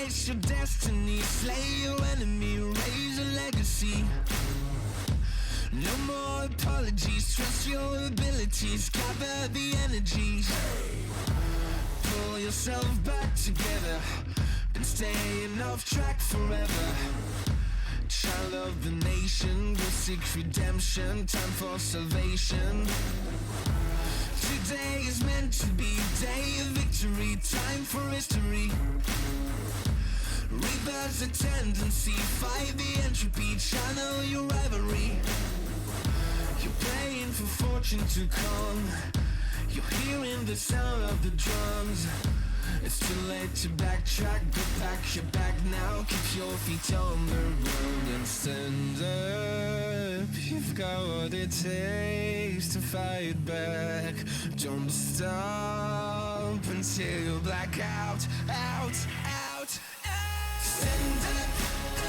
Embrace your destiny, slay your enemy, raise a legacy. No more apologies, trust your abilities, gather the energies. Pull yourself back together, been staying off track forever. Child of the nation, go seek redemption, time for salvation. Today is meant to be day of victory, time for history. Rebirth's a tendency, fight the entropy, channel your rivalry. You're praying for fortune to come, you're hearing the sound of the drums. It's too late to backtrack, go back, you're back now. Keep your feet on the road and stand up. You've got what it takes to fight back. Don't stop until you black out, out, out. Stand up,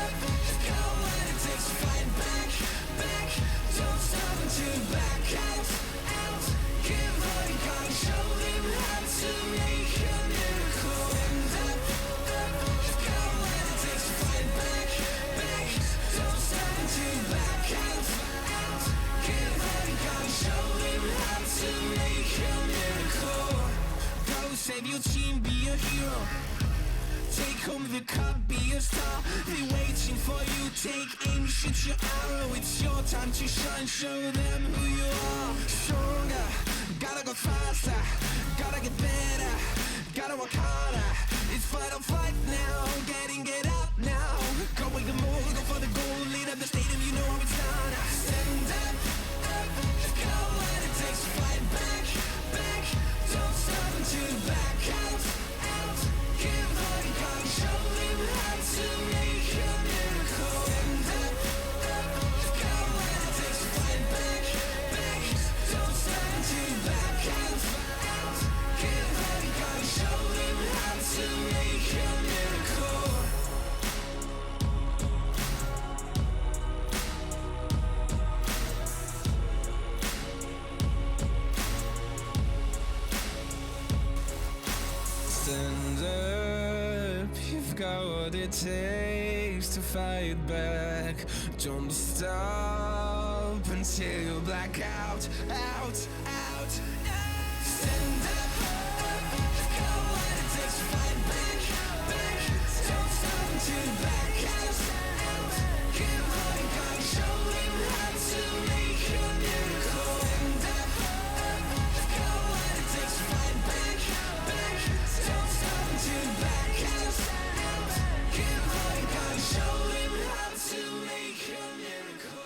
up. You've got what it takes to fight back, back. Don't stop until you black out, out. Give all you got and show them how to make a miracle. Stand up, up. You've got what it takes to fight back, back. Don't stop until you black out, out. Give all you got and show them how to make a miracle. Go save your team, be a hero. Take home the cup, be a star. They're waiting for you, take aim, shoot your arrow. It's your time to shine, show them who you are. Stronger, gotta go faster, gotta get better, gotta work harder. It's fight or flight now, get up now. Go wake the more, go for the goal, lead up the stadium, you know how it's done. Stand up, up, you've got what it takes to fight back, back. Don't stop until you back out, out. Give all you got and show them how to make a miracle. Stand up, up, you've got what it takes to fight back, back. Don't stop until you back out, out. Give all you got and show them how to make a miracle. Stand up, you've got what it takes to fight back. Don't stop until you black out, out, out. Stand up, up, you've got what it takes to fight back, back. Don't stop until you black out, out. Give all you got and show them how to make a miracle. Stand up, up, you've got what it takes to fight back, back. Don't stop until you back out, out. Give all you got and show them how to make a miracle.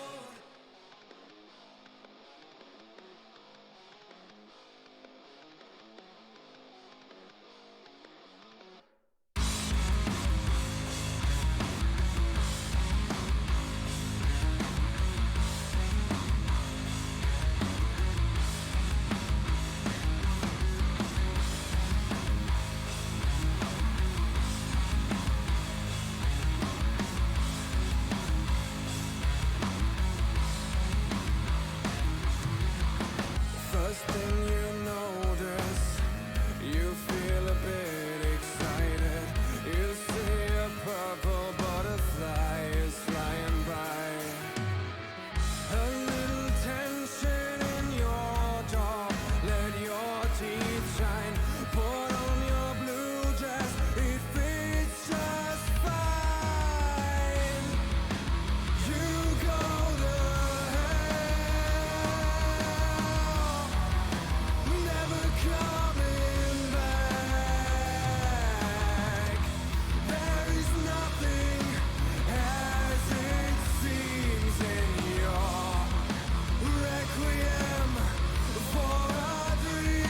First thing you notice, you feel a bit excited. You see a purple butterfly is flying by. A little tension in your jaw, let your teeth shine. Put on your blue dress, it fits just fine. You go to never coming back. There is nothing as it seems in your requiem for a dream.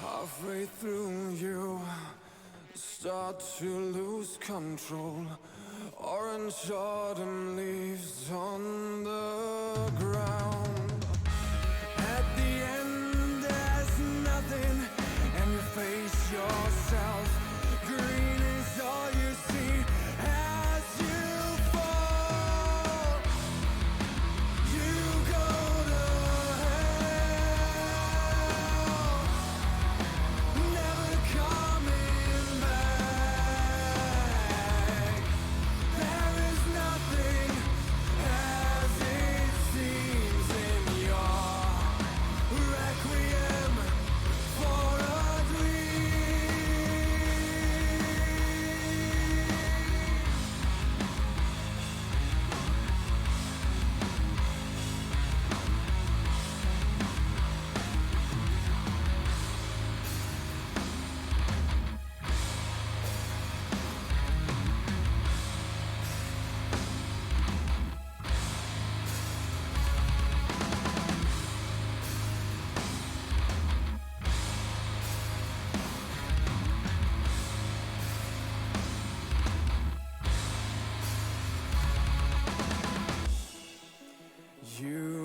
Halfway through you start to lose control. Orange autumn leaves on the ground. At the end there's nothing, and you face yourself. Green is all you see as you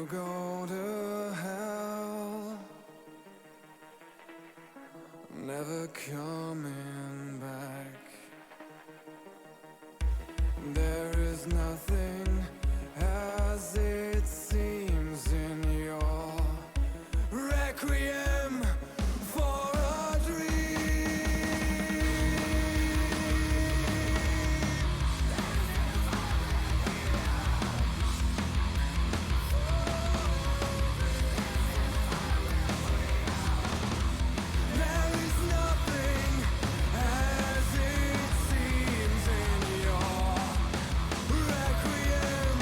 you go to hell, never coming back. There is nothing as it seems in your requiem for a dream. There is nothing as it seems in your requiem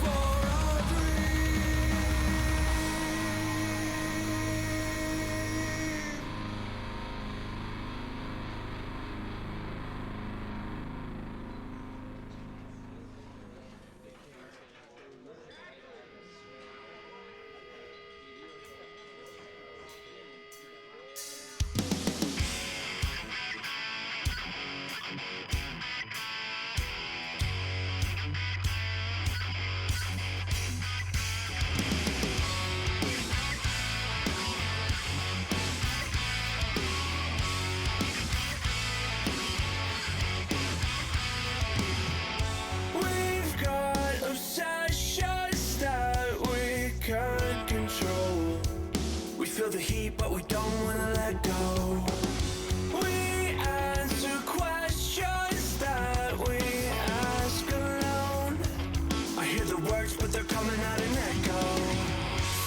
for a dream. We've got obsessions that we can't control. We feel the heat, but we don't wanna let go. We answer questions that we ask alone. I hear the words, but they're coming out an echo.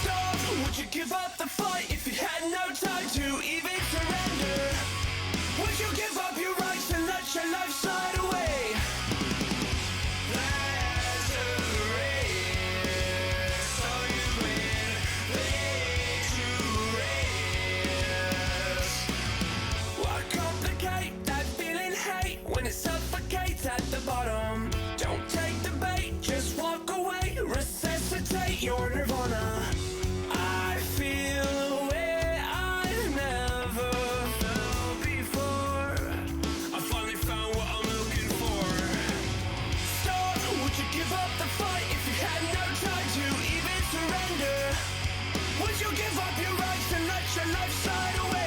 Stop! Would you give up the fight if you had no time to even surrender? Would you give up your rights and let your life slide away? When it suffocates at the bottom, don't take the bait, just walk away, resuscitate your nirvana. I feel a way I've never felt before. I finally found what I'm looking for. Stop! Would you give up the fight if you had no time to even surrender? Would you give up your rights and let your life slide away?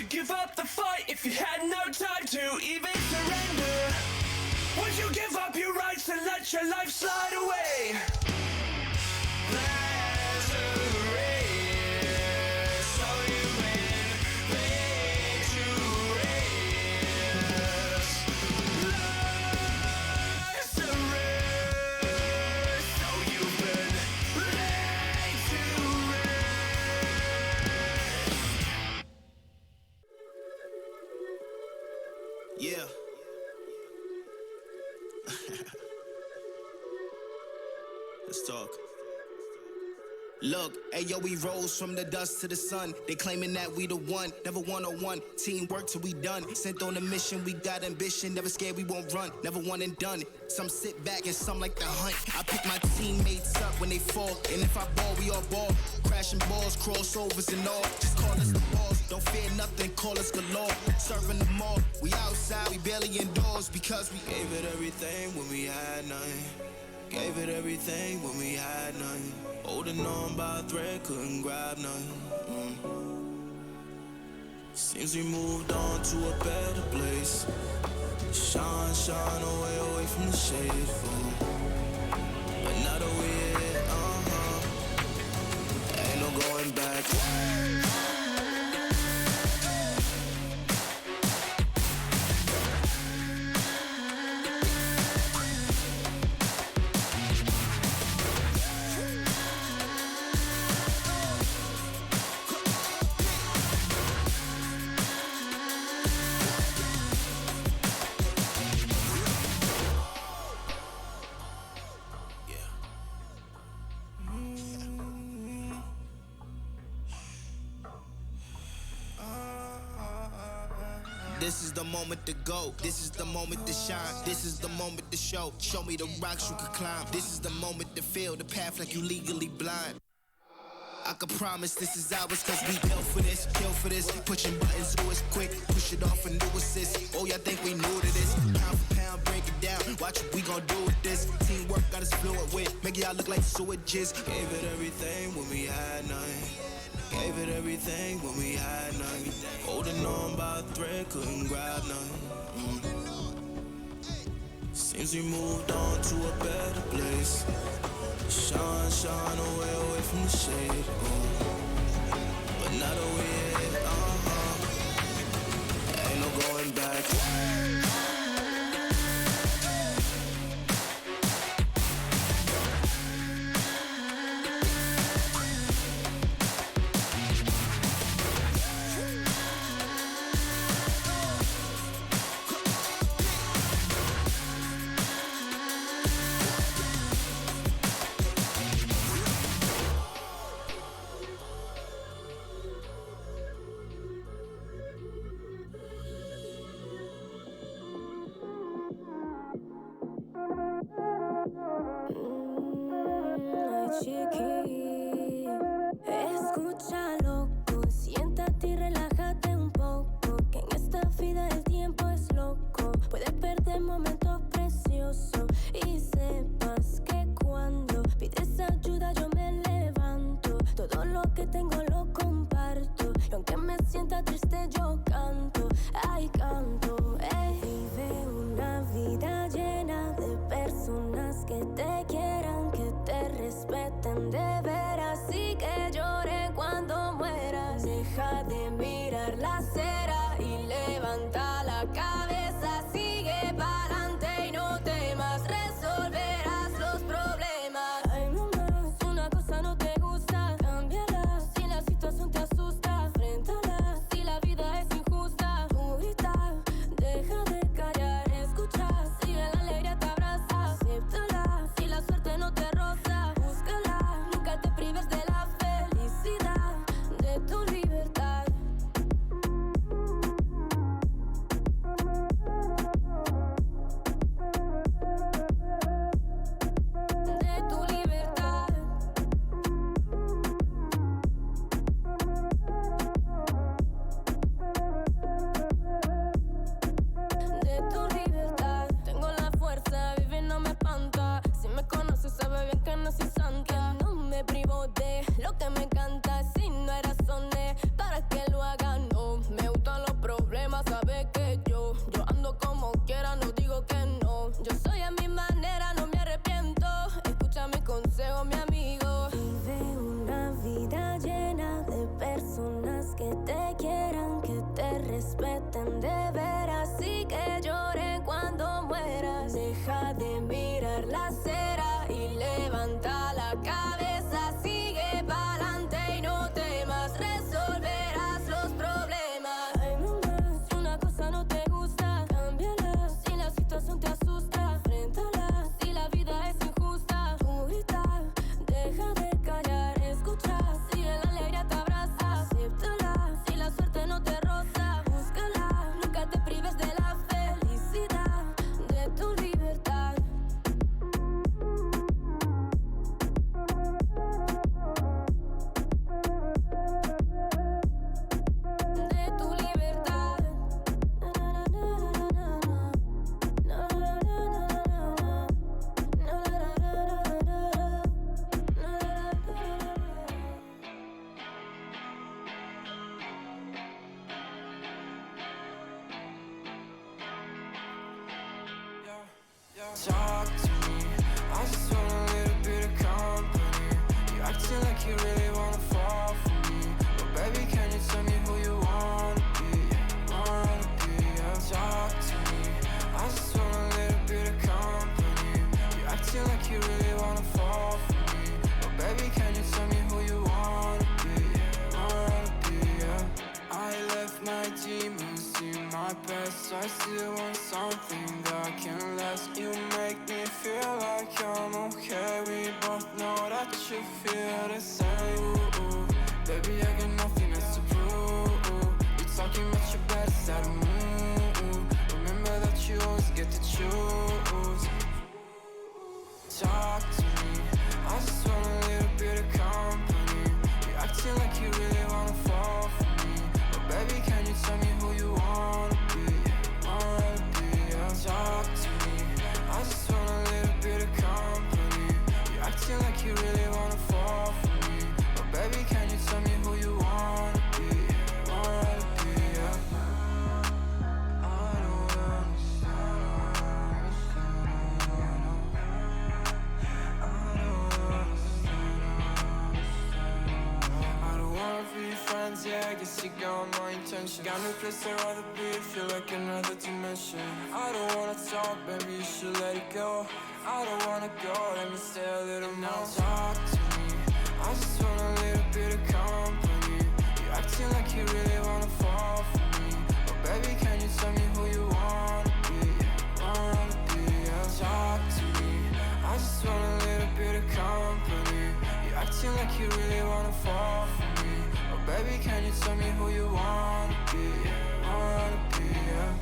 Give up the fight if you had no time to even surrender. Would you give up your rights and let your life slide away? Lazarus, so you've been laid to rest. Lazarus, so you've been laid to rest. Yeah. Let's talk. Look, ayo, we rose from the dust to the sun. They claiming that we the one, never one-on-one. Teamwork till we done. Sent on a mission, we got ambition. Never scared, we won't run. Never one and done. Some sit back and some like the hunt. I pick my teammates up when they fall. And if I ball, we all ball. Crashing balls, crossovers and all. Just call us the balls. Don't fear nothing, call us galore. Serving them all. We outside, we barely indoors. Because we gave it everything when we had nothing. Gave it everything when we had nothing. Holding on by a thread, couldn't grab nothing. Seems we moved on to a better place. Shine, shine away from the shade. But now that we're here, ain't no going back. This is the moment to go. This is the moment to shine. This is the moment to show. Show me the rocks you could climb. This is the moment to feel the path like you legally blind. I can promise this is ours cause we built for this, kill for this. Pushing buttons, do it quick, push it off a new assist. Oh, y'all think we new to this? Pound for pound, break it down. Watch what we gon' do with this. Teamwork got us fluent with. Make y'all look like switches. Gave it everything when we had nothing. Gave it everything when we had nothing. Holding on by a thread, couldn't grab nothing. Seems we moved on to a better place. Shine away from the shade. But now that we're here, ain't no going back. Chiqui, escucha loco, siéntate y relájate un poco, que en esta vida el tiempo es loco, puedes perder momentos preciosos y sepas que cuando pides ayuda yo me levanto, todo lo que tengo lo comparto, y aunque me sienta triste yo canto, ay canto, vive una vida llena de personas que te quieran, que te respeten de veras y que lloren cuando mueras. Deja de mirar la acera y levanta la cabeza, sigue pa'lante y no temas, resolverás los problemas. Ay mamá, si una cosa no te gusta, cámbiala, si la situación te asusta, enfréntala, si la vida es injusta, tú grita, deja de callar, escucha, si la alegría te abraza, acéptala, si la suerte no te roza, búscala, nunca te prives de la felicidad, de tu libertad. De tu libertad. De tu libertad. Tengo la fuerza, vivir no me espanta. Si me conoces sabe bien que no soy santa. No me privo de lo que me encanta. Si no hay razones para que lo haga, no me gustan los problemas, sabe que yo ando como quiera, no digo que no. Yo soy a mi manera, no me arrepiento. Escucha mi consejo, mi amigo. Vive una vida llena de personas que te quieran, que te respeten de veras y que lloren cuando mueras. Deja de mirar la acera y levanta la cabeza, sigue pa'lante y no temas, resolverás los problemas. Ay mamá, si una cosa no te gusta, cámbiala, si la situación te asusta, enfréntala, si la vida es injusta, tú grita, deja de callar, escucha, si la alegría te abraza, acéptala, si la suerte no te roza, búscala, nunca te prives de la felicidad, de tu libertad. De tu libertad. Talk to me, I just want a little bit of company. You acting like you really wanna fall for me, but baby, can you tell me who you wanna be? Yeah. Talk to me, I just want a little bit of company. You acting like you really wanna fall for me, but baby, can you tell me who you wanna be? Yeah. I left my demons in my past. I still want something that can last. You make me feel like I'm okay. We both know that you feel the same. Ooh. Baby, I got nothing else to prove. You talking about your best side of me. acting like you really wanna fall for me. But baby, can you tell me who you wanna be? Wanna be, yeah. I don't understand. I don't wanna be friends, yeah, I guess you got my intention. Got no place I'd rather be, feel like another dimension. I don't wanna talk, baby, you should let it go. I don't wanna go, let me stay a little more. Now talk to me, I just want a little bit of company. You acting like you really wanna fall for me. But baby, can you tell me who you wanna be? Wanna be, yeah. Talk to me, I just want a little bit of company. You acting like you really wanna fall for me. But baby, can you tell me who you wanna be? Wanna be, yeah.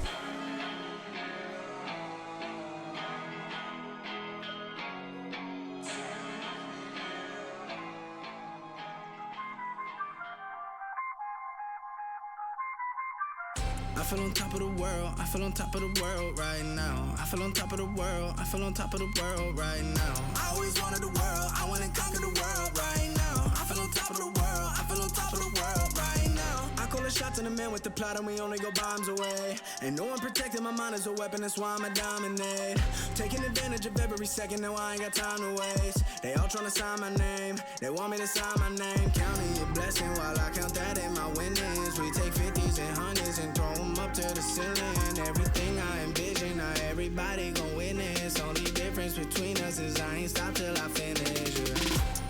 I feel on top of the world, I feel on top of the world right now. I feel on top of the world, I feel on top of the world right now. I always wanted the world, I wanna conquer the world right now. I feel on top of the world, I feel on top of the world right now. I call the shots in the man with the plot and we only go bombs away. Ain't no one protecting my mind as a weapon, that's why I'ma dominate. Taking advantage of every second, now I ain't got time to waste. They all tryna sign my name, they want me to sign my name. Counting your blessing while I count that in my winnings. We take 50s and 100s and throw them up to the ceiling. Everything I envision, now everybody gon' witness. Only difference between us is I ain't stop till I finish, yeah.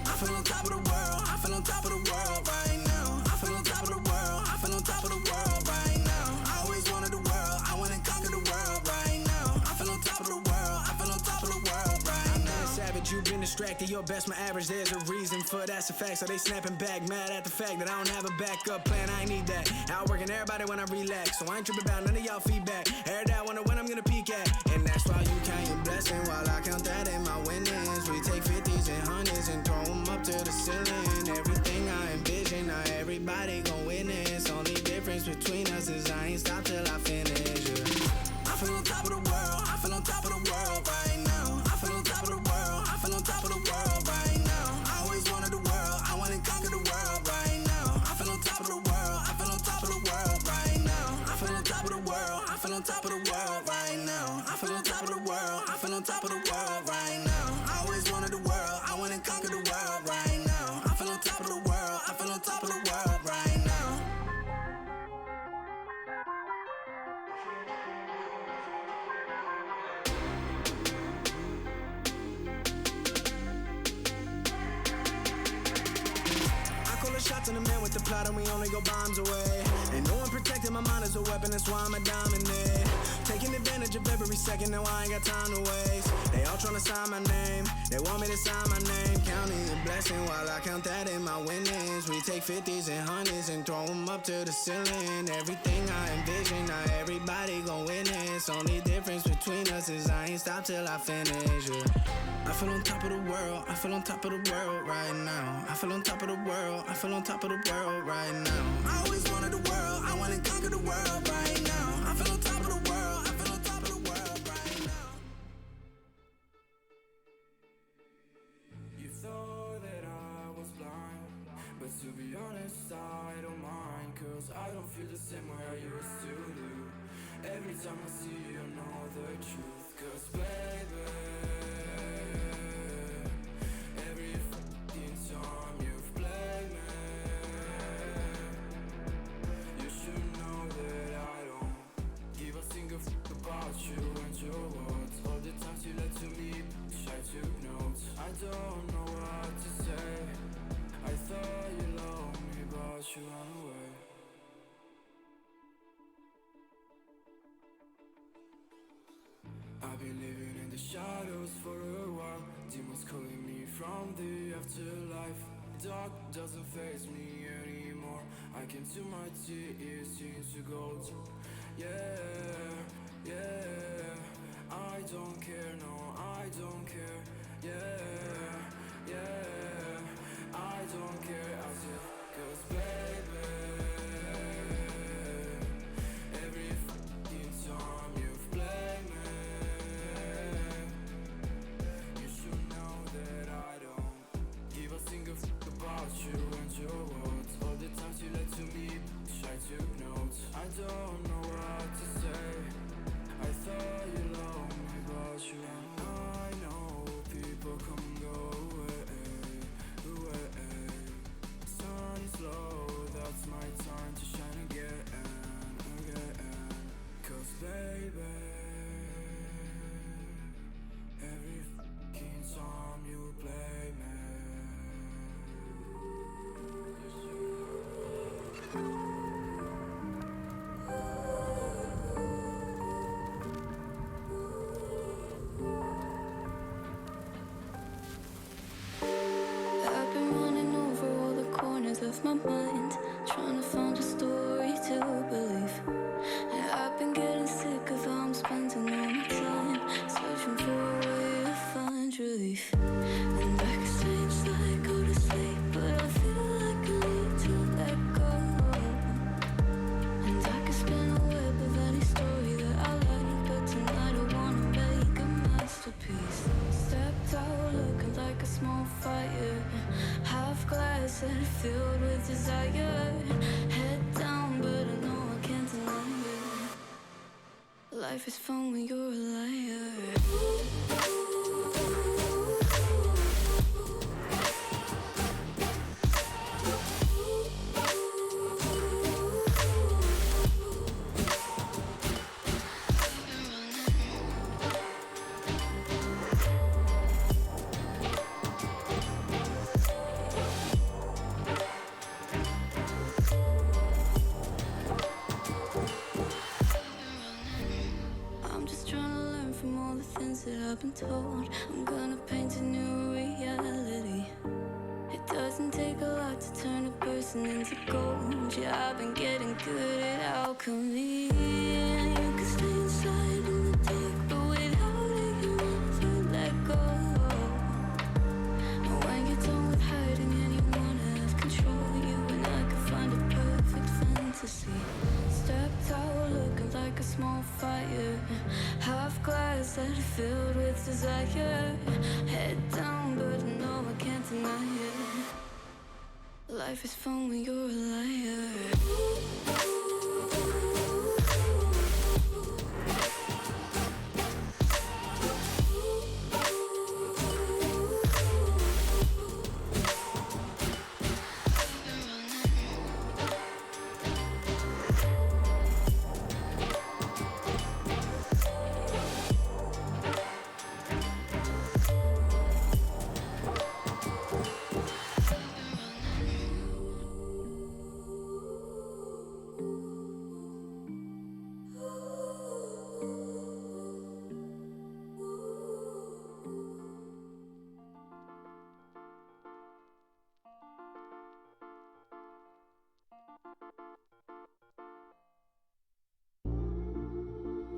I feel on top of the world, I feel on top of the world right now. I feel on top of the world, I feel on top of the world right now. I always wanted the world, I wanna conquer the world right now. I feel on top of the world, I feel on top of the world right now. Savage, you've been distracted, your best my average, there's a reason for that's a fact. So they snapping back, mad at the fact that I don't have a backup plan, I ain't need that. Outworking everybody when I relax, so I ain't tripping about none of y'all feedback. Heard that, wonder when I'm gonna peak at. And that's why you count your blessing while I count that in my winnings. We take 50s and 100s and throw them up to the ceiling. Everything I envision, now everybody gon' witness. Only difference between us is I ain't stop till I finish, yeah. I feel on top of the world, I feel on top of the world right now. I feel on top of the world, I feel on top of the world right now. I always wanted the world, I wanna conquer the world right now. I feel on top of the world, I feel on top of the world right now. I feel on top of the world, I feel on top of the world right now. I feel on top of the world, I feel on top of the world right now. I always wanted the world, I wanna conquer the world right now. I feel on top of the world, I feel on top of the world right now. Shots in the man with the plot and we only go bombs away. Ain't no one protecting my mind as a weapon, that's why I'ma dominate. Taking advantage of every second, now I ain't got time to waste. They all tryna sign my name, they want me to sign my name. Counting your blessing while I count that in my winnings. We take 50s and 100s and throw them up to the ceiling. Everything I envision, now everybody gon' witness. Only difference between us is I ain't stop till I finish, yeah. I feel on top of the world, I feel on top of the world right now. I feel on top of the world, I feel on top of the world right now. I always wanted the world, I wanna conquer the world right now. I feel on top of the world, I feel on top of the world right now. You thought that I was blind, but to be honest, I don't mind. Cause I don't feel the same way I used to do. Every time I see you, I know the truth. Cause baby, every fucking time you've played me, you should know that I don't give a single fuck about you and your words. All the times you lied to me, I took notes. I don't know what to say. I thought you loved me, but you ran away. I've been living in the shadows for a while. Demons calling me from the afterlife. Dark doesn't faze me anymore. I can to my tears into gold. Yeah, yeah. I don't care, no, I don't care. Yeah, yeah. I don't care, I said, cause baby, every fucking time you've played me, you should know that I don't I've been running over all the corners of my mind, trying to find a story to believe. And I've been getting sick of how I'm spending all my time, searching for a way to find relief. And I can stay inside, go to sleep, but I feel like I need to let go. And I can spin a web of any story that I like, but tonight I wanna make a masterpiece. Stepped out looking like a small fire, half glass and filled with desire. Head down, but I know I can't deny it. Life is fun when you're a liar. I'm just trying to learn from all the things that I've been told. I'm gonna paint a new reality. It doesn't take a lot to turn a person into gold. Yeah, I've been getting good at alchemy. And you can stay inside in the dark, but without it you never let go. And when you're done with hiding and you wanna have control, you and I can find a perfect fantasy. Stepped out looking like a small fire, half glass and filled with desire. Head down, but I know I can't deny it. Life is fun when you're a liar.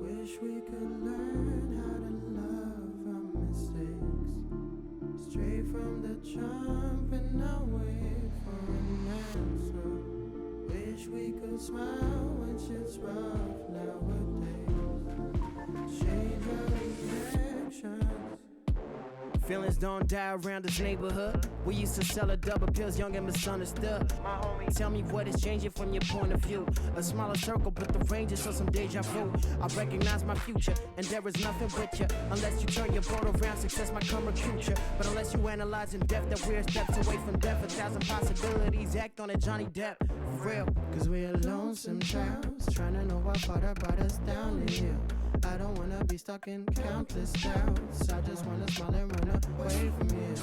Wish we could learn how to love our mistakes, straight from the jump and not wait for an answer. Wish we could smile when shit's rough nowadays, change our reactions. Feelings don't die around this neighborhood. We used to sell a double pills, young and misunderstood. My homie, tell me what is changing from your point of view. A smaller circle, but the range is so some deja vu. I recognize my future, and there is nothing with you. Unless you turn your boat around, success might come recruit you. But unless you analyze in depth that we're steps away from death, 1,000 possibilities, act on it, Johnny Depp. For real. Cause we're lonesome childs, trying to know what father brought us down the hill. I don't wanna be stuck in countless doubts. I just wanna smile and run away from here.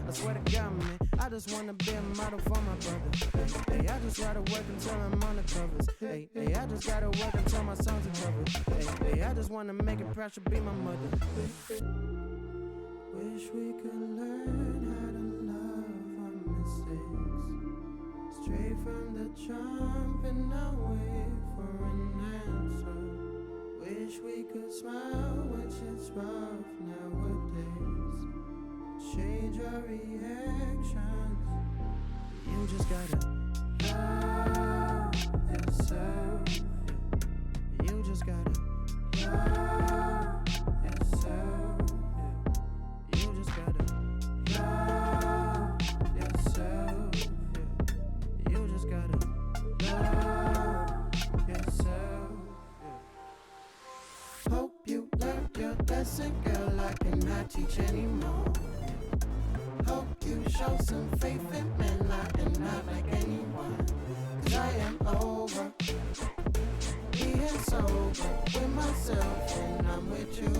I swear to God, man, I just wanna be a model for my brother. Hey, I just gotta work until I'm on the covers. Hey, I just gotta work until my songs are covered. Hey, I just wanna make it proud to be my mother. Wish we could learn how to love our mistakes, straight from the jump and not wait for an answer. Wish we could smile when shit's rough nowadays, change our reactions. You just gotta love yourself. You just gotta love yourself. You just gotta Love yourself. You just gotta Love yourself. Hope you learned your lesson, girl. I cannot teach anymore. Hope you show some faith in men. I am not like anyone. Cause I am over being sober with myself and I'm with you.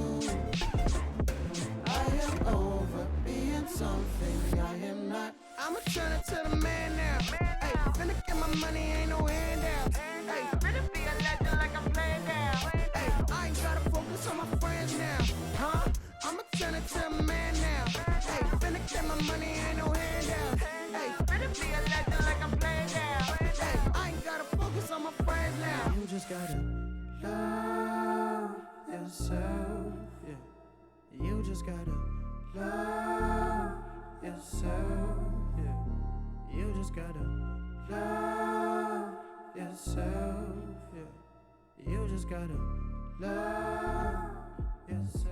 I am over being something I am not. I'ma turn it to the man now. Hey, finna get my money, ain't no handout. Hey, finna be a legend like I'm playing down. Hey, I ain't gotta focus on my friends now. Huh? I'ma turn it to a man now. Hey, finna get my money, ain't no handout. Hey, finna be a legend like I'm playing down. Hey, I ain't gotta focus on my friends now. You just gotta love yourself. Yeah. You just gotta love yourself. Yeah. You just gotta love yourself. Yeah. You just gotta love yourself.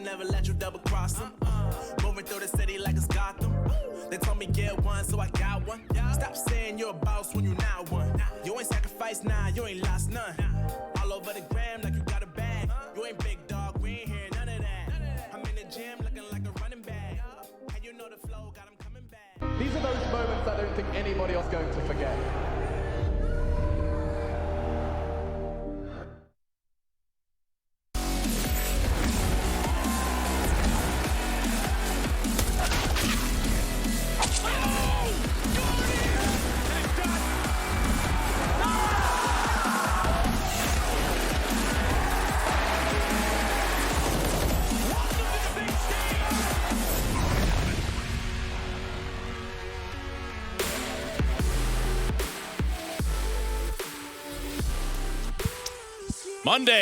Never let you double cross them. Moving through the city like it's Gotham. They told me get one, so I got one. Stop saying you're a boss when you not one. You ain't sacrificed, nah, you ain't lost none. All over the gram like you got a bag. You ain't big dog, we ain't hear none of that. I'm in the gym looking like a running back. And you know the flow got him coming back. These are those moments I don't think anybody else is going to forget.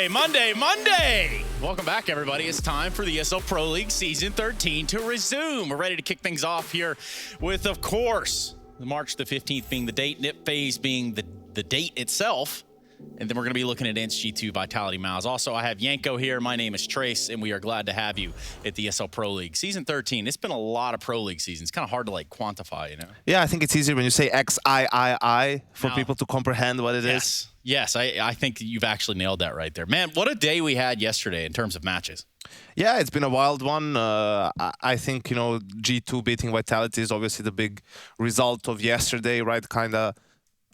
Monday! Welcome back, everybody. It's time for the ESL Pro League Season 13 to resume. We're ready to kick things off here with, of course, March the 15th being the date, NIP phase being the date itself. And then we're going to be looking at NSG2 Vitality Miles. Also, I have Yanko here. My name is Trace, and we are glad to have you at the ESL Pro League. Season 13, it's been a lot of Pro League seasons. It's kind of hard to, like, quantify, you know? Yeah, I think it's easier when you say XIII for people to comprehend what it is. Yes, I think you've actually nailed that right there. Man, what a day we had yesterday in terms of matches. Yeah, it's been a wild one. I think, you know, G2 beating Vitality is obviously the big result of yesterday, right? Kind of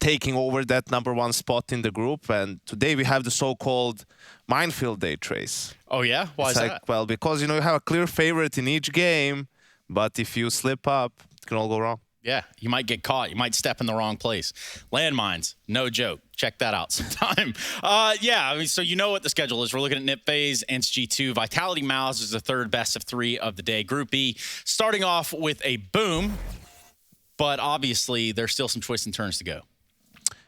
taking over that #1 spot in the group. And today we have the so-called minefield day, Trace. Oh, yeah? Why is that? Well, because, you know, you have a clear favorite in each game, but if you slip up, it can all go wrong. Yeah, you might get caught. You might step in the wrong place. Landmines, no joke. Check that out sometime. Yeah, I mean, so you know what the schedule is. We're looking at NIP phase, NSG2. Vitality Mouse is the third best of 3 of the day. Group B, starting off with a boom, but obviously there's still some twists and turns to go.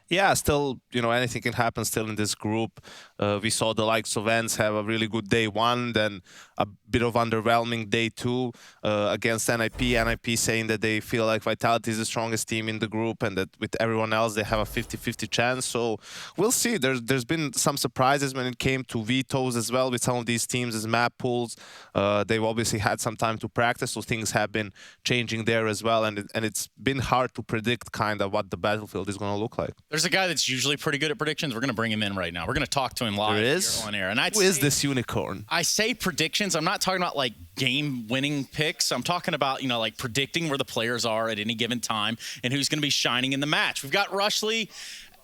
Yeah, still, you know, anything can happen still in this group. We saw the likes of Ents have a really good day 1, then a bit of underwhelming day 2 against NIP. NIP saying that they feel like Vitality is the strongest team in the group and that with everyone else they have a 50-50 chance. So we'll see. There's been some surprises when it came to vetoes as well with some of these teams as map pools. They've obviously had some time to practice, so things have been changing there as well. And it's been hard to predict kind of what the battlefield is going to look like. There's a guy that's usually pretty good at predictions. We're going to bring him in right now. We're going to talk to him live here on air. And Who is this unicorn? I say predictions. I'm not talking about like game-winning picks. I'm talking about, you know, like predicting where the players are at any given time and who's going to be shining in the match. We've got Rushley.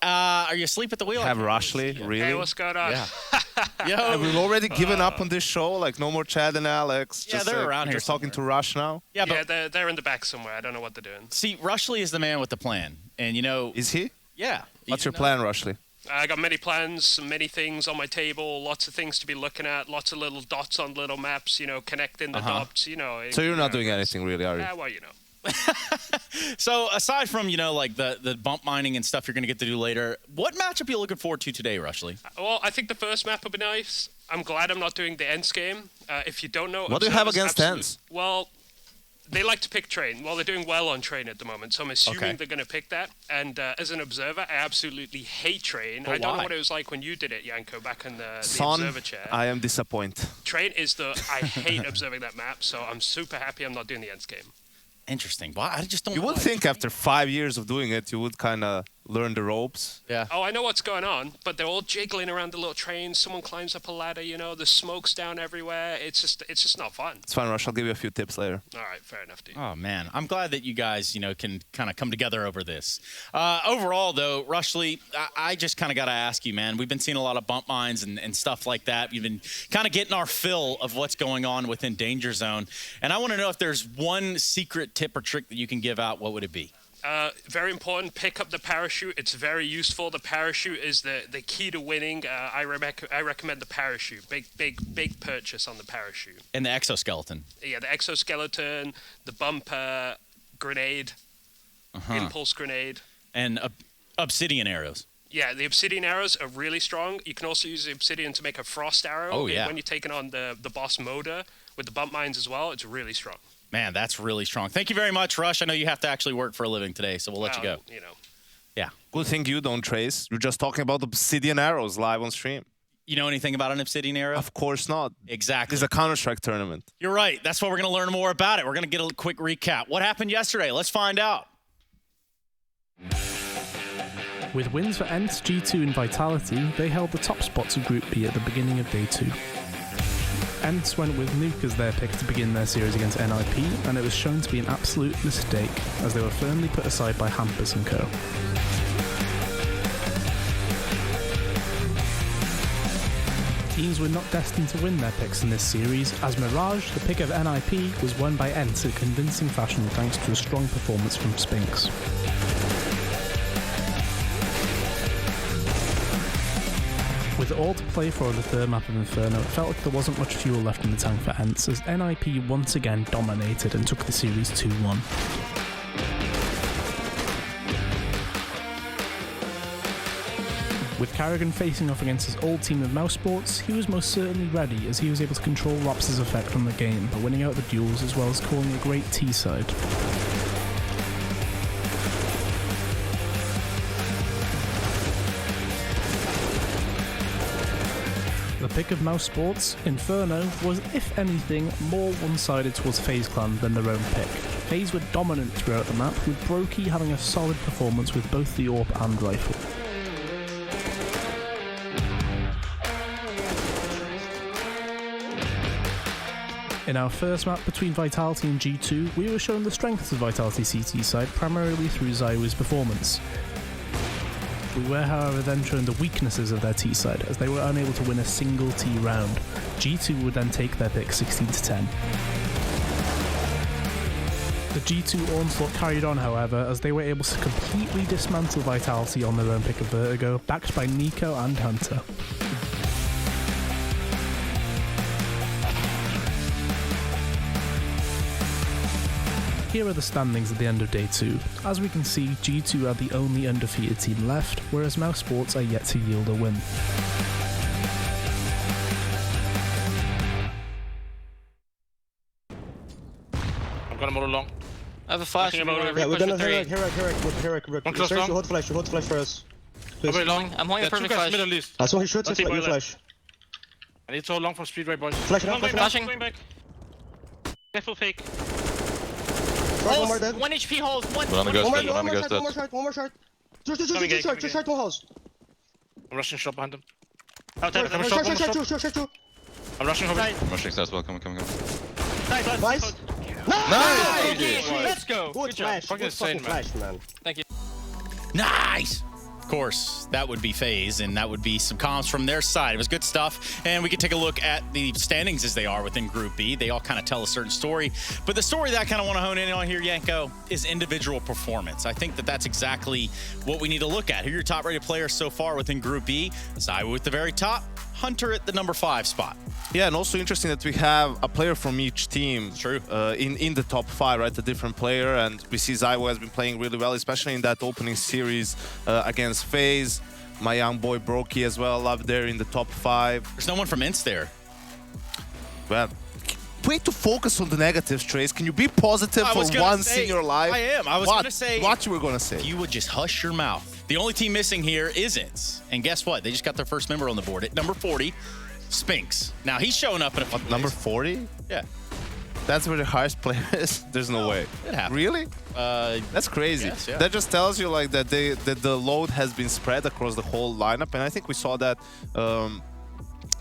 Are you asleep at the wheel? Have Rushley? Really? Hey, what's going on? Yeah. Yo, we've already given up on this show. Like, no more Chad and Alex. Yeah, they're around here. Just talking to Rush now. Yeah, but they're in the back somewhere. I don't know what they're doing. See, Rushley is the man with the plan. And, you know... Is he? Yeah. What's your plan, Rushley? I got many plans, many things on my table, lots of things to be looking at, lots of little dots on little maps, you know, connecting the dots, you know. So you're not doing anything really, are you? Well, you know. So aside from, you know, like the bump mining and stuff you're going to get to do later, what matchup are you looking forward to today, Rushley? Well, I think the first map will be nice. I'm glad I'm not doing the Ents game. If you don't know... What do you have against Ents? Well, they like to pick Train. Well, they're doing well on Train at the moment, so I'm assuming they're going to pick that. And as an observer, I absolutely hate Train. But I don't why? know what it was like when you did it, Yanko, back in the Son, observer chair. I am disappointed. Train is I hate observing that map, so I'm super happy I'm not doing the ends game. Interesting. Well, I just don't. You would think after 5 years of doing it, you would kind of learn the ropes. Yeah. Oh, I know what's going on, but they're all jiggling around the little train. Someone climbs up a ladder, you know, the smoke's down everywhere. It's just not fun. It's fine, Rush. I'll give you a few tips later. All right, fair enough, dude. Oh, man. I'm glad that you guys, can kind of come together over this. Overall, though, Rushley, I just kind of got to ask you, man. We've been seeing a lot of bump mines and stuff like that. We've been kind of getting our fill of what's going on within Danger Zone. And I want to know if there's one secret tip or trick that you can give out. What would it be? Very important, pick up the parachute. It's very useful. The parachute is the key to winning. I recommend the parachute. Big purchase on the parachute. And the exoskeleton. Yeah, the exoskeleton, the bumper, grenade, impulse grenade. And obsidian arrows. Yeah, the obsidian arrows are really strong. You can also use the obsidian to make a frost arrow. Oh, yeah. When you're taking on the boss Moda with the bump mines as well, it's really strong. Man, that's really strong. Thank you very much, Rush. I know you have to actually work for a living today, so we'll let you go. Yeah. Good thing you don't, Trace. You're just talking about obsidian arrows live on stream. You know anything about an obsidian arrow? Of course not. Exactly. This is a Counter-Strike tournament. You're right. That's why we're going to learn more about it. We're going to get a quick recap. What happened yesterday? Let's find out. With wins for ENCE, G2 and Vitality, they held the top spots of Group B at the beginning of Day 2. ENCE went with Nuke as their pick to begin their series against NIP, and it was shown to be an absolute mistake, as they were firmly put aside by Hampus and co. Teams were not destined to win their picks in this series, as Mirage, the pick of NIP, was won by ENCE in convincing fashion thanks to a strong performance from Spinks. With all to play for on the third map of Inferno, it felt like there wasn't much fuel left in the tank for ENCE, as NIP once again dominated and took the series 2-1. With Karrigan facing off against his old team of Mousesports, he was most certainly ready, as he was able to control Rops' effect on the game by winning out the duels as well as calling a great T-side. The pick of Mousesports, Inferno, was, if anything, more one-sided towards FaZe Clan than their own pick. FaZe were dominant throughout the map, with Brokey having a solid performance with both the AWP and rifle. In our first map between Vitality and G2, we were shown the strengths of Vitality's CT side primarily through Zywoo's performance. We were, however, then shown the weaknesses of their T side, as they were unable to win a single T round. G2 would then take their pick 16-10. The G2 onslaught carried on, however, as they were able to completely dismantle Vitality on their own pick of Vertigo, backed by Nico and Hunter. Here are the standings at the end of Day 2. As we can see, G2 are the only undefeated team left, whereas Mousesports are yet to yield a win. I'm gonna motor long. I have a flash. Yeah, we're gonna Herrick. One close long. Hold flash for us. Very long. I'm holding a perfect flash. Middle east. As long as he shoots, it's you flash. I need so long from Speedway, boys. Flash it up, flashing. Going back. Careful fake. One more dead. 1 HP holes. One more shot. Just short, one house. I'm rushing shot behind him. Short. I'm rushing over. I'm rushing as well. Come. Nice. Let's go. Good flash. Fucking insane, man. Thank you. Nice! Of course, that would be FaZe, and that would be some comms from their side. It was good stuff, and we can take a look at the standings as they are within Group B. They all kind of tell a certain story, but the story that I kind of want to hone in on here, Yanko, is individual performance. I think that that's exactly what we need to look at. Who are your top-rated players so far within Group B? Zywoo at the very top, Hunter at the number 5 spot. Yeah, and also interesting that we have a player from each team. True. In the top 5, right? A different player, and we see Zywoo has been playing really well, especially in that opening series against FaZe. My young boy Brokey as well, up there in the top 5. There's no one from ENCE there. Well, way to focus on the negatives, Trace. Can you be positive for once in your life? I am. I was going to say. What you were going to say? You would just hush your mouth. The only team missing here isn't. And guess what? They just got their first member on the board at number 40, Spinks. Now, he's showing up in a few plays. Number 40? Yeah. That's where the highest player is? There's no way. It happened. Really? That's crazy. Yes, yeah. That just tells you like that the load has been spread across the whole lineup, and I think we saw that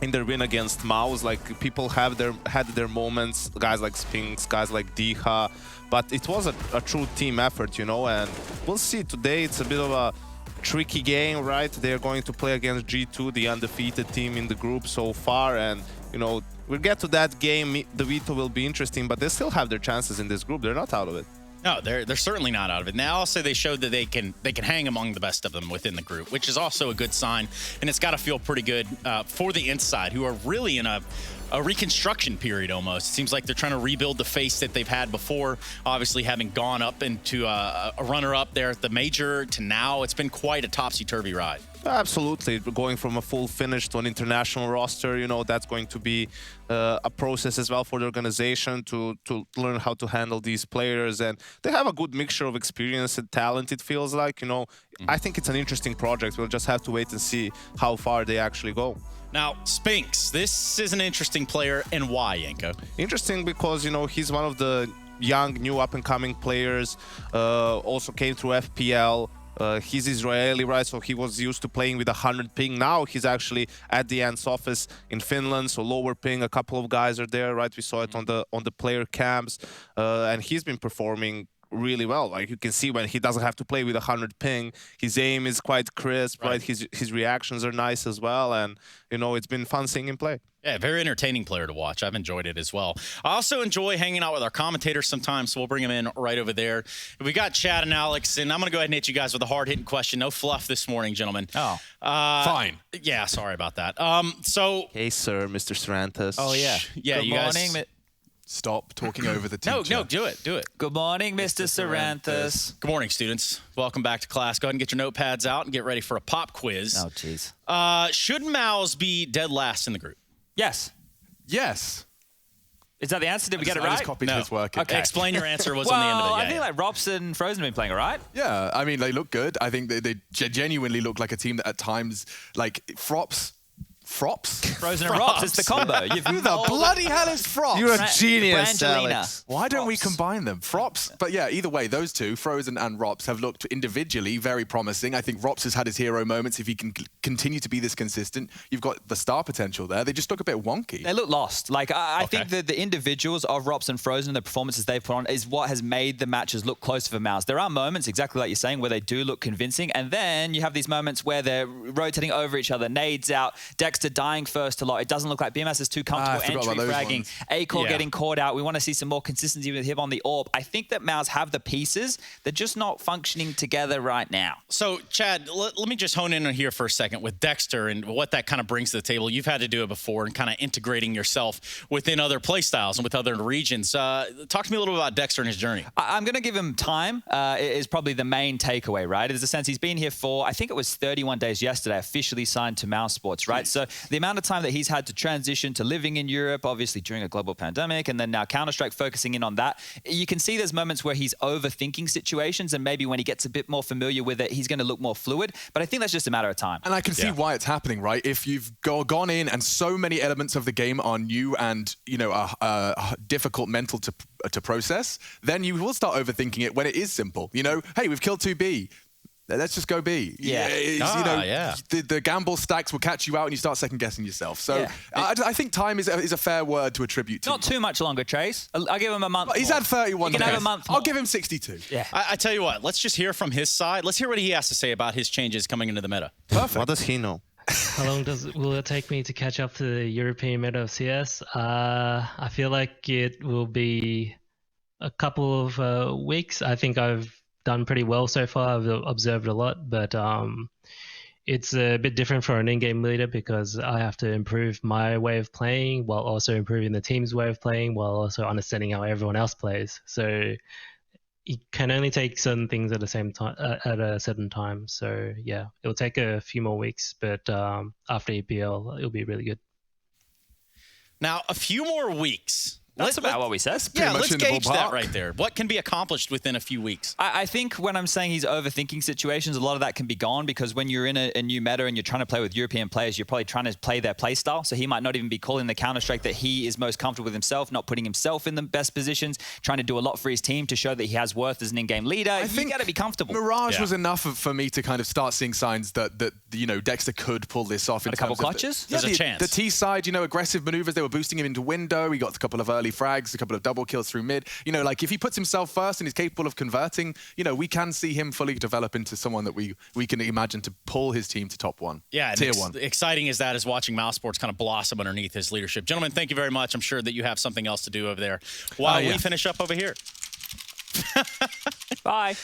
in their win against Mouse. Like, people had their moments, guys like Spinks, guys like Diha, but it was a true team effort, you know, and we'll see. Today it's a bit of a tricky game, right? They're going to play against G2, the undefeated team in the group so far, and you know, we'll get to that game. The veto will be interesting, but they still have their chances in this group. They're not out of it. No, they're certainly not out of it. Now, also, they showed that they can hang among the best of them within the group, which is also a good sign, and it's got to feel pretty good for the inside, who are really in a reconstruction period almost. It seems like they're trying to rebuild the face that they've had before, obviously having gone up into a runner-up there at the major to now. It's been quite a topsy-turvy ride. Absolutely. Going from a full finish to an international roster, you know, that's going to be a process as well for the organization to learn how to handle these players. And they have a good mixture of experience and talent, it feels like, you know. I think it's an interesting project. We'll just have to wait and see how far they actually go. Now, Spinks, this is an interesting player, and why, Yanko? Interesting because, you know, he's one of the young, new up-and-coming players, also came through FPL. He's Israeli, right? So he was used to playing with 100 ping. Now he's actually at the Ants office in Finland, so lower ping. A couple of guys are there, right? We saw it on the player camps, and he's been performing really well. Like, you can see when he doesn't have to play with 100 ping, his aim is quite crisp, right? His reactions are nice as well, and you know, it's been fun seeing him play. Yeah, very entertaining player to watch. I've enjoyed it as well. I also enjoy hanging out with our commentators sometimes, so we'll bring them in right over there. We got Chad and Alex, and I'm going to go ahead and hit you guys with a hard-hitting question. No fluff this morning, gentlemen. Oh, fine. Yeah, sorry about that. So, hey, sir, Mr. Sarantas. Oh, yeah. Yeah, Good you morning, guys. Stop talking over the teacher. No, do it. Good morning, Mr. Saranthus. Good morning, students. Welcome back to class. Go ahead and get your notepads out and get ready for a pop quiz. Oh, jeez. Should Mouse be dead last in the group? Yes. Yes. Is that the answer? Did we get it I right? just copied his work. Okay. Explain your answer. What's on the end of it? Well, I think like Rops and Frozen have been playing all right. Yeah, I mean, they look good. I think they genuinely look like a team that at times, like, Frops? Frozen and Rops, it's the combo. Who the bloody hell is Frops? You're a genius, Alex. Why don't we combine them? Frops? But yeah, either way, those two, Frozen and Rops, have looked individually very promising. I think Rops has had his hero moments. If he can continue to be this consistent, you've got the star potential there. They just look a bit wonky. They look lost. Like, I think that the individuals of Rops and Frozen, the performances they've put on, is what has made the matches look closer for Mouse. There are moments, exactly like you're saying, where they do look convincing, and then you have these moments where they're rotating over each other, nades out, Dexter dying first a lot. It doesn't look like BMS is too comfortable entry fragging. A-Core getting caught out. We want to see some more consistency with him on the AWP. I think that Mouse have the pieces. They're just not functioning together right now. So, Chad, let me just hone in on here for a second with Dexter and what that kind of brings to the table. You've had to do it before and kind of integrating yourself within other play styles and with other regions. Talk to me a little bit about Dexter and his journey. I'm going to give him time is probably the main takeaway, right? There's a sense he's been here for, I think it was 31 days yesterday, officially signed to Mouse Sports, right? So the amount of time that he's had to transition to living in Europe, obviously during a global pandemic, and then now Counter-Strike focusing in on that. You can see there's moments where he's overthinking situations, and maybe when he gets a bit more familiar with it, he's going to look more fluid. But I think that's just a matter of time. And I can see why it's happening, right? If you've gone in and so many elements of the game are new and, you know, difficult mental to process, then you will start overthinking it when it is simple. You know, hey, we've killed 2B. Let's just go B. Yeah. The gamble stacks will catch you out and you start second-guessing yourself. So I think time is a fair word to attribute to. Not too much longer, Trace. I'll give him a month. He's had 31 days. Have a month more. I'll give him 62. Yeah. I tell you what, let's just hear from his side. Let's hear what he has to say about his changes coming into the meta. Perfect. What does he know? How long will it take me to catch up to the European meta of CS? I feel like it will be a couple of weeks. I think I've done pretty well so far. I've observed a lot, but it's a bit different for an in-game leader because I have to improve my way of playing while also improving the team's way of playing while also understanding how everyone else plays. So you can only take certain things at the same time at a certain time. So yeah, it'll take a few more weeks, but after EPL, it'll be really good. Now, a few more weeks. That's about what we said. Yeah, much let's in the gauge that ballpark. right there. What can be accomplished within a few weeks? I think when I'm saying he's overthinking situations, a lot of that can be gone because when you're in a new meta and you're trying to play with European players, you're probably trying to play their play style. So he might not even be calling the counter-strike that he is most comfortable with himself, not putting himself in the best positions, trying to do a lot for his team to show that he has worth as an in-game leader. You got to be comfortable. Mirage was enough for me to kind of start seeing signs that you know, Dexter could pull this off. In a couple terms of clutches? There's a chance. The T side, you know, aggressive maneuvers. They were boosting him into window. He got a couple of early frags, a couple of double kills through mid. You know, like if he puts himself first and is capable of converting, you know, we can see him fully develop into someone that we can imagine to pull his team to top 1. Yeah, tier 1. Exciting as that is watching Mouse Sports kind of blossom underneath his leadership. Gentlemen, thank you very much. I'm sure that you have something else to do over there while we finish up over here. Bye.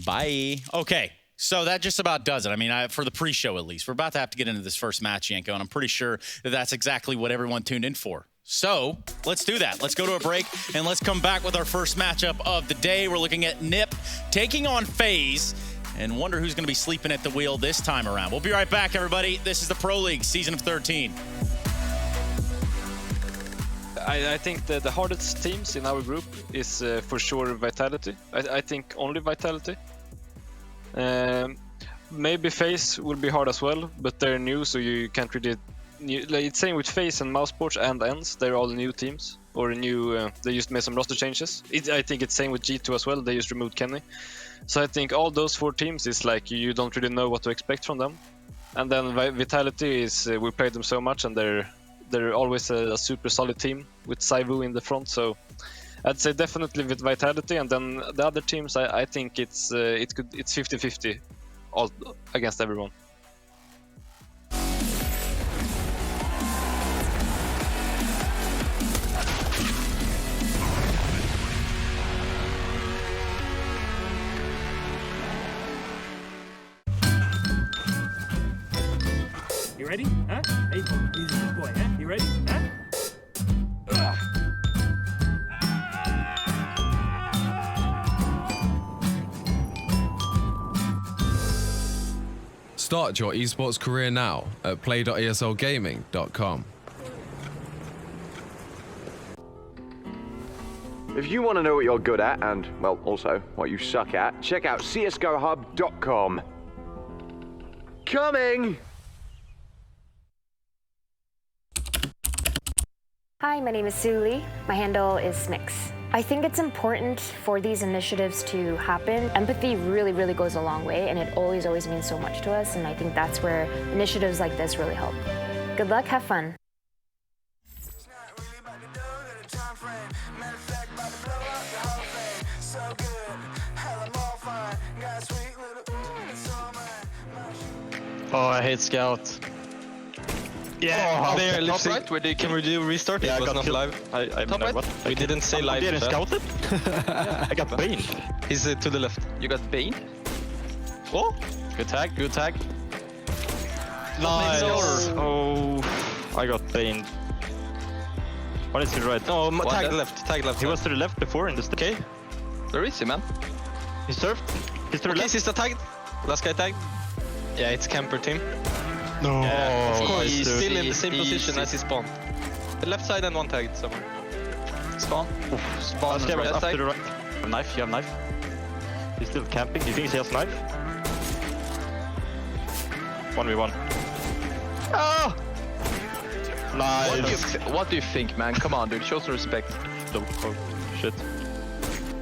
Bye. Okay. So that just about does it. I mean, for the pre-show at least. We're about to have to get into this first match, Yanko, and I'm pretty sure that that's exactly what everyone tuned in for. So let's do that. Let's go to a break, and let's come back with our first matchup of the day. We're looking at NiP taking on FaZe, and wonder who's going to be sleeping at the wheel this time around. We'll be right back, everybody. This is the Pro League, season of 13. I think the hardest teams in our group is for sure Vitality. I think only Vitality. Maybe FaZe will be hard as well, but they're new, so you can't really. Like, it's same with FaZe and Mouse Sports and ENCE. They're all new teams or new. They just made some roster changes. I think it's same with G2 as well. They just removed Kenny. So I think all those 4 teams is like you don't really know what to expect from them. And then Vitality is we played them so much, and they're always a super solid team with Saivu in the front. So I'd say definitely with Vitality, and then the other teams, I think it's 50-50 all against everyone. You ready? Huh? Hey, he's a good boy, huh? You ready? Huh? Start your esports career now at play.eslgaming.com. If you want to know what you're good at and, well, also what you suck at, check out csgohub.com. Coming! Hi, my name is Sue Lee. My handle is Smix. I think it's important for these initiatives to happen. Empathy really, really goes a long way, and it always means so much to us, and I think that's where initiatives like this really help. Good luck, have fun. Oh, I hate Scout. Yeah, there, top right. Can we do restart? Yeah, it was I got not killed. live. I top right. What? We didn't say live. Did scouted? I got Bane. He's to the left. You got Bane? Oh, good tag, good tag. Nice. Oh, I got Bane. What is to the right? Oh, tag left. Tag left. He was to the left before in this. Okay. Where is he, man? He surfed. He's to the left. He's the tagged. Last guy tagged. Yeah, it's camper team. No, yeah, he's still in the same position as he spawned. The left side and one tagged somewhere. Spawn. Oof, spawn. Right up to the right. You have knife. You have knife. He's still camping. Do you think he has knife? 1v1. Oh! Nice. What do you think, man? Come on, dude. Show some respect. Oh, shit.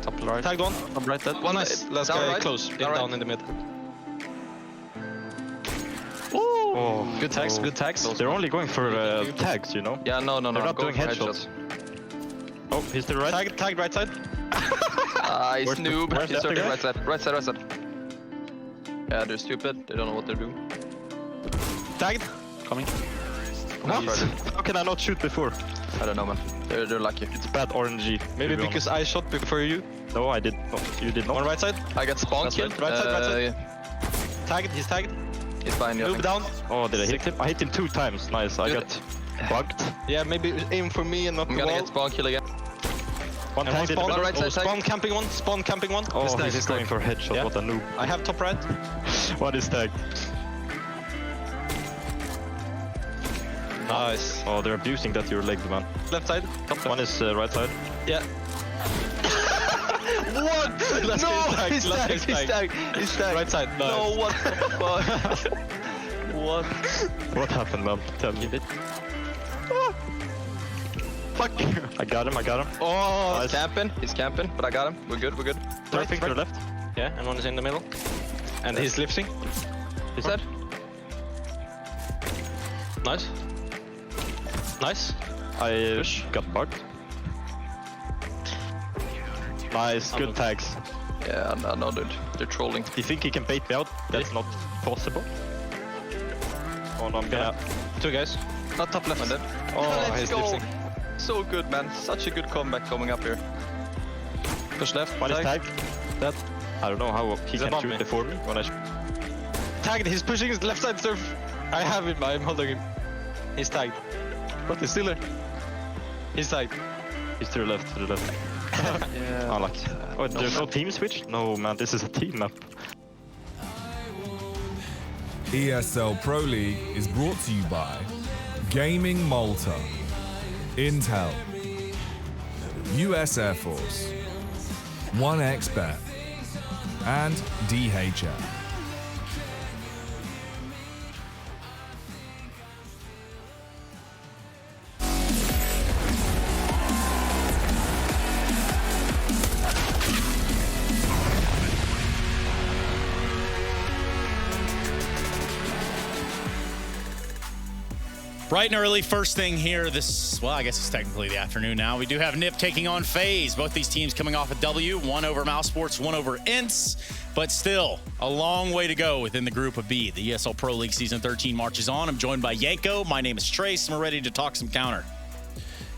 Top right. Tagged one. Top right. That one. Nice. Last guy right. Close. Down in the mid. Oh, good tags, good tags. They're only going for tags, you know? Yeah, no. They're not doing headshots. Oh, he's to the right. Tagged right side. He's noob. He's turning right side. Right side. Yeah, they're stupid. They don't know what they're doing. Tagged. Coming. Nice. How can I not shoot before? I don't know, man. They're lucky. It's bad RNG. Maybe because I shot before you? No, I did. No, you did not. One right side. I got spawn killed. Right side. Yeah. Tagged. He's tagged. He's fine. Move down. Oh, did I hit him? I hit him 2 times. Nice. I got bugged. Yeah, maybe aim for me and not the wall. I'm gonna get spawn kill again. One tag. Spawn right side. Spawn camping one. Spawn camping one. Oh, he's going for headshot. Yeah. What a noob. I have top right. What is tagged? Nice. Oh, they're abusing that you're legged, man. Left side. One is right side. Yeah. What? No, he's tagged. Right side. Nice. No, what the fuck? What? What happened, man? Tell me. Fuck. I got him. Oh, nice. He's camping, but I got him. We're good. Surfing to the left. Yeah, and one is in the middle. And he's lifting. He's dead. Nice. I got bugged. Nice, good tags. Yeah, no, dude. They're trolling. Do you think he can bait me out? That's not possible. Oh no, I'm gonna... Two guys. Not top left. Dead. Oh, let's he's go. lifting. So good, man. Such a good comeback coming up here. Push left. One is tagged. That. I don't know how he can shoot before me. When I tagged, he's pushing his left side surf. I have him. I'm holding him. He's tagged. But he's still there. He's tagged. He's to the left. Yeah. Unlucky. Oh, there's no team switch? No, man. This is a team map. ESL Pro League is brought to you by Gaming Malta, Intel, US Air Force, 1xBet, and DHL. Bright and early, first thing here this, well, I guess it's technically the afternoon now. We do have NIP taking on FaZe. Both these teams coming off a W, one over Mouse Sports, one over Ints, but still a long way to go within the group of B. The ESL Pro League Season 13 marches on. I'm joined by Yanko. My name is Trace, and we're ready to talk some counter.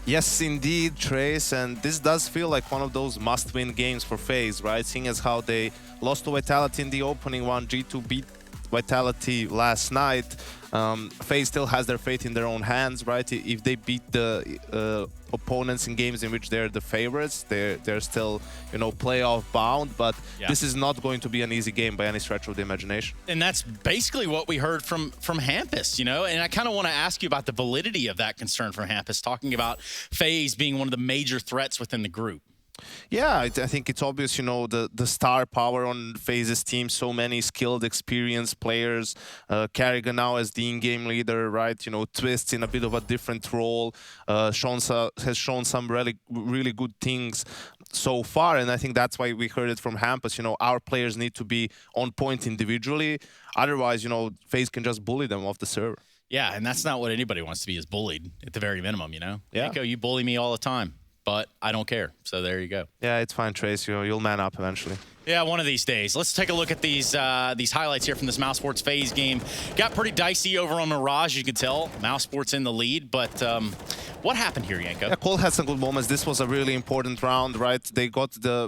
Yes, indeed, Trace, and this does feel like one of those must-win games for FaZe, right? Seeing as how they lost to Vitality in the opening one, G2 beat Vitality last night. FaZe still has their fate in their own hands, right? If they beat the opponents in games in which they're the favorites, they're still, you know, playoff bound. But this is not going to be an easy game by any stretch of the imagination. And that's basically what we heard from Hampus, you know. And I kind of want to ask you about the validity of that concern from Hampus, talking about FaZe being one of the major threats within the group. Yeah, I think it's obvious, you know, the star power on FaZe's team. So many skilled, experienced players. Carrigan now as the in-game leader, right? You know, Twist in a bit of a different role. Has shown some really good things so far, and I think that's why we heard it from Hampus. You know, our players need to be on point individually. Otherwise, you know, FaZe can just bully them off the server. Yeah, and that's not what anybody wants to be, is bullied at the very minimum, you know? Yeah. Nico, you bully me all the time, but I don't care. So there you go. Yeah, it's fine, Trace. You'll man up eventually. Yeah, one of these days. Let's take a look at these highlights here from this Mouse Sports FaZe game. Got pretty dicey over on Mirage, you can tell. Mouse Sports in the lead, but what happened here, Yanko? Yeah, Cole had some good moments. This was a really important round, right?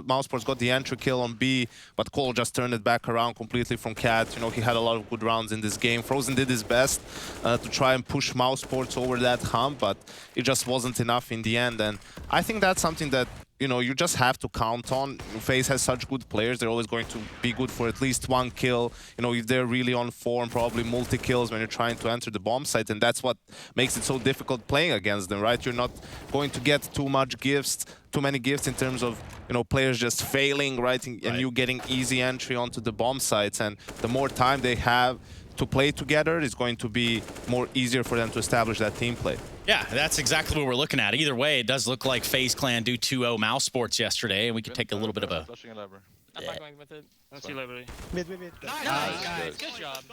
Mouse Sports got the entry kill on B, but Cole just turned it back around completely from Cat. You know, he had a lot of good rounds in this game. Frozen did his best to try and push Mouse Sports over that hump, but it just wasn't enough in the end. And I think that's something that, you know, you just have to count on. FaZe has such good players. They're always going to be good for at least one kill. You know, if they're really on form, probably multi-kills when you're trying to enter the bomb site. And that's what makes it so difficult playing against them, right? You're not going to get too many gifts in terms of, you know, players just failing, right? And you getting easy entry onto the bomb sites. And the more time they have to play together, it's going to be more easier for them to establish that team play. Yeah, that's exactly what we're looking at. Either way, it does look like FaZe Clan do 2-0 Mouse Sports yesterday, and we could take a little bit of a... I'm not going with it. Let's see library. Mid. Nice, guys. Good job.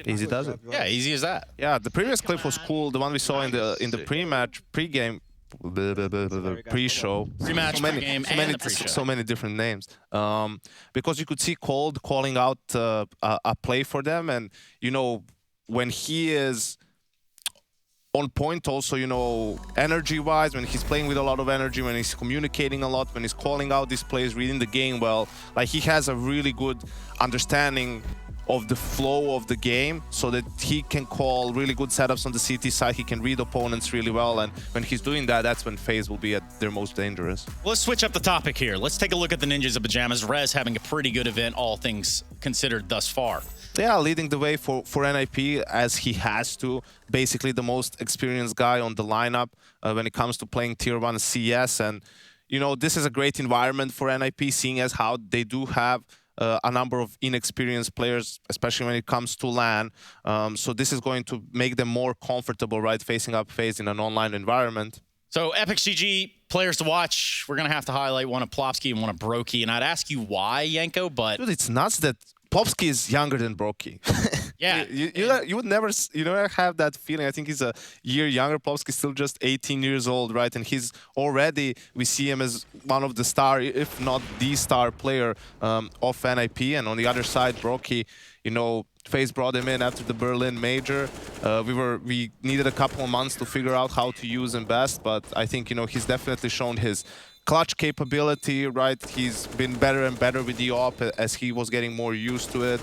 Easy does it. Yeah, easy as that. Yeah, the previous clip was cool. The one we saw in the pre-match, pre-game, pre-show. Pre-match, pre-game, and the pre-show. So many different names. Because you could see Cold calling out a play for them, and, you know, when he is on point also, you know, energy-wise, when he's playing with a lot of energy, when he's communicating a lot, when he's calling out these plays, reading the game well, like, he has a really good understanding of the flow of the game so that he can call really good setups on the CT side. He can read opponents really well, and when he's doing that, that's when FaZe will be at their most dangerous. Let's switch up the topic here. Let's take a look at the Ninjas of Pajamas. Rez having a pretty good event, all things considered thus far. Yeah, leading the way for NIP as he has to. Basically the most experienced guy on the lineup when it comes to playing Tier 1 CS. And, you know, this is a great environment for NIP, seeing as how they do have a number of inexperienced players, especially when it comes to LAN. So this is going to make them more comfortable, right, facing up FaZe in an online environment. So Epic CG players to watch. We're going to have to highlight one of Plopsky and one of Brokey. And I'd ask you why, Yanko, but... Dude, it's nuts that Plopsky is younger than Brokey. Yeah. you would never have that feeling. I think he's a year younger. Plopsky's still just 18 years old, right? And he's already, we see him as one of the star, if not the star player of NIP. And on the other side, Brokey, you know, FaZe brought him in after the Berlin major. We needed a couple of months to figure out how to use him best, but I think, you know, he's definitely shown his clutch capability, right? He's been better and better with the op as he was getting more used to it.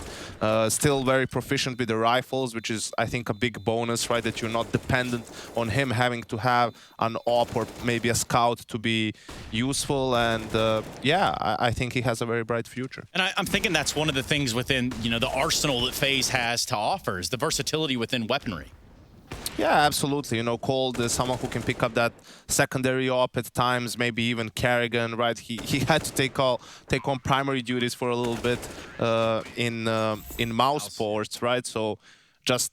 Still very proficient with the rifles, which is, I think, a big bonus, right? That you're not dependent on him having to have an op or maybe a scout to be useful. And yeah, I think he has a very bright future. And I'm thinking that's one of the things within, you know, the arsenal that FaZe has to offer is the versatility within weaponry. Yeah, absolutely. You know, Cold is someone who can pick up that secondary op at times, maybe even Carrigan, right? He had to take on primary duties for a little bit in mouse ports, right? So just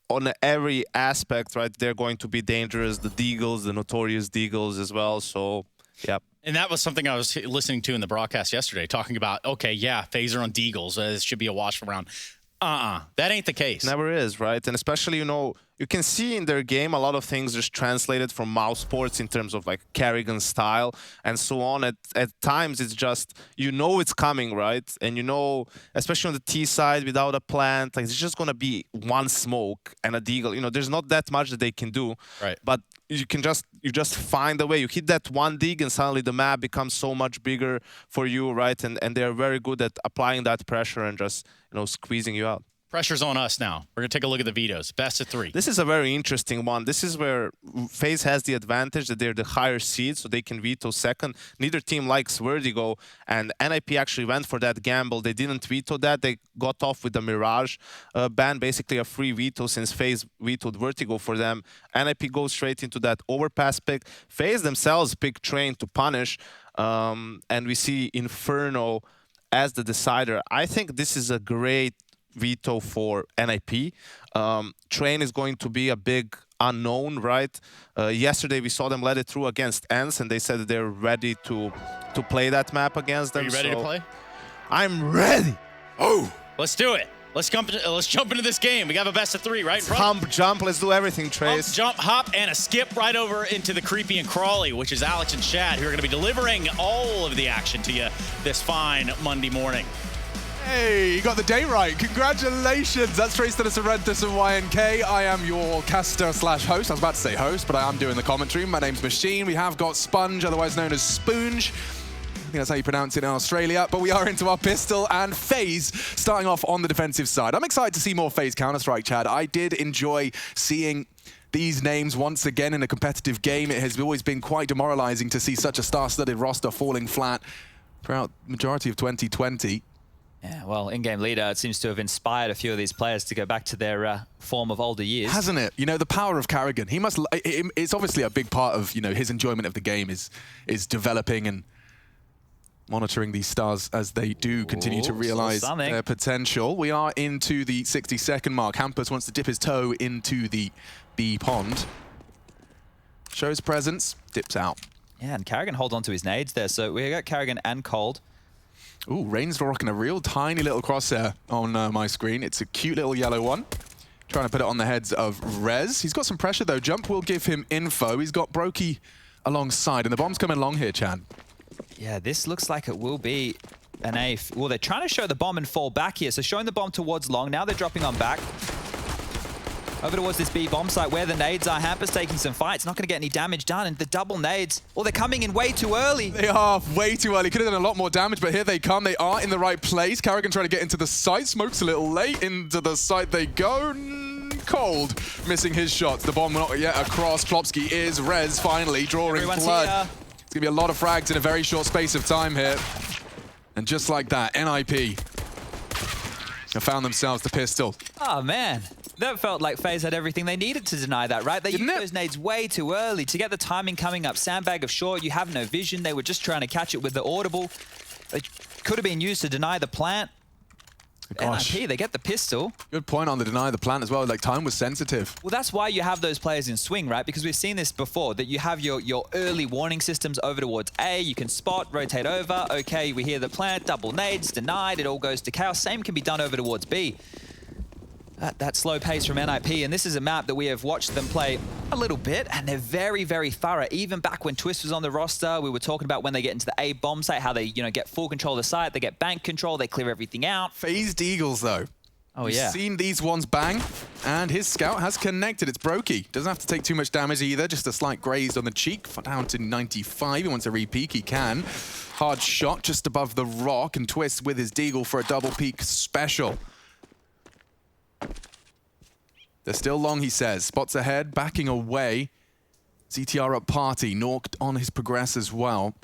on every aspect, right, they're going to be dangerous. The Deagles, the notorious Deagles as well. So, yeah. And that was something I was listening to in the broadcast yesterday, talking about, okay, yeah, FaZe are on Deagles. This should be a wash around. That ain't the case. Never is, right? And especially, you know, you can see in their game a lot of things just translated from mouse ports in terms of like Carrigan style and so on. At times, it's just, you know it's coming, right? And you know, especially on the T side without a plant, like it's just going to be one smoke and a Deagle. You know, there's not that much that they can do. Right. But you just find a way. You hit that one dig and suddenly the map becomes so much bigger for you, right? And they're very good at applying that pressure and just, you know, squeezing you out. Pressure's on us now. We're going to take a look at the vetoes. Best of 3. This is a very interesting one. This is where FaZe has the advantage that they're the higher seed, so they can veto second. Neither team likes Vertigo, and NIP actually went for that gamble. They didn't veto that. They got off with the Mirage ban, basically a free veto since FaZe vetoed Vertigo for them. NIP goes straight into that overpass pick. FaZe themselves pick Train to punish, and we see Inferno as the decider. I think this is a great veto for NIP. Train is going to be a big unknown, right? Yesterday we saw them let it through against ENCE, and they said that they're ready to play that map against them. Are you ready to play? I'm ready. Oh, let's do it. Let's jump into this game. We have a best of 3, right? Hump, jump, let's do everything, Trace. Hump, jump, hop, and a skip right over into the creepy and crawly, which is Alex and Chad, who are going to be delivering all of the action to you this fine Monday morning. Hey, you got the day right. Congratulations. That's Trace Dennis Arentis and YNK. I am your caster / host. I was about to say host, but I am doing the commentary. My name's Machine. We have got Sponge, otherwise known as Spoonge. I think that's how you pronounce it in Australia. But we are into our pistol and FaZe starting off on the defensive side. I'm excited to see more FaZe Counter-Strike, Chad. I did enjoy seeing these names once again in a competitive game. It has always been quite demoralizing to see such a star-studded roster falling flat throughout the majority of 2020. Yeah, well, in-game leader seems to have inspired a few of these players to go back to their form of older years. Hasn't it? You know, the power of Carrigan. He must. It's obviously a big part of, you know, his enjoyment of the game is developing and monitoring these stars as they do continue to realize their potential. We are into the 60-second mark. Hampus wants to dip his toe into the B pond. Shows presence, dips out. Yeah, and Carrigan holds on to his nades there. So we got Carrigan and Cold. Ooh, Rain's rocking a real tiny little crosshair on my screen. It's a cute little yellow one. Trying to put it on the heads of Rez. He's got some pressure though. Jump will give him info. He's got Brokey alongside, and the bomb's coming along here, Chan. Yeah, this looks like it will be an A. Well, they're trying to show the bomb and fall back here. So showing the bomb towards long. Now they're dropping on back. Over towards this B bomb site where the nades are. Hampus taking some fights. Not going to get any damage done. And the double nades. Oh, they're coming in way too early. They are way too early. Could have done a lot more damage, but here they come. They are in the right place. Carrigan trying to get into the site. Smoke's a little late. Into the site they go. Cold missing his shots. The bomb not yet across. Plopsky is Rez finally drawing blood. Here. It's going to be a lot of frags in a very short space of time here. And just like that, NIP Have found themselves the pistol. Oh, man. That felt like FaZe had everything they needed to deny that, right? They used those nades way too early to get the timing coming up. Sandbag of short, you have no vision. They were just trying to catch it with the audible. They could have been used to deny the plant. Gosh. NIP, they get the pistol. Good point on the deny the plant as well. Like, time was sensitive. Well, that's why you have those players in swing, right? Because we've seen this before, that you have your early warning systems over towards A. You can spot, rotate over. Okay, we hear the plant, double nades, denied. It all goes to chaos. Same can be done over towards B. That slow pace from NIP, and this is a map that we have watched them play a little bit, and they're very, very thorough. Even back when Twist was on the roster, we were talking about when they get into the A bomb site, how they, get full control of the site, they get bank control, they clear everything out. Phased Eagles, though. Oh, You've yeah. seen these ones bang, and his scout has connected. It's Brokey. Doesn't have to take too much damage either, just a slight grazed on the cheek. Down to 95. He wants a re-peek. He can. Hard shot just above the rock, and Twist with his Deagle for a double peek special. They're still long, he says. Spots ahead, backing away. ZTR up party. Norked on his progress as well.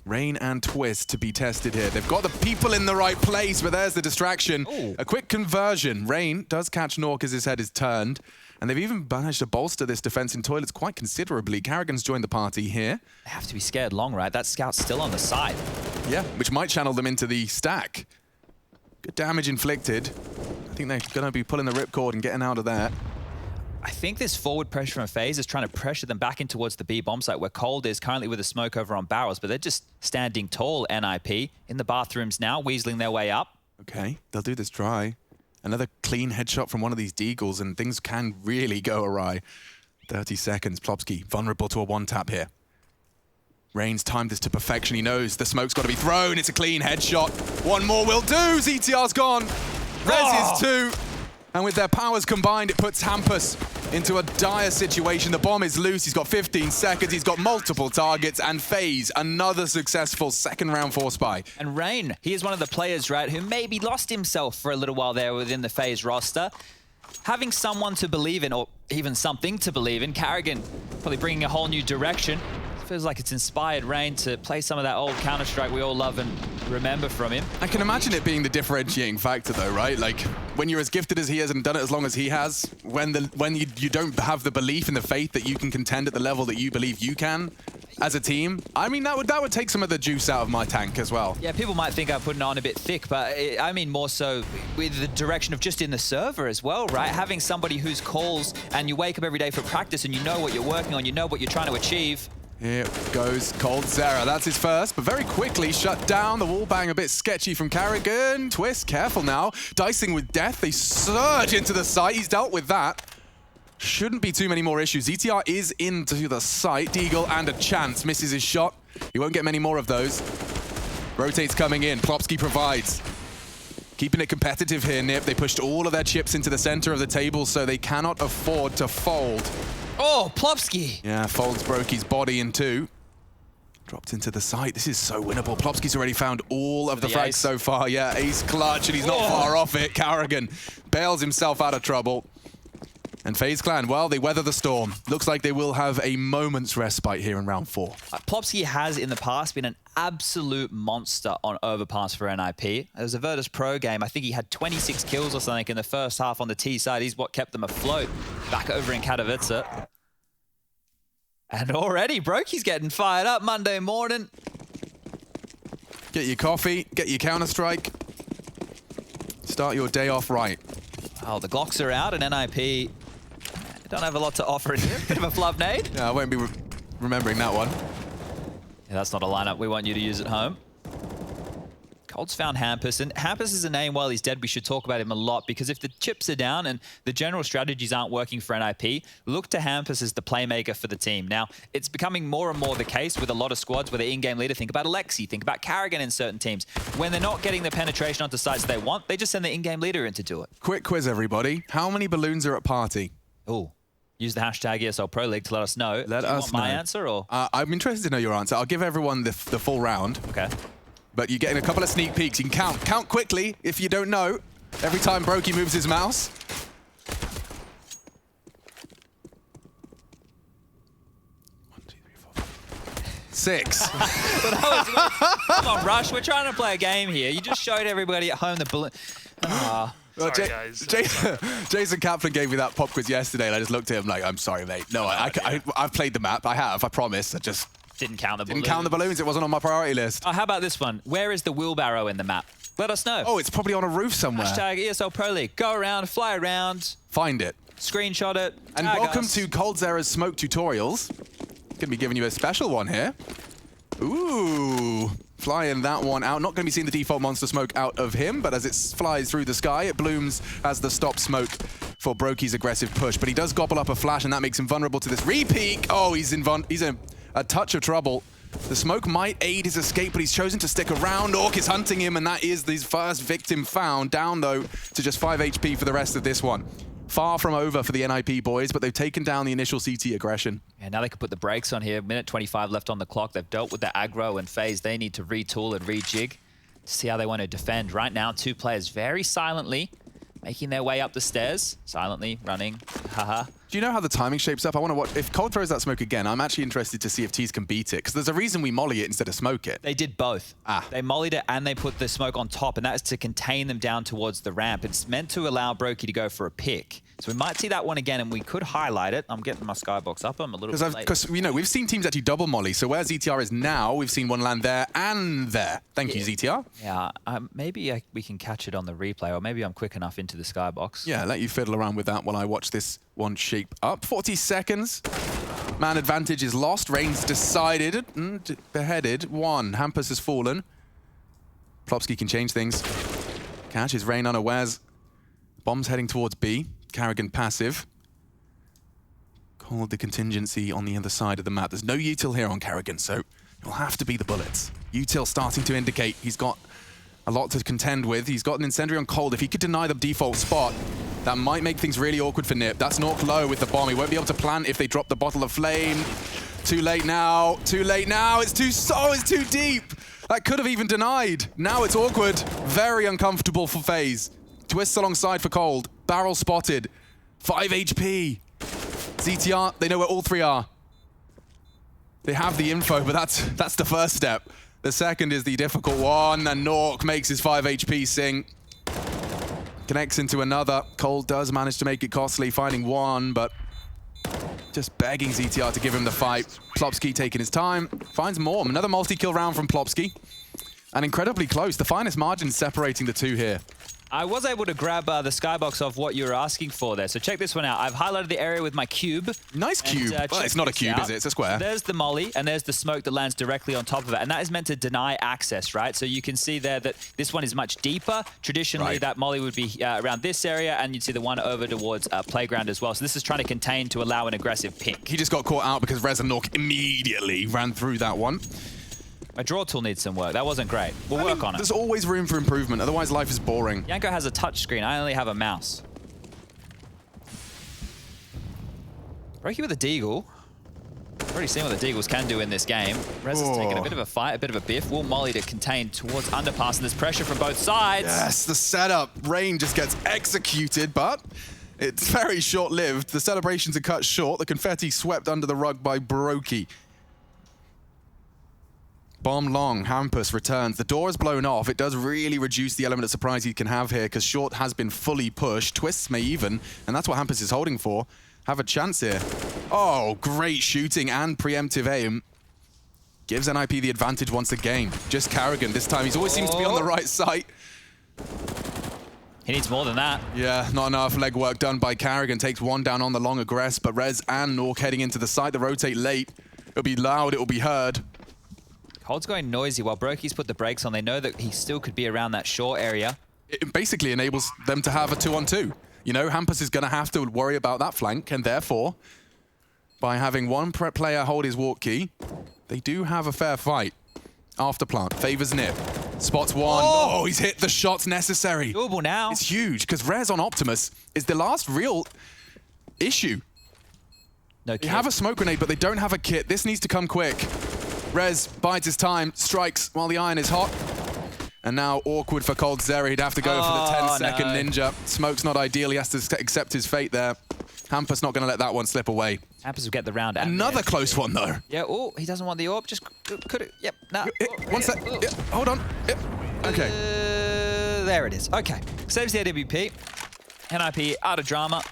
Rain and Twist to be tested here. They've got the people in the right place, but there's the distraction. Ooh. A quick conversion. Rain does catch Nork as his head is turned. And they've even managed to bolster this defense in toilets quite considerably. Carrigan's joined the party here. They have to be scared long, right? That scout's still on the side. Yeah, which might channel them into the stack. Good damage inflicted. I think they're going to be pulling the ripcord and getting out of there. I think this forward pressure from FaZe is trying to pressure them back in towards the B bomb site where Cold is currently with a smoke over on barrels, but they're just standing tall, NIP, in the bathrooms now, weaseling their way up. Okay, they'll do this dry. Another clean headshot from one of these Deagles, and things can really go awry. 30 seconds, Plopsky vulnerable to a one-tap here. Rain's timed this to perfection. He knows the smoke's got to be thrown. It's a clean headshot. One more will do. ZTR's gone. Rez is two. And with their powers combined, it puts Hampus into a dire situation. The bomb is loose. He's got 15 seconds. He's got multiple targets. And FaZe, another successful second round force buy. And Rain, he is one of the players, right, who maybe lost himself for a little while there within the FaZe roster. Having someone to believe in, or even something to believe in, Carrigan probably bringing a whole new direction. Feels like it's inspired Rain to play some of that old Counter-Strike we all love and remember from him. I can imagine it being the differentiating factor though, right? Like when you're as gifted as he is and done it as long as he has, when you don't have the belief and the faith that you can contend at the level that you believe you can as a team, I mean that would take some of the juice out of my tank as well. Yeah, people might think I'm putting it on a bit thick, but I mean more so with the direction of just in the server as well, right? Having somebody whose calls and you wake up every day for practice and you know what you're working on, you know what you're trying to achieve. Here goes Cold Zera. That's his first, but very quickly shut down. The wall bang a bit sketchy from Carrigan. Twist, careful now. Dicing with death. They surge into the site. He's dealt with that. Shouldn't be too many more issues. ETR is into the site. Deagle and a chance. Misses his shot. He won't get many more of those. Rotates coming in. Plopsky provides. Keeping it competitive here, Nip. They pushed all of their chips into the center of the table, so they cannot afford to fold. Oh, Plopsky! Yeah, folds Brokey's body in two. Dropped into the site. This is so winnable. Plopsky's already found all of the frags so far. Yeah, ace clutch, and he's not far off it. Carrigan bails himself out of trouble. And FaZe Clan, well, they weather the storm. Looks like they will have a moment's respite here in round 4. Plopsky has, in the past, been an absolute monster on overpass for NIP. It was a Virtus Pro game. I think he had 26 kills or something in the first half on the T side. He's what kept them afloat back over in Katowice. And already, Brokey's getting fired up Monday morning. Get your coffee, get your Counter-Strike. Start your day off right. Oh, the Glocks are out, and NIP don't have a lot to offer in here. Bit of a flub nade. Yeah, I won't be remembering that one. Yeah, that's not a lineup we want you to use at home. Cold's found Hampus, and Hampus is a name, while he's dead, we should talk about him a lot, because if the chips are down and the general strategies aren't working for NIP, look to Hampus as the playmaker for the team. Now, it's becoming more and more the case with a lot of squads where the in-game leader, think about Alexi, think about Carrigan in certain teams. When they're not getting the penetration onto sites they want, they just send the in-game leader in to do it. Quick quiz, everybody. How many balloons are at party? Oh, use the hashtag ESL Pro League to let us know. Let us know. My answer, or? I'm interested to know your answer. I'll give everyone the full round. Okay. But you're getting a couple of sneak peeks. You can count quickly if you don't know. Every time Brokey moves his mouse. 1, 2, 3, 4. 6. Come on, Rush. We're trying to play a game here. You just showed everybody at home the balloon. Sorry, guys. Jason Kaplan gave me that pop quiz yesterday, and I just looked at him like, I'm sorry, mate. No, I've played the map. I promise. I just didn't count the balloons. Didn't count the balloons. It wasn't on my priority list. Oh, how about this one? Where is the wheelbarrow in the map? Let us know. Oh, it's probably on a roof somewhere. Hashtag ESL Pro League. Go around, fly around. Find it. Screenshot it. And welcome to coldzera's Smoke Tutorials. Gonna be giving you a special one here. Ooh. Flying that one out. Not going to be seeing the default monster smoke out of him, but as it flies through the sky, it blooms as the stop smoke for Brokey's aggressive push. But he does gobble up a flash, and that makes him vulnerable to this re-peek. Oh, he's in a touch of trouble. The smoke might aid his escape, but he's chosen to stick around. Orc is hunting him, and that is his first victim found. Down, though, to just 5 HP for the rest of this one. Far from over for the NIP boys, but they've taken down the initial CT aggression. Yeah, now they can put the brakes on here. Minute 25 left on the clock. They've dealt with the aggro and phase. They need to retool and rejig to see how they want to defend. Right now, 2 players very silently making their way up the stairs. Silently running. Haha. Do you know how the timing shapes up? I want to watch. If Cold throws that smoke again, I'm actually interested to see if Tease can beat it, because there's a reason we molly it instead of smoke it. They did both. They mollied it and they put the smoke on top, and that is to contain them down towards the ramp. It's meant to allow Brokey to go for a pick. So we might see that one again, and we could highlight it. I'm getting my skybox up. I'm a little bit late. Because, you know, we've seen teams actually double molly. So where ZTR is now, we've seen one land there and there. Thank you, ZTR. Yeah, maybe we can catch it on the replay, or maybe I'm quick enough into the skybox. Yeah, let you fiddle around with that while I watch this one shape up. 40 seconds. Man advantage is lost. Rain's decided. Beheaded. 1. Hampus has fallen. Plopsky can change things. Catches Rain unawares. Bomb's heading towards B. Carrigan passive. Called the contingency on the other side of the map. There's no util here on Carrigan, so it'll have to be the bullets. Util starting to indicate he's got a lot to contend with. He's got an incendiary on Cold. If he could deny the default spot, that might make things really awkward for Nip. That's Nork low with the bomb. He won't be able to plant if they drop the bottle of flame. Too late now. Too late now. It's too deep. That could have even denied. Now it's awkward. Very uncomfortable for FaZe. Twists alongside for Cold. Barrel spotted. 5 HP. ZTR, they know where all 3 are. They have the info, but that's the first step. The second is the difficult one, and Nork makes his 5 HP sing. Connects into another. Cold does manage to make it costly, finding 1, but just begging ZTR to give him the fight. Plopsky taking his time. Finds more. Another multi-kill round from Plopsky. And incredibly close. The finest margin separating the 2 here. I was able to grab the skybox of what you were asking for there. So check this one out. I've highlighted the area with my cube. Nice cube. Well, it's not a cube, is it? It's a square. So there's the molly, and there's the smoke that lands directly on top of it. And that is meant to deny access, right? So you can see there that this one is much deeper. Traditionally, that molly would be around this area, and you'd see the one over towards playground as well. So this is trying to contain to allow an aggressive pick. He just got caught out because Rez and Nork immediately ran through that one. My draw tool needs some work. That wasn't great. We'll work on it. There's always room for improvement. Otherwise, life is boring. Yanko has a touch screen. I only have a mouse. Brokey with a deagle. Already seen what the deagles can do in this game. Rez has taken a bit of a fight, a bit of a biff. Will molly to contain towards underpass, and there's pressure from both sides. Yes, the setup. Rain just gets executed, but it's very short-lived. The celebrations are cut short. The confetti swept under the rug by Brokey. Bomb long, Hampus returns. The door is blown off. It does really reduce the element of surprise he can have here, because Short has been fully pushed. Twists may even, and that's what Hampus is holding for. Have a chance here. Oh, great shooting and preemptive aim. Gives NIP the advantage once again. Just Carrigan this time. He always seems to be on the right side. He needs more than that. Yeah, not enough legwork done by Carrigan. Takes 1 down on the long aggress, but Rez and Nork heading into the side. The rotate late. It'll be loud, it'll be heard. Cold's going noisy while Brokey's put the brakes on. They know that he still could be around that short area. It basically enables them to have a 2-on-2. You know, Hampus is going to have to worry about that flank, and therefore, by having one player hold his walk key, they do have a fair fight. After plant, favors Nip. Spots 1. Oh, he's hit the shots necessary. Doable now. It's huge, because Rez on Optimus is the last real issue. No kit. They have a smoke grenade, but they don't have a kit. This needs to come quick. Rez bides his time, strikes while the iron is hot. And now awkward for coldzera. He'd have to go for the 10-second ninja. Smoke's not ideal. He has to accept his fate there. Hampus not going to let that one slip away. Hampus will get the round out. Another close one, though. Yeah, oh, he doesn't want the orb. Just could it. Yep, nah. One sec. Hold on. Yep. Okay. there it is. Okay. Saves the AWP. NIP out of drama.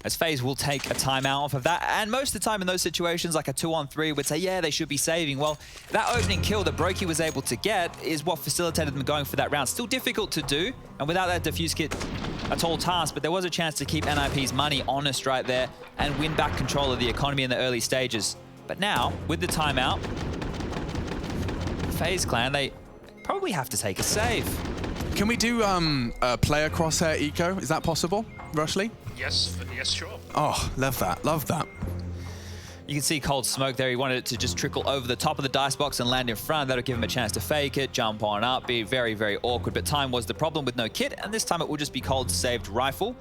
As FaZe will take a timeout off of that. And most of the time in those situations, like a 2-on-3, would say, yeah, they should be saving. Well, that opening kill that Brokey was able to get is what facilitated them going for that round. Still difficult to do. And without that defuse kit, a tall task. But there was a chance to keep NIP's money honest right there and win back control of the economy in the early stages. But now, with the timeout, FaZe clan, they probably have to take a save. Can we do a player crosshair eco? Is that possible, Rushley? Yes, sure. Oh, love that, love that. You can see Cold smoke there. He wanted it to just trickle over the top of the dice box and land in front. That'll give him a chance to fake it, jump on up, be very, very awkward. But time was the problem with no kit, and this time it will just be Cold's saved rifle.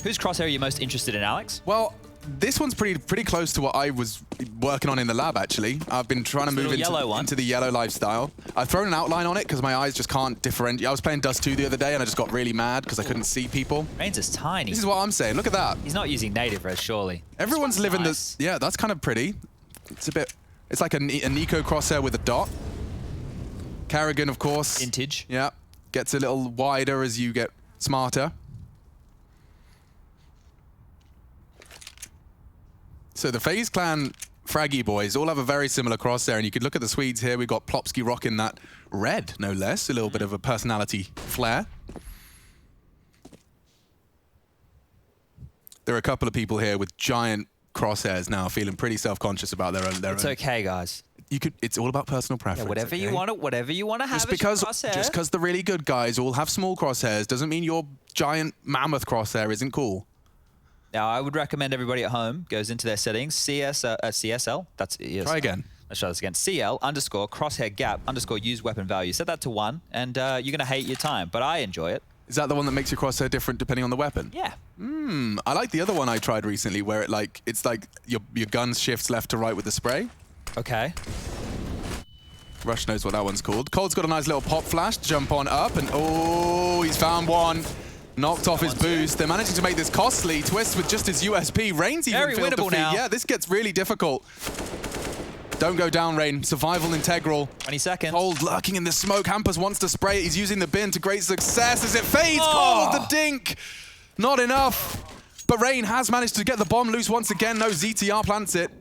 Whose crosshair are you most interested in, Alex? Well, this one's pretty close to what I was working on in the lab, actually. I've been trying to move into the yellow lifestyle. I've thrown an outline on it because my eyes just can't differentiate. I was playing Dust 2 the other day and I just got really mad because I couldn't see people. Rain's is tiny. This is what I'm saying. Look at that. He's not using native res, surely. Everyone's living this. Yeah, that's kind of pretty. It's a bit. It's like a Nico crosshair with a dot. Carrigan, of course. Vintage. Yeah. Gets a little wider as you get smarter. So the FaZe clan Fraggy boys all have a very similar crosshair, and you could look at the Swedes here. We've got Plopsky rocking that red, no less. A little bit of a personality flair. There are a couple of people here with giant crosshairs now, feeling pretty self-conscious about their own. It's okay, guys. You could. It's all about personal preference. Yeah, whatever you want to, whatever you want to have. Just because the really good guys all have small crosshairs doesn't mean your giant mammoth crosshair isn't cool. Now, I would recommend everybody at home goes into their settings, CSL, that's ESL. Try again. Let's try this again. CL _, crosshair gap, _ use weapon value. Set that to 1, and you're going to hate your time, but I enjoy it. Is that the one that makes your crosshair different depending on the weapon? Yeah. I like the other one I tried recently where it's like your gun shifts left to right with the spray. Okay. Rush knows what that one's called. Cold's got a nice little pop flash to jump on up, and oh, he's found one. Knocked off his boost. They're managing to make this costly. Twist with just his USP. Rain's even very filled winnable the feed. now. Yeah, this gets really difficult. Don't go down, Rain. Survival integral. 20 seconds. Cold lurking in the smoke. Hampers wants to spray it. He's using the bin to great success as it fades. Oh. Cold, the dink. Not enough. But Rain has managed to get the bomb loose once again. No ZTR plants it.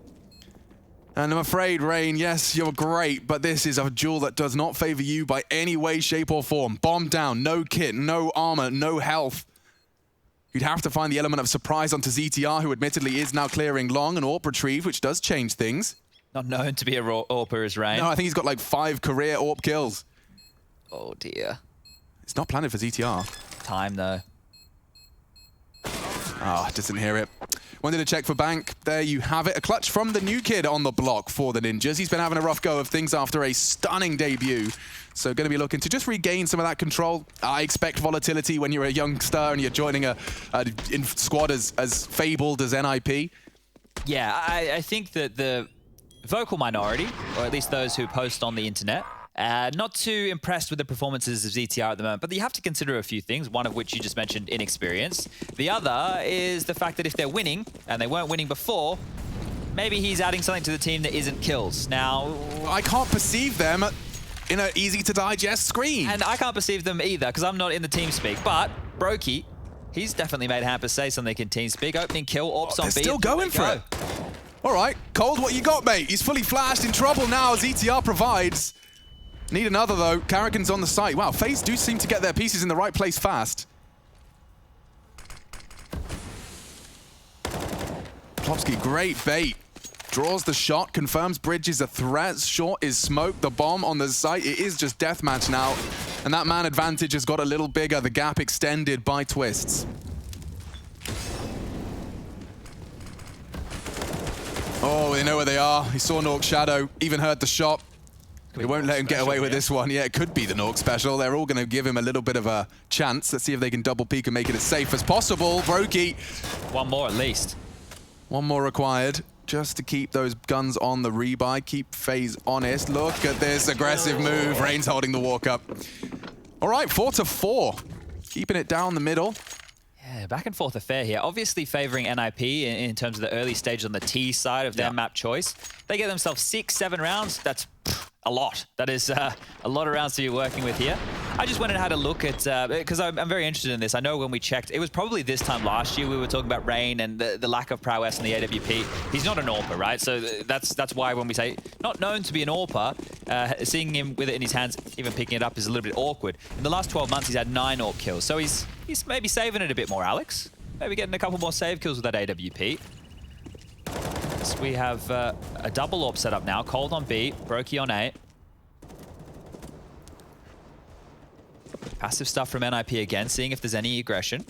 And I'm afraid, Rain, yes, you're great, but this is a duel that does not favor you by any way, shape, or form. Bomb down, no kit, no armor, no health. You'd have to find the element of surprise onto ZTR, who admittedly is now clearing long, and AWP retrieve, which does change things. Not known to be a AWPer as Rain. No, I think he's got like 5 career AWP kills. Oh, dear. It's not planted for ZTR. Time, though. Oh, doesn't hear it. Wanted to check for Bank. There you have it. A clutch from the new kid on the block for the Ninjas. He's been having a rough go of things after a stunning debut. So going to be looking to just regain some of that control. I expect volatility when you're a youngster and you're joining a squad as fabled as NIP. Yeah, I think that the vocal minority, or at least those who post on the internet, not too impressed with the performances of ZTR at the moment, but you have to consider a few things, one of which you just mentioned, inexperience. The other is the fact that if they're winning, and they weren't winning before, maybe he's adding something to the team that isn't kills. Now, I can't perceive them in an easy-to-digest screen. And I can't perceive them either, because I'm not in the TeamSpeak, but Brokey, he's definitely made Hampers say something in TeamSpeak. Opening kill, AWPs on B. They're still going for it. All right, Cold, what you got, mate? He's fully flashed, in trouble now, ZTR provides. Need another, though. Carrigan's on the site. Wow, FaZe do seem to get their pieces in the right place fast. Plopsky, great bait. Draws the shot, confirms Bridge is a threat. Short is smoke, the bomb on the site. It is just deathmatch now. And that man advantage has got a little bigger. The gap extended by Twists. Oh, they know where they are. He saw Nork's shadow, even heard the shot. They won't let him get away with this one. Yeah, it could be the Nork special. They're all going to give him a little bit of a chance. Let's see if they can double peek and make it as safe as possible. Brokey. One more at least. One more required just to keep those guns on the rebuy. Keep FaZe honest. Look at this aggressive move. Rain's holding the walk up. All right, 4-4. Keeping it down the middle. Yeah, back and forth affair here. Obviously favoring NIP in terms of the early stage on the T side of their map choice. They get themselves 6-7 rounds. That's a lot. That is a lot of rounds to be working with here. I just went and had a look at, because I'm very interested in this. I know when we checked, it was probably this time last year we were talking about Rain and the lack of prowess in the AWP. He's not an AWPer, right? So that's why when we say not known to be an AWPer, seeing him with it in his hands, even picking it up is a little bit awkward. In the last 12 months, he's had 9 AWP kills. So he's maybe saving it a bit more, Alex. Maybe getting a couple more save kills with that AWP. So we have a double AWP set up now. Cold on B, Brokey on A. Passive stuff from NIP again, seeing if there's any aggression.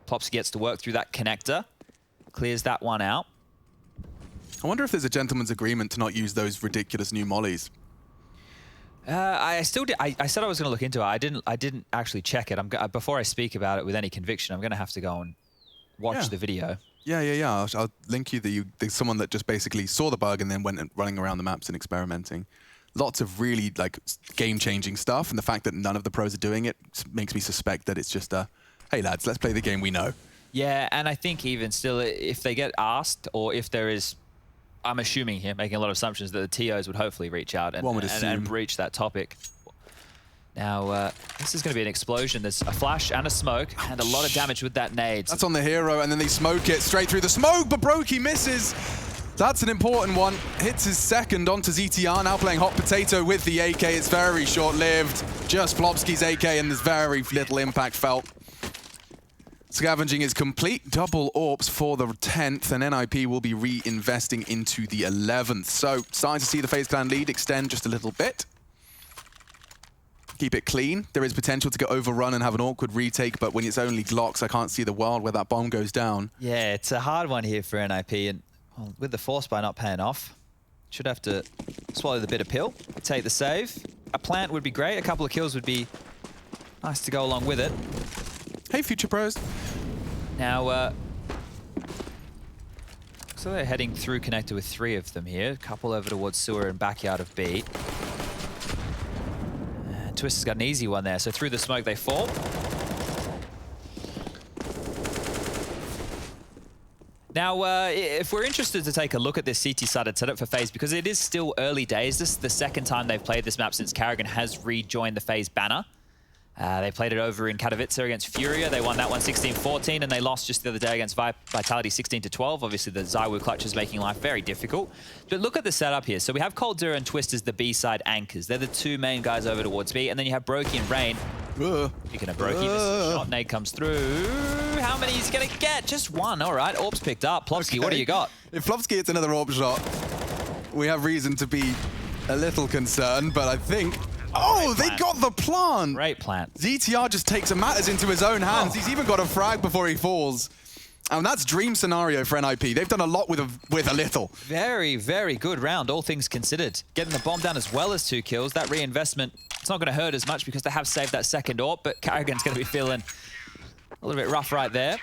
Plopsy gets to work through that connector. Clears that one out. I wonder if there's a gentleman's agreement to not use those ridiculous new mollies. I still did. I said I was going to look into it. I didn't actually check it. Before I speak about it with any conviction, I'm going to have to go and watch the video. Yeah. I'll link you. There's someone that just basically saw the bug and then went and running around the maps and experimenting. Lots of really like game-changing stuff, and the fact that none of the pros are doing it makes me suspect that it's just hey lads, let's play the game we know. Yeah, and I think even still, if they get asked, or if there is, I'm assuming here, making a lot of assumptions, that the TOs would hopefully reach out and breach that topic. Now, this is going to be an explosion. There's a flash and a smoke, and a lot of damage with that nade. That's on the hero, and then they smoke it straight through the smoke, but Brokey misses. That's an important one. Hits his second onto ZTR, now playing hot potato with the AK. It's very short-lived. Just Plopsky's AK, and there's very little impact felt. Scavenging is complete. Double AWPs for the 10th, and NIP will be reinvesting into the 11th. So, starting to see the FaZe Clan lead extend just a little bit. Keep it clean. There is potential to get overrun and have an awkward retake, but when it's only Glocks, I can't see the world where that bomb goes down. Yeah, it's a hard one here for NIP, and well, with the force buy not paying off, should have to swallow the bitter pill, take the save. A plant would be great. A couple of kills would be nice to go along with it. Hey, future pros. Now, so they're heading through connector with 3 of them here. A couple over towards sewer and backyard of B. Twister's got an easy one there, so through the smoke they fall. Now, if we're interested to take a look at this CT-sided setup for FaZe, because it is still early days, this is the second time they've played this map since Karrigan has rejoined the FaZe banner. They played it over in Katowice against Furia. They won that one 16-14, and they lost just the other day against Vitality 16-12. Obviously, the ZywOo clutch is making life very difficult. But look at the setup here. So we have Coldzera and Twist as the B-side anchors. They're the 2 main guys over towards B, and then you have Brokey and Rain. Speaking of Brokey, this shot nade comes through. How many is he going to get? Just 1. All right, AWP's picked up. Plopsky, what do you got? If Plopsky hits another AWP shot, we have reason to be a little concerned, but I think... Oh, they got the plant! Great plant. ZTR just takes matters into his own hands. He's even got a frag before he falls. And that's dream scenario for NIP. They've done a lot with a little. Very, very good round, all things considered. Getting the bomb down as well as 2 kills. That reinvestment, it's not going to hurt as much because they have saved that second AWP, but Karrigan's going to be feeling a little bit rough right there.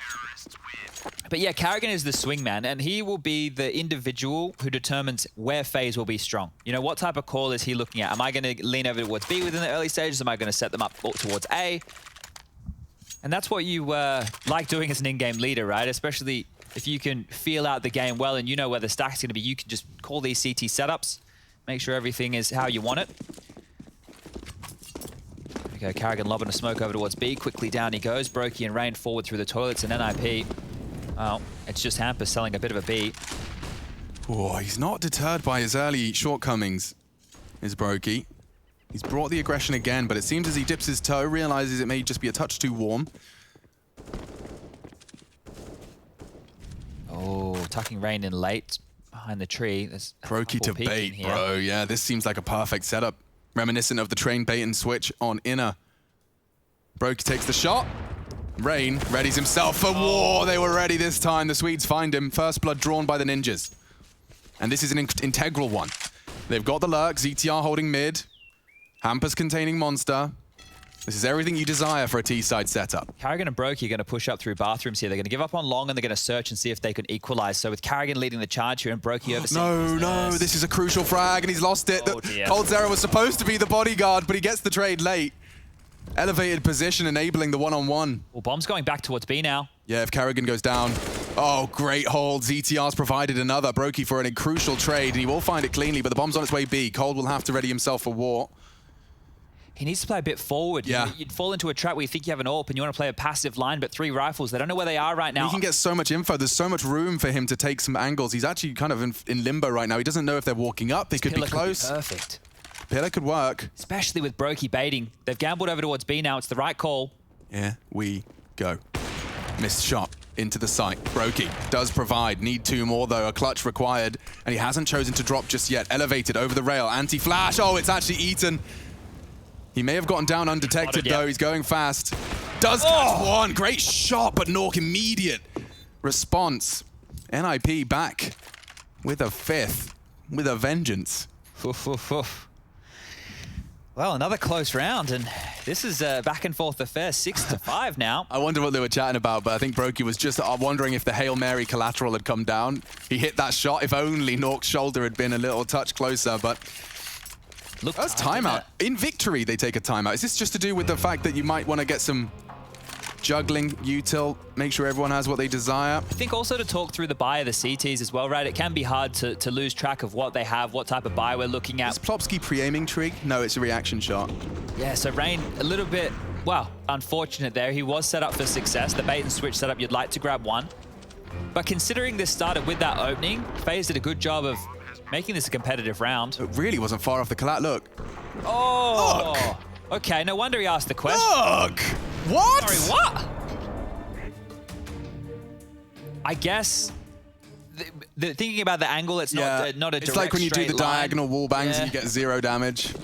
But yeah, Karrigan is the swingman, and he will be the individual who determines where FaZe will be strong. You know, what type of call is he looking at? Am I going to lean over towards B within the early stages? Am I going to set them up towards A? And that's what you like doing as an in-game leader, right? Especially if you can feel out the game well and you know where the stack's going to be. You can just call these CT setups, make sure everything is how you want it. There we go, Karrigan lobbing a smoke over towards B. Quickly down he goes. Brokey and Rain forward through the toilets, and NIP... Oh, it's just Hampus selling a bit of a beat. Oh, he's not deterred by his early shortcomings, is Brokey. He's brought the aggression again, but it seems as he dips his toe, realizes it may just be a touch too warm. Oh, tucking Rain in late behind the tree. There's Brokey to bait, bro. Yeah, this seems like a perfect setup. Reminiscent of the train bait and switch on inner. Brokey takes the shot. Rain readies himself for war. They were ready this time. The Swedes find him. First blood drawn by the ninjas. And this is an integral one. They've got the lurk. ZTR holding mid. Hampus containing monster. This is everything you desire for a T-side setup. Karrigan and Brokey are going to push up through bathrooms here. They're going to give up on long and they're going to search and see if they can equalize. So with Karrigan leading the charge here and Brokey overseeing No, this is a crucial frag and he's lost it. Coldzera was supposed to be the bodyguard, but he gets the trade late. Elevated position enabling the one-on-one. Well, bomb's going back towards B now. Yeah, if Karrigan goes down. Oh, great hold. ZTR's provided another. Brokey for a crucial trade, and he will find it cleanly, but the bomb's on its way B. Cold will have to ready himself for war. He needs to play a bit forward. Yeah. You'd fall into a trap where you think you have an AWP and you want to play a passive line, but 3 rifles. They don't know where they are right now. He can get so much info. There's so much room for him to take some angles. He's actually kind of in limbo right now. He doesn't know if they're walking up. They could be close. Could be perfect. Pillar could work. Especially with Brokey baiting. They've gambled over towards B now. It's the right call. Here we go. Missed shot into the site. Brokey does provide. Need 2 more though. A clutch required. And he hasn't chosen to drop just yet. Elevated over the rail. Anti-flash. Oh, it's actually eaten. He may have gotten down undetected though. He's going fast. Does catch one. Great shot, but Nork immediate response. NIP back with a 5th. With a vengeance. Well, another close round, and this is a back and forth affair, 6-5 now. I wonder what they were chatting about, but I think Brokey was just wondering if the Hail Mary collateral had come down. He hit that shot. If only Nork's shoulder had been a little touch closer, but look, that's timeout. In victory, they take a timeout. Is this just to do with the fact that you might want to get some juggling, util, make sure everyone has what they desire? I think also to talk through the buy of the CTs as well, right? It can be hard to lose track of what they have, what type of buy we're looking at. Is Plopsky pre-aiming trig? No, it's a reaction shot. Yeah, so Rain a little bit, well, unfortunate there. He was set up for success. The bait and switch setup, you'd like to grab one. But considering this started with that opening, FaZe did a good job of making this a competitive round. It really wasn't far off the collat. Look. Oh! Look. Okay, no wonder he asked the question. Look! What? Sorry, what? I guess thinking about the angle, it's not a direct It's like when you do the diagonal wall bangs and you get 0 damage.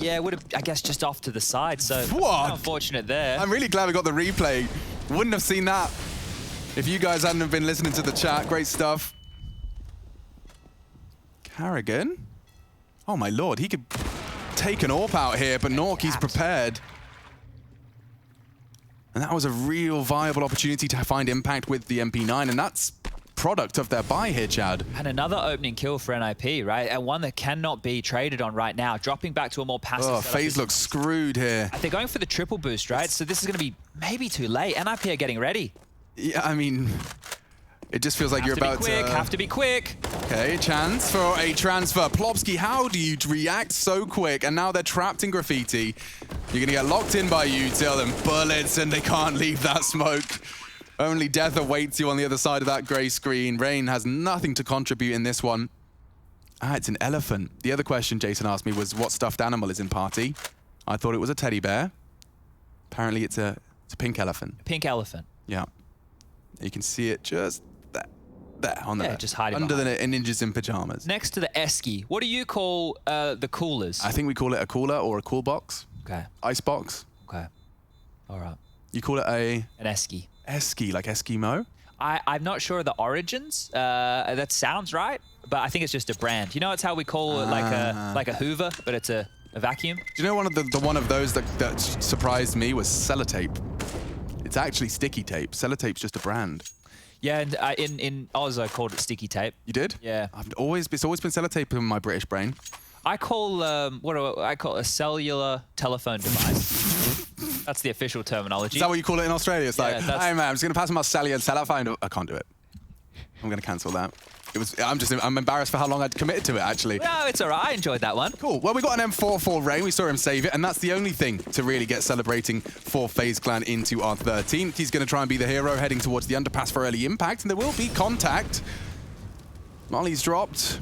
Yeah, it would have, I guess, just off to the side. So unfortunate there. I'm really glad we got the replay. Wouldn't have seen that if you guys hadn't have been listening to the chat. Great stuff. Carrigan? Oh my lord, he could take an AWP out here, but Norky's prepared. And that was a real viable opportunity to find impact with the MP9, and that's product of their buy here, Chad. And another opening kill for NIP, right? And one that cannot be traded on right now. Dropping back to a more passive setup. FaZe looks screwed here. They're going for the triple boost, right? So this is going to be maybe too late. NIP are getting ready. Yeah, I mean, it just feels like you're about to... Have to be quick. Okay, chance for a transfer. Plopsky, how do you react so quick? And now they're trapped in graffiti. You're going to get locked in by util and bullets, and they can't leave that smoke. Only death awaits you on the other side of that grey screen. Rain has nothing to contribute in this one. Ah, it's an elephant. The other question Jason asked me was, what stuffed animal is in party? I thought it was a teddy bear. Apparently it's a pink elephant. A pink elephant. Yeah. You can see it just there on the just hiding under the ninjas in pajamas. Next to the esky, what do you call the coolers? I think we call it a cooler or a cool box. Okay. Ice box. Okay. All right. You call it an esky. Esky, like Eskimo? I'm not sure of the origins. That sounds right, but I think it's just a brand. You know, it's how we call it like a Hoover, but it's a vacuum. Do you know one of those that surprised me was sellotape? It's actually sticky tape. Sellotape's just a brand. Yeah, and in Oz I called it sticky tape. You did? Yeah. It's always been sellotape in my British brain. I call what do I call a cellular telephone device. That's the official terminology. Is that what you call it in Australia? It's like, hey man, I'm just gonna pass my cellular telephone. I can't do it. I'm gonna cancel that. I'm embarrassed for how long I'd committed to it, actually. No, it's all right. I enjoyed that one. Cool. Well, we got an M4 for Rain. We saw him save it, and that's the only thing to really get celebrating for FaZe Clan into our 13th. He's going to try and be the hero, heading towards the underpass for early impact, and there will be contact. Molly's dropped.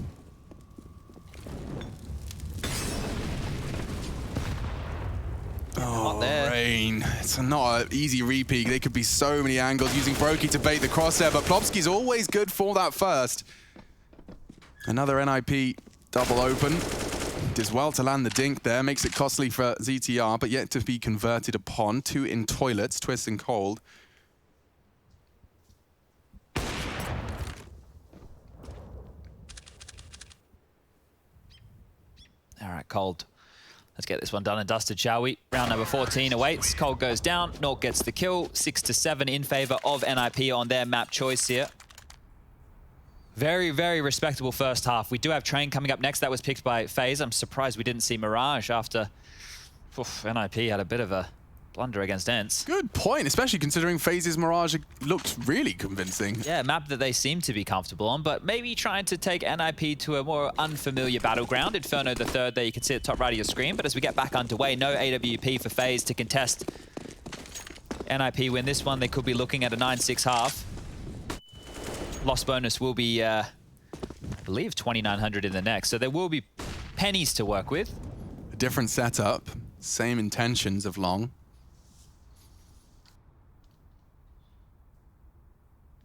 Oh, Rain. It's not an easy repeat. There could be so many angles using Brokey to bait the crosshair, but Plopsky's always good for that first. Another NIP double open. Does well to land the dink there. Makes it costly for ZTR, but yet to be converted upon. 2 in toilets, Twist and Cold. All right, Cold. Let's get this one done and dusted, shall we? Round number 14 awaits. Cold goes down. Nork gets the kill. 6-7 in favor of NIP on their map choice here. Very, very respectable first half. We do have Train coming up next. That was picked by FaZe. I'm surprised we didn't see Mirage after NIP had a bit of a blunder against Ents. Good point, especially considering FaZe's Mirage looked really convincing. Yeah, a map that they seem to be comfortable on, but maybe trying to take NIP to a more unfamiliar battleground. Inferno the third there, you can see at the top right of your screen, but as we get back underway, no AWP for FaZe to contest. NIP win this one, they could be looking at a 9-6 half. Loss bonus will be, I believe, 2,900 in the next, so there will be pennies to work with. A different setup, same intentions of Long.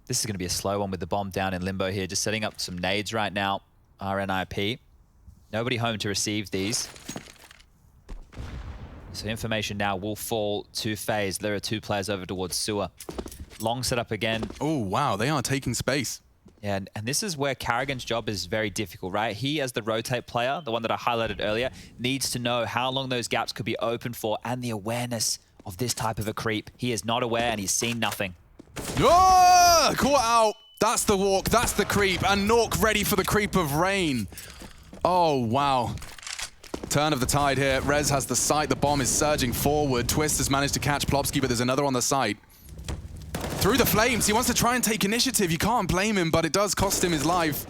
This is going to be a slow one with the bomb down in limbo here, just setting up some nades right now, RNIP. Nobody home to receive these. So information now will fall to FaZe. There are 2 players over towards Sewer. Long setup again. Oh, wow, they are taking space. Yeah, and this is where Carrigan's job is very difficult, right? He, as the rotate player, the one that I highlighted earlier, needs to know how long those gaps could be open for and the awareness of this type of a creep. He is not aware and he's seen nothing. Oh, caught out. That's the walk, that's the creep, and Nork ready for the creep of rain. Oh, wow. Turn of the tide here. Rez has the sight, the bomb is surging forward. Twist has managed to catch Plopsky, but there's another on the site. Through the flames, he wants to try and take initiative. You can't blame him, but it does cost him his life.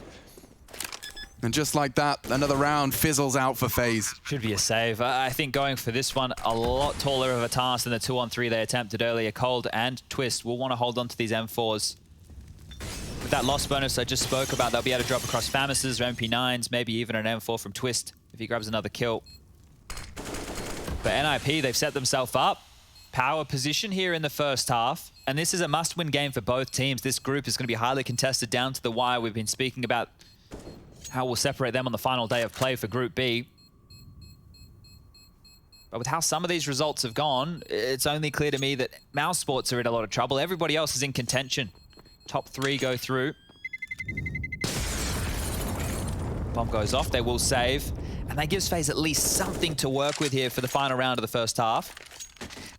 And just like that, another round fizzles out for FaZe. Should be a save. I think going for this one, a lot taller of a task than the 2-on-3 they attempted earlier. Cold and Twist will want to hold on to these M4s. With that loss bonus I just spoke about, they'll be able to drop across Famis's, or MP9s, maybe even an M4 from Twist if he grabs another kill. But NIP, they've set themselves up. Power position here in the first half. And this is a must-win game for both teams. This group is going to be highly contested down to the wire. We've been speaking about how we'll separate them on the final day of play for Group B. But with how some of these results have gone, it's only clear to me that Mouse Sports are in a lot of trouble. Everybody else is in contention. Top 3 go through. Bomb goes off, they will save. And that gives FaZe at least something to work with here for the final round of the first half.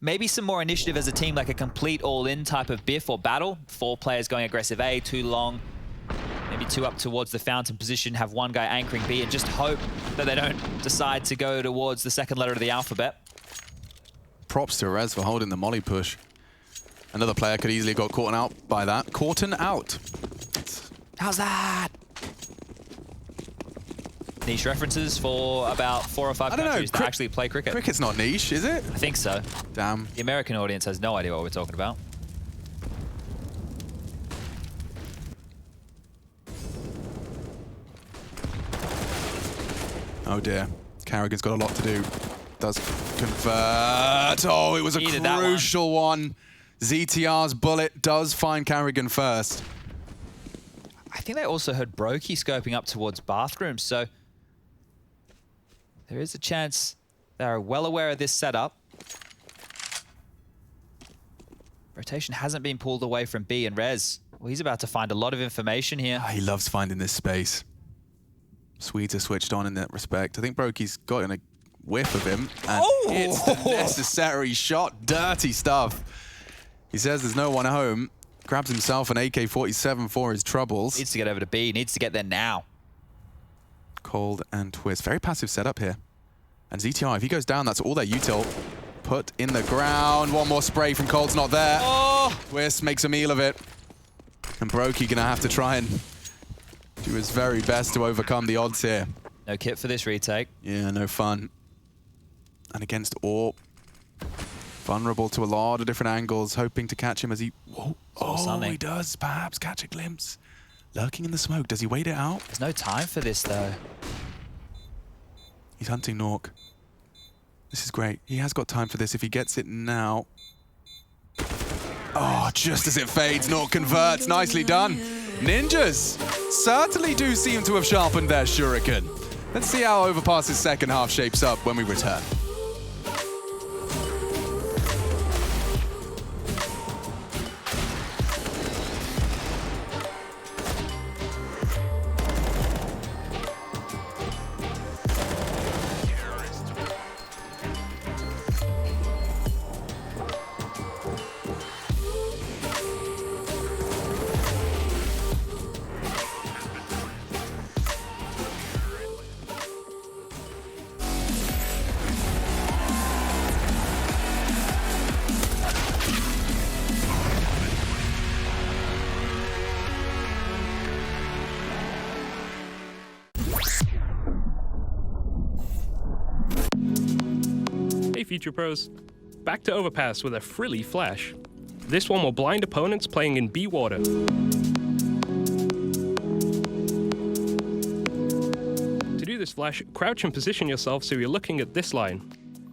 Maybe some more initiative as a team, like a complete all-in type of biff or battle. 4 players going aggressive A, 2 long. Maybe 2 up towards the fountain position, have 1 guy anchoring B, and just hope that they don't decide to go towards the second letter of the alphabet. Props to Rez for holding the molly push. Another player could easily have got caught out by that. Caught out. How's that? Niche references for about 4 or 5 countries that actually play cricket. Cricket's not niche, is it? I think so. Damn. The American audience has no idea what we're talking about. Oh dear. Carrigan's got a lot to do. Does convert. Oh, it was a crucial one. ZTR's bullet does find Carrigan first. I think they also heard Brokey scoping up towards bathrooms, so there is a chance they are well aware of this setup. Rotation hasn't been pulled away from B, and Rez, well, he's about to find a lot of information here. He loves finding this space. Swedes are switched on in that respect. I think Brokey's got a whiff of him, and it's the necessary shot. Dirty stuff. He says there's no one home. Grabs himself an AK-47 for his troubles. Needs to get over to B. Needs to get there now. Cold and Twist. Very passive setup here. And ZTR, if he goes down, that's all their util. Put in the ground. One more spray from Cold's not there. Oh! Twist makes a meal of it. And Brokey gonna have to try and do his very best to overcome the odds here. No kit for this retake. Yeah, no fun. And against AWP. Vulnerable to a lot of different angles, hoping to catch him as he... Whoa. Oh, he does perhaps catch a glimpse. Lurking in the smoke. Does he wait it out? There's no time for this, though. He's hunting Nork. This is great. He has got time for this if he gets it now. Oh, just as it fades, Nork converts. Nicely done. Ninjas certainly do seem to have sharpened their shuriken. Let's see how Overpass's second half shapes up when we return. future pros. Back to overpass with a frilly flash. This one will blind opponents playing in B water. To do this flash, crouch and position yourself so you're looking at this line.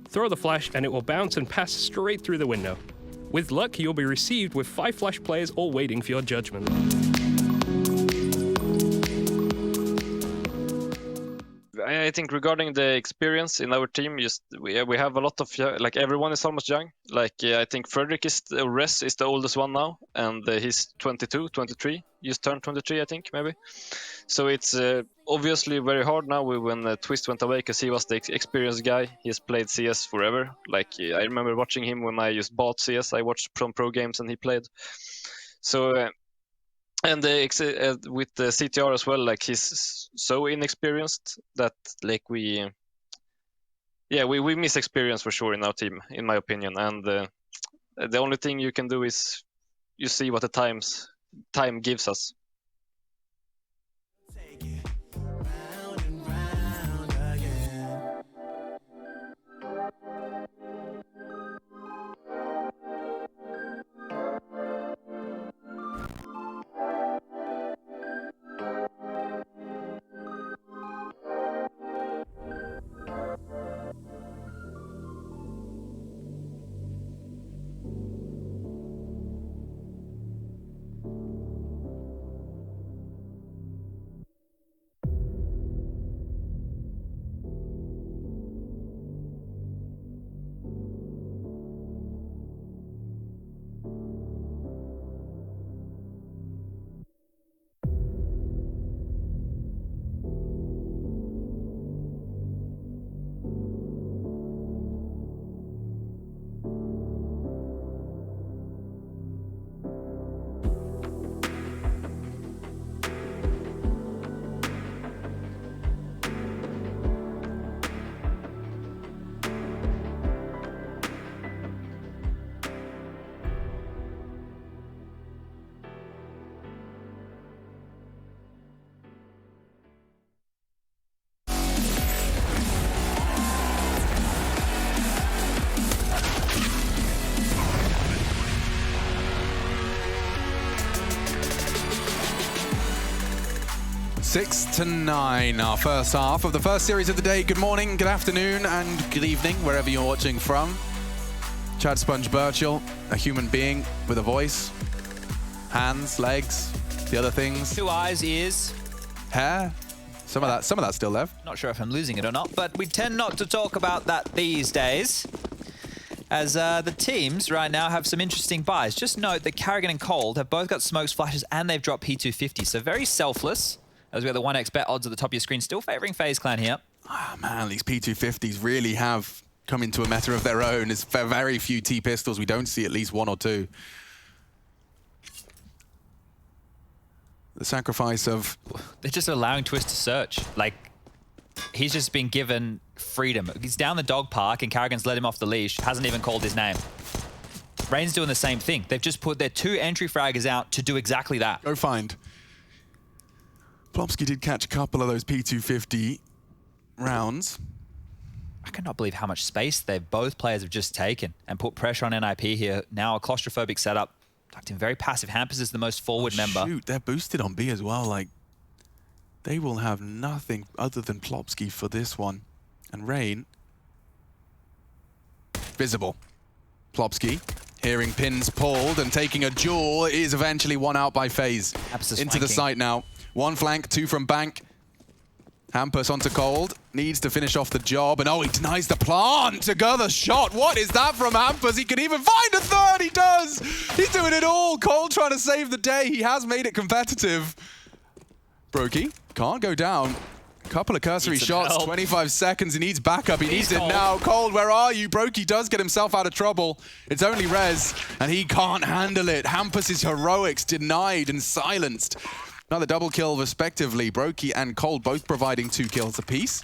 Throw the flash and it will bounce and pass straight through the window. With luck, you'll be received with 5 flash players all waiting for your judgment. I think regarding the experience in our team, we have a lot of like everyone is almost young. Like I think Frederick Res is the oldest one now, and he's 22, 23. Just turned 23, I think maybe. So it's obviously very hard now when Twist went away because he was the experienced guy. He's played CS forever. Like I remember watching him when I just bought CS. I watched some pro games and he played. So. And with the CTR as well, like he's so inexperienced that like we miss experience for sure in our team, in my opinion. And the only thing you can do is you see what the time gives us. Six to 9, our first half of the first series of the day. Good morning, good afternoon, and good evening, wherever you're watching from. Chad Sponge Birchall, a human being with a voice, hands, legs, the other things. 2 eyes, ears, hair. Some of that's still left. Not sure if I'm losing it or not, but we tend not to talk about that these days, as the teams right now have some interesting buys. Just note that Karrigan and Cold have both got smokes, flashes, and they've dropped P250, so very selfless. As we got the 1x bet odds at the top of your screen, still favoring FaZe Clan here. Oh man, these P250s really have come into a meta of their own. There's very few T-pistols. We don't see at least 1 or 2. The sacrifice of... They're just allowing Twist to search. Like, he's just been given freedom. He's down the dog park and Karrigan's let him off the leash. Hasn't even called his name. Rain's doing the same thing. They've just put their 2 entry fraggers out to do exactly that. Go find. Plopsky did catch a couple of those P250 rounds. I cannot believe how much space both players have just taken and put pressure on NIP here. Now a claustrophobic setup. Tucked in very passive. Hampers is the most forward member. Shoot, they're boosted on B as well. Like, they will have nothing other than Plopsky for this one. And Rain. Visible. Plopsky. Hearing pins pulled and taking a duel is eventually won out by FaZe. Into the site now. 1 flank, 2 from Bank. Hampus onto Cold. Needs to finish off the job. And oh, he denies the plant. Together shot. What is that from Hampus? He can even find a third. He does. He's doing it all. Cold trying to save the day. He has made it competitive. Brokey can't go down. Couple of cursory shots. Help. 25 seconds. He needs backup. He needs it now. Cold, where are you? Brokey does get himself out of trouble. It's only Rez, and he can't handle it. Hampus' heroics denied and silenced. Another double kill respectively. Brokey and Cold both providing 2 kills apiece.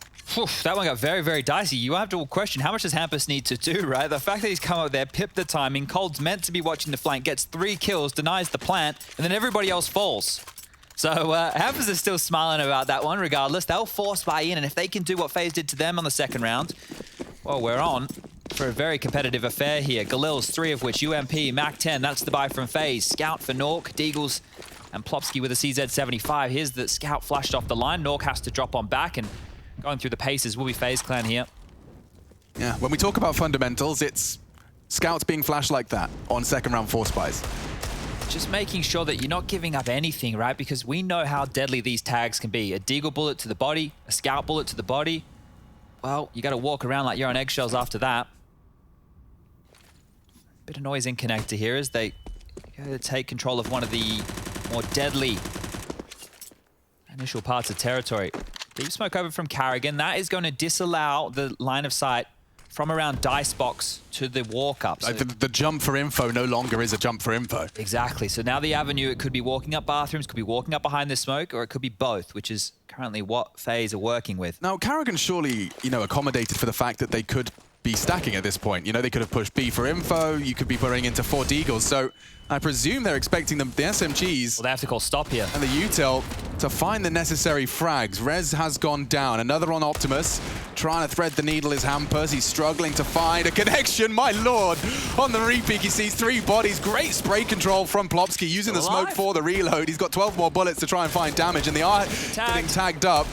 That one got very, very dicey. You have to question, how much does Hampus need to do, right? The fact that he's come up there, pipped the timing, Cold's meant to be watching the flank, gets 3 kills, denies the plant, and then everybody else falls. So Hampus is still smiling about that one regardless. They'll force buy in, and if they can do what FaZe did to them on the second round, well, we're on. for a very competitive affair here. Galil's 3 of which, UMP, MAC-10, that's the buy from FaZe. Scout for Nork, Deagles, and Plopsky with a CZ-75. Here's the Scout flashed off the line. Nork has to drop on back, and going through the paces will be FaZe Clan here. Yeah, when we talk about fundamentals, it's Scouts being flashed like that on second round Force Buys. Just making sure that you're not giving up anything, right? Because we know how deadly these tags can be. A Deagle bullet to the body, a Scout bullet to the body. Well, you got to walk around like you're on eggshells after that. Bit of noise in connector here as they go to take control of one of the more deadly initial parts of territory. Deep smoke over from Carrigan. That is going to disallow the line of sight from around Dice Box to the walk up. So the jump for info no longer is a jump for info. Exactly. So now the avenue, it could be walking up bathrooms, could be walking up behind the smoke, or it could be both, which is currently what FaZe are working with. Now, Carrigan surely, accommodated for the fact that they could be stacking at this point. They could have pushed B for info, you could be putting into 4 Deagles, so I presume they're expecting the SMGs... Well, they have to call stop here. ...and the util to find the necessary frags. Rez has gone down. Another on Optimus, trying to thread the needle is Hampers. He's struggling to find a connection. My lord! On the repeat, he sees 3 bodies. Great spray control from Plopsky, using the smoke for the reload. He's got 12 more bullets to try and find damage, and they are getting tagged up.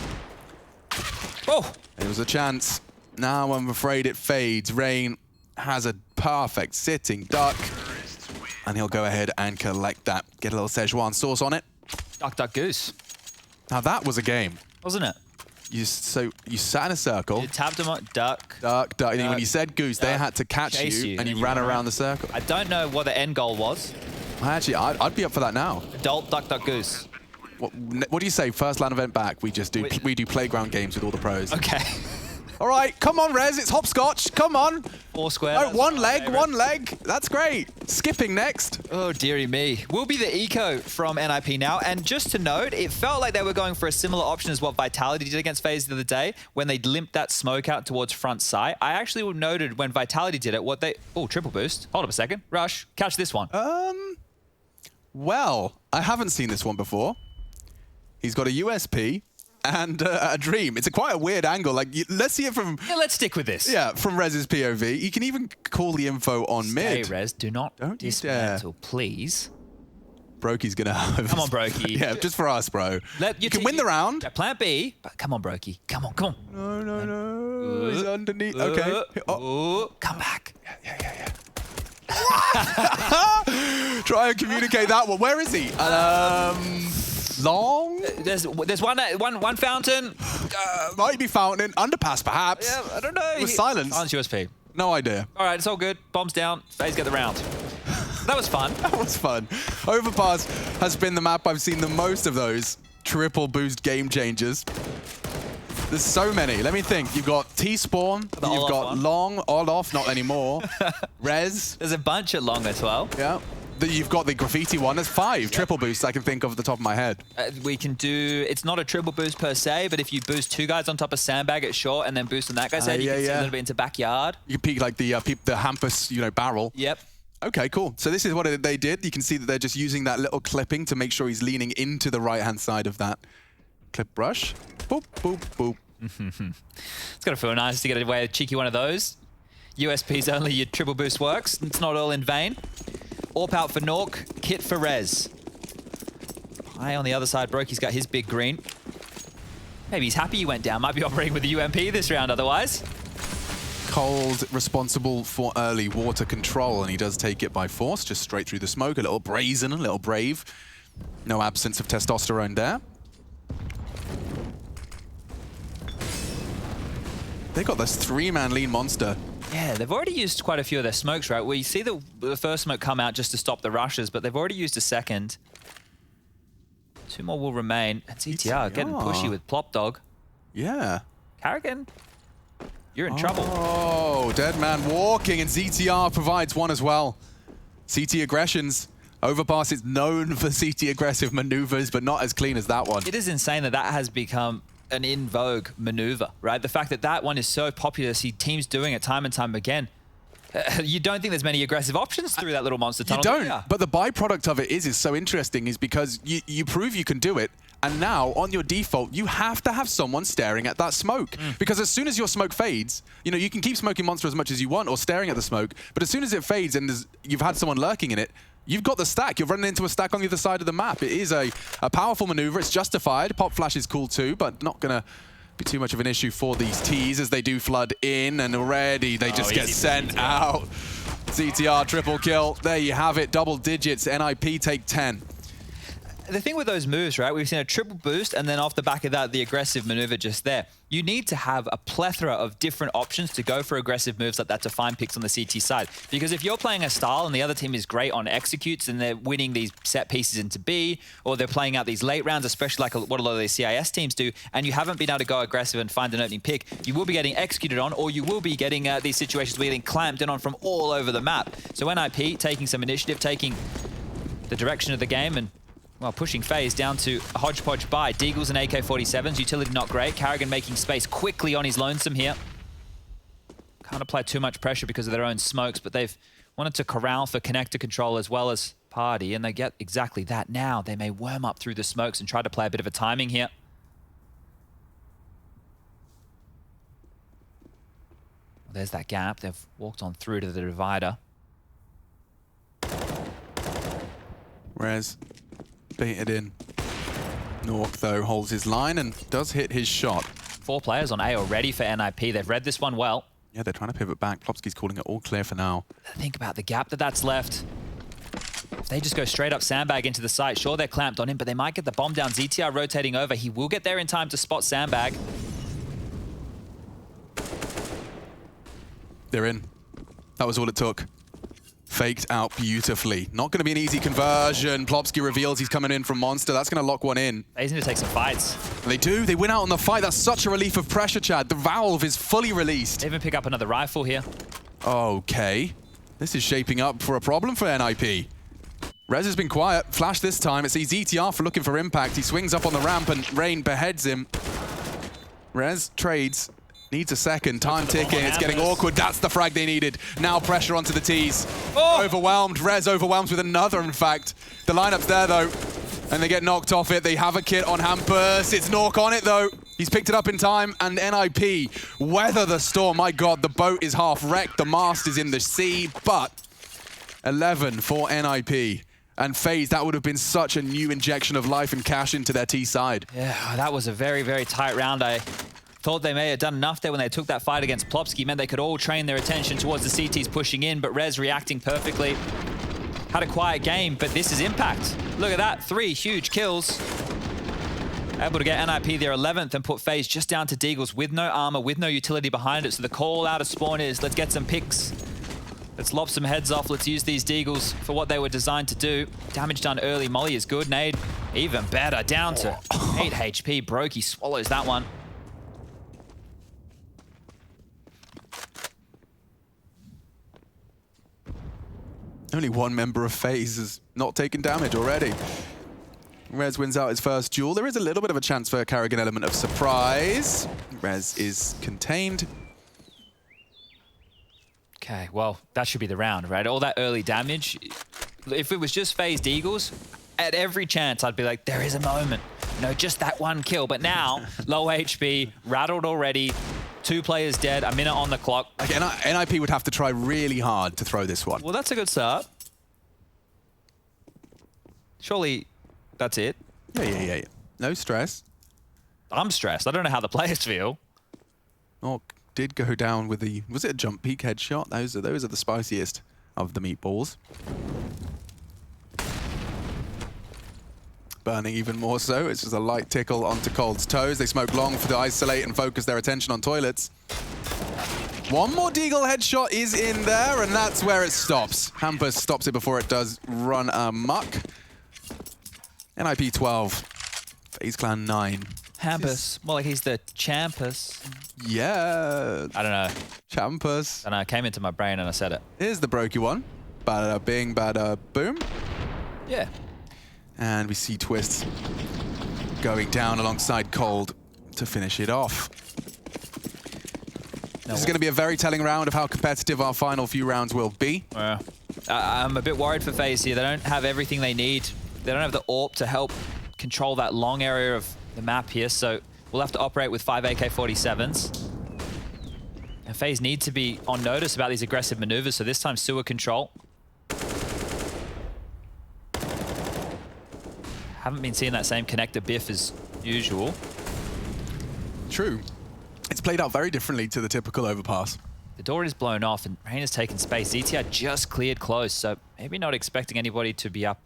Oh! It was a chance. Now I'm afraid it fades. Rain has a perfect sitting duck. And he'll go ahead and collect that. Get a little Szechuan sauce on it. Duck, duck, goose. Now that was a game. Wasn't it? You sat in a circle. You tapped them on duck. Duck, duck. And when you said goose, they had to catch you, and you ran around the circle. I don't know what the end goal was. Actually, I'd be up for that now. Adult, duck, duck, goose. What do you say? First LAN event back, we do playground games with all the pros. Okay. All right, come on, Rez, it's hopscotch. Come on. 4 square. Oh, one leg. That's great. Skipping next. Oh, dearie me. Will be the eco from NIP now. And just to note, it felt like they were going for a similar option as what Vitality did against FaZe the other day when they limped that smoke out towards front sight. I actually noted when Vitality did it, Oh, triple boost. Hold up a second. Rush, catch this one. Well, I haven't seen this one before. He's got a USP. And a dream. It's quite a weird angle. Let's see it from... Yeah, let's stick with this. Yeah, from Rez's POV. You can even call the info on mid. Hey, Rez, don't dismantle, please. Brokey's gonna have... Come on, Brokey. Yeah, just for us, bro. You can win the round. Yeah, plan B, but come on, Brokey. Come on. No. He's underneath. Okay. Come back. Yeah. Try and communicate that one. Where is he? Long? There's one fountain. Might be fountain. Underpass, perhaps. Yeah, I don't know. It was silence. Silence USP. No idea. All right, it's all good. Bombs down. FaZe get the round. That was fun. That was fun. Overpass has been the map I've seen the most of those triple boost game changers. There's so many. Let me think. You've got T-Spawn. You've got Long, off, not anymore. Rez. There's a bunch at Long as well. Yeah. You've got the graffiti one. There's 5 triple boosts I can think of at the top of my head. We can do... It's not a triple boost per se, but if you boost 2 guys on top of Sandbag at short and then boost on that guy's head, you can see a little bit into backyard. You can peek like the Hampus, barrel. Yep. Okay, cool. So this is what they did. You can see that they're just using that little clipping to make sure he's leaning into the right-hand side of that clip brush. Boop, boop, boop. It's got to feel nice to get away a cheeky one of those. USP's only your triple boost works. It's not all in vain. Orp out for Nork, Kit for Rez. High on the other side, Brokey's got his big green. Maybe he's happy he went down. Might be operating with the UMP this round otherwise. Cold, responsible for early water control, and he does take it by force, just straight through the smoke. A little brazen, a little brave. No absence of testosterone there. They got this 3-man lean monster. Yeah, they've already used quite a few of their smokes, right? We see the first smoke come out just to stop the rushes, but they've already used a second. 2 more will remain. And CTR getting pushy with Plop Dog. Yeah. Carrigan, you're in trouble. Oh, dead man walking, and ZTR provides one as well. CT aggressions. Overpass is known for CT aggressive maneuvers, but not as clean as that one. It is insane that that has become an in vogue maneuver, right? The fact that that one is so popular, see teams doing it time and time again. You don't think there's many aggressive options through that little monster tunnel? You don't, but the byproduct of it is so interesting is because you prove you can do it, and now on your default, you have to have someone staring at that smoke. Because as soon as your smoke fades, you know, you can keep smoking monster as much as you want or staring at the smoke, but as soon as it fades and you've had someone lurking in it, you've got the stack. You're running into a stack on the other side of the map. It is a powerful maneuver. It's justified. Pop flash is cool too, but not going to be too much of an issue for these Ts as they do flood in, and already they just get sent out. CTR triple kill. There you have it. Double digits. NIP take 10. The thing with those moves, right, we've seen a triple boost, and then off the back of that, the aggressive maneuver just there. You need to have a plethora of different options to go for aggressive moves like that to find picks on the CT side. Because if you're playing a style and the other team is great on executes and they're winning these set pieces into B, or they're playing out these late rounds, especially like what a lot of these CIS teams do, and you haven't been able to go aggressive and find an opening pick, you will be getting executed on, or you will be getting these situations where you're getting clamped in on from all over the map. So NIP taking some initiative, taking the direction of the game, and well, pushing FaZe down to a hodgepodge buy. Deagles and AK-47s, utility not great. Karrigan making space quickly on his lonesome here. Can't apply too much pressure because of their own smokes, but they've wanted to corral for connector control as well as party, and they get exactly that now. They may worm up through the smokes and try to play a bit of a timing here. Well, there's that gap. They've walked on through to the divider. Rez baited in. Nork, though, holds his line and does hit his shot. 4 players on A already for NIP. They've read this one well. Yeah, they're trying to pivot back. Plopsky's calling it all clear for now. Think about the gap that's left. If they just go straight up sandbag into the site, sure, they're clamped on him, but they might get the bomb down. ZTR rotating over. He will get there in time to spot sandbag. They're in. That was all it took. Faked out beautifully. Not going to be an easy conversion. Plopsky reveals he's coming in from Monster. That's going to lock one in. They need to take some fights. They do. They win out on the fight. That's such a relief of pressure, Chad. The valve is fully released. They even pick up another rifle here. Okay. This is shaping up for a problem for NIP. Rez has been quiet. Flash this time. It's ZTR for looking for impact. He swings up on the ramp and Rain beheads him. Rez trades. Needs a second. Time ticking. It's getting awkward. That's the frag they needed. Now pressure onto the Ts. Oh. Overwhelmed. Rez overwhelmed with another, in fact. The lineup's there, though. And they get knocked off it. They have a kit on Hampus. It's Nork on it, though. He's picked it up in time. And NIP weather the storm. My God, the boat is half wrecked. The mast is in the sea. But 11 for NIP. And FaZe, that would have been such a new injection of life and cash into their T side. Yeah, that was a very, very tight round. I thought they may have done enough there when they took that fight against Plopsky. Meant they could all train their attention towards the CTs pushing in, but Rez reacting perfectly. Had a quiet game, but this is impact. Look at that, 3 huge kills. Able to get NIP their 11th and put FaZe just down to Deagles with no armor, with no utility behind it. So the call out of spawn is, let's get some picks. Let's lop some heads off. Let's use these Deagles for what they were designed to do. Damage done early. Molly is good. Nade, even better. Down to 8 HP. Brokey swallows that one. Only one member of FaZe has not taken damage already. Rez wins out his first duel. There is a little bit of a chance for a Karrigan element of surprise. Rez is contained. Okay, well, that should be the round, right? All that early damage. If it was just FaZe Deagles, at every chance I'd be like, there is a moment. No, just that one kill. But now, low HP, rattled already, 2 players dead, a minute on the clock. Again, NIP would have to try really hard to throw this one. Well, that's a good start. Surely that's it. Yeah. No stress. I'm stressed. I don't know how the players feel. Nork did go down with the... Was it a jump peek headshot? Those are the spiciest of the meatballs. Burning even more so. It's just a light tickle onto Cold's toes. They smoke long to isolate and focus their attention on toilets. One more Deagle headshot is in there, and that's where it stops. Hampus stops it before it does run amok. NIP 12. FaZe Clan 9. Hampus. More like he's the Champus. Yeah. I don't know. Champus. I don't know. It came into my brain and I said it. Here's the Brokey one. Bada bing, bada boom. Yeah. And we see Twist going down alongside Cold to finish it off. This is going to be a very telling round of how competitive our final few rounds will be. I'm a bit worried for FaZe here. They don't have everything they need. They don't have the AWP to help control that long area of the map here, so we'll have to operate with 5 AK-47s. And FaZe need to be on notice about these aggressive maneuvers, so this time sewer control. Haven't been seeing that same connector biff as usual. True. It's played out very differently to the typical overpass. The door is blown off and Rain has taken space. ZTR just cleared close, so maybe not expecting anybody to be up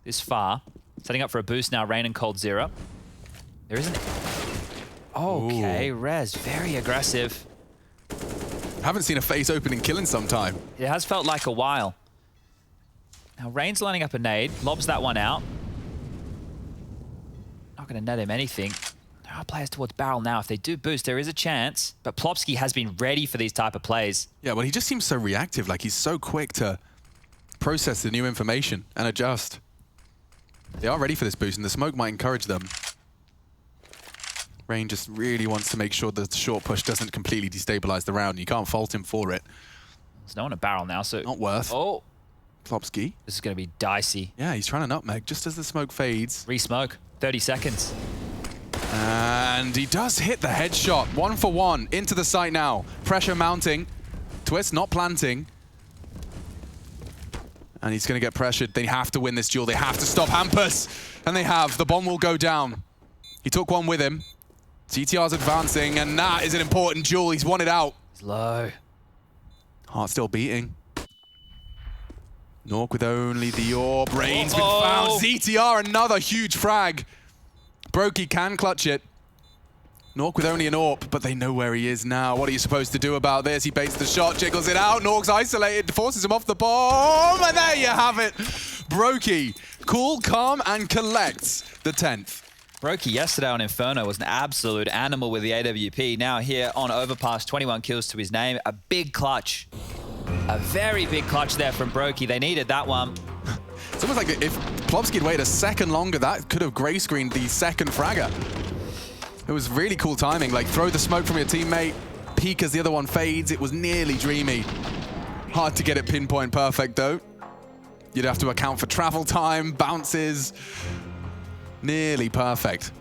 this far. Setting up for a boost now, Rain and Cold Zero. There isn't... Okay, Rez, very aggressive. Haven't seen a FaZe opening kill in some time. It has felt like a while. Now Rain's lining up a nade, lobs that one out. Not going to net him anything. There are players towards barrel now. If they do boost, there is a chance. But Plopsky has been ready for these type of plays. Yeah, well, he just seems so reactive. Like, he's so quick to process the new information and adjust. They are ready for this boost, and the smoke might encourage them. Rain just really wants to make sure that the short push doesn't completely destabilize the round. You can't fault him for it. There's no one at barrel now, so... Not worth. Oh. Plopsky. This is going to be dicey. Yeah, he's trying to nutmeg just as the smoke fades. Re-smoke. 30 seconds. And he does hit the headshot. 1 for 1 into the site now. Pressure mounting. Twist not planting. And he's going to get pressured. They have to win this duel. They have to stop Hampus. And they have. The bomb will go down. He took one with him. CTR's advancing, and that is an important duel. He's won it out. It's low. Heart still beating. Nork with only the orb. Rain's been found. ZTR, another huge frag. Brokey can clutch it. Nork with only an AWP, but they know where he is now. What are you supposed to do about this? He baits the shot, jiggles it out. Nork's isolated, forces him off the bomb, and there you have it. Brokey, cool, calm, and collects the 10th. Brokey yesterday on Inferno was an absolute animal with the AWP. Now here on Overpass, 21 kills to his name. A big clutch. A very big clutch there from Brokey. They needed that one. It's almost like if Plopsky had waited a second longer, that could have gray screened the second fragger. It was really cool timing. Like, throw the smoke from your teammate, peek as the other one fades. It was nearly dreamy. Hard to get it pinpoint perfect, though. You'd have to account for travel time, bounces. Nearly perfect.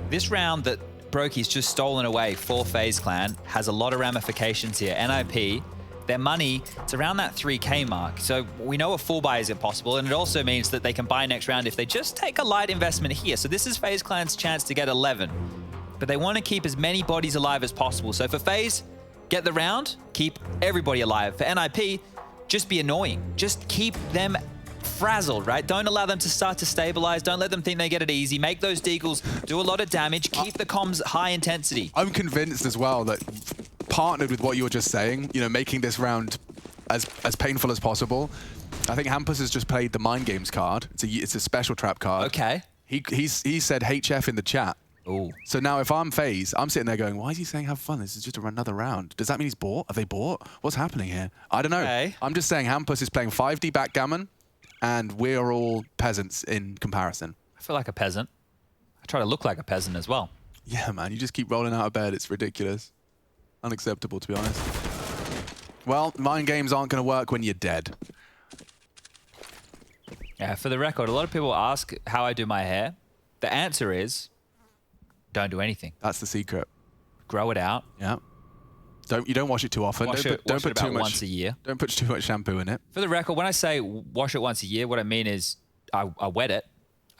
This round that Brokey's just stolen away for FaZe Clan has a lot of ramifications here. NIP, their money, it's around that 3K mark. So we know a full buy is impossible, and it also means that they can buy next round if they just take a light investment here. So this is FaZe Clan's chance to get 11. But they want to keep as many bodies alive as possible. So for FaZe, get the round, keep everybody alive. For NIP, just be annoying. Just keep them frazzled, right? Don't allow them to start to stabilize. Don't let them think they get it easy. Make those deagles do a lot of damage. Keep the comms high intensity. I'm convinced as well that partnered with what you were just saying, you know, making this round as painful as possible. I think Hampus has just played the Mind Games card. It's a special trap card. Okay. He said HF in the chat. Ooh. So now if I'm FaZe, I'm sitting there going, why is he saying have fun? This is just another round. Does that mean he's bought? Have they bought? What's happening here? I don't know. Okay. I'm just saying Hampus is playing 5D backgammon, and we're all peasants in comparison. I feel like a peasant. I try to look like a peasant as well. Yeah, man, you just keep rolling out of bed. It's ridiculous. Unacceptable, to be honest. Well, mind games aren't going to work when you're dead. Yeah, for the record, a lot of people ask how I do my hair. The answer is, don't do anything. That's the secret. Grow it out. Yeah. You don't wash it too often. Don't put too much once a year. Don't put too much shampoo in it. For the record, when I say wash it once a year, what I mean is I wet it.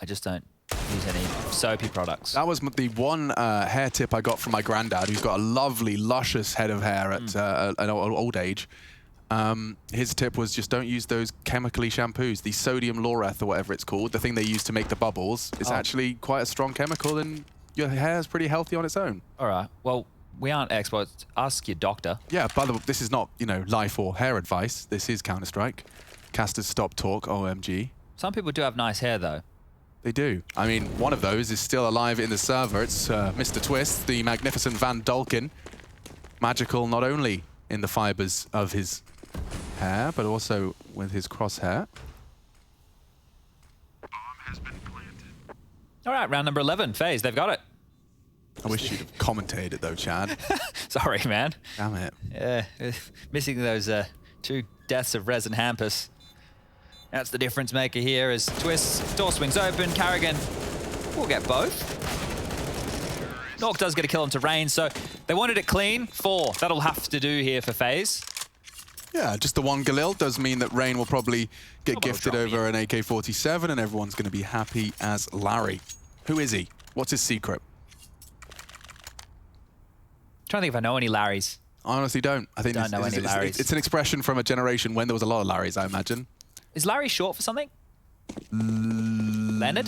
I just don't use any soapy products. That was the one hair tip I got from my granddad, who's got a lovely, luscious head of hair at an old age. His tip was just don't use those chemically shampoos. The sodium laureth or whatever it's called, the thing they use to make the bubbles, is actually quite a strong chemical, and your hair is pretty healthy on its own. All right. Well, we aren't experts. Ask your doctor. Yeah, by the way, this is not, life or hair advice. This is Counter-Strike. Casters stop talk, OMG. Some people do have nice hair, though. They do. I mean, one of those is still alive in the server. It's Mr. Twist, the magnificent Van Dulkin. Magical not only in the fibers of his hair, but also with his crosshair. All right, round number 11. FaZe, they've got it. I wish you'd have commentated it though, Chad. Sorry, man. Damn it. Yeah, missing those 2 deaths of Rez and Hampus. That's the difference maker here as Twist, door swings open, Carrigan will get both. Nork does get a kill onto Rain, so they wanted it clean. 4, that'll have to do here for FaZe. Yeah, just the one Galil does mean that Rain will probably get gifted over an AK-47 and everyone's going to be happy as Larry. Who is he? What's his secret? Trying to think if I know any Larrys. I honestly don't. I think don't know any Larrys. It's an expression from a generation when there was a lot of Larrys, I imagine. Is Larry short for something? Leonard?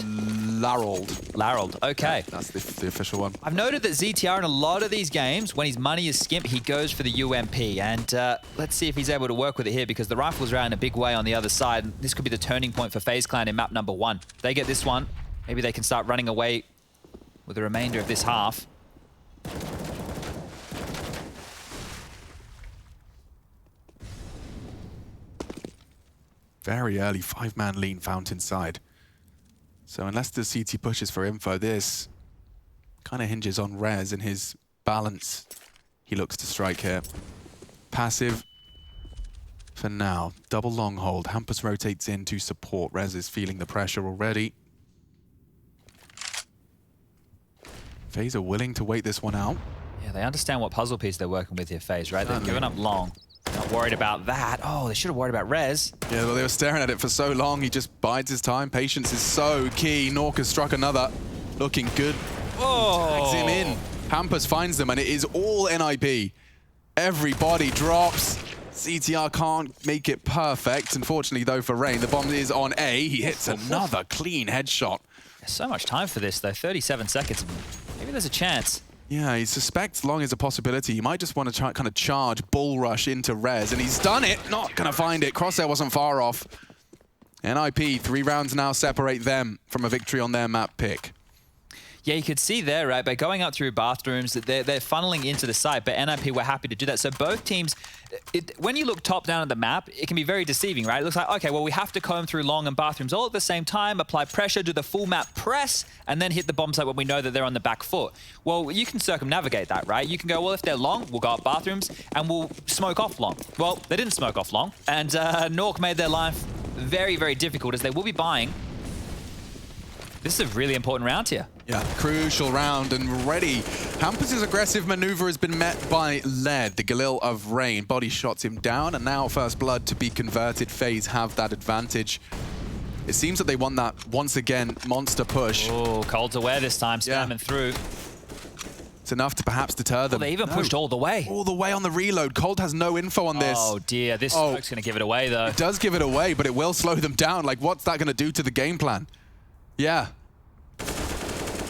Larold, okay. Yeah, that's the official one. I've noted that ZTR in a lot of these games, when his money is skimp, he goes for the UMP. And let's see if he's able to work with it here, because the rifles are out in a big way on the other side. This could be the turning point for FaZe Clan in map number 1. They get this one. Maybe they can start running away with the remainder of this half. Very early 5-man lean fountain side. So unless the CT pushes for info, this kind of hinges on Rez and his balance. He looks to strike here. Passive for now. Double long hold. Hampus rotates in to support. Rez is feeling the pressure already. FaZe are willing to wait this one out. Yeah, they understand what puzzle piece they're working with here, FaZe, right? They've given up long. Not worried about that. Oh, they should have worried about Rez. Yeah, well, they were staring at it for so long. He just bides his time. Patience is so key. Nork has struck another. Looking good. Oh. Tags him in. Hampus finds them, and it is all NIP. Everybody drops. CTR can't make it perfect. Unfortunately, though, for Rain, the bomb is on A. He hits another clean headshot. There's so much time for this, though. 37 seconds. Maybe there's a chance. Yeah, he suspects long is a possibility. He might just want to try, kind of charge, bull rush into Rez, and he's done it. Not going to find it. Crosshair wasn't far off. NIP, 3 rounds now separate them from a victory on their map pick. Yeah, you could see there, right, by going up through bathrooms, that they're funneling into the site, but NIP were happy to do that. So both teams, when you look top down at the map, it can be very deceiving, right? It looks like, okay, well, we have to comb through long and bathrooms all at the same time, apply pressure, do the full map press, and then hit the bomb site when we know that they're on the back foot. Well, you can circumnavigate that, right? You can go, well, if they're long, we'll go up bathrooms, and we'll smoke off long. Well, they didn't smoke off long, and Nork made their life very, very difficult, as they will be buying. This is a really important round here. Yeah, crucial round and ready. Hampus' aggressive maneuver has been met by Led, the Galil of Rain. Body shots him down, and now first blood to be converted. FaZe have that advantage. It seems that they want that, once again, monster push. Oh, Cold's aware this time, spamming through. It's enough to perhaps deter them. Well, they even pushed all the way. All the way on the reload. Cold has no info on this. Oh, dear. This smoke's going to give it away, though. It does give it away, but it will slow them down. Like, what's that going to do to the game plan? Yeah.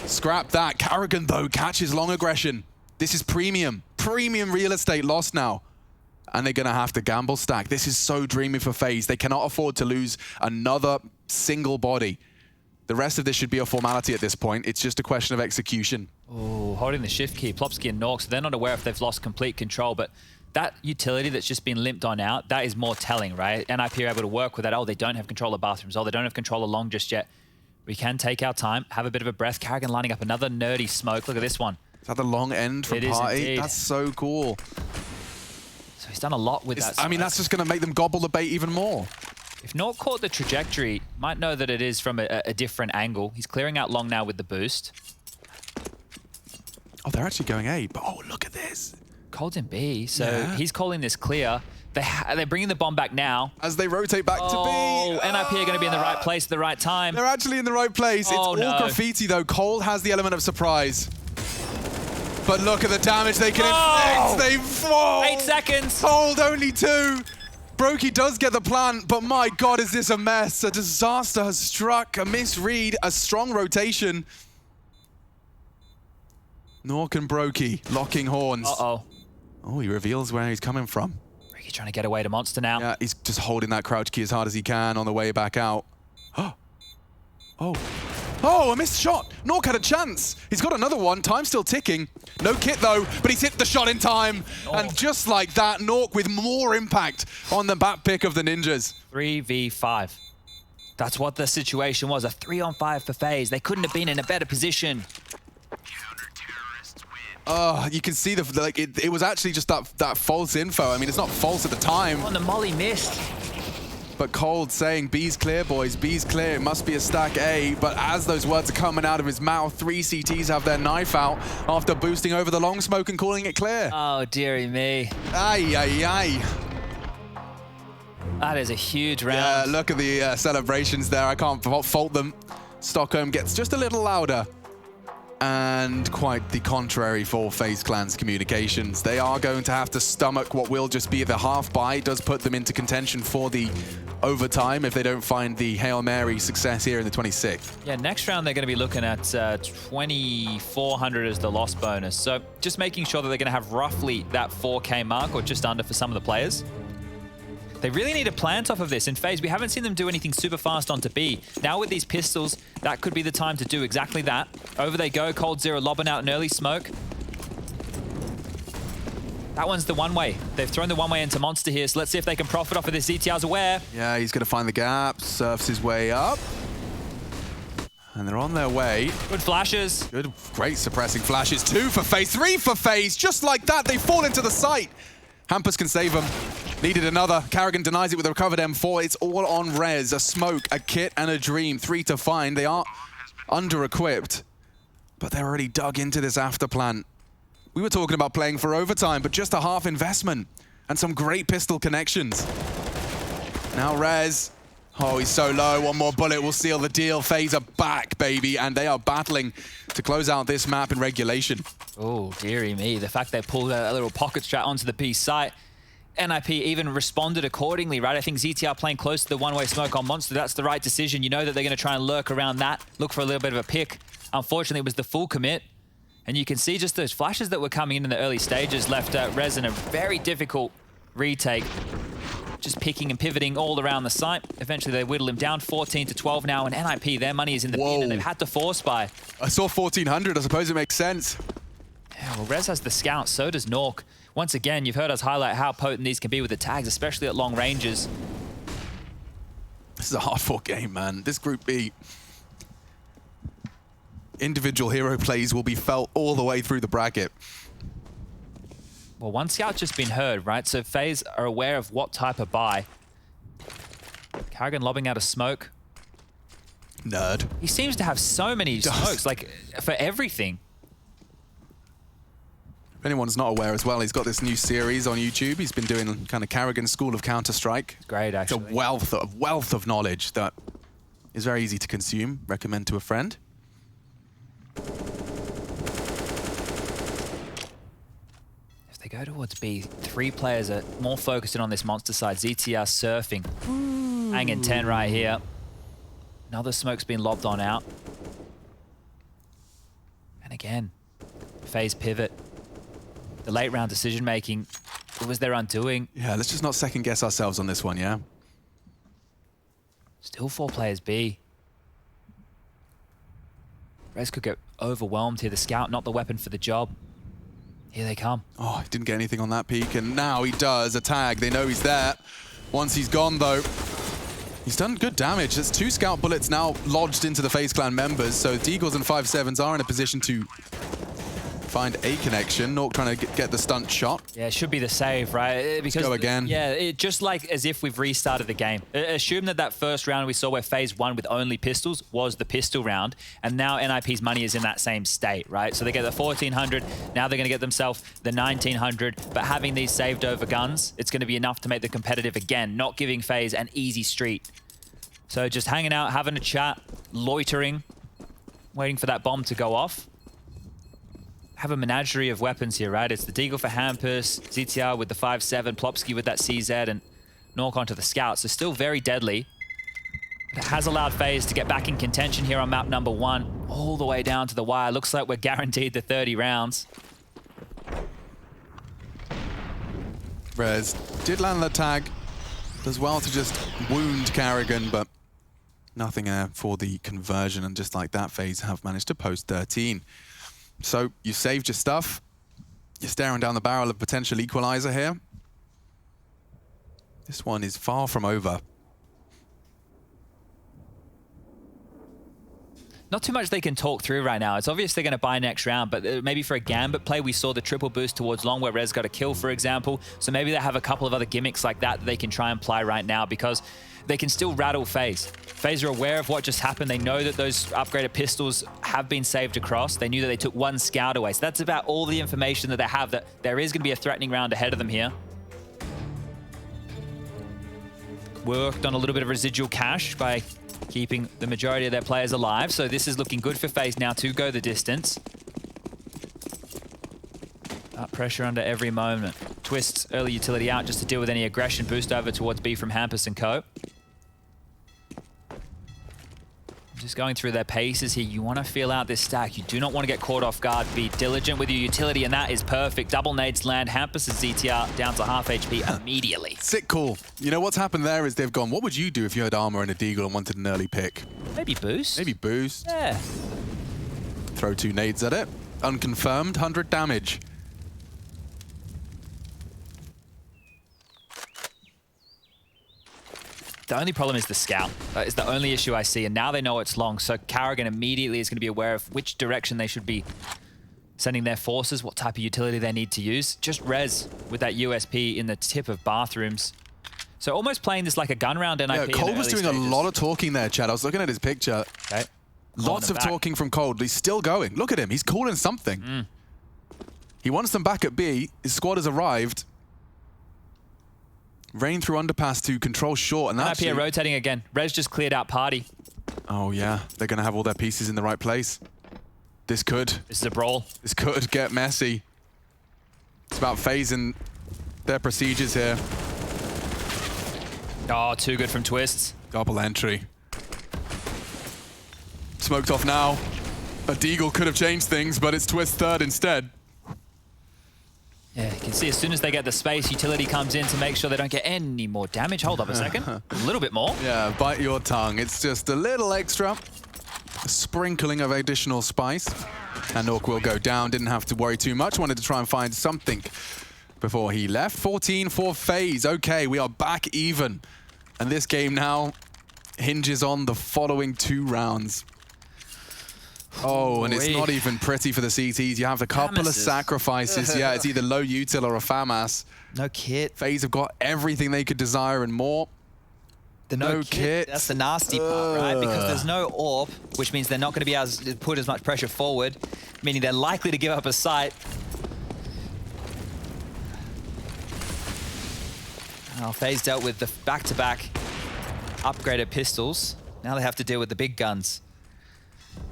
Scrap that. Carrigan, though, catches long aggression. This is premium. Premium real estate lost now. And they're going to have to gamble stack. This is so dreamy for FaZe. They cannot afford to lose another single body. The rest of this should be a formality at this point. It's just a question of execution. Oh, holding the shift key. Plopsky and Nork, so they're not aware if they've lost complete control, but that utility that's just been limped on out, that is more telling, right? NIP are able to work with that. Oh, they don't have control of bathrooms. Oh, they don't have control of long just yet. We can take our time, have a bit of a breath. Carrigan lining up another nerdy smoke. Look at this one. Is that the long end from Party? That's so cool. So he's done a lot with that. I mean, that's just going to make them gobble the bait even more. If Nork caught the trajectory, might know that it is from a different angle. He's clearing out long now with the boost. Oh, they're actually going A, but oh, look at this. Cold's in B, so he's calling this clear. They're bringing the bomb back now. As they rotate back to B. Oh, NIP are going to be in the right place at the right time. They're actually in the right place. It's all graffiti, though. Cold has the element of surprise. But look at the damage they can inflict. They fall. 8 seconds. Cold only 2. Brokey does get the plant, but my God, is this a mess? A disaster has struck, a misread, a strong rotation. Nork and Brokey locking horns. Uh-oh. Oh, he reveals where he's coming from. Brokey trying to get away to Monster now. Yeah, he's just holding that crouch key as hard as he can on the way back out. Oh, a missed shot. Nork had a chance. He's got another one. Time's still ticking. No kit, though, but he's hit the shot in time. And just like that, Nork with more impact on the back pick of the Ninjas. 3v5. That's what the situation was. A 3-on-5 for FaZe. They couldn't have been in a better position. Oh, you can see it was actually just that false info. I mean, it's not false at the time. Oh, and the molly missed. But Cold saying, B's clear, boys, B's clear. It must be a stack A. But as those words are coming out of his mouth, 3 CTs have their knife out after boosting over the long smoke and calling it clear. Oh, dearie me. Aye, aye, aye. That is a huge round. Yeah, look at the celebrations there. I can't fault them. Stockholm gets just a little louder. And quite the contrary for FaZe Clan's communications. They are going to have to stomach what will just be the half buy. It does put them into contention for the overtime if they don't find the Hail Mary success here in the 26th. Yeah, next round they're going to be looking at 2,400 as the loss bonus. So just making sure that they're going to have roughly that 4K mark or just under for some of the players. They really need to plant off of this. In FaZe, we haven't seen them do anything super fast onto B. Now with these pistols, that could be the time to do exactly that. Over they go, Cold Zero lobbing out an early smoke. That one's the one-way. They've thrown the one-way into Monster here, so let's see if they can profit off of this. ZTR's aware. Yeah, he's going to find the gap, surfs his way up. And they're on their way. Good flashes. Good, great suppressing flashes. 2 for FaZe, 3 for FaZe. Just like that, they fall into the site. Hampus can save them. Needed another. Carrigan denies it with a recovered M4. It's all on res. A smoke, a kit, and a dream. 3 to find. They are under-equipped, but they're already dug into this after plan. We were talking about playing for overtime, but just a half investment and some great pistol connections. Now res. Oh, he's so low. One more bullet will seal the deal. FaZe are back, baby, and they are battling to close out this map in regulation. Oh, dearie me. The fact they pulled a little pocket strat onto the B site. NIP even responded accordingly, right? I think ZTR playing close to the one-way smoke on Monster. That's the right decision. You know that they're going to try and lurk around that, look for a little bit of a pick. Unfortunately, it was the full commit. And you can see just those flashes that were coming in the early stages left Rez in a very difficult retake. Just picking and pivoting all around the site. Eventually, they whittle him down 14 to 12 now, and NIP, their money is in the bin, and they've had to force buy. I saw 1,400. I suppose it makes sense. Yeah, well, Rez has the scout, so does Nork. Once again, you've heard us highlight how potent these can be with the tags, especially at long ranges. This is a hard-fought game, man. This Group B, individual hero plays will be felt all the way through the bracket. Well, one scout's just been heard, right? So FaZe are aware of what type of buy. Carrigan lobbing out a smoke. Nerd. He seems to have so many smokes, like, for everything. If anyone's not aware as well, he's got this new series on YouTube. He's been doing kind of Carrigan School of Counter-Strike. It's great, actually. It's a wealth of knowledge that is very easy to consume. Recommend to a friend. If they go towards B, 3 players are more focused in on this Monster side. ZTR surfing. Hanging 10 right here. Another smoke's been lobbed on out. And again, FaZe pivot. The late round decision making, it was their undoing. Yeah, let's just not second guess ourselves on this one, yeah? Still 4 players B. Rez could get overwhelmed here. The scout, not the weapon for the job. Here they come. Oh, he didn't get anything on that peak, and now he does. A tag. They know he's there. Once he's gone, though, he's done good damage. There's 2 scout bullets now lodged into the FaZe Clan members, so Deagles and 5-7s are in a position to find a connection. Nork trying to get the stunt shot. Yeah, it should be the save, right? Because let's go again. Yeah, just like as if we've restarted the game. Assume that first round we saw where FaZe won with only pistols was the pistol round, and now NIP's money is in that same state, right? So they get the 1,400, now they're going to get themselves the 1,900, but having these saved over guns, it's going to be enough to make them competitive again, not giving FaZe an easy street. So just hanging out, having a chat, loitering, waiting for that bomb to go off. Have a menagerie of weapons here, right? It's the Deagle for Hampus, ZTR with the 5-7, Plopsky with that CZ, and Nork onto the Scout. So still very deadly. But it has allowed FaZe to get back in contention here on map number 1, all the way down to the wire. Looks like we're guaranteed the 30 rounds. Rez did land the tag. Does well to just wound Carrigan, but nothing there for the conversion. And just like that, FaZe have managed to post 13. So you saved your stuff. You're staring down the barrel of potential equalizer here. This one is far from over. not too much they can talk through right now. It's obvious they're going to buy next round, but maybe for a Gambit play, we saw the triple boost towards long where Rez got a kill, for example. So maybe they have a couple of other gimmicks like that they can try and apply right now because they can still rattle FaZe. FaZe are aware of what just happened. They know that those upgraded pistols have been saved across. They knew that they took one scout away. So that's about all the information that they have, that there is going to be a threatening round ahead of them here. Worked on a little bit of residual cash by keeping the majority of their players alive. So this is looking good for FaZe now to go the distance. Pressure under every moment. Twists early utility out just to deal with any aggression. Boost over towards B from Hampus and co. Just going through their paces here. You want to feel out this stack. You do not want to get caught off guard. Be diligent with your utility, and that is perfect. Double nades land. Hampus' ZTR down to half HP immediately. Sick call. You know what's happened there is they've gone, what would you do if you had armor and a deagle and wanted an early pick? Maybe boost. Maybe boost. Yeah. Throw 2 nades at it. Unconfirmed, 100 damage. The only problem is the scout. That is the only issue I see, and now they know it's long, so Karrigan immediately is going to be aware of which direction they should be sending their forces, what type of utility they need to use. Just Rez with that USP in the tip of bathrooms. So almost playing this like a gun round NIP. Yeah, Cold was doing a lot of talking there, Chad. I was looking at his picture. Okay. Lots of talking from Cold. He's still going. Look at him. He's calling something. He wants them back at B. His squad has arrived. Rain through underpass to control short, and that's NIP are rotating again. Rez just cleared out party. Oh yeah, they're gonna have all their pieces in the right place. This could. This is a brawl. This could get messy. It's about FaZe and their procedures here. Oh, too good from Twists. Double entry. Smoked off now. A deagle could have changed things, but it's Twist third instead. Yeah, you can see as soon as they get the space, utility comes in to make sure they don't get any more damage. Hold up a second. A little bit more. Yeah, bite your tongue. It's just a little extra. A sprinkling of additional spice. And Orc will go down. Didn't have to worry too much. Wanted to try and find something before he left. 14 for FaZe. Okay, we are back even. And this game now hinges on the following 2 rounds. Oh, and it's not even pretty for the CTs. You have a couple of sacrifices. Yeah, it's either low util or a FAMAS. No kit. FaZe have got everything they could desire and more. The no kit. That's the nasty part, right? Because there's no AWP, which means they're not going to be able to put as much pressure forward, meaning they're likely to give up a site. Oh, FaZe dealt with the back-to-back upgraded pistols. Now they have to deal with the big guns.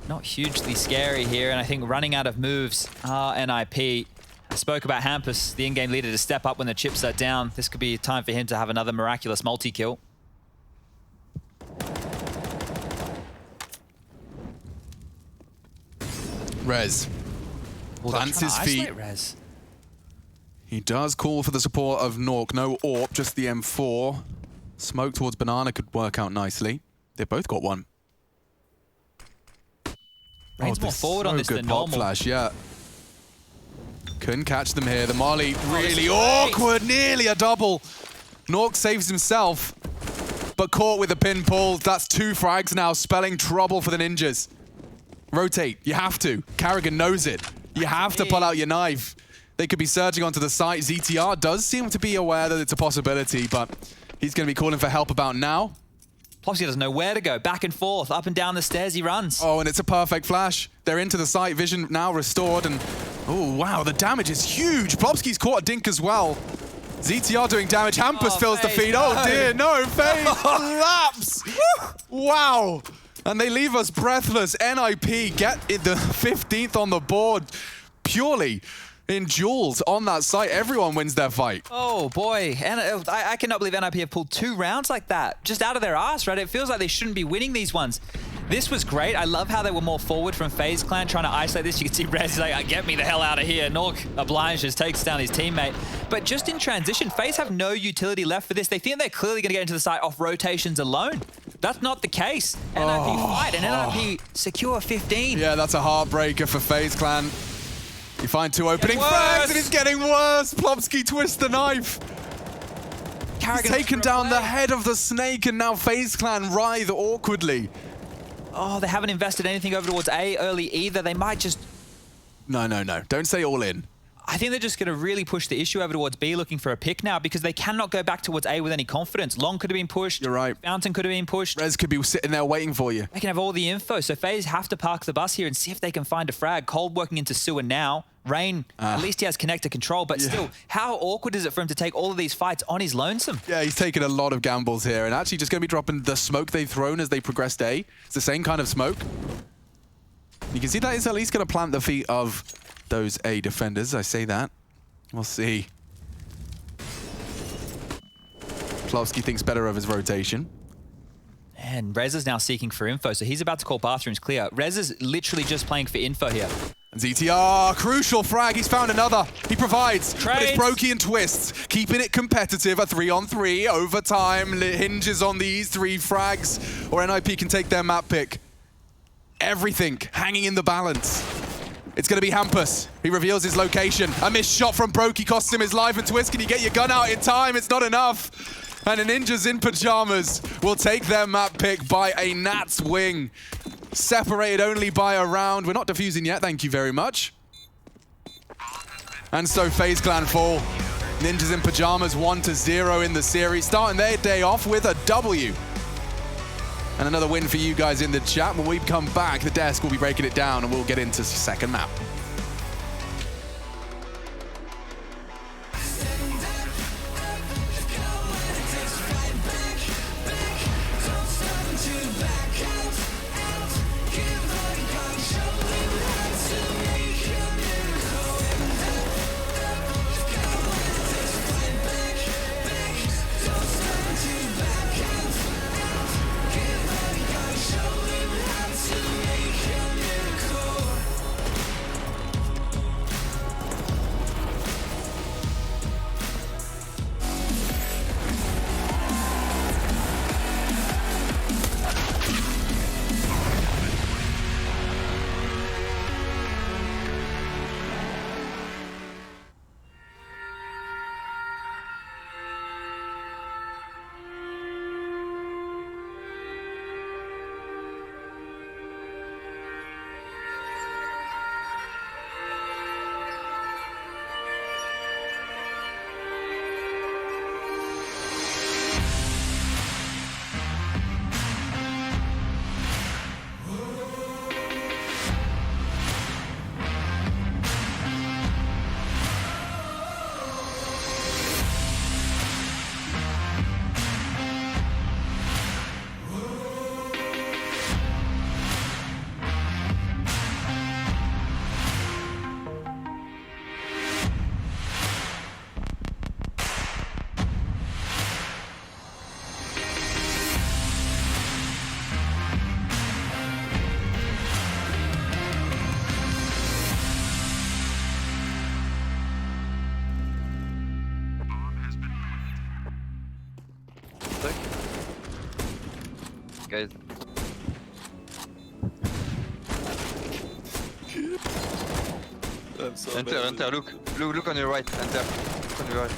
Not hugely scary here, and I think running out of moves are NIP. I spoke about Hampus, the in-game leader, to step up when the chips are down. This could be time for him to have another miraculous multi-kill. Rez plants his feet. Rez. He does call for the support of Nork. No AWP, just the M4. Smoke towards Banana could work out nicely. They both got one. Rain's more forward on this than normal. Pop flash, yeah. Couldn't catch them here. The Molly really awkward, nearly a double. Nork saves himself, but caught with a pin pull. That's 2 frags now, spelling trouble for the ninjas. Rotate, you have to. Karrigan knows it. You have to pull out your knife. They could be surging onto the site. ZTR does seem to be aware that it's a possibility, but he's going to be calling for help about now. Plopsky doesn't know where to go. Back and forth, up and down the stairs he runs. Oh, and it's a perfect flash. They're into the site, vision now restored, and oh, wow, the damage is huge. Plopsky's caught a dink as well. ZTR doing damage. Hampus fills the feed. Oh dear, no, FaZe collapse. Wow. And they leave us breathless. NIP get the 15th on the board purely in duels on that site. Everyone wins their fight. Oh boy, and I cannot believe NIP have pulled 2 rounds like that, just out of their ass, right? It feels like they shouldn't be winning these ones. This was great. I love how they were more forward from FaZe Clan, trying to isolate this. You can see Rez like, get me the hell out of here. Nork obliges, takes down his teammate. But just in transition, FaZe have no utility left for this. They think they're clearly going to get into the site off rotations alone. That's not the case. NIP fight and NIP secure 15. Yeah, that's a heartbreaker for FaZe Clan. You find 2 opening frags, and it's getting worse. Plopsky twists the knife. He's taken down the head of the snake, and now FaZe Clan writhe awkwardly. Oh, they haven't invested anything over towards A early either. They might just... No. Don't say all in. I think they're just going to really push the issue over towards B, looking for a pick now, because they cannot go back towards A with any confidence. Long could have been pushed. You're right. Fountain could have been pushed. Rez could be sitting there waiting for you. They can have all the info. So FaZe have to park the bus here and see if they can find a frag. Cold working into Sewer now. Rain, at least he has connector control, but still, how awkward is it for him to take all of these fights on his lonesome? Yeah, he's taken a lot of gambles here, and actually just going to be dropping the smoke they've thrown as they progressed A. It's the same kind of smoke. You can see that it's at least going to plant the feet of those A defenders. I say that. We'll see. Plovsky thinks better of his rotation. And Rez is now seeking for info, so he's about to call bathrooms clear. Rez is literally just playing for info here. And ZTR, crucial frag, he's found another. He provides, but it's Brokey and Twists, keeping it competitive, a 3-on-3, overtime, hinges on these 3 frags, or NIP can take their map pick. Everything hanging in the balance. It's going to be Hampus. He reveals his location. A missed shot from Brokey costs him his life, and Twist, can you get your gun out in time? It's not enough. And the Ninjas in pajamas will take their map pick by a Nats wing. Separated only by a round. We're not defusing yet, thank you very much. And so FaZe Clan fall. Ninjas in pajamas 1-0 in the series, starting their day off with a W. And another win for you guys in the chat. When we come back, the desk will be breaking it down and we'll get into second map. Guys. Enter, look on your right, enter. Look on your right.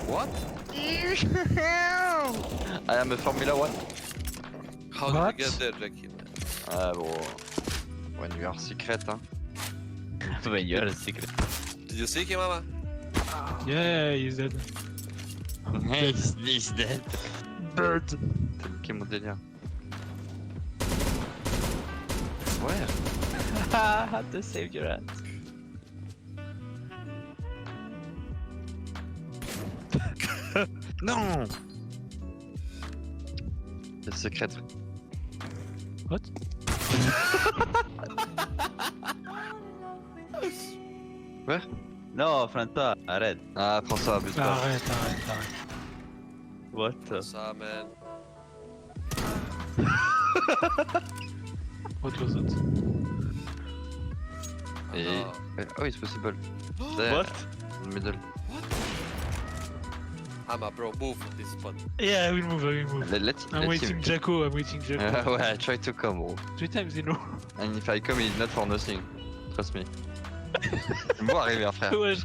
What? I am a Formula 1. How did you get there, Jackie? Bro. When you are secret, huh? When you are secret. Did you see him, Mama? Yeah, he's dead. He's dead. Bird. T'as niqué mon délire. Ouais. Had to save your ass. Non. C'est secret. What? Ouais. Non, Franta, arrête. Ah, François, abuse pas. Arrête. What? Ça, man. What was it? Oh, it's possible. There, What? in the middle. Ama, bro, move from this spot. Yeah, I will move. I'm waiting him. Jacko. Ouais, I try to come, bro. 3 times in a row. And if I come, it's not for nothing. Trust me. Tu me vois arriver, hein, frère. Ouais,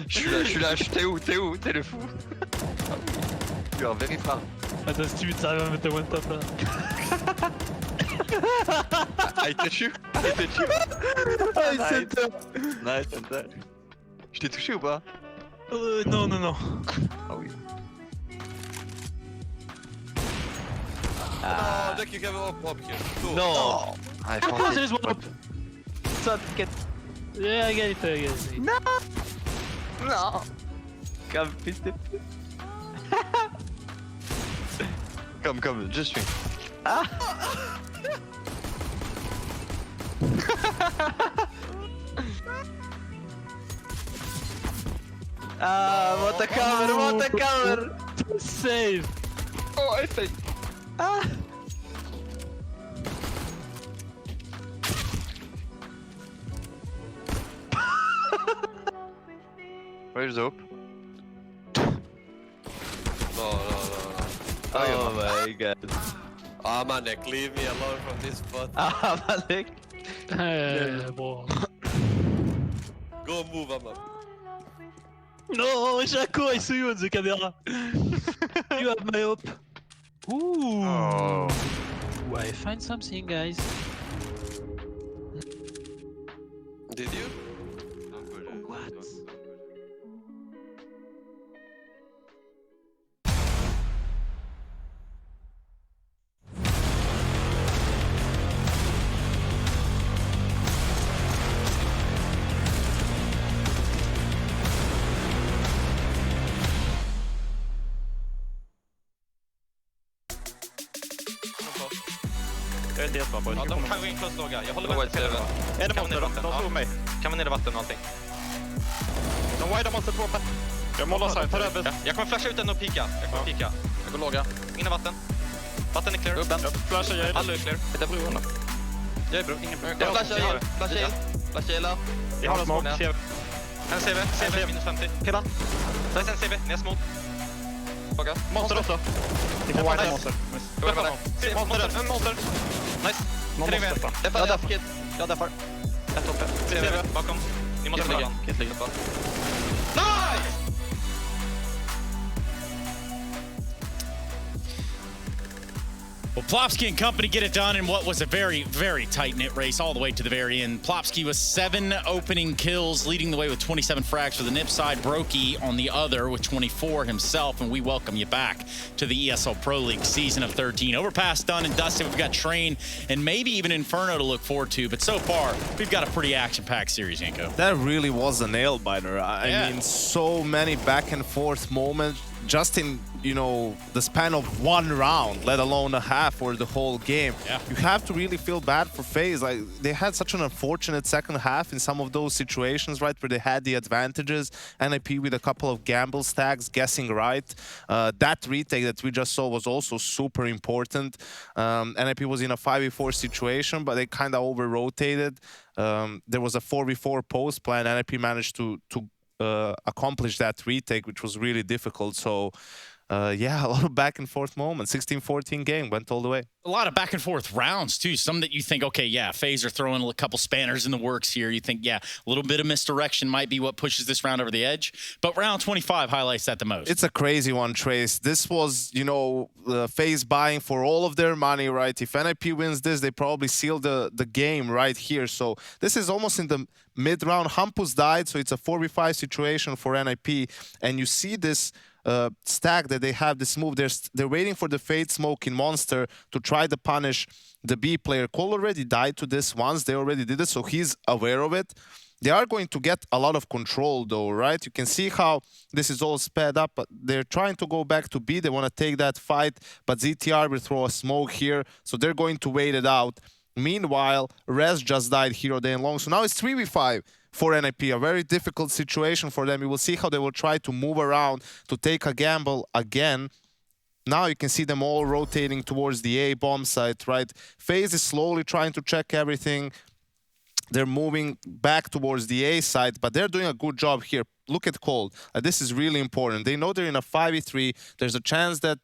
je suis là, t'es où? T'es le fou. You are very far. Attends, Steve, t'arrives à mettre un one tap là. I touch you. I touch you. Nice, center. Je t'ai touché ou pas? Non, non, non. Ah oui. Oh, Jack, you can up here. Go. No! I Of course there's one up. So, get... Yeah, I get it, I get it. No! No! Come, piste. Come, just swing. Ah! What a cover, what a cover! Save! Oh, I think. Ah! Where's Hope? No. Oh my god. Ah, Manek, leave me alone from this spot. Ah, Manek. Bon. Go move, Amma. No, Jaco, I saw you on the camera. You have my hope. Ooh. Oh. I find something, guys. Did you? What? Jag är inte jättebra på det. Ja, de kan gå in plus låga. Jag håller med. Är det monster? De slog mig. Kan man ner i vatten och allting. De wide måste två. Jag målar så här. Ta över. Jag kommer flasha ut den och pika. Jag går låga. In i vatten. Vatten är clear. Jag flashar jag. Alla är clear. Det är bron då. Jag är bro. Ingen bro. Jag flashar in. Flashar in. Jag har en smoke. En CV. Minus 50. Pidan. Där är en CV. Ner smooth. Monster också. Ni får wide monster. Monster. Nice. 3v. Jag deffar. Ett uppe. 3v bakom. Ni måste ligga. Nice! Well, Plopsky and company get it done in what was a very, very tight-knit race all the way to the very end. Plopsky with 7 opening kills, leading the way with 27 frags for the NIP side. Brokey on the other with 24 himself, and we welcome you back to the ESL Pro League season of 13. Overpass done and dusted. We've got Train and maybe even Inferno to look forward to, but so far, we've got a pretty action-packed series, Yanko. That really was a nail-biter. I mean, so many back-and-forth moments just in, you know, the span of one round, let alone a half or the whole game. Yeah. You have to really feel bad for FaZe. Like, they had such an unfortunate second half in some of those situations, right, where they had the advantages. NIP with a couple of gamble stacks, guessing right. That retake that we just saw was also super important. NIP was in a 5v4 situation, but they kind of over-rotated. There was a 4v4 post plan. NIP managed to accomplish that retake, which was really difficult. So yeah, a lot of back and forth moments. 16-14 game went all the way. A lot of back and forth rounds too. Some that you think, okay, yeah, FaZe are throwing a couple spanners in the works here. You think, yeah, a little bit of misdirection might be what pushes this round over the edge. But round 25 highlights that the most. It's a crazy one, Trace. This was, you know, FaZe buying for all of their money, right? If NIP wins this, they probably seal the game right here. So this is almost in the mid-round. Hampus died, so it's a 4v5 situation for NIP. And you see this stack that they have, this move. They're waiting for the Fade Smoke in Monster to try to punish the B player. Cole already died to this once. They already did it, so he's aware of it. They are going to get a lot of control though, right? You can see how this is all sped up, but they're trying to go back to B. They want to take that fight, but ZTR will throw a smoke here, so they're going to wait it out. Meanwhile, Rez just died Hero Day and Long, so now it's 3v5 for NIP, a very difficult situation for them. You will see how they will try to move around to take a gamble again. Now you can see them all rotating towards the A bomb site, right? FaZe is slowly trying to check everything. They're moving back towards the A side, but they're doing a good job here. Look at Cold. This is really important. They know they're in a 5v3. There's a chance that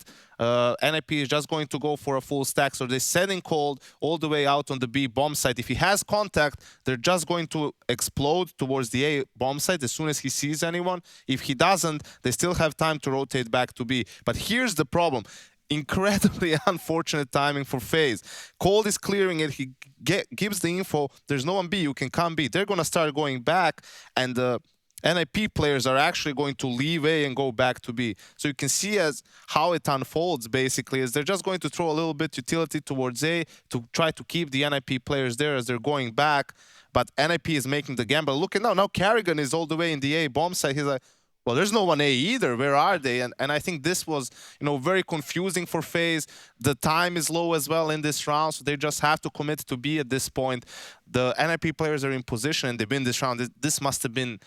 NIP is just going to go for a full stack. So they're sending Cold all the way out on the B bomb site. If he has contact, they're just going to explode towards the A bomb site as soon as he sees anyone. If he doesn't, they still have time to rotate back to B. But here's the problem. incredibly unfortunate timing for FaZe. Cold is clearing it. He gives the info. There's no one B. You can come B. They're going to start going back, and the NIP players are actually going to leave A and go back to B. So you can see as how it unfolds, basically, is they're just going to throw a little bit utility towards A to try to keep the NIP players there as they're going back. But NIP is making the gamble. Look at now Carrigan is all the way in the A bomb site. He's like, well, there's no one A either. Where are they? And I think this was, very confusing for FaZe. The time is low as well in this round, so they just have to commit to B at this point. The NIP players are in position and they win this round. This must have been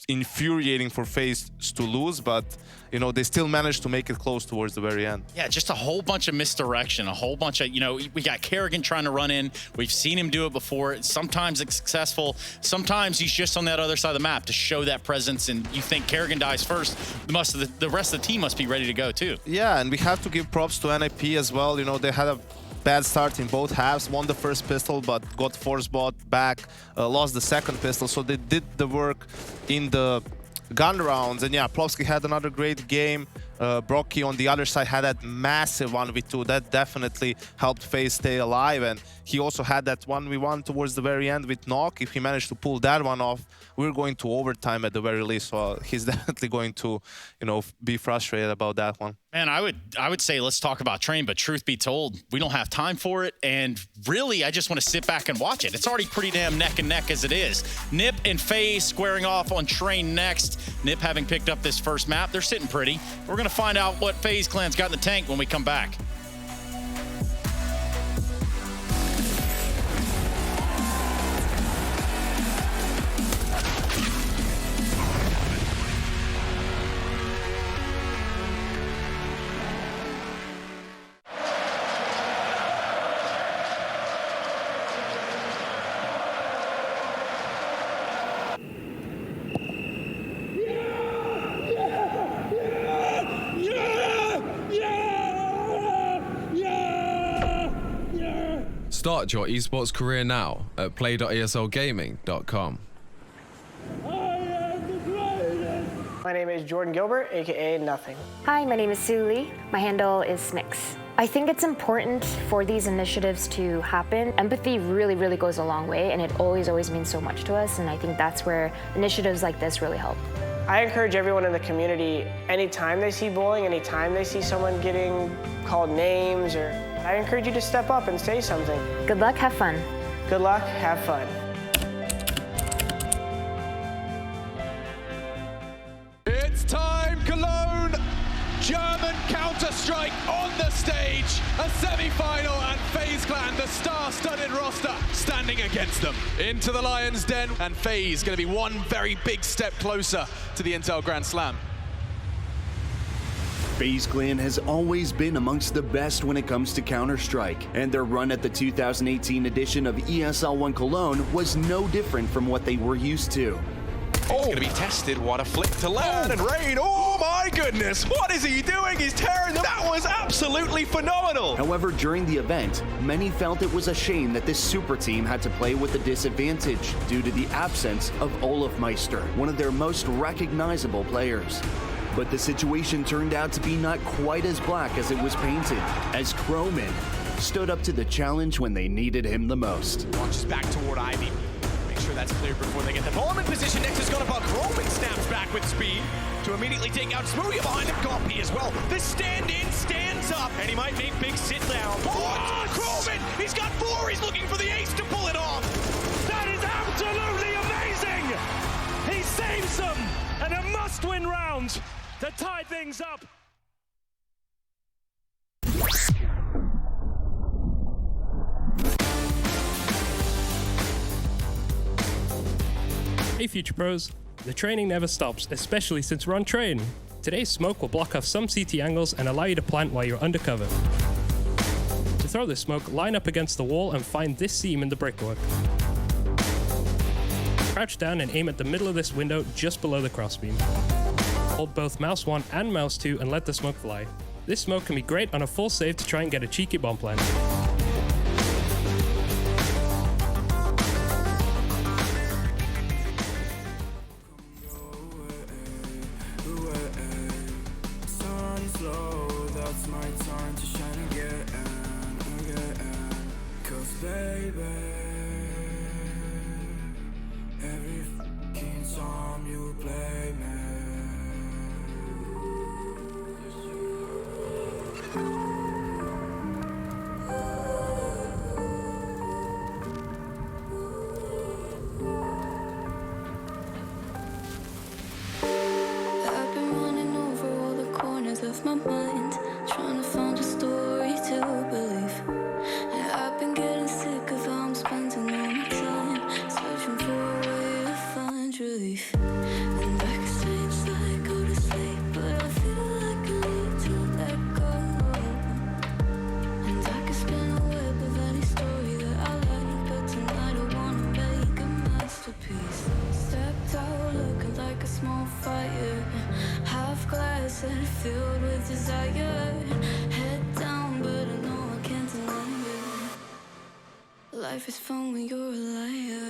infuriating for FaZe to lose, but they still managed to make it close towards the very end. Yeah, just a whole bunch of misdirection, a whole bunch of, we got Kerrigan trying to run in. We've seen him do it before. Sometimes it's successful. Sometimes he's just on that other side of the map to show that presence, and you think Kerrigan dies first. The rest of the team must be ready to go too. Yeah, and we have to give props to NIP as well. They had a bad start in both halves, won the first pistol but got force bought back, lost the second pistol, so they did the work in the gun rounds. And yeah, Plowski had another great game. Brocky on the other side had that massive 1v2 that definitely helped FaZe stay alive, and he also had that 1v1 towards the very end with Knock. If he managed to pull that one off, we're going to overtime at the very least, so he's definitely going to be frustrated about that one. Man, I would say let's talk about Train, but truth be told, we don't have time for it, and really I just want to sit back and watch it. It's already pretty damn neck and neck as it is. Nip and FaZe squaring off on Train next. Nip having picked up this first map, they're sitting pretty. We're going to find out what FaZe Clan's got in the tank when we come back. Start your esports career now at play.eslgaming.com. My name is Jordan Gilbert, aka Nothing. Hi, my name is Sue Lee. My handle is Smix. I think it's important for these initiatives to happen. Empathy really, really goes a long way, and it always means so much to us, and I think that's where initiatives like this really help. I encourage everyone in the community, anytime they see bullying, anytime they see someone getting called names, I encourage you to step up and say something. Good luck, have fun. Good luck, have fun. It's time, Cologne! German Counter-Strike on the stage. A semi-final, and FaZe Clan, the star-studded roster, standing against them. Into the Lion's Den, and FaZe going to be one very big step closer to the Intel Grand Slam. FaZe Clan has always been amongst the best when it comes to Counter-Strike, and their run at the 2018 edition of ESL 1 Cologne was no different from what they were used to. It's going to be tested. What a flick to land, and Rain, oh my goodness, what is he doing? He's tearing them. That was absolutely phenomenal. However, during the event, many felt it was a shame that this super team had to play with a disadvantage due to the absence of Olaf Meister, one of their most recognizable players. But the situation turned out to be not quite as black as it was painted, as Croman stood up to the challenge when they needed him the most. Launches back toward Ivy. Make sure that's cleared before they get the bomb in position. Next is going to bug. Croman snaps back with speed to immediately take out Smoothie behind him. Goppy as well. The stand-in stands up, and he might make big sit down. What? Croman! He's got 4. He's looking for the ace to pull it off. That is absolutely amazing! He saves them, and a must-win round to tie things up. Hey Future Pros, the training never stops, especially since we're on train. Today's smoke will block off some CT angles and allow you to plant while you're undercover. To throw this smoke, line up against the wall and find this seam in the brickwork. Crouch down and aim at the middle of this window just below the crossbeam. Hold both mouse 1 and mouse 2 and let the smoke fly. This smoke can be great on a full save to try and get a cheeky bomb plant. Sun's low, that's my time lost my mind, trying to find a story to believe. And I've been getting sick of how I'm spending all my time, searching for a way to find relief. And I can stay inside, go to sleep, but I feel like I need to let go. And I can spin a web of any story that I like, but tonight I wanna make a masterpiece. Stepped out looking like a small fire, half glass and filled with desire. Head down, but I know I can't deny it. Life is fun when you're a liar.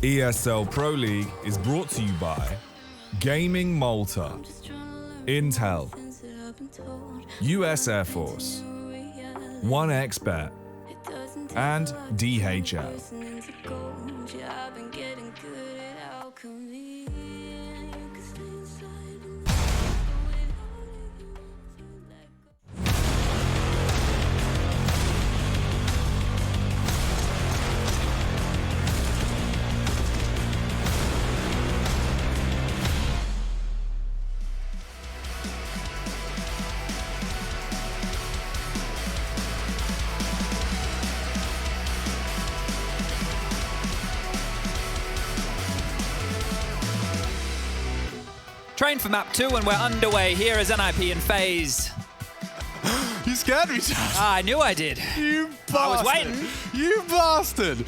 ESL Pro League is brought to you by Gaming Malta, Intel, US Air Force, 1xBet, and DHL. Train for map 2 and we're underway. Here is NIP and FaZe. You scared me, Josh. I knew I did. You bastard. I was waiting. You bastard.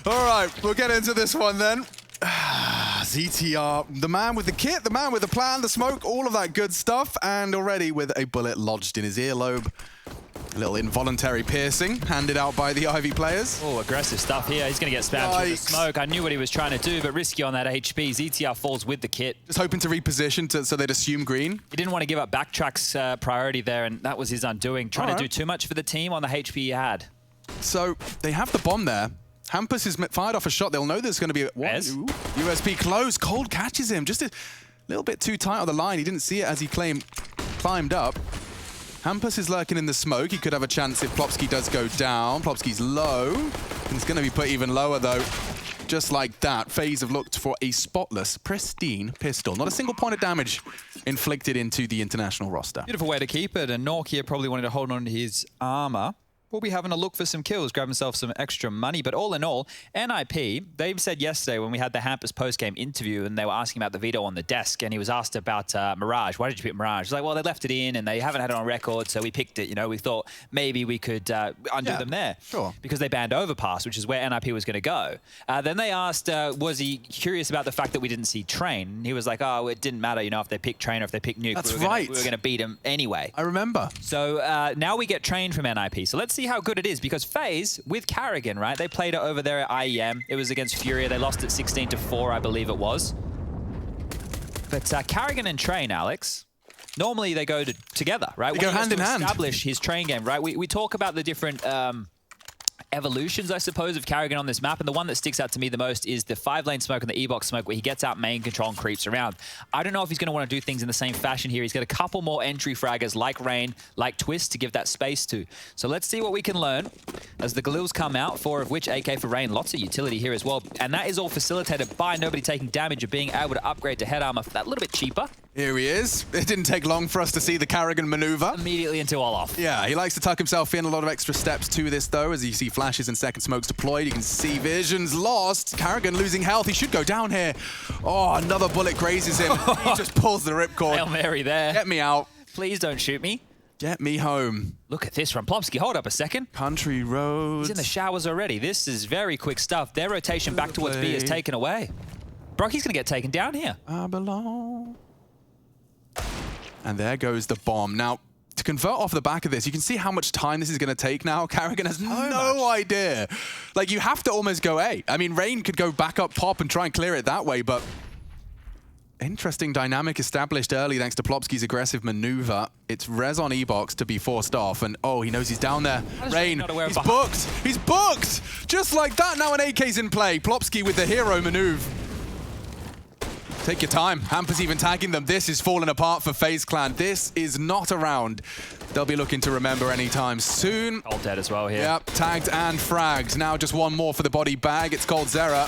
All right, we'll get into this one then. ZTR, the man with the kit, the man with the plan, the smoke, all of that good stuff, and already with a bullet lodged in his earlobe. A little involuntary piercing handed out by the Ivy players. Oh, aggressive stuff here. He's going to get spammed through the smoke. I knew what he was trying to do, but risky on that HP. ZTR falls with the kit. Just hoping to reposition so they'd assume green. He didn't want to give up backtrack's priority there, and that was his undoing. Trying to do too much for the team on the HP he had. So they have the bomb there. Hampus has fired off a shot. They'll know there's going to be a USP close. Cold catches him. Just a little bit too tight on the line. He didn't see it as he climbed up. Hampus is lurking in the smoke. He could have a chance if Plopsky does go down. Plopsky's low. And it's going to be put even lower, though. Just like that, FaZe have looked for a spotless, pristine pistol. Not a single point of damage inflicted into the international roster. Beautiful way to keep it. And Nork here probably wanted to hold on to his armor. We'll be having a look for some kills, grab himself some extra money. But all in all, NIP, they've said yesterday when we had the Hampus post-game interview and they were asking about the veto on the desk and he was asked about Mirage. Why did you pick Mirage? He's like, well, they left it in and they haven't had it on record, so we picked it. You know, we thought maybe we could undo them there. Sure. Because they banned Overpass, which is where NIP was going to go. Then they asked, was he curious about the fact that we didn't see Train? And he was like, oh, it didn't matter, you know, if they picked Train or if they picked Nuke. That's we right. We were going to beat him anyway. I remember. So now we get Train from NIP. So let's see how good it is because FaZe with Carrigan, right? They played it over there at IEM. It was against Furia. They lost it 16-4, I believe it was. But Carrigan and Train, Alex, normally they go together, right? They go hand in hand. Establish his Train game, right? We talk about the different evolutions, I suppose, of Carrigan on this map, and the one that sticks out to me the most is the 5-lane smoke and the E-box smoke where he gets out main control and creeps around. I don't know if he's going to want to do things in the same fashion here. He's got a couple more entry fraggers like Rain, like Twist to give that space to. So let's see what we can learn as the Galils come out, 4 of which AK for Rain. Lots of utility here as well, and that is all facilitated by nobody taking damage or being able to upgrade to head armor for that little bit cheaper. Here he is. It didn't take long for us to see the Carrigan maneuver. Immediately into all off. Yeah, he likes to tuck himself in. A lot of extra steps to this, though, as you see flashes and second smokes deployed. You can see visions lost. Carrigan losing health. He should go down here. Oh, another bullet grazes him. He just pulls the ripcord. Hail Mary there. Get me out. Please don't shoot me. Get me home. Look at this from Plopsky. Hold up a second. Country roads. He's in the showers already. This is very quick stuff. Their rotation back towards B is taken away. Brocky's going to get taken down here. I belong. And there goes the bomb. Now, to convert off the back of this, you can see how much time this is going to take now. Carrigan has no idea. Like, you have to almost go A. I mean, Rain could go back up top and try and clear it that way, but Interesting dynamic established early thanks to Plopski's aggressive maneuver. It's Rez on E-Box to be forced off, and oh, he knows he's down there. Rain, he's booked! He's booked! Just like that, now an AK's in play. Plopski with the hero maneuver. Take your time. Hampus even tagging them. This is falling apart for FaZe Clan. This is not a round they'll be looking to remember anytime soon. All dead as well here. Yep, tagged and fragged. Now just one more for the body bag. It's called Zera.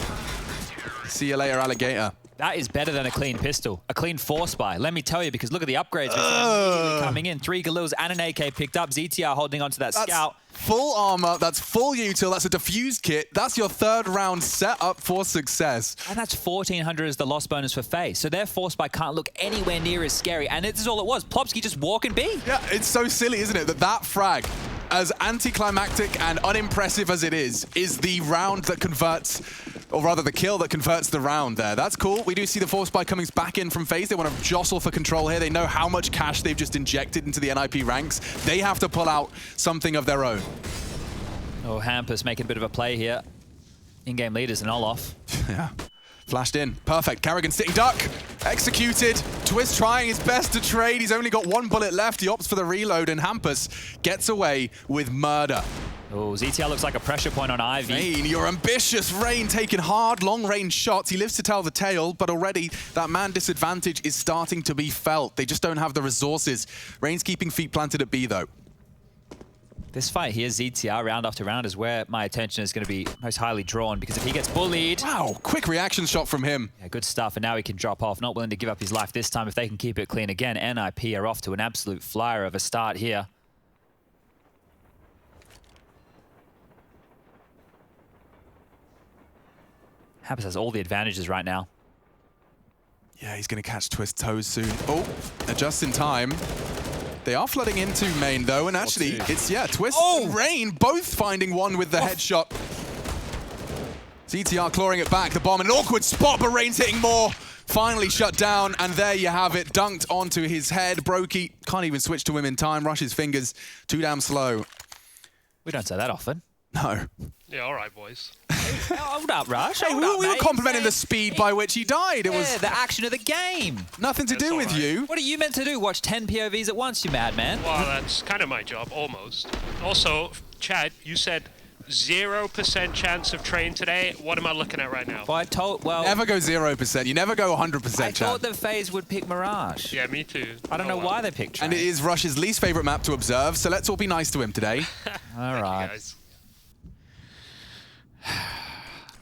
See you later, Alligator. That is better than a clean pistol. A clean force buy. Let me tell you, because look at the upgrades immediately coming in. 3 Galils and an AK picked up. ZTR holding onto that scout. Full armor, that's full util, that's a diffused kit. That's your 3rd round set up for success. And that's 1,400 as the loss bonus for FaZe. So their force buy can't look anywhere near as scary. And this is all it was. Plopski just walking B. Yeah, it's so silly, isn't it, that frag, as anticlimactic and unimpressive as it is the round that converts, or rather the kill that converts the round there. That's cool. We do see the force buy coming back in from FaZe. They want to jostle for control here. They know how much cash they've just injected into the NIP ranks. They have to pull out something of their own. Oh, Hampus making a bit of a play here. In-game leaders and all off. Yeah. Flashed in. Perfect. Carrigan sitting duck. Executed. Twist trying his best to trade. He's only got 1 bullet left. He opts for the reload, and Hampus gets away with murder. Oh, ZTR looks like a pressure point on Ivy. Rain, you're ambitious. Rain taking hard, long-range shots. He lives to tell the tale, but already that man disadvantage is starting to be felt. They just don't have the resources. Rain's keeping feet planted at B, though. This fight here, ZTR, round after round, is where my attention is going to be most highly drawn, because if he gets bullied... Wow, quick reaction shot from him. Yeah, good stuff, and now he can drop off. Not willing to give up his life this time if they can keep it clean again. NIP are off to an absolute flyer of a start here. Hampus has all the advantages right now. Yeah, he's going to catch Twist toes soon. Oh, just in time. They are flooding into main, though, and actually, it's, yeah, Twist and Rain both finding one with the headshot. ZTR clawing it back, the bomb in an awkward spot, but Rain's hitting more. Finally shut down, and there you have it, dunked onto his head. Brokey can't even switch to him in time, rushes fingers, too damn slow. We don't say that often. No. Yeah, all right, boys. Hold up, Rush. Hey, we were complimenting the speed by which he died. It was the action of the game. Nothing to do with you. What are you meant to do? Watch 10 POVs at once, you madman? Well, that's kind of my job, almost. Also, Chad, you said 0% chance of train today. What am I looking at right now? Well, never go 0%. You never go 100%, I thought that FaZe would pick Mirage. Yeah, me too. I don't know why they picked Train. And it is Rush's least favorite map to observe, so let's all be nice to him today. All right.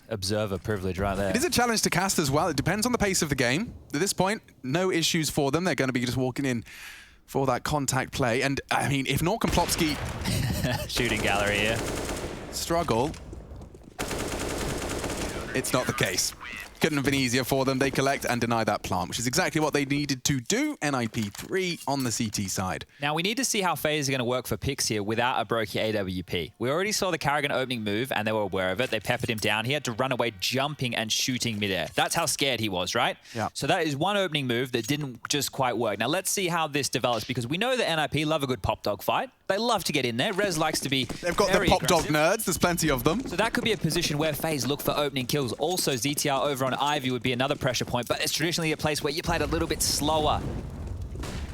Observer privilege right there. It is a challenge to cast as well. It depends on the pace of the game. At this point, no issues for them. They're going to be just walking in for that contact play. And, I mean, if Nork and Plopski... Shooting gallery here. Struggle. It's not the case. Couldn't have been easier for them. They collect and deny that plant, which is exactly what they needed to do. NIP3 on the CT side. Now, we need to see how FaZe are going to work for picks here without a Brokey AWP. We already saw the Carrigan opening move, and they were aware of it. They peppered him down. He had to run away jumping and shooting midair. That's how scared he was, right? Yeah. So that is one opening move that didn't just quite work. Now, let's see how this develops, because we know that NIP love a good pop dog fight. They love to get in there. Rez likes to be They've got the pop dog nerds. There's plenty of them. So that could be a position where FaZe look for opening kills. Also, ZTR over on Ivy would be another pressure point, but it's traditionally a place where you played a little bit slower.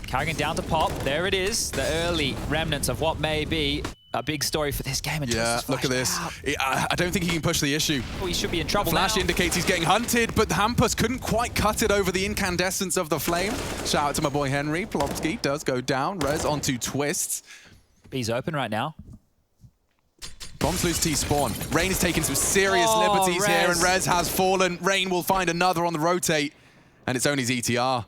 Carrying down to pop. There it is. The early remnants of what may be a big story for this game. And yeah, look at this. I don't think he can push the issue. Oh, he should be in trouble Flash now. indicates he's getting hunted, but Hampus couldn't quite cut it over the incandescence of the flame. Shout out to my boy Henry. Plopski does go down. Rez onto Twists. B's open right now. Bombs lose T-spawn. Rain is taking some serious liberties here, and Rez has fallen. Rain will find another on the rotate, and it's only ZTR.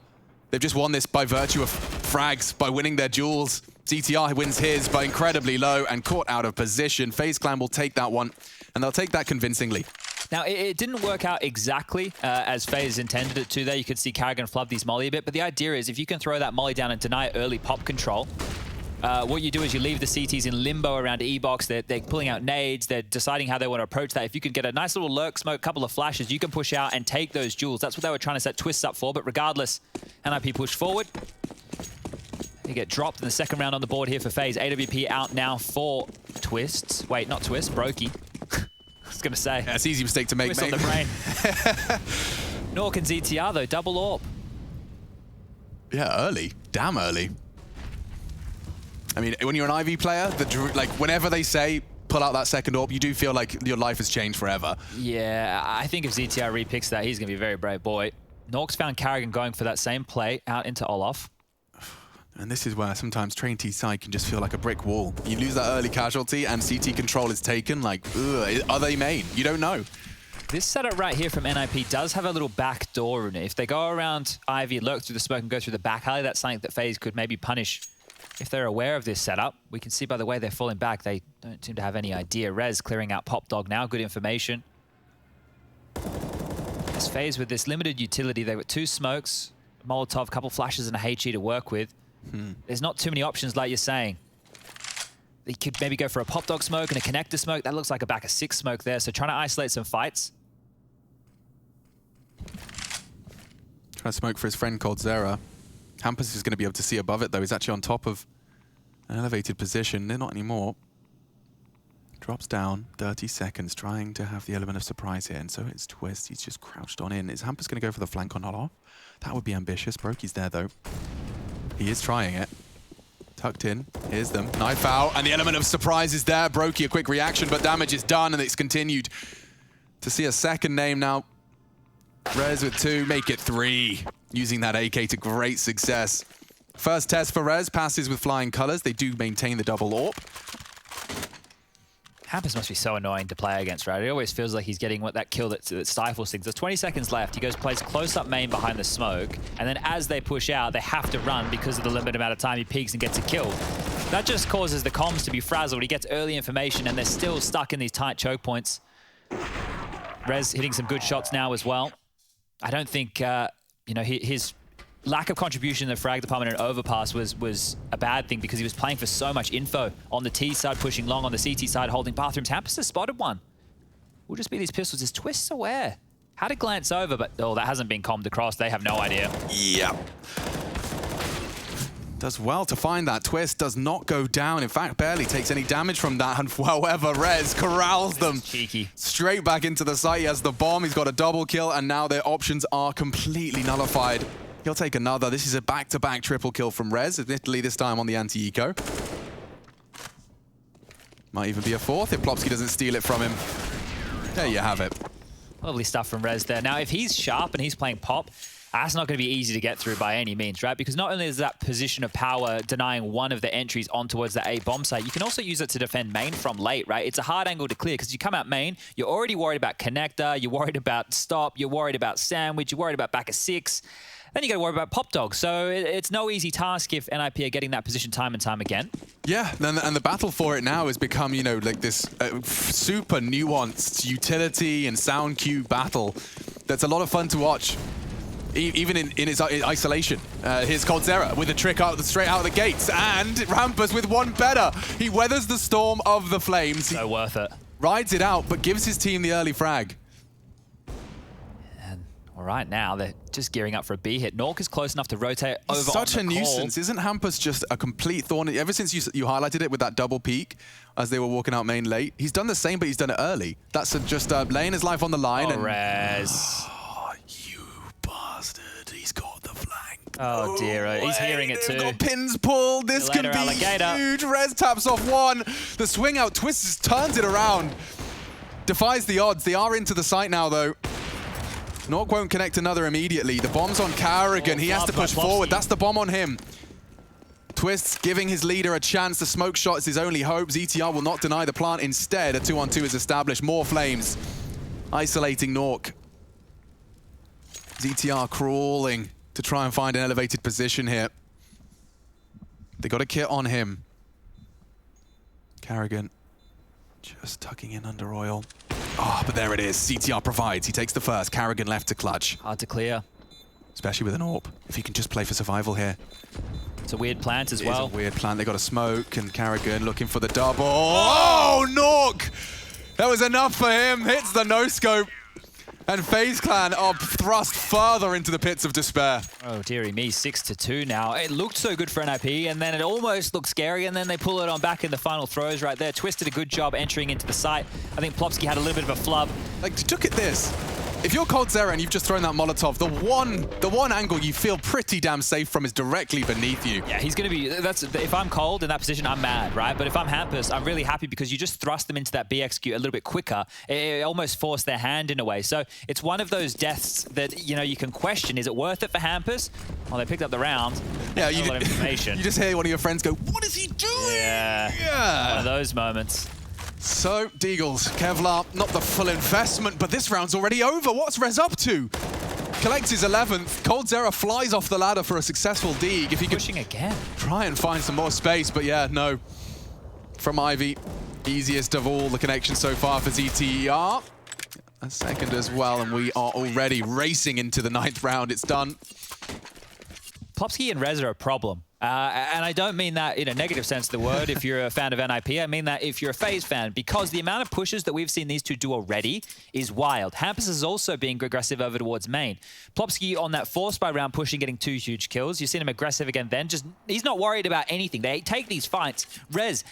They've just won this by virtue of frags, by winning their duels. ZTR wins his, but incredibly low and caught out of position. FaZe Clan will take that one, and they'll take that convincingly. Now, it didn't work out exactly as FaZe intended it to there. You could see Carrigan flub these molly a bit, but the idea is if you can throw that molly down and deny early pop control, what you do is you leave the CTs in limbo around E-Box. They're pulling out nades. They're deciding how they want to approach that. If you could get a nice little lurk smoke, couple of flashes, you can push out and take those jewels. That's what they were trying to set Twists up for, but regardless, NIP push forward. They get dropped in the second round on the board here for FaZe. AWP out now for Twists. Wait, not Twists, Brokey. I was going to say. Yeah, it's an easy mistake to make, Twist on the brain. Nork and ZTR, though, double AWP. Yeah, early. Damn early. I mean, when you're an IV player, like whenever they say pull out that second AWP, you do feel like your life has changed forever. Yeah, I think if ZTR repicks that, he's going to be a very brave boy. Nork's found Carrigan going for that same play out into Olaf. And this is where sometimes Train T side can just feel like a brick wall. You lose that early casualty and CT control is taken, like, ugh, are they main? You don't know. This setup right here from NIP does have a little back door in it. If they go around Ivy, lurk through the smoke and go through the back alley, that's something that FaZe could maybe punish. If they're aware of this setup, we can see by the way they're falling back, they don't seem to have any idea. Rez clearing out Pop Dog now, good information. This FaZe with this limited utility, they've got 2 smokes, Molotov, a couple flashes and a HE to work with. There's not too many options like you're saying. They could maybe go for a Pop Dog smoke and a connector smoke. That looks like a back of 6 smoke there, so trying to isolate some fights. Trying to smoke for his friend called Zera. Hampus is going to be able to see above it though. He's actually on top of an elevated position. They're not anymore. Drops down, 30 seconds, trying to have the element of surprise here. And so it's Twist. He's just crouched on in. Is Hampus going to go for the flank on Olaf? That would be ambitious. Brokey's there though. He is trying it. Tucked in. Here's them. Knife out. And the element of surprise is there. Brokey, a quick reaction, but damage is done and it's continued. To see a second name now. Rez with 2, make it 3. Using that AK to great success. First test for Rez, passes with flying colors. They do maintain the double AWP. Hampus must be so annoying to play against, right? It always feels like he's getting that kill that stifles things. There's 20 seconds left. He goes, plays close up main behind the smoke. And then as they push out, they have to run because of the limited amount of time he peeks and gets a kill. That just causes the comms to be frazzled. He gets early information and they're still stuck in these tight choke points. Rez hitting some good shots now as well. I don't think, you know, his lack of contribution in the frag department and overpass was a bad thing because he was playing for so much info on the T side, pushing long, on the CT side, holding bathrooms. Hampus has spotted one. Will just be these pistols. Is Twist aware? Had to glance over, but oh, that hasn't been commed across. They have no idea. Yeah. Does well to find that. Twist does not go down. In fact, barely takes any damage from that. And however, Rez corrals them. Cheeky. Straight back into the site. He has the bomb. He's got a double kill. And now their options are completely nullified. He'll take another. This is a back-to-back triple kill from Rez. Admittedly, this time on the anti-eco. Might even be a 4th if Plopsky doesn't steal it from him. There you have it. Lovely stuff from Rez there. Now, if he's sharp and he's playing Pop, that's not going to be easy to get through by any means, right? Because not only is that position of power denying one of the entries on towards the A bomb site, you can also use it to defend main from late, right? It's a hard angle to clear because you come out main, you're already worried about connector, you're worried about stop, you're worried about sandwich, you're worried about back of 6. Then you got to worry about Pop Dog. So it's no easy task if NIP are getting that position time and time again. Yeah, and the battle for it now has become, you know, like this super nuanced utility and sound cue battle that's a lot of fun to watch. Even in its isolation. Here's Coldzera with a trick straight out of the gates. And Rampus with one better. He weathers the storm of the flames. So worth it. Rides it out, but gives his team the early frag. And all right, now they're just gearing up for a B hit. Nork is close enough to rotate over on the Such a nuisance. Isn't Hampus just a complete thorn? Ever since you highlighted it with that double peek as they were walking out main late, he's done the same, but he's done it early. That's just laying his life on the line. Oh, Rez. He's got the flank. Oh dear, he's hearing it too. Got pins pulled. This can be huge. Rez taps off one. The swing out Twist just turns it around. Defies the odds. They are into the site now though. Nork won't connect another immediately. The bomb's on Carrigan. He has to push forward. That's the bomb on him. Twist giving his leader a chance. The smoke shot is his only hope. ZTR will not deny the plant. Instead, a 2-on-2 is established. More flames. Isolating Nork. ZTR crawling to try and find an elevated position here. They got a kit on him. Carrigan just tucking in under oil. Oh, but there it is. CTR provides. He takes the first. Carrigan left to clutch. Hard to clear. Especially with an AWP. If he can just play for survival here. It's a weird plant as well. It's a weird plant. They got a smoke and Carrigan looking for the double. Oh, Nork! That was enough for him. Hits the no-scope. And FaZe Clan are thrust further into the pits of despair. Oh, dearie me, 6-2 now. It looked so good for NIP, and then it almost looked scary, and then they pull it on back in the final throws right there. Twist did a good job entering into the site. I think Plopsky had a little bit of a flub. Like, look at this. If you're coldzera and you've just thrown that Molotov, the one angle you feel pretty damn safe from is directly beneath you. Yeah, he's going to be... If I'm cold in that position, I'm mad, right? But if I'm Hampus, I'm really happy because you just thrust them into that B execute a little bit quicker. It almost forced their hand in a way. So it's one of those deaths that, you know, you can question, is it worth it for Hampus? Well, they picked up the round. Yeah, you, a lot of information. You just hear one of your friends go, what is he doing? Yeah. One of those moments. So, Deagles, Kevlar, not the full investment, but this round's already over. What's Rez up to? Collects his 11th. coldzera flies off the ladder for a successful Deag. If he pushing again. Try and find some more space, but yeah, no. From Ivy, easiest of all the connections so far for ZTER. A second as well, and we are already racing into the 9th round. It's done. Plopsky and Rez are a problem. And I don't mean that in a negative sense of the word if you're a fan of NIP. I mean that if you're a FaZe fan, because the amount of pushes that we've seen these two do already is wild. Hampus is also being aggressive over towards main. Plopsky on that 4-spy round pushing, getting 2 huge kills. You've seen him aggressive again then. Just he's not worried about anything. They take these fights. Rez,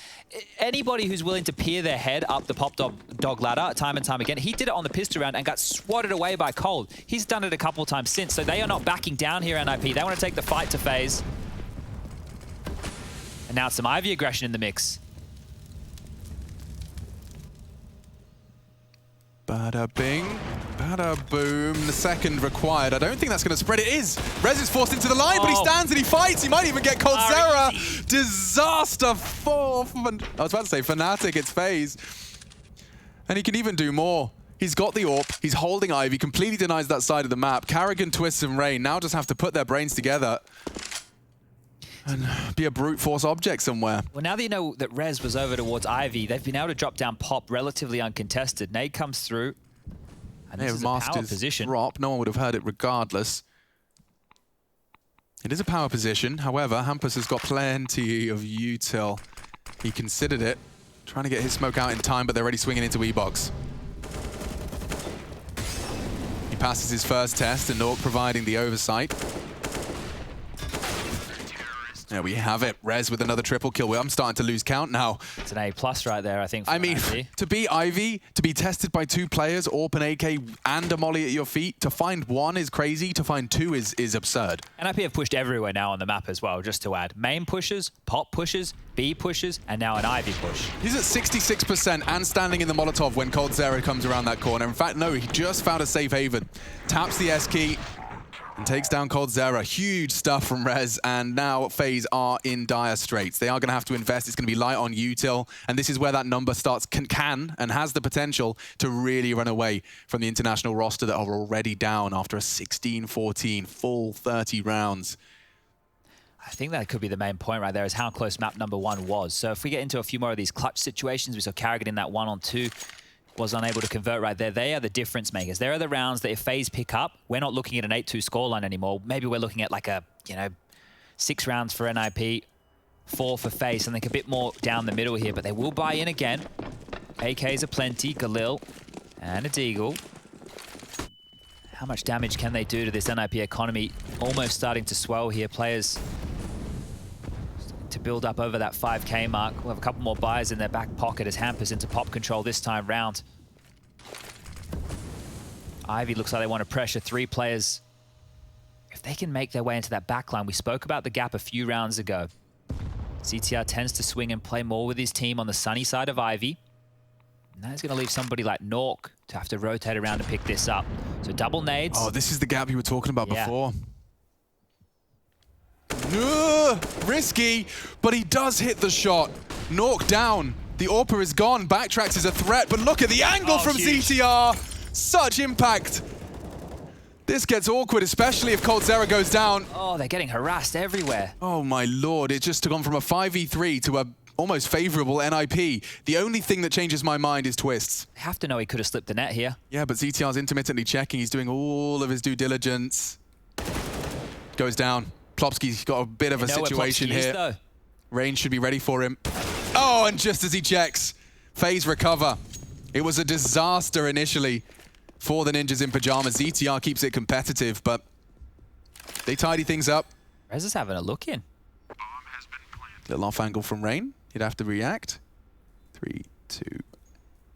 anybody who's willing to peer their head up the pop dog ladder time and time again, he did it on the pistol round and got swatted away by Cold. He's done it a couple of times since, so they are not backing down here, NIP. They want to take the fight to FaZe. And now some Ivy aggression in the mix. Bada bing, bada boom. The second required. I don't think that's going to spread. It is. Rez is forced into the line, but he stands and he fights. He might even get coldzera. Disaster for... I was about to say Fnatic. It's FaZe. And he can even do more. He's got the AWP. He's holding Ivy. Completely denies that side of the map. Karrigan, Twists, and Rain now just have to put their brains together and be a brute force object somewhere. Well, now that you know that Rez was over towards Ivy, they've been able to drop down Pop relatively uncontested. Nade comes through, and this is a power position. Drop. No one would have heard it regardless. It is a power position. However, Hampus has got plenty of util. He considered it, trying to get his smoke out in time, but they're already swinging into E-Box. He passes his first test, and Nork providing the oversight. There we have it. Rez with another triple kill. I'm starting to lose count now. It's an A+ right there, I think. I mean, to beat Ivy, to be tested by 2 players, AWP and AK, and a molly at your feet, to find 1 is crazy, to find 2 is absurd. NIP have pushed everywhere now on the map as well, just to add. Main pushes, Pop pushes, B pushes, and now an Ivy push. He's at 66% and standing in the Molotov when coldzera comes around that corner. In fact, no, he just found a safe haven. Taps the S key and takes down coldzera. Huge stuff from Rez, and now FaZe are in dire straits. They are going to have to invest. It's going to be light on util, and this is where that number starts, can and has the potential to really run away from the international roster that are already down after a 16-14 full 30 rounds. I think that could be the main point right there, is how close map number 1 was. So if we get into a few more of these clutch situations, we saw Karrigan in that 1-on-2. Was unable to convert right there. They are the difference makers. There are the rounds that if FaZe pick up, we're not looking at an 8-2 scoreline anymore. Maybe we're looking at like a, 6 rounds for NIP, 4 for FaZe, something a bit more down the middle here, but they will buy in again. AKs are plenty, Galil and a Deagle. How much damage can they do to this NIP economy? Almost starting to swell here. Players to build up over that 5K mark. We'll have a couple more buys in their back pocket as Hampus into Pop control this time round. Ivy looks like they want to pressure 3 players. If they can make their way into that backline, we spoke about the gap a few rounds ago. CTR tends to swing and play more with his team on the sunny side of Ivy. And that is going to leave somebody like Nork to have to rotate around and pick this up. So double nades. Oh, this is the gap you were talking about before. Risky, but he does hit the shot. Nork down. The AWPer is gone. Backtracks is a threat, but look at the angle from huge. ZTR. Such impact. This gets awkward, especially if coldzera goes down. Oh, they're getting harassed everywhere. Oh my lord, it just gone from a 5v3 to a almost favorable NIP. The only thing that changes my mind is Twists. They have to know he could have slipped the net here. Yeah, but ZTR's intermittently checking. He's doing all of his due diligence. Goes down. Plopsky's got a bit of a situation here. Rain should be ready for him. Oh, and just as he checks, FaZe recover. It was a disaster initially for the Ninjas in Pajamas. ZTR keeps it competitive, but they tidy things up. Rez is having a look in. Little off angle from Rain. He'd have to react. 3, 2,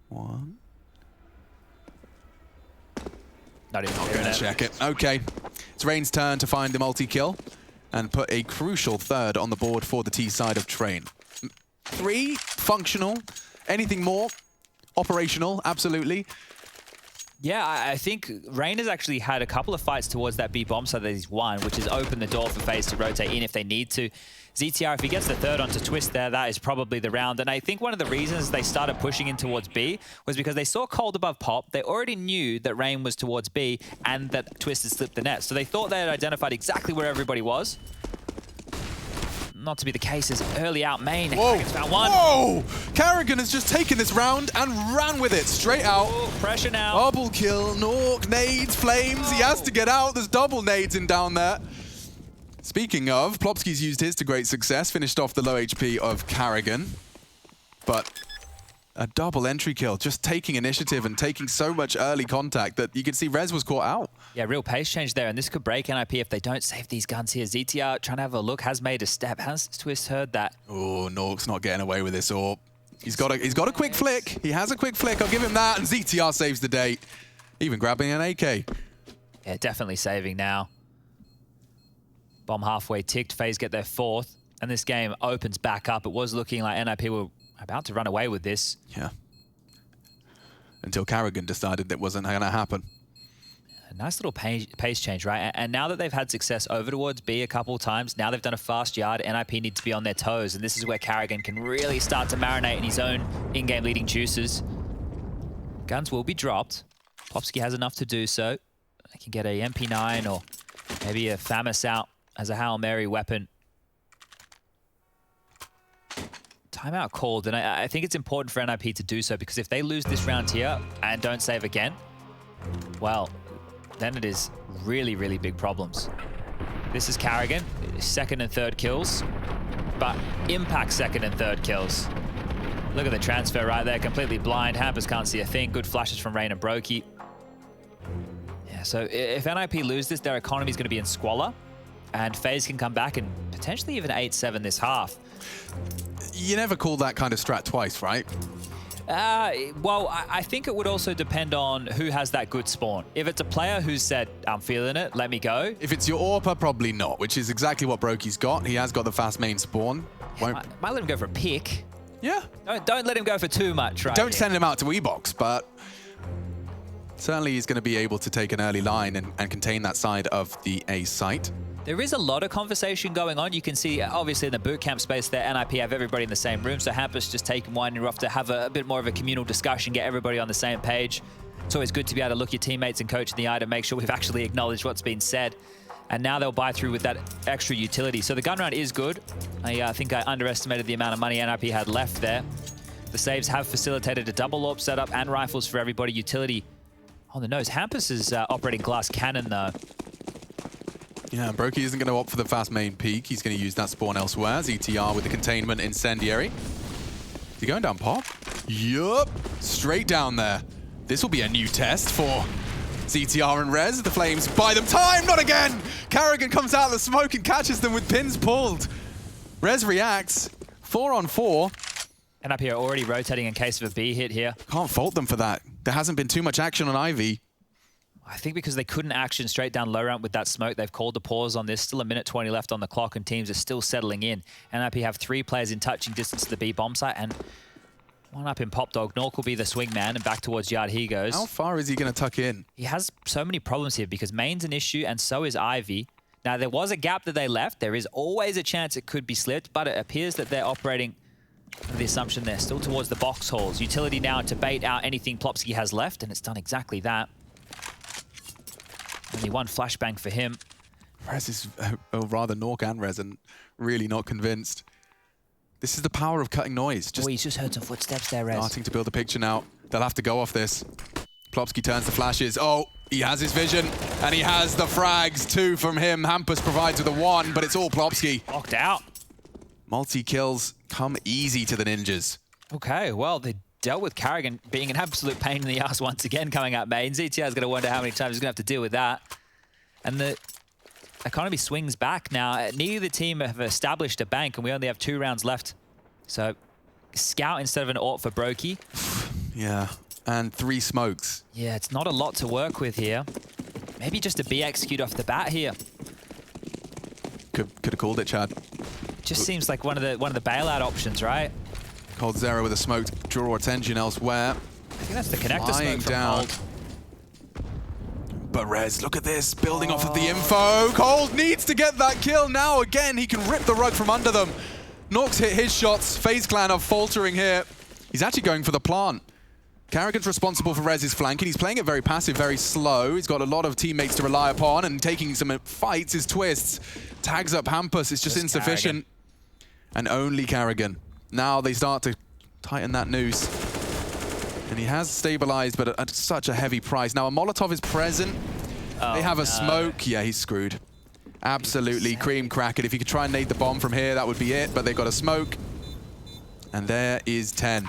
1. Not even Not gonna check it. Okay. It's Rain's turn to find the multi-kill and put a crucial third on the board for the T side of Train. 3, functional. Anything more? Operational, absolutely. Yeah, I think Rain has actually had a couple of fights towards that B bomb side that he's won, which has opened the door for FaZe to rotate in if they need to. ZTR, if he gets the third onto Twist there, that is probably the round. And I think one of the reasons they started pushing in towards B was because they saw Cold above Pop. They already knew that Rain was towards B and that Twist had slipped the net. So they thought they had identified exactly where everybody was. Not to be the case as early out main. Whoa! Found one. Whoa! Karrigan has just taken this round and ran with it straight out. Oh, pressure now. Double kill, Nork, nades, flames. He has to get out. There's double nades in down there. Speaking of, Plopski's used his to great success, finished off the low HP of Karrigan. But a double entry kill, just taking initiative and taking so much early contact that you can see Rez was caught out. Yeah, real pace change there, and this could break NIP if they don't save these guns here. ZTR trying to have a look, has made a step. Has Twist heard that? Oh, Nork's not getting away with this AWP. He's got a quick flick. He has a quick flick. I'll give him that, and ZTR saves the day. Even grabbing an AK. Yeah, definitely saving now. Bomb halfway ticked. FaZe get their 4th, and this game opens back up. It was looking like NIP were about to run away with this. Yeah. Until Karrigan decided that wasn't going to happen. A nice little pace change, right? And now that they've had success over towards B a couple times, now they've done a fast yard, NIP need to be on their toes, and this is where Karrigan can really start to marinate in his own in-game leading juices. Guns will be dropped. Plopski has enough to do so. They can get a MP9 or maybe a FAMAS out as a Hail Mary weapon. Timeout called, and I think it's important for NIP to do so, because if they lose this round here and don't save again, well, then it is really, really big problems. This is Karrigan, 2nd and 3rd kills, but Impact 2nd and 3rd kills. Look at the transfer right there, completely blind. Hampers can't see a thing. Good flashes from Rain and Brokey. Yeah, so if NIP lose this, their economy is going to be in squalor, and FaZe can come back and potentially even 8-7 this half. You never call that kind of strat twice, right? Well, I think it would also depend on who has that good spawn. If it's a player who's said, I'm feeling it, let me go. If it's your AWPer, probably not, which is exactly what Brokey's got. He has got the fast main spawn. Might let him go for a pick. Yeah. Don't let him go for too much, right? Don't send him out to E-Box, but certainly he's going to be able to take an early line and contain that side of the A site. There is a lot of conversation going on. You can see, obviously, in the bootcamp space there, NIP have everybody in the same room, so Hampus just taking Winding Rough to have a bit more of a communal discussion, get everybody on the same page. It's always good to be able to look your teammates and coach in the eye to make sure we've actually acknowledged what's been said. And now they'll buy through with that extra utility. So the gun round is good. I think I underestimated the amount of money NIP had left there. The saves have facilitated a double AWP setup and rifles for everybody. Utility on the nose. Hampus is operating glass cannon, though. Yeah, Brokey isn't going to opt for the fast main peak. He's going to use that spawn elsewhere. ZTR with the containment incendiary. Is he going down Pop? Yup. Straight down there. This will be a new test for ZTR and Rez. The Flames buy them time. Not again. Karrigan comes out of the smoke and catches them with pins pulled. Rez reacts. 4 on 4. NIP are already rotating in case of a B hit here. Can't fault them for that. There hasn't been too much action on Ivy. I think because they couldn't action straight down low ramp with that smoke, they've called the pause on this. Still a minute 20 left on the clock, and teams are still settling in. NIP have 3 players in touching distance to the B bomb site, and one up in Pop Dog. Nork will be the swing man, and back towards Yard he goes. How far is he going to tuck in? He has so many problems here because main's an issue, and so is Ivy. Now, there was a gap that they left. There is always a chance it could be slipped, but it appears that they're operating under the assumption they're still towards the box halls. Utility now to bait out anything Plopski has left, and it's done exactly that. Only one flashbang for him. Rez is, or rather Nork and Rez, and really not convinced. This is the power of cutting noise. Oh, he's just heard some footsteps there, Rez. Starting to build a picture now. They'll have to go off this. Plopski turns the flashes. Oh, he has his vision, and he has the frags. 2 from him. Hampus provides with a 1, but it's all Plopski. Locked out. Multi-kills come easy to the Ninjas. Okay, well, they dealt with Karrigan being an absolute pain in the ass once again coming up main. ZTR is going to wonder how many times he's going to have to deal with that. And the economy swings back now. Neither the team have established a bank, and we only have 2 rounds left. So, scout instead of an AWP for Brokey. Yeah, and 3 smokes. Yeah, it's not a lot to work with here. Maybe just a B execute off the bat here. Could have called it, Chad. Just seems like one of the bailout options, right? coldzera with a smoke to draw attention elsewhere. I think that's the connector Flying smoke from down. Cold. But Rez, look at this, building off of the info. Cold needs to get that kill now. Again, he can rip the rug from under them. Norks hit his shots. FaZe Clan are faltering here. He's actually going for the plant. Carrigan's responsible for Rez's flanking. He's playing it very passive, very slow. He's got a lot of teammates to rely upon, and taking some fights, his twists. Tags up Hampus, it's just insufficient. Carrigan. And only Carrigan. Now they start to tighten that noose. And he has stabilized, but at such a heavy price. Now a Molotov is present. They have a smoke. Yeah, he's screwed. Absolutely cream crack it. If you could try and nade the bomb from here, that would be it. But they've got a smoke. And there is 10.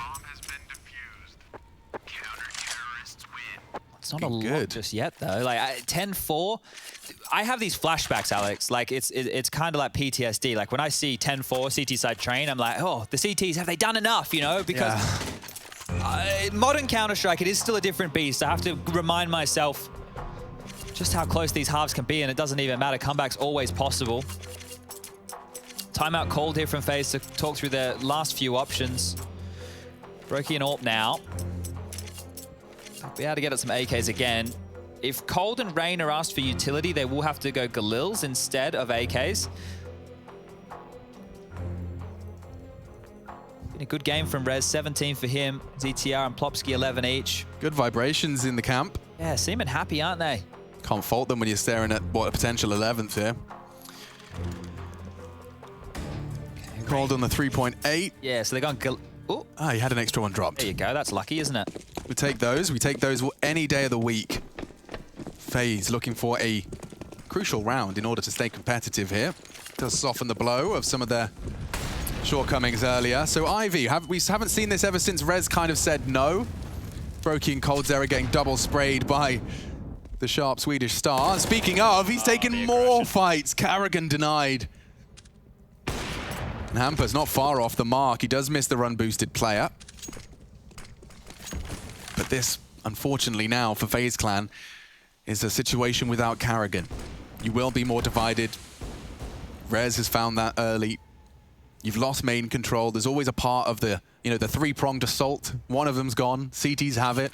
It's not a lot just yet, though. Like 10-4, I have these flashbacks, Alex. Like it's kind of like PTSD. Like when I see 10-4 CT side train, I'm like, oh, the CTs, have they done enough? You know, because modern Counter-Strike, it is still a different beast. I have to remind myself just how close these halves can be, and it doesn't even matter. Comeback's always possible. Timeout called here from FaZe to talk through the last few options. Brokey and AWP now. Be able to get at some AKs again. If Cold and Rain are asked for utility, they will have to go Galils instead of AKs. Been a good game from Rez, 17 for him. ZTR and Plopsky 11 each. Good vibrations in the camp. Yeah, seeming happy, aren't they? Can't fault them when you're staring at, what, a potential 11th here. Okay, Cold on the 3.8. Yeah, so they're going Oh, he had an extra one dropped. There you go, that's lucky, isn't it? We take those. We take those any day of the week. FaZe looking for a crucial round in order to stay competitive here. To soften the blow of some of their shortcomings earlier. So Ivy, we haven't seen this ever since Rez kind of said no. Brokey and coldzera getting double sprayed by the sharp Swedish star. And speaking of, he's taken more fights. Carrigan denied. And Hampus not far off the mark. He does miss the run-boosted player. But this, unfortunately now, for FaZe Clan, is a situation without Carrigan. You will be more divided. Rez has found that early. You've lost main control. There's always a part of the, the three-pronged assault. One of them's gone. CTs have it.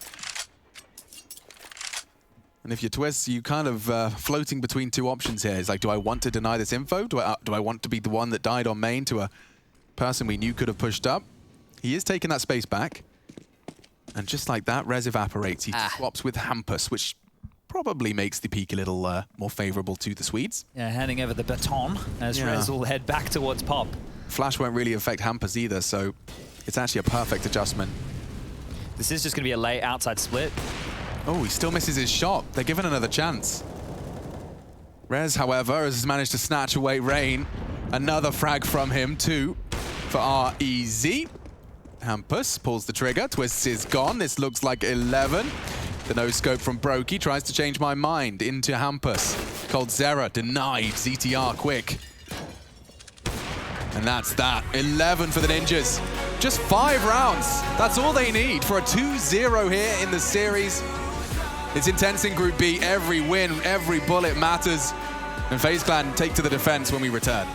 And if you twist, you kind of floating between two options here. It's like, do I want to deny this info? Do I want to be the one that died on main to a person we knew could have pushed up? He is taking that space back. And just like that, Rez evaporates. He swaps with Hampus, which probably makes the peak a little more favorable to the Swedes. Yeah, handing over the baton as Rez will head back towards Pop. Flash won't really affect Hampus either, so it's actually a perfect adjustment. This is just going to be a late outside split. Oh, he still misses his shot. They're given another chance. Rez, however, has managed to snatch away Rain. Another frag from him, too, for REZ. Hampus pulls the trigger. Twists is gone. This looks like 11. The no-scope from Brokey tries to change my mind into Hampus. coldzera denied. ZTR quick. And that's that. 11 for the Ninjas. Just 5 rounds. That's all they need for a 2-0 here in the series. It's intense in Group B. Every win, every bullet matters. And FaZe Clan take to the defense when we return.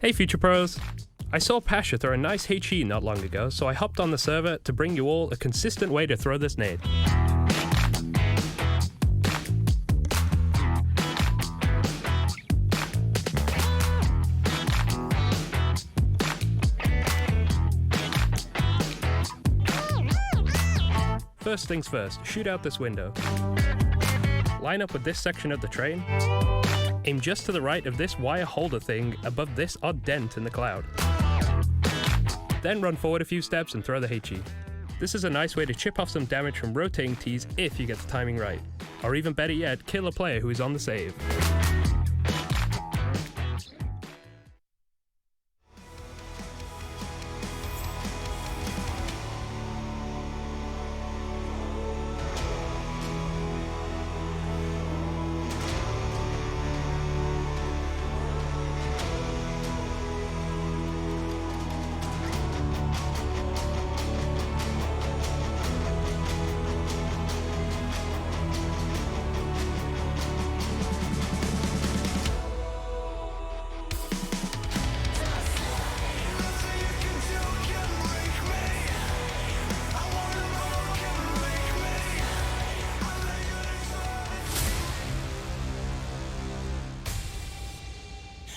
Hey Future Pros! I saw Pasha throw a nice HE not long ago, so I hopped on the server to bring you all a consistent way to throw this nade. First things first, shoot out this window. Line up with this section of the train. Aim just to the right of this wire holder thing above this odd dent in the cloud. Then run forward a few steps and throw the HE. This is a nice way to chip off some damage from rotating Ts if you get the timing right. Or even better yet, kill a player who is on the save.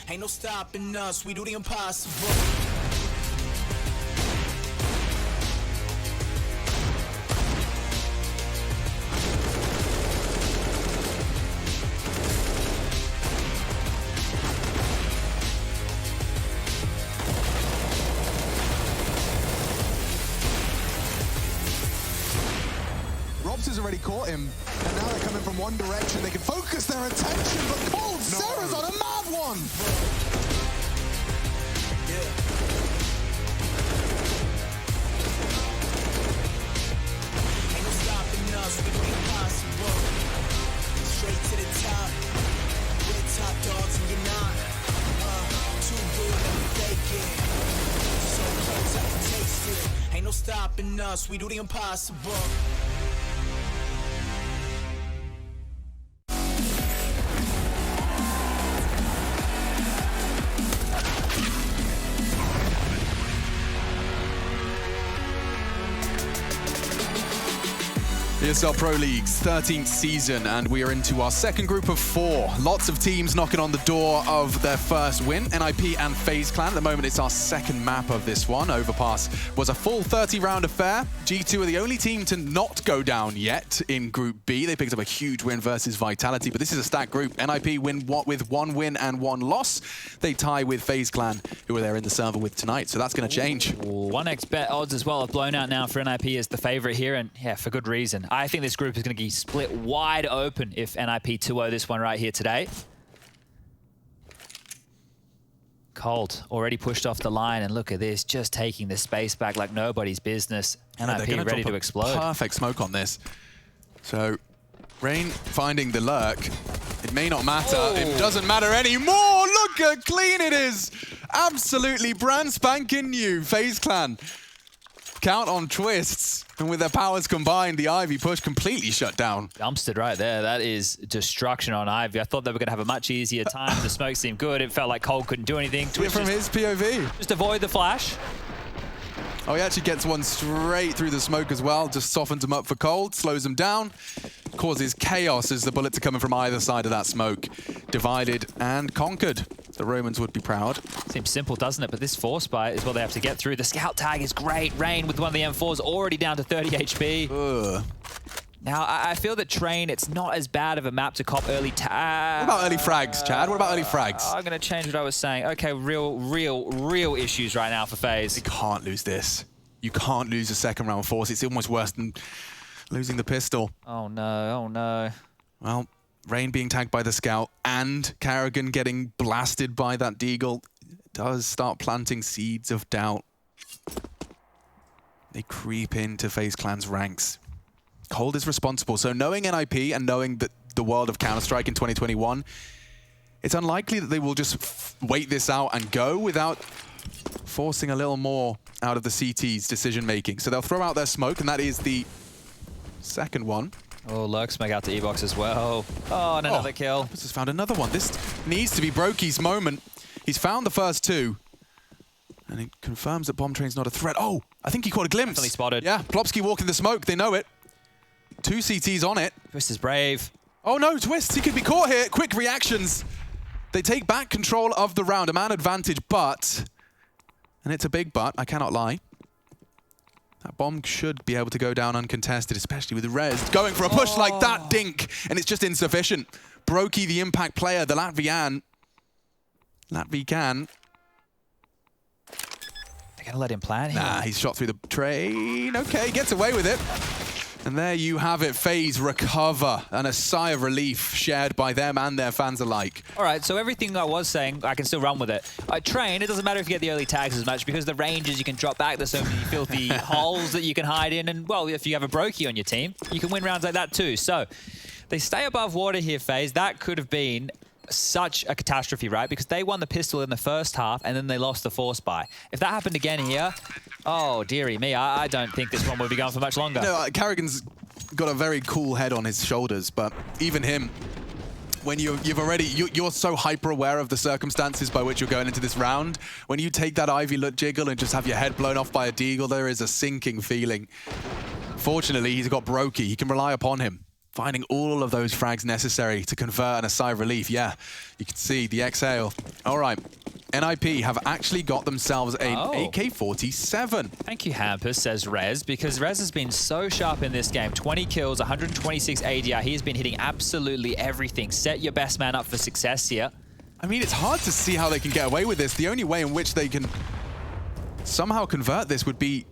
Ain't no stopping us, we do the impossible. Robs has already caught him, and now they're coming from one direction. They can focus their attention, but Cold Sarah's on a mad one! Ain't no stopping us, we do the impossible. Straight to the top, we're the top dogs and you're not. Too good, let me fake it. So close, I can taste it. Ain't no stopping us, we do the impossible. ESL Pro League's 13th season, and we are into our second group of 4. Lots of teams knocking on the door of their first win. NIP and FaZe Clan. At the moment, it's our second map of this one. Overpass was a full 30-round affair. G2 are the only team to not go down yet in Group B. They picked up a huge win versus Vitality, but this is a stacked group. NIP win with 1 win and 1 loss. They tie with FaZe Clan, who are there in the server with tonight, so that's going to change. 1x bet odds as well have blown out now for NIP as the favorite here, and yeah, for good reason. I think this group is going to be split wide open if NIP 2-0 this one right here today. Cold already pushed off the line, and look at this, just taking the space back like nobody's business. Yeah, NIP ready to explode. Perfect smoke on this. So, Rain finding the lurk. It may not matter. Oh. It doesn't matter anymore. Look how clean it is. Absolutely brand spanking new. FaZe Clan count on twists. And with their powers combined, the Ivy push completely shut down. Dumpstered right there. That is destruction on Ivy. I thought they were going to have a much easier time. The smoke seemed good. It felt like Cold couldn't do anything. Yeah, from his POV. Just avoid the flash. Oh, he actually gets one straight through the smoke as well. Just softens him up for Cold, slows him down, causes chaos as the bullets are coming from either side of that smoke. Divided and conquered. The Romans would be proud. Seems simple, doesn't it? But this force bite is what they have to get through. The scout tag is great. Rain with one of the M4s already down to 30 HP. Ugh. Now, I feel that Train, it's not as bad of a map to cop early tag. What about early frags, Chad? What about early frags? I'm going to change what I was saying. Okay, real issues right now for FaZe. You can't lose this. You can't lose a second round force. It's almost worse than losing the pistol. Oh no, oh no. Well, Rain being tagged by the scout and Carrigan getting blasted by that deagle does start planting seeds of doubt. They creep into FaZe Clan's ranks. Cold is responsible, so knowing NIP and knowing that the world of Counter-Strike in 2021, it's unlikely that they will just wait this out and go without forcing a little more out of the CT's decision-making. So they'll throw out their smoke, and that is the second one. Oh, Lurk smoke out to E-Box as well. Oh, and another kill. This has found another one. This needs to be Brokey's moment. He's found the first 2. And he confirms that Bomb Train's not a threat. Oh, I think he caught a glimpse. Definitely spotted. Yeah, Plopsky walking the smoke. They know it. 2 CTs on it. Twist is brave. Oh no, Twist, he could be caught here. Quick reactions. They take back control of the round. A man advantage, but... And it's a big but, I cannot lie. That bomb should be able to go down uncontested, especially with Rez going for a push like that, dink, and it's just insufficient. Brokey, the impact player, the Latvian. They're gonna let him plan here. Nah, he's shot through the train. Okay, gets away with it. And there you have it, FaZe recover, and a sigh of relief shared by them and their fans alike. All right, so everything I was saying, I can still run with it. Train, it doesn't matter if you get the early tags as much, because the ranges you can drop back, there's so many filthy holes that you can hide in, and well, if you have a Brokey on your team, you can win rounds like that too. So they stay above water here, FaZe. That could have been such a catastrophe, right? Because they won the pistol in the first half and then they lost the force buy. If that happened again here, oh dearie me, I don't think this one would be going for much longer. No, Carrigan's got a very cool head on his shoulders, but even him, when you're so hyper aware of the circumstances by which you're going into this round, when you take that Ivy jiggle and just have your head blown off by a deagle, there is a sinking feeling. Fortunately, he's got Brokey. He can rely upon him, finding all of those frags necessary to convert and a sigh of relief. Yeah, you can see the exhale. All right, NIP have actually got themselves an AK-47. Thank you, Hampus, says Rez, because Rez has been so sharp in this game. 20 kills, 126 ADR. He has been hitting absolutely everything. Set your best man up for success here. I mean, it's hard to see how they can get away with this. The only way in which they can somehow convert this would be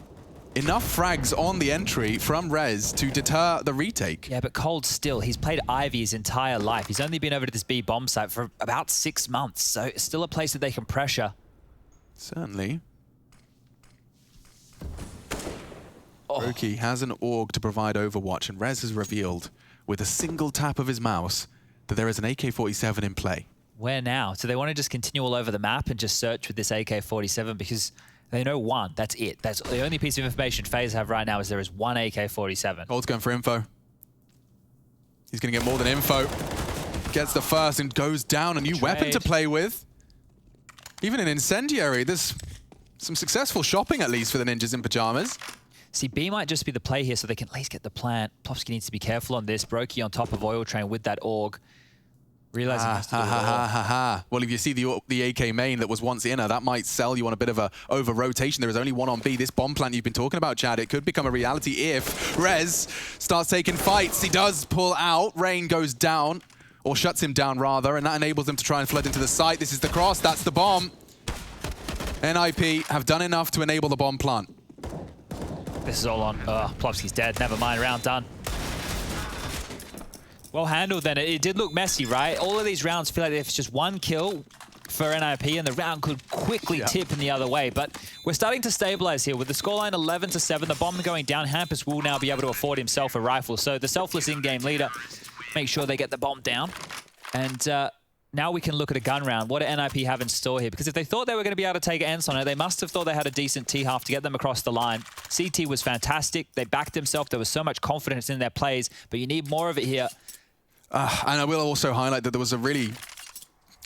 enough frags on the entry from Rez to deter the retake. Yeah, but Cold still, he's played Ivy his entire life. He's only been over to this B bomb site for about 6 months, so it's still a place that they can pressure. Certainly. Brokey has an AUG to provide Overwatch, and Rez has revealed with a single tap of his mouse that there is an AK-47 in play. Where now? So they want to just continue all over the map and just search with this AK-47 because they know one, that's it. That's the only piece of information FaZe have right now is there is one AK-47. Cold's going for info. He's going to get more than info. Gets the first and goes down. A new weapon to play with. Even an incendiary. There's some successful shopping, at least, for the ninjas in pajamas. See, B might just be the play here so they can at least get the plant. Plopsky needs to be careful on this. Brokey on top of Oil Train with that AUG. Realizing Well, if you see the AK main that was once inner, that might sell you on a bit of a over-rotation. There is only one on B. This bomb plant you've been talking about, Chad, it could become a reality if Rez starts taking fights. He does pull out. Rain goes down, or shuts him down, rather, and that enables them to try and flood into the site. This is the cross. That's the bomb. NIP have done enough to enable the bomb plant. This is all on. Plopsky's dead. Never mind. Round done. Well handled then. It did look messy, right? All of these rounds feel like if it's just one kill for NIP and the round could quickly tip in the other way. But we're starting to stabilize here with the scoreline 11-7. The bomb going down. Hampus will now be able to afford himself a rifle. So the selfless in-game leader, make sure they get the bomb down. And now we can look at a gun round. What do NIP have in store here? Because if they thought they were going to be able to take Ents on it, they must have thought they had a decent T-half to get them across the line. CT was fantastic. They backed themselves. There was so much confidence in their plays, but you need more of it here. And I will also highlight that there was a really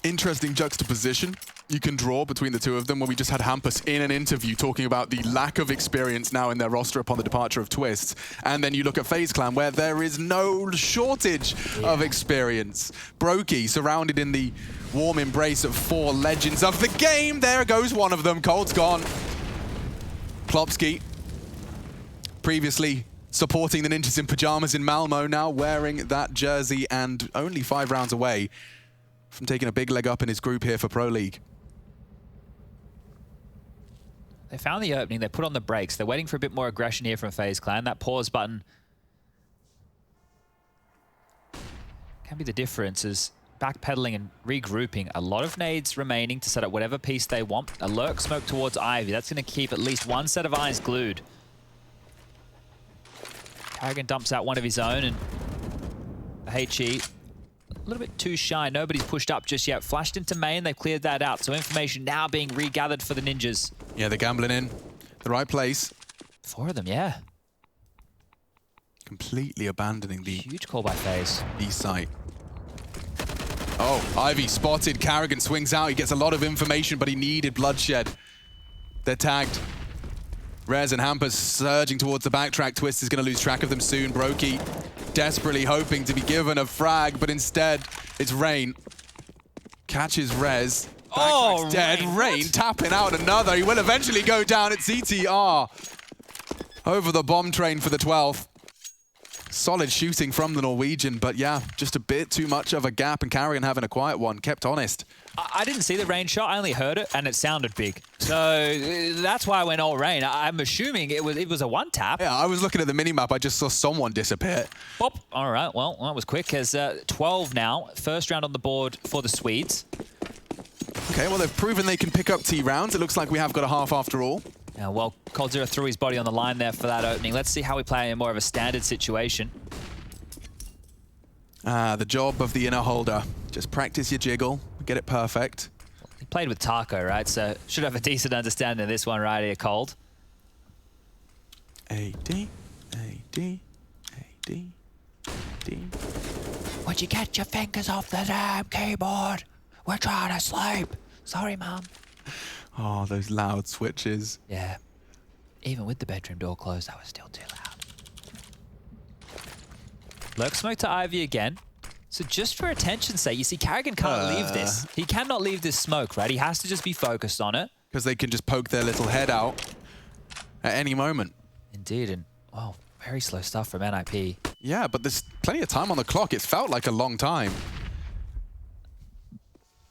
interesting juxtaposition you can draw between the two of them when we just had Hampus in an interview talking about the lack of experience now in their roster upon the departure of Twist. And then you look at FaZe Clan where there is no shortage of experience. Brokey surrounded in the warm embrace of 4 legends of the game. There goes one of them. Cold's gone. Plopsky, previously supporting the Ninjas in Pajamas in Malmo, now wearing that jersey and only 5 rounds away from taking a big leg up in his group here for Pro League. They found the opening, they put on the brakes. They're waiting for a bit more aggression here from FaZe Clan. That pause button can be the difference as backpedaling and regrouping. A lot of nades remaining to set up whatever piece they want. A lurk smoke towards Ivy. That's going to keep at least one set of eyes glued. Carrigan dumps out one of his own, and the HE a little bit too shy. Nobody's pushed up just yet. Flashed into main, they've cleared that out. So information now being regathered for the ninjas. Yeah, they're gambling in the right place. 4 of them, yeah. Completely abandoning the huge call by FaZe. East site. Oh, Ivy spotted. Carrigan swings out. He gets a lot of information, but he needed bloodshed. They're tagged. Rez and Hampus surging towards the backtrack. Twist is going to lose track of them soon. Brokey desperately hoping to be given a frag, but instead it's Rain. Catches Rez. Backtrack's dead. Rain tapping out another. He will eventually go down at CTR. over the bomb train for the 12th. Solid shooting from the Norwegian, but yeah, just a bit too much of a gap, and Carrigan having a quiet one, kept honest. I didn't see the rain shot, I only heard it, and it sounded big. So that's why I went all rain. I'm assuming it was a one tap. Yeah, I was looking at the minimap, I just saw someone disappear. Pop. All right, well, that was quick, as 12 now. First round on the board for the Swedes. Okay, well, they've proven they can pick up T rounds. It looks like we have got a half after all. Yeah, well, coldzera threw his body on the line there for that opening. Let's see how we play in more of a standard situation. The job of the inner holder. Just practice your jiggle, get it perfect. He played with Taco, right? So should have a decent understanding of this one right here, Cold. AD, AD, AD, AD. Would you get your fingers off the damn keyboard? We're trying to sleep. Sorry, Mum. Oh, those loud switches. Yeah. Even with the bedroom door closed, that was still too loud. Lurk smoke to Ivy again. So just for attention's sake, you see, Carrigan can't leave this. He cannot leave this smoke, right? He has to just be focused on it. Because they can just poke their little head out at any moment. Indeed, and wow, very slow stuff from NIP. Yeah, but there's plenty of time on the clock. It felt like a long time.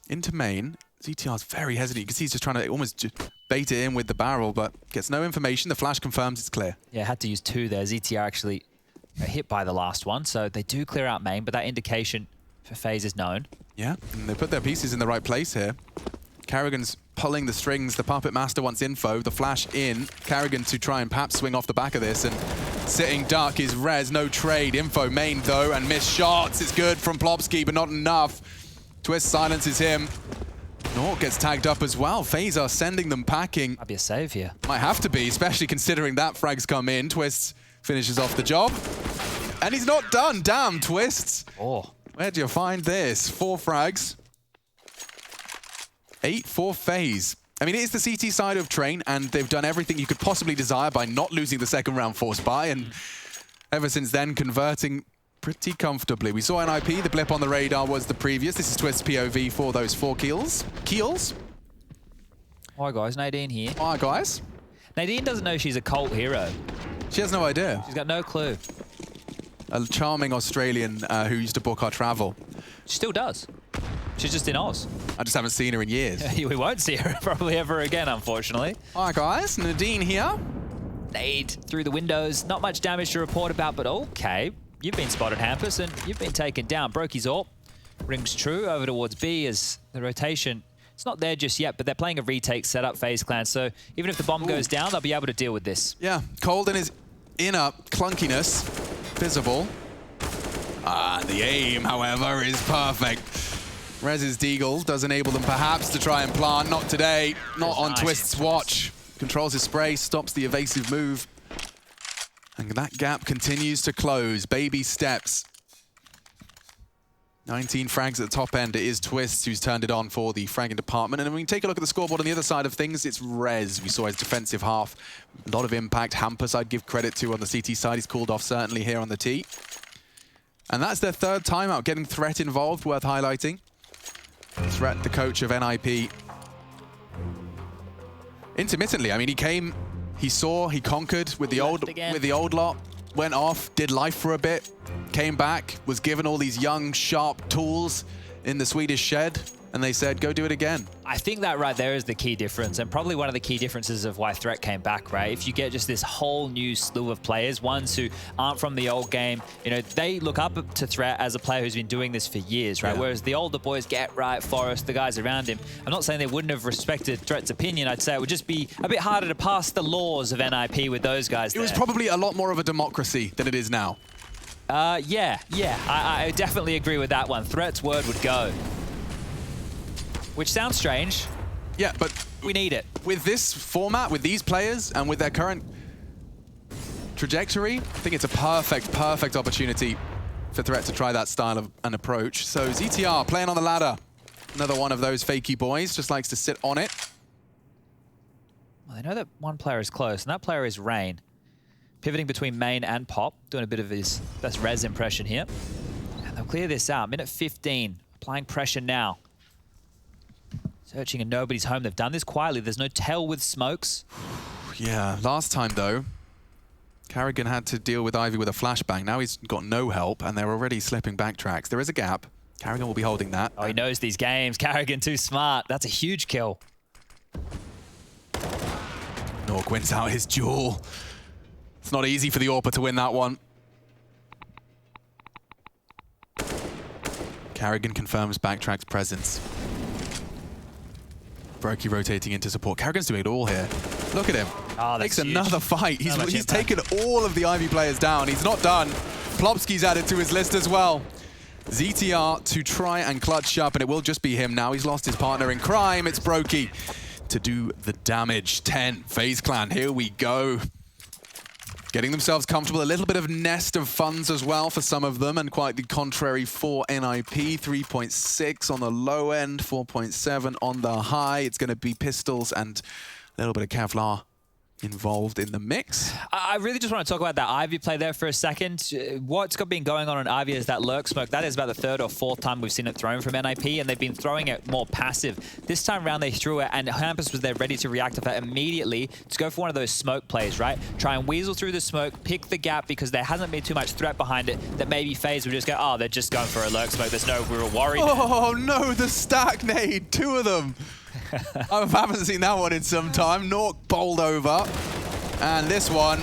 Into main. ZTR's very hesitant. You can see he's just trying to almost bait it in with the barrel, but gets no information. The flash confirms it's clear. Yeah, had to use 2 there. ZTR actually hit by the last one, so they do clear out main, but that indication for FaZe is known. Yeah, and they put their pieces in the right place here. Carrigan's pulling the strings. The Puppet Master wants info. The flash in. Carrigan to try and perhaps swing off the back of this, and sitting duck is Rez. No trade. Info main, though, and missed shots. It's good from Plopsky, but not enough. Twist silences him. Nort gets tagged up as well. FaZe are sending them packing. Might be a save here. Might have to be, especially considering that frag's come in. Twist finishes off the job. And he's not done. Damn, Twists. Oh. Where'd you find this? 4 frags. 8 for FaZe. I mean, it is the CT side of Train, and they've done everything you could possibly desire by not losing the second round force buy, and ever since then, converting pretty comfortably. We saw NIP, the blip on the radar was the previous. This is Twist's POV for those 4 kills. Hi guys, Nadine here. Hi guys. Nadine doesn't know she's a cult hero. She has no idea. She's got no clue. A charming Australian who used to book our travel. She still does. She's just in Oz. I just haven't seen her in years. We won't see her probably ever again, unfortunately. Hi guys, Nadine here. Nade through the windows. Not much damage to report about, but okay. You've been spotted, Hampus, and you've been taken down. Brokey's AWP rings true over towards B as the rotation, it's not there just yet, but they're playing a retake setup, FaZe Clan, so even if the bomb goes down, they'll be able to deal with this. Yeah, Cold in his inner clunkiness visible. The aim, however, is perfect. Rez's Deagle does enable them perhaps to try and plant. Not today, not on Twist's watch. Controls his spray, stops the evasive move. And that gap continues to close. Baby steps. 19 frags at the top end. It is Twist who's turned it on for the fragging department. And when we take a look at the scoreboard on the other side of things, it's Rez. We saw his defensive half. A lot of impact. Hampus I'd give credit to on the CT side. He's cooled off certainly here on the T. And that's their 3rd timeout. Getting Threat involved, worth highlighting. Threat, the coach of NIP. Intermittently, I mean, he came, he saw, he conquered with the old lot, went off, did life for a bit, came back, was given all these young, sharp tools in the Swedish shed, and they said, go do it again. I think that right there is the key difference, and probably one of the key differences of why Threat came back, right? If you get just this whole new slew of players, ones who aren't from the old game, you know, they look up to Threat as a player who's been doing this for years, right? Yeah. Whereas the older boys, Get Right, Forrest, the guys around him, I'm not saying they wouldn't have respected Threat's opinion. I'd say it would just be a bit harder to pass the laws of NIP with those guys It was probably a lot more of a democracy than it is now. Yeah. I definitely agree with that one. Threat's word would go. Which sounds strange. Yeah, but we need it. With this format, with these players, and with their current trajectory, I think it's a perfect opportunity for Threat to try that style of an approach. So ZTR playing on the ladder. Another one of those fakey boys, just likes to sit on it. Well, they know that one player is close, and that player is Rain. Pivoting between main and Pop, doing a bit of his best Rez impression here. And they'll clear this out. Minute 15, applying pressure now. Searching and nobody's home. They've done this quietly. There's no tell with smokes. Yeah, last time though, Carrigan had to deal with Ivy with a flashbang. Now he's got no help, and they're already slipping backtracks. There is a gap. Carrigan will be holding that. Oh, he knows these games. Carrigan too smart. That's a huge kill. Nork wins out his duel. It's not easy for the AWPer to win that one. Carrigan confirms backtrack's presence. Brokey rotating into support. Carrigan's doing it all here. Look at him. Oh, Takes huge. another fight. He's taken all of the Ivy players down. He's not done. Plopsky's added to his list as well. ZTR to try and clutch up, and it will just be him now. He's lost his partner in crime. It's Brokey to do the damage. 10, FaZe Clan, here we go. Getting themselves comfortable. A little bit of nest of funds as well for some of them, and quite the contrary for NIP. 3.6 on the low end, 4.7 on the high. It's going to be pistols and a little bit of Kevlar involved in the mix. I really just want to talk about that Ivy play there for a second. What's been going on in Ivy is that lurk smoke. That is about the third or fourth time we've seen it thrown from NIP, and they've been throwing it more passive. This time around they threw it, and Hampus was there ready to react to that immediately to go for one of those smoke plays, right? Try and weasel through the smoke, pick the gap, because there hasn't been too much threat behind it, that maybe FaZe would just go, oh, they're just going for a lurk smoke. There's no real worry. Oh no, the stack nade, 2 of them. I haven't seen that one in some time. Nork bowled over. And this one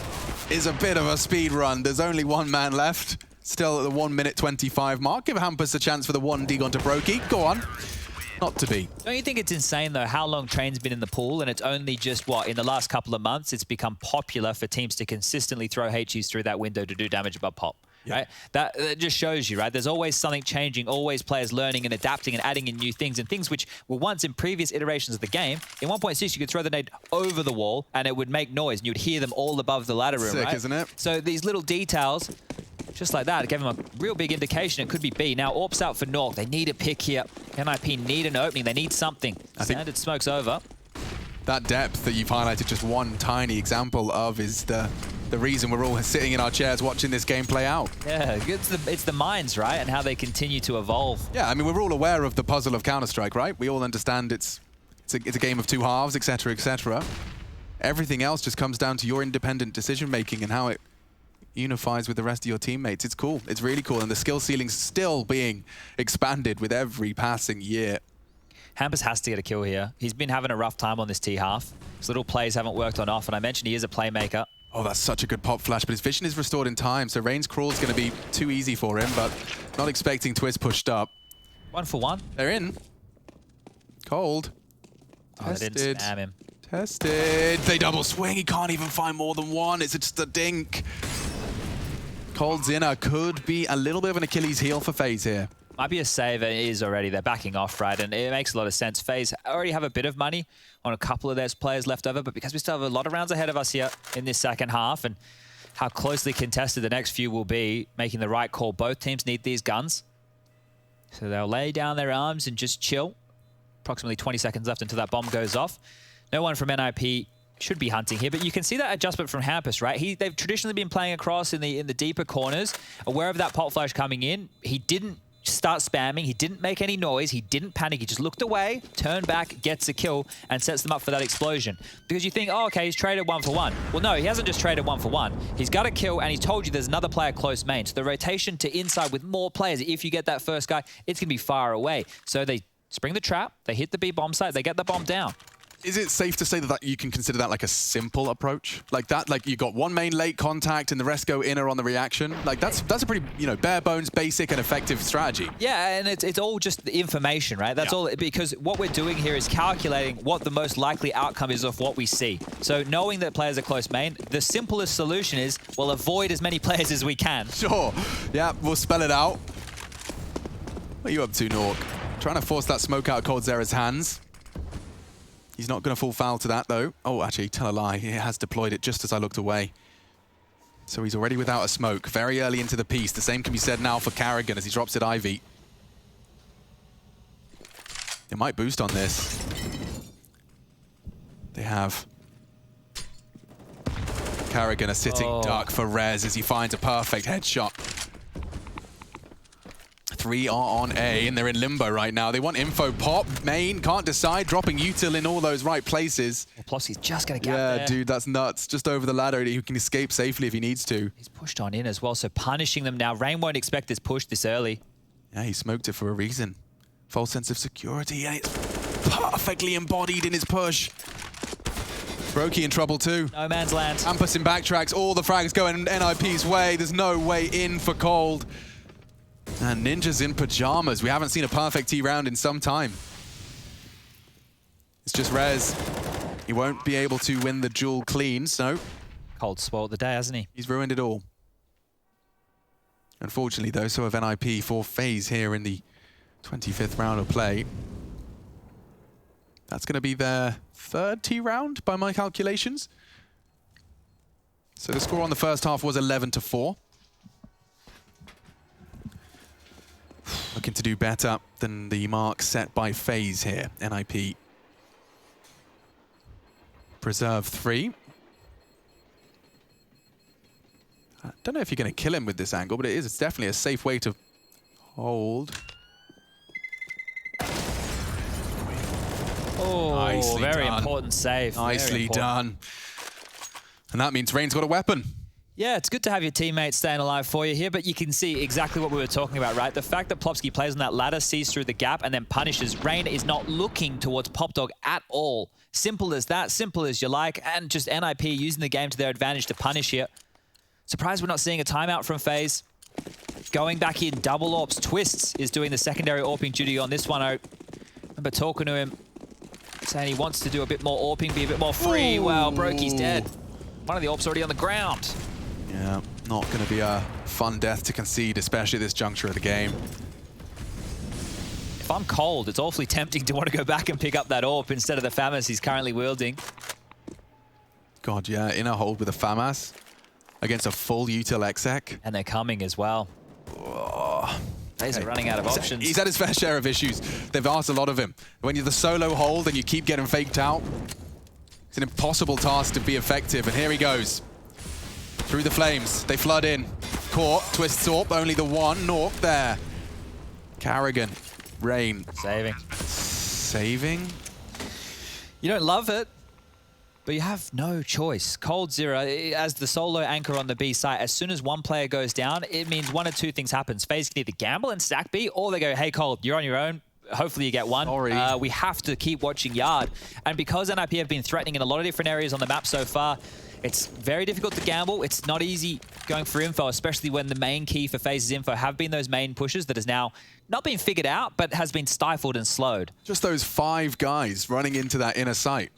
is a bit of a speed run. There's only one man left. Still at the 1 minute 25 mark. Give Hampus a chance for the 1D onto Brokey. Go on. Not to be. Don't you think it's insane, though, how long Train's been in the pool, and it's only just, what, in the last couple of months, it's become popular for teams to consistently throw HEs through that window to do damage above pop. Yeah. Right? That just shows you, right? There's always something changing, always players learning and adapting and adding in new things, and things which were once in previous iterations of the game. In 1.6, you could throw the nade over the wall and it would make noise, and you'd hear them all above the ladder room, Sick, right? isn't it? So these little details, just like that, it gave them a real big indication it could be B. Now, AWP's out for Nork. They need a pick here. NIP need an opening. They need something. Standard smoke's over. That depth that you've highlighted, just one tiny example of, is the reason we're all sitting in our chairs watching this game play out. Yeah, it's the minds, right? And how they continue to evolve. Yeah, I mean, we're all aware of the puzzle of Counter-Strike, right? We all understand it's a game of 2 halves, etc., etc. Everything else just comes down to your independent decision-making and how it unifies with the rest of your teammates. It's cool. It's really cool. And the skill ceiling's still being expanded with every passing year. Hampus has to get a kill here. He's been having a rough time on this T-half. His little plays haven't worked on off, and I mentioned he is a playmaker. Oh, that's such a good pop flash, but his vision is restored in time, so Rain's crawl's going to be too easy for him, but not expecting Twist pushed up. 1 for 1. They're in. Cold. Oh, they didn't spam him. Tested. They double swing. He can't even find more than one. It's just a dink. Cold's inner could be a little bit of an Achilles heel for FaZe here. Might be a save. It is already. They're backing off, right? And it makes a lot of sense. FaZe already have a bit of money on a couple of their players left over, but because we still have a lot of rounds ahead of us here in this second half, and how closely contested the next few will be, making the right call. Both teams need these guns. So they'll lay down their arms and just chill. Approximately 20 seconds left until that bomb goes off. No one from NIP should be hunting here, but you can see that adjustment from Hampus, right? They've traditionally been playing across in the deeper corners, aware of that pop flash coming in. He didn't start spamming, he didn't make any noise, he didn't panic, he just looked away, turned back, gets a kill, and sets them up for that explosion. Because you think, oh, okay, he's traded 1 for 1. Well, no, he hasn't just traded 1 for 1. He's got a kill, and he told you there's another player close main. So the rotation to inside with more players, if you get that first guy, it's going to be far away. So they spring the trap, they hit the B bomb site, they get the bomb down. Is it safe to say that you can consider that like a simple approach? Like that, like you got one main late contact and the rest go inner on the reaction? Like that's a pretty, bare bones, basic and effective strategy. Yeah, and it's all just the information, right? That's all, because what we're doing here is calculating what the most likely outcome is of what we see. So knowing that players are close main, the simplest solution is, well, avoid as many players as we can. Sure. Yeah, we'll spell it out. What are you up to, Nork? Trying to force that smoke out of coldzera's hands. He's not going to fall foul to that, though. Oh, actually, tell a lie. He has deployed it just as I looked away. So he's already without a smoke, very early into the piece. The same can be said now for Carrigan as he drops it Ivy. They might boost on this. They have. Carrigan a sitting duck for Rez as he finds a perfect headshot. 3 are on A, and they're in limbo right now. They want info. Pop, main, can't decide, dropping util in all those right places. Plosky's just going to gap Yeah, there. dude, that's nuts. Just over the ladder. He can escape safely if he needs to. He's pushed on in as well, so punishing them now. Rain won't expect this push this early. Yeah, he smoked it for a reason. False sense of security, and it's perfectly embodied in his push. Brokey in trouble too. No man's land. Ampus in backtracks. All the frags going NIP's way. There's no way in for Cold. And Ninja's in pajamas. We haven't seen a perfect T round in some time. It's just Rez. He won't be able to win the duel clean, so... Cold spoiled the day, hasn't he? He's ruined it all. Unfortunately, though, so have NIP for FaZe here in the 25th round of play. That's going to be their third T round by my calculations. So the score on the first half was 11-4. Looking to do better than the mark set by FaZe here. NIP preserve 3. I don't know if you're going to kill him with this angle, but it's definitely a safe way to hold. Oh, Nicely very done. important save. Nicely done. And that means Rain's got a weapon. Yeah, it's good to have your teammates staying alive for you here, but you can see exactly what we were talking about, right? The fact that Plopsky plays on that ladder, sees through the gap, and then punishes. Rain is not looking towards Popdog at all. Simple as that, simple as you like, and just NIP using the game to their advantage to punish here. Surprised we're not seeing a timeout from FaZe. Going back in, double AWPs. Twists is doing the secondary AWPing duty on this one. I remember talking to him, saying he wants to do a bit more AWPing, be a bit more free. Ooh. Well, Brokey's dead. One of the AWPs already on the ground. Yeah, not going to be a fun death to concede, especially at this juncture of the game. If I'm Cold, it's awfully tempting to want to go back and pick up that AWP instead of the FAMAS he's currently wielding. God, yeah, in a hold with a FAMAS against a full util exec. And they're coming as well. FaZe are running out of options. He's had his fair share of issues. They've asked a lot of him. When you're the solo hold and you keep getting faked out, it's an impossible task to be effective. And here he goes. Through the flames, they flood in. Caught, twists AWP, only the one. Nork there. Carrigan, Rain. Saving. You don't love it, but you have no choice. Cold Zero, as the solo anchor on the B site, as soon as one player goes down, it means one of two things happens. FaZe can either gamble and stack B, or they go, hey, Cold, you're on your own. Hopefully you get one. We have to keep watching Yard. And because NIP have been threatening in a lot of different areas on the map so far, it's very difficult to gamble. It's not easy going for info, especially when the main key for FaZe's info have been those main pushes that has now not been figured out, but has been stifled and slowed. Just those 5 guys running into that inner site.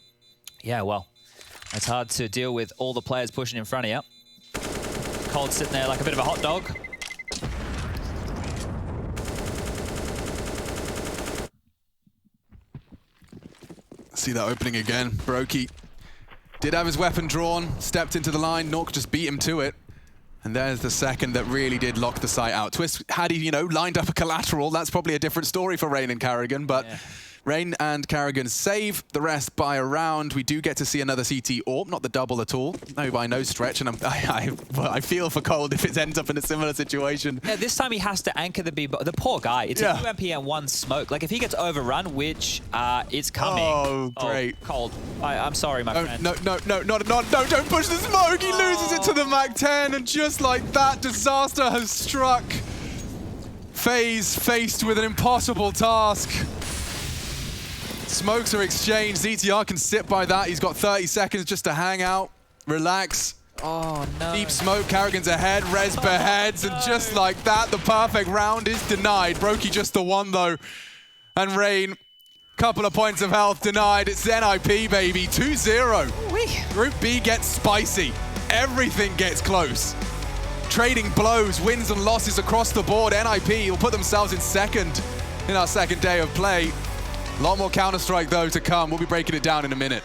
Yeah, well, it's hard to deal with all the players pushing in front of you. Cold sitting there like a bit of a hot dog. See that opening again. Brokey did have his weapon drawn, stepped into the line. Nork just beat him to it. And there's the second that really did lock the site out. Twist, had he, lined up a collateral, that's probably a different story for Rain and Carrigan, but Rain and Carrigan save the rest by a round. We do get to see another CT AWP, not the double at all. No, by no stretch, and I feel for Cold if it ends up in a similar situation. Yeah, this time he has to anchor the B. The poor guy. It's a UMP and 1 smoke. Like, if he gets overrun, which it's coming. Oh, great. Cold. I'm sorry, my friend. No, don't push the smoke. He loses it to the MAC-10, and just like that, disaster has struck. FaZe faced with an impossible task. Smokes are exchanged. ZTR can sit by that. He's got 30 seconds just to hang out, relax. Oh, no. Deep smoke. Carrigan's ahead. Rez beheads. And just like that, the perfect round is denied. Brokey just the one, though. And Rain, couple of points of health denied. It's NIP, baby. 2-0. Group B gets spicy. Everything gets close. Trading blows, wins and losses across the board. NIP will put themselves in second in our second day of play. A lot more Counter-Strike, though, to come. We'll be breaking it down in a minute.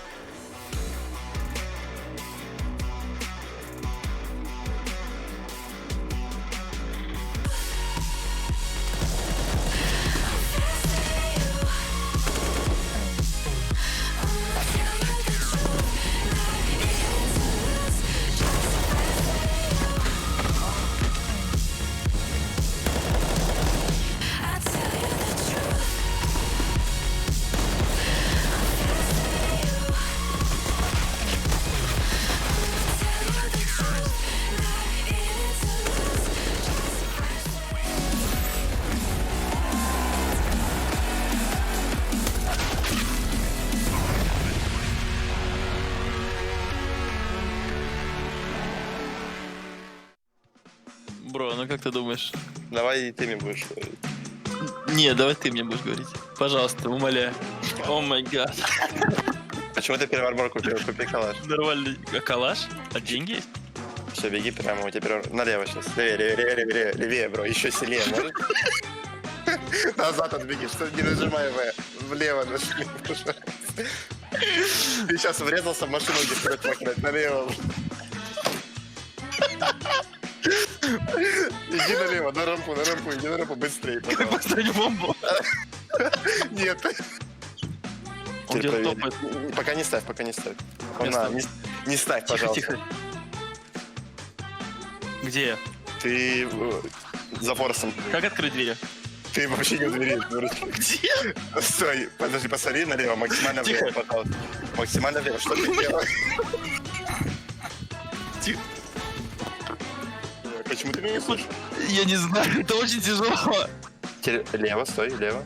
Бро, ну как ты думаешь? Давай ты мне будешь говорить. Не, давай ты мне будешь говорить. Пожалуйста, умоляю. О май гад. Почему ты первый арбор купил? Купи калаш. Нормальный. А калаш? А деньги есть? Все, беги прямо, у тебя первый... Налево сейчас. Левее, левее, бро. Еще сильнее, может? Назад отбеги, что не нажимай В. Влево нажми, пожалуйста. Ты сейчас врезался в машину, где вперед махнуть. Налево. Иди налево, на рампу, иди на рампу быстрее, пожалуйста. Как поставить бомбу? Нет. Пока не ставь, пока не ставь. Не ставь, пожалуйста. Тихо. Где я? Ты за форсом. Как открыть дверь? Ты вообще не у двери. Где? Стой, подожди, посмотри налево, максимально влево, пожалуйста. Максимально влево, что ты делаешь? Тихо. Почему ты меня не слышишь? Я не знаю, это очень тяжело. Лево, стой, лево.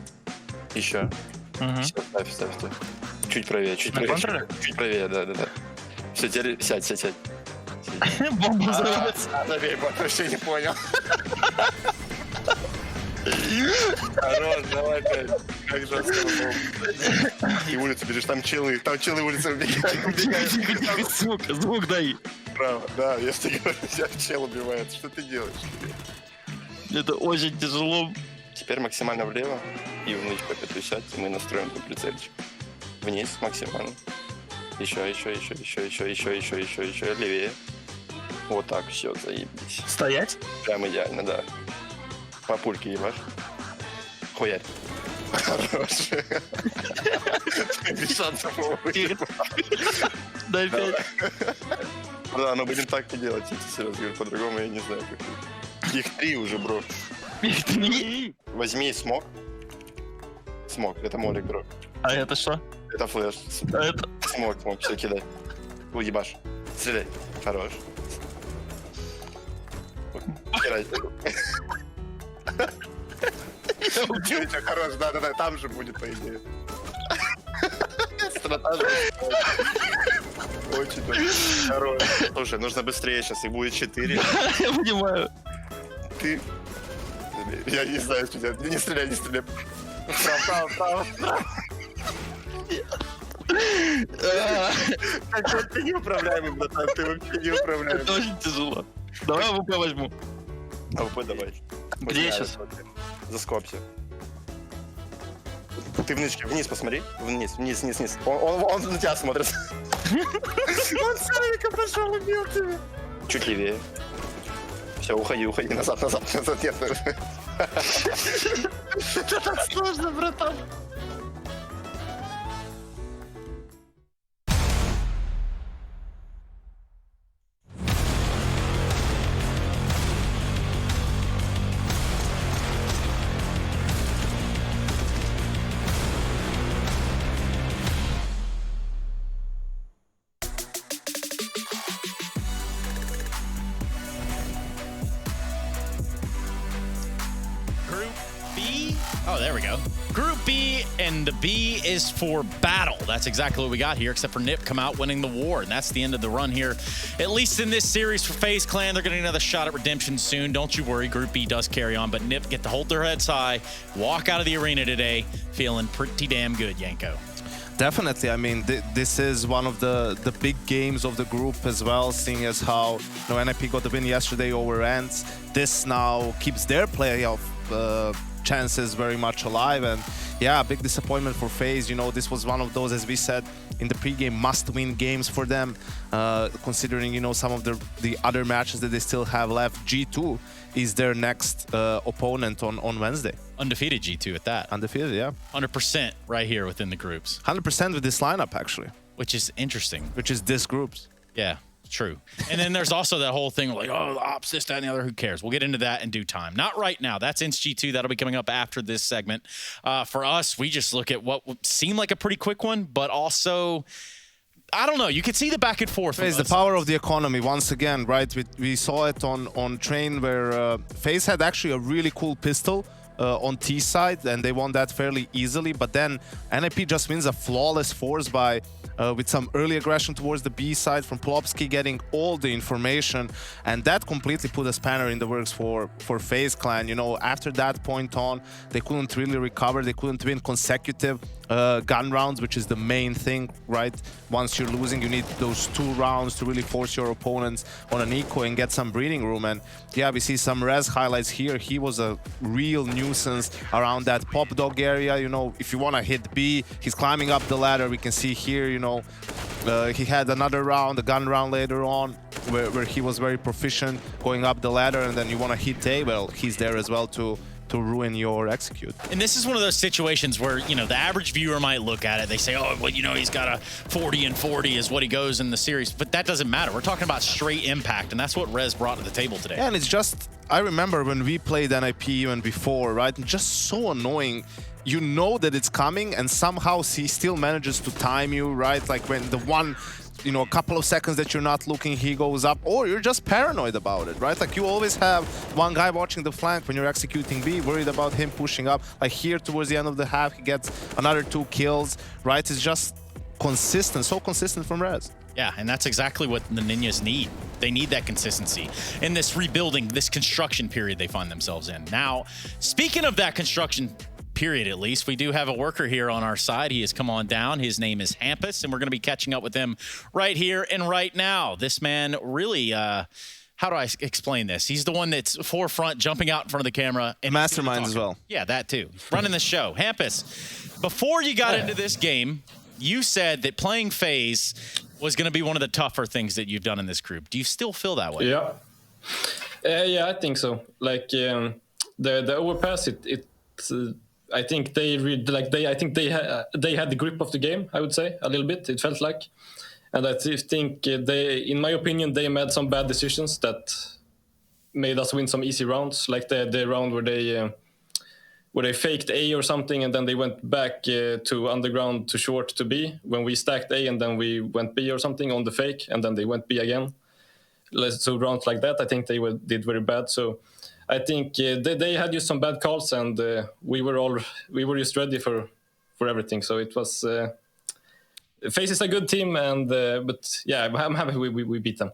Еще. Все, ставь. Чуть правее, чуть правее. Чуть правее, да. Все, теперь сядь. Бомба взорвется. Забей, вообще не понял. Хорош, давай опять. Как жестко. И улицу бежишь, там челы улицы убегают. Звук дай. Право, да, я же тебе говорю, тебя чел убивает. Что ты делаешь? Это очень тяжело. Теперь максимально влево и вниз по петлю сядь, и мы настроим тут прицельчик. Вниз максимально. Еще, левее. Вот так, все, заебись. Стоять? Прям идеально, да. По пульке ебашь. Хуярь. Хорош. Без шансов. Дай 5. Да, но будем так и делать, я тебе серьезно говорю, по-другому я не знаю. Их 3 уже, бро. Их 3? Возьми смог. Смог, это молик, бро. А это что? Это флеш. А это? Смог, все, кидай. Уебашь. Стреляй. Хорош. Стреляй. Чё, хорош, да, там же будет, по идее. Стратажа. Очень хорош. Слушай, нужно быстрее сейчас, их будет 4. Я понимаю. Ты... Я не знаю, что делать. Не стреляй. Право. Ты неуправляемый, братан, ты вообще неуправляемый. Это очень тяжело. Давай АВП возьму. АВП давай. Где я сейчас? Заскопься. Ты вниз посмотри. Вниз. Он на тебя смотрит. Он Сарика пошел, убил тебя. Чуть левее. Все, уходи назад. Нет. Это так сложно, братан. Oh, there we go. Group B, and the B is for battle. That's exactly what we got here, except for Nip come out winning the war, and that's the end of the run here. At least in this series for FaZe Clan, they're getting another shot at redemption soon. Don't you worry, Group B does carry on, but Nip get to hold their heads high, walk out of the arena today, feeling pretty damn good, Yanko. Definitely. I mean, this is one of the big games of the group as well, seeing as how NIP got the win yesterday over Ants. This now keeps their playoff chances very much alive, and yeah, big disappointment for FaZe. This was one of those, as we said in the pregame, must-win games for them, considering some of the other matches that they still have left. G2 is their next opponent on Wednesday. Undefeated G2 at that. Undefeated, yeah. 100% right here within the groups. 100% with this lineup, actually. Which is interesting. Which is this groups. Yeah. True. And then there's also that whole thing like, oh, the ops, this, that, and the other. Who cares? We'll get into that in due time. Not right now. That's Inst G2. That'll be coming up after this segment. For us, we just look at what would seem like a pretty quick one, but also, I don't know. You could see the back and forth. It's the power of the economy once again, right? We saw it on Train where FaZe had actually a really cool pistol on T side, and they won that fairly easily. But then NIP just wins a flawless force by with some early aggression towards the B side from Plopsky, getting all the information, and that completely put a spanner in the works for FaZe Clan. You know, after that point on, they couldn't really recover. They couldn't win consecutive gun rounds, which is the main thing, right? Once you're losing, you need those 2 rounds to really force your opponents on an eco and get some breathing room. And yeah, we see some Rez highlights here. He was a real nuisance around that pop dog area. You know, if you want to hit B, he's climbing up the ladder. We can see here, you know, he had another round, a gun round later on, where he was very proficient going up the ladder, and then you want to hit A, well, he's there as well to ruin your execute. And this is one of those situations where, you know, the average viewer might look at it. They say, oh, well, you know, he's got a 40 and 40 is what he goes in the series. But that doesn't matter. We're talking about straight impact, and that's what Rez brought to the table today. Yeah, and it's just, I remember when we played NIP even before, right? And just so annoying. You know that it's coming, and somehow he still manages to time you, right? Like when the one, you know, a couple of seconds that you're not looking, he goes up, or you're just paranoid about it, right? Like you always have one guy watching the flank when you're executing B, worried about him pushing up. Like here towards the end of the half, he gets another 2 kills, right? It's just consistent, so consistent from Rez. Yeah, and that's exactly what the Ninjas need. They need that consistency in this rebuilding, this construction period they find themselves in. Now, speaking of that construction period, at least, we do have a worker here on our side. He has come on down. His name is Hampus, and we're going to be catching up with him right here and right now. This man really, how do I explain this? He's the one that's forefront, jumping out in front of the camera. And mastermind as well. Yeah, that too. Running the show. Hampus, before you got into this game, you said that playing FaZe was going to be one of the tougher things that you've done in this group. Do you still feel that way? Yeah. Yeah, I think so. Like the overpass, I think they had the grip of the game, I would say, a little bit, it felt like. And I think they, in my opinion, they made some bad decisions that made us win some easy rounds, like the round where they faked A or something, and then they went back to underground to short to B when we stacked A, and then we went B or something on the fake, and then they went B again. So rounds like that, I think they did very bad. So I think they had just some bad calls, and we were just ready for everything. So it was FaZe is a good team, and but yeah, I'm happy we beat them.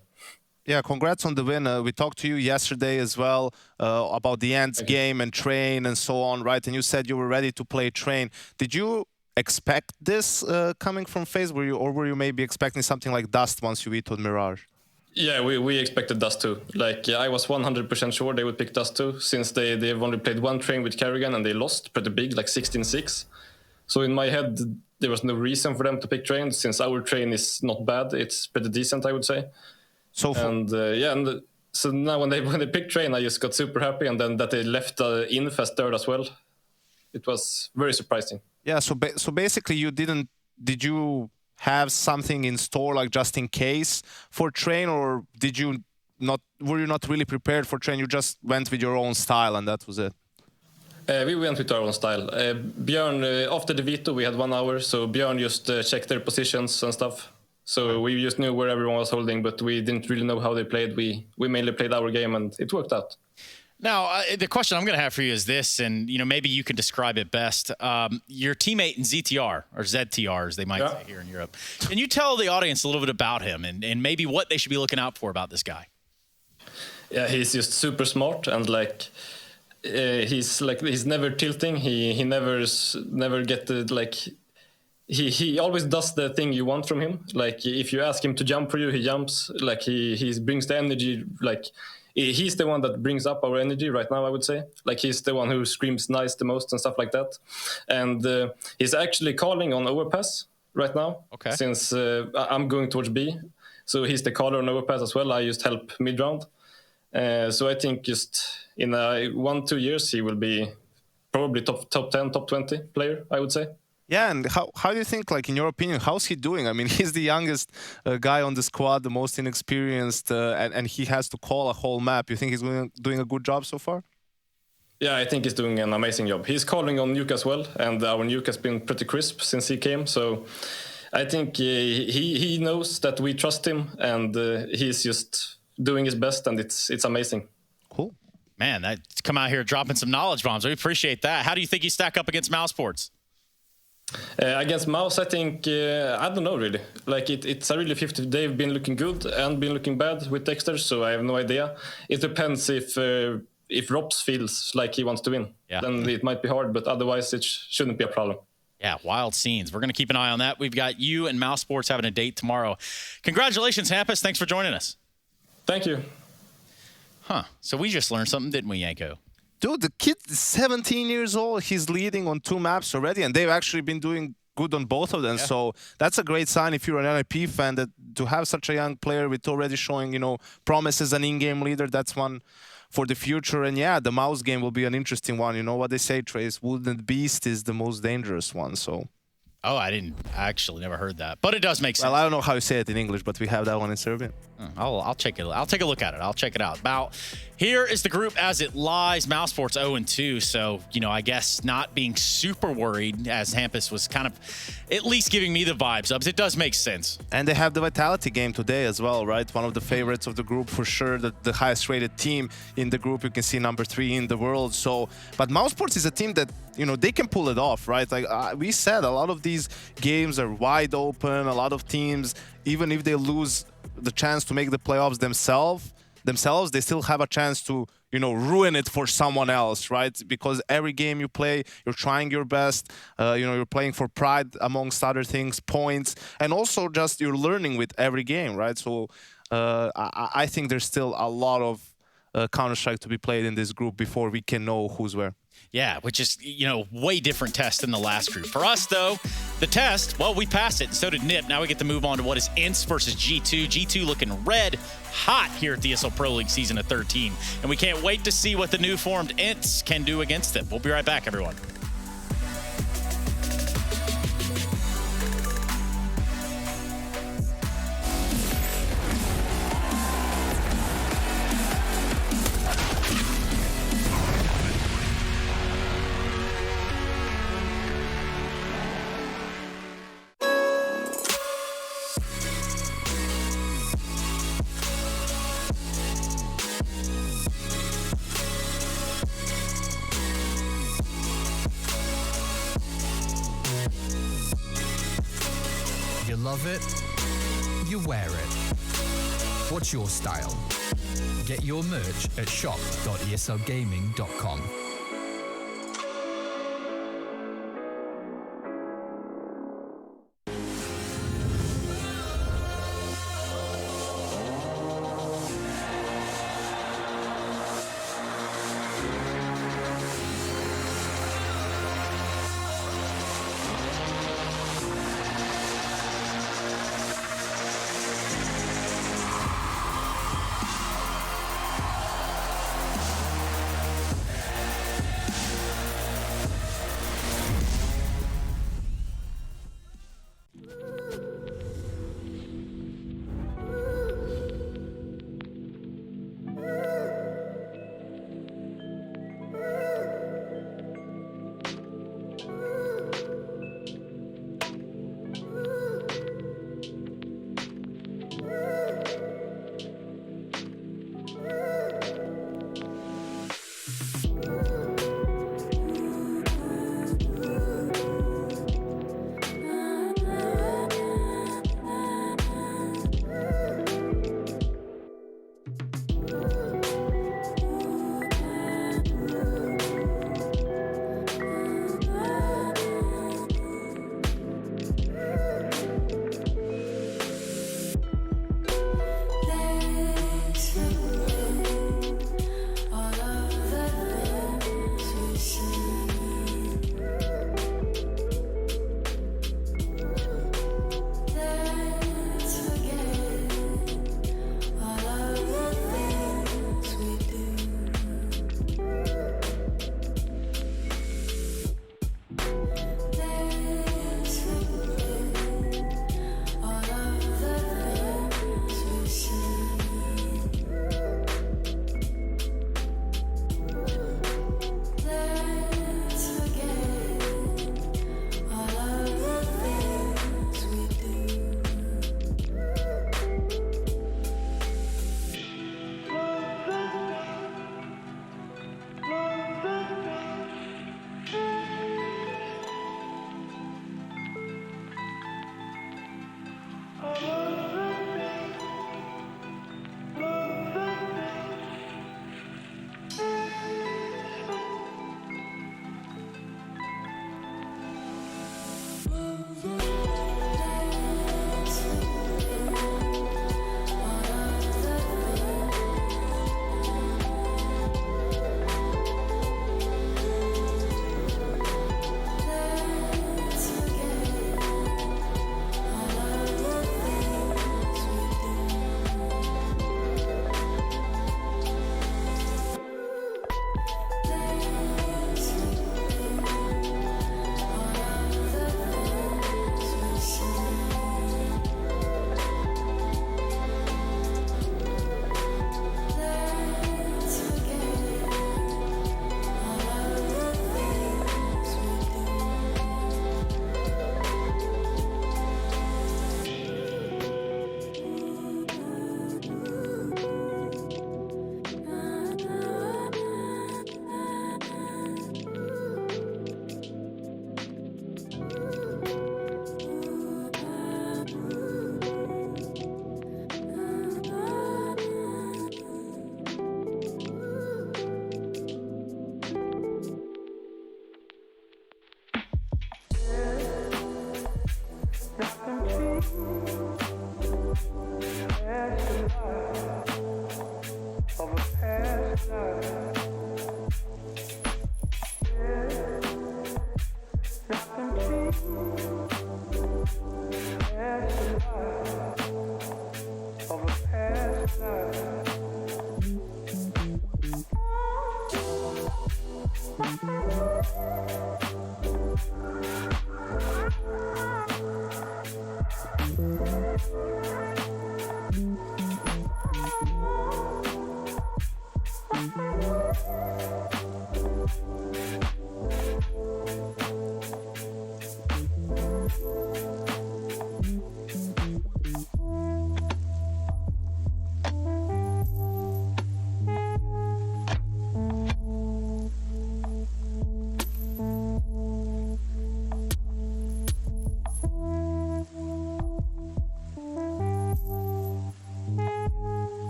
Yeah, congrats on the win. We talked to you yesterday as well about the Ants game and Train and so on, right? And you said you were ready to play Train. Did you expect this coming from FaZe, or were you maybe expecting something like Dust once you vetoed Mirage? Yeah, we expected Dust too. Like I was 100% sure they would pick Dust too, since they've only played one Train with Kerrigan and they lost pretty big, like 16-6. So in my head, there was no reason for them to pick Train, since our Train is not bad. It's pretty decent, I would say. So so now when they picked Train, I just got super happy, and then that they left Inf as third as well. It was very surprising. Yeah. So basically, did you have something in store, like just in case for Train, or were you not really prepared for Train? You just went with your own style, and that was it. We went with our own style. Björn, after the veto, we had 1 hour, so Björn just checked their positions and stuff. So we just knew where everyone was holding, but we didn't really know how they played. We mainly played our game, and it worked out. Now, the question I'm going to have for you is this, and maybe you can describe it best. Your teammate in ZTR, or ZTR, as they might say here in Europe. Can you tell the audience a little bit about him, and maybe what they should be looking out for about this guy? Yeah, he's just super smart, and he's never tilting. He never get the He always does the thing you want from him. Like if you ask him to jump for you, he jumps. Like he brings the energy. Like he's the one that brings up our energy right now, I would say. Like he's the one who screams nice the most and stuff like that. And he's actually calling on overpass right now. Okay. Since I'm going towards B, so he's the caller on overpass as well. I just help mid round. So I think just in 1-2 years he will be probably top 10, top 20 player, I would say. Yeah, and how do you think, like in your opinion, how's he doing? I mean, he's the youngest guy on the squad, the most inexperienced, and he has to call a whole map. You think he's doing a good job so far? Yeah, I think he's doing an amazing job. He's calling on nuke as well, and our nuke has been pretty crisp since he came. So I think he knows that we trust him, and he's just doing his best, and it's amazing. Cool. Man, that's come out here dropping some knowledge bombs. We appreciate that. How do you think you stack up against Mouse Sports? Against Mouse, I think, I don't know really. Like it's a really 50. They've been looking good and been looking bad with Dexter, so I have no idea. It depends if Rops feels like he wants to win. Yeah. Then it might be hard, but otherwise it shouldn't be a problem. Yeah, wild scenes. We're going to keep an eye on that. We've got you and Mouse Sports having a date tomorrow. Congratulations, Hampus. Thanks for joining us. Thank you. Huh. So we just learned something, didn't we, Yanko? Dude, the kid is 17 years old. He's leading on 2 maps already, and they've actually been doing good on both of them. Yeah. So that's a great sign if you're an NIP fan, that to have such a young player with already showing, you know, promise as an in-game leader, that's one for the future. And yeah, the Mouse game will be an interesting one. You know what they say, Trace? Wounded Beast is the most dangerous one, so... Oh, I actually never heard that, but it does make sense. Well, I don't know how you say it in English, but we have that one in Serbian. I'll check it. I'll take a look at it. I'll check it out. Now, here is the group as it lies. Mouse Sports 0-2, so I guess not being super worried, as Hampus was kind of at least giving me the vibes of. It does make sense. And they have the Vitality game today as well, right? One of the favorites of the group for sure. The highest rated team in the group. You can see number 3 in the world. So, but Mouse Sports is a team that they can pull it off, right? Like we said, a lot of these games are wide open. A lot of teams, even if they lose the chance to make the playoffs themselves, they still have a chance to, ruin it for someone else, right? Because every game you play, you're trying your best. You're playing for pride, amongst other things, points, and also just you're learning with every game, right? So I think there's still a lot of Counter-Strike to be played in this group before we can know who's where. Yeah, which is, way different test than the last group. For us, though, the test, well, we passed it, and so did NIP. Now we get to move on to what is INTS versus G2. G2 looking red hot here at the ESL Pro League season of 13. And we can't wait to see what the new formed INTS can do against them. We'll be right back, everyone. You love it, you wear it. What's your style? Get your merch at shop.eslgaming.com.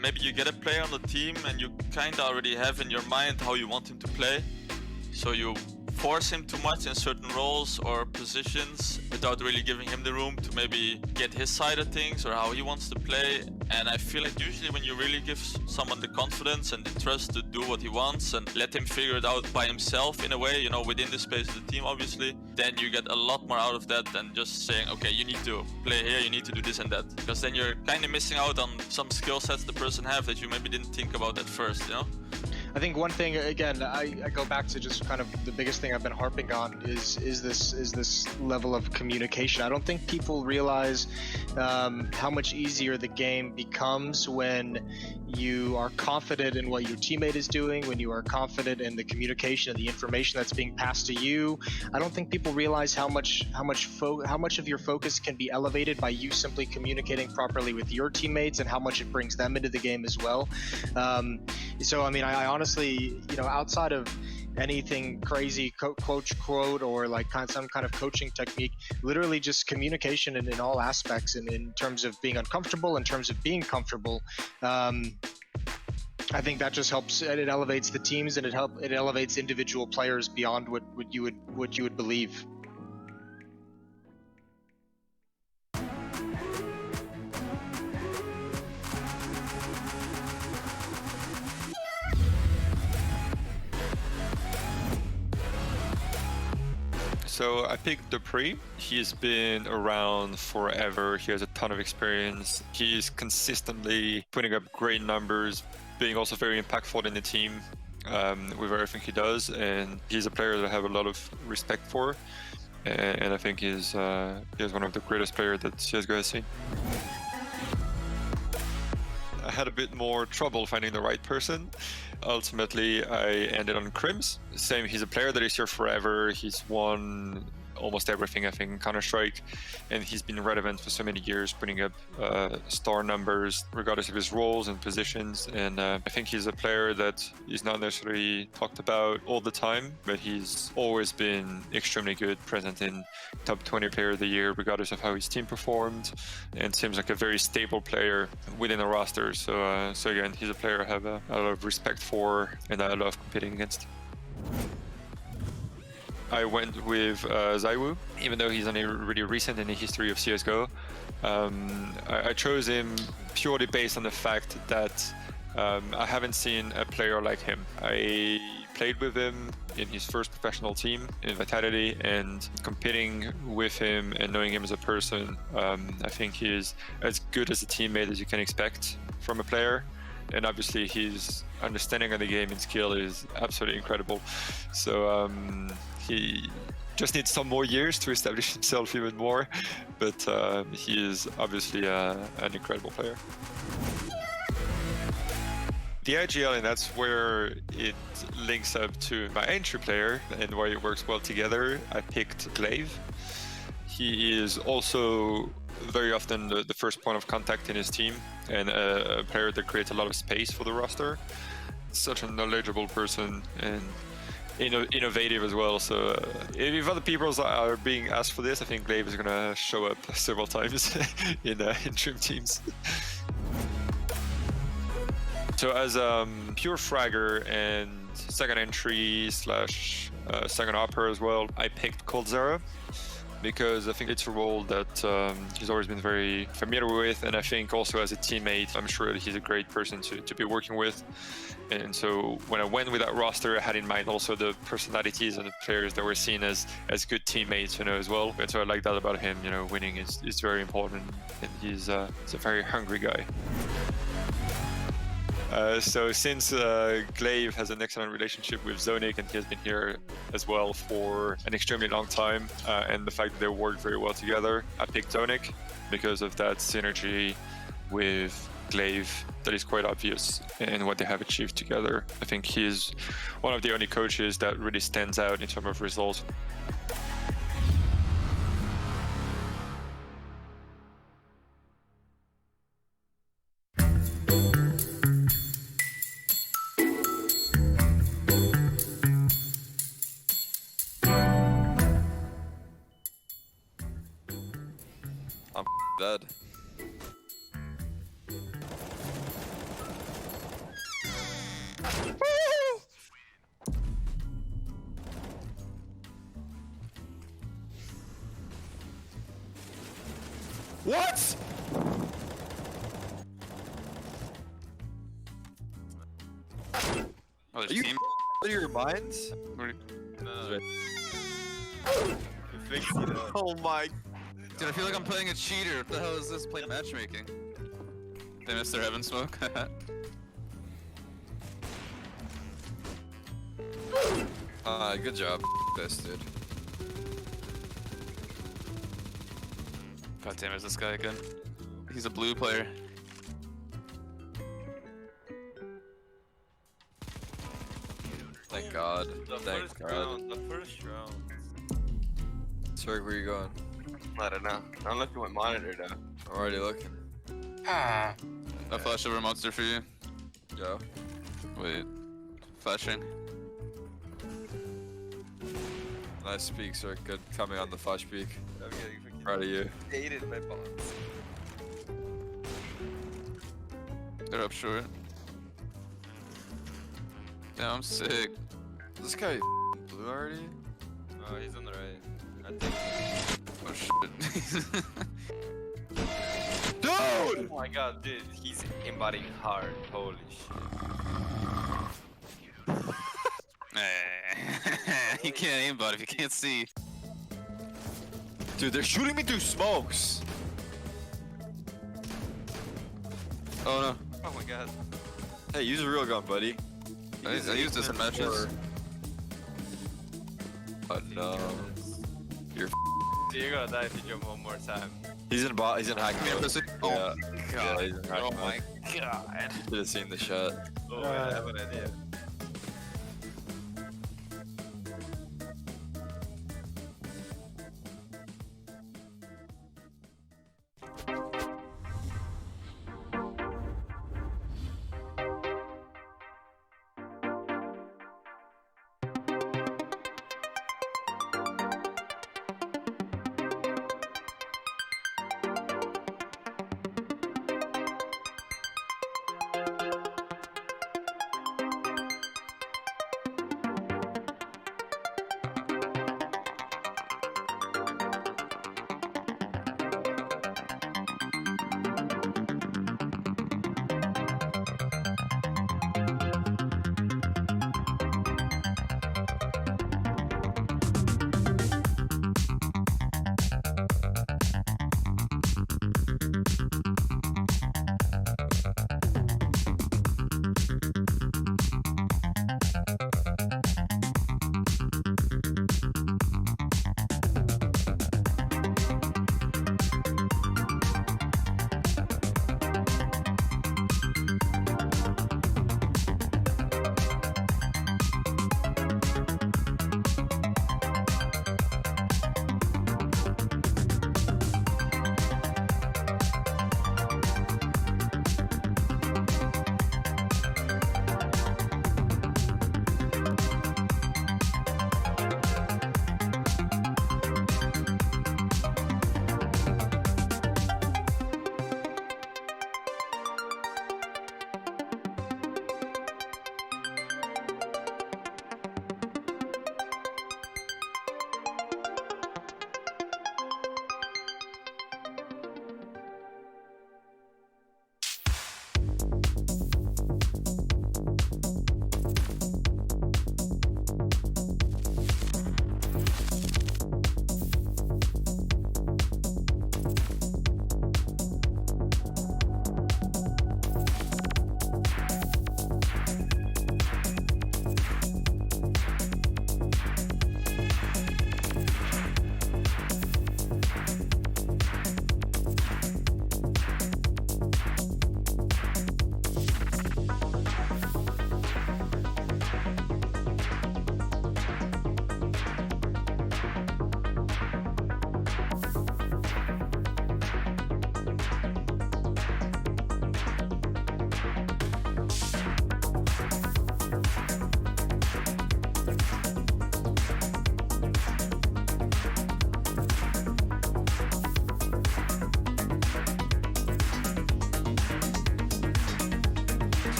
Maybe you get a player on the team and you kind of already have in your mind how you want him to play. So you force him too much in certain roles or positions without really giving him the room to maybe get his side of things or how he wants to play. And I feel like usually when you really give someone the confidence and the trust to do what he wants and let him figure it out by himself in a way, you know, within the space of the team obviously, then you get a lot more out of that than just saying, okay, you need to play here, you need to do this and that. Because then you're kind of missing out on some skill sets the person have that you maybe didn't think about at first, you know? I think one thing, again, I go back to just kind of the biggest thing I've been harping on is this level of communication. I don't think people realize how much easier the game becomes when you are confident in what your teammate is doing, when you are confident in the communication and the information that's being passed to you. I don't think people realize how much of your focus can be elevated by you simply communicating properly with your teammates and how much it brings them into the game as well. So I mean, I honestly, you know, outside of anything crazy coach quote or like some kind of coaching technique, literally just communication in all aspects, and in terms of being uncomfortable, in terms of being comfortable. I think that just helps. It elevates the teams, and it elevates individual players beyond what you would believe. So I picked Dupree. He's been around forever. He has a ton of experience. He's consistently putting up great numbers, being also very impactful in the team with everything he does. And he's a player that I have a lot of respect for. And I think he's one of the greatest players that CSGO has seen. I had a bit more trouble finding the right person. Ultimately, I ended on Crims. Same, he's a player that is here forever. He's won almost everything, I think, in Counter-Strike, and he's been relevant for so many years, putting up star numbers regardless of his roles and positions. And I think he's a player that is not necessarily talked about all the time, but he's always been extremely good, present in top 20 player of the year, regardless of how his team performed, and seems like a very stable player within the roster. So again, he's a player I have a lot of respect for and I love competing against. I went with Zaiwu, even though he's only really recent in the history of CSGO. I chose him purely based on the fact that I haven't seen a player like him. I played with him in his first professional team in Vitality, and competing with him and knowing him as a person, I think he is as good as a teammate as you can expect from a player. and obviously his understanding of the game and skill is absolutely incredible. So he just needs some more years to establish himself even more, but he is obviously an incredible player. The IGL, and that's where it links up to my entry player and where it works well together. I picked Glaive. He is also very often the first point of contact in his team and a player that creates a lot of space for the roster. Such a knowledgeable person and innovative as well. So if other people are being asked for this, I think Glaive is going to show up several times in dream teams. So as pure fragger and second entry / second upper as well, I picked Coldzera because I think it's a role that he's always been very familiar with, and I think also as a teammate, I'm sure that he's a great person to be working with. And so when I went with that roster, I had in mind also the personalities and the players that were seen as good teammates, as well. And so I like that about him. Winning is very important, and he's a very hungry guy. So since Glaive has an excellent relationship with Zonic, and he has been here as well for an extremely long time, and the fact that they work very well together, I picked Zonic because of that synergy with Glaive that is quite obvious in what they have achieved together. I think he's one of the only coaches that really stands out in terms of results. I'm dead. What? Are you out of your minds? No. Oh my. Dude, I feel like I'm playing a cheater. What the hell is this? Playing matchmaking. They missed their heaven smoke. Good job. This dude. God damn, is this guy again? He's a blue player. Thank God. Thank God. The first round. Sorry, where are you going? I don't know. I'm looking at my monitor now. I'm already looking. No flash over monster for you. Yo. Wait. Flashing. Nice peek, sir. Good coming on the flash peek. Proud of you. Hated my bots. They're up short. Yeah, I'm sick. This guy blue already? Oh, he's on the right. I think. Oh shit. Dude! Oh my god, dude, he's embodying hard. Holy shit. You can't aimbot if you can't see. Dude, they're shooting me through smokes. Oh no. Oh my god. Hey, use a real gun, buddy. I used this in matches. Oh no. You're you're gonna die if you jump one more time. He's in bot. He's in hack mode. Oh Yeah. my god. Yeah, he's in hack Oh mode. my god. You should have seen the shot. Oh, I have an idea.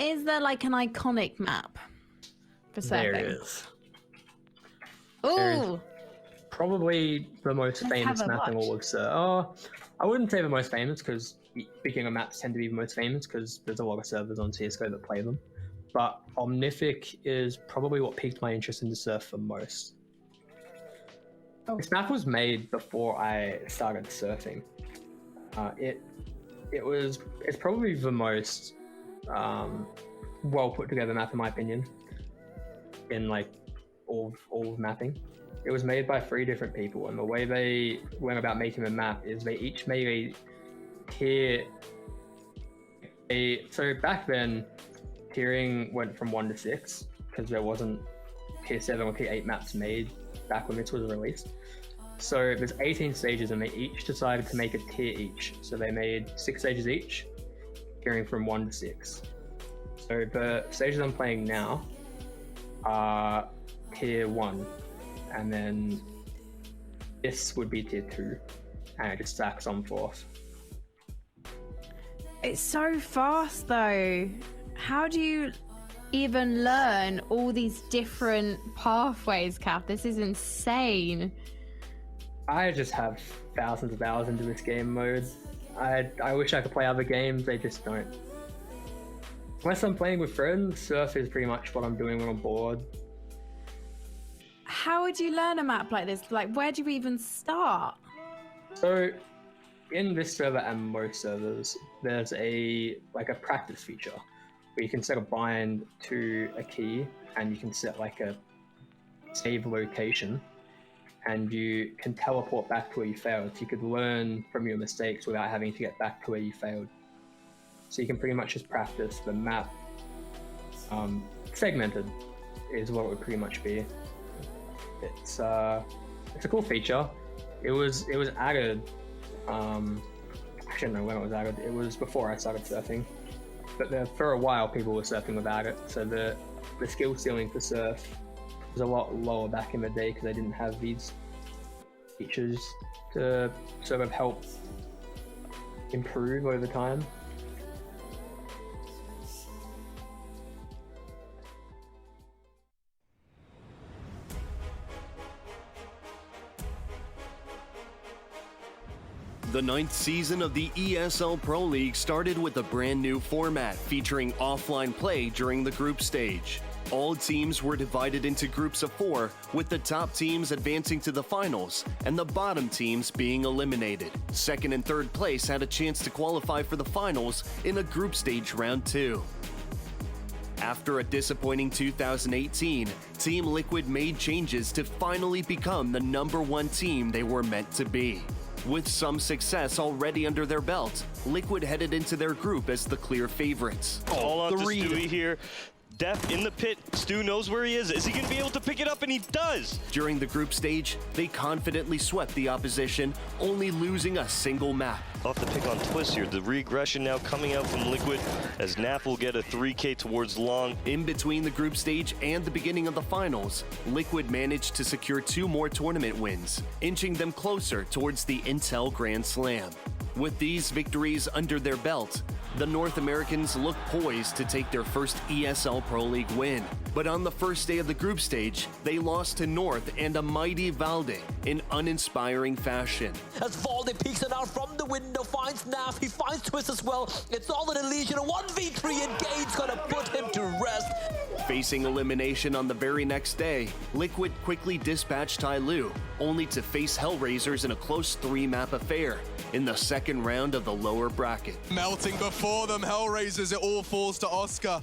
Is there like an iconic map for surfing? There is. Ooh. Probably the most Let's famous have a map in watch. all of Surf. Oh, I wouldn't say the most famous, because speaking of maps tend to be the most famous because there's a lot of servers on CSGO that play them. But Omnific is probably what piqued my interest in the surf the most. This map was made before I started surfing. It's probably the most well put together map in my opinion. In like all of mapping, it was made by 3 different people, and the way they went about making the map is they each made a tier. So back then, tiering went from 1 to 6 because there wasn't tier 7 or tier 8 maps made back when this was released. So there's 18 stages, and they each decided to make a tier each. So they made 6 stages each, tiering from 1 to 6. So the stages I'm playing now are tier 1, and then this would be tier 2, and it just stacks on forth. It's so fast though. How do you even learn all these different pathways, Cap? This is insane. I just have thousands of hours into this game mode. I wish I could play other games, they just don't. Unless I'm playing with friends, surf is pretty much what I'm doing when I'm bored. How would you learn a map like this? Like, where do you even start? So, in this server and most servers, there's a practice feature where you can set a bind to a key, and you can set like a save location, and you can teleport back to where you failed. So you could learn from your mistakes without having to get back to where you failed. So you can pretty much just practice the map. Segmented is what it would pretty much be. It's a cool feature. It was added. I don't know when it was added. It was before I started surfing, but for a while people were surfing without it. So the skill ceiling for surf was a lot lower back in the day because I didn't have these features to sort of help improve over time. The 9th season of the ESL Pro League started with a brand new format featuring offline play during the group stage. All teams were divided into groups of 4, with the top teams advancing to the finals and the bottom teams being eliminated. Second and third place had a chance to qualify for the finals in a group stage round 2. After a disappointing 2018, Team Liquid made changes to finally become the #1 team they were meant to be. With some success already under their belt, Liquid headed into their group as the clear favorites. All on to Stewie here. Def in the pit. Stu knows where he is. Is he going to be able to pick it up? And he does. During the group stage, they confidently swept the opposition, only losing a single map. Off the pick on Twist here. The regression now coming out from Liquid as Nap will get a 3K towards Long. In between the group stage and the beginning of the finals, Liquid managed to secure 2 more tournament wins, inching them closer towards the Intel Grand Slam. With these victories under their belt, the North Americans look poised to take their first ESL Pro League win. But on the first day of the group stage, they lost to North and a mighty Valde in uninspiring fashion. As Valde peeks it out from the window, finds Naf, he finds Twist as well. It's all an illusion, a 1v3, and Gabe's gonna put him to rest. Facing elimination on the very next day, Liquid quickly dispatched Tyloo, only to face Hellraisers in a close 3-map affair in the second round of the lower bracket. Melting before them, Hellraisers, it all falls to Oscar.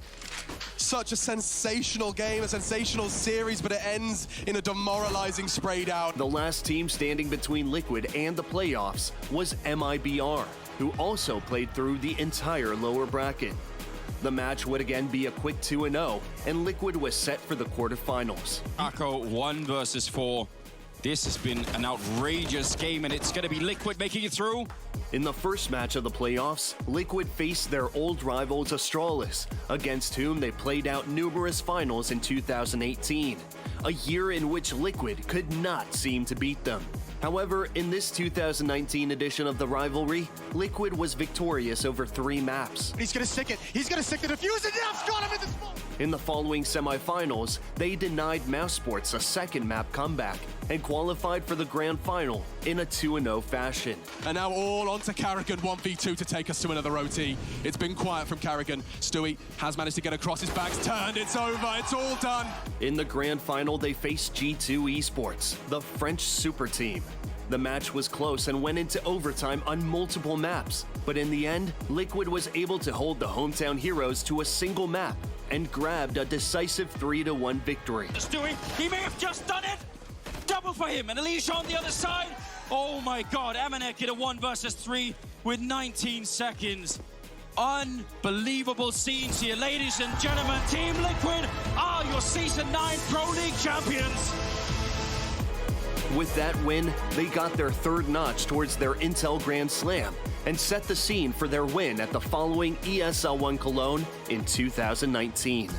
Such a sensational game, a sensational series, but it ends in a demoralizing spray down. The last team standing between Liquid and the playoffs was MIBR, who also played through the entire lower bracket. The match would again be a quick 2-0, and Liquid was set for the quarterfinals. Akko 1 versus 4. This has been an outrageous game, and it's going to be Liquid making it through. In the first match of the playoffs, Liquid faced their old rivals Astralis, against whom they played out numerous finals in 2018, a year in which Liquid could not seem to beat them. However, in this 2019 edition of the rivalry, Liquid was victorious over 3 maps. He's going to stick it. He's going to stick the defuse, and Naf's got him in the spot. In the following semifinals, they denied Mousesports a second map comeback and qualified for the grand final in a 2-0 fashion. And now all onto Carrigan 1v2 to take us to another OT. It's been quiet from Carrigan. Stewie has managed to get across, his back's turned, it's over, it's all done. In the grand final, they faced G2 Esports, the French super team. The match was close and went into overtime on multiple maps, but in the end, Liquid was able to hold the hometown heroes to a single map and grabbed a decisive 3-1 victory. Stewie, he may have just done it! Double for him, and Alicia on the other side. Oh my God, Amanek in a 1 versus 3 with 19 seconds. Unbelievable scenes here, ladies and gentlemen. Team Liquid are your Season 9 Pro League champions. With that win, they got their 3rd notch towards their Intel Grand Slam and set the scene for their win at the following ESL 1 Cologne in 2019.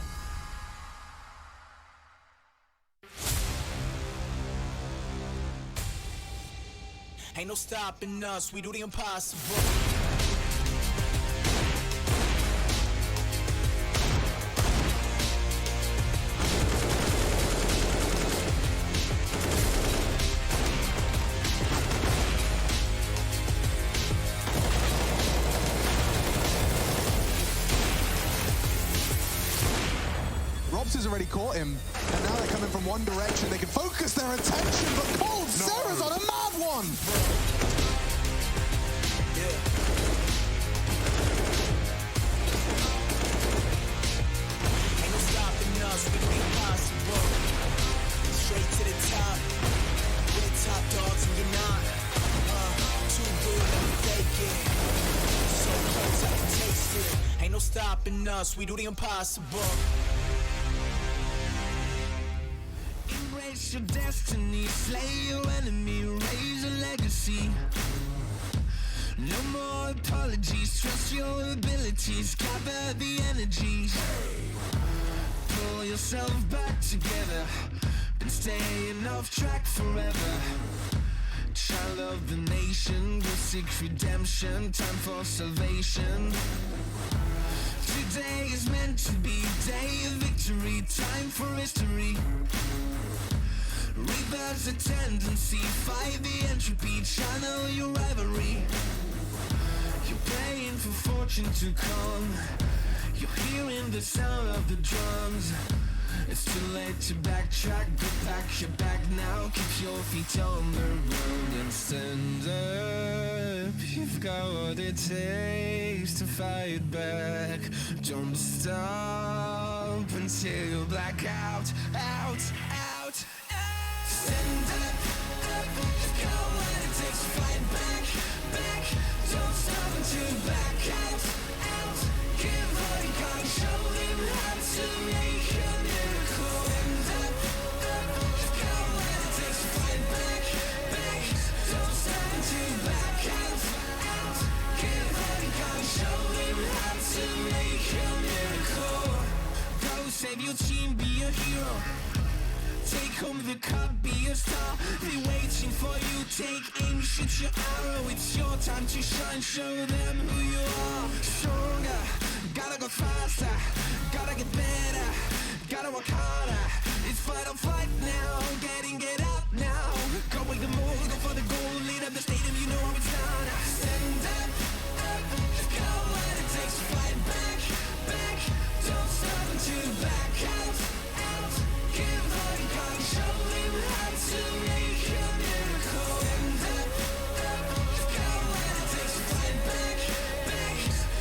Ain't no stopping us, we do the impossible. Robs has already caught him, and now they're coming from one direction. They can focus their attention, but Cold Sarah's on a mad one! Ain't no stopping us, we do the impossible. Straight to the top, we're top dogs and you're not. Too good, let me fake it. So close, I can taste it. Ain't no stopping us, we do the impossible. Embrace your destiny, slay your enemy, raise a legacy. No more apologies, trust your abilities, gather the energies. Pull yourself back together, been staying off track forever. Child of the nation, will seek redemption, time for salvation. Today is meant to be day of victory, time for history. Reverse the tendency, fight the entropy, channel your rivalry. You're praying for fortune to come, you're hearing the sound of the drums. It's too late to backtrack, go back, you're back now. Keep your feet on the road and stand up. You've got what it takes to fight back. Don't stop until you black out, out, out. Stand up, up. You've got what it takes to fight back, back. Don't stop until you black out, out. Give all you got, show them how to make a miracle. Stand up, up. You've got what it takes to fight back, back. Don't stop until you black out, out. Give all you got, show them how to make a miracle. Go save your team, be a hero. Take home the cup, be a star. They waiting for you, take aim, shoot your arrow. It's your time to shine, show them who you are. Stronger, gotta go faster, gotta get better, gotta work harder. It's fight or flight now, get up now. Go with the move, go for the goal, lead up the stadium, you know how it's done. Stand up, up, got what it takes to fight back, back. Don't stop until you back out, out. Give all you got, show them how to make a miracle. Stand up, up, got what it takes to fight back, back.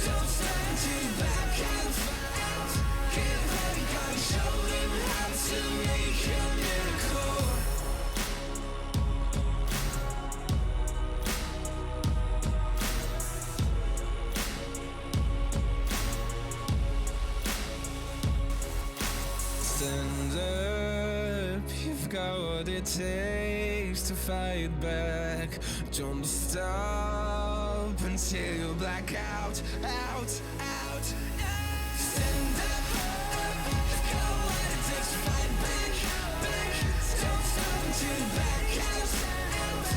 Don't stop until you back out, out. Give all you got, show them how to make a miracle. Stand up, you've got what it takes to fight back. Don't stop until you black out, out, out. Stand up, you've got what it takes to fight back, back. Don't stop until you black out, out.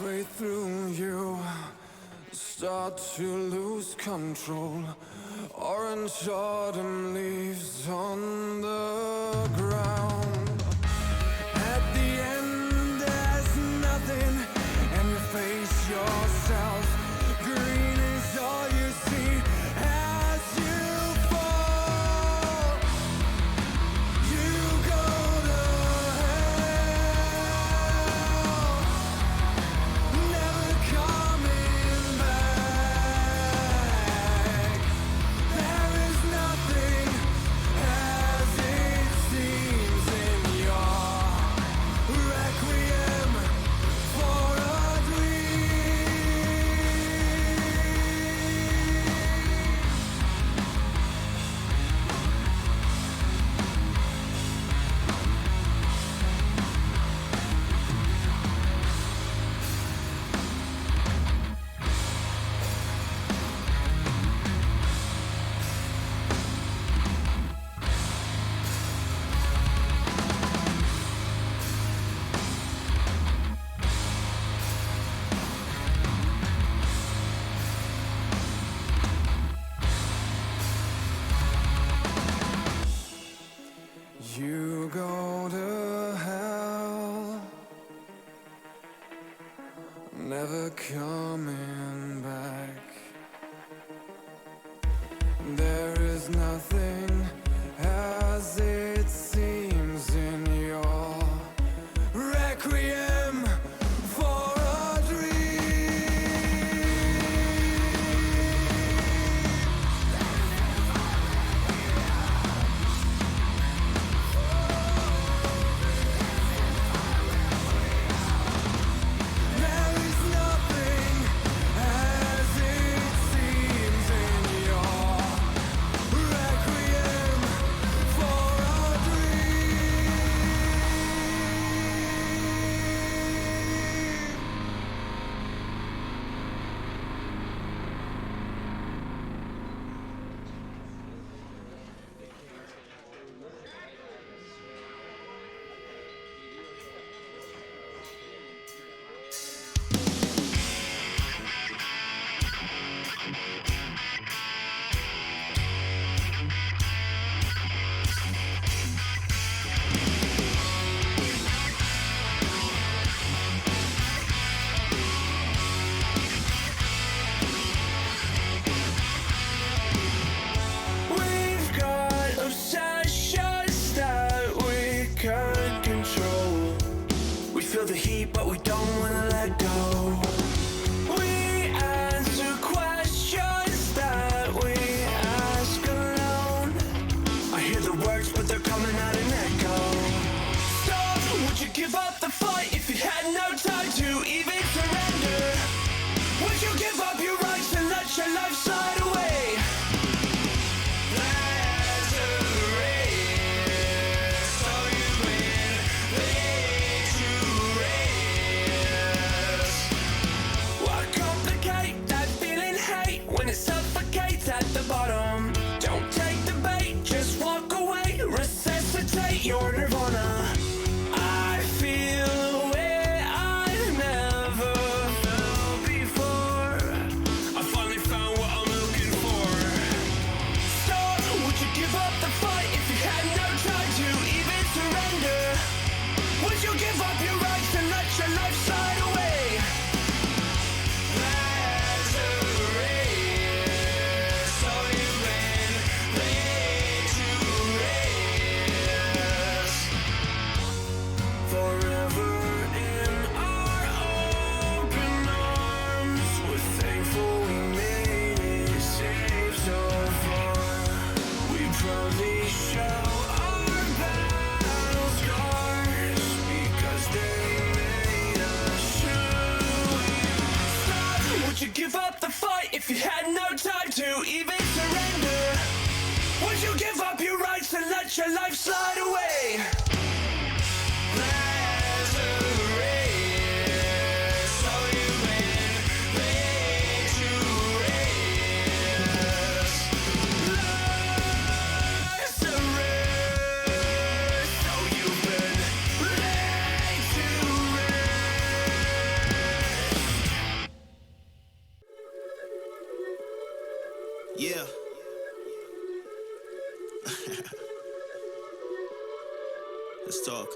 halfway through you start to lose control. Orange autumn leaves on the ground. At the end there's nothing, and you face yourself. Green is all you see as you fall. You go to hell, never coming back. There is nothing as it seems in your requiem for a You go to hell, never coming back. There is nothing as it seems in your requiem for a dream. There is nothing as it seems in your requiem for a dream. We've got obsessions that we can't control. We feel the heat, but we don't wanna let go. We answer questions that we ask alone. I hear the words, but they're coming out an echo. Stop! Would you give up the fight if you had no time to even surrender? Would you give up your rights and let your life slide away? Why complicate that feeling hate when it suffocates at the bottom? Don't take the bait, just walk away, resuscitate your nirvana. I feel a way I've never felt before. I finally found what I'm looking for. Stop! Would you give up the fight if you had no time to even surrender? Would you give up your rights and let your life slide away? Lazarus, so you've been laid to rest. Forever in our open arms, we're thankful we made it safe so far. We proudly show our battle scars because they made us true. Stop! Would you give up the fight if you had no time to even surrender? Would you give up your rights and let your life slide away? Lazarus, so you've been laid to rest. Lazarus, so you've been laid to rest. Yeah. Let's talk.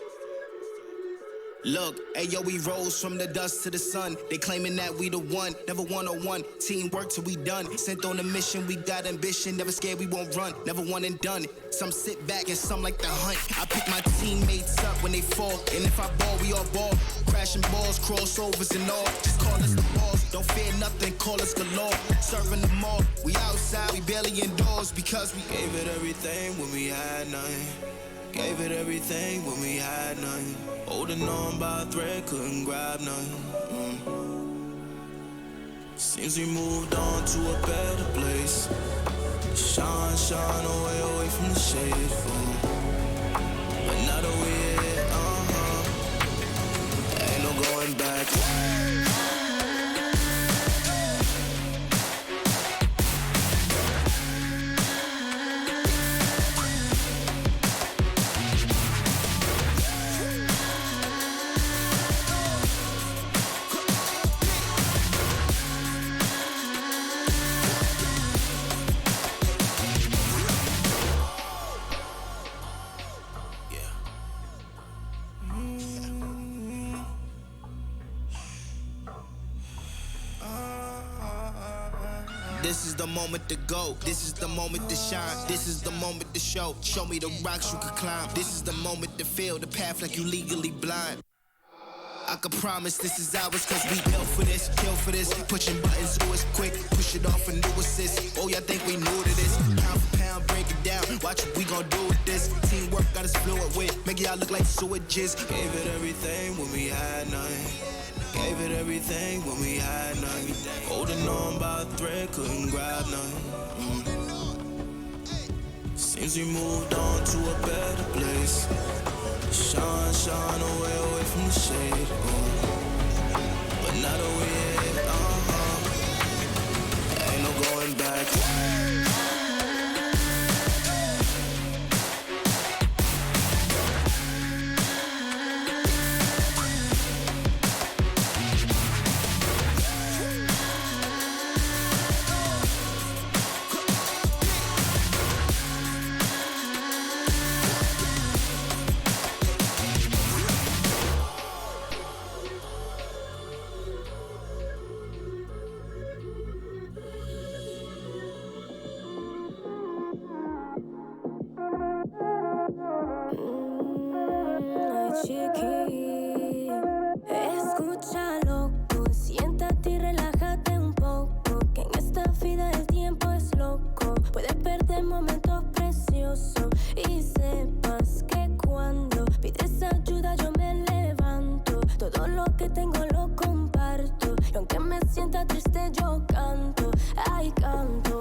Look, ayo, we rose from the dust to the sun. They claiming that we the one, never one-on-one. Teamwork till we done. Sent on a mission, we got ambition. Never scared, we won't run. Never one and done. Some sit back and some like the hunt. I pick my teammates up when they fall. And if I ball, we all ball. Crashing balls, crossovers and all. Just call us the balls. Don't fear nothing, call us galore. Serving them all. We outside, we barely indoors because we gave it everything when we had nothing. Gave it everything when we had nothing. Holding on by a thread, couldn't grab nothing. Seems we moved on to a better place. Shine, shine away from the shade. But now that we're here, ain't no going back. This is the moment to go. This is the moment to shine. This is the moment to show. Show me the rocks you could climb. This is the moment to feel the path like you legally blind. I can promise this is ours cause we built for this, kill for this. Pushing buttons to us quick, push it off a new assist. Oh, y'all think we new to this? Pound for pound, break it down. Watch what we gon' do with this. Teamwork got us fluid with. Make y'all look like sewages. Gave it everything when we had nothing. Gave it everything when we had nothing. Holding on by a thread, couldn't grab nothing. Seems we moved on to a better place. Shine, shine away from the shade. But now that we're here, ain't no going back. Chiqui, escucha loco, siéntate y relájate un poco, que en esta vida el tiempo es loco, puedes perder momentos preciosos y sepas que cuando pides ayuda yo me levanto, todo lo que tengo lo comparto, y aunque me sienta triste yo canto, ay canto,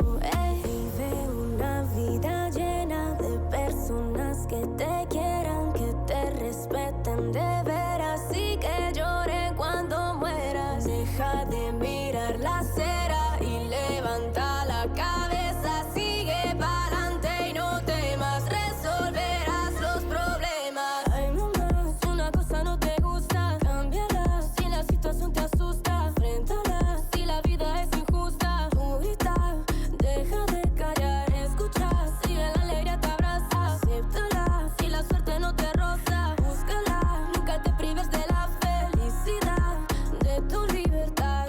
vive una vida llena de personas que te quieran, que te respeten de veras y que lloren cuando mueras. Deja de mirar la acera y levanta la cabeza, sigue pa'lante y no temas, resolverás los problemas. Ay mamá, si una cosa no te gusta, cámbiala, si la situación te asusta, enfréntala, si la vida es injusta, tú grita, deja de callar, escucha, si la alegría te abraza, acéptala, si la suerte no te roza, búscala, nunca te prives de la felicidad, de tu libertad.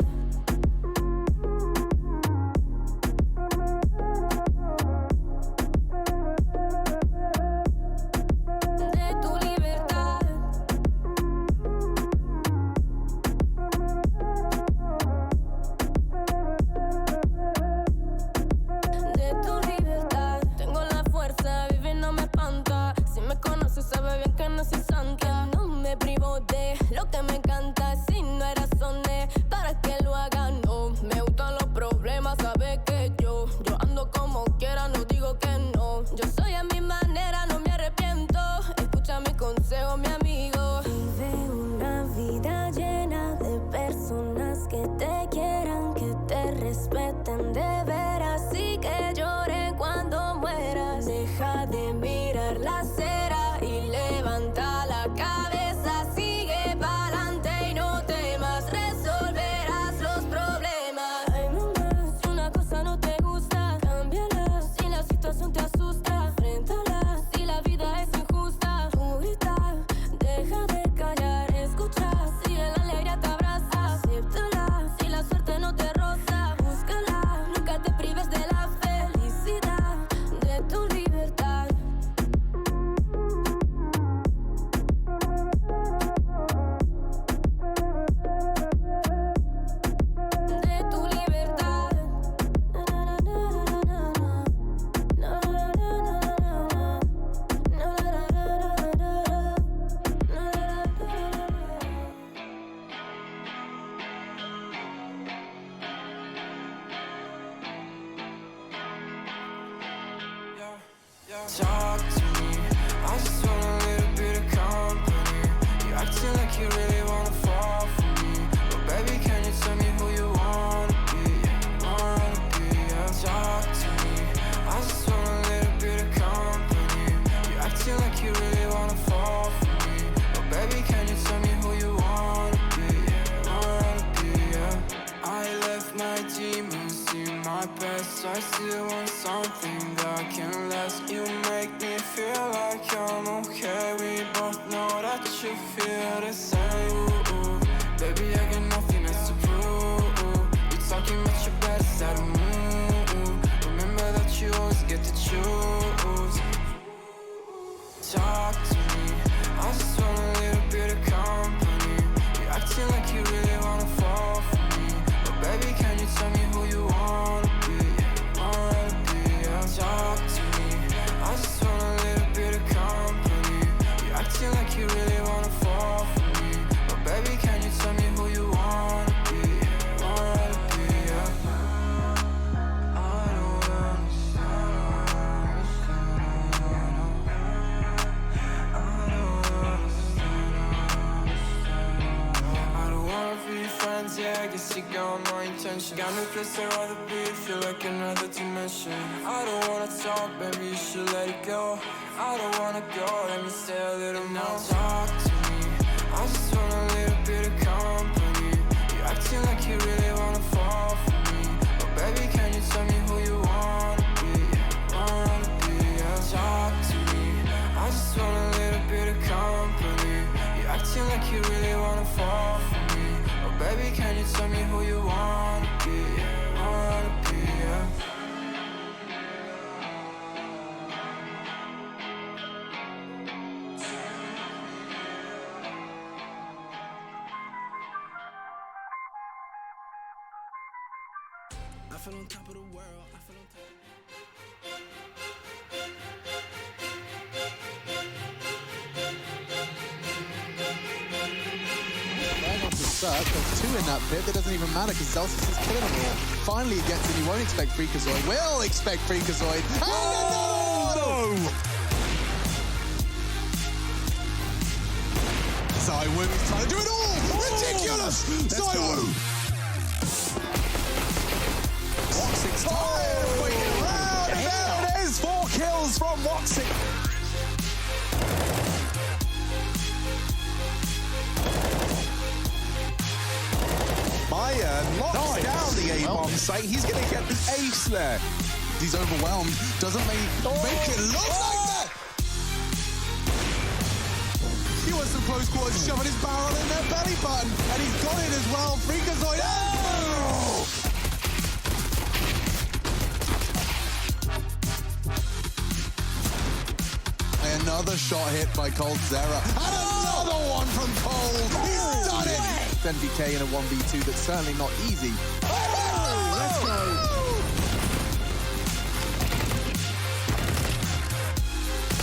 talk to me. I just want a little bit of company. You acting like you really wanna fall for me, but baby, can you tell me who you wanna be? Wanna be, yeah. Talk to me. I just want a little bit of company. You acting like you really wanna fall for me, but baby, can you tell me who you wanna be? Wanna be, yeah. I left my demons in my past. I still want something that can last. You make me feel like I'm okay. We both know that you feel the same. Ooh, ooh. Baby, I got nothing else to prove. You talking about your bad side. Remember that you always get to choose. Talk to me. I just want a little bit of company. You acting like you really wanna fall for me, but baby, can you tell me who you wanna be? Wanna be, yeah. Talk to me. I just want a little bit of company. You acting like you really wanna fall for me, but baby, can you tell me who you wanna be? Wanna be, yeah. I don't I don't wanna be friends, yeah, I guess you got my intention. Got no place I'd rather be, feel like another dimension. I don't wanna talk, baby, you should let it go. I don't wanna go, let me stay a little more. Talk to me, I just want a little bit of company. You acting like you really wanna fall for me, but baby, can you tell me who you wanna be? Wanna be, yeah. Talk to me, I just want a little bit of company. You acting like you really wanna fall for me, but baby, can you tell me who you wanna be? Wanna be, yeah. I feel on top of the world. I feel on top. Going on to search. There's two in that pit. That doesn't even matter because Celsius is killing them all. Finally, he gets in. He won't expect Freakazoid. Will expect Freakazoid. Oh, no! Zywoo is trying to do it all. Ridiculous! Zywoo! Woxing's tired of waiting around. And there it is. 4 kills from Woxing. Maya locks down the A-bomb site. He's going to get the ace there. He's overwhelmed. Doesn't make it look like that. He wants some close quarters, shoving his barrel in their belly button. And he's got it as well. Freakazoid. Oh! Another shot hit by Cold Zera. And another one from Cold. He's done it. 10BK in a 1v2 that's certainly not easy. Oh, let's go.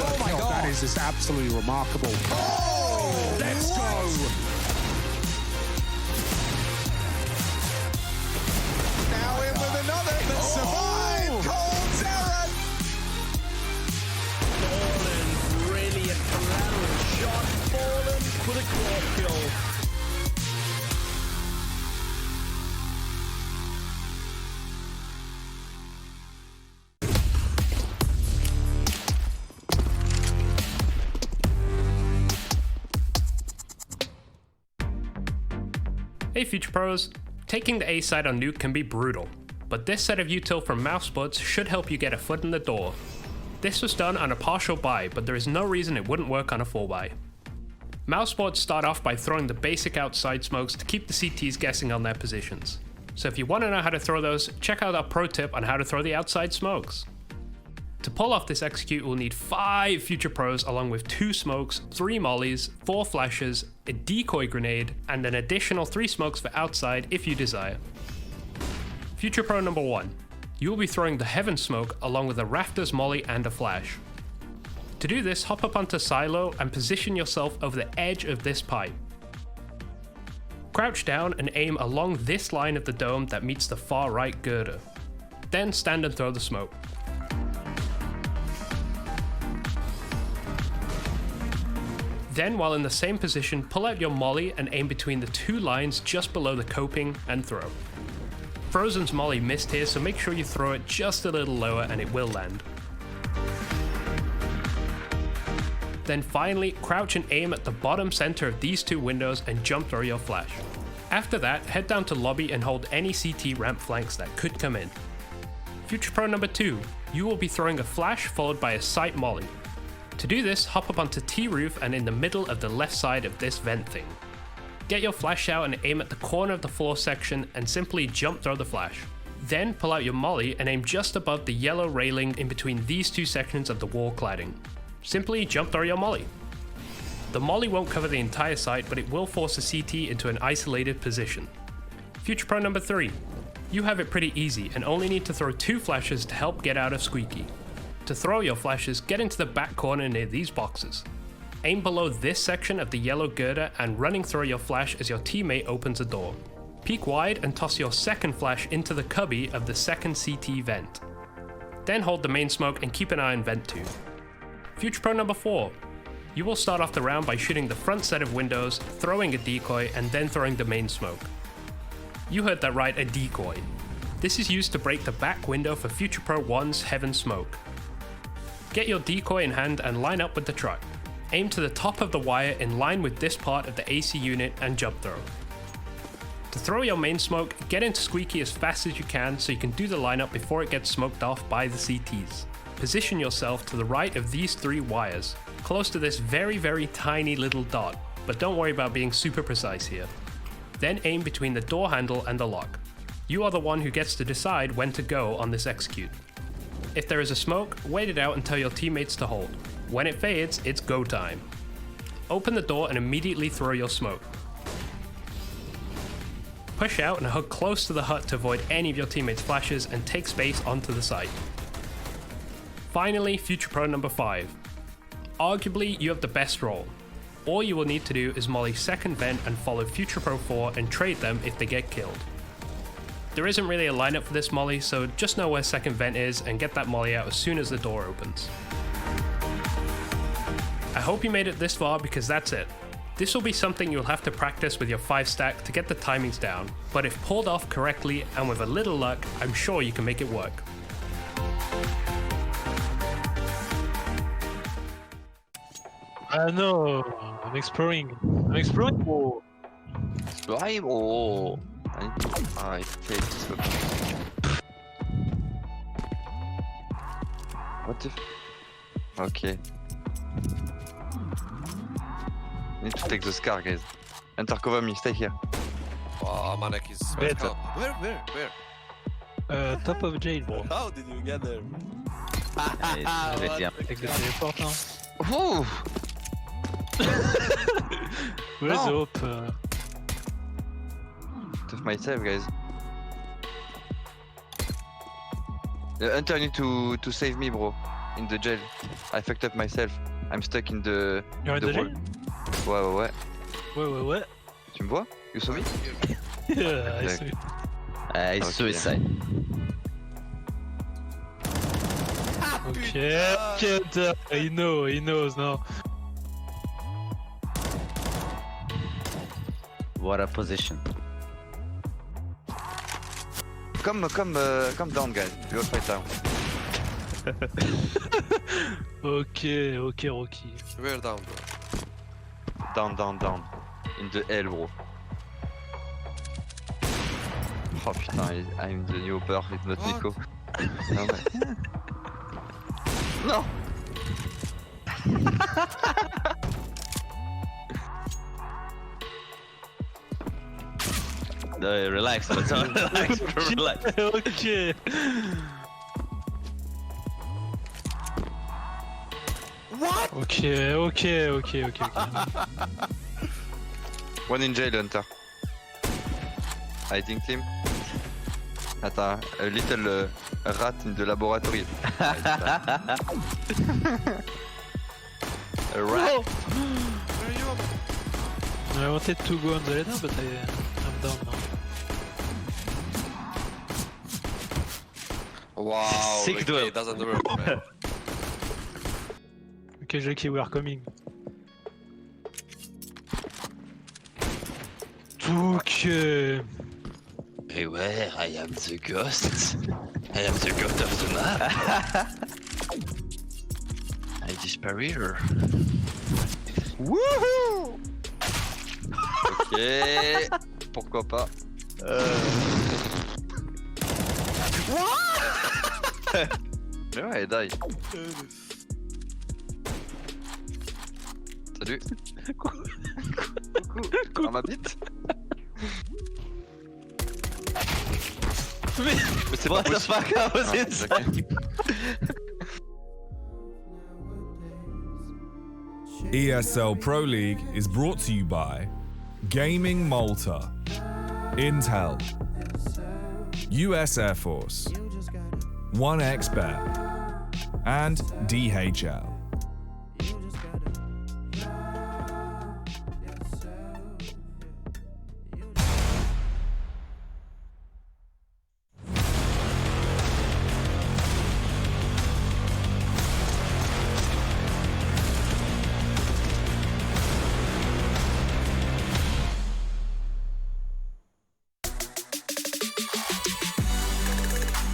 Oh my God. That is just absolutely remarkable. Oh, let's go. Now in with another that survived. Cold Zera. Fallen, brilliant collateral shot. Fallen for the quad kill. Hey Future Pros, taking the A side on Nuke can be brutal, but this set of util from Mousesports should help you get a foot in the door. This was done on a partial buy, but there is no reason it wouldn't work on a full buy. Mousesports start off by throwing the basic outside smokes to keep the CTs guessing on their positions. So if you want to know how to throw those, check out our pro tip on how to throw the outside smokes. To pull off this execute, we'll need 5 Future Pros along with 2 smokes, 3 mollies, 4 flashes, a decoy grenade, and an additional 3 smokes for outside if you desire. Future Pro number 1. You will be throwing the Heaven Smoke along with a Rafters molly and a flash. To do this, hop up onto Silo and position yourself over the edge of this pipe. Crouch down and aim along this line of the dome that meets the far right girder. Then stand and throw the smoke. Then, while in the same position, pull out your molly and aim between the two lines just below the coping and throw. Frozen's molly missed here, so make sure you throw it just a little lower and it will land. Then finally, crouch and aim at the bottom center of these two windows and jump throw your flash. After that, head down to lobby and hold any CT ramp flanks that could come in. Future Pro number 2, you will be throwing a flash followed by a sight molly. To do this, hop up onto T roof and in the middle of the left side of this vent thing. Get your flash out and aim at the corner of the floor section and simply jump throw the flash. Then pull out your molly and aim just above the yellow railing in between these two sections of the wall cladding. Simply jump throw your molly. The molly won't cover the entire site, but it will force the CT into an isolated position. Future Pro number 3. You have it pretty easy and only need to throw 2 flashes to help get out of Squeaky. To throw your flashes, get into the back corner near these boxes. Aim below this section of the yellow girder and running throw your flash as your teammate opens a door. Peek wide and toss your second flash into the cubby of the second CT vent. Then hold the main smoke and keep an eye on vent 2. Future Pro number 4. You will start off the round by shooting the front set of windows, throwing a decoy, and then throwing the main smoke. You heard that right, a decoy. This is used to break the back window for Future Pro 1's Heaven Smoke. Get your decoy in hand and line up with the truck. Aim to the top of the wire in line with this part of the AC unit and jump throw. To throw your main smoke, get into Squeaky as fast as you can so you can do the lineup before it gets smoked off by the CTs. Position yourself to the right of these 3 wires, close to this very tiny little dot, but don't worry about being super precise here. Then aim between the door handle and the lock. You are the one who gets to decide when to go on this execute. If there is a smoke, wait it out and tell your teammates to hold. When it fades, it's go time. Open the door and immediately throw your smoke. Push out and hug close to the hut to avoid any of your teammates' flashes and take space onto the site. Finally, Future Pro number 5. Arguably, you have the best role. All you will need to do is molly second vent and follow Future Pro 4 and trade them if they get killed. There isn't really a lineup for this molly, so just know where second vent is and get that molly out as soon as the door opens. I hope you made it this far because that's it. This will be something you'll have to practice with your 5-stack to get the timings down, but if pulled off correctly and with a little luck, I'm sure you can make it work. No, I'm exploring. I'm exploring. Oh. Exploring? Oh. I take this. What the Okay. Need to take the scar, guys. Enter cover me, stay here. Oh, Manek is Better. Where? Top of jail, bro. How did you get there? Take the teleport now. Oh! Where's the hope? Tough myself, guys. Hunter, you need to save me, bro. In the jail. I fucked up myself. I'm stuck in the. You're in the jail? Ouais. Ouais. Tu me vois? You saw me? Yeah, I saw it. It's suicide. Okay, he knows now. What a position. Come down, guys. We all fight down. Okay, Rocky. Where down, bro? Down. In the L, bro. Oh putain, I'm the new upper, it's not Nico. No! Relax, relax. Okay. What? Okay. One in jail, Hunter. Hiding team. Attends, a little rat in the laboratory. A rat. Where are you? I wanted to go on the ladder, but I'm down now. Wow, Sick duel. it doesn't work, man. Okay, Jackie, we are coming. Okay. Beware, I am the ghost. I am the ghost of the map. I disappear. Wouhou! Ok, pourquoi pas. Mais ouais, die. Salut. Coucou. Dans ma bite. Mais c'est pas possible. I was inside. ESL Pro League is brought to you by Gaming Malta, Intel, US Air Force, 1xBet, and DHL.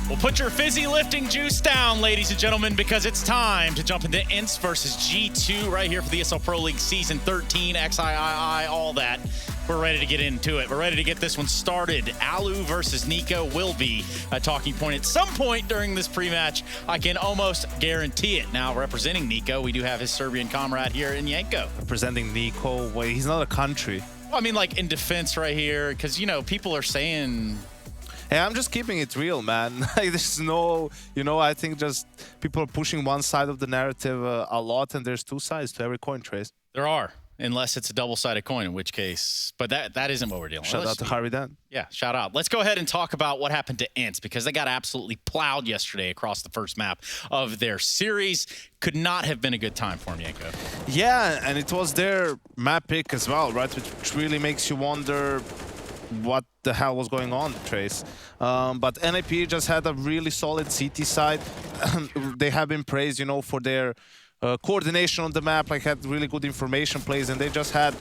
Well, put your fizzy lifting juice down, ladies and gentlemen, because it's time to jump into INTS versus G2 right here for the ESL Pro League Season 13, XIII, all that. We're ready to get into it. We're ready to get this one started. Alu versus Nico will be a talking point at some point during this pre-match. I can almost guarantee it. Now, representing Nico, we do have his Serbian comrade here in Yanko. Representing Nico, wait, he's not a country. Well, I mean, like in defense right here, because, you know, people are saying... Hey, I'm just keeping it real, man. Like, there's no, you know, I think just people are pushing one side of the narrative a lot, and there's two sides to every coin, Trace. There are, unless it's a double-sided coin, in which case, but that isn't what we're dealing with. Shout out to Harvey Dent. Yeah, shout out. Let's go ahead and talk about what happened to INTS, because they got absolutely plowed yesterday across the first map of their series. Could not have been a good time for them, Yanko. Yeah, and it was their map pick as well, right? Which really makes you wonder what the hell was going on, Trace. But NIP just had a really solid CT side. They have been praised, you know, for their coordination on the map, like had really good information plays, and they just had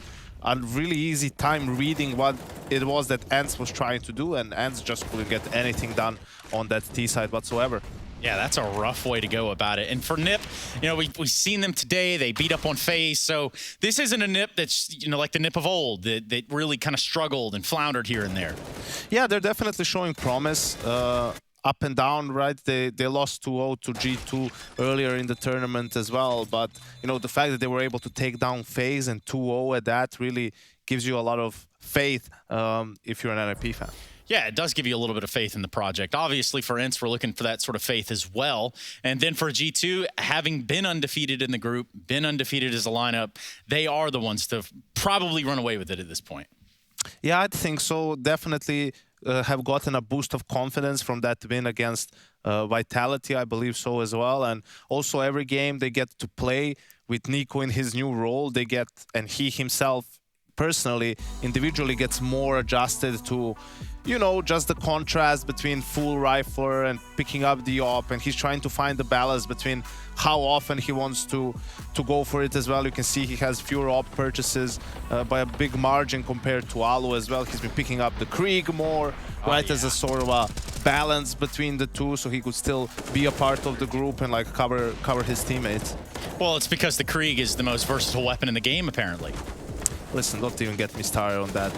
a really easy time reading what it was that Ants was trying to do, and Ants just couldn't get anything done on that T side whatsoever. Yeah, that's a rough way to go about it. And for NIP, you know, we've seen them today. They beat up on FaZe. So this isn't a NIP that's, you know, like the NIP of old that really kind of struggled and floundered here and there. Yeah, they're definitely showing promise. Up and down, right? They lost 2-0 to G2 earlier in the tournament as well. But, you know, the fact that they were able to take down FaZe and 2-0 at that really gives you a lot of faith if you're an NIP fan. Yeah, it does give you a little bit of faith in the project. Obviously, for INTS, we're looking for that sort of faith as well. And then for G2, having been undefeated in the group, been undefeated as a lineup, they are the ones to probably run away with it at this point. Yeah, I think so. Definitely have gotten a boost of confidence from that win against Vitality, I believe so as well. And also every game they get to play with Nico in his new role, they get, and he himself personally, individually gets more adjusted to, you know, just the contrast between full rifler and picking up the op, and he's trying to find the balance between how often he wants to go for it as well. You can see he has fewer op purchases by a big margin compared to Alu as well. He's been picking up the Krieg more, right, as a sort of a balance between the two, so he could still be a part of the group and like cover his teammates. Well, it's because the Krieg is the most versatile weapon in the game, apparently. Listen, don't even get me started on that.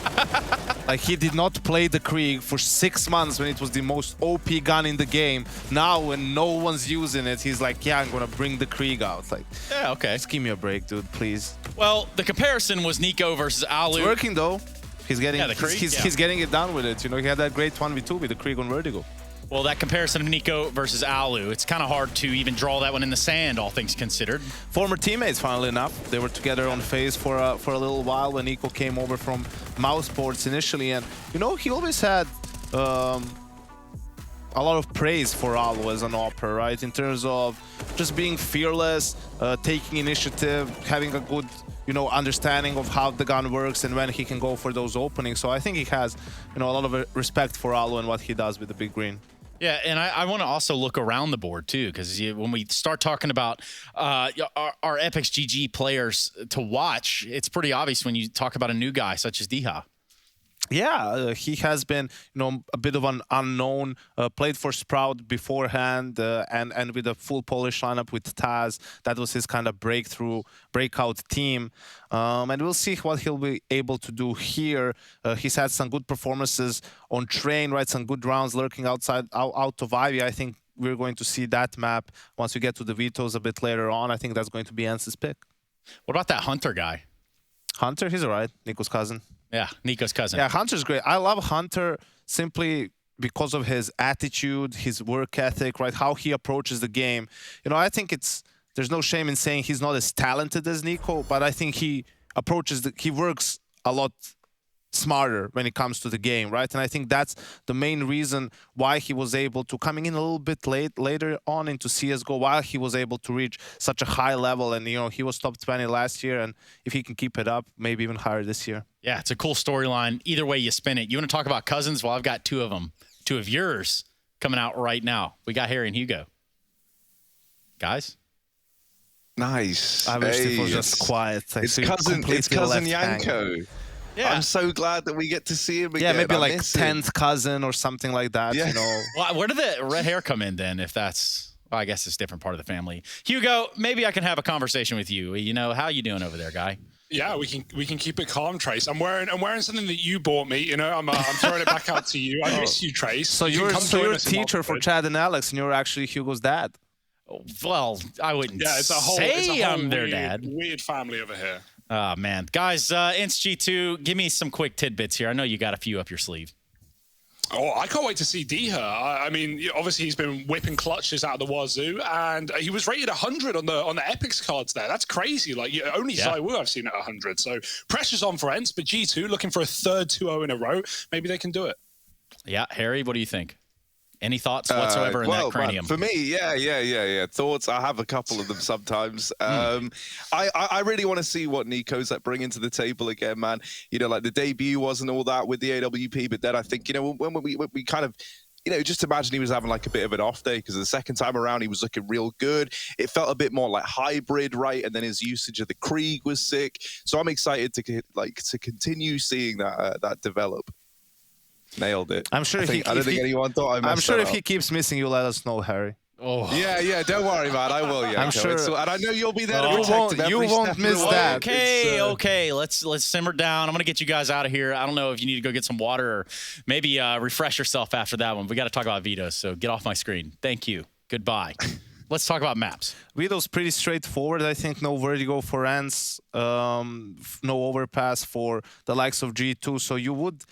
Like, he did not play the Krieg for 6 months when it was the most OP gun in the game. Now, when no one's using it, he's like, yeah, I'm gonna bring the Krieg out. Like, yeah, okay. Just give me a break, dude, please. Well, the comparison was Nico versus Alu. It's working, though. He's getting, yeah, the Krieg, he's getting it done with it. You know, he had that great 1v2 with the Krieg on Vertigo. Well, that comparison of Nico versus Alu, it's kind of hard to even draw that one in the sand, all things considered. Former teammates, funnily enough. They were together on FaZe for a little while when Nico came over from Mousesports initially. And, you know, he always had a lot of praise for Alu as an opera, right? In terms of just being fearless, taking initiative, having a good, you know, understanding of how the gun works and when he can go for those openings. So I think he has, you know, a lot of respect for Alu and what he does with the big green. Yeah, and I want to also look around the board, too, because when we start talking about our Epix GG players to watch, it's pretty obvious when you talk about a new guy such as Diha. Yeah, he has been, a bit of an unknown. Played for Sprout beforehand, and with a full Polish lineup with Taz. That was his kind of breakout team. And we'll see what he'll be able to do here. He's had some good performances on Train, right? Some good rounds lurking out of Ivy. I think we're going to see that map once we get to the Vetoes a bit later on. I think that's going to be Ence's pick. What about that Hunter guy? Hunter, he's all right. Nico's cousin. Yeah, Nico's cousin. Yeah, Hunter's great. I love Hunter simply because of his attitude, his work ethic, right? How he approaches the game. I think there's no shame in saying he's not as talented as Nico, but I think he works a lot smarter when it comes to the game, right? And I think that's the main reason why he was able to, coming in a little bit later on into CSGO, while he was able to reach such a high level. And, he was top 20 last year. And if he can keep it up, maybe even higher this year. Yeah, it's a cool storyline. Either way you spin it. You want to talk about cousins? Well, I've got two of them. Two of yours coming out right now. We got Harry and Hugo. Guys? Nice. I wish it was just quiet. It's cousin Yanko. Yeah. I'm so glad that we get to see him again. Yeah, maybe like 10th cousin or something like that, Well, where did the red hair come in then, if that's... Well, I guess it's a different part of the family. Hugo, maybe I can have a conversation with you. How you doing over there, guy? Yeah, we can keep it calm, Trace. I'm wearing something that you bought me. I'm throwing it back out to you. I miss you, Trace. So you're a teacher for Chad and Alex, and you're actually Hugo's dad. Well, I wouldn't it's a whole I'm their dad. Weird family over here. Oh, man. Guys, InstG2, give me some quick tidbits here. I know you got a few up your sleeve. Oh, I can't wait to see Diha. I mean, obviously he's been whipping clutches out of the wazoo, and he was rated 100 on the Epics cards there. That's crazy. Like, only ZywOo I've seen at 100. So pressure's on for Ents, but G2 looking for a third 2-0 in a row. Maybe they can do it. Yeah, Harry, what do you think? Any thoughts whatsoever in that cranium? Man, for me, yeah. Thoughts. I have a couple of them sometimes. I really want to see what Nico's bringing to the table again, man. Like the debut wasn't all that with the AWP, but then I think, when we kind of, just imagine he was having like a bit of an off day because the second time around he was looking real good. It felt a bit more like hybrid, right? And then his usage of the Krieg was sick. So I'm excited to continue seeing that develop. Nailed it. I'm sure I don't think anyone thought I messed I'm sure that if up. he keeps missing, you let us know, Harry. Oh. Yeah, don't worry, man. I will, yeah. I'm sure. And I know you'll be there to protect him. You won't miss that. Okay. Let's simmer down. I'm going to get you guys out of here. I don't know if you need to go get some water or maybe refresh yourself after that one. We got to talk about Vetoes, so get off my screen. Thank you. Goodbye. Let's talk about maps. Veto's pretty straightforward. I think no vertigo for Ents, no overpass for the likes of G2. So you would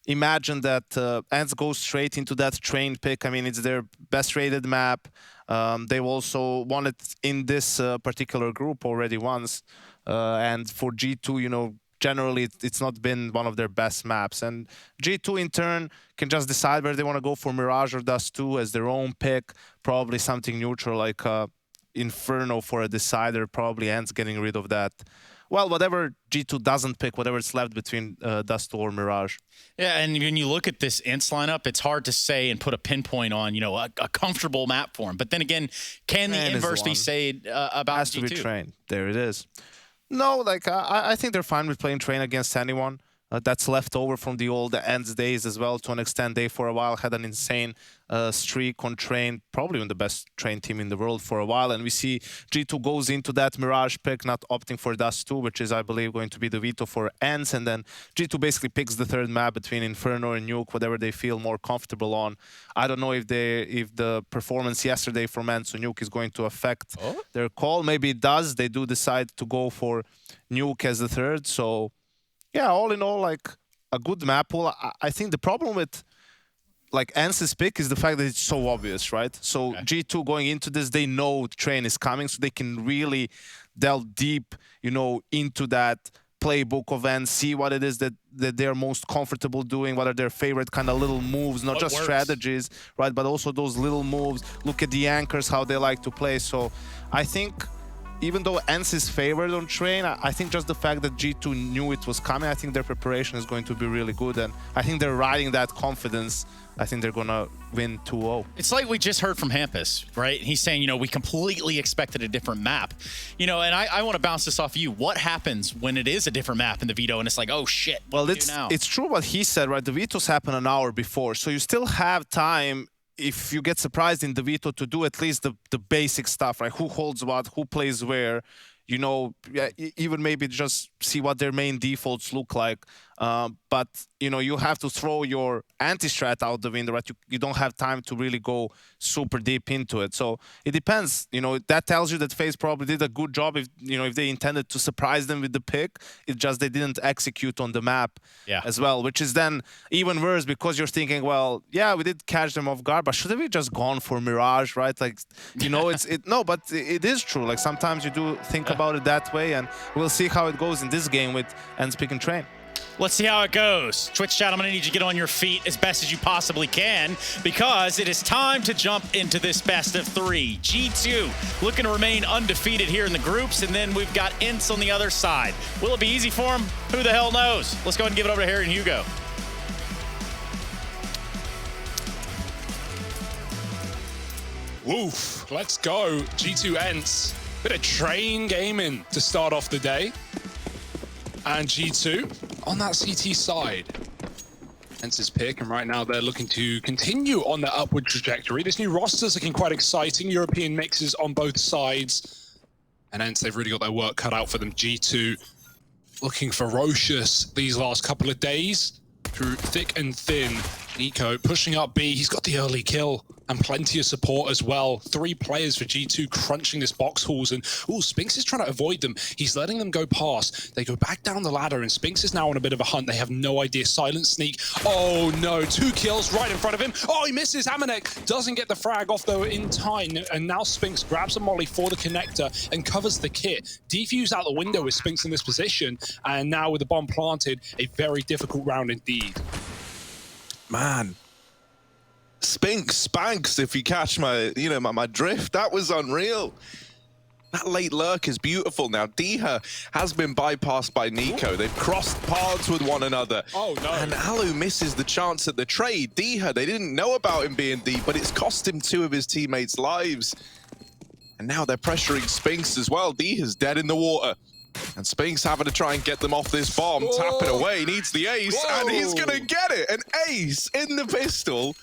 imagine that Ents go straight into that Train pick. I mean, it's their best rated map. They've also won it in this particular group already once. And for G2, generally it's not been one of their best maps. And G2 in turn can just decide whether they want to go for Mirage or Dust 2 as their own pick. Probably something neutral like Inferno for a decider. Probably Ents getting rid of that. Well, whatever G2 doesn't pick, whatever's left between Dust 2 or Mirage. Yeah, and when you look at this Ents lineup, it's hard to say and put a pinpoint on, a comfortable map for him. But then again, can the inverse be said about Has G2? to be Train. There it is. No, I think they're fine with playing Train against anyone. That's left over from the old Ents days as well. To an extent, they for a while had an insane streak on Train, probably on the best Train team in the world for a while. And we see G2 goes into that Mirage pick, not opting for Dust 2, which is, I believe, going to be the veto for Ents. And then G2 basically picks the third map between Inferno and Nuke, whatever they feel more comfortable on. I don't know if the performance yesterday from Ents on Nuke is going to affect their call. Maybe it does. They do decide to go for Nuke as the third. So yeah, all in all, like a good map pool. I think the problem with Ents' pick is the fact that it's so obvious, right? So G2 going into this, they know Train is coming, so they can really delve deep, into that playbook of Ents, see what it is that they're most comfortable doing, what are their favorite kind of little moves, not just strategies, right? But also those little moves. Look at the anchors, how they like to play. So I think even though ENCE is favored on Train, I think just the fact that G2 knew it was coming, I think their preparation is going to be really good, and I think they're riding that confidence. I think they're gonna win 2-0. It's like we just heard from Hampus, right? He's saying, you know, we completely expected a different map. You know, and I want to bounce this off you. What happens when it is a different map in the veto and it's like, oh shit, well, it's true what he said, right? The vetoes happen an hour before, so you still have time if you get surprised in the veto to do at least the basic stuff, right? Who holds what, who plays where, you know, even maybe just see what their main defaults look like. But, you know, you have to throw your anti-strat out the window, right? You don't have time to really go super deep into it. So it depends. You know, that tells you that FaZe probably did a good job if, you know, if they intended to surprise them with the pick. It's just they didn't execute on the map as well, which is then even worse because you're thinking, well, yeah, we did catch them off guard, but should have we just gone for Mirage, right? Like, you know, no, but it is true. Like sometimes you do think about it that way, and we'll see how it goes in this game with ENCE Pick and Train. Let's see how it goes. Twitch chat, I'm going to need you to get on your feet as best as you possibly can because it is time to jump into this best of 3. G2 looking to remain undefeated here in the groups, and then we've got ENCE on the other side. Will it be easy for them? Who the hell knows? Let's go ahead and give it over to Harry and Hugo. Woof, let's go. G2 ENCE. Bit of train gaming to start off the day. And G2 on that CT side. ENCE's pick, and right now they're looking to continue on their upward trajectory. This new roster's looking quite exciting. European mixes on both sides. And ENCE, they've really got their work cut out for them. G2 looking ferocious these last couple of days. Through thick and thin. NiKo pushing up B. He's got the early kill and plenty of support as well. 3 players for G2 crunching this box halls, and Spinks is trying to avoid them. He's letting them go past. They go back down the ladder, and Spinks is now on a bit of a hunt. They have no idea. Silent sneak. Oh no, 2 kills right in front of him. Oh, he misses. Amanek doesn't get the frag off though in time, and now Spinks grabs a molly for the connector and covers the kit. Defuse out the window with Spinks in this position, and now with the bomb planted, a very difficult round indeed. Man. Spanks, if you catch my, you know, my drift. That was unreal. That late lurk is beautiful. Now, Diha has been bypassed by NiKo. They've crossed paths with one another. Oh, no. And Alu misses the chance at the trade. Diha, they didn't know about him being deep, but it's cost him 2 of his teammates' lives. And now they're pressuring Spinks as well. Diha's dead in the water. And Spinks having to try and get them off this bomb. Tap it away, needs the ace, and he's gonna get it. An ace in the pistol.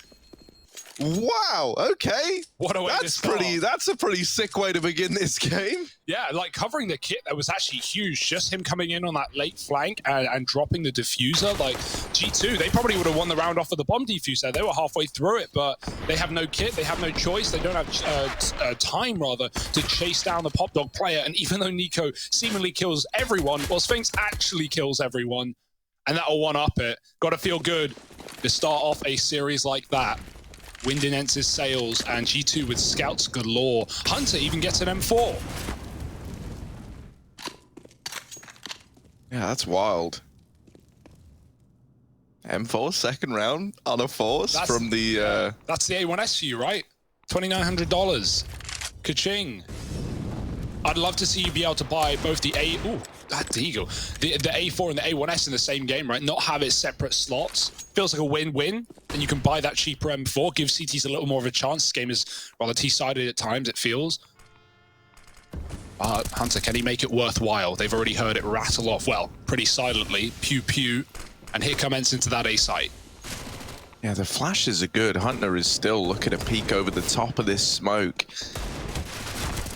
Wow, okay. What a way to start. That's a pretty sick way to begin this game. Yeah, like covering the kit, that was actually huge. Just him coming in on that late flank and dropping the diffuser. Like, G2, they probably would have won the round off of the bomb diffuser. They were halfway through it, but they have no kit. They have no choice. They don't have time, rather, to chase down the Pop Dog player. And even though NiKo seemingly kills everyone, well, Sphinx actually kills everyone. And that'll one-up it. Gotta feel good to start off a series like that. Wind in ENCE's sails, and G2 with scouts galore. Hunter even gets an M4. Yeah, that's wild. M4, second round on a force from the... That's the A1S for you, right? $2,900. Ka-ching. I'd love to see you be able to buy both the A... Ooh, that Deagle. The A4 and the A1S in the same game, right? Not have it separate slots. Feels like a win-win. And you can buy that cheaper M4. Give CTs a little more of a chance. This game is rather T-sided at times, it feels. Hunter, can he make it worthwhile? They've already heard it rattle off, well, pretty silently. Pew, pew. And here come ENCE into that A site. Yeah, the flashes are good. Hunter is still looking to peek over the top of this smoke.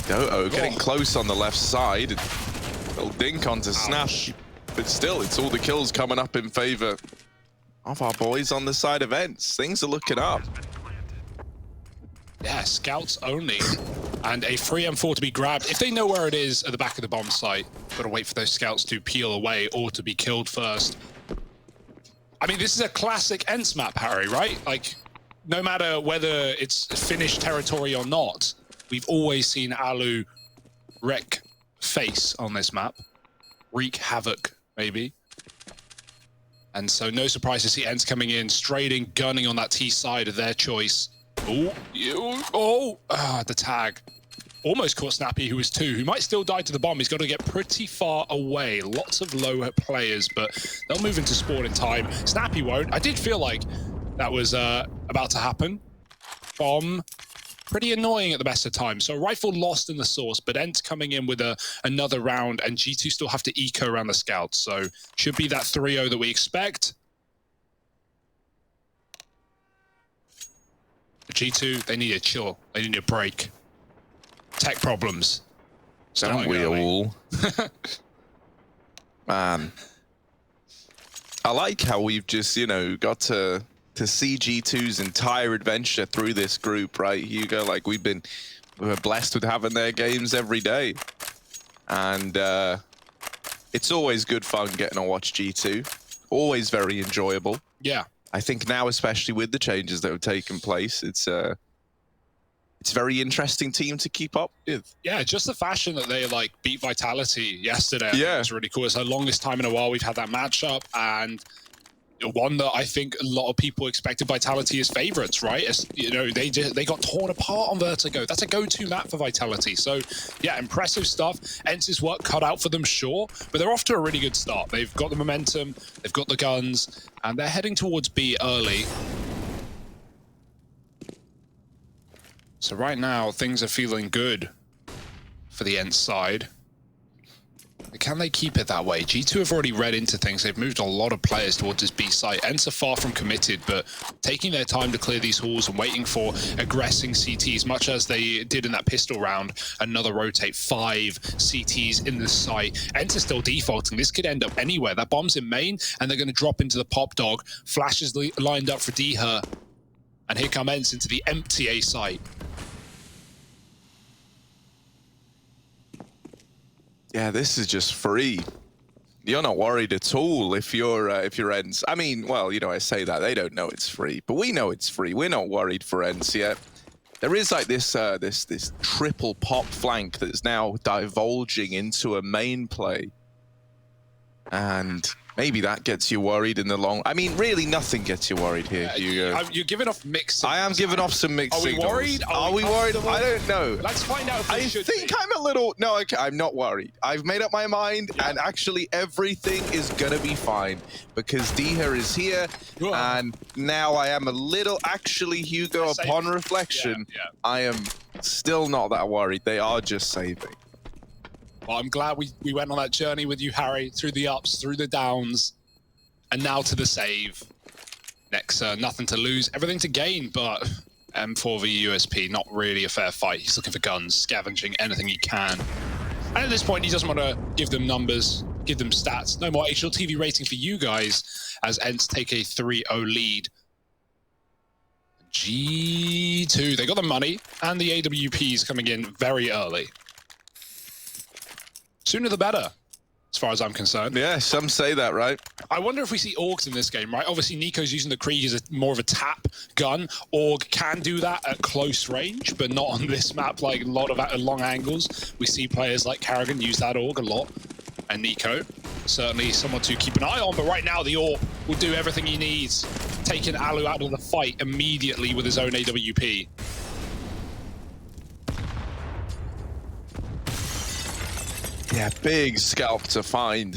Doto getting close on the left side. Little dink onto Snap. But still, it's all the kills coming up in favor of our boys on the side of ENCE. Things are looking up. Yeah, scouts only. And a free M4 to be grabbed. If they know where it is at the back of the bomb site, gotta wait for those scouts to peel away or to be killed first. I mean, this is a classic ENCE map, Harry, right? Like, no matter whether it's finished territory or not, we've always seen Alu wreck face on this map. Wreak havoc, maybe. And so no surprise to see ENCE coming in, straight in, gunning on that T side of their choice. The tag. almost caught Snappy, who was 2, who might still die to the bomb. He's got to get pretty far away. Lots of low players, but they'll move into spawn in time. Snappy won't. I did feel like that was about to happen. Bomb, pretty annoying at the best of times. So Rifle lost in the source, but Ent coming in with another round, and G2 still have to eco around the scouts. So should be that 3-0 that we expect. G2, they need a chill. They need a break. Tech problems. Don't we all? Man. I like how we've just, you know, got to see G2's entire adventure through this group, right, Hugo? Like, we're blessed with having their games every day. And it's always good fun getting to watch G2. Always very enjoyable. Yeah. I think now, especially with the changes that have taken place, it's a very interesting team to keep up with. Yeah, just the fashion that they like beat Vitality yesterday. Yeah, it's really cool. It's the longest time in a while we've had that matchup, and one that I think a lot of people expected Vitality as favorites, right? As, you know, they got torn apart on Vertigo. That's a go-to map for Vitality. So yeah, impressive stuff. Ence's work cut out for them, sure, but they're off to a really good start. They've got the momentum, they've got the guns, and they're heading towards B early. So right now, things are feeling good for the Ent side. Can they keep it that way? G2 have already read into things. They've moved a lot of players towards this B site. Ents are far from committed, but taking their time to clear these halls and waiting for aggressing CTs, much as they did in that pistol round. Another rotate, 5 CTs in the site. Ents are still defaulting. This could end up anywhere. That bomb's in main, and they're going to drop into the pop dog. Flash is lined up for Deher. And here come Ents into the empty A site. Yeah, this is just free. You're not worried at all if you're Ents. I mean, well, you know, I say that they don't know it's free, but we know it's free. We're not worried for Ents yet. There is like this this triple pop flank that's now divulging into a main play, and maybe that gets you worried in the long. I mean, really, nothing gets you worried here, Hugo. You're giving off mixed signals. I am giving off some mixed signals. Are we worried? Are we worried? I don't know. Let's find out if we should be. I think I'm a little... No, okay, I'm not worried. I've made up my mind, and actually everything is going to be fine because Deher is here, and now I am a little... Actually, Hugo, upon reflection, I am still not that worried. They are just saving. Well, I'm glad we went on that journey with you, Harry, through the ups, through the downs, and now to the save. Next, nothing to lose, everything to gain, but M4 v USP, not really a fair fight. He's looking for guns, scavenging anything he can. And at this point, he doesn't want to give them numbers, give them stats. No more HLTV rating for you guys, as Ents take a 3-0 lead. G2, they got the money, and the AWPs coming in very early. Sooner the better, as far as I'm concerned. Yeah, some say that, right? I wonder if we see Orgs in this game, right? Obviously, Nico's using the Krieg as more of a tap gun. Org can do that at close range, but not on this map, like a lot of long angles. We see players like Karrigan use that Org a lot. And Nico, certainly someone to keep an eye on, but right now the Orb will do everything he needs, taking Alu out of the fight immediately with his own AWP. Yeah, big scalp to find.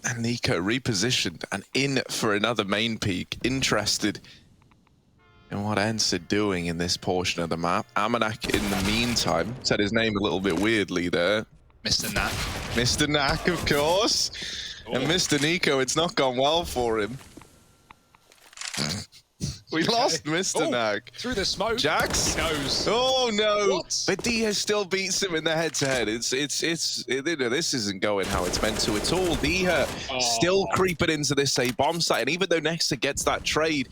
And Nico repositioned and in for another main peak. Interested in what Ents are doing in this portion of the map. Amanak, in the meantime, said his name a little bit weirdly there. Mr. Knack. Mr. Knack, of course. And Mr. Nico, it's not gone well for him. We lost Mr. Knack. Through the smoke. Jax? He knows. Oh, no. What? But Dia still beats him in the head-to-head. You know, this isn't going how it's meant to at all. Dia still creeping into this bomb site. And even though Nexa gets that trade,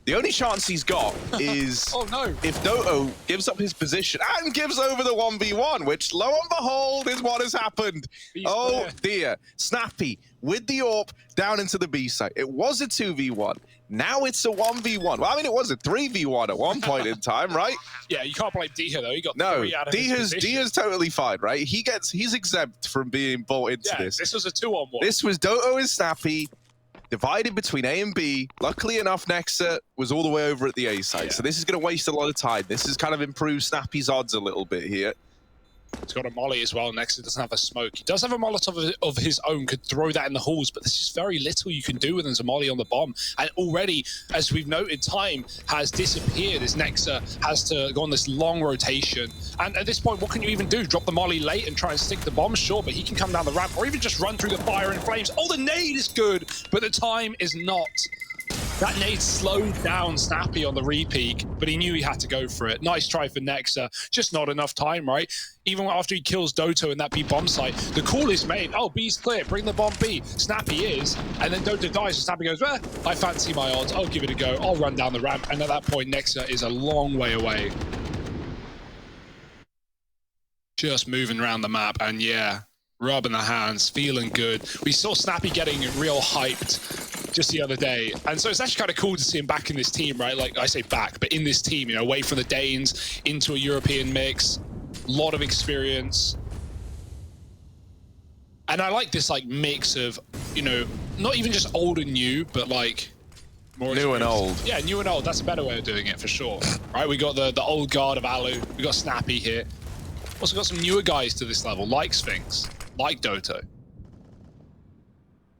the only chance he's got is if Doto gives up his position and gives over the 1v1, which, lo and behold, is what has happened. Oh, dear. Snappy with the AWP down into the B site. It was a 2v1. Now it's a 1v1. Well, I mean, it was a 3v1 at one point in time, right? Yeah, you can't blame Deher, though. He got 3 out of his position. Deher's totally fine, right? He's exempt from being bought into this. This was a 2-on-1. This was Doto and Snappy divided between A and B. Luckily enough, Nexa was all the way over at the A side. So this is going to waste a lot of time. This has kind of improved Snappy's odds a little bit here. He's got a molly as well. Nexa doesn't have a smoke. He does have a Molotov of his own, could throw that in the halls, but there's just very little you can do with him as a molly on the bomb. And already, as we've noted, time has disappeared as Nexa has to go on this long rotation. And at this point, what can you even do? Drop the molly late and try and stick the bomb? Sure, but he can come down the ramp or even just run through the fire and flames. Oh, the nade is good, but the time is not. That nade slowed down Snappy on the repeak, but he knew he had to go for it. Nice try for Nexa. Just not enough time, right? Even after he kills Doto in that B bomb site, the call is made. Oh, B's clear. Bring the bomb B. Snappy is. And then Doto dies, and Snappy goes, well, I fancy my odds. I'll give it a go. I'll run down the ramp. And at that point, Nexa is a long way away. Just moving around the map. And yeah, rubbing the hands, feeling good. We saw Snappy getting real hyped just the other day, and so it's actually kind of cool to see him back in this team, right? Like I say back, but in this team, you know, away from the Danes into a European mix, a lot of experience. And I like this like mix of, you know, not even just old and new, but like more new and old. Yeah, new and old. That's a better way of doing it for sure. Right, we got the old guard of Alu, we got Snappy here. Also got some newer guys to this level, like Sphinx, like Doto.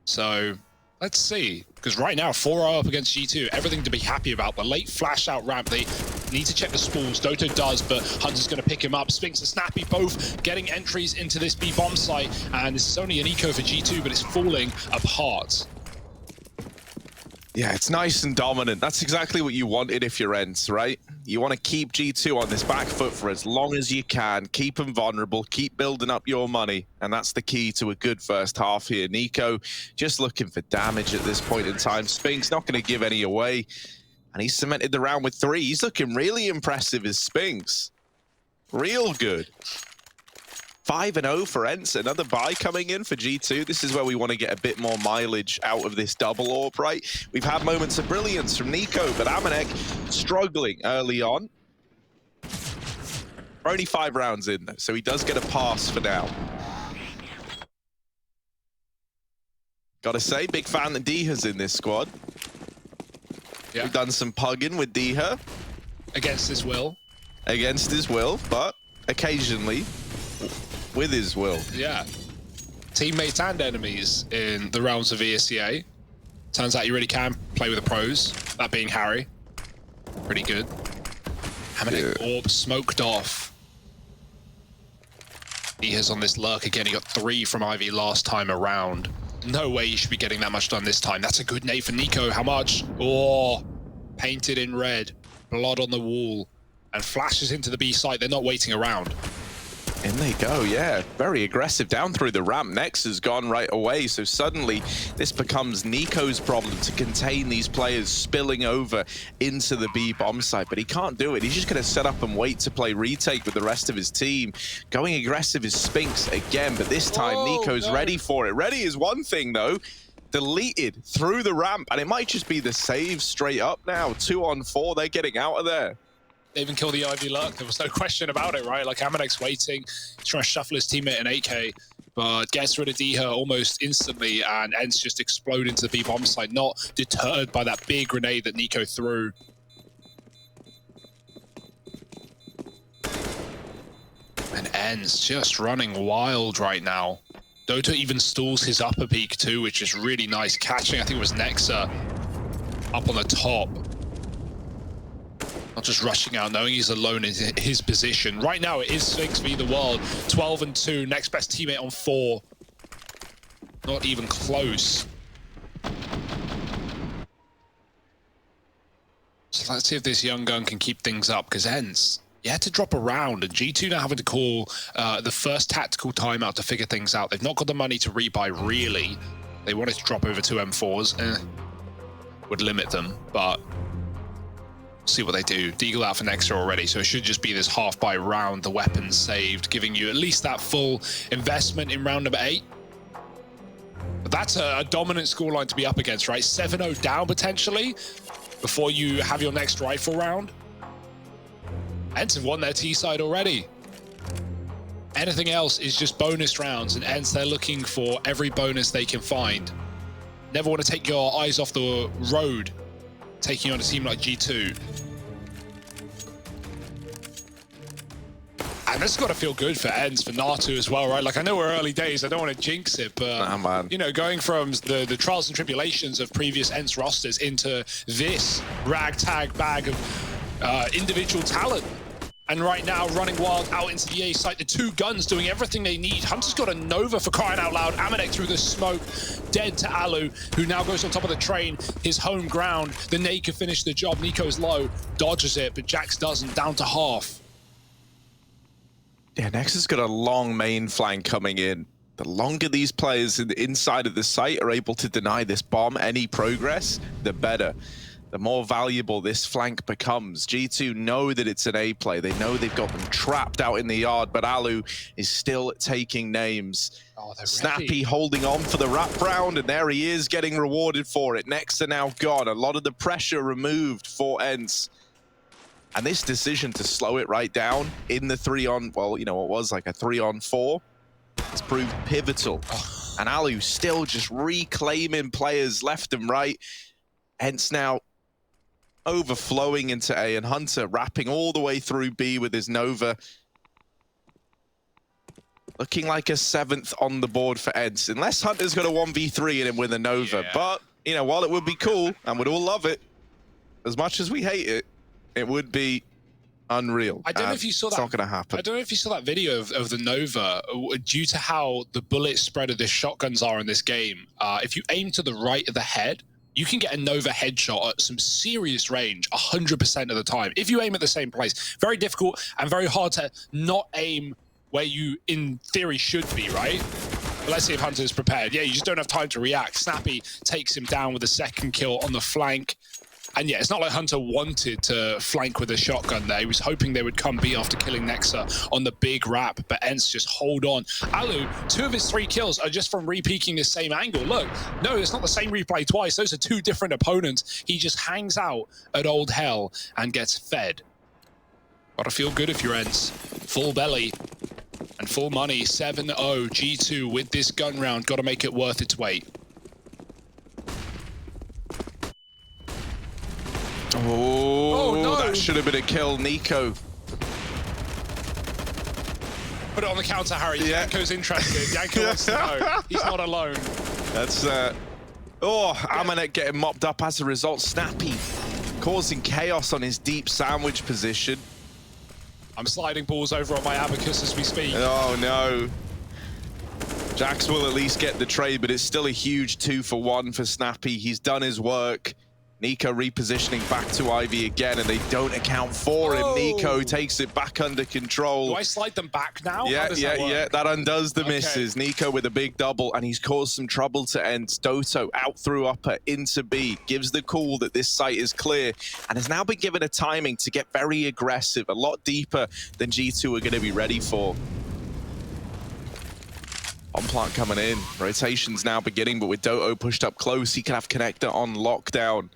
So let's see, because right now 4 are up against G2, everything to be happy about. The late flash out ramp, they need to check the spools. Doto does, but Hunter's going to pick him up. Sphinx and Snappy both getting entries into this B bomb site, and this is only an eco for G2, but it's falling apart. Yeah, it's nice and dominant. That's exactly what you wanted if you're Ents, right? You want to keep G2 on this back foot for as long as you can. Keep them vulnerable. Keep building up your money. And that's the key to a good first half here. Nico just looking for damage at this point in time. Sphinx not going to give any away. And he's cemented the round with 3. He's looking really impressive as Sphinx. Real good. 5-0 for Ents, another buy coming in for G2. This is where we want to get a bit more mileage out of this double orb, right? We've had moments of brilliance from Nico, but Amanek struggling early on. We're only 5 rounds in, though, so he does get a pass for now. Gotta say, big fan that Diha's in this squad. Yeah. We've done some pugging with Diha. Against his will. Against his will, but occasionally with his will. Yeah. Teammates and enemies in the realms of ESCA. Turns out you really can play with the pros, that being Harry. Pretty good. Amanek orb smoked off. He is on this lurk again. He got 3 from Ivy last time around. No way you should be getting that much done this time. That's a good nade for Nico. How much? Oh, painted in red. Blood on the wall. And flashes into the B site. They're not waiting around. In they go, yeah. Very aggressive down through the ramp. Nex has gone right away, so suddenly this becomes Nico's problem to contain these players spilling over into the B bomb site, but he can't do it. He's just going to set up and wait to play retake with the rest of his team. Going aggressive is Sphinx again, but this time Nico's ready for it. Ready is one thing, though. Deleted through the ramp, and it might just be the save straight up now. 2 on 4, they're getting out of there. They even killed the Ivy Lurk. There was no question about it, right? Like, Amanek's waiting. He's trying to shuffle his teammate in 8K, but gets rid of Diha almost instantly, and Ents just explode into the B bomb site, not deterred by that big grenade that Nico threw. And Ents just running wild right now. Doto even stalls his upper peak too, which is really nice. Catching, I think it was Nexa up on the top. Not just rushing out, knowing he's alone in his position. Right now, it is Sphinx v the world. 12 and 2, next best teammate on 4. Not even close. So let's see if this young gun can keep things up, because Ents, you had to drop around, and G2 now having to call the first tactical timeout to figure things out. They've not got the money to rebuy, really. They wanted to drop over 2 M4s. Would limit them, but see what they do. Deagle out for Nexa already, so it should just be this half buy round, the weapons saved, giving you at least that full investment in round number 8. But that's a dominant scoreline to be up against, right? 7-0 down potentially before you have your next rifle round. Ents have won their T side already. Anything else is just bonus rounds, and Ents, they're looking for every bonus they can find. never want to take your eyes off the road, taking on a team like G2. And this has got to feel good for ENCE, for Natu as well, right? Like, I know we're early days, I don't want to jinx it, but, you know, going from the trials and tribulations of previous ENCE rosters into this ragtag bag of individual talent. And right now, running wild out into the A site, the two guns doing everything they need. Hunter's got a Nova for crying out loud. Amanek through the smoke, dead to Alu, who now goes on top of the train, his home ground. The nade could finish the job. Nico's low, dodges it, but Jax doesn't, down to half. Yeah, Nexus got a long main flank coming in. The longer these players inside of the site are able to deny this bomb any progress, the better. The more valuable this flank becomes. G2 know that it's an A play. They know they've got them trapped out in the yard, but Alu is still taking names. Oh, Snappy holding on for the wrap round, and there he is getting rewarded for it. Next are now gone. A lot of the pressure removed for ENCE. And this decision to slow it right down in the 3-on, well, you know, what was like a 3-on-4, it's proved pivotal. And Alu still just reclaiming players left and right. ENCE now overflowing into A, and Hunter wrapping all the way through B with his Nova. Looking like a 7th on the board for ENCE, unless Hunter's got a 1v3 in him with a Nova. Yeah. But, you know, while it would be cool, and we'd all love it, as much as we hate it, it would be unreal. I don't know if you saw that. It's not going to happen. I don't know if you saw that video of the Nova. Due to how the bullet spread of the shotguns are in this game, if you aim to the right of the head, you can get a Nova headshot at some serious range 100% of the time. If you aim at the same place, very difficult and very hard to not aim where you, in theory, should be, right? But let's see if Hunter's prepared. Yeah, you just don't have time to react. Snappy takes him down with a second kill on the flank. And yeah, it's not like Hunter wanted to flank with a shotgun there. He was hoping they would come B after killing Nexa on the big wrap, but ENCE just hold on. Alu, 2 of his 3 kills are just from re-peeking the same angle. Look, no, it's not the same replay twice. Those are 2 different opponents. He just hangs out at Old Hell and gets fed. Gotta feel good if you're ENCE. Full belly and full money. 7-0 G2 with this gun round. Gotta make it worth its weight. Oh, no. That should have been a kill, Nico. Put it on the counter, Harry. Yeah. Yanko's interested. Yanko wants to know. He's not alone. That's, Amanek getting mopped up as a result. Snappy causing chaos on his deep sandwich position. I'm sliding balls over on my abacus as we speak. Oh, no. Jax will at least get the trade, but it's still a huge 2-for-1 for Snappy. He's done his work. Nico repositioning back to Ivy again, and they don't account for him. Nico takes it back under control. Do I slide them back now? Yeah, that undoes the misses. Nico with a big double, and he's caused some trouble to ENCE. Doto out through upper into B, gives the call that this site is clear, and has now been given a timing to get very aggressive, a lot deeper than G2 are going to be ready for. On plant coming in, rotation's now beginning, but with Doto pushed up close, he can have Connector on lockdown.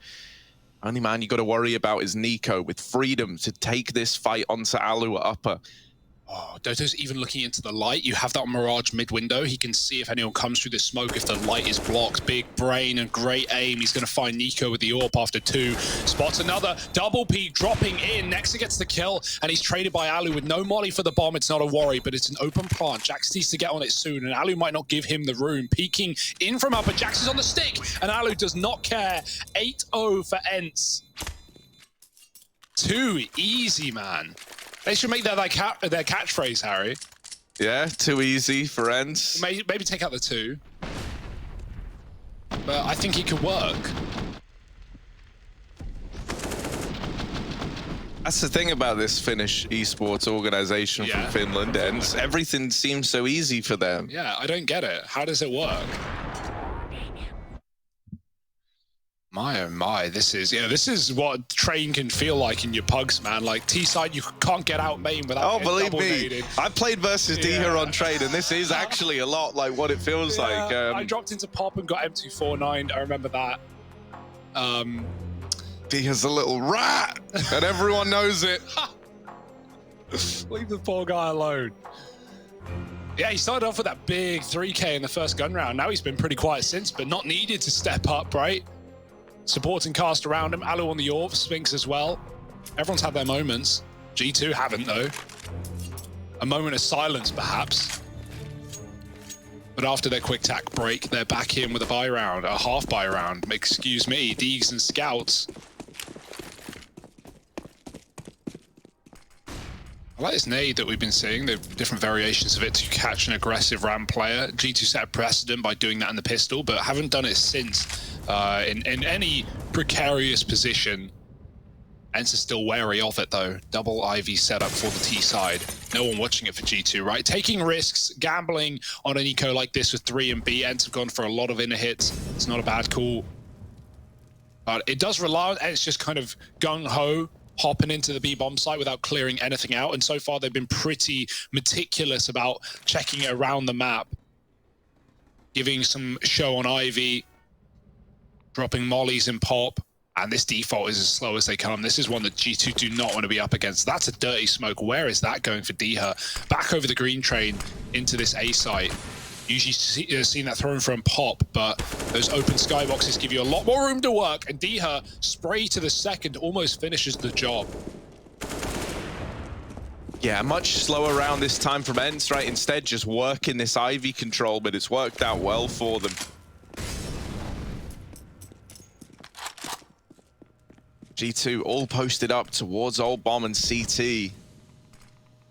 Only man you got to worry about is Nico with freedom to take this fight onto Alu at upper. Oh, Doto's even looking into the light. You have that on Mirage mid-window. He can see if anyone comes through the smoke, if the light is blocked. Big brain and great aim. He's going to find Nico with the AWP after 2. Spots another double peek dropping in. Nexa gets the kill, and he's traded by Alu with no molly for the bomb. It's not a worry, but it's an open plant. Jax needs to get on it soon, and Alu might not give him the room. Peeking in from upper. Jax is on the stick, and Alu does not care. 8-0 for ENCE. Too easy, man. They should make that their catchphrase, Harry. Yeah, too easy for ENCE. Maybe take out the 2. But I think it could work. That's the thing about this Finnish esports organization from Finland, ENCE. Everything seems so easy for them. Yeah, I don't get it. How does it work? My oh my, this is what train can feel like in your pugs, man. Like T-side, you can't get out main without believe me, I played versus Diha on train, and this is actually a lot like what it feels like. I dropped into pop and got M249. I remember that. Diha's a little rat, and everyone knows it. Leave the poor guy alone. Yeah, he started off with that big 3K in the first gun round. Now he's been pretty quiet since, but not needed to step up, right? Supporting cast around him. Alu on the Orb, Sphinx as well. Everyone's had their moments. G2 haven't, though. A moment of silence, perhaps. But after their quick tack break, they're back in with a buy round, a half buy round. Excuse me, Deegs and Scouts. I like this nade that we've been seeing, the different variations of it to catch an aggressive RAM player. G2 set a precedent by doing that in the pistol, but haven't done it since in any precarious position. Ents are still wary of it though. Double Ivy setup for the T side. No one watching it for G2, right? Taking risks, gambling on an eco like this with 3 and B. Ents have gone for a lot of inner hits. It's not a bad call. But it does rely on Ents just kind of gung-ho, hopping into the B bomb site without clearing anything out. And so far they've been pretty meticulous about checking it around the map. Giving some show on Ivy. Dropping mollies in pop. And this default is as slow as they come. This is one that G2 do not want to be up against. That's a dirty smoke. Where is that going for Diha? Back over the green train into this A site. Usually seen that thrown from pop, but those open skyboxes give you a lot more room to work. And Diha, spray to the second, almost finishes the job. Yeah, much slower round this time from Ents, right? Instead, just working this Ivy control, but it's worked out well for them. G2 all posted up towards Old Bomb and CT.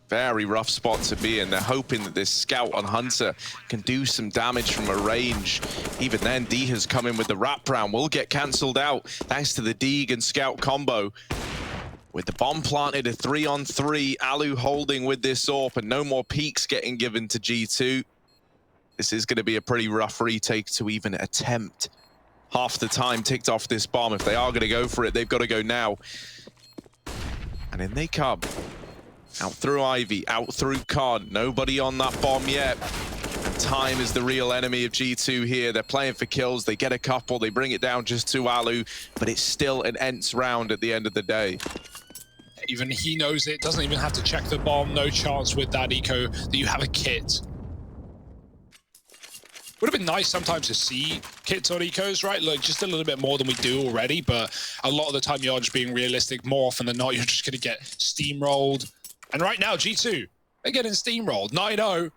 Very rough spot to be in. They're hoping that this Scout on Hunter can do some damage from a range. Even then, D has come in with the wrap round. Will get cancelled out thanks to the Deeg and Scout combo. With the bomb planted, a 3-on-3. Alu holding with this AWP and no more peaks getting given to G2. This is going to be a pretty rough retake to even attempt. Half the time ticked off this bomb. If they are going to go for it, they've got to go now. And in they come. Out through Ivy, out through Khan. Nobody on that bomb yet. And time is the real enemy of G2 here. They're playing for kills. They get a couple. They bring it down just to Alu. But it's still an Ents round at the end of the day. Even he knows it. Doesn't even have to check the bomb. No chance with that eco that you have a kit. Would have been nice sometimes to see kits on ecos, right? Like just a little bit more than we do already, but a lot of the time you're just being realistic. More often than not, you're just going to get steamrolled. And right now, G2, they're getting steamrolled. 9-0.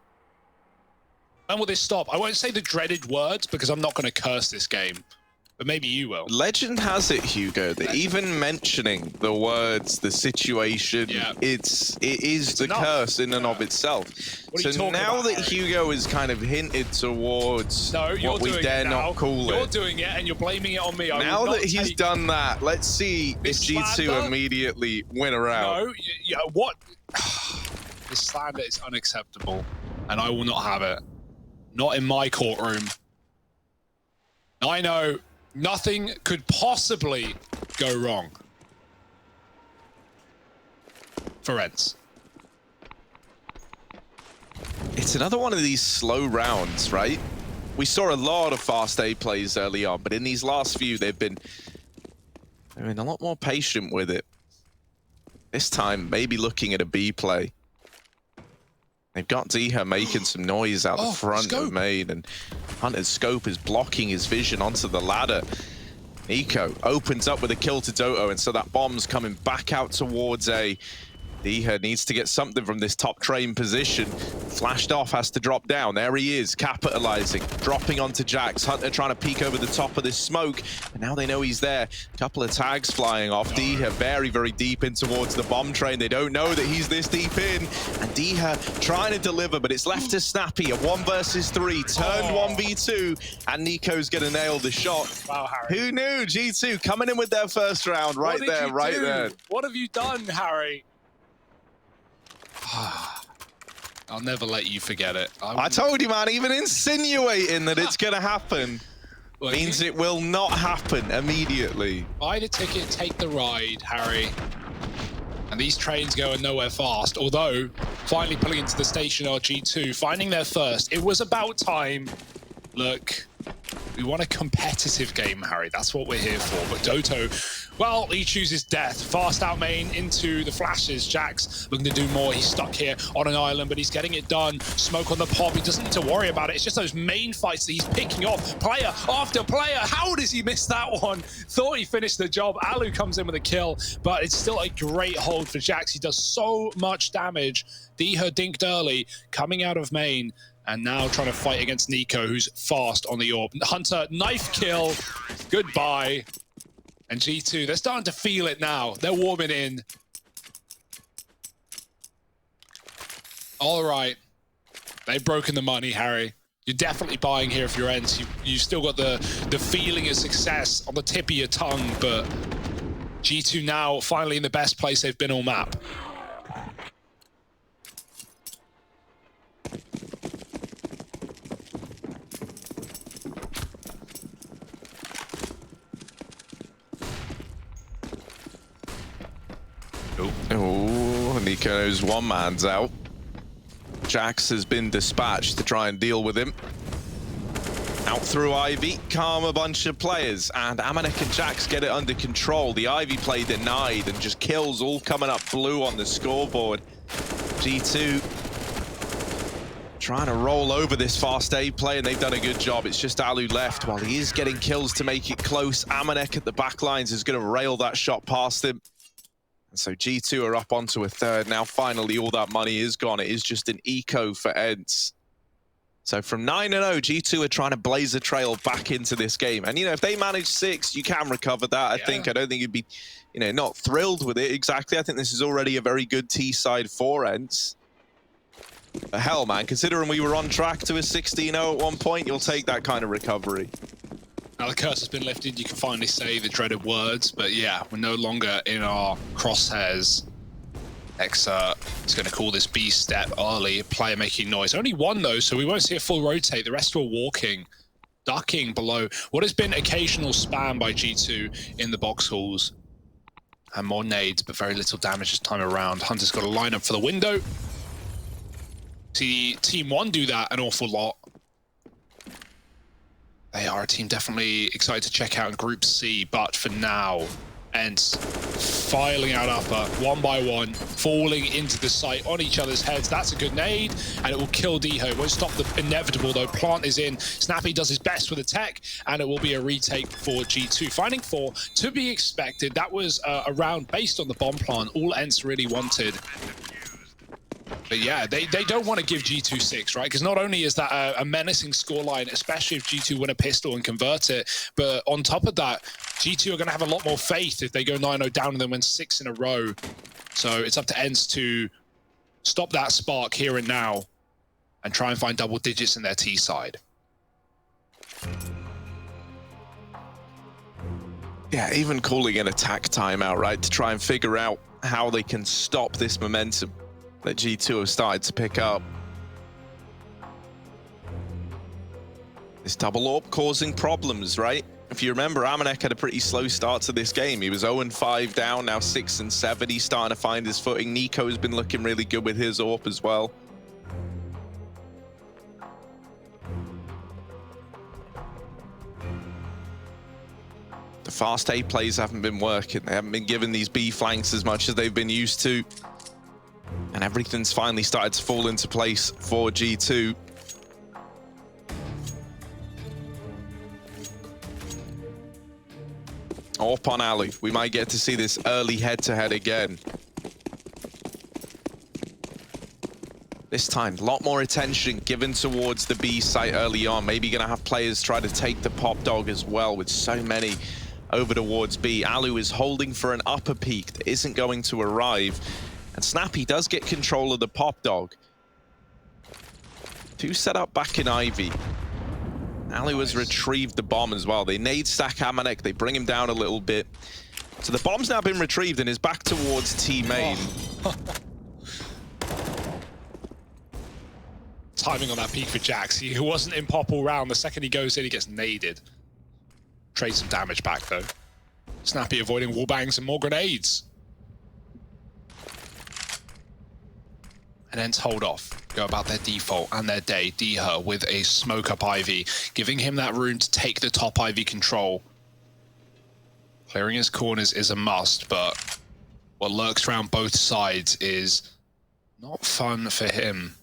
When will this stop? I won't say the dreaded words because I'm not going to curse this game. But maybe you will. Legend has it, Hugo, that even mentioning the words, the situation, it is the curse in and of itself. So now that Hugo is kind of hinted towards what we dare not call it. You're doing it and you're blaming it on me. Now that he's done that, let's see if G2 immediately win a round. No, yeah, what? This slander is unacceptable and I will not have it. Not in my courtroom. I know. Nothing could possibly go wrong for Ents. It's another one of these slow rounds, right? We saw a lot of fast A plays early on, but in these last few, they've been a lot more patient with it. This time, maybe looking at a B play. They've got Diha making some noise out the front of main, and Hunter's scope is blocking his vision onto the ladder. Nico opens up with a kill to Doto, and so that bomb's coming back out towards A. Diha needs to get something from this top train position. Flashed off, has to drop down. There he is, capitalizing, dropping onto Jax. Hunter trying to peek over the top of this smoke, and now they know he's there. A couple of tags flying off. Diha very, very deep in towards the bomb train. They don't know that he's this deep in, and Diha trying to deliver, but it's left to Snappy. A 1 versus 3, turned 1v2, and Nico's gonna nail the shot. Wow, Harry. Who knew? G2 coming in with their first round right there, right there. What have you done, Harry? I'll never let you forget it. I told you, man, even insinuating that it's going to happen means it will not happen immediately. Buy the ticket, take the ride, Harry. And these trains going nowhere fast. Although, finally pulling into the station are G2, finding their first. It was about time. Look, We want a competitive game, Harry. That's what we're here for. But Doto, well, he chooses death. Fast out main into the flashes. Jax looking to do more. He's stuck here on an island, but he's getting it done. Smoke on the pop. He doesn't need to worry about it. It's just those main fights that he's picking off player after player. How does he miss that one? Thought he finished the job. Alu comes in with a kill, but it's still a great hold for Jax. He does so much damage. Deher dinked early, coming out of main. And now trying to fight against Nico, who's fast on the orb. Hunter, knife kill. Goodbye. And G2, they're starting to feel it now. They're warming in. All right. They've broken the money, Harry. You're definitely buying here if you're Ents. You've still got the feeling of success on the tip of your tongue, but G2 now finally in the best place they've been all map. Oh, Nico's one man's out. Jax has been dispatched to try and deal with him. Out through Ivy, calm a bunch of players, and Amanek and Jax get it under control. The Ivy play denied, and just kills all coming up blue on the scoreboard. G2 trying to roll over this fast A play, and they've done a good job. It's just Alu left. While he is getting kills to make it close, Amanek at the back lines is going to rail that shot past him. And so G2 are up onto a third. Now finally all that money is gone. It is just an eco for Ents. So from 9-0, G2 are trying to blaze a trail back into this game. And, you know, if they manage 6, you can recover that, I think. I don't think you'd be, you know, not thrilled with it exactly. I think this is already a very good T-side for Ents. But hell, man, considering we were on track to a 16-0 at one point, you'll take that kind of recovery. Now the curse has been lifted. You can finally say the dreaded words. But yeah, we're no longer in our crosshairs. Exer is going to call this B step early. Player making noise. Only one though, so we won't see a full rotate. The rest were walking, ducking below what has been occasional spam by G2 in the box halls. And more nades, but very little damage this time around. Hunter's got a lineup for the window. See Team 1 do that an awful lot. They are a team definitely excited to check out in Group C, but for now, Ents filing out upper, one by one, falling into the site on each other's heads. That's a good nade, and it will kill Deho. It won't stop the inevitable, though. Plant is in. Snappy does his best with the tech, and it will be a retake for G2. Finding 4, to be expected. That was a round based on the bomb plant. All Ents really wanted. But yeah, they don't want to give G2 6, right? Because not only is that a menacing scoreline, especially if G2 win a pistol and convert it, but on top of that, G2 are going to have a lot more faith if they go 9-0 down and then win 6 in a row. So it's up to Ents to stop that spark here and now and try and find double digits in their T side. Yeah, even calling an attack timeout, right? To try and figure out how they can stop this momentum that G2 have started to pick up. This double AWP causing problems, right? If you remember, Amanek had a pretty slow start to this game. He was 0-5 down, now 6-7. He's starting to find his footing. Nico's been looking really good with his AWP as well. The fast A plays haven't been working. They haven't been given these B flanks as much as they've been used to. And everything's finally started to fall into place for G2. Up on Alu. We might get to see this early head-to-head again. This time, a lot more attention given towards the B site early on. Maybe going to have players try to take the pop dog as well, with so many over towards B. Alu is holding for an upper peak that isn't going to arrive. And Snappy does get control of the pop dog. 2 set up back in Ivy. Alu has retrieved the bomb as well. They nade stack Amanek. They bring him down a little bit. So the bomb's now been retrieved and is back towards T main. Timing on that peak for Jax. He wasn't in pop all round. The second he goes in, he gets naded. Trade some damage back, though. Snappy avoiding wall bangs and more grenades. and then hold off, go about their default and their day. Deher with a smoke up Ivy, giving him that room to take the top Ivy control. Clearing his corners is a must, but what lurks around both sides is not fun for him.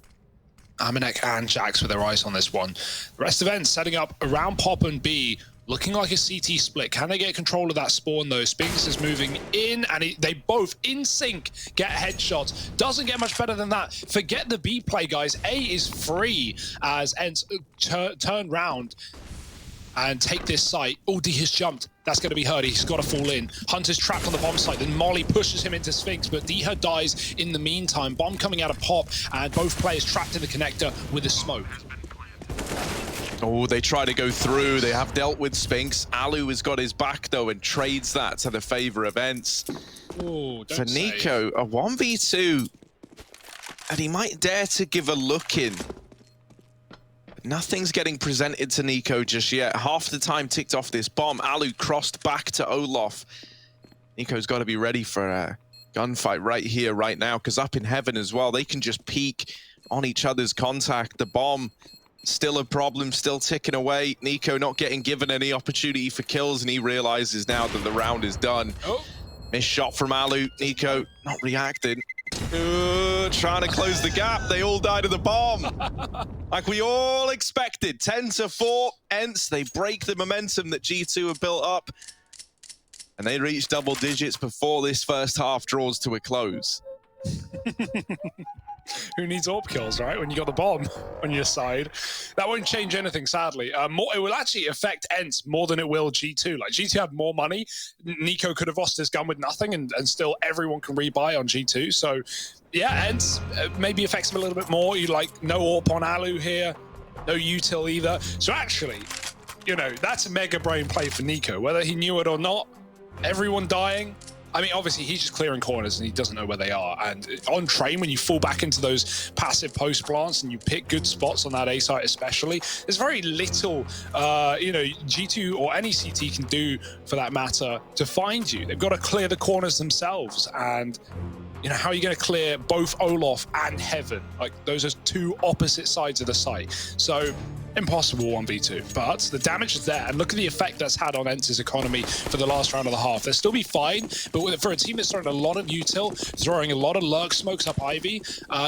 Amanek and Jax with their eyes on this one. The rest of ENCE setting up around Pop and B, looking like a CT split. Can they get control of that spawn though? Spinks is moving in, and they both in sync get headshots. Doesn't get much better than that. Forget the B play, guys. A is free as ENCE turn round and take this site. Oh, D has jumped. That's going to be Hurdy. He's got to fall in. Hunter's trapped on the bomb site. Then Molly pushes him into Sphinx, but Deher dies in the meantime. Bomb coming out of Pop, and both players trapped in the connector with a smoke. Oh, they try to go through. They have dealt with Sphinx. Alu has got his back, though, and trades that to the favor of ENCE. Ooh, for Nico, a 1v2, and he might dare to give a look in. Nothing's getting presented to Nico just yet. Half the time ticked off this bomb. Alu crossed back to Olof. Nico's got to be ready for a gunfight right here, right now, because up in heaven as well, they can just peek on each other's contact. The bomb, still a problem, still ticking away. Nico not getting given any opportunity for kills, and he realizes now that the round is done. Oh. Missed shot from Alu. Nico not reacting. Trying to close the gap. They all died to the bomb. Like we all expected. 10-4. ENCE, they break the momentum that G2 have built up. And they reach double digits before this first half draws to a close. Who needs AWP kills, right? When you got the bomb on your side. That won't change anything, sadly. It will actually affect ENCE more than it will G2. Like, G2 had more money. Nico could have lost his gun with nothing, and still everyone can rebuy on G2. So, yeah, ENCE maybe affects him a little bit more. You like, no AWP on Alu here, no util either. So actually, you know, that's a mega brain play for Nico. Whether he knew it or not, everyone dying. I mean, obviously, he's just clearing corners and he doesn't know where they are. And on train, when you fall back into those passive post plants and you pick good spots on that A site especially, there's very little, you know, G2 or any CT can do, for that matter, to find you. They've got to clear the corners themselves. And, you know, how are you going to clear both Olof and Heaven? Like, those are two opposite sides of the site. So, impossible 1v2, but the damage is there, and look at the effect that's had on ENCE's economy for the last round of the half. They'll still be fine, but for a team that's throwing a lot of util, throwing a lot of lurk smokes up Ivy,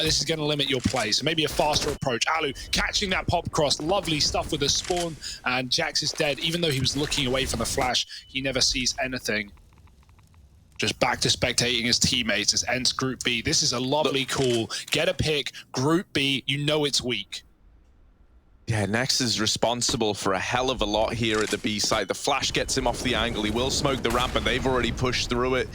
this is going to limit your play. So maybe a faster approach. Alu catching that pop cross, lovely stuff with the spawn, and Jax is dead. Even though he was looking away from the flash, he never sees anything. Just back to spectating his teammates as ENCE Group B. This is a lovely call. Get a pick, Group B, you know it's weak. Yeah, Nex is responsible for a hell of a lot here at the B site. The flash gets him off the angle. He will smoke the ramp, and they've already pushed through it.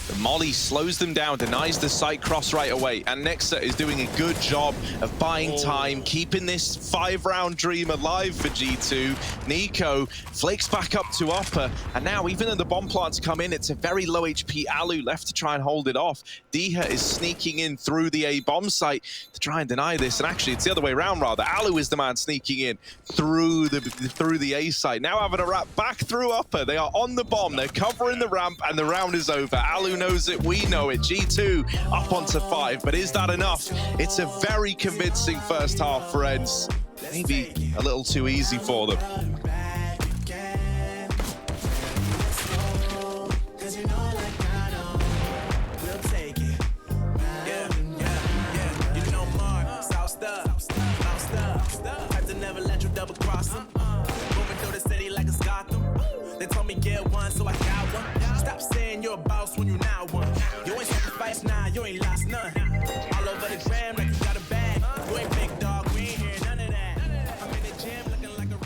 The molly slows them down, denies the site cross right away, and Nexa is doing a good job of buying time, keeping this 5-round dream alive for G2. Nico flakes back up to upper, and now even though the bomb plants come in, it's a very low HP Alu left to try and hold it off. Deher is sneaking in through the A bomb site to try and deny this, and actually it's the other way around rather. Alu is the man sneaking in through the A site. Now having a wrap back through upper. They are on the bomb, they're covering the ramp, and the round is over. Alu knows it, we know it. G2 up onto 5, but is that enough? It's a very convincing first half for ENCE. Maybe a little too easy for them. They told me get one, so I got one. Stop saying you're a boss when you now one. You ain't sacrificed now, you ain't lost none. All over the gram like you got a bag. You ain't big dog, we ain't hear none of that. I'm in the gym looking like a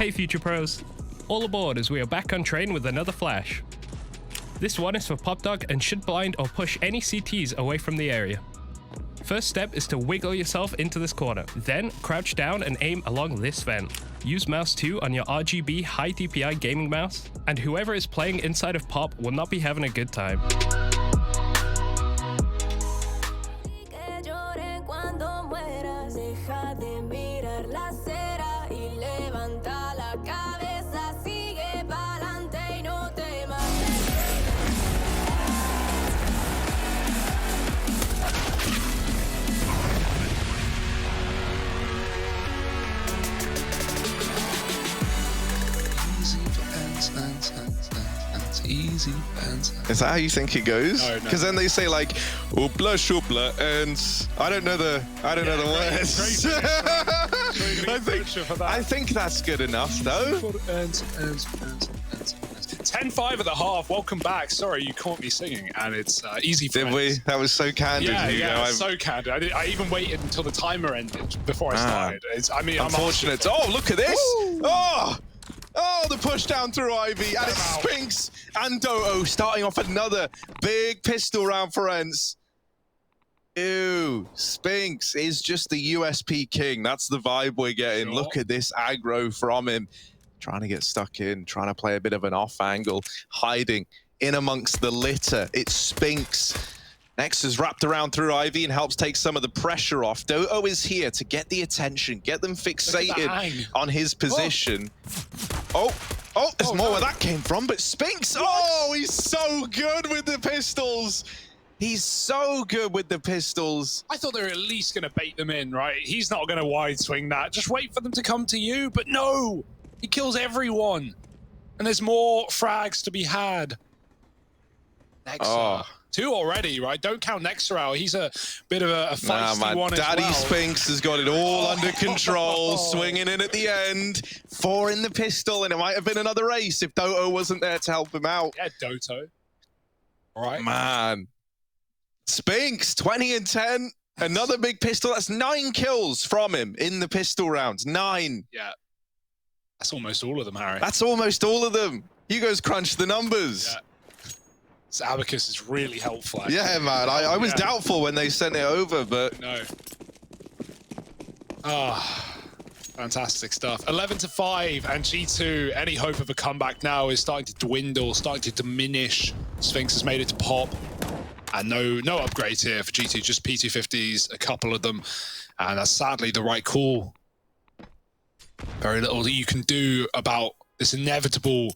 Hey Future Pros, all aboard as we are back on train with another flash. This one is for PopDog and should blind or push any CTs away from the area. First step is to wiggle yourself into this corner, then crouch down and aim along this vent. Use mouse 2 on your RGB high DPI gaming mouse, and whoever is playing inside of Pop will not be having a good time. Easy and is that how you think it goes? No. Because then they say like "oopla shoopla" and I don't know the words. I think that's good enough though. 10-5 at the half. Welcome back. Sorry, you caught me singing, and it's easy for Did we? That was so candid. Yeah, so candid. I even waited until the timer ended before I started. Unfortunate. Oh, look at this! Oh, the push down through Ivy, and it's Spinks and Doto starting off another big pistol round for Ents. Ew, Spinks is just the USP king. That's the vibe we're getting. Sure. Look at this aggro from him. Trying to get stuck in, trying to play a bit of an off angle, hiding in amongst the litter. It's Spinks. Next is wrapped around through Ivy and helps take some of the pressure off. Doto is here to get the attention, get them fixated on his position. Oh, there's more where that came from, but Spinks, he's so good with the pistols. He's so good with the pistols. I thought they were at least going to bait them in, right? He's not going to wide swing that. Just wait for them to come to you, but no. He kills everyone. And there's more frags to be had. Nexa. 2 already, right? Don't count Nexa. He's a bit of a feisty one Daddy as well. Spinks has got it all under control, swinging in at the end. 4 in the pistol, and it might have been another ace if Doto wasn't there to help him out. Yeah, Doto. All right. Man. Spinks, 20 and 10. Another big pistol. That's 9 kills from him in the pistol rounds. 9. Yeah. That's almost all of them, Harry. That's almost all of them. Hugo's crunched the numbers. Yeah. This abacus is really helpful. Actually. Yeah, man. I was doubtful when they sent it over, but... No. Fantastic stuff. 11-5, and G2, any hope of a comeback now is starting to dwindle, starting to diminish. Sphinx has made it to Pop. And no upgrades here for G2, just P250s, a couple of them. And that's sadly the right call. Very little that you can do about this inevitable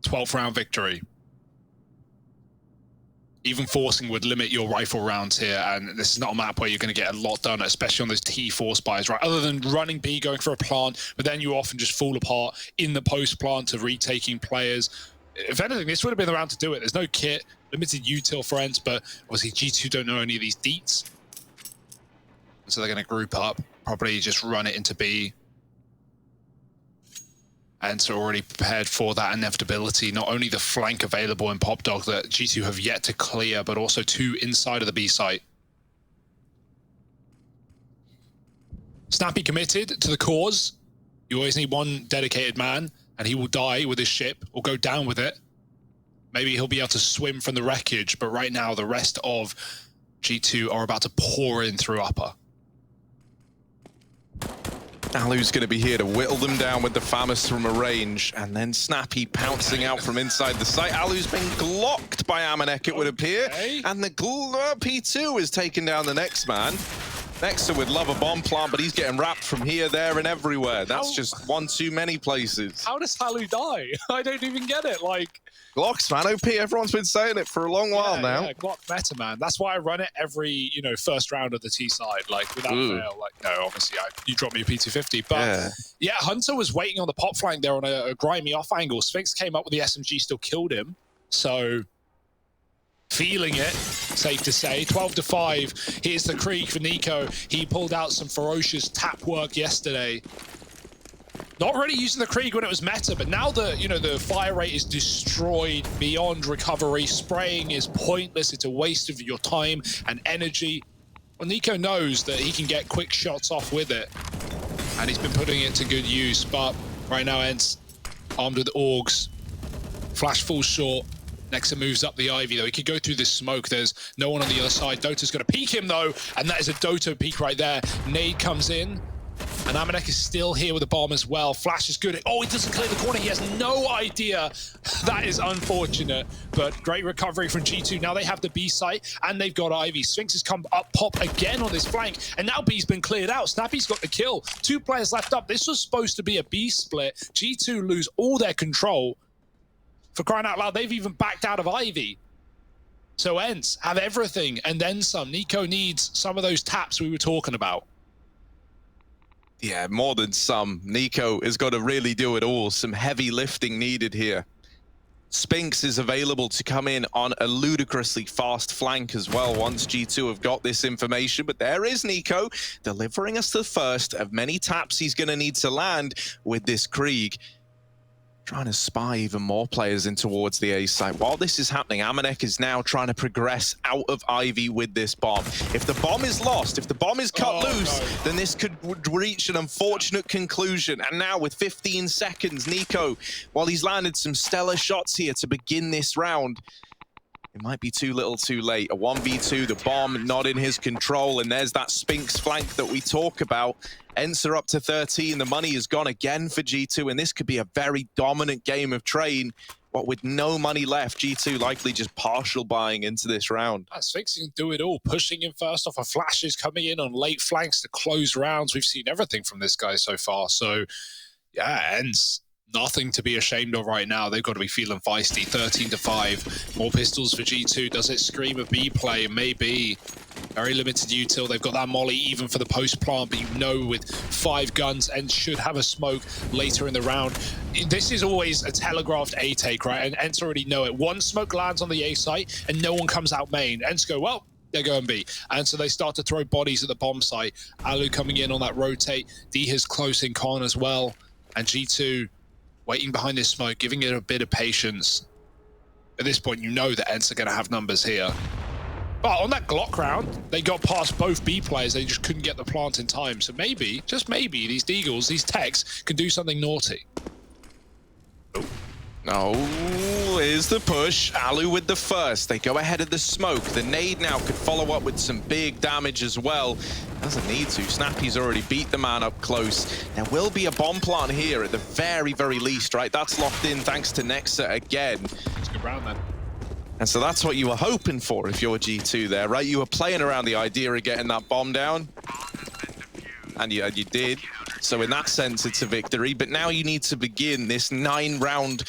12th round victory. Even forcing would limit your rifle rounds here, and this is not a map where you're going to get a lot done, especially on those T4 spies, right? Other than running B, going for a plant, but then you often just fall apart in the post-plant of retaking players. If anything, this would have been the round to do it. There's no kit, limited util for Ents, but obviously G2 don't know any of these deets. So they're going to group up, probably just run it into B. And so already prepared for that inevitability. Not only the flank available in PopDog that G2 have yet to clear, but also 2 inside of the B site. Snappy committed to the cause. You always need one dedicated man, and he will die with his ship or go down with it. Maybe he'll be able to swim from the wreckage, but right now the rest of G2 are about to pour in through upper. Alu's going to be here to whittle them down with the FAMAS from a range, and then Snappy pouncing out from inside the site. Alu's been glocked by Amanek, it would appear, and the P2 is taking down the next man. Nexa would love a bomb plant, but he's getting wrapped from here, there, and everywhere. That's just one too many places. How does Halu die? I don't even get it. Like, Glocks, man, OP. Everyone's been saying it for a long while now. Yeah, Glock meta, man. That's why I run it every, first round of the T side, like without fail. Like, no, obviously, you dropped me a P250, but yeah, Hunter was waiting on the pop flank there on a grimy off angle. Sphinx came up with the SMG, still killed him. So, feeling it, safe to say. 12-5. Here's the Krieg for Nico. He pulled out some ferocious tap work yesterday. Not really using the Krieg when it was meta, but now the fire rate is destroyed beyond recovery. Spraying is pointless. It's a waste of your time and energy. Well, Nico knows that he can get quick shots off with it. and he's been putting it to good use. But right now, Ents armed with Augs. Flash falls short. Nexa moves up the Ivy, though. He could go through this smoke. There's no one on the other side. Dota's going to peek him, though, and that is a Dota peek right there. Nade comes in, and Amanek is still here with the bomb as well. Flash is good. Oh, he doesn't clear the corner. He has no idea. That is unfortunate, but great recovery from G2. Now they have the B site, and they've got Ivy. Sphinx has come up pop again on this flank, and now B's been cleared out. Snappy's got the kill. 2 players left up. This was supposed to be a B split. G2 lose all their control. For crying out loud, they've even backed out of Ivy. So Ents have everything and then some. Nico needs some of those taps we were talking about. Yeah, more than some. Nico has got to really do it all. Some heavy lifting needed here. Sphinx is available to come in on a ludicrously fast flank as well once G2 have got this information. But there is Nico delivering us the first of many taps he's going to need to land with this Krieg. Trying to spy even more players in towards the A site. While this is happening, Amanek is now trying to progress out of Ivy with this bomb. If the bomb is lost, if the bomb is cut loose, then this could reach an unfortunate conclusion. And now with 15 seconds, Nico, while he's landed some stellar shots here to begin this round, it might be too little too late. A 1v2, the bomb not in his control, and there's that Sphinx flank that we talk about. Ents are up to 13, the money is gone again for G2, and this could be a very dominant game of Train. But with no money left, G2 likely just partial buying into this round. Sphinx can do it all, pushing in first off of flashes, coming in on late flanks to close rounds. We've seen everything from this guy so far, so yeah, Ents. Nothing to be ashamed of right now. They've got to be feeling feisty. 13-5. More pistols for G2. Does it scream a B play? Maybe. Very limited util. They've got that molly even for the post plant, but you know with 5 guns and should have a smoke later in the round. This is always a telegraphed A take, right? And Ents already know it. 1 smoke lands on the A site and no one comes out main. Ents go, well, they're going B. And so they start to throw bodies at the bomb site. Alu coming in on that rotate. D has close in con as well. And G2 waiting behind this smoke, giving it a bit of patience. At this point, you know that Ents are going to have numbers here. But on that Glock round, they got past both B players. They just couldn't get the plant in time. So maybe, just maybe, these Deagles, these techs, can do something naughty. Oh, here's the push. Alu with the first. They go ahead of the smoke. The nade now could follow up with some big damage as well. Doesn't need to. Snappy's already beat the man up close. There will be a bomb plant here at the very, very least, right? That's locked in thanks to Nexa again. It's a good round then. And so that's what you were hoping for if you're G2 there, right? You were playing around the idea of getting that bomb down. And you did. So in that sense, it's a victory. But now you need to begin this 9-round,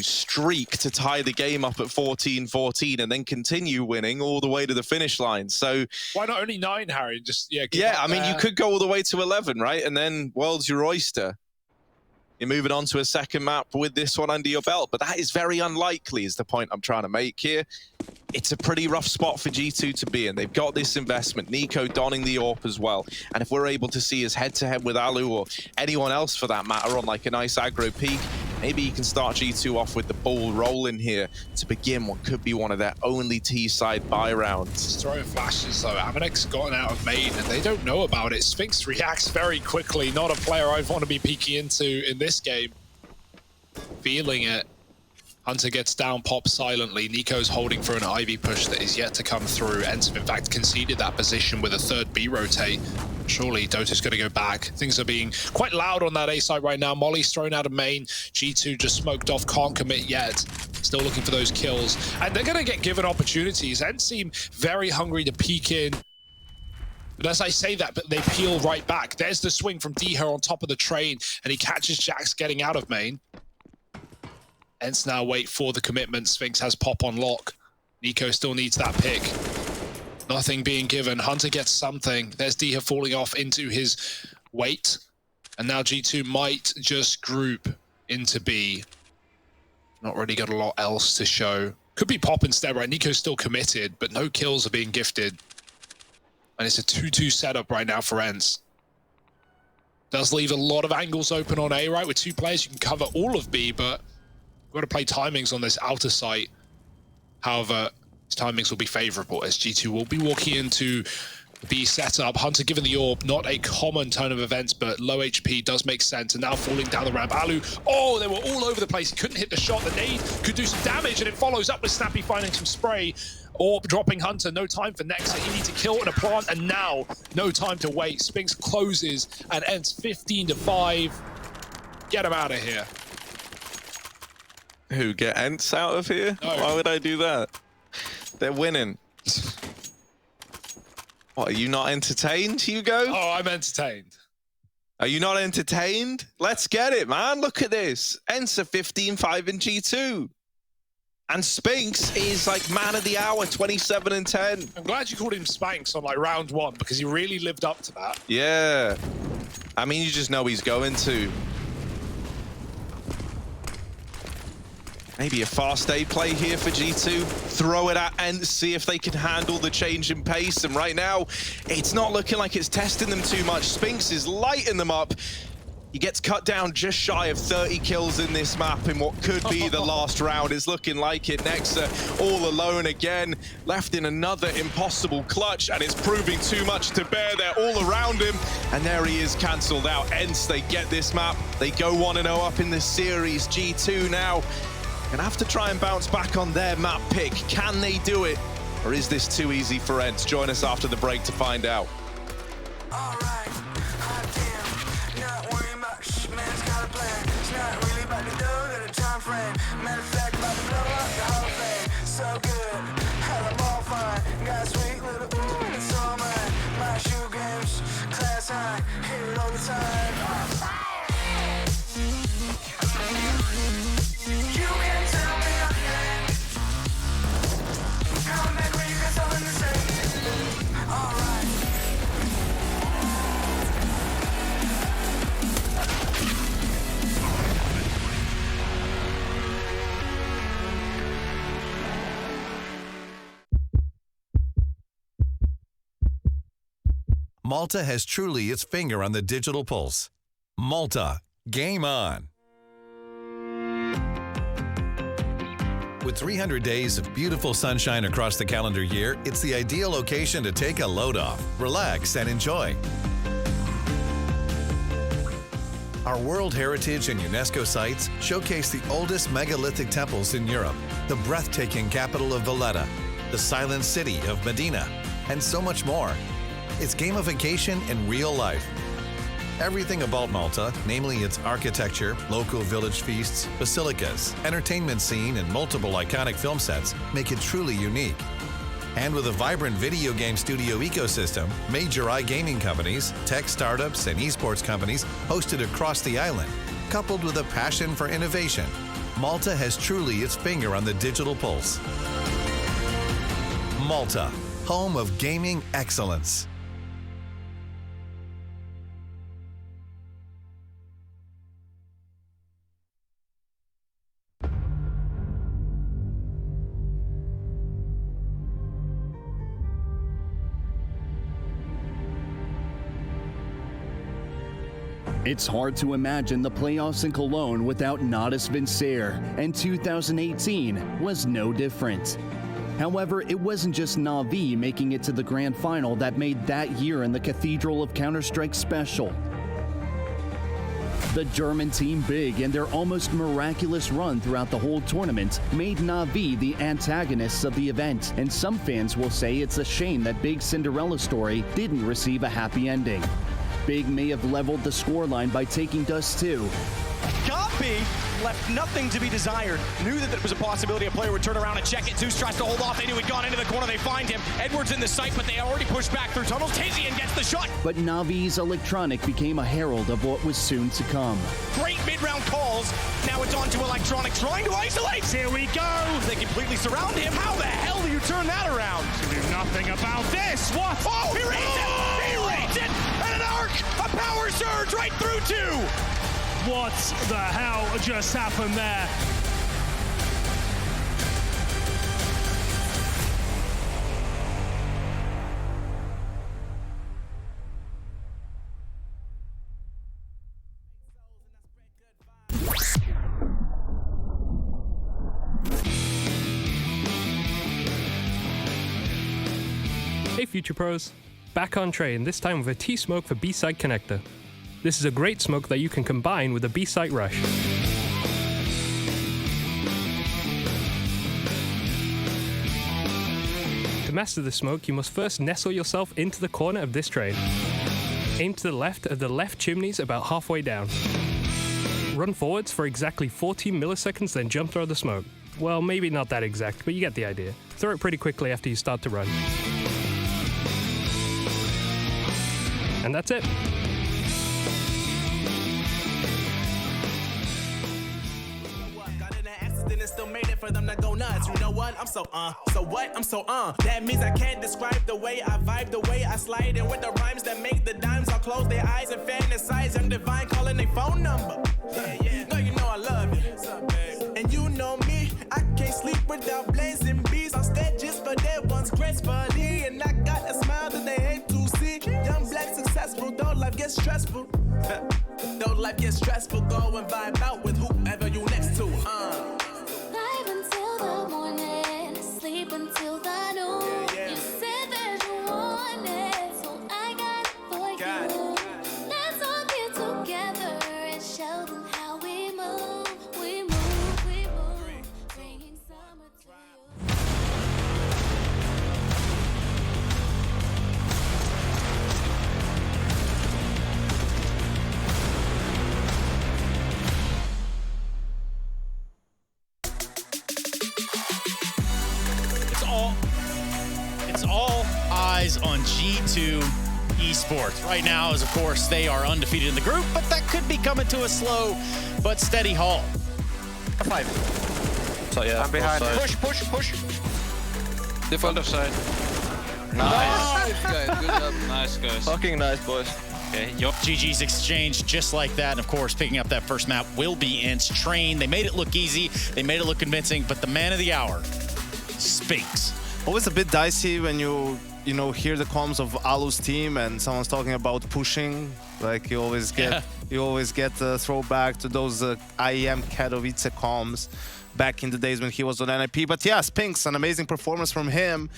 streak to tie the game up at 14-14 and then continue winning all the way to the finish line. So why not only 9, Harry? Just you could go all the way to 11, right? And then world's your oyster. You're moving on to a second map with this one under your belt, but that is very unlikely is the point I'm trying to make here. It's a pretty rough spot for G2 to be in. They've got this investment. Nico donning the AWP as well. And if we're able to see his head-to-head with Alu or anyone else for that matter on like a nice aggro peak, maybe you can start G2 off with the ball rolling here to begin what could be one of their only T-side buy rounds. Just throwing flashes though. Amanek's gotten out of main and they don't know about it. Sphinx reacts very quickly. Not a player I'd want to be peeking into in this game. Feeling it. Hunter gets down, pops silently. Nico's holding for an Ivy push that is yet to come through. Ents have in fact conceded that position with a 3rd B rotate. Surely Dota's going to go back. Things are being quite loud on that A site right now. Molly's thrown out of main. G2 just smoked off, can't commit yet. Still looking for those kills. And they're going to get given opportunities. Ents seem very hungry to peek in. But as I say that, but they peel right back. There's the swing from Deher on top of the train, and he catches Jax getting out of main. Ents now wait for the commitment. Sphinx has pop on lock. Nico still needs that pick. Nothing being given. Hunter gets something. There's Deher falling off into his weight. And now G2 might just group into B. Not really got a lot else to show. Could be pop instead, right? Nico's still committed, but no kills are being gifted. And it's a 2-2 setup right now for Ents. Does leave a lot of angles open on A, right? With 2 players, you can cover all of B, but got to play timings on this outer site. However, his timings will be favorable as G2 will be walking into B setup. Hunter given the orb, not a common turn of events, but low HP does make sense. And now falling down the ramp. Alu, oh, they were all over the place. He couldn't hit the shot. The nade could do some damage, and it follows up with Snappy finding some spray. Orb dropping Hunter. No time for Nexa. He needs to kill and a plant, and now no time to wait. Spinks closes and ends 15-5. Get him out of here. Who, get Ents out of here? No. Why would I do that? They're winning. What, are you not entertained, Hugo? Oh, I'm entertained. Are you not entertained? Let's get it, man. Look at this. Ents are 15-5 in G2. And Spinks is like man of the hour, 27-10. I'm glad you called him Spanks on like round 1 because he really lived up to that. Yeah. I mean, you just know he's going to. Maybe a fast A play here for G2. Throw it at Ents, see if they can handle the change in pace. And right now, it's not looking like it's testing them too much. Spinks is lighting them up. He gets cut down just shy of 30 kills in this map in what could be the last round. It's looking like it. Nexa all alone again, left in another impossible clutch, and it's proving too much to bear. They're all around him, and there he is, cancelled out. Ents, they get this map. They go 1-0 up in the series. G2 now gonna have to try and bounce back on their map pick. Can they do it? Or is this too easy for Ents? Join us after the break to find out. Malta has truly its finger on the digital pulse. Malta, game on. With 300 days of beautiful sunshine across the calendar year, it's the ideal location to take a load off, relax, and enjoy. Our World Heritage and UNESCO sites showcase the oldest megalithic temples in Europe, the breathtaking capital of Valletta, the silent city of Medina, and so much more. It's gamification in real life. Everything about Malta, namely its architecture, local village feasts, basilicas, entertainment scene, and multiple iconic film sets, make it truly unique. And with a vibrant video game studio ecosystem, major iGaming companies, tech startups, and esports companies hosted across the island, coupled with a passion for innovation, Malta has truly its finger on the digital pulse. Malta, home of gaming excellence. It's hard to imagine the playoffs in Cologne without Nadas Vincer, and 2018 was no different. However, it wasn't just Na'Vi making it to the grand final that made that year in the Cathedral of Counter-Strike special. The German team Big and their almost miraculous run throughout the whole tournament made Na'Vi the antagonists of the event, and some fans will say it's a shame that Big's Cinderella story didn't receive a happy ending. Big may have leveled the scoreline by taking Dust 2. Goppy left nothing to be desired. Knew that there was a possibility a player would turn around and check it. Zeus tries to hold off. They knew he'd gone into the corner. They find him. Edwards in the sight, but they already pushed back through tunnels. Tizian gets the shot. But Navi's Electronic became a herald of what was soon to come. Great mid-round calls. Now it's on to Electronic trying to isolate. Here we go. They completely surround him. How the hell do you turn that around? You do nothing about this. What? Oh, he reads it. He reads it. And an arc. A power surge right through 2. What the hell just happened there? Hey Future Pros, back on train, this time with a T-smoke for B-site connector. This is a great smoke that you can combine with a B-site rush. To master the smoke, you must first nestle yourself into the corner of this train. Aim to the left of the left chimneys about halfway down. Run forwards for exactly 14 milliseconds, then jump throw the smoke. Well, maybe not that exact, but you get the idea. Throw it pretty quickly after you start to run. And that's it. Still made it for them to go nuts. You know what? I'm so what? I'm so That means I can't describe the way I vibe, the way I slide in with the rhymes that make the dimes. I'll close their eyes and fantasize. Young Divine calling their phone number. No, you know I love you. And you know me, I can't sleep without blazing beats on stages for their ones gracefully. And I got a smile that they hate to see. Young black successful, though life gets stressful. Though life gets stressful, go and vibe out with whoever you next to. Until the noon, you said that you want it, so I got it for you. Let's all get together and show them how we move, bringing summer to you. It's all eyes on G2 Esports. Right now, as of course, they are undefeated in the group, but that could be coming to a slow but steady halt. 5. So yeah, I'm behind. push. Default offside. Nice. Guys, good job. Nice, guys. Fucking nice, boys. Okay, GG's exchange just like that. And of course, picking up that first map will be Ents Train. They made it look easy. They made it look convincing, but the man of the hour speaks. Always a bit dicey when you hear the comms of Alu's team and someone's talking about pushing. Like you always get a throwback to those IEM Katowice comms back in the days when he was on NIP. But yeah, Spinks, an amazing performance from him.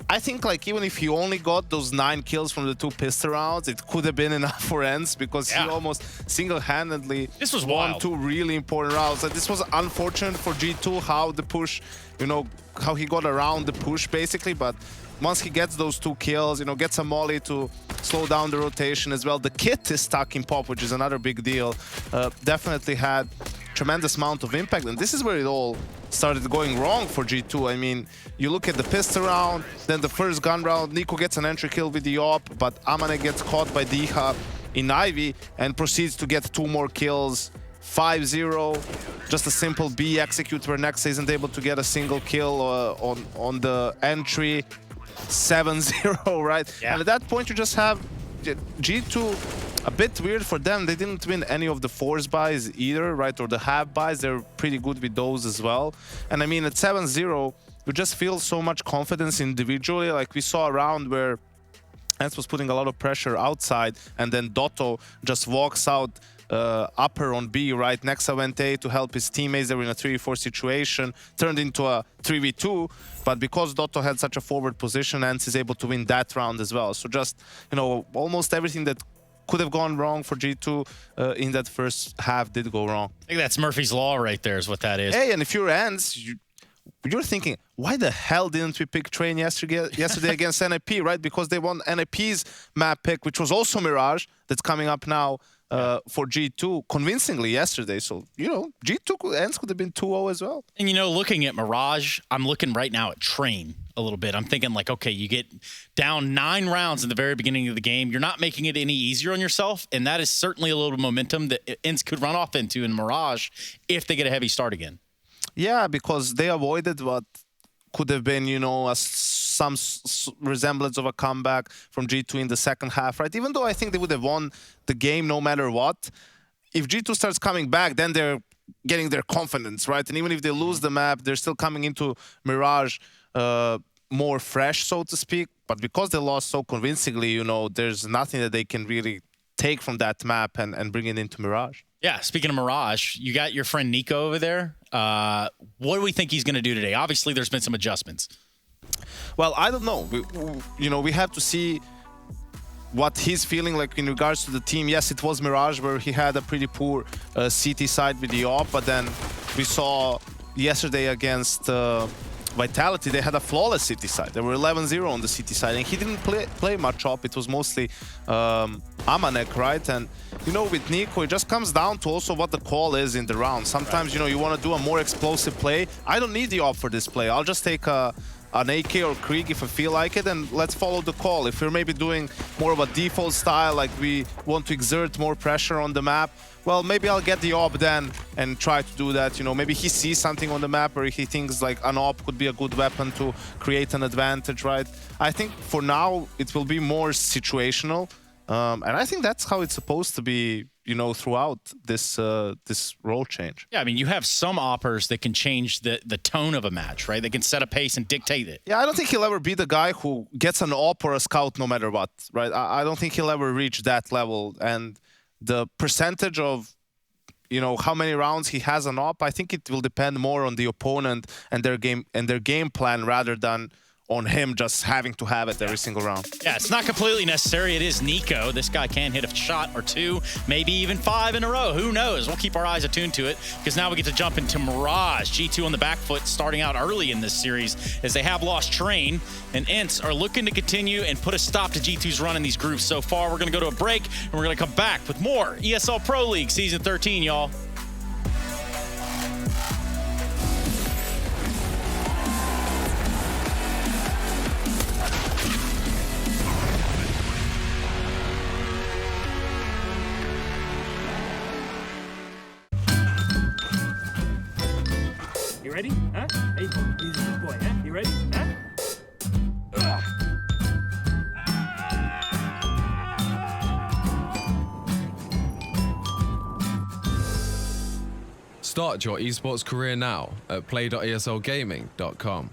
I think like even if he only got those 9 kills from the 2 pistol rounds, it could have been enough for Ents because he almost single-handedly won 2 really important rounds. And this was unfortunate for G2 how the push, how he got around the push basically. But once he gets those 2 kills, gets a molly to slow down the rotation as well. The kit is stuck in pop, which is another big deal. Definitely had tremendous amount of impact, and this is where it all started going wrong for G2. I mean, you look at the pistol round, then the first gun round, Nico gets an entry kill with the op, but Amane gets caught by Diha in Ivy and proceeds to get 2 more kills. 5-0, just a simple B execute where Nexa isn't able to get a single kill on the entry. 7-0, right? Yeah. And at that point you just have G2, a bit weird for them. They didn't win any of the force buys either, right? Or the half buys. They're pretty good with those as well. And I mean, at 7-0, you just feel so much confidence individually. Like we saw a round where Ents was putting a lot of pressure outside, and then Dotto just walks out upper on B, right? Nexa went A to help his teammates. They were in a 3v4 situation, turned into a 3v2, but because Dotto had such a forward position, Ents is able to win that round as well. So just, almost everything that could have gone wrong for G2 in that first half did go wrong. I think that's Murphy's Law right there is what that is. Hey, and if you're Ents, you're thinking, why the hell didn't we pick Train yesterday against NIP, right? Because they won NIP's map pick, which was also Mirage, that's coming up now for G2 convincingly yesterday. So, G2 Ents could have been 2-0 as well. And, looking at Mirage, I'm looking right now at Train a little bit. I'm thinking like, okay, you get down 9 rounds in the very beginning of the game. You're not making it any easier on yourself. And that is certainly a little bit of momentum that Ents could run off into in Mirage if they get a heavy start again. Yeah, because they avoided what could have been, some resemblance of a comeback from G2 in the second half, right? Even though I think they would have won the game no matter what. If G2 starts coming back, then they're getting their confidence, right? And even if they lose the map, they're still coming into Mirage more fresh, so to speak. But because they lost so convincingly, there's nothing that they can really take from that map and bring it into Mirage. Yeah, speaking of Mirage, you got your friend Nico over there. What do we think he's going to do today? Obviously, there's been some adjustments. Well, I don't know. We have to see what he's feeling like in regards to the team. Yes, it was Mirage where he had a pretty poor CT side with the op, but then we saw yesterday against Vitality, they had a flawless CT side. They were 11-0 on the CT side, and he didn't play much op. It was mostly Amanek, right? And, you know, with Nico, it just comes down to also what the call is in the round. Sometimes, you know, you want to do a more explosive play. I don't need the op for this play. I'll just take an AK or Krieg if I feel like it, and let's follow the call. If we're maybe doing more of a default style, like we want to exert more pressure on the map, well, maybe I'll get the op then and try to do that. You know, maybe he sees something on the map where he thinks like an op could be a good weapon to create an advantage, right? I think for now it will be more situational, and I think that's how it's supposed to be, you know, throughout this this role change. Yeah, I mean, you have some oppers that can change the tone of a match, right? They can set a pace and dictate it. Yeah, I don't think he'll ever be the guy who gets an op or a scout no matter what, right? I don't think he'll ever reach that level. And the percentage of, you know, how many rounds he has an op, I think it will depend more on the opponent and their game plan rather than on him just having to have it every single round. Yeah, it's not completely necessary. It is Nico. This guy can hit a shot or two, maybe even 5 in a row. Who knows? We'll keep our eyes attuned to it because now we get to jump into Mirage. G2 on the back foot starting out early in this series as they have lost Train, and Ints are looking to continue and put a stop to G2's run in these groups so far. We're going to go to a break, and we're going to come back with more ESL Pro League Season 13, y'all. You ready? Huh? Hey, he's a good boy, huh? You ready? Huh? Start your esports career now at play.eslgaming.com.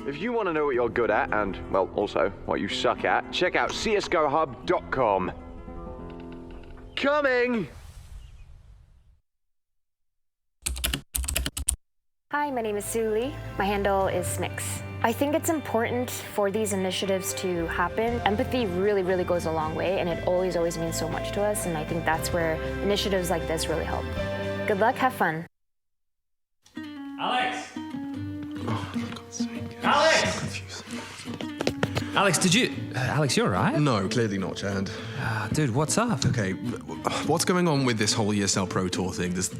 If you want to know what you're good at and, well, also what you suck at, check out csgohub.com. Coming! Hi, my name is Sue Lee. My handle is Smix. I think it's important for these initiatives to happen. Empathy really, really goes a long way, and it always means so much to us, and I think that's where initiatives like this really help. Good luck, have fun. Alex! Oh, for God's sake. Alex! Alex, Alex, you're right. No, clearly not, Chad. Dude, what's up? Okay, what's going on with this whole ESL Pro Tour thing? There's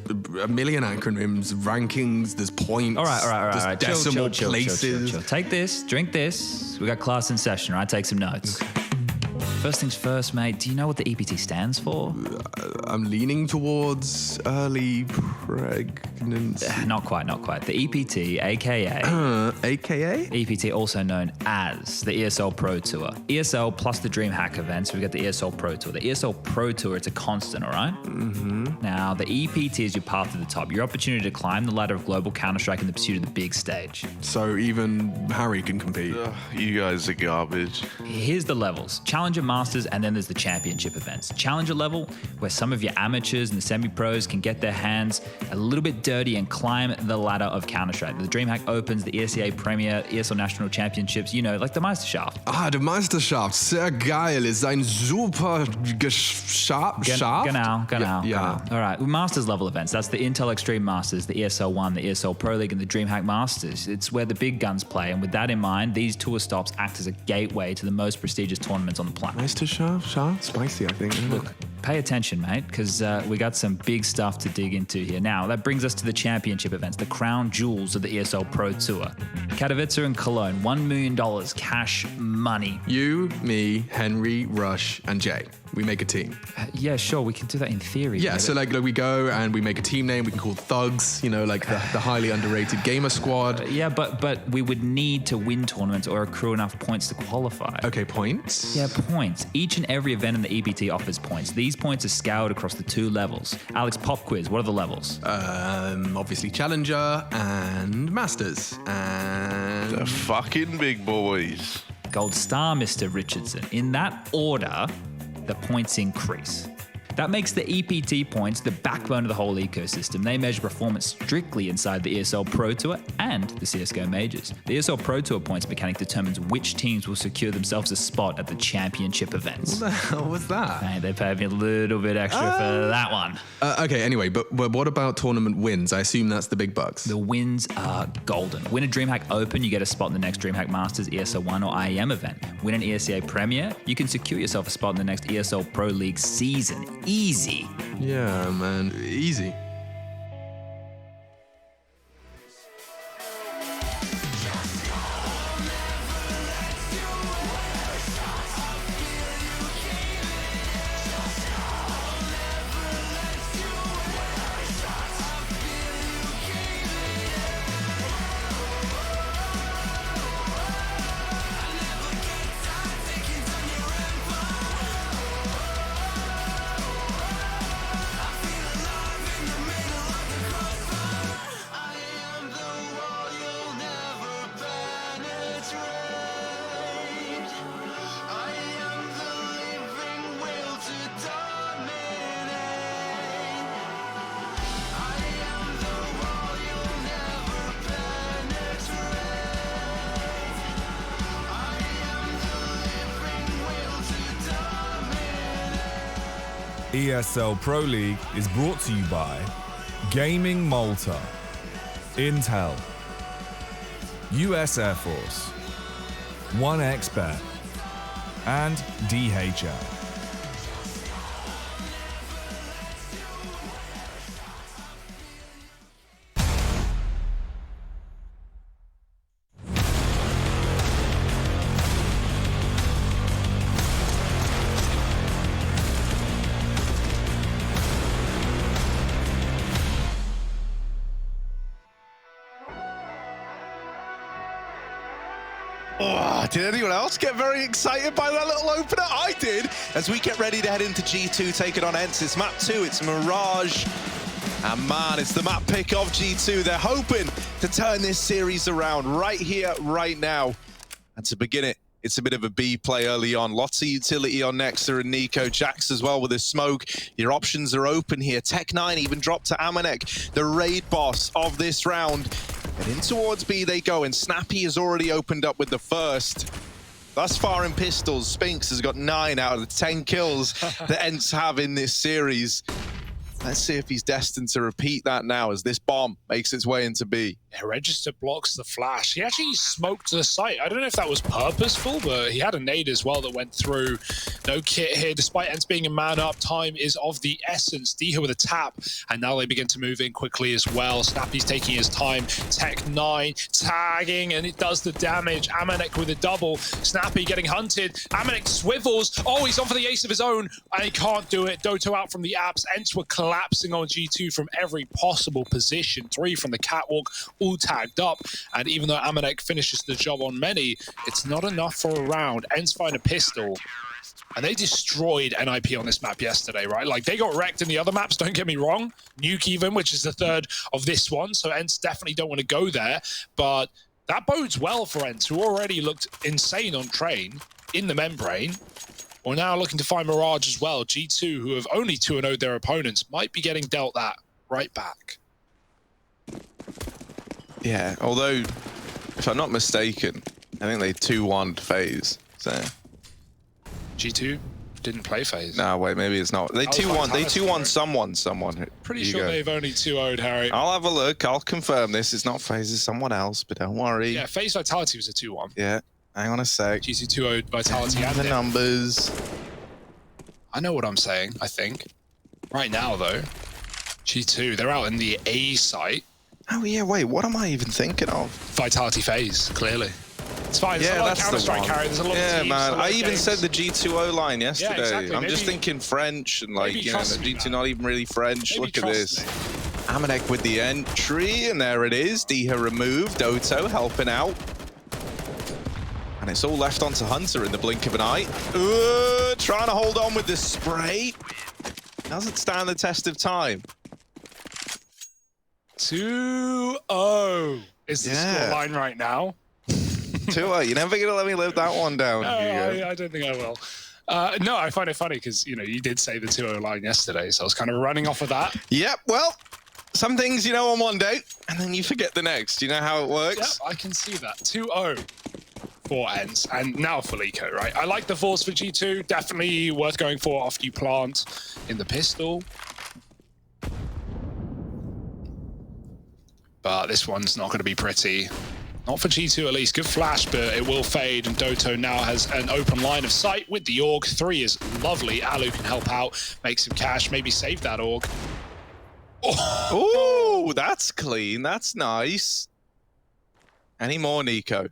a million acronyms, rankings, there's points. All right. There's decimal places. Chill. Take this, drink this. We got class in session, right? Take some notes. First things first, mate. Do you know what the EPT stands for? I'm leaning towards early pregnancy. Not quite. The EPT, aka... AKA? EPT, also known as the ESL Pro Tour. ESL plus the DreamHack events, we got the ESL Pro Tour. The ESL Pro Tour, it's a constant, all right? Mm-hmm. Now, the EPT is your path to the top, your opportunity to climb the ladder of global Counter-Strike in the pursuit of the big stage. So even Harry can compete? You guys are garbage. Here's the levels. Challenger, Masters, and then there's the championship events. Challenger level, where some of your amateurs and the semi-pros can get their hands a little bit dirty and climb the ladder of Counter-Strike. The DreamHack Opens, the ESEA Premier, ESL National Championships, you know, like the Meisterschaft. Die Meisterschaft, sehr geil, ist ein super Schaft. Genau. All right, Masters level events, that's the Intel Extreme Masters, the ESL 1, the ESL Pro League, and the DreamHack Masters. It's where the big guns play, and with that in mind, these tour stops act as a gateway to the most prestigious tournaments on the planet. Meisterschaft? Spicy, I think. Look, pay attention, mate, because we got some big stuff to dig into here. Now, that brings us to the championship events, the crown jewels of the ESL Pro Tour. Katowice and Cologne, $1 million cash money. You, me, Henry, Rush, and Jay. We make a team. Yeah, sure, we can do that in theory. Yeah, so like we go and we make a team name we can call Thugs, you know, like the highly underrated gamer squad. Yeah, but we would need to win tournaments or accrue enough points to qualify. Okay, points? Yeah, points. Each and every event in the EPT offers points. These points are scoured across the 2 levels. Alex, pop quiz, what are the levels? Obviously Challenger and Masters and... The fucking big boys. Gold Star, Mr. Richardson. In that order, the points increase. That makes the EPT points the backbone of the whole ecosystem. They measure performance strictly inside the ESL Pro Tour and the CSGO majors. The ESL Pro Tour points mechanic determines which teams will secure themselves a spot at the championship events. What the hell was that? Hey, they paid me a little bit extra for that one. Okay, anyway, but what about tournament wins? I assume that's the big bucks. The wins are golden. Win a DreamHack Open, you get a spot in the next DreamHack Masters, ESL 1 or IEM event. Win an ESEA Premier, you can secure yourself a spot in the next ESL Pro League season. Easy. Yeah, man. Easy. ESL Pro League is brought to you by Gaming Malta, Intel, US Air Force, 1xBet, and DHL. Oh, did anyone else get very excited by that little opener? I did. As we get ready to head into G2, taking on ENCE. It's map 2, it's Mirage. And man, it's the map pick of G2. They're hoping to turn this series around right here, right now. And to begin it, it's a bit of a B play early on. Lots of utility on Nexa and Nico. Jax as well with his smoke. Your options are open here. Tech9 even dropped to Amanek, the raid boss of this round. And in towards B they go, and Snappy has already opened up with the first. Thus far in pistols, Spinks has got 9 out of the 10 kills that ENCE have in this series. Let's see if he's destined to repeat that now as this bomb makes its way into B. Yeah, Register blocks the flash. He actually smoked the site. I don't know if that was purposeful, but he had a nade as well that went through. No kit here, despite ENCE being a man up. Time is of the essence. Diha with a tap, and now they begin to move in quickly as well. Snappy's taking his time. Tech9 tagging, and it does the damage. Amanek with a double. Snappy getting hunted. Amanek swivels. Oh, he's on for the ace of his own, and he can't do it. Doto out from the apps. ENCE were collapsing on G2 from every possible position. 3 from the catwalk, all tagged up. And even though Amanek finishes the job on many, it's not enough for a round. ENCE find a pistol. And they destroyed NIP on this map yesterday, right? Like, they got wrecked in the other maps, don't get me wrong. Nuke even, which is the third of this one. So ENCE definitely don't want to go there. But that bodes well for ENCE, who already looked insane on Train in the membrane. We're now looking to find Mirage as well. G2, who have only 2-0'd their opponents, might be getting dealt that right back. Yeah, although, if I'm not mistaken, I think they 2-1'd FaZe, so... G2 didn't play FaZe. No, wait, maybe it's not. They 2-1, they 2-1 someone. Pretty sure they've only 2-0'd, Harry. I'll have a look, I'll confirm this. It's not FaZe, it's someone else, but don't worry. Yeah, FaZe Vitality was a 2-1. Yeah, hang on a sec. G2 2-0'd Vitality and the numbers. I know what I'm saying, I think. Right now, though, G2, they're out in the A site. Oh yeah, wait, what am I even thinking of? Vitality FaZe, clearly. It's fine, there's a lot of Counter-Strike carry, there's a lot of teams. Yeah, man, I even games. said the G2O line yesterday. Yeah, exactly. I'm just thinking French, and like, you know, the G2 not even really French. Maybe Look at this. Amanek with the entry, and there it is. Diha removed, Doto helping out. And it's all left onto Hunter in the blink of an eye. Trying to hold on with the spray. Doesn't stand the test of time. 2-0 is the score line right now. 2-0. You're never going to let me live that one down. No, I don't think I will. No, I find it funny because, you know, you did say the 2-0 line yesterday, so I was kind of running off of that. Yep, well, some things you know on one day, and then you forget the next. You know how it works? Yep, I can see that. 2-0 for ends, and now for Lico, right? I like the force for G2. Definitely worth going for after you plant in the pistol. But this one's not going to be pretty. Not for G2 at least. Good flash, but it will fade, and Doto now has an open line of sight with the AUG. 3 is lovely. Alu can help out, make some cash, maybe save that AUG. Oh, that's clean. That's nice. Any more, Nico?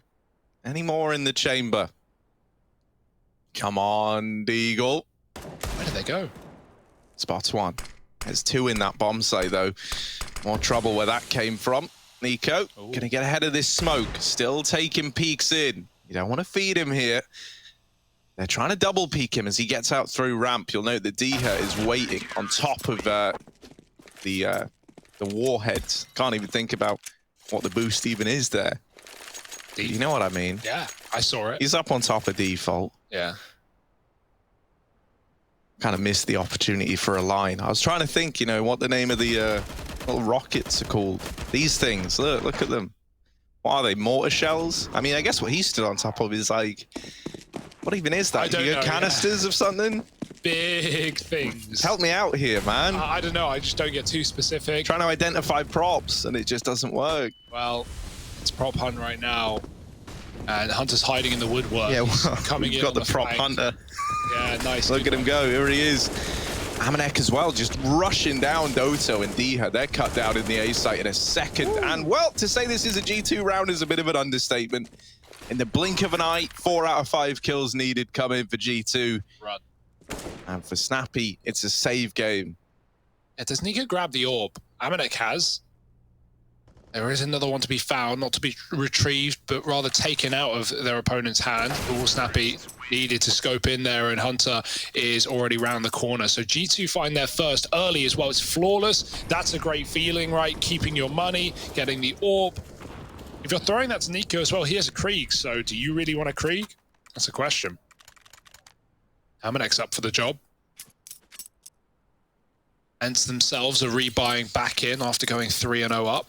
Any more in the chamber? Come on, Deagle. Where did they go? Spots one. There's 2 in that bomb site, though. More trouble where that came from. Nico, gonna get ahead of this smoke. Still taking peeks in. You don't want to feed him here. They're trying to double peek him as he gets out through ramp. You'll note that Diha is waiting on top of the warheads. Can't even think about what the boost even is there. You know what I mean? Yeah, I saw it. He's up on top of default. Yeah. Kind of missed the opportunity for a line. I was trying to think, you know, what the name of the little rockets are called. These things, look at them. What are they, mortar shells? I mean, I guess what he stood on top of is like, what even is that? I don't know, canisters of something? Big things. Help me out here, man. I don't know, I just don't get too specific. Trying to identify props and it just doesn't work. Well, it's prop hunt right now. And Hunter's hiding in the woodwork. Yeah, well, coming we've in got the prop flank. hunter. Yeah, nice. Look at him go, here he is. Amanek as well, just rushing down Doto and Diha. They're cut down in the A site in a second. Ooh. And well, to say this is a G2 round is a bit of an understatement. In the blink of an eye, 4 out of 5 kills needed coming for G2. Run. And for Snappy, it's a save game. Yeah, does Nico grab the orb? Amanek has. There is another one to be found, not to be retrieved, but rather taken out of their opponent's hand. All Snappy needed to scope in there, and Hunter is already round the corner. So G2 find their first early as well. It's flawless. That's a great feeling, right? Keeping your money, getting the orb. If you're throwing that to Nico as well, he has a Krieg. So do you really want a Krieg? That's a question. Amanek's up for the job. Ents themselves are rebuying back in after going 3-0 up.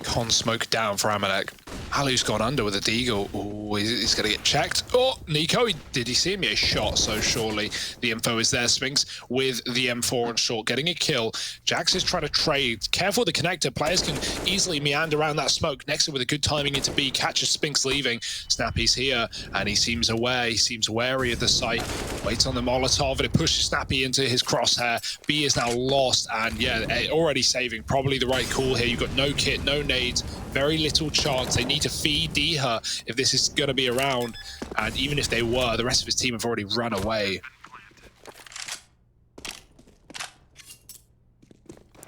Con smoke down for Amanek. Alu's gone under with a deagle. Oh, he's going to get checked. Oh, Nico, did he see him? Yeah, shot. So surely the info is there. Spinks with the M4 on short, getting a kill. Jax is trying to trade. Careful with the connector. Players can easily meander around that smoke. Nexus with a good timing into B. Catches Spinks leaving. Snappy's here, and he seems aware. He seems wary of the site. Waits on the Molotov, and it pushes Snappy into his crosshair. B is now lost, and yeah, already saving. Probably the right call here. You've got no kit, no nades, very little chance. They need to feed Diha if this is going to be around, and even if they were, the rest of his team have already run away.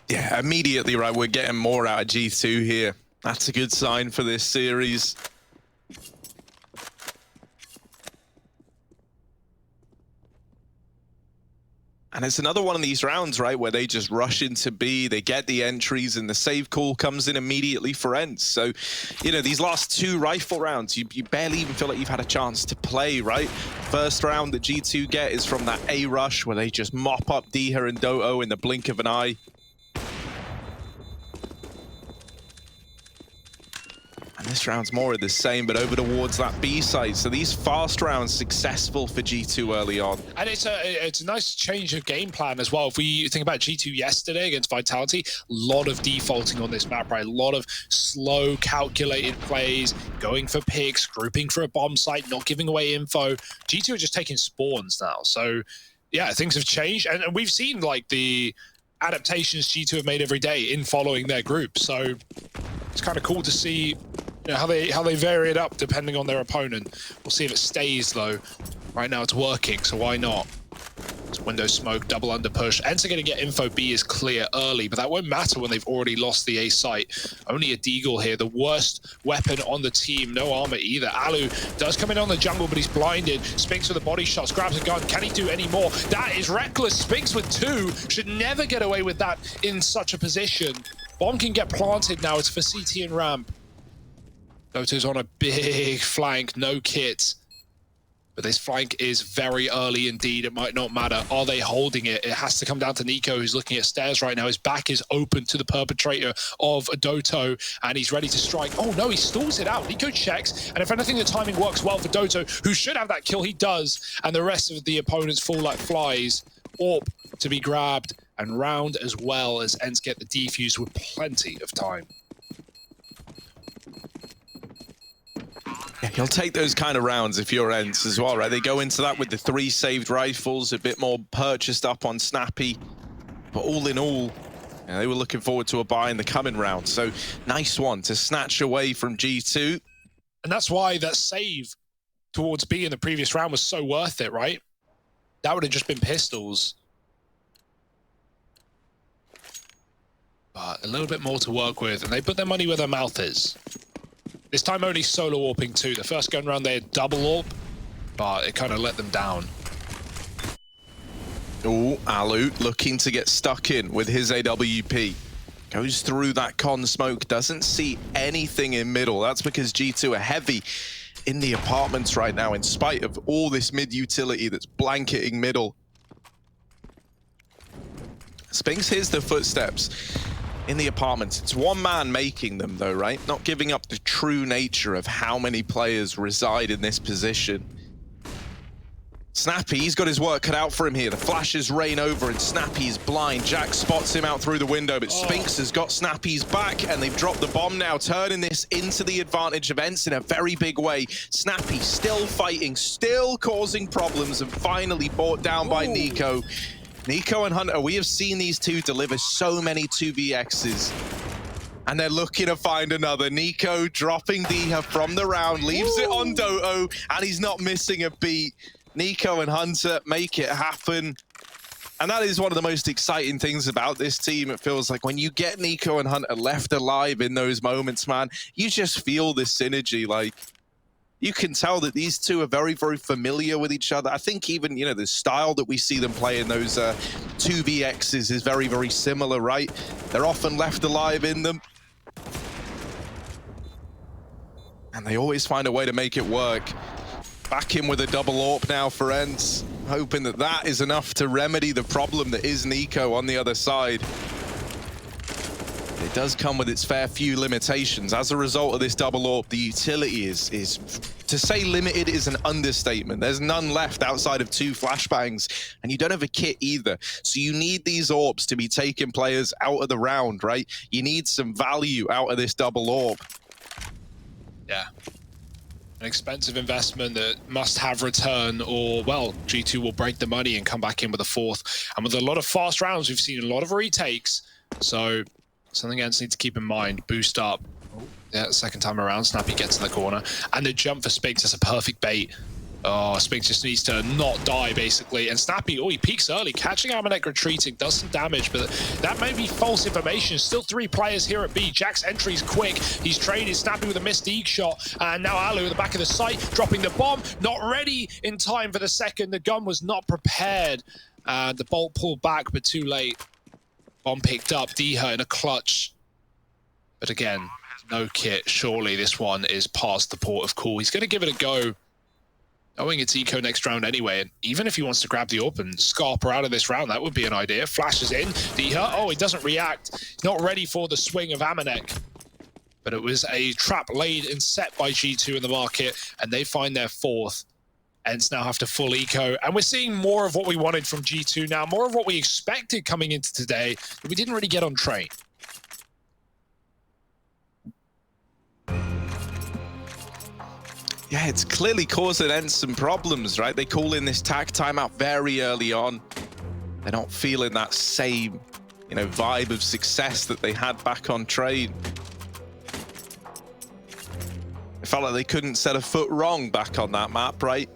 Yeah, immediately, right, we're getting more out of G2 here. That's a good sign for this series. And it's another one of these rounds, right, where they just rush into B, they get the entries, and the save call comes in immediately for Ents. So, you know, these last 2 rifle rounds, you barely even feel like you've had a chance to play, right? First round that G2 get is from that A rush, where they just mop up Diha and Doto in the blink of an eye. And this round's more of the same, but over towards that B side. So these fast rounds successful for G2 early on. And it's a nice change of game plan as well. If we think about G2 yesterday against Vitality, a lot of defaulting on this map, right? A lot of slow, calculated plays, going for picks, grouping for a bomb site, not giving away info. G2 are just taking spawns now. So yeah, things have changed. And we've seen like the adaptations G2 have made every day in following their group. So it's kind of cool to see, you know, how they vary it up depending on their opponent. We'll see if it stays though. Right now it's working, so why not? It's window smoke, double under push. Ents are going to get info. B is clear early, but that won't matter when they've already lost the A site. Only a deagle here, the worst weapon on the team. No armor either. Alu does come in on the jungle, but he's blinded. Spinks with the body shots, grabs a gun. Can he do any more? That is reckless. Spinks with 2 should never get away with that in such a position. Bomb can get planted now. It's for CT and ramp. Doto's on a big flank, no kit. But this flank is very early indeed. It might not matter. Are they holding it? It has to come down to Nico, who's looking at stairs right now. His back is open to the perpetrator of Doto, and he's ready to strike. Oh no, he stalls it out. Nico checks, and if anything, the timing works well for Doto, who should have that kill. He does, and the rest of the opponents fall like flies. AWP to be grabbed, and round as well as Ents get the defuse with plenty of time. Yeah, you'll take those kind of rounds if you're Ents as well, right? They go into that with the 3 saved rifles, a bit more purchased up on Snappy. But all in all, yeah, they were looking forward to a buy in the coming round. So nice one to snatch away from G2. And that's why that save towards B in the previous round was so worth it, right? That would have just been pistols. But a little bit more to work with, and they put their money where their mouth is. This time only solo AWPing too. The first gun round they had double AWP, but it kind of let them down. Oh, Alu looking to get stuck in with his AWP. Goes through that con smoke, doesn't see anything in middle. That's because G2 are heavy in the apartments right now, in spite of all this mid utility that's blanketing middle. Spinks hears the footsteps in the apartments. It's one man making them though, right? Not giving up the true nature of how many players reside in this position. Snappy, he's got his work cut out for him here. The flashes rain over and Snappy's blind. Jack spots him out through the window, but Spinks has got Snappy's back and they've dropped the bomb now, turning this into the advantage of Ents in a very big way. Snappy still fighting, still causing problems, and finally brought down by Nico. Nico and Hunter, we have seen these two deliver so many 2vx's. And they're looking to find another. Nico dropping Diha from the round, leaves it on Doto, and he's not missing a beat. Nico and Hunter make it happen. And that is one of the most exciting things about this team. It feels like when you get Nico and Hunter left alive in those moments, man, you just feel this synergy. Like, you can tell that these two are very, very familiar with each other. I think even, you know, the style that we see them play in those 2vx's is very, very similar, right? They're often left alive in them. And they always find a way to make it work. Back in with a double AWP now for Ents, hoping that that is enough to remedy the problem that is Nico on the other side. It does come with its fair few limitations. As a result of this double AWP, the utility is to say limited is an understatement. There's none left outside of 2 flashbangs, and you don't have a kit either. So you need these AWPs to be taking players out of the round, right? You need some value out of this double AWP. Yeah. An expensive investment that must have return, or, well, G2 will break the money and come back in with a 4th. And with a lot of fast rounds, we've seen a lot of retakes. So something else need to keep in mind. Boost up. Yeah, second time around, Snappy gets in the corner. And the jump for Spinks is a perfect bait. Oh, Spinks just needs to not die, basically. And Snappy, oh, he peeks early, catching Amanek retreating, does some damage, but that may be false information. Still 3 players here at B. Jack's entry's quick. He's traded Snappy with a missed Eeg shot. And now Alu at the back of the site, dropping the bomb. Not ready in time for the second. The gun was not prepared. And the bolt pulled back, but too late. Bomb picked up, Diha in a clutch. But again, no kit. Surely this one is past the port of call. He's going to give it a go, knowing it's eco next round anyway. And even if he wants to grab the AWP and scarper out of this round, that would be an idea. Flashes in, Diha. Oh, he doesn't react. He's not ready for the swing of Amanek. But it was a trap laid and set by G2 in the market, and they find their 4th. Ents now have to full eco, and we're seeing more of what we wanted from G2 now, more of what we expected coming into today, that we didn't really get on train. Yeah, it's clearly causing Ents some problems, right? They call in this tag timeout very early on. They're not feeling that same, you know, vibe of success that they had back on train. It felt like they couldn't set a foot wrong back on that map, right?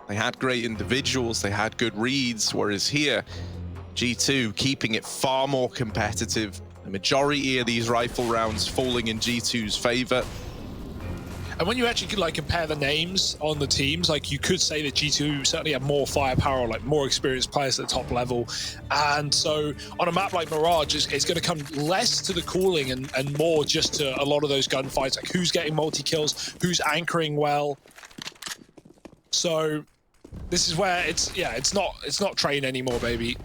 They had great individuals, they had good reads, whereas here, G2 keeping it far more competitive. The majority of these rifle rounds falling in G2's favor. And when you actually could like compare the names on the teams, like you could say that G2 certainly have more firepower, or like more experienced players at the top level. And so on a map like Mirage, it's going to come less to the cooling and more just to a lot of those gunfights, like who's getting multi-kills, who's anchoring well. So this is where it's not train anymore, baby.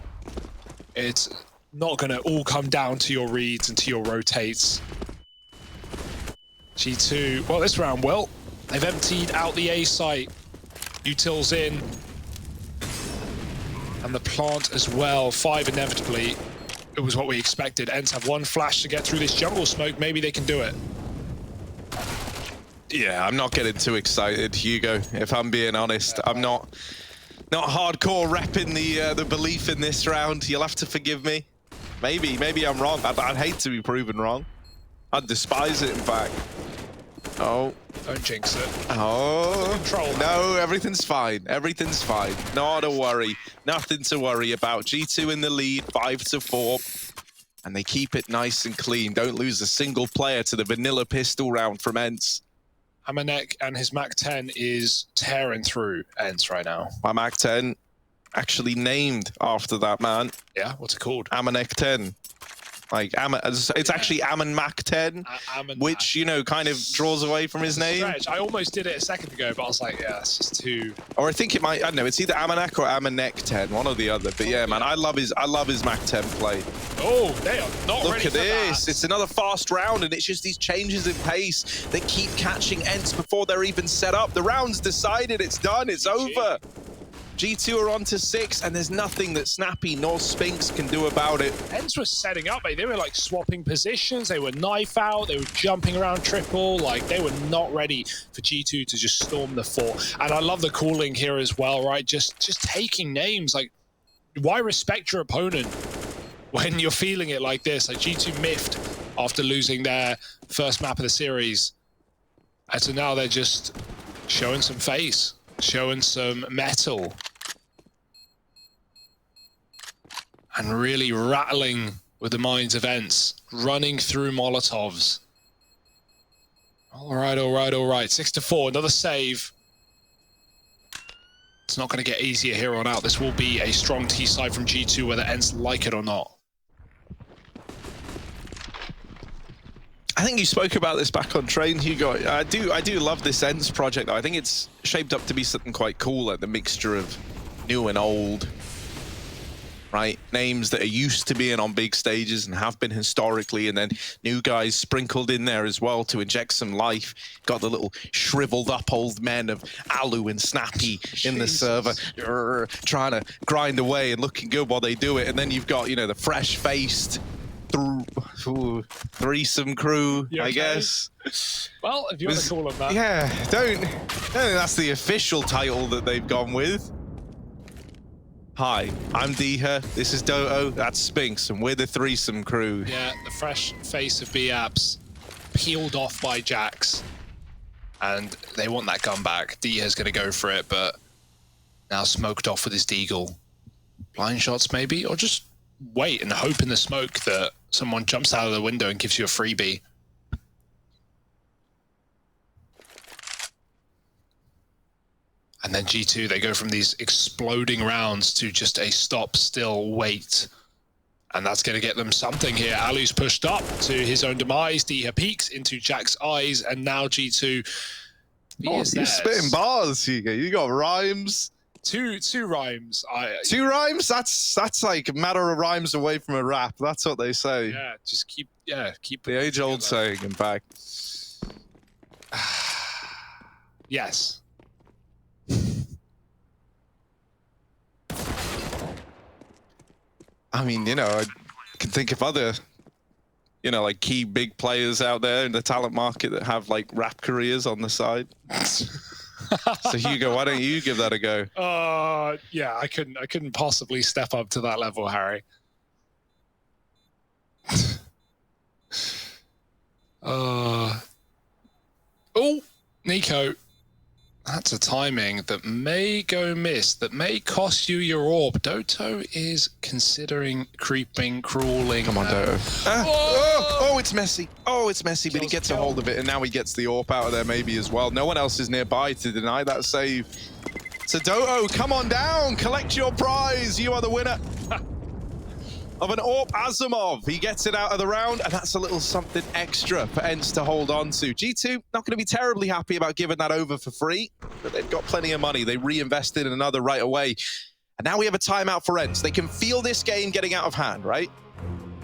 It's not going to all come down to your reads and to your rotates. G2, well, this round, well, they've emptied out the A site. Util's in. And the plant as well. 5 inevitably. It was what we expected. Ents have 1 flash to get through this jungle smoke. Maybe they can do it. Yeah, I'm not getting too excited, Hugo, if I'm being honest. I'm not hardcore repping the belief in this round. You'll have to forgive me. Maybe I'm wrong. I'd hate to be proven wrong. I'd despise it, in fact. Oh. Don't jinx it. Oh. Control. No, everything's fine. Everything's fine. Not a worry. Nothing to worry about. G2 in the lead, 5-4. And they keep it nice and clean. Don't lose a single player to the vanilla pistol round from Ents. Amanek and his MAC-10 is tearing through Ents right now. My MAC-10 actually named after that man. Yeah, what's it called? Amanek 10. Like, it's actually Aman Mac 10, which, you know, kind of draws away from his name. Stretch. I almost did it a second ago, but I was like, yeah, it's just too... Or I think it might, I don't know, it's either Amanek or Amanek 10, one or the other. But yeah, man, I love his Mac 10 play. Oh, they are not Look ready at for this. that. It's another fast round, and it's just these changes in pace that keep catching Ents before they're even set up. The round's decided, it's done, it's over. G2 are on to 6, and there's nothing that Snappy nor Spinks can do about it. Ents were setting up, mate. They were like swapping positions. They were knife out. They were jumping around triple. Like, they were not ready for G2 to just storm the fort. And I love the calling here as well, right? Just taking names. Like, why respect your opponent when you're feeling it like this? Like, G2 miffed after losing their first map of the series. And so now they're just showing some face. Showing some metal. And really rattling with the minds of Ents. Running through Molotovs. All right. 6-4, another save. It's not going to get easier here on out. This will be a strong T side from G2, whether Ents like it or not. I think you spoke about this back on Train, Hugo. I do love this Ents project, though. I think it's shaped up to be something quite cool, like the mixture of new and old, right? Names that are used to being on big stages and have been historically, and then new guys sprinkled in there as well to inject some life. Got the little shriveled up old men of Alu and Snappy in the server, trying to grind away and looking good while they do it. And then you've got, you know, the fresh-faced threesome crew, I guess. Well, if you want to call them that. Yeah, I don't think that's the official title that they've gone with. Hi, I'm Diha, this is Doto, that's Spinks, and we're the threesome crew. Yeah, the fresh face of B-Apps peeled off by Jax. And they want that gun back. Diha's going to go for it, but now smoked off with his deagle. Blind shots maybe, or just wait and hope in the smoke that someone jumps out of the window and gives you a freebie. And then G2, they go from these exploding rounds to just a stop, still, wait. And that's going to get them something here. Alu's pushed up to his own demise. Diha peeks into Jack's eyes, and now G2... You're spitting bars, Hugo. You got rhymes. Two rhymes. Two rhymes? That's like a matter of rhymes away from a rap. That's what they say. Yeah, just keep the age-old saying, in fact. Yes. I mean, you know, I can think of other, you know, like key big players out there in the talent market that have like rap careers on the side. So Hugo, why don't you give that a go? Yeah, I couldn't possibly step up to that level, Harry. Oh, Nico. That's a timing that may go miss, that may cost you your orb. Doto is considering creeping, crawling. Come on, Doto. Oh, it's messy. Oh, it's messy, but he gets a hold of it, and now he gets the AWP out of there maybe as well. No one else is nearby to deny that save. So Doto, come on down, collect your prize. You are the winner of an AWP Asimov. He gets it out of the round, and that's a little something extra for ENCE to hold on to. G2 not going to be terribly happy about giving that over for free, but they've got plenty of money. They reinvested in another right away. And now we have a timeout for ENCE. They can feel this game getting out of hand, right?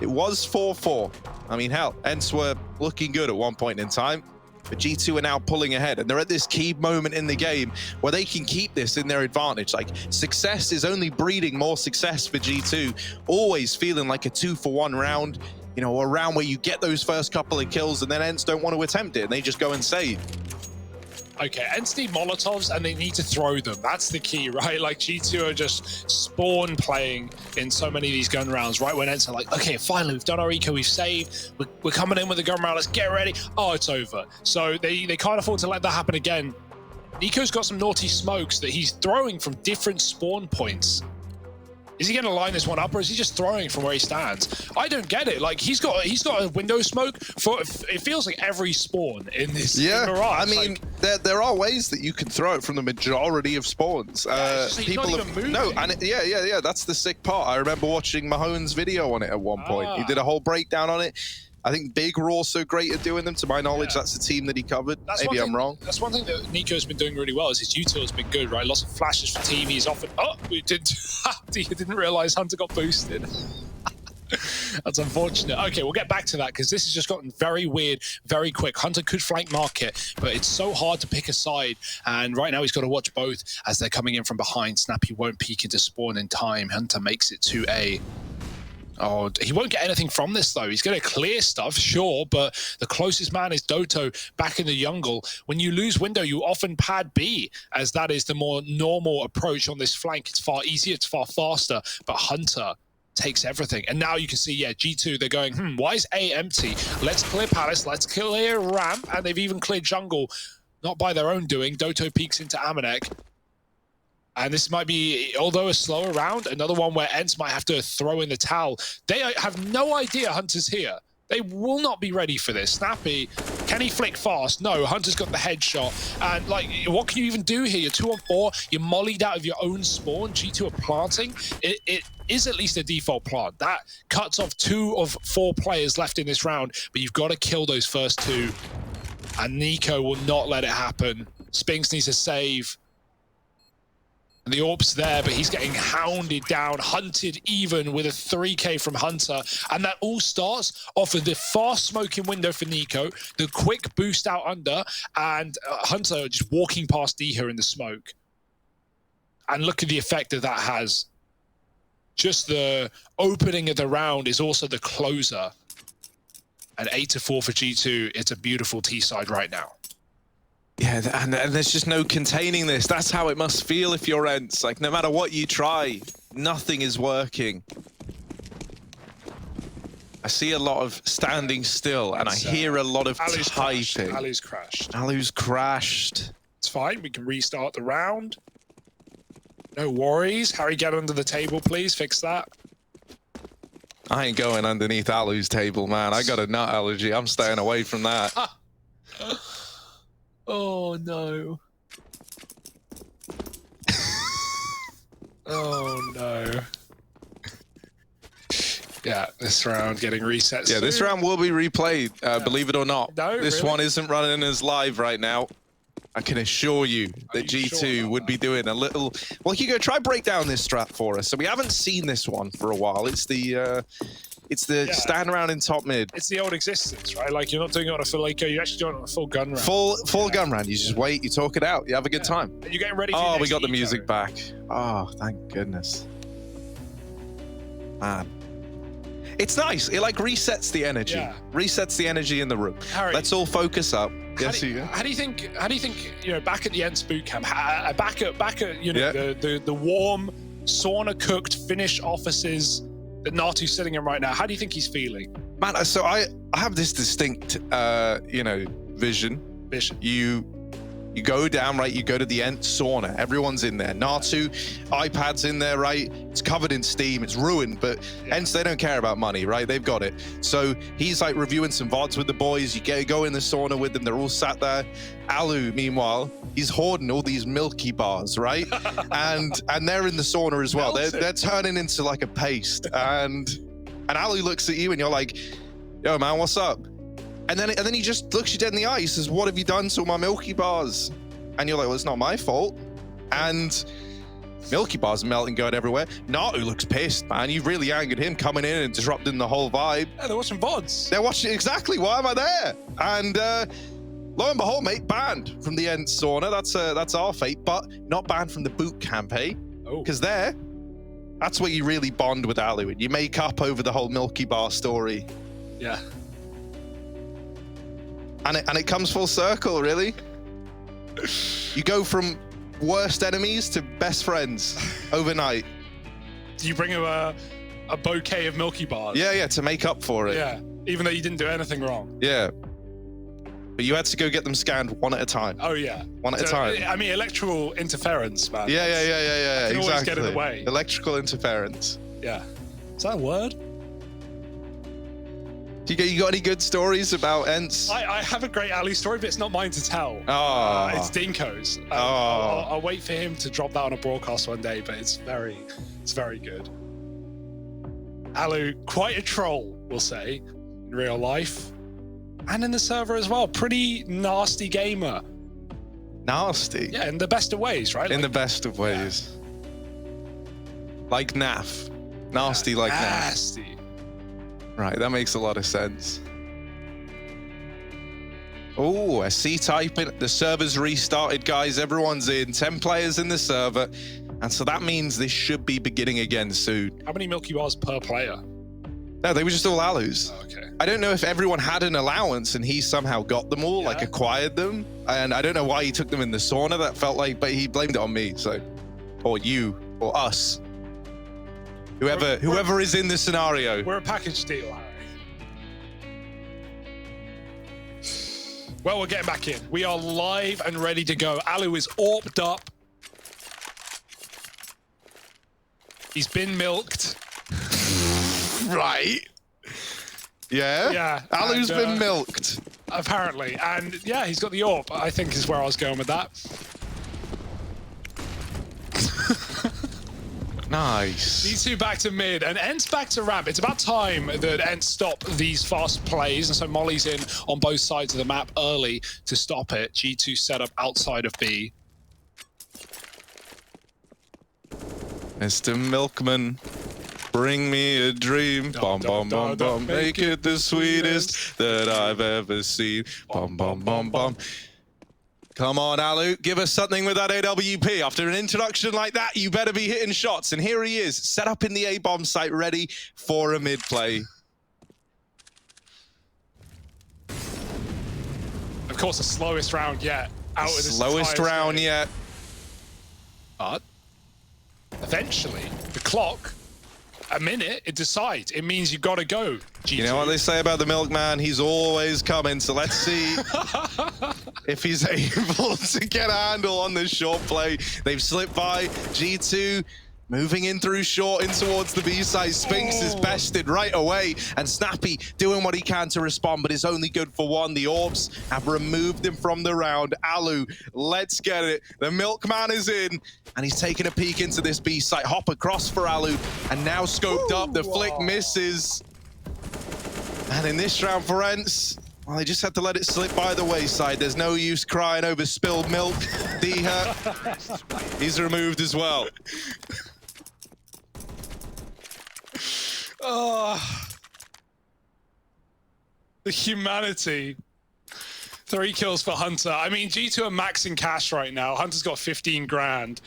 It was 4-4. I mean, hell, ENCE were looking good at one point in time, but G2 are now pulling ahead, and they're at this key moment in the game where they can keep this in their advantage. Like, success is only breeding more success for G2, always feeling like a 2-for-1 round, you know, a round where you get those first couple of kills and then ENCE don't want to attempt it, and they just go and save. Okay, ENCE need Molotovs and they need to throw them. That's the key, right? Like, G2 are just spawn playing in so many of these gun rounds, right? When ENCE are like, okay, finally, we've done our eco, we've saved, we're coming in with a gun round, let's get ready. Oh, it's over. So they can't afford to let that happen again. Nico's got some naughty smokes that he's throwing from different spawn points. Is he going to line this one up, or is he just throwing from where he stands? I don't get it. Like, he's got a window smoke for, it feels like every spawn in this Mirage. I mean, like, there are ways that you can throw it from the majority of spawns. People have no, and yeah. That's the sick part. I remember watching Mahone's video on it at one point. He did a whole breakdown on it. I think Big were also great at doing them. To my knowledge, that's the team that he covered. Maybe I'm wrong. That's one thing that Nico's been doing really well, is his util has been good, right? Lots of flashes for team. He's often... Oh, we didn't realize Hunter got boosted. That's unfortunate. Okay, we'll get back to that, because this has just gotten very weird, very quick. Hunter could flank market, but it's so hard to pick a side. And right now he's got to watch both as they're coming in from behind. Snappy won't peek into spawn in time. Hunter makes it to A. Oh, he won't get anything from this, though. He's going to clear stuff, sure, but the closest man is Doto back in the jungle. When you lose window, you often pad B, as that is the more normal approach on this flank. It's far easier, it's far faster, but Hunter takes everything. And now you can see, yeah, G2, they're going, why is A empty? Let's clear Palace, let's clear ramp, and they've even cleared jungle, not by their own doing. Doto peeks into Amanek. And this might be, although a slower round, another one where ENCE might have to throw in the towel. They have no idea Hunter's here. They will not be ready for this. Snappy, can he flick fast? No, Hunter's got the headshot. And, like, what can you even do here? You're 2-on-4, you're mollied out of your own spawn. G2 are planting. It is at least a default plant. That cuts off 2 of 4 players left in this round, but you've got to kill those first 2. And Nico will not let it happen. Spinks needs a save. And the AWP's there, but he's getting hounded down, hunted even with a 3K from Hunter. And that all starts off of the fast smoking window for Nico, the quick boost out under, and Hunter just walking past D here in the smoke. And look at the effect that that has. Just the opening of the round is also the closer. And 8-4 for G2. It's a beautiful T-side right now. Yeah, and there's just no containing this. That's how it must feel if you're ENCE. Like, no matter what you try, nothing is working. I see a lot of standing still, and I hear a lot of typing. Alu's crashed. Alu's crashed. It's fine. We can restart the round. No worries. Harry, get under the table, please. Fix that. I ain't going underneath Alu's table, man. I got a nut allergy. I'm staying away from that. Oh, no. Oh, no. Yeah, this round getting reset soon. Yeah, this round will be replayed, believe it or not. No, this really? one isn't running as live right now. I can assure you that G2 would be doing a little... Well, Hugo, try break down this strat for us. So we haven't seen this one for a while. It's the stand around in top mid. It's the old existence, right? Like, you're not doing it on a full eco, you're actually doing it on a full gun round. Full gun round. You just wait, you talk it out, you have a good time. And you're getting ready for your we next got the eco. music back. Oh, thank goodness. Man. It's nice. It like resets the energy. Yeah. Resets the energy in the room. Harry, let's all focus up. How do you think? You know, back at the ENCE boot camp, back at you know the warm, sauna cooked Finnish offices that Natu's sitting in right now? How do you think he's feeling? Man, so I have this distinct, you know, vision. You You go down, right? You go to the end sauna. Everyone's in there. Natu, iPad's in there, right? It's covered in steam. It's ruined, but hence they don't care about money, right? They've got it. So he's like reviewing some VODs with the boys. You go in the sauna with them. They're all sat there. Alu, meanwhile, he's hoarding all these Milky Bars, right? and they're in the sauna as well. They're turning into like a paste. And Alu looks at you and you're like, yo, man, what's up? And then he just looks you dead in the eye. He says, what have you done to all my Milky Bars? And you're like, well, it's not my fault. And Milky Bars melt and going everywhere. Natu looks pissed, man. You've really angered him coming in and disrupting the whole vibe. Yeah, they're watching VODs. They're watching, exactly. Why am I there? And lo and behold, mate, banned from the end sauna. That's our fate, but not banned from the boot camp, eh? Because that's where you really bond with Alu. You make up over the whole Milky Bar story. Yeah. And it comes full circle, really. You go from worst enemies to best friends overnight. Do you bring him a bouquet of Milky Bars? Yeah, to make up for it. Yeah, even though you didn't do anything wrong. Yeah. But you had to go get them scanned one at a time. Oh, yeah. One at a time. I mean, electrical interference, man. Yeah, can exactly. always get in the way. Electrical interference. Yeah. Is that a word? You got any good stories about Ents? I have a great Ali story, but it's not mine to tell. Oh. It's Dinko's. Oh. I'll wait for him to drop that on a broadcast one day, but it's very good. Alu, quite a troll, we'll say, in real life. And in the server as well. Pretty nasty gamer. Nasty? Yeah, in the best of ways, right? In the best of ways. Like Naf. Nasty like Naf. Nasty. Right, that makes a lot of sense. Oh, a C-type. The server's restarted, guys. Everyone's in. 10 players in the server. And so that means this should be beginning again soon. How many Milky Bars per player? No, they were just all Alus. Oh, okay. I don't know if everyone had an allowance and he somehow got them all, like acquired them. And I don't know why he took them in the sauna. That felt like, but he blamed it on me. So, or you, or us. Whoever is in the scenario. We're a package deal, Harry. Well, we're getting back in. We are live and ready to go. Alu is AWP'd up. He's been milked. Right. Yeah? Yeah. Alu's been milked. Apparently. And yeah, he's got the AWP, I think is where I was going with that. Nice. These two back to mid, and Ent's back to ramp. It's about time that Ent stop these fast plays, and so Molly's in on both sides of the map early to stop it. G2 set up outside of B. Mr. Milkman, bring me a dream. Bum, bum, bum, bum. Make it the sweetest that I've ever seen. Bum, bum, bum, bum. Come on, Alu, give us something with that AWP. After an introduction like that, you better be hitting shots. And here he is, set up in the A-bomb site, ready for a mid-play. Of course, the slowest round yet. Out of this Slowest round yet. But eventually, the clock, a minute, it decides. It means you got to go, G2. You know what they say about the milkman? He's always coming. So let's see if he's able to get a handle on this short play. They've slipped by. G2 moving in through short in towards the B side. Spinks is bested right away. And Snappy doing what he can to respond, but it's only good for one. The Orbs have removed him from the round. Alu, let's get it. The milkman is in. And he's taking a peek into this B site. Hop across for Alu. And now scoped up. The flick misses. And in this round for Ents, well, they just had to let it slip by the wayside. There's no use crying over spilled milk. Diha, he's removed as well. Oh, the humanity. 3 kills for Hunter. I mean, G2 are maxing cash right now. Hunter's got 15 grand.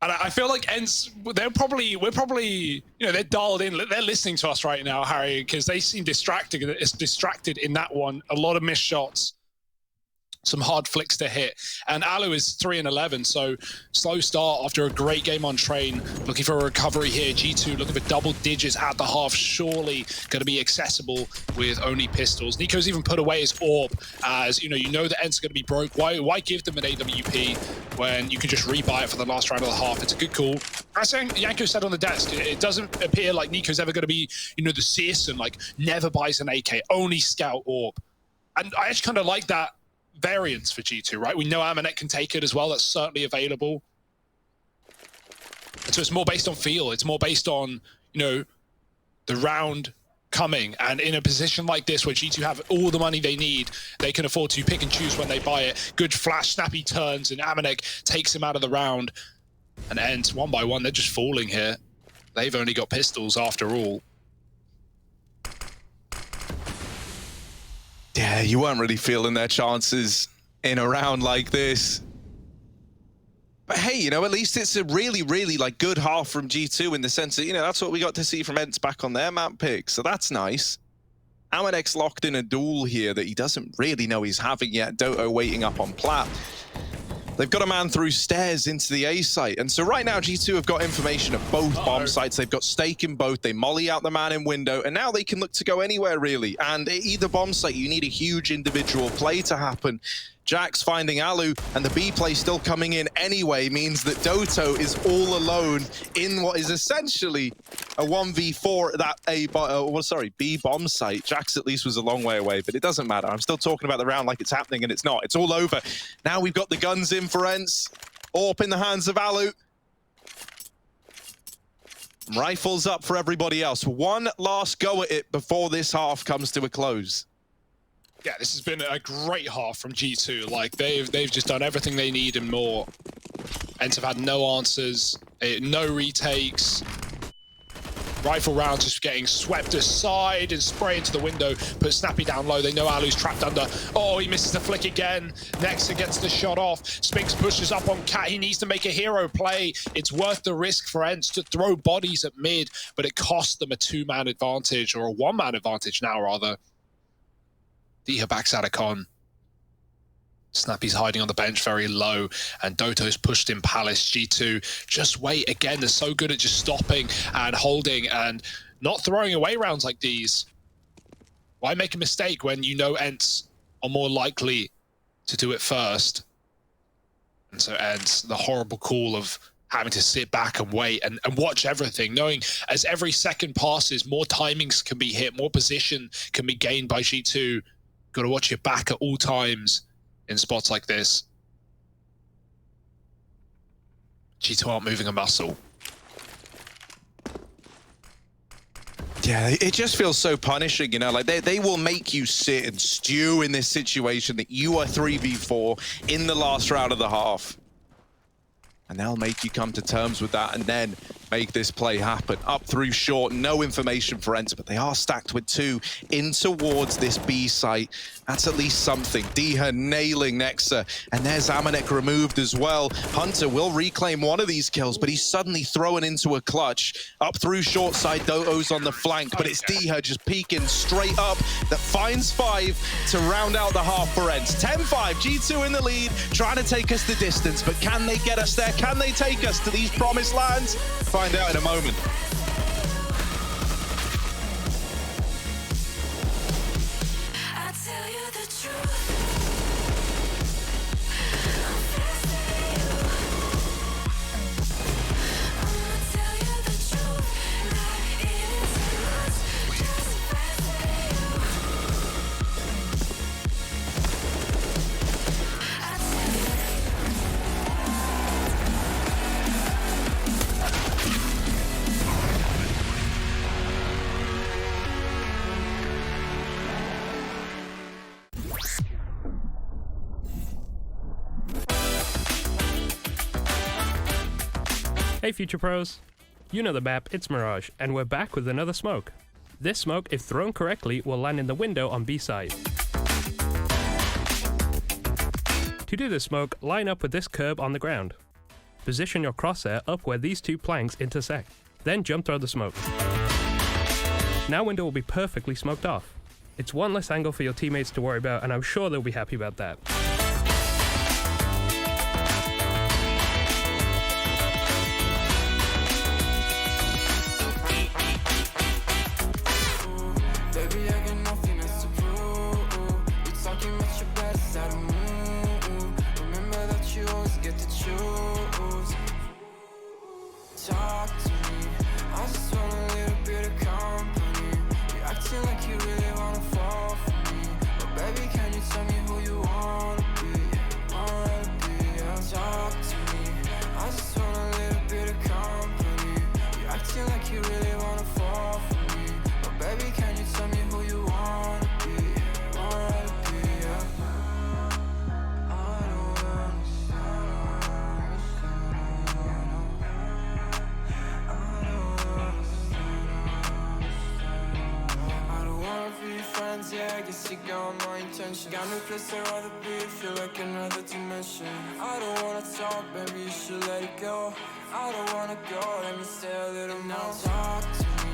And I feel like Ents, we're probably, you know, they're dialed in. They're listening to us right now, Harry, because they seem distracted in that one. A lot of missed shots. some hard flicks to hit. And Alu is 3-11, so slow start after a great game on Train. Looking for a recovery here. G2 looking for double digits at the half. Surely going to be accessible with only pistols. Nico's even put away his AWP as, you know the end's going to be broke. Why give them an AWP when you can just rebuy it for the last round of the half? It's a good call. As Yanko said on the desk, it doesn't appear like Nico's ever going to be, the cis and like never buys an AK, only scout AWP. And I actually kind of like that variance for G2, right? We know Amanek can take it as well. That's certainly available. And so it's more based on feel. It's more based on, the round coming. And in a position like this where G2 have all the money they need, they can afford to pick and choose when they buy it. Good flash, snappy turns, and Amanek takes him out of the round and ends one by one. They're just falling here. They've only got pistols after all. Yeah, you weren't really feeling their chances in a round like this. But hey, at least it's a really, really good half from G2 in the sense that, that's what we got to see from Ents back on their map pick. So that's nice. Amanek's locked in a duel here that he doesn't really know he's having yet. Doto waiting up on plat. They've got a man through stairs into the A site. And so right now, G2 have got information of both bomb sites. They've got stake in both. They molly out the man in window. And now they can look to go anywhere, really. And either bomb site, you need a huge individual play to happen. Jax finding Alu, and the B play still coming in anyway means that Doto is all alone in what is essentially a 1v4 that B bomb site. Jax at least was a long way away, but it doesn't matter. I'm still talking about the round like it's happening, and it's not. It's all over. Now we've got the guns in for Ents. AWP in the hands of Alu. Rifles up for everybody else. One last go at it before this half comes to a close. Yeah, this has been a great half from G2. Like, they've just done everything they need and more. Ents have had no answers, no retakes. Rifle rounds just getting swept aside and spray into the window. Put Snappy down low. They know Alu's trapped under. Oh, he misses the flick again. Nexa gets the shot off. Spinks pushes up on Cat. He needs to make a hero play. It's worth the risk for Ents to throw bodies at mid, but it costs them a two-man advantage, or a one-man advantage now, rather. Diha backs out of con. Snappy's hiding on the bench very low, and Doto's pushed in Palace. G2 just wait again. They're so good at just stopping and holding and not throwing away rounds like these. Why make a mistake when you know Ents are more likely to do it first? And so Ents, the horrible call of having to sit back and wait and watch everything, knowing as every second passes, more timings can be hit, more position can be gained by G2. Got to watch your back at all times in spots like this. G2 aren't moving a muscle. Yeah, it just feels so punishing, like they will make you sit and stew in this situation that you are 3v4 in the last round of the half. And they'll make you come to terms with that and then make this play happen. Up through short, no information for Ents, but they are stacked with two in towards this B site. That's at least something. Diha nailing Nexa, and there's Amanek removed as well. Hunter will reclaim one of these kills, but he's suddenly thrown into a clutch. Up through short side, Doto's on the flank, but it's Diha just peeking straight up that finds 5 to round out the half for Ents. 10-5, G2 in the lead, trying to take us the distance, but can they get us there? Can they take us to these promised lands? Find out in a moment. Hey Future Pros, you know the map, it's Mirage, and we're back with another smoke. This smoke, if thrown correctly, will land in the window on B side. To do this smoke, line up with this curb on the ground. Position your crosshair up where these two planks intersect. Then jump throw the smoke. Now window will be perfectly smoked off. It's one less angle for your teammates to worry about, and I'm sure they'll be happy about that. she got my intention. Got no place I'd rather be, feel like another dimension. I don't wanna talk, baby, you should let it go. I don't wanna go, let me stay a little more. Now talk to me,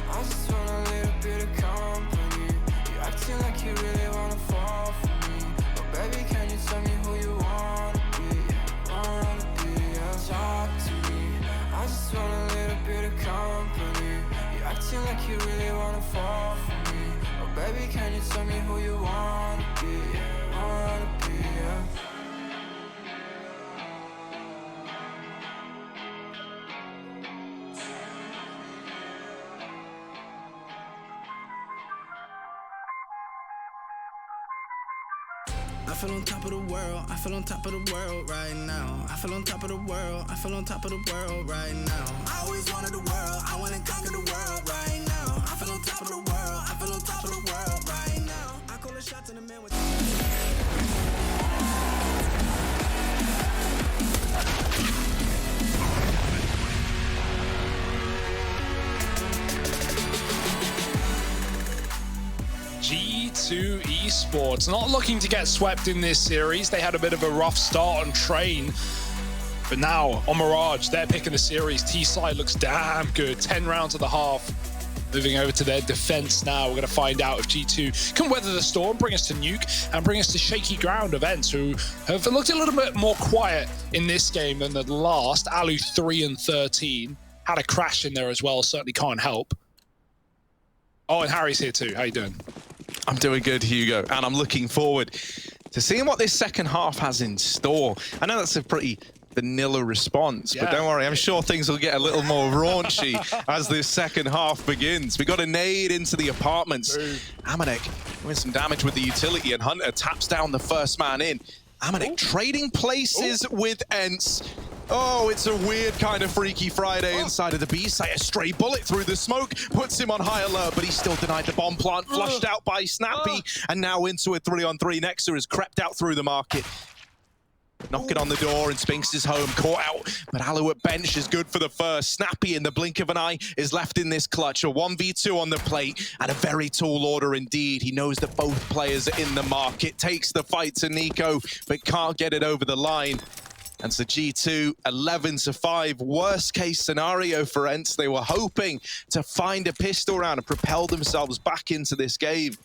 I just want a little bit of company. You acting like you really wanna fall for me. But baby, can you tell me who you wanna be? Yeah. Talk to me, I just want a little bit of company. You acting like you really wanna fall for me. But baby, can you tell me who you wanna be? Yeah. I feel on top of the world, I feel on top of the world right now. I feel on top of the world, I feel on top of the world right now. I always wanted the world, I wanna conquer the world right now. I feel on top of the world, I feel on top of the world right now. I call a shot to the man with G2 Esports not looking to get swept in this series. They had a bit of a rough start on Train, but now on Mirage, they're picking the series. T-Side looks damn good. 10 rounds of the half. Moving over to their defense now. We're going to find out if G2 can weather the storm, bring us to Nuke, and bring us to shaky ground events, who have looked a little bit more quiet in this game than the last. Alu 3-13. Had a crash in there as well, certainly can't help. Oh, and Harry's here too. How you doing? I'm doing good, Hugo, and I'm looking forward to seeing what this second half has in store. I know that's a pretty vanilla response, but don't worry, I'm sure things will get a little more raunchy as this second half begins. We got a nade into the apartments. Amanek doing some damage with the utility, and Hunter taps down the first man in. Amanek trading places with Ents. Oh, it's a weird kind of Freaky Friday inside of the B site. A stray bullet through the smoke puts him on high alert, but he's still denied the bomb plant. Flushed out by Snappy, and now into a 3-on-3. Nexa has crept out through the market. Knocking on the door, and Spinks is home, caught out. But Alu at bench is good for the first. Snappy, in the blink of an eye, is left in this clutch. A 1v2 on the plate, and a very tall order indeed. He knows that both players are in the market. Takes the fight to Nico, but can't get it over the line. And so G2, 11-5, worst case scenario for Ents. They were hoping to find a pistol round and propel themselves back into this game.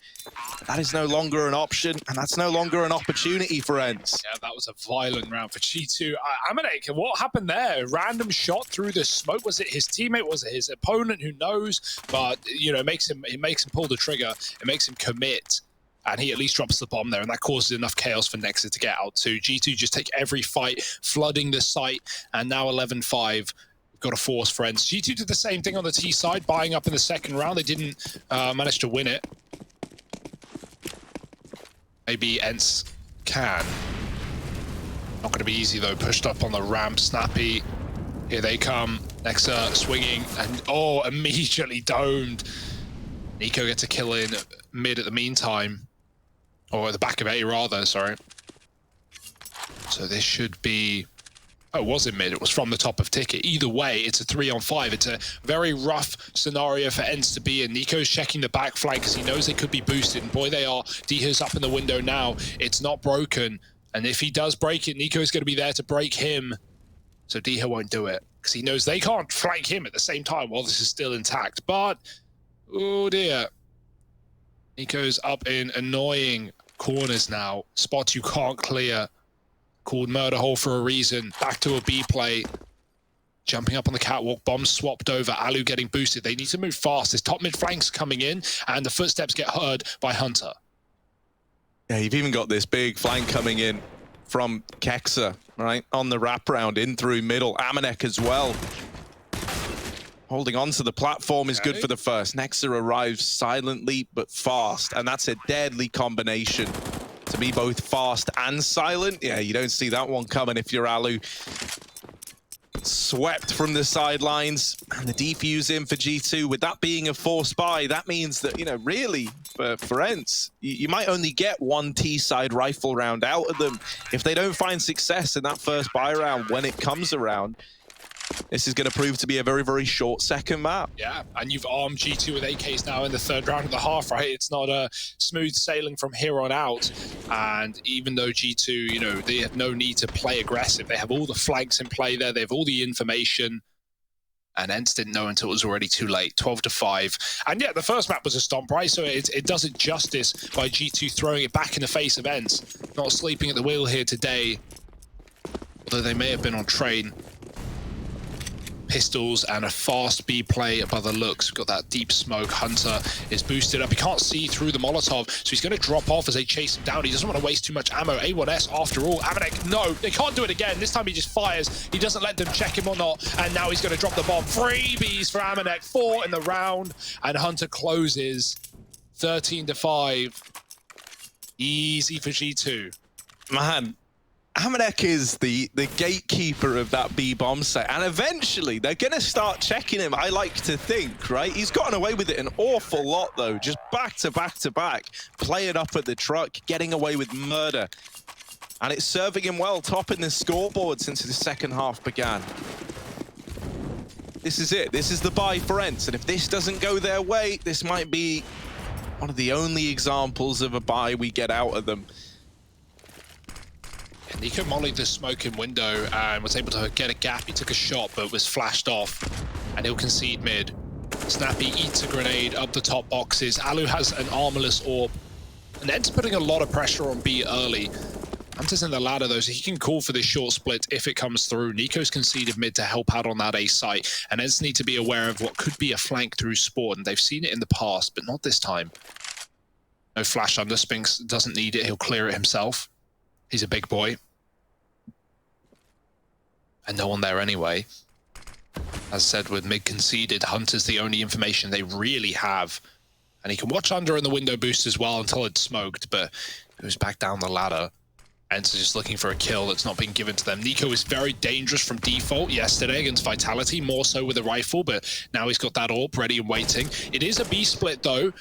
That is no longer an option, and that's no longer an opportunity for Ents. Yeah, that was a violent round for G2. Amanek, what happened there? Random shot through the smoke. Was it his teammate? Was it his opponent? Who knows? But, you know, it makes him pull the trigger. It makes him commit. And he at least drops the bomb there, and that causes enough chaos for Nexa to get out too. G2 just take every fight, flooding the site, and now 11-5. We've got a force for Ents. G2 did the same thing on the T side, buying up in the second round. They didn't manage to win it. Maybe Ents can. Not going to be easy though. Pushed up on the ramp, Snappy. Here they come. Nexa swinging, and oh, immediately domed. Nico gets a kill in mid at the meantime. Or at the back of A, rather, sorry. So this should be... Oh, it was in mid. It was from the top of Ticket. Either way, it's a 3-on-5. It's a very rough scenario for Ents to be in. Nico's checking the back flank because he knows they could be boosted. And boy, they are. Diha's up in the window now. It's not broken. And if he does break it, Nico's going to be there to break him. So Diha won't do it because he knows they can't flank him at the same time while this is still intact. But, oh dear. Nico's up in annoying corners now. Spots you can't clear. Called murder hole for a reason. Back to a B play. Jumping up on the catwalk. Bombs swapped over. Alu getting boosted. They need to move fast. His top mid flank's coming in, and the footsteps get heard by Hunter. Yeah, you've even got this big flank coming in from Kexa, right? On the wraparound, in through middle. Amanek as well. Holding on to the platform is good for the first. Nexa arrives silently but fast, and that's a deadly combination. To be both fast and silent, yeah, you don't see that one coming if you're Alu. Swept from the sidelines, and the defuse in for G2. With that being a forced buy, that means that, you know, really, for Ents, you might only get one T-side rifle round out of them. If they don't find success in that first buy round when it comes around, This is going to prove to be a very, very short second map. Yeah, and you've armed G2 with AKs now in the third round of the half, right? It's not a smooth sailing from here on out. And even though G2, you know, they have no need to play aggressive. They have all the flanks in play there. They have all the information. And ENCE didn't know until it was already too late, 12-5. And yeah, the first map was a stomp, right? So it does it justice by G2 throwing it back in the face of ENCE. Not sleeping at the wheel here today. Although they may have been on train. Pistols and a fast B play by the looks. We've got that deep smoke. Hunter is boosted up. He can't see through the Molotov, so he's going to drop off as they chase him down. He doesn't want to waste too much ammo. A1S after all. Amanek, no, they can't do it again. This time he just fires. He doesn't let them check him or not, and now he's going to drop the bomb. Freebies for Amanek. 4 in the round, and Hunter closes 13-5. Easy for G2. Man. Amanek is the gatekeeper of that B-bomb set, and eventually they're going to start checking him, I like to think, right? He's gotten away with it an awful lot, though, just back to back to back, playing up at the truck, getting away with murder. And it's serving him well, topping the scoreboard since the second half began. This is it. This is the buy for ENCE, and if this doesn't go their way, this might be one of the only examples of a buy we get out of them. Nico mollied the smoking window and was able to get a gap. He took a shot, but was flashed off, and he'll concede mid. Snappy eats a grenade up the top boxes. Alu has an armorless orb, and ENCE putting a lot of pressure on B early. Hunter's in the ladder, though, so he can call for this short split if it comes through. Nico's conceded mid to help out on that A site, and ENCE need to be aware of what could be a flank through Sport, and they've seen it in the past, but not this time. No flash under. Spinks doesn't need it. He'll clear it himself. He's a big boy. And no one there anyway. As said, with mid conceded, Hunter's the only information they really have. And he can watch under in the window boost as well until it's smoked, but it was back down the ladder. ENCE just looking for a kill that's not been given to them. Nico is very dangerous from default yesterday against Vitality, more so with a rifle, but now he's got that AWP ready and waiting. It is a B split though.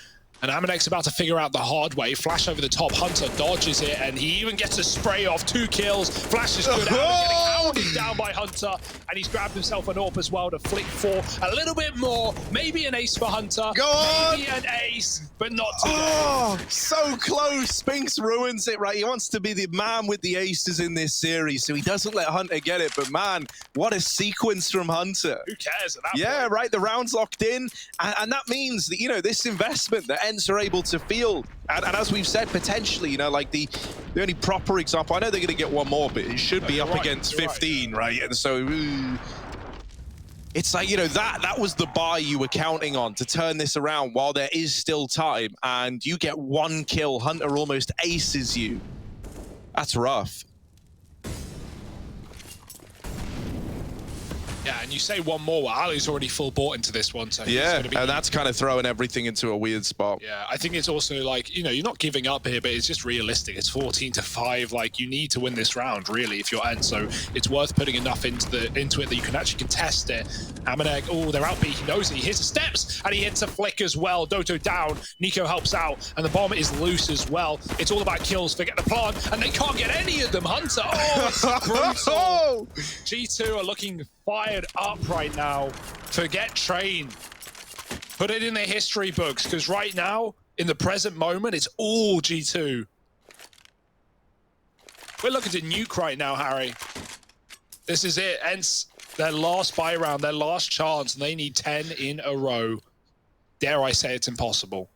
And Amanek's about to figure out the hard way. Flash over the top. Hunter dodges it, and he even gets a spray off. 2 kills. Flash is good. Getting hounded down by Hunter, and he's grabbed himself an AWP as well to flick for a little bit more. Maybe an ace for Hunter. Go on! Maybe an ace, but not today. Oh, so close. Spinks ruins it, right? He wants to be the man with the aces in this series, so he doesn't let Hunter get it. But man, what a sequence from Hunter. Who cares at that point? Right. The round's locked in, and that means that, you know, this investment that ENCE are able to field. And as we've said, potentially, you know, like the only proper example, I know they're going to get one more, but it should be up against 15, right? And so it's like, you know, that was the buy you were counting on to turn this around while there is still time, and you get 1 kill. Hunter almost aces you. That's rough. Yeah, and you say one more, well, Ali's already full bought into this one. So yeah, and that's kind of throwing everything into a weird spot. Yeah, I think it's also like, you know, you're not giving up here, but it's just realistic. It's 14-5. Like, you need to win this round, really, if you're ENCE. So it's worth putting enough into it that you can actually contest it. Amanek, oh, they're out B. He knows it. He hits the steps, and he hits a flick as well. Doto down. Nico helps out, and the bomb is loose as well. It's all about kills. Forget the plant, and they can't get any of them. Hunter, oh, it's brutal. G2 are looking fired up right now. Forget train. Put it in their history books, because right now, in the present moment, it's all G2. We're looking to nuke right now, Harry. This is it. ENCE, their last buy round, their last chance, and they need 10 in a row. Dare I say it's impossible.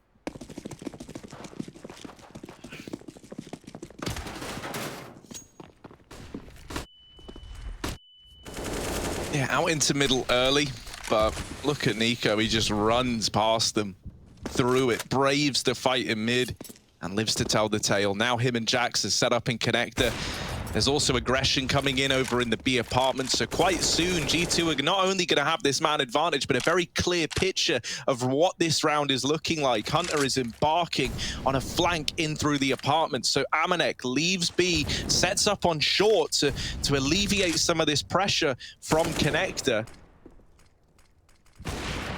Yeah, out into middle early, but look at Nico. He just runs past them, through it, braves the fight in mid, and lives to tell the tale. Now him and Jax are set up in connector. There's also aggression coming in over in the B apartment, so quite soon G2 are not only going to have this man advantage, but a very clear picture of what this round is looking like. Hunter is embarking on a flank in through the apartment, so Amanek leaves B, sets up on short to alleviate some of this pressure from connector.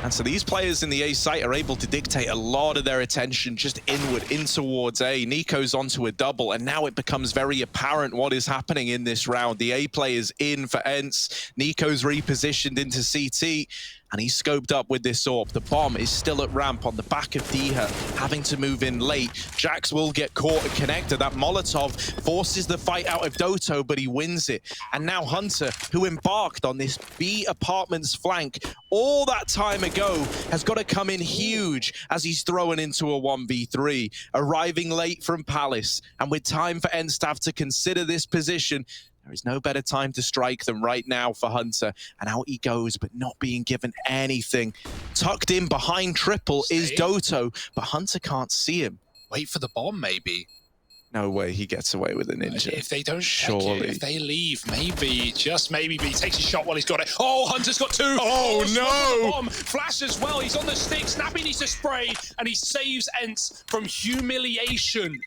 And so these players in the A site are able to dictate a lot of their attention just inward, in towards A. Nico's onto a double, and now it becomes very apparent what is happening in this round. The A player's in for ENCE. Nico's repositioned into CT, and he's scoped up with this AWP. The bomb is still at ramp on the back of Diha, having to move in late. Jax will get caught and connected. That Molotov forces the fight out of Doto, but he wins it. And now Hunter, who embarked on this B apartments flank all that time ago, has got to come in huge as he's thrown into a 1v3. Arriving late from Palace, and with time for ENCE to have to consider this position, there is no better time to strike than right now for Hunter. And out he goes, but not being given anything. Tucked in behind triple is Doto, but Hunter can't see him. Wait for the bomb, maybe. No way he gets away with a ninja. If they don't check it, if they leave, maybe, just maybe, but he takes a shot while he's got it. Oh, Hunter's got two. Oh, no. Bomb. Flash as well. He's on the stick. Snappy needs to spray, and he saves ENCE from humiliation.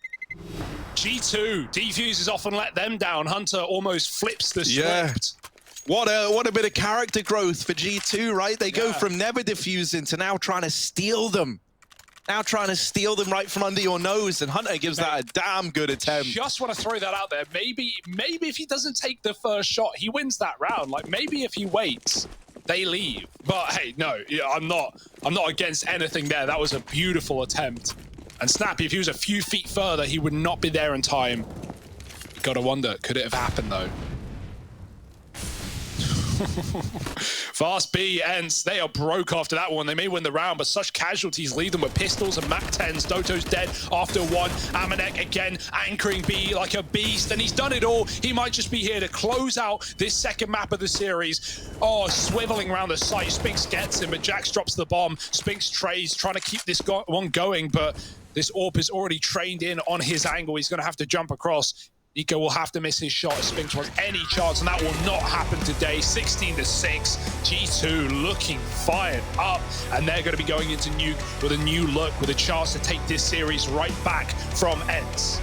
G2, defuse is off and let them down. Hunter almost flips the script. What a bit of character growth for G2, right? They go from never defusing to now trying to steal them. Now trying to steal them right from under your nose, and Hunter gives that a damn good attempt. Just want to throw that out there. Maybe if he doesn't take the first shot, he wins that round. Like, maybe if he waits, they leave. But hey, no, I'm not against anything there. That was a beautiful attempt. And Snappy, if he was a few feet further, he would not be there in time. You gotta wonder, could it have happened though? Fast B ENCE. They are broke after that one. They may win the round, but such casualties leave them with pistols and MAC-10s. Doto's dead after one. Amanek again anchoring B like a beast, and he's done it all. He might just be here to close out this second map of the series. Oh, swiveling around the site. Spinks gets him, but Jax drops the bomb. Spinks trays, trying to keep this one going, but this AWP is already trained in on his angle. He's going to have to jump across. Nico will have to miss his shot if Spinks wants any chance, and that will not happen today. 16-6, G2 looking fired up, and they're going to be going into Nuke with a new look, with a chance to take this series right back from ENCE.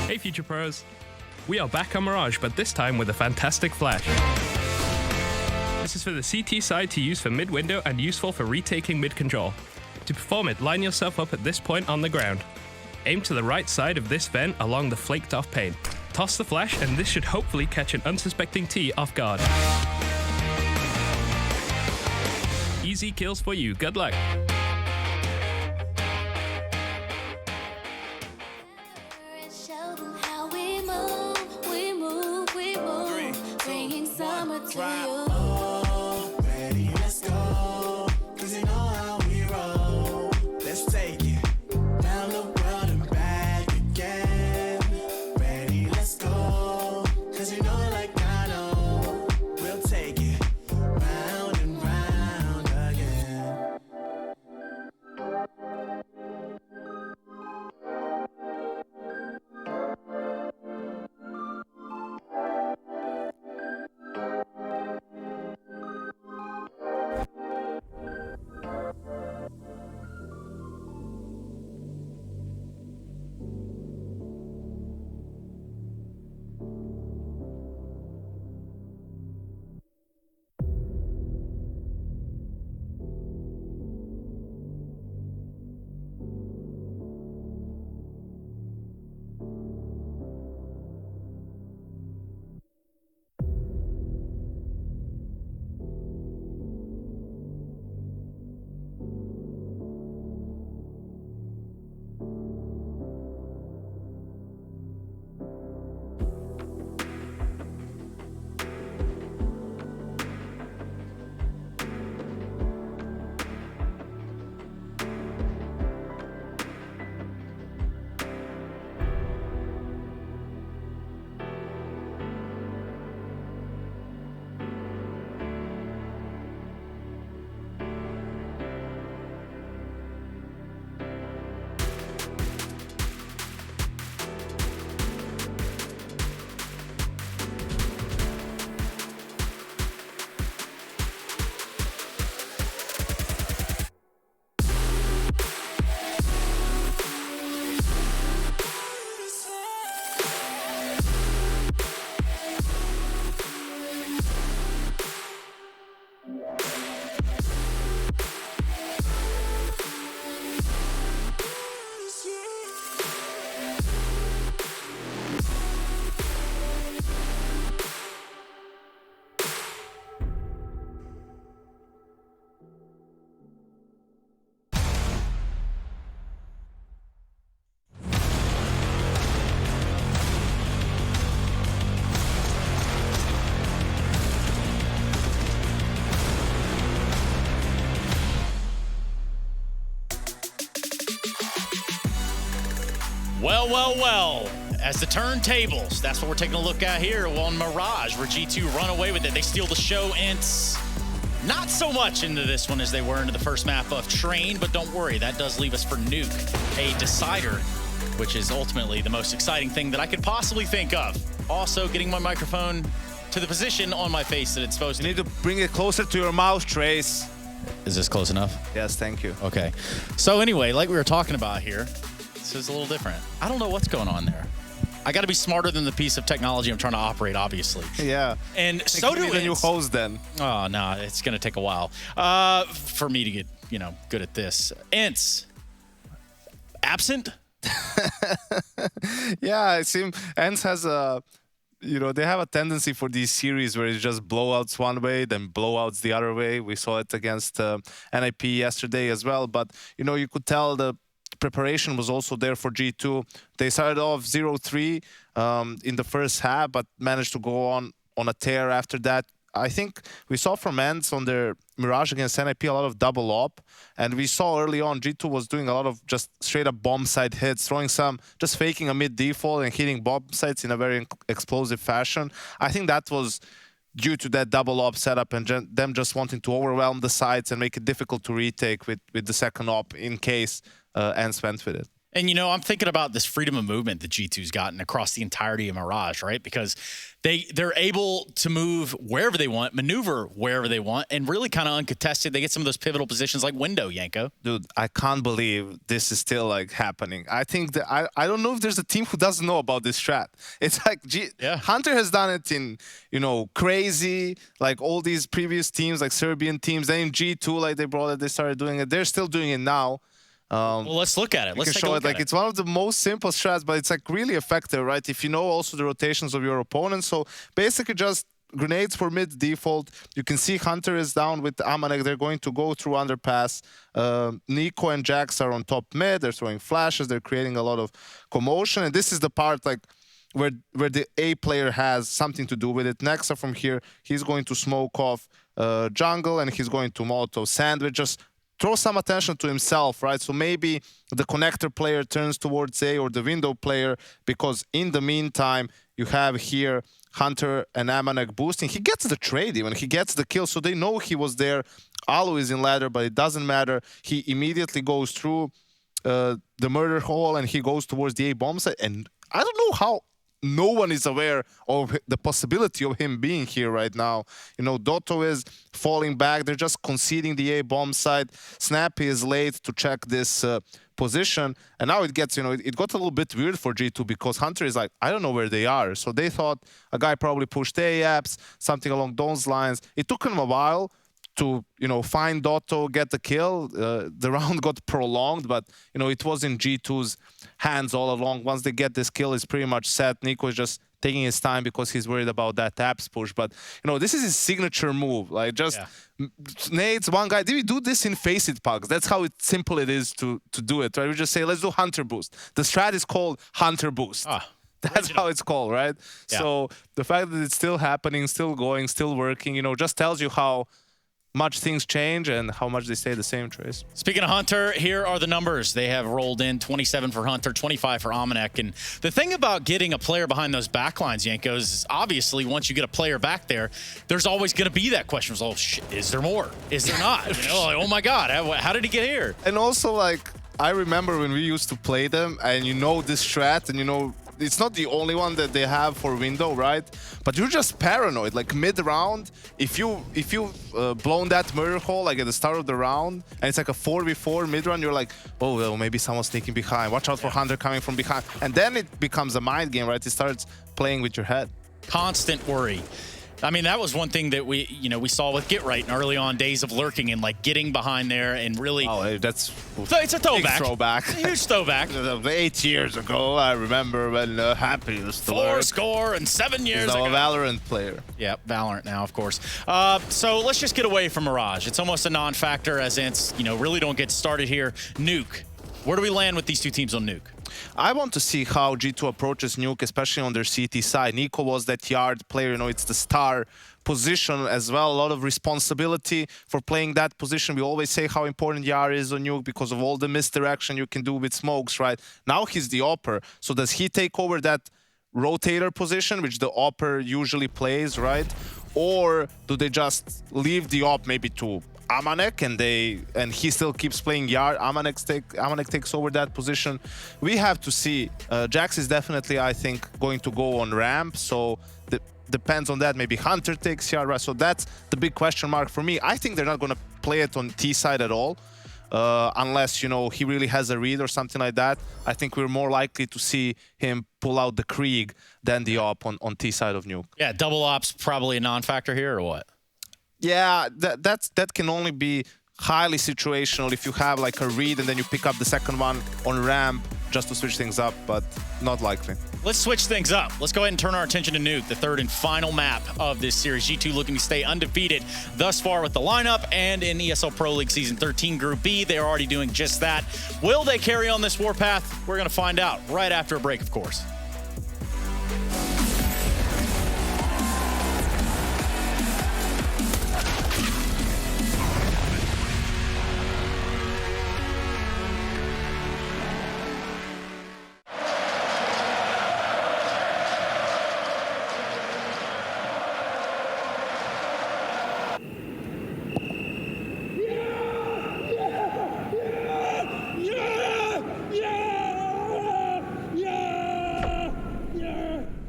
Hey Future Pros, we are back on Mirage, but this time with a fantastic flash. This is for the CT side to use for mid-window and useful for retaking mid-control. To perform it, line yourself up at this point on the ground. Aim to the right side of this vent along the flaked off pane. Toss the flash, and this should hopefully catch an unsuspecting T off guard. Easy kills for you, good luck. Ready, let's go. 'Cause you know how we roll. Let's take it down the world and back again. Ready, let's go. 'Cause you know like I know. We'll take it round and round again. Well, well, well. As the turntables, that's what we're taking a look at here on Mirage, where G2 run away with it. They steal the show, and not so much into this one as they were into the first map of Train, but don't worry, that does leave us for Nuke, a decider, which is ultimately the most exciting thing that I could possibly think of. Also, getting my microphone to the position on my face that it's supposed to. You need to bring it closer to your mouth, Trace. Is this close enough? Yes, thank you. Okay. So anyway, like we were talking about here, this is a little different. I don't know what's going on there. I got to be smarter than the piece of technology I'm trying to operate, obviously. Yeah. And so do the new host then. Oh, no, it's going to take a while for me to get, good at this. Ents, absent? Yeah, it seems Ents has a, they have a tendency for these series where it's just blowouts one way, then blowouts the other way. We saw it against NIP yesterday as well. But, you could tell the preparation was also there for G2. They started off 0-3 in the first half, but managed to go on a tear after that. I think we saw from Ents on their Mirage against NIP a lot of double op, and we saw early on G2 was doing a lot of just straight up bomb site hits, throwing some, just faking a mid default and hitting bomb sites in a very explosive fashion. I think that was due to that double op setup and them just wanting to overwhelm the sites and make it difficult to retake with the second op in case Ents went with it. And, I'm thinking about this freedom of movement that G2's gotten across the entirety of Mirage, right? Because they're able to move wherever they want, maneuver wherever they want, and really kind of uncontested. They get some of those pivotal positions like window, Yanko. Dude, I can't believe this is still happening. I think that I don't know if there's a team who doesn't know about this strat. It's like Hunter has done it in, Crazy, like all these previous teams, like Serbian teams. Then in G2, they brought it, they started doing it. They're still doing it now. Well, let's look at it. Let's take a look at it. It's one of the most simple strats, but it's really effective, right? If you know also the rotations of your opponent. So basically just grenades for mid default. You can see Hunter is down with Amanek. They're going to go through underpass. Nico and Jax are on top mid. They're throwing flashes. They're creating a lot of commotion. And this is the part where the A player has something to do with it. Nexa from here, he's going to smoke off jungle and he's going to Molotov sandwich. Just throw some attention to himself, right? So maybe the connector player turns towards A or the window player, because in the meantime, you have here Hunter and Amanek boosting. He gets the trade even. He gets the kill, so they know he was there. Alu is in ladder, but it doesn't matter. He immediately goes through the murder hole and he goes towards the A bomb site. And I don't know how no one is aware of the possibility of him being here right now. Dotto is falling back. They're just conceding the A bomb site. Snappy is late to check this position. And now it gets, it got a little bit weird for G2 because Hunter is like, I don't know where they are. So they thought a guy probably pushed A apps, something along those lines. It took him a while to, find Dotto, get the kill. The round got prolonged, but, it was in G2's hands all along. Once they get this kill, it's pretty much set. Nico is just taking his time because he's worried about that taps push. But, this is his signature move. Nades, one guy. Did we do this in Face It pugs? That's how simple it is to do it, right? We just say, let's do Hunter Boost. The strat is called Hunter Boost. That's how it's called, right? Yeah. So the fact that it's still happening, still going, still working, just tells you how much things change and how much they stay the same, Trace. Speaking of Hunter, here are the numbers. They have rolled in 27 for Hunter, 25 for Amanek. And the thing about getting a player behind those backlines, Yankos, is obviously once you get a player back there, there's always going to be that question. Oh, shit, is there more? Is there not? Oh my God, how did he get here? And also, I remember when we used to play them and this strat and it's not the only one that they have for window, right? But you're just paranoid. Mid-round, if you blown that murder hole at the start of the round, and it's a 4v4 mid-round, you're like, oh, well, maybe someone's sneaking behind. Watch out for Hunter coming from behind. And then it becomes a mind game, right? It starts playing with your head. Constant worry. I mean, that was one thing that we saw with Get Right in early on days of lurking and getting behind there and really. Oh, that's it's a throwback. Throwback. Huge throwback. 8 years ago, I remember when Happy used to lurk. 7 years ago. He's a Valorant player. Yeah, Valorant now, of course. So let's just get away from Mirage. It's almost a non-factor as Ents, really don't get started here. Nuke. Where do we land with these two teams on Nuke? I want to see how G2 approaches Nuke, especially on their CT side. Nico was that yard player, you know, it's the star position as well. A lot of responsibility for playing that position. We always say how important Yar is on Nuke because of all the misdirection you can do with smokes, right? Now he's the AWPer. So does he take over that rotator position, which the AWPer usually plays, right? Or do they just leave the AWP maybe to Amanek and he still keeps playing Yard? Amanek takes over that position. We have to see. Jax is definitely, I think, going to go on ramp, so depends on that. Maybe Hunter takes Yard, right? So that's the big question mark for me. I think they're not going to play it on T side at all, unless, you know, he really has a read or something like that. I think we're more likely to see him pull out the Krieg than the AWP on T side of Nuke. Yeah, double ops probably a non-factor here, or what? Yeah, that can only be highly situational if you have like a read and then you pick up the second one on ramp just to switch things up, but not likely. Let's switch things up. Let's go ahead and turn our attention to Nuke, the third and final map of this series. G2 looking to stay undefeated thus far with the lineup, and in ESL Pro League Season 13 Group B, they're already doing just that. Will they carry on this warpath? We're going to find out right after a break, of course.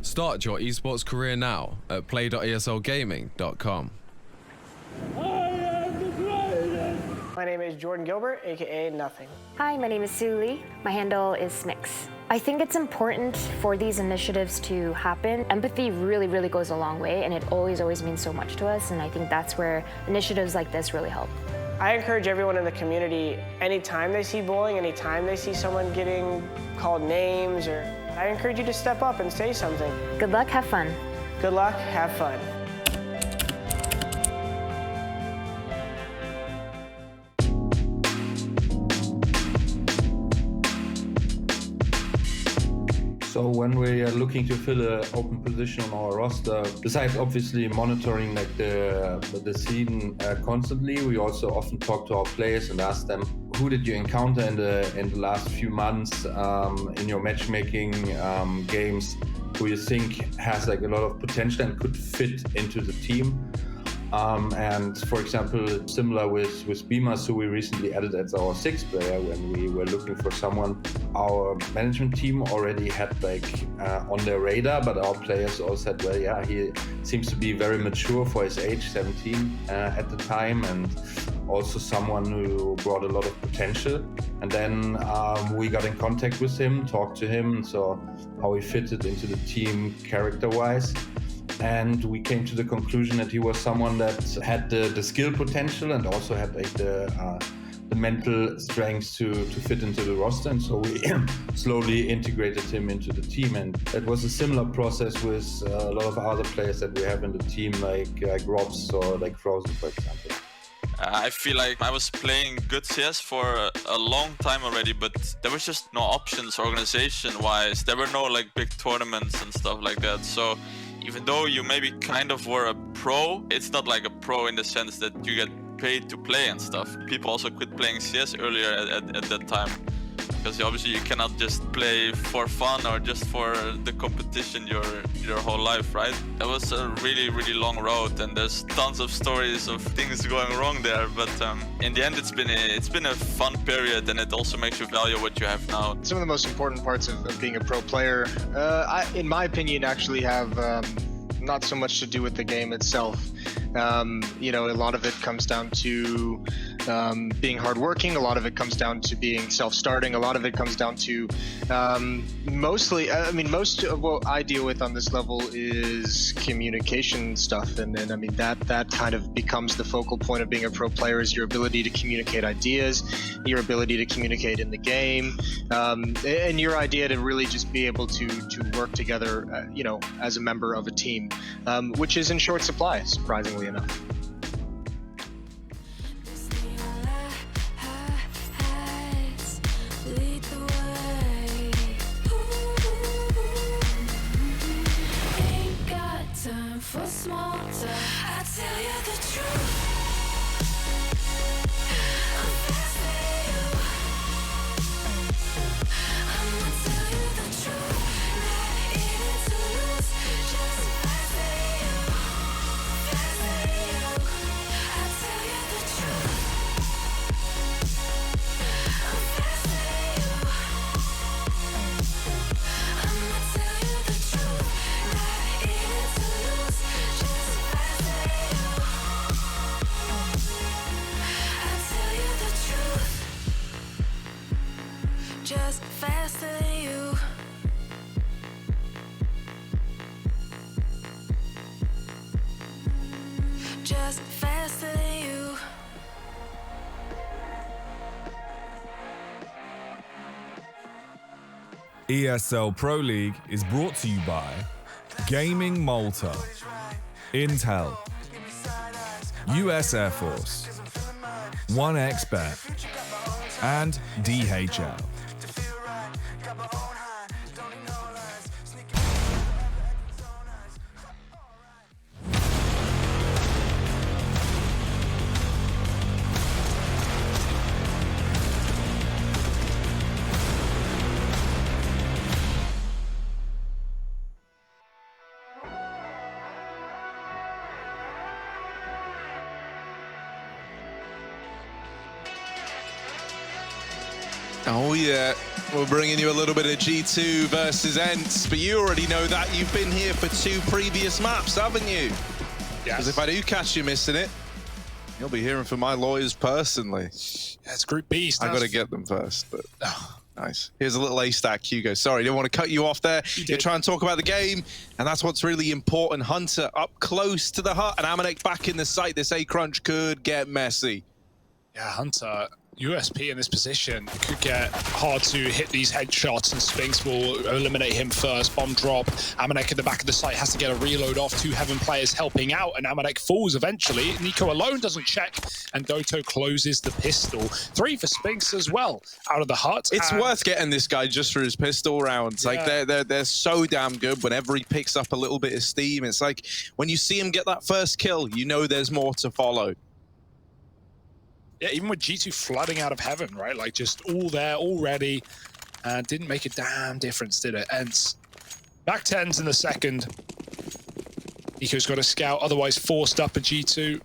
Start your esports career now at play.eslgaming.com. My name is Jordan Gilbert, aka Nothing. Hi, my name is Sue Lee. My handle is Smix. I think it's important for these initiatives to happen. Empathy really, really goes a long way, and it always means so much to us, and I think that's where initiatives like this really help. I encourage everyone in the community, anytime they see bullying, anytime they see someone getting called names, or I encourage you to step up and say something. Good luck, have fun. Good luck, have fun. So when we are looking to fill an open position on our roster, besides obviously monitoring like the scene constantly, we also often talk to our players and ask them, who did you encounter in the last few months in your matchmaking games, who you think has like a lot of potential and could fit into the team? And for example, similar with Beamers, who we recently added as our sixth player when we were looking for someone. Our management team already had like on their radar, but our players all said, well, yeah, he seems to be very mature for his age, 17 at the time, and also someone who brought a lot of potential. And then we got in contact with him, talked to him, and saw how he fitted into the team character-wise. And we came to the conclusion that he was someone that had the skill potential and also had like the mental strength to fit into the roster. And so we slowly integrated him into the team. And it was a similar process with a lot of other players that we have in the team, like Robs or like Frozen, for example. I feel like I was playing good CS for a long time already, but there was just no options organization-wise. There were no like big tournaments and stuff like that. So even though you maybe kind of were a pro, it's not like a pro in the sense that you get paid to play and stuff. People also quit playing CS earlier at that time, because obviously you cannot just play for fun or just for the competition your whole life, right? That was a really, really long road, and there's tons of stories of things going wrong there. But in the end, it's been a fun period, and it also makes you value what you have now. Some of the most important parts of being a pro player, in my opinion, actually have not so much to do with the game itself. You know, a lot of it comes down to being hardworking. A lot of it comes down to being self-starting. A lot of it comes down to mostly, I mean, most of what I deal with on this level is communication stuff. And I mean, that kind of becomes the focal point of being a pro player, is your ability to communicate ideas, your ability to communicate in the game, and your idea to really just be able to work together, you know, as a member of a team, which is in short supply, surprisingly enough. just faster than you. Just faster than you. ESL Pro League is brought to you by Gaming Malta, Intel, US Air Force, 1xBet, and DHL. Oh yeah, we're bringing you a little bit of G2 versus ENTS, but you already know that. You've been here for 2 previous maps, haven't you? Yes. Because if I do catch you missing it, you'll be hearing from my lawyers personally. Yeah, it's Group B. I got to get them first, but nice. Here's a little A-stack, Hugo. Sorry, didn't want to cut you off there. You're trying to talk about the game, and that's what's really important. Hunter up close to the hut, and Amanek back in the site. This A-crunch could get messy. Yeah, Hunter, USP in this position, it could get hard to hit these headshots, and Spinks will eliminate him first. Bomb drop. Amanek in the back of the site has to get a reload off. 2 Heaven players helping out, and Amanek falls eventually. Nico alone doesn't check, and Doto closes the pistol. 3 for Spinks as well, out of the hut. It's worth getting this guy just for his pistol rounds. Like, they're so damn good whenever he picks up a little bit of steam. It's like, when you see him get that first kill, you know there's more to follow. Yeah, even with G2 flooding out of Heaven, right? Like, just all there already. And didn't make a damn difference, did it? ENTS back 10s in the second. Nico's got a scout, otherwise forced up a G2.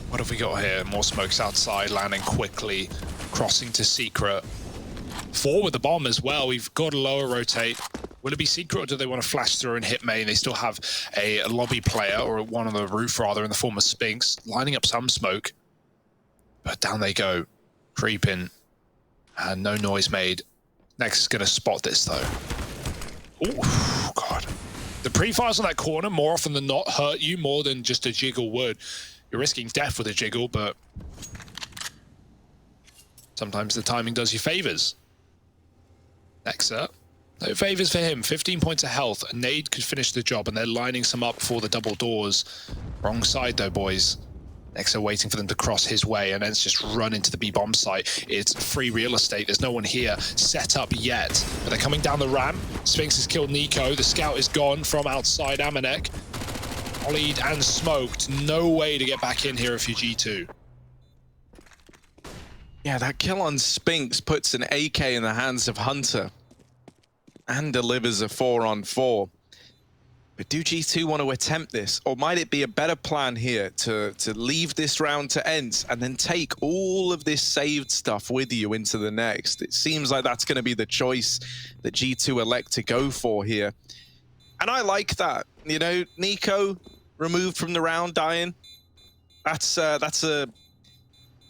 What have we got here? More smokes outside, landing quickly, crossing to Secret. 4 with the bomb as well. We've got a lower rotate. Will it be Secret, or do they want to flash through and hit main? They still have a lobby player, or one on the roof rather, in the form of Spinks, lining up some smoke. But down they go, creeping, and no noise made. Next is going to spot this though. Oh God. The pre-fires on that corner more often than not hurt you more than just a jiggle would. You're risking death with a jiggle, but sometimes the timing does you favors. Nexa. No favors for him. 15 points of health. A nade could finish the job, and they're lining some up for the double doors. Wrong side though, boys. Nexa waiting for them to cross his way, and then it's just run into the B-bomb site. It's free real estate. There's no one here set up yet. But they're coming down the ramp. Spinks has killed Nico. The scout is gone from outside Amanek. Ollied and smoked. No way to get back in here if you're G2. Yeah, that kill on Spinks puts an AK in the hands of Hunter and delivers a 4-on-4. But do G2 want to attempt this? Or might it be a better plan here to leave this round to ENTS and then take all of this saved stuff with you into the next? It seems like that's going to be the choice that G2 elect to go for here. And I like that. You know, Nico removed from the round, dying. That's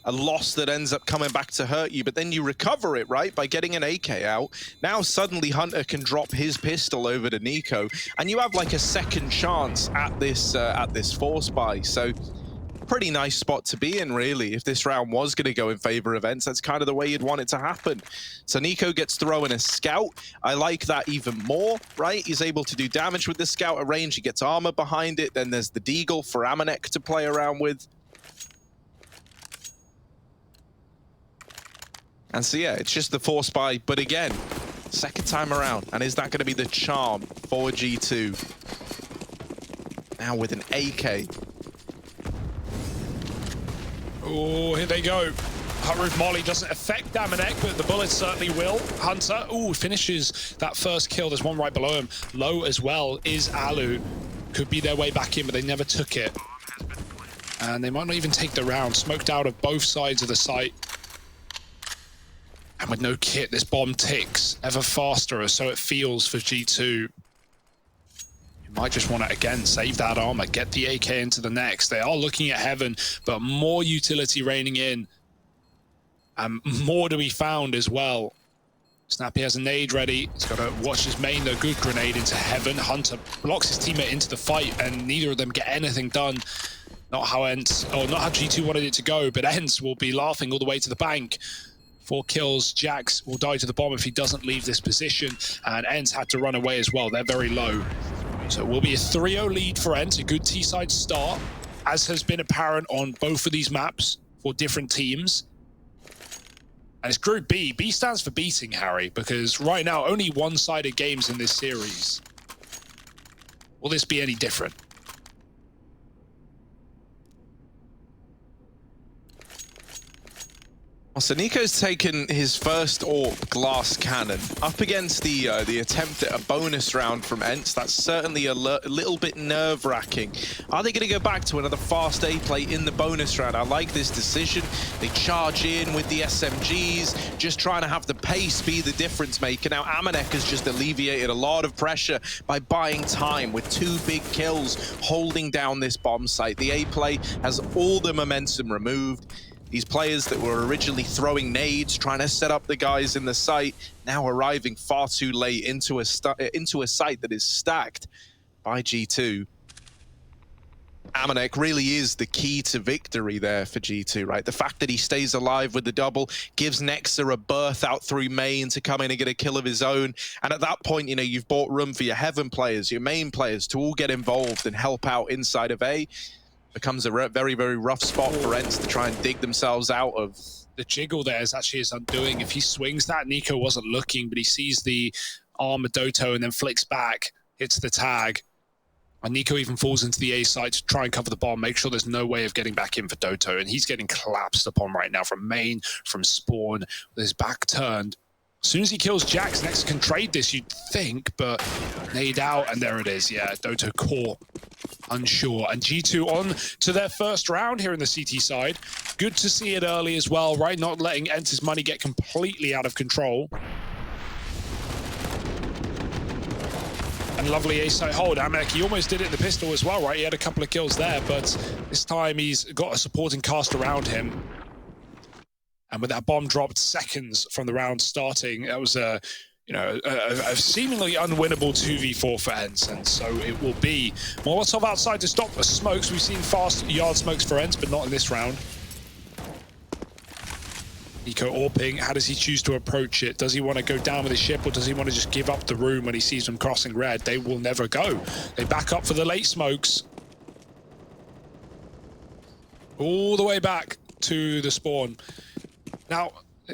a loss that ends up coming back to hurt you, but then you recover it, right, by getting an AK out. Now suddenly Hunter can drop his pistol over to Nico, and you have like a second chance at this force buy. So pretty nice spot to be in, really. If this round was going to go in favor of ENTS, that's kind of the way you'd want it to happen. So Nico gets thrown a scout. I like that even more, right? He's able to do damage with the scout at range. He gets armor behind it. Then there's the Deagle for Amanek to play around with. And so, yeah, it's just the force buy, but again, second time around. And is that going to be the charm for G2? Now with an AK. Oh, here they go. Hut roof molly doesn't affect Amanek, but the bullets certainly will. Hunter, finishes that first kill. There's one right below him. Low as well is Alu. Could be their way back in, but they never took it. And they might not even take the round. Smoked out of both sides of the site. And with no kit, this bomb ticks ever faster, or so it feels for G2. Might just want to, again, save that armor, get the AK into the next. They are looking at Heaven, but more utility raining in. And more to be found as well. Snappy has a nade ready. He's got to watch his main, though. Good grenade into Heaven. Hunter blocks his teammate into the fight, and neither of them get anything done. Not how ENCE, or not how G2 wanted it to go, but ENCE will be laughing all the way to the bank. 4 kills. Jax will die to the bomb if he doesn't leave this position, and ENCE had to run away as well. They're very low. So it will be a 3-0 lead for ENCE, a good T-side start, as has been apparent on both of these maps for different teams. And it's Group B. B stands for beating, Harry, because right now, only one-sided games in this series. Will this be any different? So Nico's taken his first AWP glass cannon up against the attempt at a bonus round from ENCE. That's certainly a little bit nerve-wracking. Are they going to go back to another fast A play in the bonus round? I like this decision. They charge in with the SMGs, just trying to have the pace be the difference maker. Now Amanek has just alleviated a lot of pressure by buying time with 2 big kills, holding down this bomb site. The A play has all the momentum removed. These players that were originally throwing nades, trying to set up the guys in the site, now arriving far too late into a site that is stacked by G2. Amanek really is the key to victory there for G2, right? The fact that he stays alive with the double gives Nexa a berth out through main to come in and get a kill of his own. And at that point, you know, you've bought room for your Heaven players, your main players to all get involved and help out inside of A. Becomes a very, very rough spot for ENCE to try and dig themselves out of. The jiggle there is actually his undoing. If he swings that, Nico wasn't looking, but he sees the arm of Doto and then flicks back, hits the tag. And Nico even falls into the A site to try and cover the bomb, make sure there's no way of getting back in for Doto. And he's getting collapsed upon right now from main, from spawn, with his back turned. As soon as he kills Jax, Next can trade this, you'd think, but nade out, and there it is. Yeah, Doto caught, unsure. And G2 on to their first round here in the CT side. Good to see it early as well, right? Not letting ENCE's money get completely out of control. And lovely A-site hold. Amanek, he almost did it in the pistol as well, right? He had a couple of kills there, but this time he's got a supporting cast around him. And with that bomb dropped seconds from the round starting, that was a seemingly unwinnable 2v4 for ENCE. And so it will be Molotov outside to stop the smokes. We've seen fast yard smokes for ENCE, but not in this round. Nico AWPing, how does he choose to approach it? Does he want to go down with his ship, or does he want to just give up the room when he sees them crossing red? They will never go. They back up for the late smokes. All the way back to the spawn. Now,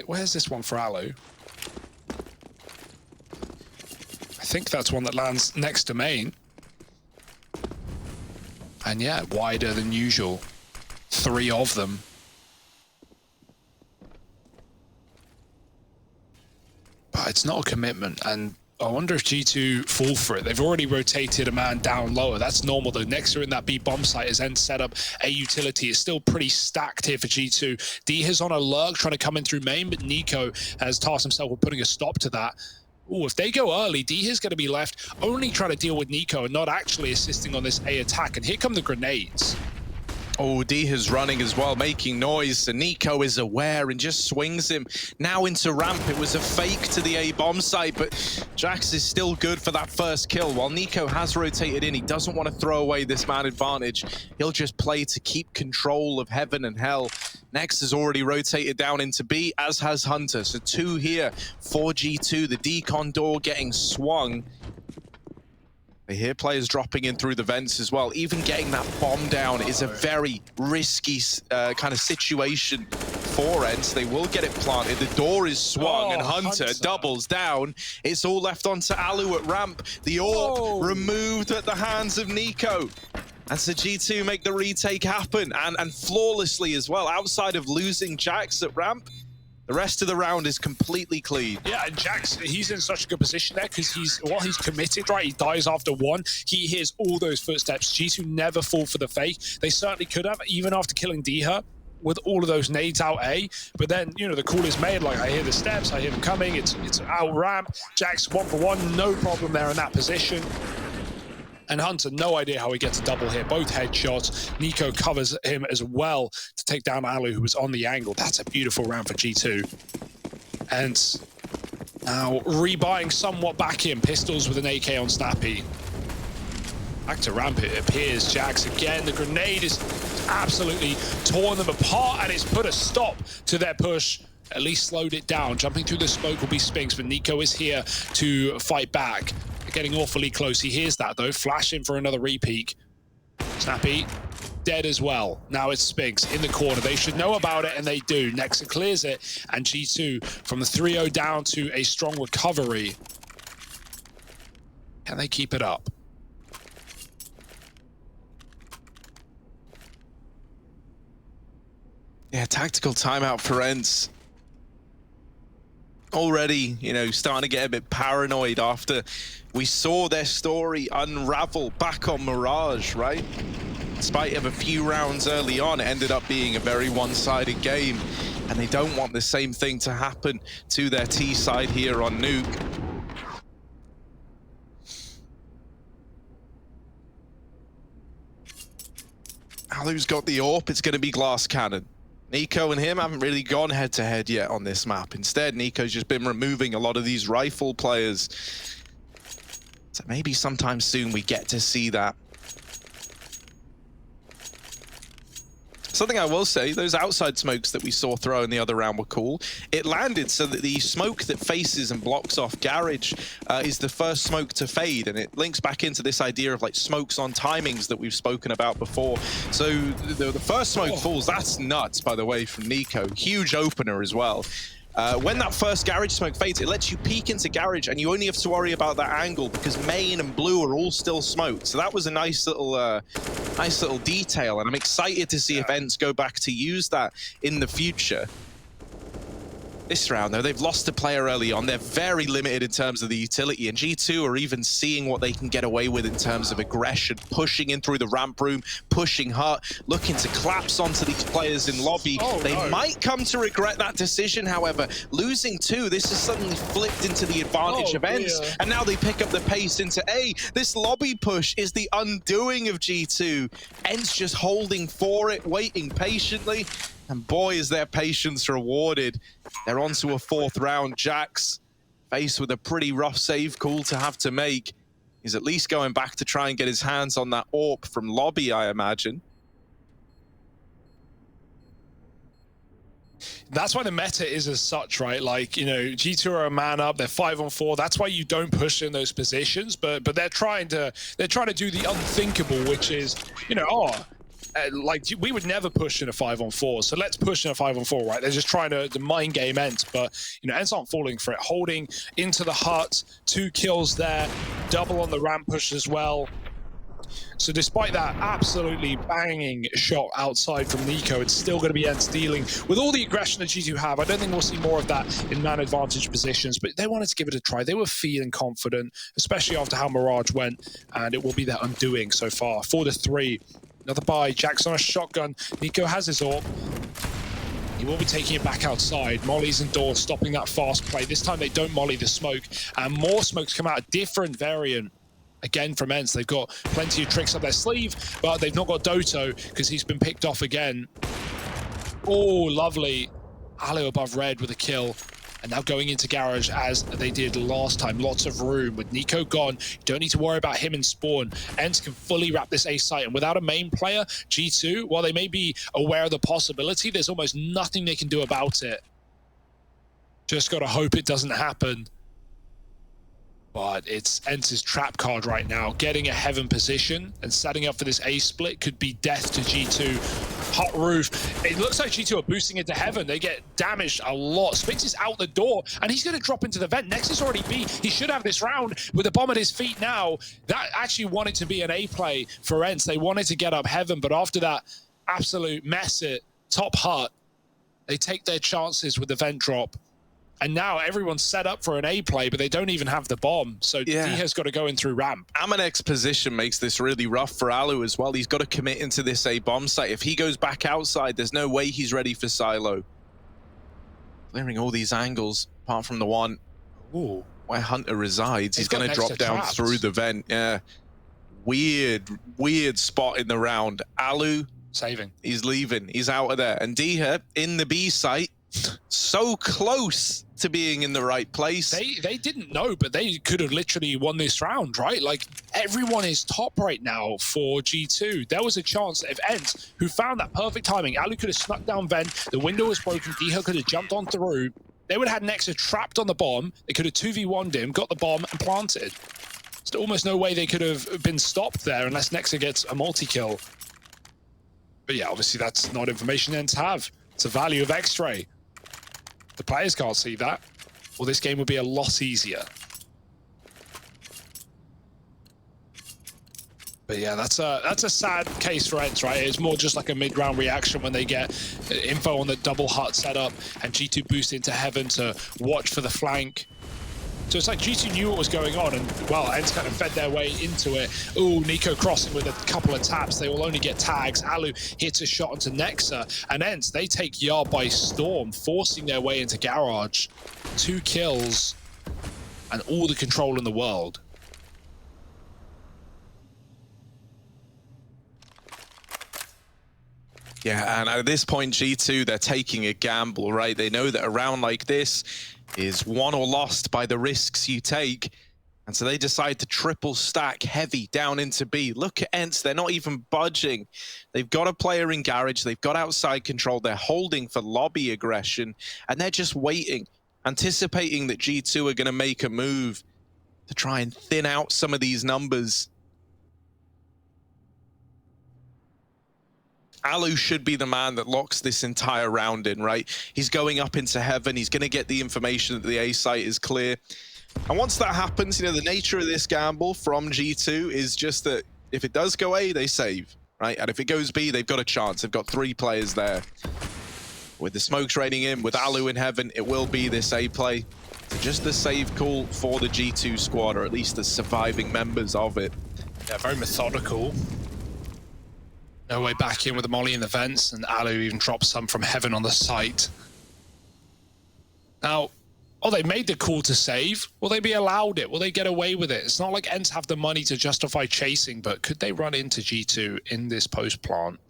where's this one for Alu? I think that's one that lands next to main. And yeah, wider than usual. 3 of them. But it's not a commitment, and I wonder if G2 fall for it. They've already rotated a man down lower. That's normal, though. Next are in that B bomb site as ENCE set up a utility. It's still pretty stacked here for G2. D is on a lurk, trying to come in through main, but Nico has tasked himself with putting a stop to that. Oh, if they go early, D is going to be left only trying to deal with Nico and not actually assisting on this A attack. And here come the grenades. Oh, D is running as well, making noise. And Nico is aware and just swings him now into ramp. It was a fake to the A bomb site, but Jax is still good for that first kill. While Nico has rotated in, he doesn't want to throw away this man advantage. He'll just play to keep control of heaven and hell. Next has already rotated down into B, as has Hunter. So 2 here for G2. The decon door getting swung. They hear players dropping in through the vents as well. Even getting that bomb down is a very risky kind of situation for ENCE. They will get it planted. The door is swung and Hunter doubles down. It's all left onto Alu at ramp. The AWP removed at the hands of Nico. And so G2 make the retake happen and flawlessly as well. Outside of losing Jax at ramp, the rest of the round is completely clean. Yeah, and Jax, he's in such a good position there because he's committed, right? He dies after 1. He hears all those footsteps. G2 never fall for the fake. They certainly could have, even after killing Diha with all of those nades out A. But then, you know, the call is made, like, I hear the steps, I hear them coming. It's out ramp. Jax 1 for 1, no problem there in that position. And Hunter, no idea how he gets a double here. Both headshots. Nico covers him as well to take down Alu, who was on the angle. That's a beautiful round for G2. And now rebuying somewhat back in. Pistols with an AK on Snappy. Back to ramp it appears. Jax again. The grenade is absolutely torn them apart, and it's put a stop to their push. At least slowed it down. Jumping through the smoke will be Spinks, but Nico is here to fight back. They're getting awfully close. He hears that though. Flashing for another repeat. Snappy dead as well. Now it's Spinks in the corner. They should know about it, and they do. Nexa clears it, and G2 from the 3-0 down to a strong recovery. Can they keep it up? Yeah, tactical timeout for Ents. Already, you know, starting to get a bit paranoid after we saw their story unravel back on Mirage, right? In spite of a few rounds early on, it ended up being a very one-sided game, and they don't want the same thing to happen to their T side here on Nuke. Alu's got the AWP, it's going to be Glass Cannon. Nico and him haven't really gone head-to-head yet on this map. Instead, Nico's just been removing a lot of these rifle players. So maybe sometime soon we get to see that. Something I will say, those outside smokes that we saw throw in the other round were cool. It landed so that the smoke that faces and blocks off Garage is the first smoke to fade, and it links back into this idea of like smokes on timings that we've spoken about before. So the first smoke falls, that's nuts, by the way, from Nico. Huge opener as well. When that first Garage smoke fades, it lets you peek into Garage, and you only have to worry about that angle because main and blue are all still smoked. So that was a nice little detail, and I'm excited to see if Ents go back to use that in the future. This round, though, they've lost a player early on. They're very limited in terms of the utility, and G2 are even seeing what they can get away with in terms of aggression, pushing in through the ramp room, pushing hard, looking to collapse onto these players in lobby. They might come to regret that decision, however. Losing 2, this has suddenly flipped into the advantage of Ents, and now they pick up the pace into A. This lobby push is the undoing of G2. Ents just holding for it, waiting patiently. And boy, is their patience rewarded. They're on to a 4th round. Jax, faced with a pretty rough save call to have to make. He's at least going back to try and get his hands on that AWP from lobby, I imagine. That's why the meta is as such, right? Like, you know, G2 are a man up, they're 5-on-4. That's why you don't push in those positions, but they're trying to do the unthinkable, which is, you know, like we would never push in a 5-on-4, so let's push in a 5-on-4, right? They're just trying to mind game Ents, but you know, Ents aren't falling for it. Holding into the hut, 2 kills there, double on the ramp push as well. So despite that absolutely banging shot outside from Nico, it's still going to be Ents dealing with all the aggression that G2 have. I don't think we'll see more of that in man advantage positions, but they wanted to give it a try. They were feeling confident, especially after how Mirage went, and it will be their undoing so far. 4-3. Another buy, Jax on a shotgun. Nico has his AWP. He will be taking it back outside. Mollies and doors stopping that fast play. This time they don't molly the smoke, and more smokes come out. A different variant, again, from Ents. They've got plenty of tricks up their sleeve, but they've not got Doto because he's been picked off again. Oh, lovely. Alu above red with a kill. And now going into Garage as they did last time. Lots of room. With Nico gone, you don't need to worry about him in spawn. Ents can fully wrap this A site. And without a main player, G2, while they may be aware of the possibility, there's almost nothing they can do about it. Just got to hope it doesn't happen. But it's Ents' trap card right now. Getting a heaven position and setting up for this A split could be death to G2. Hot roof. It looks like G2 are boosting into heaven. They get damaged a lot. Spinks is out the door, and he's going to drop into the vent. Nexus already B. He should have this round with the bomb at his feet now. That actually wanted to be an A play for Ents. They wanted to get up heaven, but after that absolute mess at top hut, they take their chances with the vent drop. And now everyone's set up for an A play, but they don't even have the bomb. So D has got to go in through ramp. Amanek's position makes this really rough for Alu as well. He's got to commit into this A bomb site. If he goes back outside, there's no way he's ready for silo. Clearing all these angles, apart from the one where Hunter resides. He's going to drop down through the vent. Yeah. weird spot in the round. Alu saving. He's leaving. He's out of there. And Diha in the B site, so close to being in the right place. They didn't know, but they could have literally won this round, right? Like, everyone is top right now for G2. There was a chance that if Ent, who found that perfect timing, Alu could have snuck down Ven, the window was broken, Diha could have jumped on through, they would have had Nexa trapped on the bomb, they could have 2v1'd him, got the bomb, and planted. There's almost no way they could have been stopped there unless Nexa gets a multi-kill. But yeah, obviously that's not information Ent have. It's the value of X-Ray. The players can't see that. Well, this game would be a lot easier. But yeah, that's a sad case for Ents, right? It's more just like a mid-round reaction when they get info on the double hut setup and G2 boost into heaven to watch for the flank. So it's like G2 knew what was going on, and well, Ents kind of fed their way into it. Ooh, Nico crossing with a couple of taps. They will only get tags. Alu hits a shot onto Nexa, and Ents, they take Yard by storm, forcing their way into Garage. 2 kills, and all the control in the world. Yeah, and at this point, G2, they're taking a gamble, right? They know that a round like this is won or lost by the risks you take. And so they decide to triple stack heavy down into B. Look at Ents, they're not even budging. They've got a player in Garage, they've got outside control, they're holding for lobby aggression, and they're just waiting, anticipating that G2 are going to make a move to try and thin out some of these numbers. Alu should be the man that locks this entire round in, right? He's going up into heaven. He's going to get the information that the A site is clear. And once that happens, you know, the nature of this gamble from G2 is just that if it does go A, they save, right? And if it goes B, they've got a chance. They've got 3 players there. With the smokes raining in, with Alu in heaven, it will be this A play. So just the save call for the G2 squad, or at least the surviving members of it. Yeah, very methodical. No way back in with the molly in the vents, and Alu even drops some from heaven on the site. Now, they made the call to save. Will they be allowed it? Will they get away with it? It's not like Ents have the money to justify chasing, but could they run into G2 in this post plant?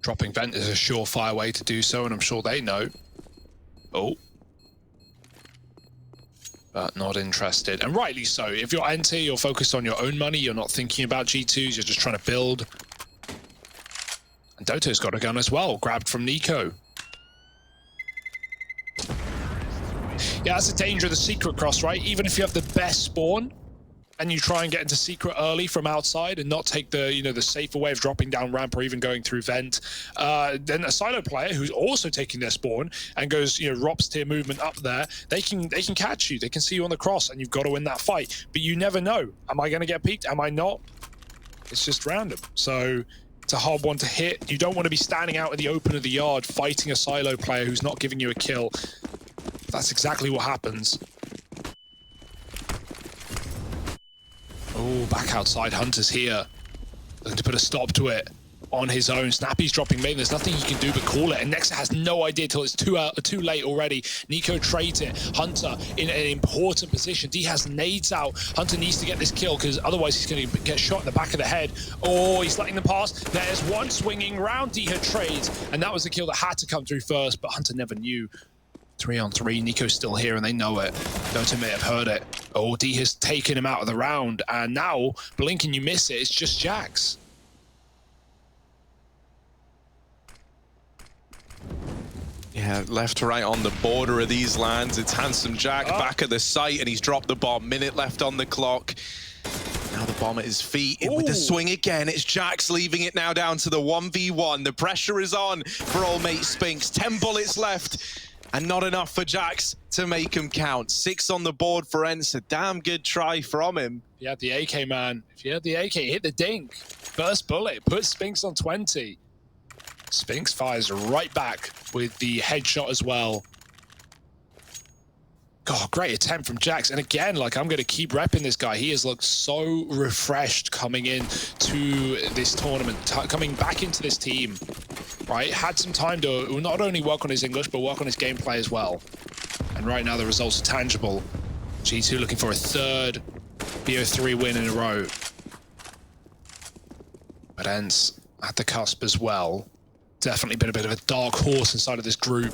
Dropping vent is a surefire way to do so, and I'm sure they know. Oh. But not interested, and rightly so. If you're Enter, you're focused on your own money, you're not thinking about G2s, you're just trying to build. And Doto's got a gun as well, grabbed from Nico. Yeah, that's the danger of the secret cross, right? Even if you have the best spawn, and you try and get into secret early from outside and not take the, you know, the safer way of dropping down ramp or even going through vent, then a silo player who's also taking their spawn and goes, you know, ROPS tier movement up there, they can catch you, they can see you on the cross, and you've got to win that fight. But you never know. Am I going to get peeked? Am I not? It's just random. So it's a hard one to hit. You don't want to be standing out in the open of the yard fighting a silo player who's not giving you a kill. That's exactly what happens. Oh, back outside, Hunter's here. Looking to put a stop to it on his own. Snappy's dropping main, there's nothing he can do but call it, and Nexa has no idea till it's too late already. Nico trades it. Hunter in an important position. D has nades out. Hunter needs to get this kill, because otherwise he's going to get shot in the back of the head. Oh, he's letting them pass. There's one swinging round. D had trades, and that was the kill that had to come through first, but Hunter never knew. 3-on-3, Nico's still here and they know it. Dota may have heard it. Oh, D has taken him out of the round, and now, blink and you miss it, it's just Jax. Yeah, left to right on the border of these lands. It's Handsome Jack back at the site, and he's dropped the bomb. Minute left on the clock. Now the bomb at his feet, in with the swing again. It's Jax leaving it now down to the 1v1. The pressure is on for old mate Spinks. 10 bullets left. And not enough for Jax to make him count. 6 on the board for Ents. A damn good try from him. If you had the AK, man. If you had the AK, hit the dink. First bullet, put Spinks on 20. Spinks fires right back with the headshot as well. God, great attempt from Jax. And again, like, I'm going to keep repping this guy. He has looked so refreshed coming in to this tournament, coming back into this team, right? Had some time to not only work on his English, but work on his gameplay as well. And right now the results are tangible. G2 looking for a third BO3 win in a row. But ENCE at the cusp as well. Definitely been a bit of a dark horse inside of this group.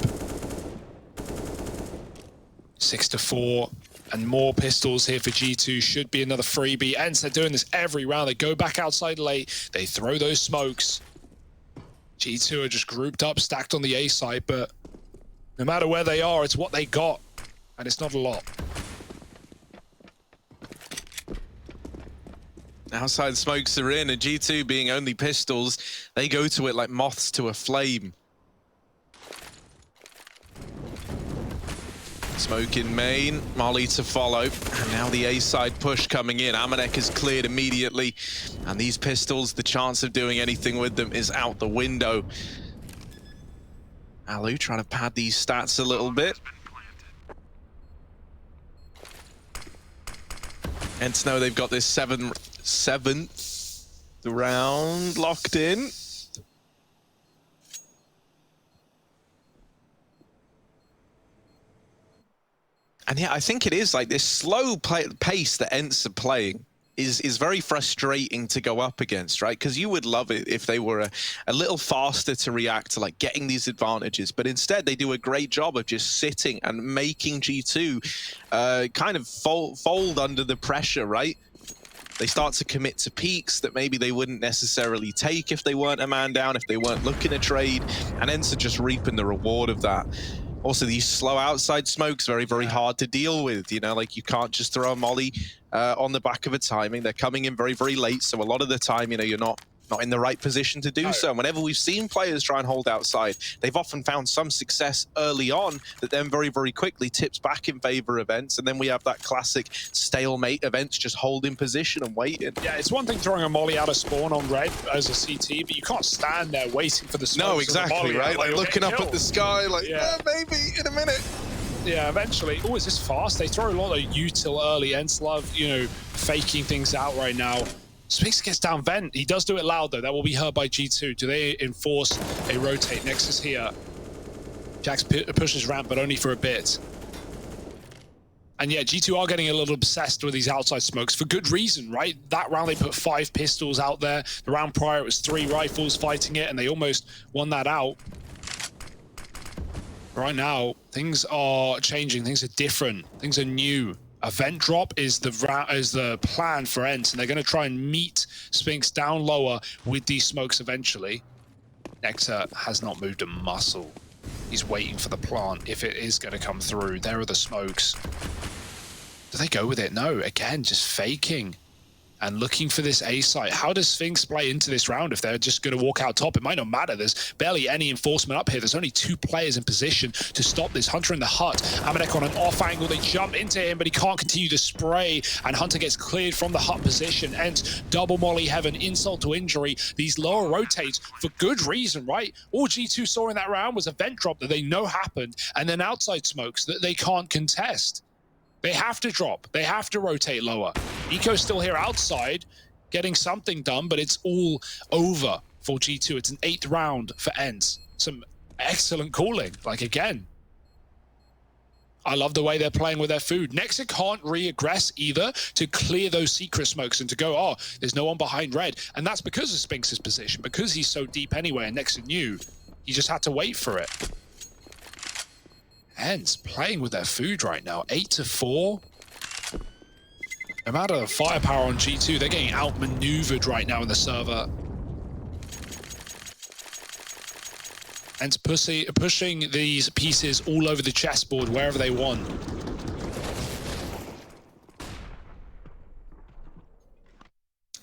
6-4 and more pistols here for G2 should be another freebie. ENCE, they're doing this every round. They go back outside late. They throw those smokes. G2 are just grouped up, stacked on the A side, but no matter where they are, it's what they got. And it's not a lot. Outside smokes are in, and G2 being only pistols, they go to it like moths to a flame. Smoke in main, Molly to follow, and now the A-side push coming in. Amanek is cleared immediately, and these pistols, the chance of doing anything with them is out the window. Alu trying to pad these stats a little bit. ENCE know they've got this seventh round locked in. And yeah, I think it is like this slow pace that ENCE are playing is very frustrating to go up against, right? Because you would love it if they were a little faster to react to like getting these advantages, but instead they do a great job of just sitting and making G2 kind of fold under the pressure, right? They start to commit to peaks that maybe they wouldn't necessarily take if they weren't a man down, if they weren't looking to trade, and ENCE are just reaping the reward of that. Also, these slow outside smokes, very, very hard to deal with. You know, like you can't just throw a molly on the back of a timing. They're coming in very, very late. So a lot of the time, you know, you're not in the right position to do so. And whenever we've seen players try and hold outside, they've often found some success early on that then very, very quickly tips back in favor of ENCE. And then we have that classic stalemate of ENCE just holding position and waiting. Yeah, it's one thing throwing a molly out of spawn on red as a CT, but you can't stand there waiting for the smokes. No, exactly, right? Like looking up at the sky, like, maybe in a minute. Yeah, eventually. Oh, is this fast? They throw a lot of util early. ENCE love, you know, faking things out right now. Spinx gets down vent. He does do it loud, though. That will be heard by G2. Do they enforce a rotate? Nexus here. Jax pushes ramp, but only for a bit. And yeah, G2 are getting a little obsessed with these outside smokes for good reason, right? That round they put 5 pistols out there. The round prior it was 3 rifles fighting it, and they almost won that out. Right now, things are changing. Things are different. Things are new. A vent drop is the plan for ENCE, and they're going to try and meet Spinx down lower with these smokes eventually. Nectar has not moved a muscle. He's waiting for the plant if it is going to come through. There are the smokes. Do they go with it? No, again, just faking and looking for this A site. How does Spinx play into this round if they're just going to walk out top? It might not matter. There's barely any enforcement up here. There's only 2 players in position to stop this. Hunter in the hut. Amanek on an off angle. They jump into him, but he can't continue to spray, and Hunter gets cleared from the hut position. And double molly heaven, insult to injury. These lower rotates for good reason, right? All G2 saw in that round was a vent drop that they know happened, and then outside smokes that they can't contest. They have to drop. They have to rotate lower. Eco's still here outside, getting something done, but it's all over for G2. It's an 8th round for ENCE. Some excellent calling, like again. I love the way they're playing with their food. Nexa can't re-aggress either to clear those secret smokes and to go, oh, there's no one behind red. And that's because of Spinx's position, because he's so deep anyway, and Nexa knew. He just had to wait for it. ENCE playing with their food right now. 8-4. No matter the firepower on G2, they're getting outmaneuvered right now in the server. ENCE pushing these pieces all over the chessboard wherever they want.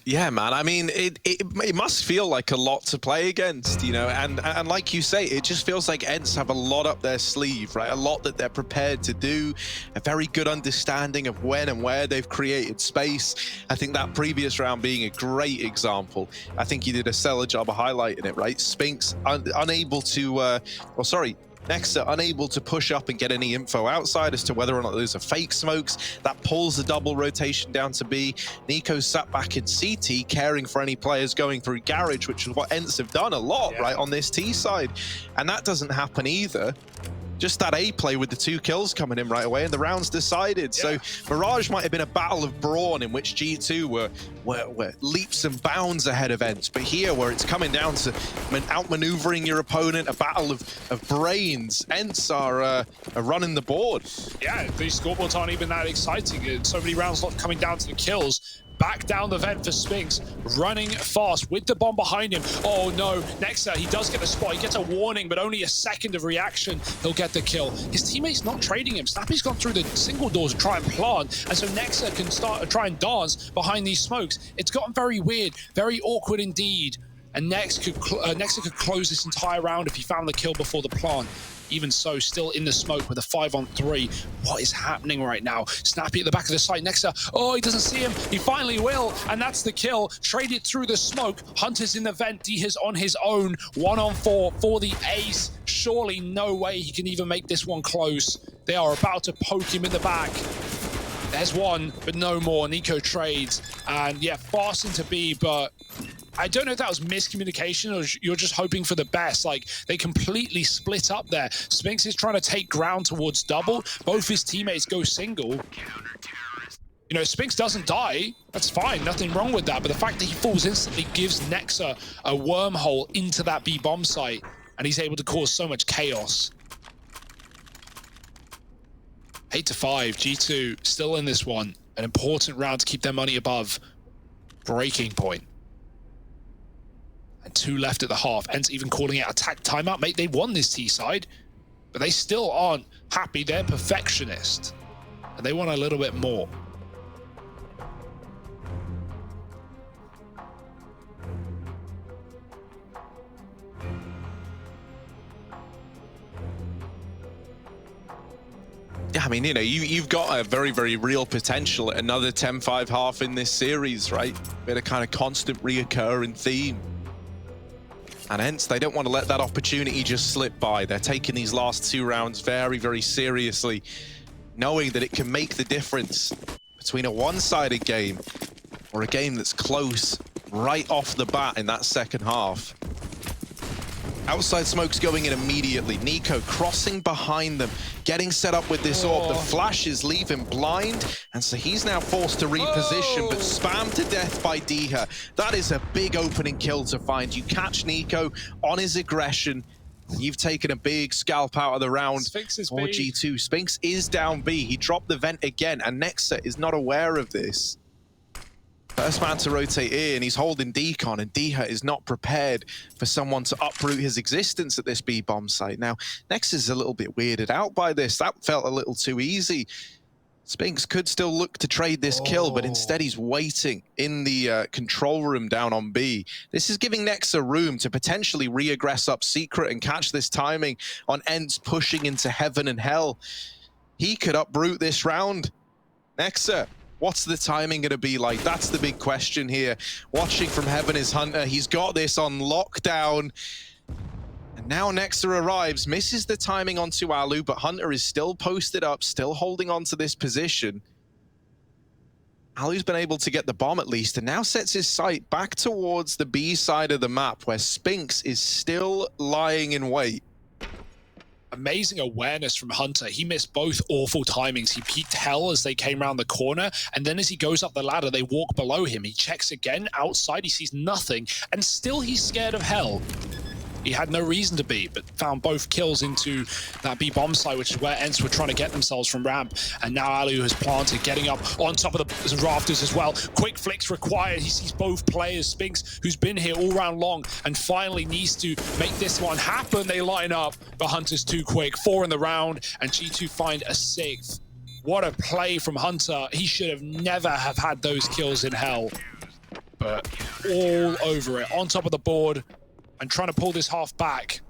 Yeah, man. I mean, it must feel like a lot to play against, you know, and like you say, it just feels like ENCE have a lot up their sleeve, right? A lot that they're prepared to do, a very good understanding of when and where they've created space. I think that previous round being a great example. I think you did a stellar job of highlighting it, right? Spinx unable to, Nexa unable to push up and get any info outside as to whether or not those are fake smokes. That pulls the double rotation down to B. Nico sat back in CT, caring for any players going through garage, which is what ENCE have done a lot, right, on this T side. And that doesn't happen either. just that A play with the 2 kills coming in right away, and the round's decided. So Mirage might have been a battle of brawn in which G2 were leaps and bounds ahead of ENCE, but here where it's coming down to outmaneuvering your opponent, a battle of brains, ENCE are running the board. Yeah, these scoreboards aren't even that exciting. So many rounds not coming down to the kills. Back down the vent for Spinks, running fast with the bomb behind him. Oh no, Nexa, he does get the spot. He gets a warning, but only a second of reaction. He'll get the kill. His teammate's not trading him. Snappy's gone through the single doors to try and plant, and so Nexa can start to try and dance behind these smokes. It's gotten very weird, very awkward indeed. And Nexa could close this entire round if he found the kill before the plant. Even so, still in the smoke with a 5-on-3. What is happening right now? Snappy at the back of the site. Nexa, oh, he doesn't see him. He finally will, and that's the kill. Traded through the smoke. Hunter's in the vent. D-His on his own. 1-on-4 for the ace. Surely no way he can even make this one close. They are about to poke him in the back. There's one, but no more. Nico trades, and yeah, fast into B, but I don't know if that was miscommunication or you're just hoping for the best. Like, they completely split up there. Spinks is trying to take ground towards double. Both his teammates go single. You know, Spinks doesn't die. That's fine. Nothing wrong with that. But the fact that he falls instantly gives Nexa a wormhole into that B bomb site, and he's able to cause so much chaos. 8-5. G2 still in this one. An important round to keep their money above breaking point. And 2 left at the half. ENCE even calling it attack timeout. Mate, they won this T side, but they still aren't happy. They're perfectionist, and they want a little bit more. Yeah, I mean, you know, you've got a very, very real potential at another 10-5 half in this series, right? Bit of kind of constant reoccurring theme. And hence, they don't want to let that opportunity just slip by. They're taking these last 2 rounds very, very seriously, knowing that it can make the difference between a one-sided game or a game that's close right off the bat in that second half. Outside smoke's going in immediately. Nico crossing behind them, getting set up with this orb. The flashes leave him blind, and so he's now forced to reposition, but spammed to death by D-His. That is a big opening kill to find. You catch Nico on his aggression, and you've taken a big scalp out of the round for G2. Spinks is down B. He dropped the vent again, and Nexa is not aware of this. First man to rotate in, he's holding Decon, and D-His is not prepared for someone to uproot his existence at this B-bomb site. Now, Nexa is a little bit weirded out by this. That felt a little too easy. Spinks could still look to trade this kill, but instead he's waiting in the control room down on B. This is giving Nexa room to potentially re-aggress up secret and catch this timing on ENCE pushing into heaven and hell. He could uproot this round. Nexa, what's the timing going to be like? That's the big question here. Watching from heaven is Hunter. He's got this on lockdown. And now Nexa arrives, misses the timing onto Alu, but Hunter is still posted up, still holding on to this position. Alu's been able to get the bomb at least, and now sets his sight back towards the B side of the map, where Spinks is still lying in wait. Amazing awareness from Hunter. He missed both awful timings. He peeked hell as they came around the corner, and then as he goes up the ladder, they walk below him. He checks again outside, he sees nothing, and still he's scared of hell. He had no reason to be, but found both kills into that B bomb site, which is where ENCE were trying to get themselves from ramp. And now Alu has planted, getting up on top of the rafters as well. Quick flicks required. He sees both players. Spinks, who's been here all round long and finally needs to make this one happen. They line up, but Hunter's too quick. 4 in the round, and G2 find a 6th. What a play from Hunter. He should have never have had those kills in hell. But all over it, on top of the board, and trying to pull this half back.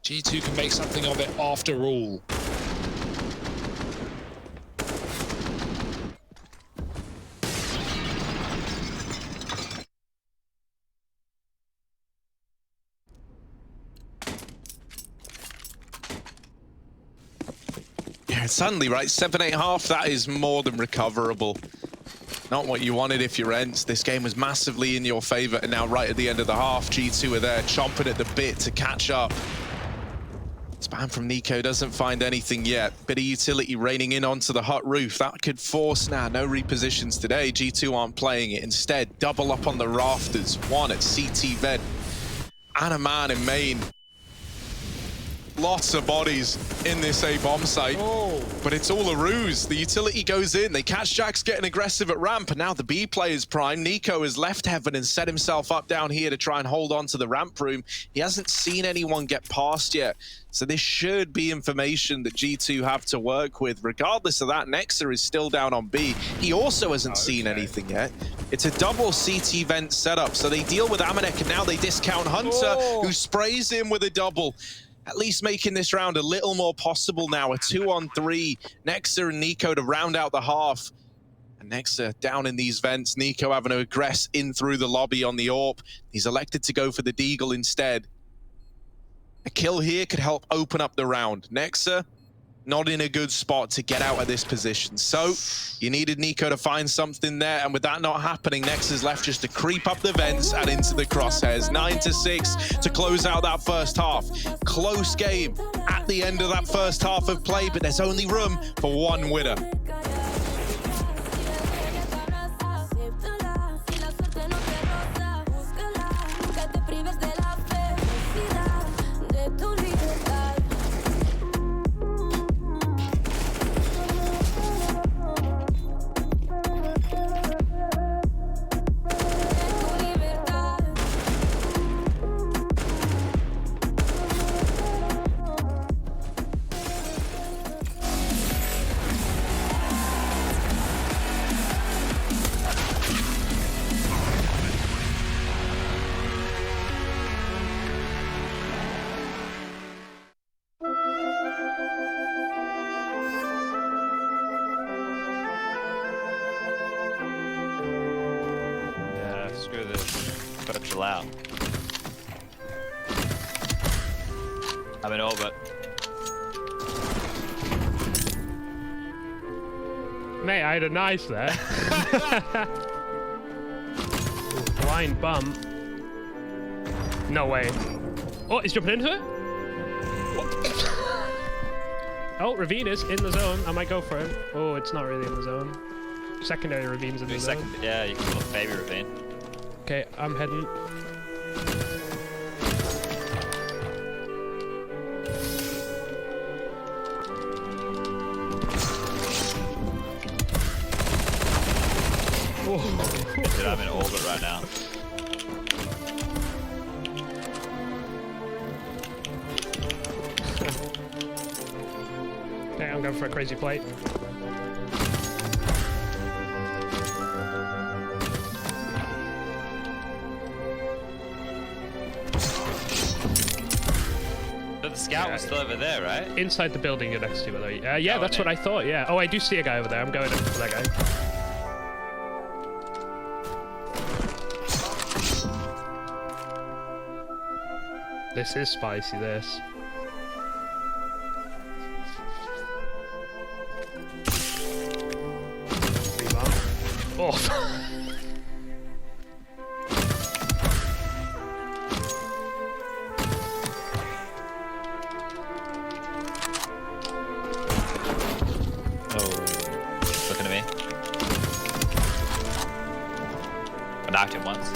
G2 can make something of it after all. Yeah, suddenly, right, 7-8 that is more than recoverable. Not what you wanted if you're ENCE. This game was massively in your favor, and now right at the end of the half, G2 are there chomping at the bit to catch up. Spam from Nico doesn't find anything yet. Bit of utility raining in onto the hot roof. That could force now. No repositions today. G2 aren't playing it. Instead, double up on the rafters. One at CT vent. And a man in main. Lots of bodies in this A bomb site, but it's all a ruse. The utility goes in. They catch Jax getting aggressive at ramp, and now the B player's prime. Nico has left heaven and set himself up down here to try and hold on to the ramp room. He hasn't seen anyone get past yet, so this should be information that G2 have to work with. Regardless of that, Nexa is still down on B. He also hasn't seen anything yet. It's a double CT vent setup, so they deal with Amanek, and now they discount Hunter, who sprays him with a double. At least making this round a little more possible now. A 2-on-3. Nexa and Nico to round out the half. And Nexa down in these vents. Nico having to aggress in through the lobby on the AWP. He's elected to go for the Deagle instead. A kill here could help open up the round. Nexa not in a good spot to get out of this position. So you needed Nico to find something there, and with that not happening, Nexa's left just to creep up the vents and into the crosshairs. 9-6 to close out that first half. Close game at the end of that first half of play, but there's only room for one winner. Screw this. Gotta chill out. I'm in orbit. Mate, I had a nice there. Blind bump. No way. Oh, he's jumping into it? Oh, Ravine is in the zone. I might go for him. Oh, it's not really in the zone. Secondary Ravine's in the zone. Yeah, you can look baby Ravine. Okay, I'm heading. Dude, I'm in orbit right now. Okay, I'm going for a crazy plate. The scout was still over there, right? Inside the building you're next to, by the way. Yeah, that's what I thought, yeah. Oh, I do see a guy over there. I'm going in for that guy. This is spicy, this. Oh. Looking at me. I knocked him once.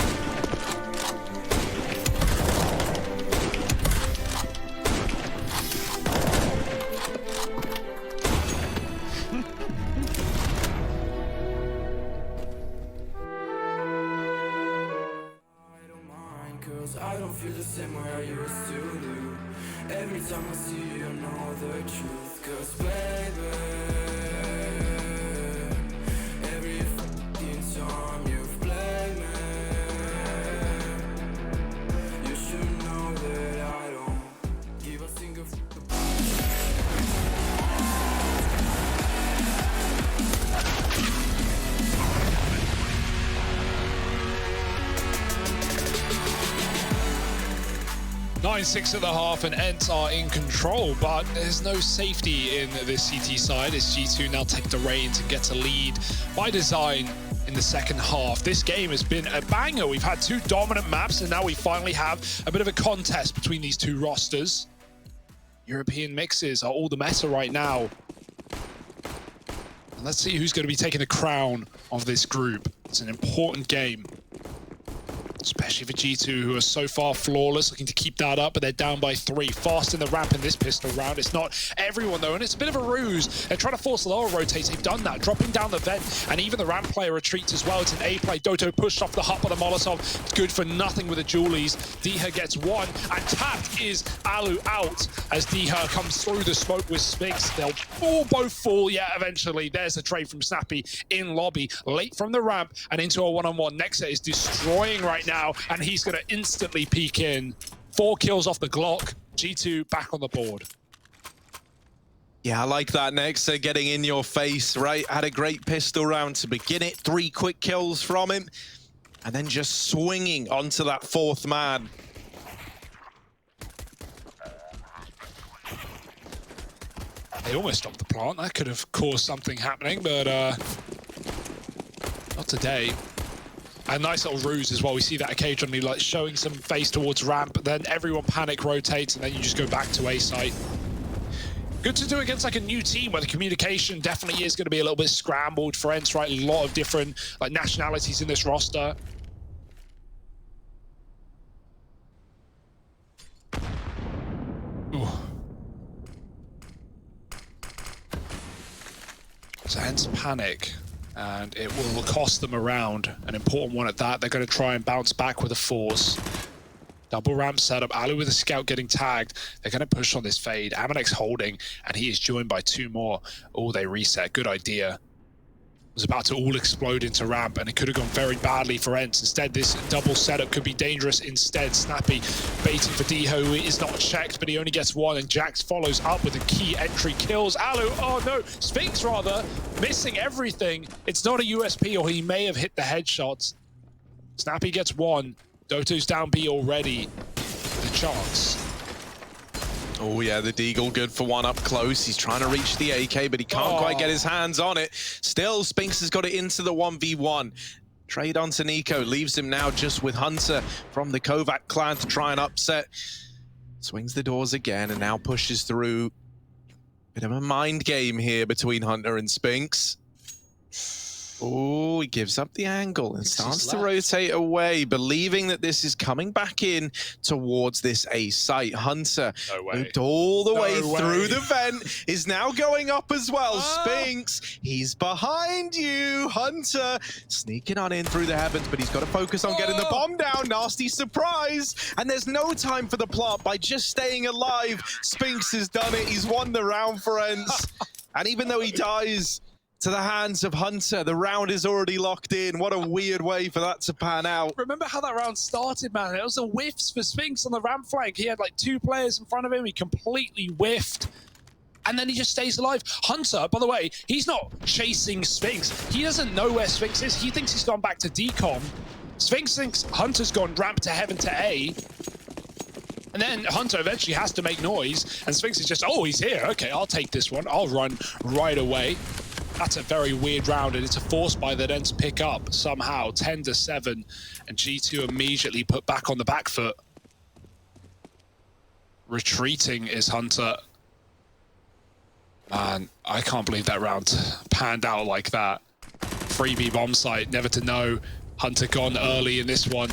I don't feel the same way I used to do. Every time I see you, I know the truth. Cause baby, every fucking time you've played me, you should know that I don't give a single fuck. Nine-6 at the half, and Ents are in control, but there's no safety in this CT side as G2 now take the reins and get to lead by design in the second half. This game has been a banger. We've had two dominant maps, and now we finally have a bit of a contest between these two rosters. European mixes are all the meta right now. And let's see who's going to be taking the crown of this group. It's an important game, especially for G2, who are so far flawless, looking to keep that up, but they're down by 3. Fast in the ramp in this pistol round. It's not everyone, though, and it's a bit of a ruse. They're trying to force lower rotates. They've done that, dropping down the vent, and even the ramp player retreats as well. It's an A play. Doto pushed off the hut by the Molotov. Good for nothing with the Julies. Diha gets 1, and tapped is Alu out as Diha comes through the smoke with Sphinx. They'll all both fall. Yeah, eventually. There's a trade from Snappy in lobby, late from the ramp, and into a one-on-one. Nexa is destroying right now, and he's going to instantly peek in. 4 kills off the Glock. G2 back on the board. Yeah, I like that. Nexa getting in your face, right? Had a great pistol round to begin it. 3 quick kills from him. And then just swinging onto that 4th man. They almost stopped the plant. That could have caused something happening, but not today. A nice little ruse as well. We see that occasionally, like showing some face towards ramp, then everyone panic rotates, and then you just go back to A site. Good to do against like a new team where the communication definitely is going to be a little bit scrambled for ENCE, right? A lot of different like nationalities in this roster. Ooh. So ENCE panic. And it will cost them a round, an important one at that. They're going to try and bounce back with a force. Double ramp setup, Alu with a scout getting tagged. They're going to push on this fade. Amanek's holding, and he is joined by 2 more. Oh, they reset. Good idea. Was about to all explode into ramp, and it could have gone very badly for ENCE. Instead, this double setup could be dangerous instead. Snappy baiting for Diho, who is not checked, but he only gets 1, and Jax follows up with a key entry, kills Alu. Oh no, Sphinx rather, missing everything. It's not a USP, or he may have hit the headshots. Snappy gets 1. Doto's down B already. The chance. Oh yeah, the Deagle good for 1 up close. He's trying to reach the AK, but he can't quite get his hands on it. Still, Sphinx has got it into the 1v1. Trade onto Nico, leaves him now just with Hunter from the Kovac clan to try and upset. Swings the doors again and now pushes through. Bit of a mind game here between Hunter and Sphinx. Oh, he gives up the angle and starts to rotate away, believing that this is coming back in towards this A site. Hunter looped all the way through the vent, is now going up as well. Sphinx, he's behind you. Hunter sneaking on in through the heavens, but he's got to focus on getting the bomb down. Nasty surprise. And there's no time for the plant by just staying alive. Sphinx has done it. He's won the round for ENCE. And even though he dies to the hands of Hunter, the round is already locked in. What a weird way for that to pan out. Remember how that round started, man? It was a whiffs for Sphinx on the ramp flank. He had like 2 players in front of him. He completely whiffed. And then he just stays alive. Hunter, by the way, he's not chasing Sphinx. He doesn't know where Sphinx is. He thinks he's gone back to decom. Sphinx thinks Hunter's gone ramp to heaven to A. And then Hunter eventually has to make noise. And Sphinx is just, oh, he's here. Okay, I'll take this one. I'll run right away. That's a very weird round, and it's a force buy that ends pick up somehow, 10-7, and G2 immediately put back on the back foot. Retreating is Hunter. Man, I can't believe that round panned out like that. Freebie bomb site, never to know. Hunter gone early in this one.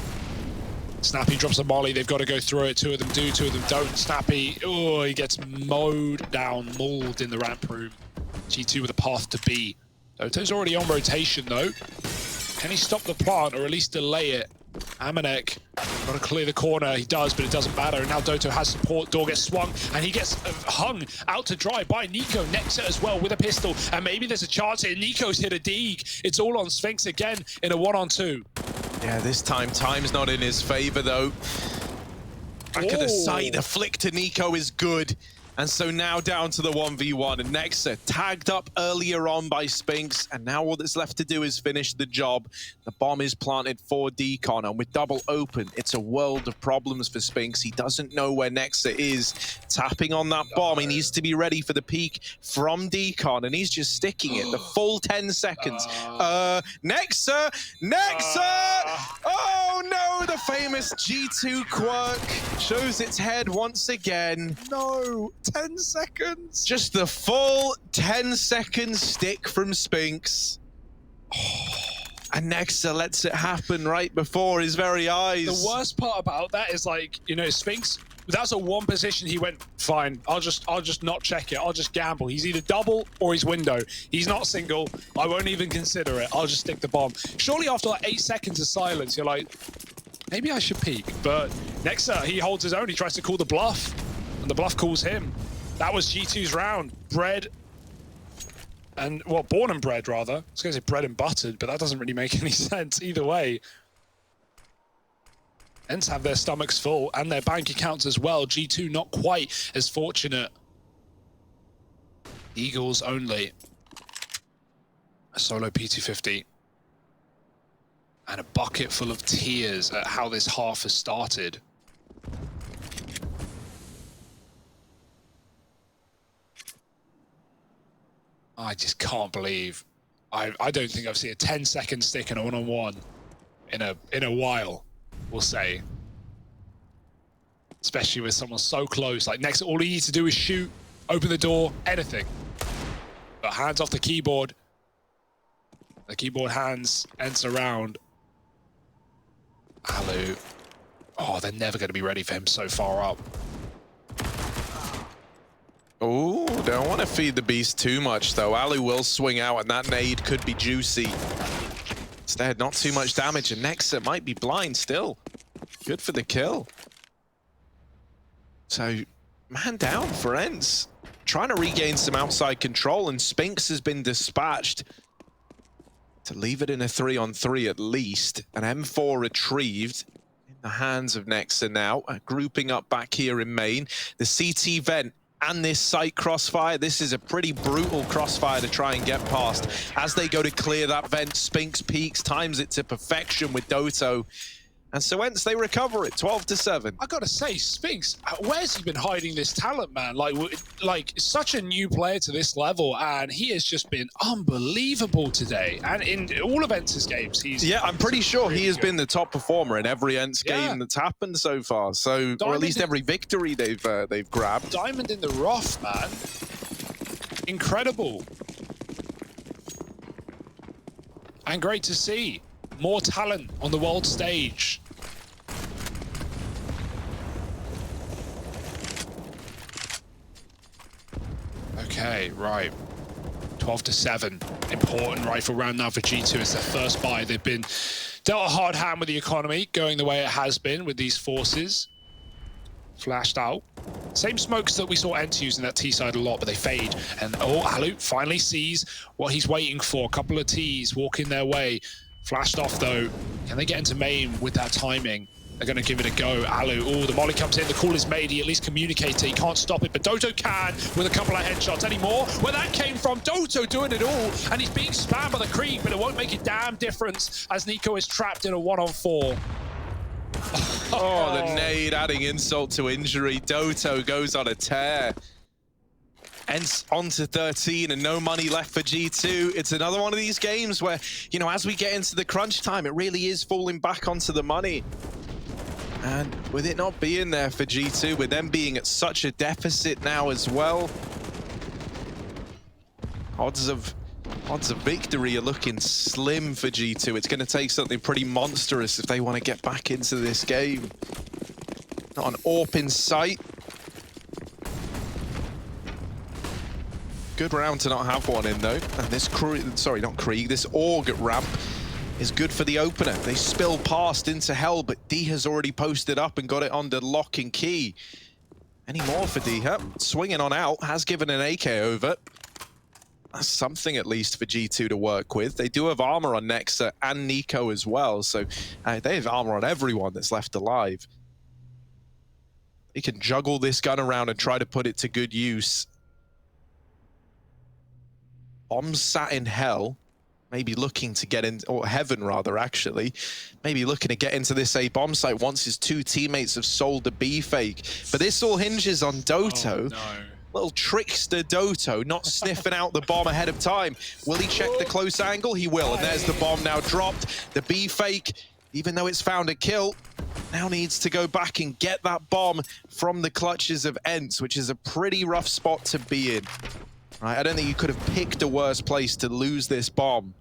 Snappy drops a molly, they've got to go through it. 2 of them do, 2 of them don't. Snappy, oh, he gets mowed down, mauled in the ramp room. G2 with a path to B. Doto's already on rotation though. Can he stop the plant or at least delay it? Amanek, got to clear the corner. He does, but it doesn't matter. And now Doto has support. Door gets swung, and he gets hung out to dry by Nico. Nexa as well with a pistol. And maybe there's a chance here. Nico's hit a Deeg. It's all on Sphinx again in a 1-on-2. Yeah, this time, time's not in his favor though. Back of the site, the flick to Nico is good. And so now down to the 1v1, and Nexa tagged up earlier on by Sphinx, and now all that's left to do is finish the job. The bomb is planted for Decon, and with double open, it's a world of problems for Sphinx. He doesn't know where Nexa is. Tapping on that bomb, he needs to be ready for the peak from Decon, and he's just sticking it the full 10 seconds. Nexa! Oh no, the famous G2 quirk shows its head once again. No, 10 seconds. Just the full 10-second stick from Spinks. And Nexa lets it happen right before his very eyes. The worst part about that is, like, you know, Spinks, that's a one position. He went, fine, I'll just not check it. I'll just gamble. He's either double or he's window. He's not single. I won't even consider it. I'll just stick the bomb. Surely after like 8 seconds of silence, you're like, maybe I should peek. But Nexa, he holds his own. He tries to call the bluff, and the bluff calls him. That was G2's round. Bread. And, well, born and bred, rather. I was going to say bread and buttered, but that doesn't really make any sense either way. Ents have their stomachs full and their bank accounts as well. G2 not quite as fortunate. Eagles only. A solo P250. And a bucket full of tears at how this half has started. I just can't believe. I don't think I've seen a 10-second stick in a one-on-one in a while, we'll say. Especially with someone so close. Like, next, all he needs to do is shoot, open the door, anything. But hands off the keyboard. The keyboard hands, Ents around. Alu. Oh, they're never going to be ready for him so far up. Oh, don't want to feed the beast too much, though. Alu will swing out, and that nade could be juicy. Instead, not too much damage, and Nexa might be blind still. Good for the kill. So, man down for Ents. Trying to regain some outside control, and Spinks has been dispatched to leave it in a 3-on-3 at least. An M4 retrieved in the hands of Nexa now. Grouping up back here in main. The CT vent and this site crossfire. This is a pretty brutal crossfire to try and get past. As they go to clear that vent, Spinks peaks, times it to perfection with Doto. And so Ents, they recover it, 12-7. I gotta say, Spinks, where's he been hiding this talent, man? Like such a new player to this level, and he has just been unbelievable today. And in all of Ents' games, yeah, I'm pretty sure he has been the top performer in every Ents game that's happened so far. So, or at least every victory they've grabbed. Diamond in the rough, man. Incredible. And great to see. More talent on the world stage. Okay, right. 12-7. Important rifle round now for G2. It's their first buy. They've been dealt a hard hand with the economy, going the way it has been with these forces. Flashed out. Same smokes that we saw Ents use in that T side a lot, but they fade. And Alu finally sees what he's waiting for. A couple of Ts walking their way. Flashed off though. Can they get into main with that timing? They're going to give it a go. Alu, the molly comes in, the call is made, he at least communicates it, he can't stop it, but Doto can with a couple of headshots. Any more? Where that came from, Doto doing it all, and he's being spammed by the creep, but it won't make a damn difference as Nico is trapped in a 1-on-4. Oh, the nade adding insult to injury. Doto goes on a tear. Ents on to 13 and no money left for G2. It's another one of these games where, you know, as we get into the crunch time, it really is falling back onto the money. And with it not being there for G2, with them being at such a deficit now as well, odds of victory are looking slim for G2. It's going to take something pretty monstrous if they want to get back into this game. Not an AWP in sight. Good round to not have one in, though. And this this Org ramp is good for the opener. They spill past into hell, but D has already posted up and got it under lock and key. Any more for D? Swinging on out, has given an AK over. That's something at least for G2 to work with. They do have armor on Nexa and Nico as well, so they have armor on everyone that's left alive. They can juggle this gun around and try to put it to good use. Bombs sat in hell, maybe looking to get in, or heaven rather, actually. Maybe looking to get into this A bomb site once his two teammates have sold the B fake. But this all hinges on Doto. Oh, no. Little trickster Doto, not sniffing out the bomb ahead of time. Will he check the close angle? He will, and there's the bomb now dropped. The B fake, even though it's found a kill, now needs to go back and get that bomb from the clutches of Ents, which is a pretty rough spot to be in. Right, I don't think you could have picked a worse place to lose this bomb.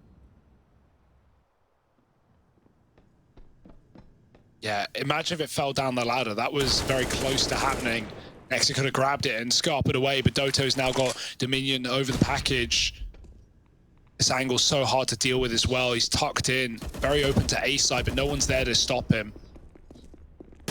Yeah, imagine if it fell down the ladder. That was very close to happening. Nexa could have grabbed it and scarpered away, but Doto's now got Dominion over the package. This angle's so hard to deal with as well. He's tucked in, very open to A side, but no one's there to stop him.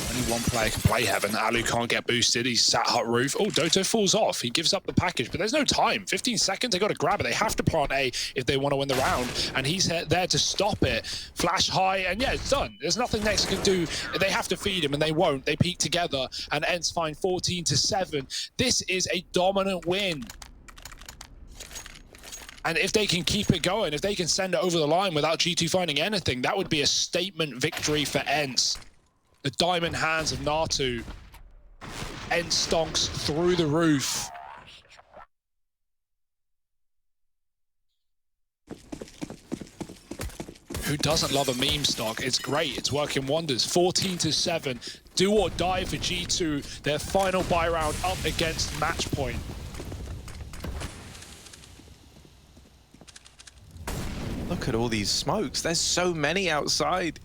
Only one player can play Heaven. Alu can't get boosted. He's sat hut roof. Oh, Doto falls off. He gives up the package, but there's no time. 15 seconds, they got to grab it. They have to plant A if they want to win the round, and he's there to stop it. Flash high, and yeah, it's done. There's nothing Nexa can do. They have to feed him, and they won't. They peek together, and Ents find 14-7. This is a dominant win. And if they can keep it going, if they can send it over the line without G2 finding anything, that would be a statement victory for Ents. The diamond hands of Natu. Ents stonks through the roof. Who doesn't love a meme stock? It's great. It's working wonders. 14-7. Do or die for G2. Their final buy round up against match point. Look at all these smokes. There's so many outside.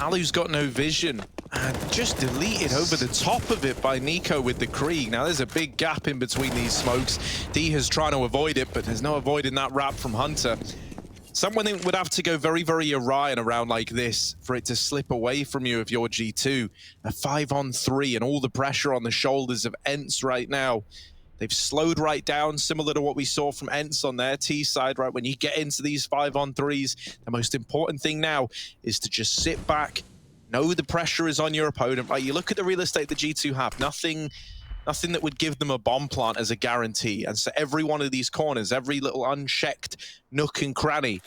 Alu's got no vision. And just deleted over the top of it by Nico with the Krieg. Now there's a big gap in between these smokes. D is trying to avoid it, but there's no avoiding that wrap from Hunter. Someone would have to go very, very awry in a round like this for it to slip away from you if you're G2. A 5-on-3 and all the pressure on the shoulders of Ents right now. They've slowed right down, similar to what we saw from Ents on their T side, right? When you get into these 5-on-3s, the most important thing now is to just sit back, know the pressure is on your opponent, right? You look at the real estate the G2 have, nothing that would give them a bomb plant as a guarantee. And so every one of these corners, every little unchecked nook and cranny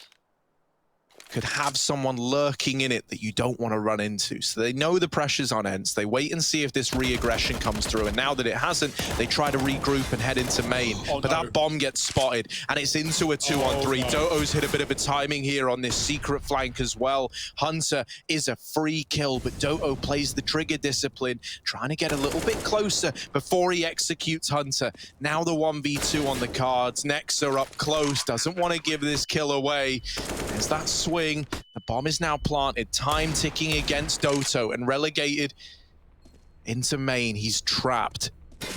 could have someone lurking in it that you don't want to run into. So they know the pressure's on Ents. They wait and see if this re-aggression comes through. And now that it hasn't, they try to regroup and head into main. But that bomb gets spotted, and it's into a 2-on-3. Doto's hit a bit of a timing here on this secret flank as well. Hunter is a free kill, but Doto plays the trigger discipline, trying to get a little bit closer before he executes Hunter. Now the 1v2 on the cards. Nexa up close, doesn't want to give this kill away. There's that swing. The bomb is now planted, time ticking against Doto and relegated into main. He's trapped.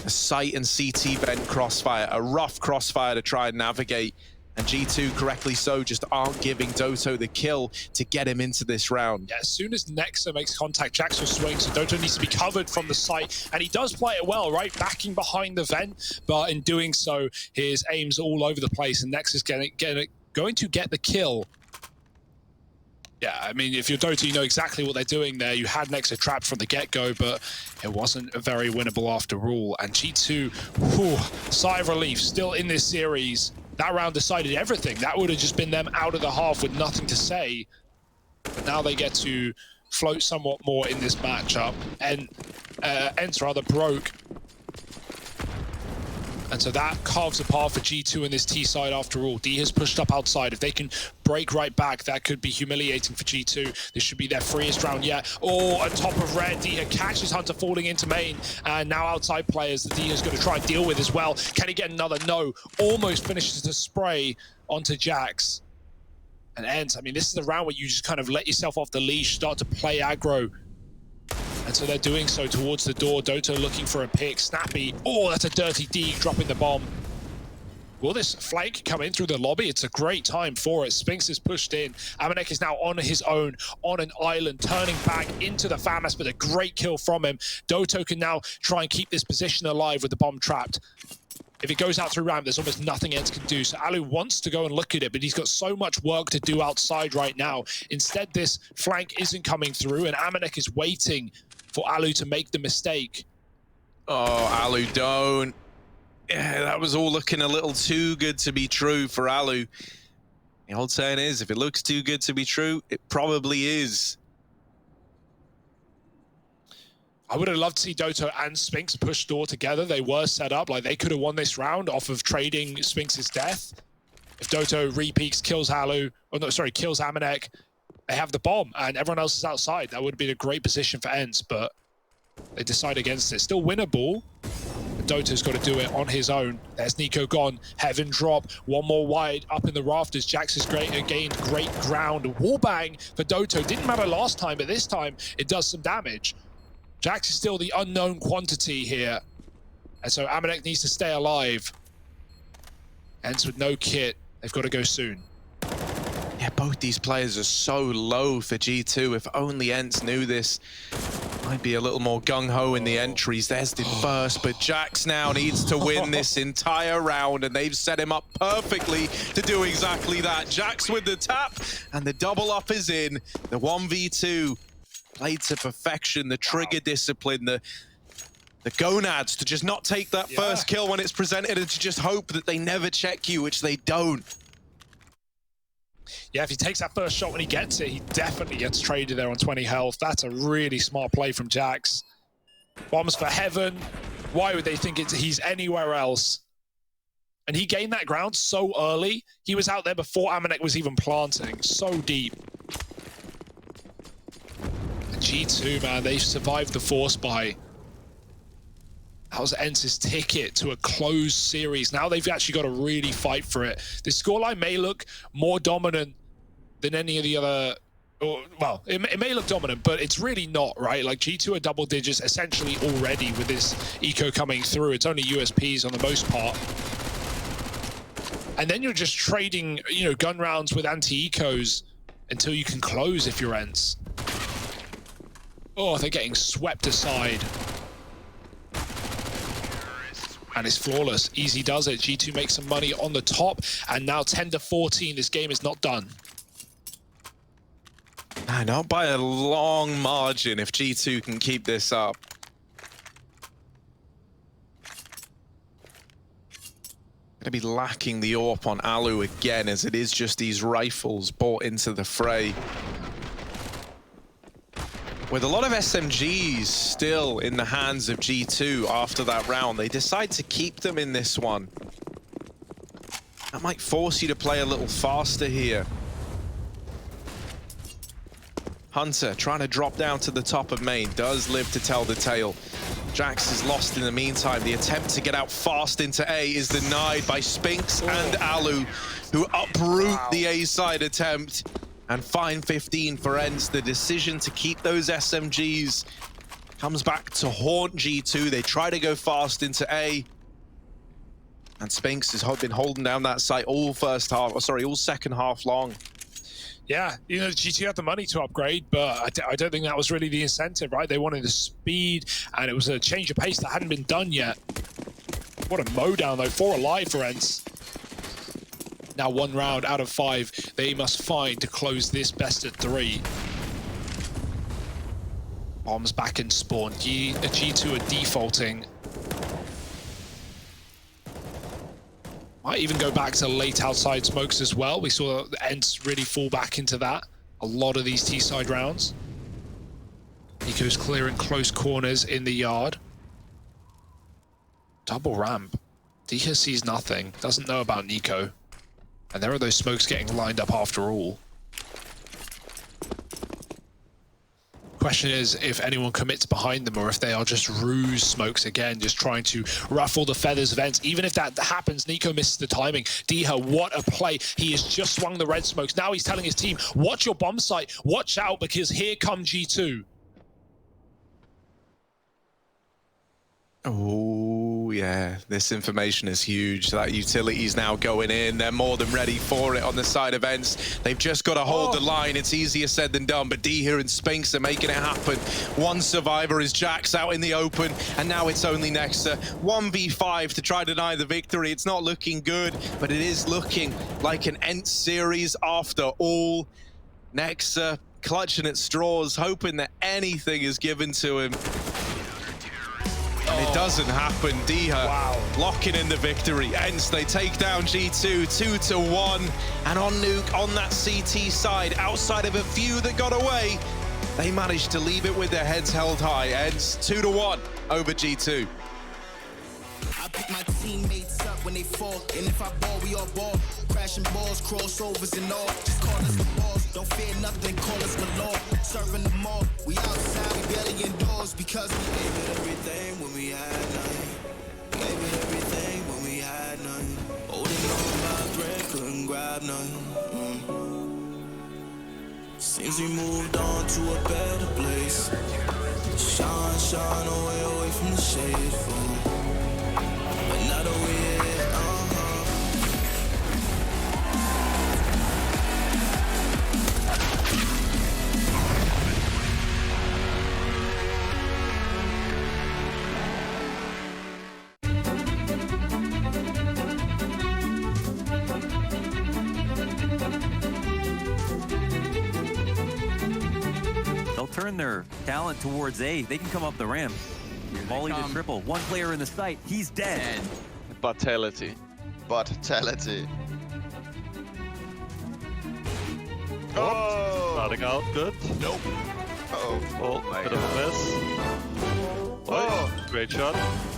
A sight and CT vent crossfire, a rough crossfire to try and navigate. And G2, correctly so, just aren't giving Doto the kill to get him into this round. Yeah, as soon as Nexa makes contact, Jax will swing, so Doto needs to be covered from the site. And he does play it well, right? Backing behind the vent, but in doing so, his aim's all over the place, and Nexa's going to get the kill. Yeah, I mean, if you're Dota, you know exactly what they're doing there. You had Nexa trapped from the get-go, but it wasn't very winnable after all. And G2, whew, sigh of relief, still in this series. That round decided everything. That would have just been them out of the half with nothing to say. But now they get to float somewhat more in this matchup. And Ents rather broke. And so that carves a path for G2 in this T side after all. D has pushed up outside. If they can break right back, that could be humiliating for G2. This should be their freest round yet. Oh, on top of red, D catches Hunter falling into main. And now outside players that D is going to try and deal with as well. Can he get another? No. Almost finishes the spray onto Jax. And Ents, I mean, this is the round where you just kind of let yourself off the leash, start to play aggro. And so they're doing so towards the door. Doto looking for a pick. Snappy. Oh, that's a dirty D dropping the bomb. Will this flank come in through the lobby? It's a great time for it. Spinks is pushed in. Amanek is now on his own, on an island, turning back into the FAMAS, but a great kill from him. Doto can now try and keep this position alive with the bomb trapped. If it goes out through ramp, there's almost nothing else can do. So Alu wants to go and look at it, but he's got so much work to do outside right now. Instead, this flank isn't coming through, and Amanek is waiting for Alu to make the mistake. Oh, Alu, don't. Yeah, that was all looking a little too good to be true for Alu. The old saying is, if it looks too good to be true, it probably is. I would have loved to see Doto and Spinks push door together. They were set up, like they could have won this round off of trading Spinks' death. If Doto repeaks, kills Alu, oh no, sorry, kills Amanek, They have the bomb, and everyone else is outside. That would have been a great position for ENCE, but they decide against it. Still winnable. Doto's got to do it on his own. There's Nico gone. Heaven drop. One more wide up in the rafters. Jax has gained great ground. Wallbang for Doto. Didn't matter last time, but this time it does some damage. Jax is still the unknown quantity here. And so Amanek needs to stay alive. ENCE with no kit. They've got to go soon. Yeah, both these players are so low for G2. If only ENCE knew this. Might be a little more gung-ho in the entries. There's the first, but Jax now needs to win this entire round, and they've set him up perfectly to do exactly that. Jax with the tap, and the double up is in. The 1v2 played to perfection. The trigger discipline, the gonads to just not take that first kill when it's presented, and to just hope that they never check you, which they don't. Yeah, if he takes that first shot when he gets it, he definitely gets traded there on 20 health. That's a really smart play from Jax. Bombs for Heaven. Why would they think he's anywhere else? And he gained that ground so early. He was out there before Amanek was even planting. So deep. G2, man, they survived the force buy. That was ENCE's ticket to a closed series. Now they've actually got to really fight for it. The scoreline may look more dominant than any of the other... well, it may look dominant, but it's really not, right? Like, G2 are double digits essentially already with this eco coming through. It's only USPs on the most part. And then you're just trading, you know, gun rounds with anti-ecos until you can close if you're ENCE. Oh, they're getting swept aside. And it's flawless. Easy does it. G2 makes some money on the top, and now 10-14. This game is not done. Not by a long margin if G2 can keep this up. Gonna be lacking the AWP on Alu again, as it is just these rifles brought into the fray. With a lot of SMGs still in the hands of G2 after that round, they decide to keep them in this one. That might force you to play a little faster here. Hunter trying to drop down to the top of main, does live to tell the tale. Jax is lost in the meantime. The attempt to get out fast into A is denied by Spinks and Alu, who uproot the A side attempt. And fine 15 for ENCE. The decision to keep those SMGs comes back to haunt G2. They try to go fast into A. And Spinks has been holding down that site all all second half long. Yeah, you know, G2 had the money to upgrade, but I don't think that was really the incentive, right? They wanted the speed, and it was a change of pace that hadn't been done yet. What a mow down, though. 4 alive for ENCE. Now 1 round out of 5 they must find to close this best of 3. Bombs back in spawn. G2 are defaulting. Might even go back to late outside smokes as well. We saw the ENCE really fall back into that. A lot of these T-side rounds. Nico's clearing close corners in the yard. Double ramp. Diha sees nothing. Doesn't know about Nico. And there are those smokes getting lined up after all. Question is if anyone commits behind them or if they are just ruse smokes again, just trying to ruffle the feathers of ENCE. Even if that happens, Nico misses the timing. Diha, what a play. He has just swung the red smokes. Now he's telling his team, watch your bomb site, watch out, because here come G2. Oh, yeah, this information is huge. That utility is now going in. They're more than ready for it on the side of ENCE. They've just got to hold the line. It's easier said than done, but Diha and Spinks are making it happen. One survivor is Jax out in the open, and now it's only Nexa. 1v5 to try to deny the victory. It's not looking good, but it is looking like an ENCE series after all. Nexa clutching at straws, hoping that anything is given to him. It doesn't happen. Diha locking in the victory. ENCE, they take down G2 2-1. And on Nuke, on that CT side, outside of a few that got away, they managed to leave it with their heads held high. ENCE 2-1 over G2. I pick my teammates up. when they fall. And if I ball, we all ball. Crashing balls, crossovers and all. Just call us the balls. Don't fear nothing, call us the law. Serving them all. We outside, we barely indoors because we gave it everything when we had nothing. Gave it everything when we had nothing. Holding on by a thread, couldn't grab nothing. Seems we moved on to a better place. Shine, shine away from the shade. But not away. They'll turn their talent towards A. They can come up the ramp. Volley to triple. One player in the sight. He's dead. Fatality. Fatality. Oh! Starting out good. Nope. Uh-oh. Oh, bit of a miss. Oh, great shot.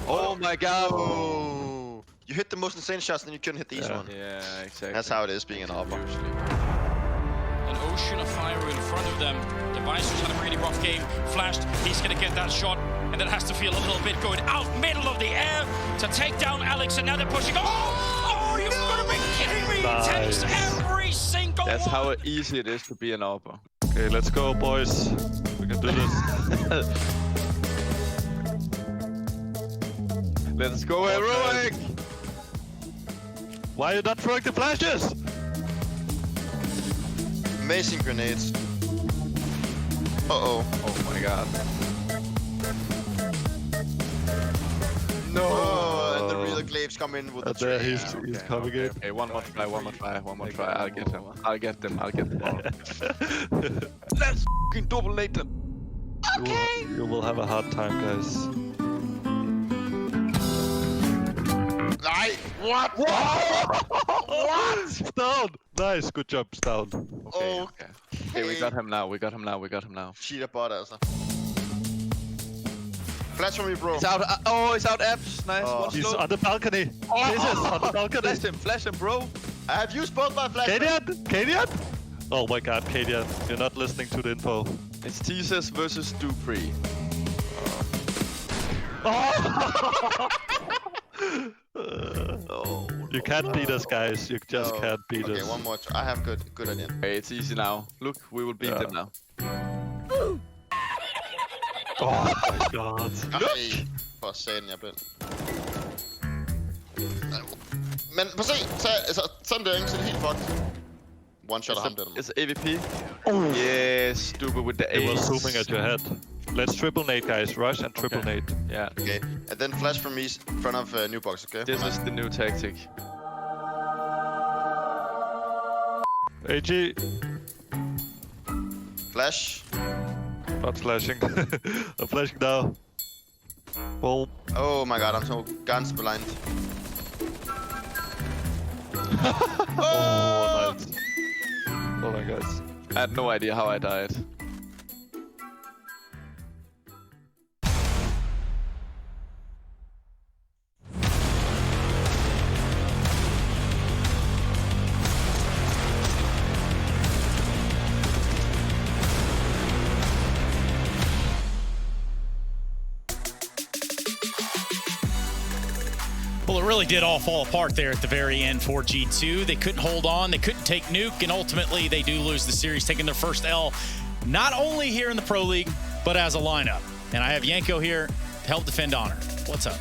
Oh my god. Oh. You hit the most insane shots, then you couldn't hit these one. Yeah, exactly. That's how it is being an AWP. An ocean of fire in front of them. Device who's had a really rough game. Flashed, he's gonna get that shot. And that has to feel a little bit going out middle of the air to take down Alex, and now they're pushing. Oh, you've got to be kidding me! Nice. Takes every single That's one. how easy it is to be an AWP. Okay, let's go, boys. We can do this. Let's go, Heroic! Why are you not throwing the flashes? Amazing grenades. Uh-oh. Oh my god. No! Oh, and the real glaives come in with the There tree. he's coming in. Okay, one more try. I'll get him. I'll get them all. Let's fucking dominate them. Okay. You will have a hard time, guys. What? What? Down. Nice, good job, down. Okay, we got him now. Cheater bot, altså. Flash from me, bro. He's out. He's out, Apps. Nice. Oh. One He's slow. on the balcony. Jesus, on the balcony. Flash him, bro. I have used both my flash. Kadian? Oh my god, Kadian. You're not listening to the info. It's Jesus versus Dupree. You can't beat us, guys. You just can't beat us. Okay, one more. I have good idea. Okay, it's easy now. Look, we will beat them now. Oh my god. Ej, for satan, jeg er blind. Men prøv at se, sådan der, ikke? Så er det helt fucked. One shot ham der. It's AVP. Oh. Yes, stupid with the It was ace. zooming at your head. Let's triple nade, guys. Rush and triple nade. Yeah. Okay, and then flash from me in front of new box, okay? This is the new tactic. AG. Flash. Not flashing. I'm flashing now. Well. Oh my god, I'm so guns blind. Oh, nice. Oh my god. I had no idea how I died. Well, it really did all fall apart there at the very end for G2. They couldn't hold on, they couldn't take Nuke, and ultimately they do lose the series, taking their first L, not only here in the Pro League, but as a lineup. And I have Yanko here to help defend honor. What's up?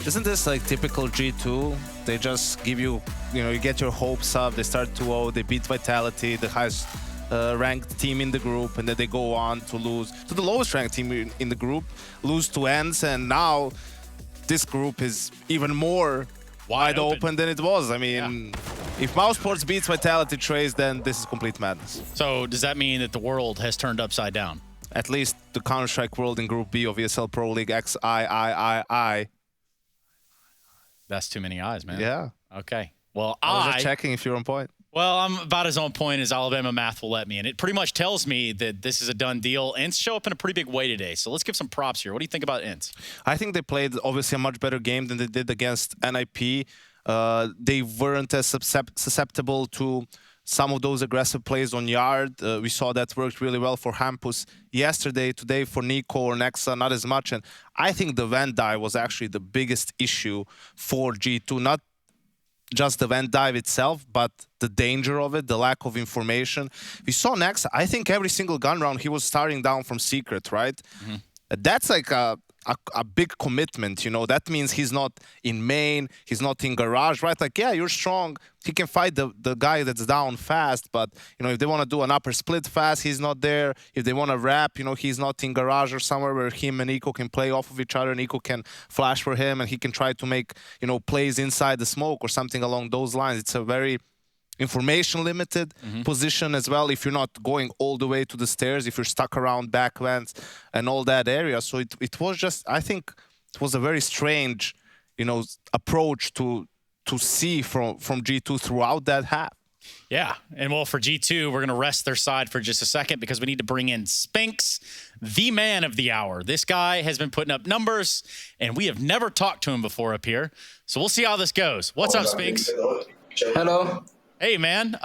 Isn't this like typical G2? They just give you, you get your hopes up, they start 2-0, they beat Vitality, the highest ranked team in the group, and then they go on to lose to the lowest ranked team in the group, lose to ENCE, and now this group is even more wide open than it was. I mean, if Mousesports beats Vitality Trace, then this is complete madness. So does that mean that the world has turned upside down? At least the Counter-Strike world in Group B of ESL Pro League XIII. That's too many eyes, man. Yeah. Okay. Well, I was just checking if you're on point. Well, I'm about as on point as Alabama math will let me. And it pretty much tells me that this is a done deal. ENCE show up in a pretty big way today. So let's give some props here. What do you think about ENCE? I think they played obviously a much better game than they did against NIP. they weren't as susceptible to some of those aggressive plays on yard. We saw that worked really well for Hampus yesterday. Today for Nico or Nexa, not as much. And I think the Van dive was actually the biggest issue for G2. Not just the Van dive itself, but the danger of it, the lack of information. We saw Nexa, I think every single gun round, he was starting down from secret, right? That's like a big commitment, you know. That means he's not in main, he's not in garage, right? Like, yeah, you're strong. He can fight the guy that's down fast, but, you know, if they want to do an upper split fast, he's not there. If they want to wrap, you know, he's not in garage or somewhere where him and Nico can play off of each other. Nico can flash for him, and he can try to make, you know, plays inside the smoke or something along those lines. It's a very information limited position as well, if you're not going all the way to the stairs, if you're stuck around back vents and all that area. So it was just, I think it was a very strange, you know, approach to see from G2 throughout that half. Yeah, and well, for G2, we're going to rest their side for just a second because we need to bring in Spinks, the man of the hour. This guy has been putting up numbers, and we have never talked to him before up here. So we'll see how this goes. What's up, Spinks? Hello. Hey, man,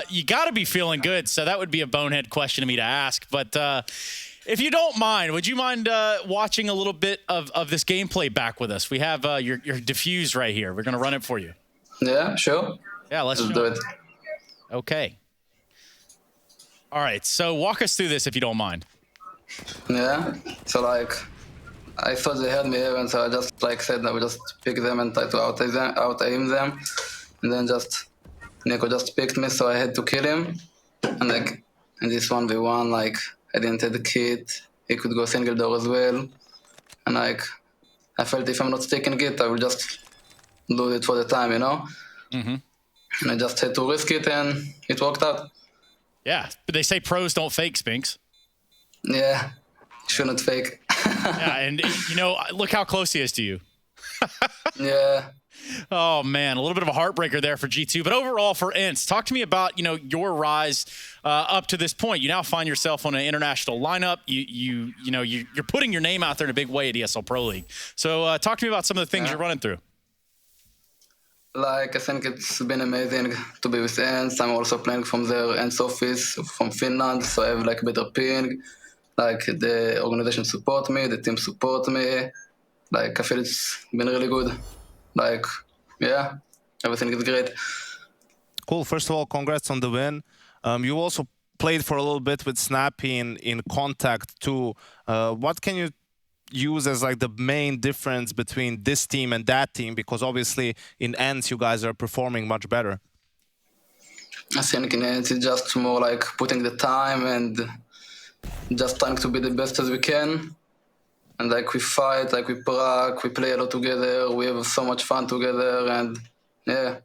you got to be feeling good, so that would be a bonehead question to me to ask. But if you don't mind, would you mind watching a little bit of this gameplay back with us? We have your diffuse right here. We're going to run it for you. Yeah, sure. Yeah, let's do it. Okay. All right, so walk us through this if you don't mind. Yeah, so like, I thought they had me here, and so I just like said I would just pick them and try to out-aim them, and then just Nico just picked me, so I had to kill him. And like in this 1v1, like I didn't have the kit. He could go single door as well. And like I felt if I'm not taking it, I will just do it for the time, you know? And I just had to risk it, and it worked out. Yeah, but they say pros don't fake, Spinks. Yeah, shouldn't fake. Yeah, and you know, look how close he is to you. Yeah. Oh, man, a little bit of a heartbreaker there for G2. But overall for Ints, talk to me about, you know, your rise up to this point. You now find yourself on an international lineup. You're putting your name out there in a big way at ESL Pro League. So talk to me about some of the things you're running through. Like, I think it's been amazing to be with Ints. I'm also playing from their Ints office from Finland, so I have like better ping. Like, the organization support me, the team support me. Like, I feel it's been really good. Like, yeah, everything is great. Cool. First of all, congrats on the win. You also played for a little bit with Snappy in Contact too. What can you use as like the main difference between this team and that team? Because obviously in Ends you guys are performing much better. I think in Ends it's just more like putting the time and just trying to be the best as we can. And like we fight, like we prac, we play a lot together, we have so much fun together, and yeah,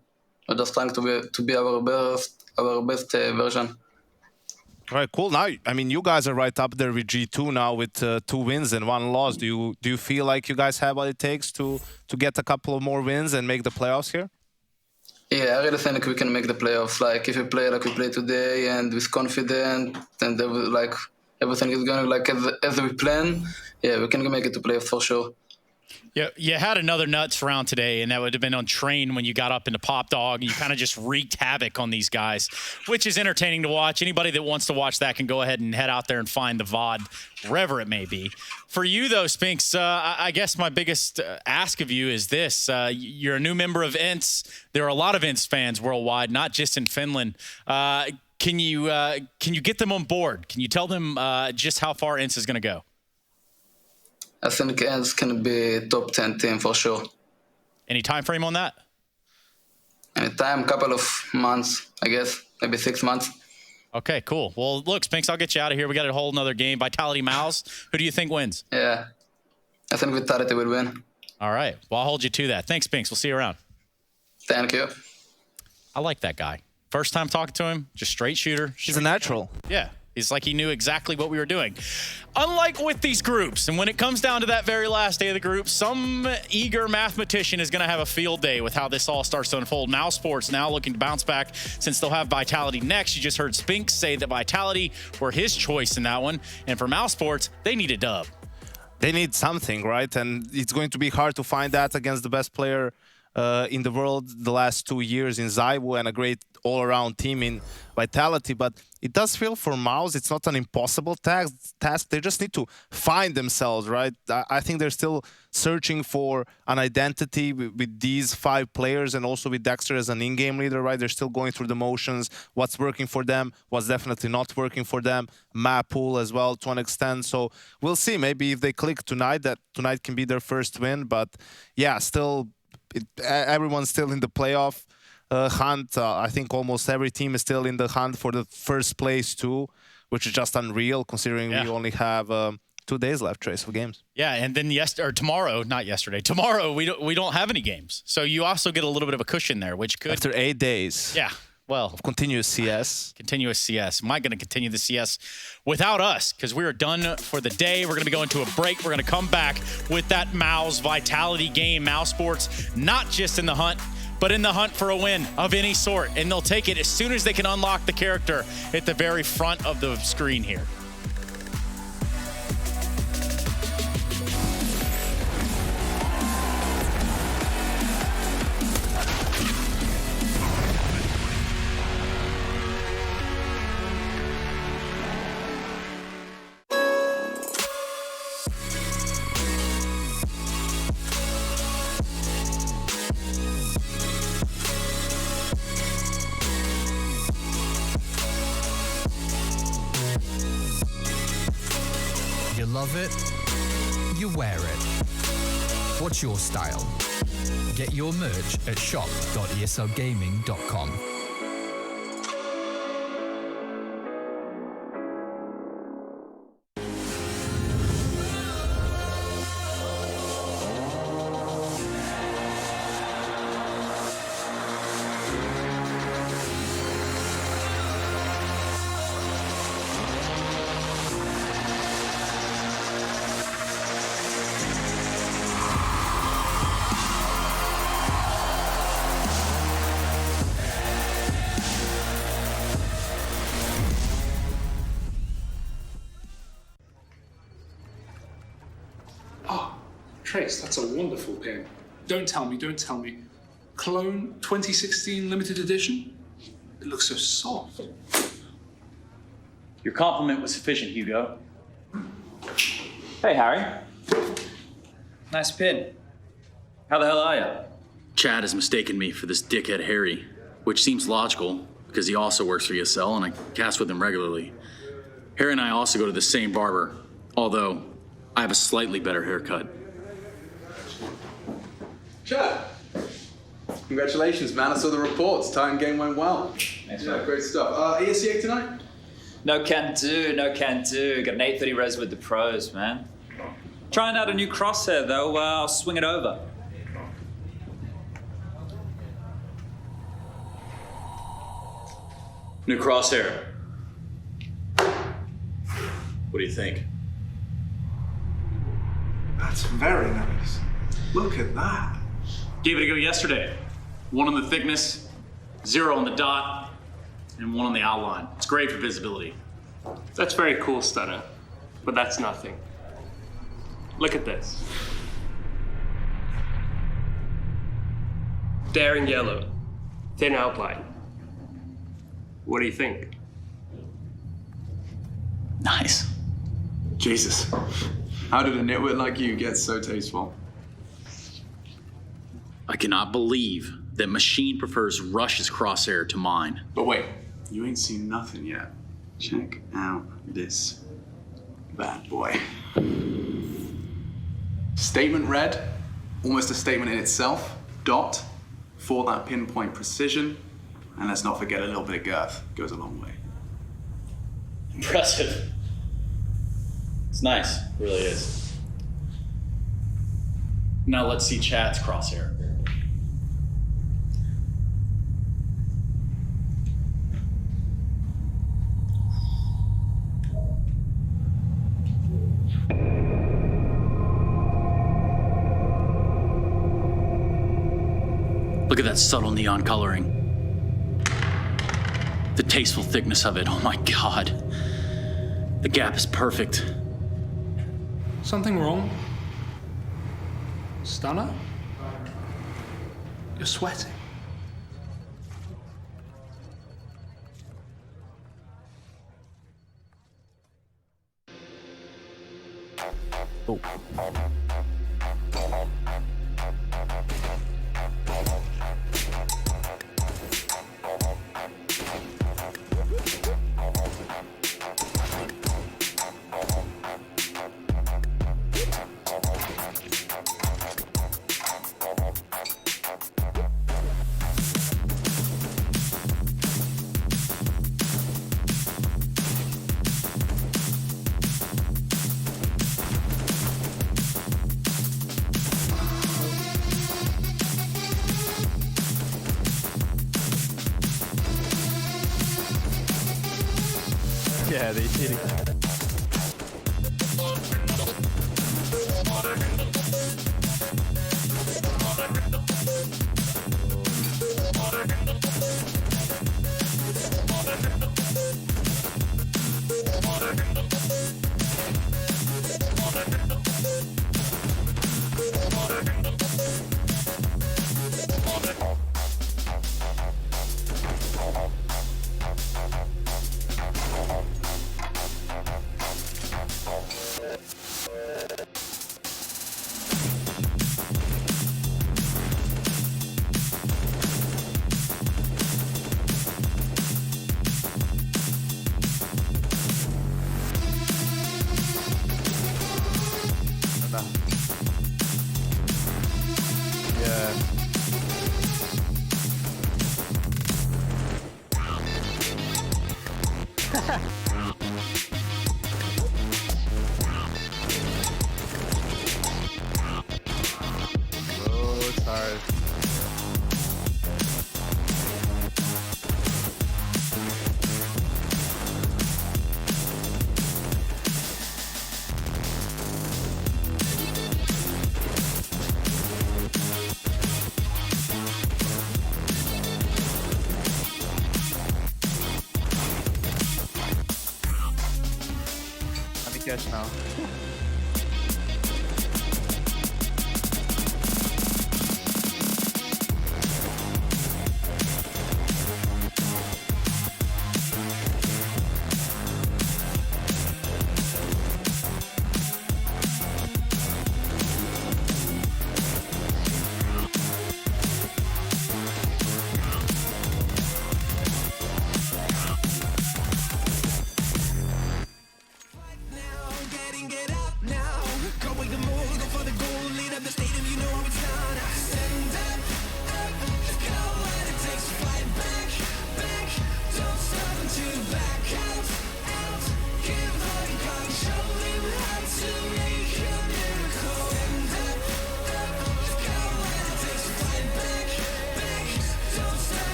we're just trying to be our best version. All right, cool. Now, I mean, you guys are right up there with G2 now with 2 wins and 1 loss. Do you feel like you guys have what it takes to get a couple of more wins and make the playoffs here? Yeah, I really think we can make the playoffs. Like if we play like we play today and with confidence and like everything is going like as we plan, yeah, we can make it to playoffs for sure. Yeah, you had another nuts round today, and that would have been on Train when you got up into Pop Dog, and you kind of just wreaked havoc on these guys, which is entertaining to watch. Anybody that wants to watch that can go ahead and head out there and find the VOD, wherever it may be. For you, though, Spinks, I guess my biggest ask of you is this. You're a new member of Ints. There are a lot of Ints fans worldwide, not just in Finland. Can you get them on board? Can you tell them just how far Ints is going to go? I think Ends can be top 10 team for sure. Any time frame on that? Any time, couple of months, I guess, maybe 6 months. Okay, cool. Well, look, Spinks, I'll get you out of here. We got a whole nother game. Vitality Mouse. Who do you think wins? Yeah, I think Vitality will win. All right. Well, I'll hold you to that. Thanks, Spinks. We'll see you around. Thank you. I like that guy. First time talking to him, just straight shooter. He's a natural. Yeah. It's like he knew exactly what we were doing. Unlike with these groups, and when it comes down to that very last day of the group, some eager mathematician is going to have a field day with how this all starts to unfold. Mouse Sports now looking to bounce back since they'll have Vitality next. You just heard Spinks say that Vitality were his choice in that one. And for Mouse Sports, they need a dub. They need something, right? And it's going to be hard to find that against the best player in the world the last 2 years in ZywOo and a great all-around team in Vitality, but it does feel for Mouse it's not an impossible task. They just need to find themselves, right? I think they're still searching for an identity with these 5 players and also with Dexter as an in-game leader, right? They're still going through the motions, what's working for them, what's definitely not working for them, map pool as well to an extent. So we'll see, maybe if they click tonight, that tonight can be their first win, but yeah, still everyone's still in the playoff hunt. I think almost every team is still in the hunt for the first place too, which is just unreal considering we only have 2 days left, Trace, of games. Yeah, and then tomorrow we don't have any games, so you also get a little bit of a cushion there, which could after 8 days. Yeah. Well, of continuous CS. Continuous CS. Am I going to continue the CS without us? Because we are done for the day. We're going to be going to a break. We're going to come back with that Mouse Vitality game. Mouse Sports, not just in the hunt, but in the hunt for a win of any sort. And they'll take it as soon as they can unlock the character at the very front of the screen here. You love it, you wear it. What's your style? Get your merch at shop.eslgaming.com. Trace, that's a wonderful pin. Don't tell me. Clone 2016 limited edition? It looks so soft. Your compliment was sufficient, Hugo. Hey, Harry. Nice pin. How the hell are you? Chad has mistaken me for this dickhead Harry, which seems logical because he also works for ESL and I cast with him regularly. Harry and I also go to the same barber, although I have a slightly better haircut. Chad, congratulations, man. I saw the reports. Titan game went well. Thanks, yeah, man. great stuff. ESCA tonight? No can do. Got an 830 res with the pros, man. Trying out a new crosshair, though. I'll swing it over. New crosshair. What do you think? That's very nice. Look at that. Gave it a go yesterday. 1 on the thickness, 0 on the dot, and 1 on the outline. It's great for visibility. That's very cool, Stunner, but that's nothing. Look at this. Daring yellow, thin outline. What do you think? Nice. Jesus. How did a nitwit like you get so tasteful? I cannot believe that Machine prefers Rush's crosshair to mine. But wait, you ain't seen nothing yet. Check out this bad boy. Statement red, almost a statement in itself. Dot, for that pinpoint precision. And let's not forget a little bit of girth. Goes a long way. Impressive. It's nice, it really is. Now let's see Chad's crosshair. Look at that subtle neon coloring. The tasteful thickness of it, oh my God. The gap is perfect. Something wrong? Stunner? You're sweating. Oh. Yeah, they did it. Oh, it's hard. Let me catch now.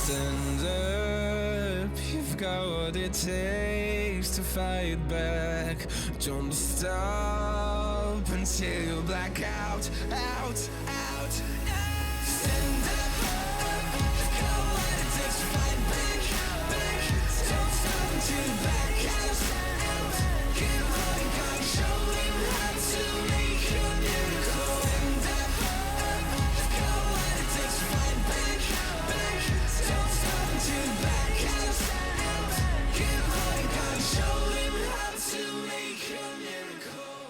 Stand up, you've got what it takes to fight back. Don't stop until you black out, out. Stand up, you've got what it takes to fight back. Don't stop until you black out. Give all you got, show him how to make a miracle. Stand up, you've got what it takes to fight back. Don't stop until you back out. Give all you got, show him how to make a miracle.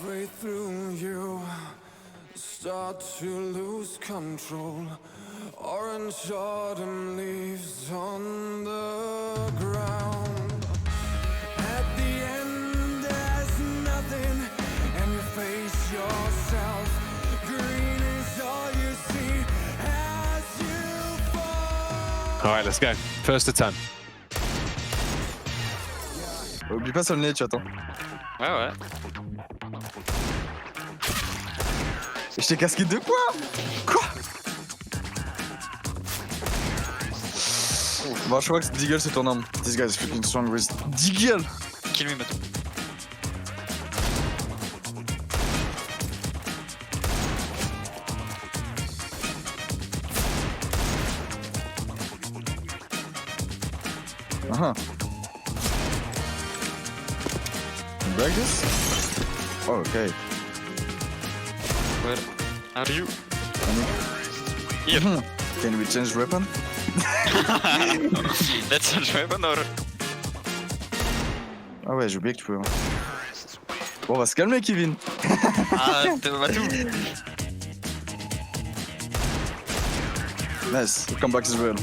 halfway through you start to lose control. Orange autumn leaves on the ground. At the end there's nothing, and you face yourself. Green is all you see as you fall. All right, let's go. First to 10. Oublie pas sur le nez, tu attends. Ouais, ouais. Je t'ai casqué de quoi? Quoi? Bon, je crois que Deagle c'est ton arme. This guy is freaking strong with Deagle. Kill me, Matou. Uh-huh. Break this? Oh, okay. Where are you? Here. Can we change weapon? Let's change weapon or... Ah ouais, j'ai oublié que tu pouvais. Bon, on va se calmer, Kevin. Ah, t'es Matou. Nice, the comeback is real.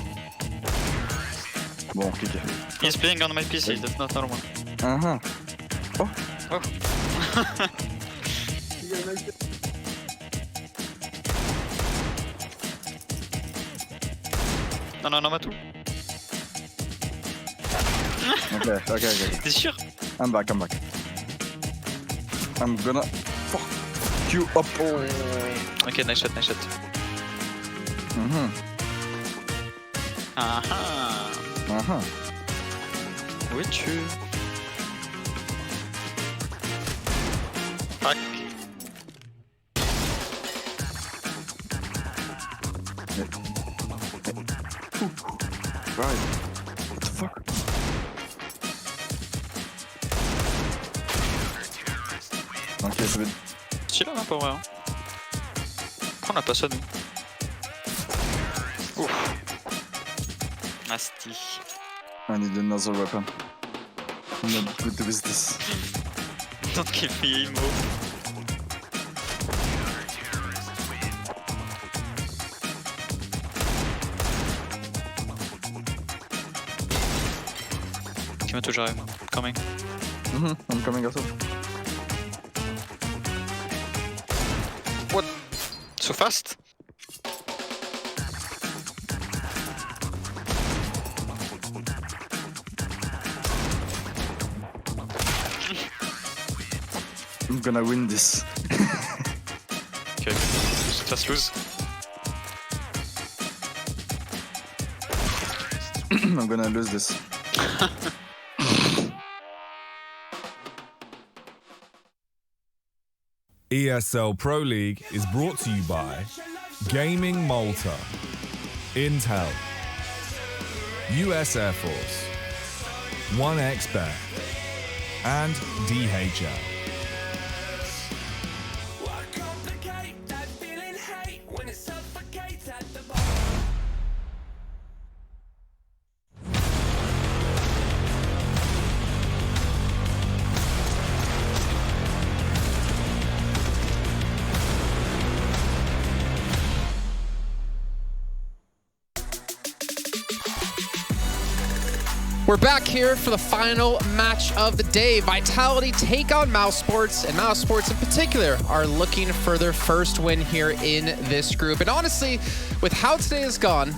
Bon, cliquez. He's playing on my PC, that's not normal. Uh-huh. Oh. Oh. Non, Matou. Okay. T'es sûr? I'm back. I'm gonna fuck you up. Oh. Okay, nice shot. Mm-hmm. Uh-huh. Où es-tu? Fuck. Right. What the fuck? Ok, je vais... Chill là, pas vrai. Pourquoi on a pas ça, nous? Ouf. Nasty. I need another weapon. I'm not good with this. Don't kill me, Imo. Matou, j'arrive. Coming. I'm coming also. What? So fast? I'm gonna win this. Okay, just lose. I'm gonna lose this. ESL Pro League is brought to you by Gaming Malta, Intel, US Air Force, 1xBet, and DHL. We're back here for the final match of the day. Vitality take on Mouse Sports, and Mouse Sports in particular are looking for their first win here in this group. And honestly, with how today has gone,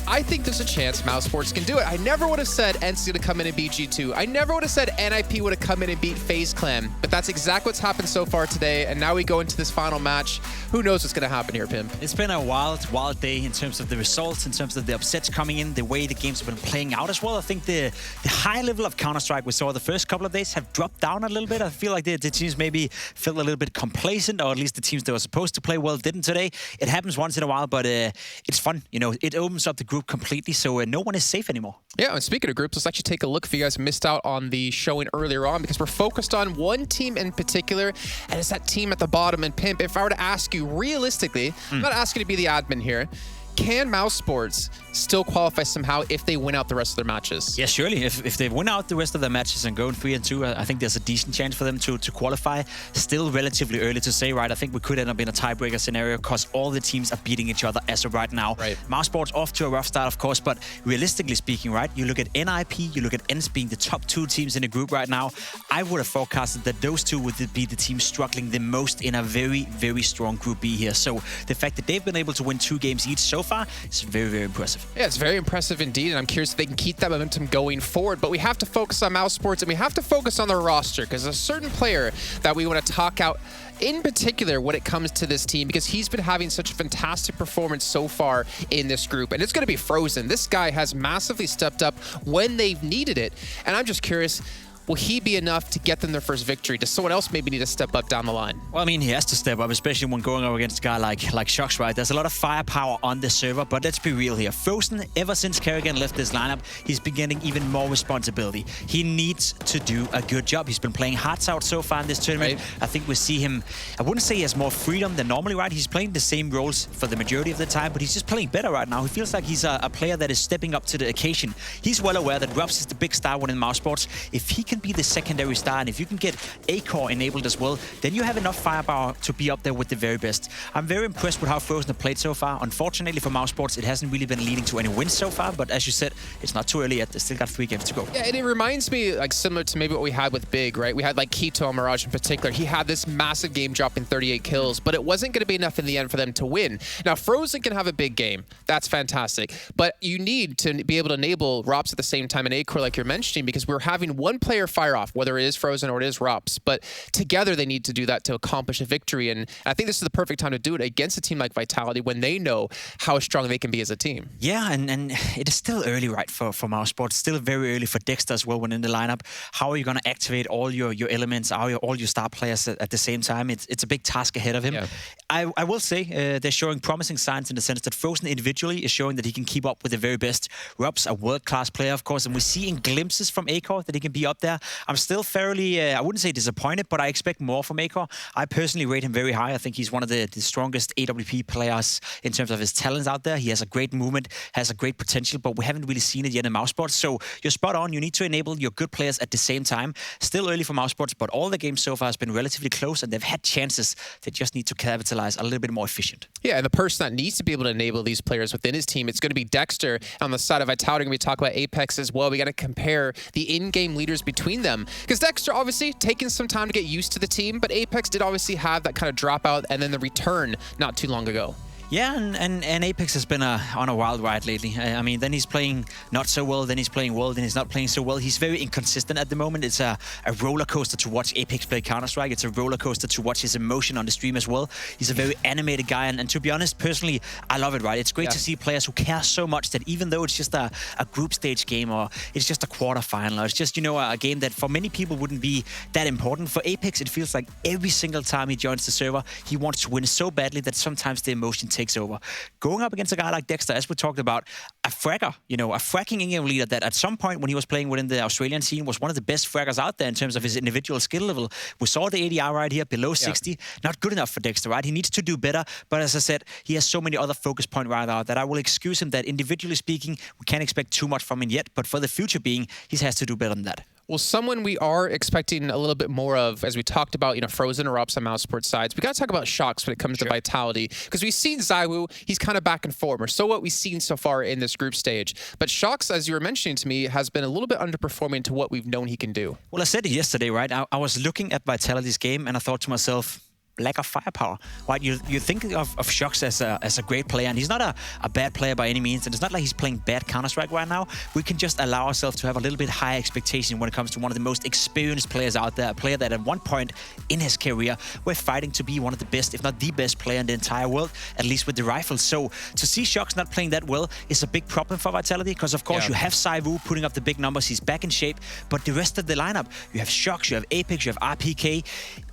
I think there's a chance Mouse Sports can do it. I never would have said NC to come in and beat G2. I never would have said NIP would have come in and beat FaZe Clan. But that's exactly what's happened so far today. And now we go into this final match. Who knows what's going to happen here, Pimp? It's been a wild day in terms of the results, in terms of the upsets coming in, the way the games have been playing out as well. I think the high level of Counter-Strike we saw the first couple of days have dropped down a little bit. I feel like the teams maybe felt a little bit complacent, or at least the teams that were supposed to play well didn't today. It happens once in a while, but it's fun. You know, it opens up the group completely, so no one is safe anymore. Yeah, and speaking of groups, let's actually take a look if you guys missed out on the showing earlier on, because we're focused on one team in particular, and it's that team at the bottom. And Pimp, if I were to ask you realistically, I'm not asking you to be the admin here, can Mouse Sports still qualify somehow if they win out the rest of their matches? Yeah, surely. If they win out the rest of their matches and go in 3-2, I think there's a decent chance for them to qualify. Still relatively early to say, right? I think we could end up in a tiebreaker scenario because all the teams are beating each other as of right now. Right. Mouse Sports off to a rough start, of course, but realistically speaking, right? You look at NIP, you look at ENCE being the top 2 teams in the group right now. I would have forecasted that those two would be the teams struggling the most in a very, very strong Group B here. So the fact that they've been able to win 2 games each so far is very, very impressive. Yeah, it's very impressive indeed, and I'm curious if they can keep that momentum going forward. But we have to focus on Mouse Sports, and we have to focus on their roster, because there's a certain player that we want to talk out in particular when it comes to this team, because he's been having such a fantastic performance so far in this group, and it's going to be Frozen. This guy has massively stepped up when they've needed it, and I'm just curious, will he be enough to get them their first victory? Does someone else maybe need to step up down the line? Well, I mean, he has to step up, especially when going up against a guy like Shox, right? There's a lot of firepower on the server, but let's be real here. Frozen, ever since Kerrigan left this lineup, he's been getting even more responsibility. He needs to do a good job. He's been playing hearts out so far in this tournament. Right. I think we see him, I wouldn't say he has more freedom than normally, right? He's playing the same roles for the majority of the time, but he's just playing better right now. He feels like he's a player that is stepping up to the occasion. He's well aware that Rups is the big star within Mouse Sports. If he can be the secondary star, and if you can get A-Core enabled as well, then you have enough firepower to be up there with the very best. I'm very impressed with how Frozen have played so far. Unfortunately for Mouse Sports, it hasn't really been leading to any wins so far, but as you said, it's not too early yet. They still got 3 games to go. Yeah, and it reminds me, like, similar to maybe what we had with Big, right? We had, like, Keto and Mirage in particular. He had this massive game dropping 38 kills, but it wasn't going to be enough in the end for them to win. Now, Frozen can have a big game. That's fantastic. But you need to be able to enable Rops at the same time and A-Core, like you're mentioning, because we're having one player fire off, whether it is Frozen or it is Rops. But together, they need to do that to accomplish a victory. And I think this is the perfect time to do it against a team like Vitality when they know how strong they can be as a team. Yeah, and it is still early, right, for Mouse Sports. Still very early for Dexter as well when in the lineup. How are you going to activate all your elements, all your star players at the same time? It's a big task ahead of him. Yeah. I will say they're showing promising signs in the sense that Frozen individually is showing that he can keep up with the very best. Rob's a world-class player, of course, and we're seeing glimpses from A-Core that he can be up there. I'm still fairly, I wouldn't say disappointed, but I expect more from A-Core. I personally rate him very high. I think he's one of the strongest AWP players in terms of his talents out there. He has a great movement, has a great potential, but we haven't really seen it yet in Mouse Sports. So you're spot on. You need to enable your good players at the same time. Still early for Mouse Sports, but all the games so far has been relatively close, and they've had chances. They just need to capitalize a little bit more efficient. Yeah, and the person that needs to be able to enable these players within his team, it's going to be Dexter. On the side of Vitality, we talk about Apex as well. We got to compare the in-game leaders between them, because Dexter obviously taking some time to get used to the team, but Apex did obviously have that kind of dropout and then the return not too long ago. Yeah, and Apex has been on a wild ride lately. I mean, then he's playing not so well, then he's playing well, then he's not playing so well. He's very inconsistent at the moment. It's a roller coaster to watch Apex play Counter-Strike. It's a roller coaster to watch his emotion on the stream as well. He's a very animated guy, and to be honest, personally, I love it, right? It's great to see players who care so much that even though it's just a group stage game or it's just a quarterfinal or it's just, you know, a game that for many people wouldn't be that important, for Apex, it feels like every single time he joins the server, he wants to win so badly that sometimes the emotion takes over. Going up against a guy like Dexter, as we talked about, a fragger, you know, a fracking in-game leader that at some point when he was playing within the Australian scene was one of the best fraggers out there in terms of his individual skill level. We saw the ADR right here, below 60. Not good enough for Dexter, right? He needs to do better, but as I said, he has so many other focus points right out that I will excuse him that individually speaking, we can't expect too much from him yet, but for the future being, he has to do better than that. Well, someone we are expecting a little bit more of, as we talked about, you know, Frozen or Rops on Mouse Sports sides, we got to talk about Shox when it comes to Vitality, because we've seen ZywOo, he's kind of back and forth, or so what we've seen so far in this group stage. But Shox, as you were mentioning to me, has been a little bit underperforming to what we've known he can do. Well, I said it yesterday, right? I was looking at Vitality's game and I thought to myself, lack of firepower, right? You think of Shox as a great player, and he's not a bad player by any means, and it's not like he's playing bad Counter-Strike right now. We can just allow ourselves to have a little bit higher expectation when it comes to one of the most experienced players out there, a player that at one point in his career we're fighting to be one of the best, if not the best player in the entire world, at least with the rifle. So to see Shox not playing that well is a big problem for Vitality, because of course you have ZywOo putting up the big numbers, he's back in shape, but the rest of the lineup, you have Shox, you have Apex, you have RPK,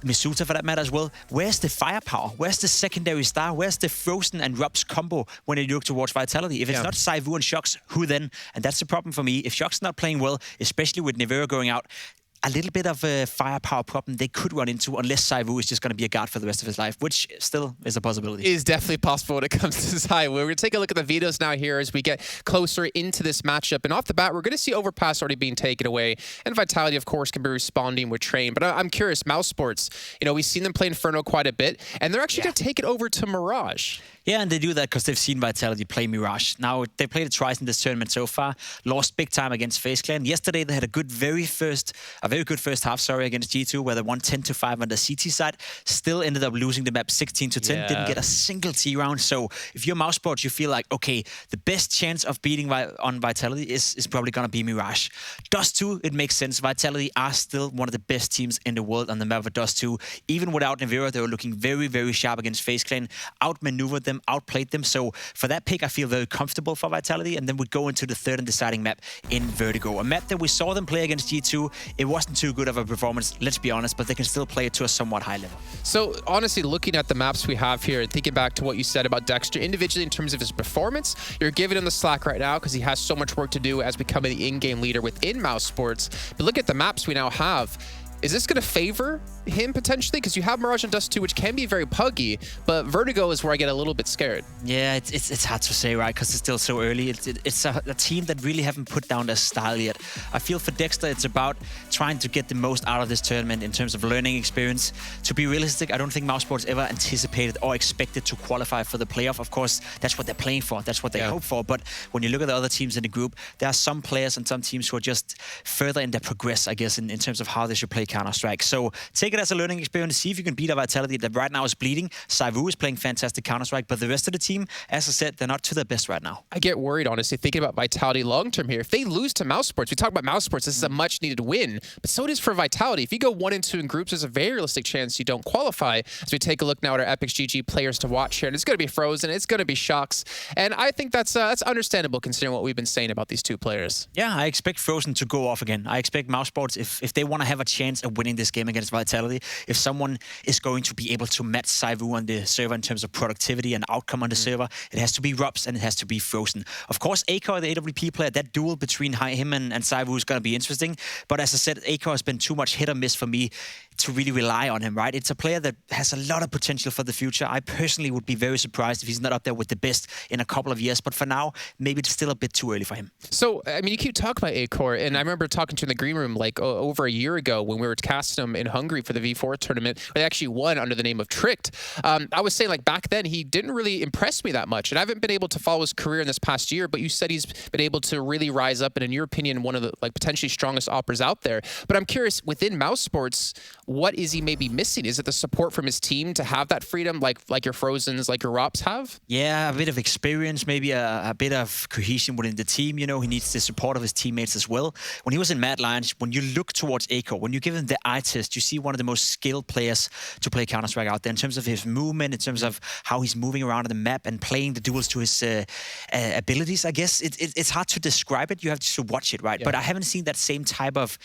Misuta for that matter as well. Where's the firepower? Where's the secondary star? Where's the Frozen and Rups combo when you look towards Vitality? If it's not ZywOo and Shox, who then? And that's the problem for me. If Shox is not playing well, especially with Nevera going out, a little bit of a firepower problem they could run into unless Saivu is just going to be a guard for the rest of his life, which still is a possibility. Is definitely possible when it comes to Saivu. We're going to take a look at the vetoes now here as we get closer into this matchup. And off the bat, we're going to see Overpass already being taken away. And Vitality, of course, can be responding with Train. But I'm curious, Mouse Sports, you know, we've seen them play Inferno quite a bit, and they're actually going to take it over to Mirage. Yeah, and they do that because they've seen Vitality play Mirage. Now, they played it twice in this tournament so far, lost big time against FaZe Clan. Yesterday, they had a very good first half, against G2, where they won 10-5 on the CT side. Still ended up losing the map 16-10, didn't get a single T round. So if you're Mouse Sports, you feel like, okay, the best chance of beating on Vitality is probably going to be Mirage. Dust 2, it makes sense. Vitality are still one of the best teams in the world on the map of Dust 2. Even without Nivira, they were looking very, very sharp against FaZe Clan, outmaneuvered them, outplayed them. So for that pick, I feel very comfortable for Vitality. And then we go into the third and deciding map in Vertigo. A map that we saw them play against G2. It wasn't too good of a performance, let's be honest, but they can still play it to a somewhat high level. So honestly, looking at the maps we have here, thinking back to what you said about Dexter, individually in terms of his performance, you're giving him the slack right now because he has so much work to do as becoming the in-game leader within Mouse Sports. But look at the maps we now have. Is this going to favor him potentially? Because you have Mirage and Dust 2, which can be very puggy, but Vertigo is where I get a little bit scared. Yeah, it's hard to say, right? Because it's still so early. It's a team that really haven't put down their style yet. I feel for Dexter, it's about trying to get the most out of this tournament in terms of learning experience. To be realistic, I don't think Mouse Sports ever anticipated or expected to qualify for the playoff. Of course, that's what they're playing for. That's what they hope for. But when you look at the other teams in the group, there are some players and some teams who are just further in their progress, I guess, in terms of how they should play Counter-Strike. So take it as a learning experience. See if you can beat a Vitality that right now is bleeding. Saivu is playing fantastic Counter-Strike, but the rest of the team, as I said, they're not to their best right now. I get worried, honestly, thinking about Vitality long-term here. If they lose to Mouse Sports, we talk about Mouse Sports, this is a much-needed win, but so it is for Vitality. If you go 1 and 2 in groups, there's a very realistic chance you don't qualify. As we take a look now at our Epic's GG players to watch here, and it's going to be Frozen, it's going to be Shocks, and I think that's understandable considering what we've been saying about these two players. Yeah, I expect Frozen to go off again. I expect Mouse Sports, if they want to have a chance of winning this game against Vitality, if someone is going to be able to match Saivu on the server in terms of productivity and outcome on the server, it has to be Robs and it has to be Frozen. Of course, Akor, the AWP player, that duel between him and Saivu is going to be interesting. But as I said, Akor has been too much hit or miss for me to really rely on him, right? It's a player that has a lot of potential for the future. I personally would be very surprised if he's not up there with the best in a couple of years. But for now, maybe it's still a bit too early for him. So, I mean, you keep talking about Akor, and I remember talking to him in the green room like over a year ago when we were casting him in Hungary for the V4 tournament. They actually won under the name of Tricked. I was saying, like, back then, he didn't really impress me that much. And I haven't been able to follow his career in this past year, but you said he's been able to really rise up and, in your opinion, one of the potentially strongest operas out there. But I'm curious, within Mouse Sports, what is he maybe missing? Is it the support from his team to have that freedom like your Frozens, like your Rops have? Yeah, a bit of experience, maybe a bit of cohesion within the team. You know, he needs the support of his teammates as well. When he was in Mad Lions, when you look towards Akor, when you give him the eye test, you see one of the most skilled players to play Counter-Strike out there in terms of his movement, in terms of how he's moving around on the map and playing the duels to his abilities, I guess. It's hard to describe it. You have to watch it, right? Yeah. But I haven't seen that same type of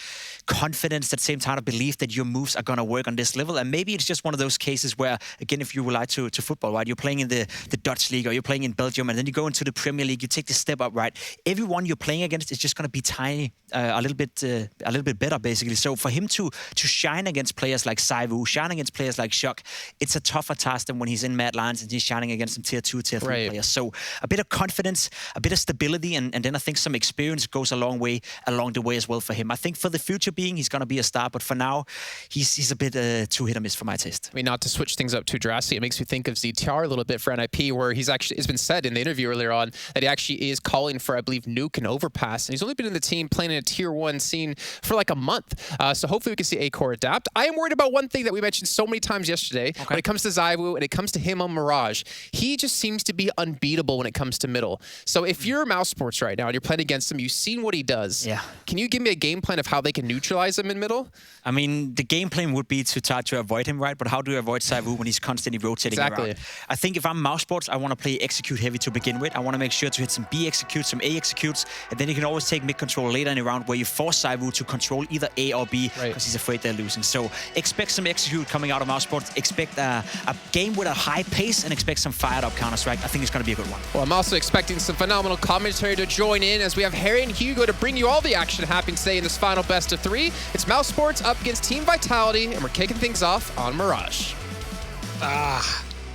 confidence, that same type of belief that your moves are going to work on this level. And maybe it's just one of those cases where, again, if you rely to football, right? You're playing in the Dutch league or you're playing in Belgium and then you go into the Premier League, you take the step up, right? Everyone you're playing against is just going to be tiny, a little bit better, basically. So for him to shine against players like Saivu, shine against players like Shock, it's a tougher task than when he's in Mad Lions and he's shining against some tier 2, tier 3 players. So a bit of confidence, a bit of stability, and then I think some experience goes a long way along the way as well for him. I think for the future being, he's going to be a star, but for now, he's a bit too hit or miss for my taste. I mean, not to switch things up too drastically, it makes me think of ZTR a little bit for NIP, where it's been said in the interview earlier on that he actually is calling for, I believe, Nuke and Overpass, and he's only been in the team playing in a tier 1 scene for like a month. So hopefully we can see Akor adapt. I am worried about one thing that we mentioned so many times yesterday. When it comes to Saivu and it comes to him on Mirage, he just seems to be unbeatable when it comes to middle. So if you're Mouse Sports right now and you're playing against him, you've seen what he does. Yeah. Can you give me a game plan of how they can neutralize him in middle? I mean, the game game plan would be to try to avoid him, right? But how do you avoid Saivu when he's constantly rotating around? I think if I'm Mouse Sports, I want to play execute heavy to begin with. I want to make sure to hit some B executes, some A executes, and then you can always take mid control later in the round where you force Saivu to control either A or B because he's afraid they're losing. So expect some execute coming out of Mouse Sports. Expect a game with a high pace and expect some fired up Counter-Strike. I think it's going to be a good one. Well, I'm also expecting some phenomenal commentary to join in as we have Harry and Hugo to bring you all the action happening today in this final best of 3. It's Mouse Sports up against Team Vitality, and we're kicking things off on Mirage.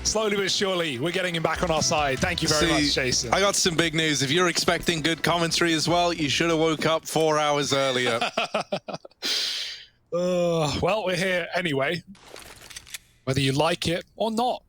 Slowly but surely, we're getting him back on our side. Thank you very much, Jason. I got some big news. If you're expecting good commentary as well, you should have woke up 4 hours earlier. Well, we're here anyway, whether you like it or not.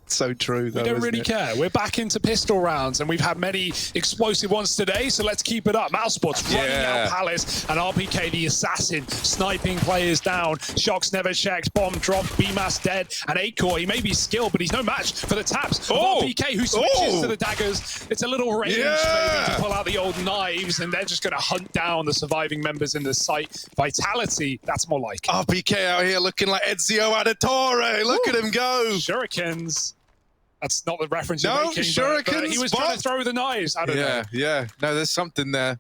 So true, though. We don't really care. We're back into pistol rounds, and we've had many explosive ones today, so let's keep it up. Mouse Sports running out Palace, and RPK, the assassin, sniping players down. Shocks never checked. Bomb dropped. BMAS dead. And 8-Core, he may be skilled, but he's no match for the taps of RPK, who switches to the daggers. It's a little range, maybe, to pull out the old knives, and they're just going to hunt down the surviving members in the site. Vitality, that's more like it. RPK out here looking like Ezio Auditore. Look at him go. Shurikens. That's not the reference you're making. But he was trying to throw the knives. I don't know. Yeah. No, there's something there.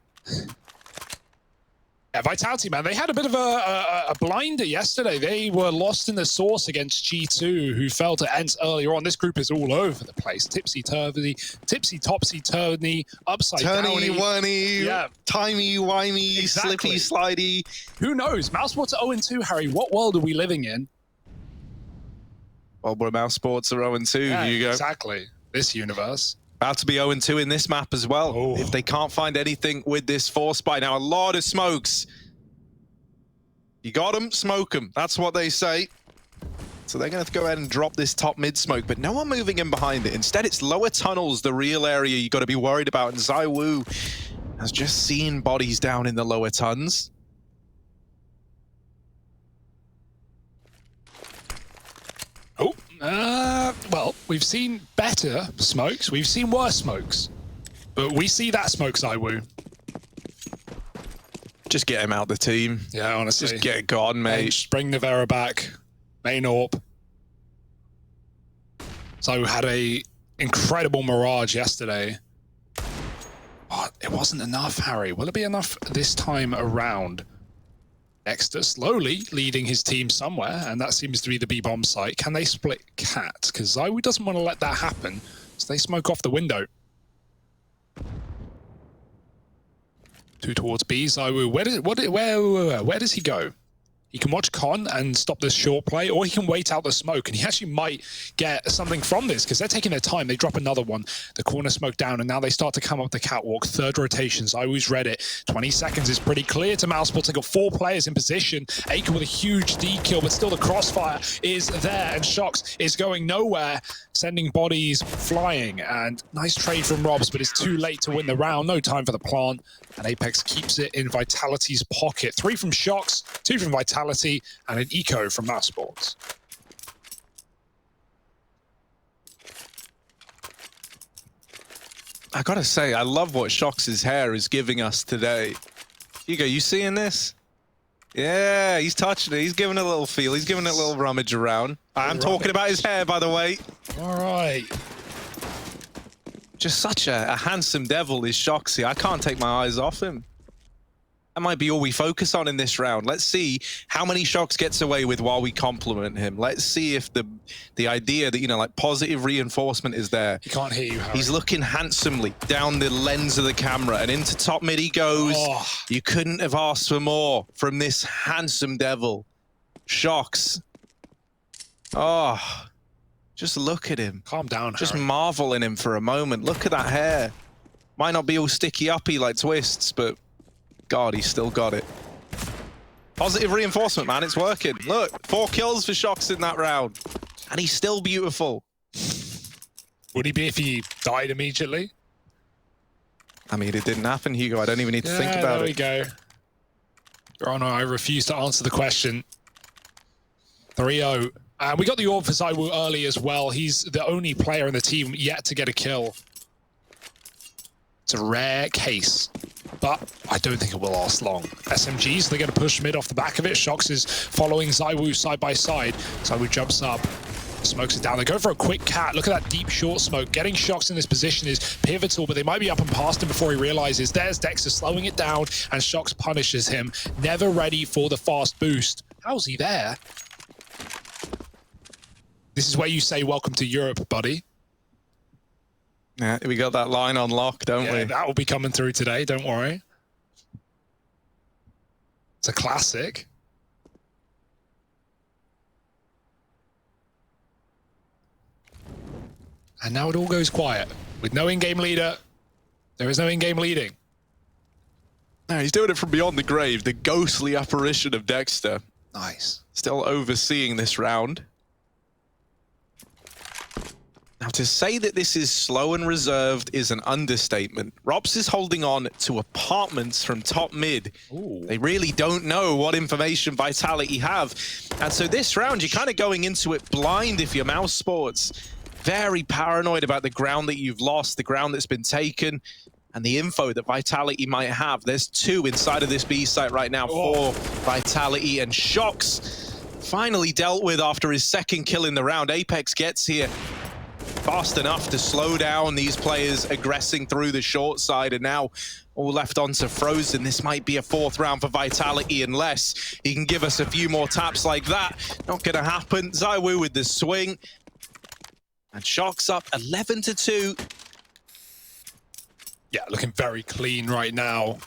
Yeah, Vitality, man, they had a bit of a blinder yesterday. They were lost in the sauce against G2, who fell to ends earlier on. This group is all over the place. Tipsy-topsy-turvy, upside-downy. Turny-wunny, timey-wimey, slippy-slidey. Who knows? Mouse Sports are 0-2, Harry. What world are we living in? Well, Mouse Sports are 0-2, Hugo. Exactly. This universe. About to be 0-2 in this map as well. If they can't find anything with this force by now, a lot of smokes. You got them, smoke them. That's what they say. So they're going to go ahead and drop this top mid smoke, but no one moving in behind it. Instead, it's lower tunnels, the real area you got to be worried about. And ZywOo has just seen bodies down in the lower tons. Well, we've seen better smokes. We've seen worse smokes. But we see that smoke, ZywOo. Just get him out the team. Yeah, honestly. Just get it gone, mate. Just bring Navera back. Main AWP. ZywOo had a incredible Mirage yesterday. But it wasn't enough, Harry. Will it be enough this time around? Dexter slowly leading his team somewhere, and that seems to be the B-bomb site. Can they split Cat? Because ZywOo doesn't want to let that happen, so they smoke off the window. 2 towards B. ZywOo, where does he go? He can watch Con and stop this short play, or he can wait out the smoke, and he actually might get something from this, because they're taking their time. They drop another one. The corner smoke down, and now they start to come up the catwalk. 3rd rotation. ZywOo's read it. 20 seconds is pretty clear to Mouse Sports. They got 4 players in position. Aker with a huge D kill, but still the crossfire is there, and Shocks is going nowhere, sending bodies flying. And nice trade from Robs, but it's too late to win the round. No time for the plant. And Apex keeps it in Vitality's pocket. 3 from Shocks, 2 from Vitality, and an eco from Mouse Sports. I gotta say, I love what Shocks' hair is giving us today. Hugo, you seeing this? Yeah, he's touching it. He's giving it a little feel. He's giving it a little rummage around. I'm talking about his hair, by the way. All right. Just such a handsome devil is Shoxy. I can't take my eyes off him. That might be all we focus on in this round. Let's see how many Shocks gets away with while we compliment him. Let's see if the idea that, you know, like positive reinforcement is there. He can't hear you, Harry. He's looking handsomely down the lens of the camera, and into top mid he goes. Oh. You couldn't have asked for more from this handsome devil. Shocks. Oh. Just look at him. Calm down, Just Harry. marvel in him for a moment. Look at that hair. Might not be all sticky-uppy like Twists, but God, he's still got it. Positive reinforcement, man. It's working. Look, 4 kills for Shocks in that round. And he's still beautiful. Would he be if he died immediately? I mean, it didn't happen, Hugo. I don't even need to think about it. There we go. Your Honor, I refuse to answer the question. 3-0. We got the orb for ZywOo early as well. He's the only player in the team yet to get a kill. It's a rare case. but I don't think it will last long. SMGs, they're going to push mid off the back of it. Shox is following ZywOo side by side. ZywOo jumps up, smokes it down. They go for a quick cat. Look at that deep short smoke. Getting Shox in this position is pivotal, but they might be up and past him before he realizes. There's Dexter slowing it down, and Shox punishes him. Never ready for the fast boost. How's he there? This is where you say welcome to Europe, buddy. Yeah, we got that line on lock, don't we? That will be coming through today, don't worry. It's a classic. And now it all goes quiet. With no in-game leader, there is no in-game leading. No, he's doing it from beyond the grave. The ghostly apparition of Dexter. Nice. Still overseeing this round. Now, to say that this is slow and reserved is an understatement. Robs is holding on to apartments from top mid. Ooh. They really don't know what information Vitality have. And so this round, you're kind of going into it blind if you're Mouse Sports. Very paranoid about the ground that you've lost, the ground that's been taken, and the info that Vitality might have. There's 2 inside of this B site right now for Vitality, and Shox finally dealt with after his 2nd kill in the round. Apex gets here fast enough to slow down these players aggressing through the short side, and now all left onto Frozen. This might be a 4th round for Vitality unless he can give us a few more taps like that. Not gonna happen. ZywOo with the swing. And Shox up 11-2. Yeah, looking very clean right now.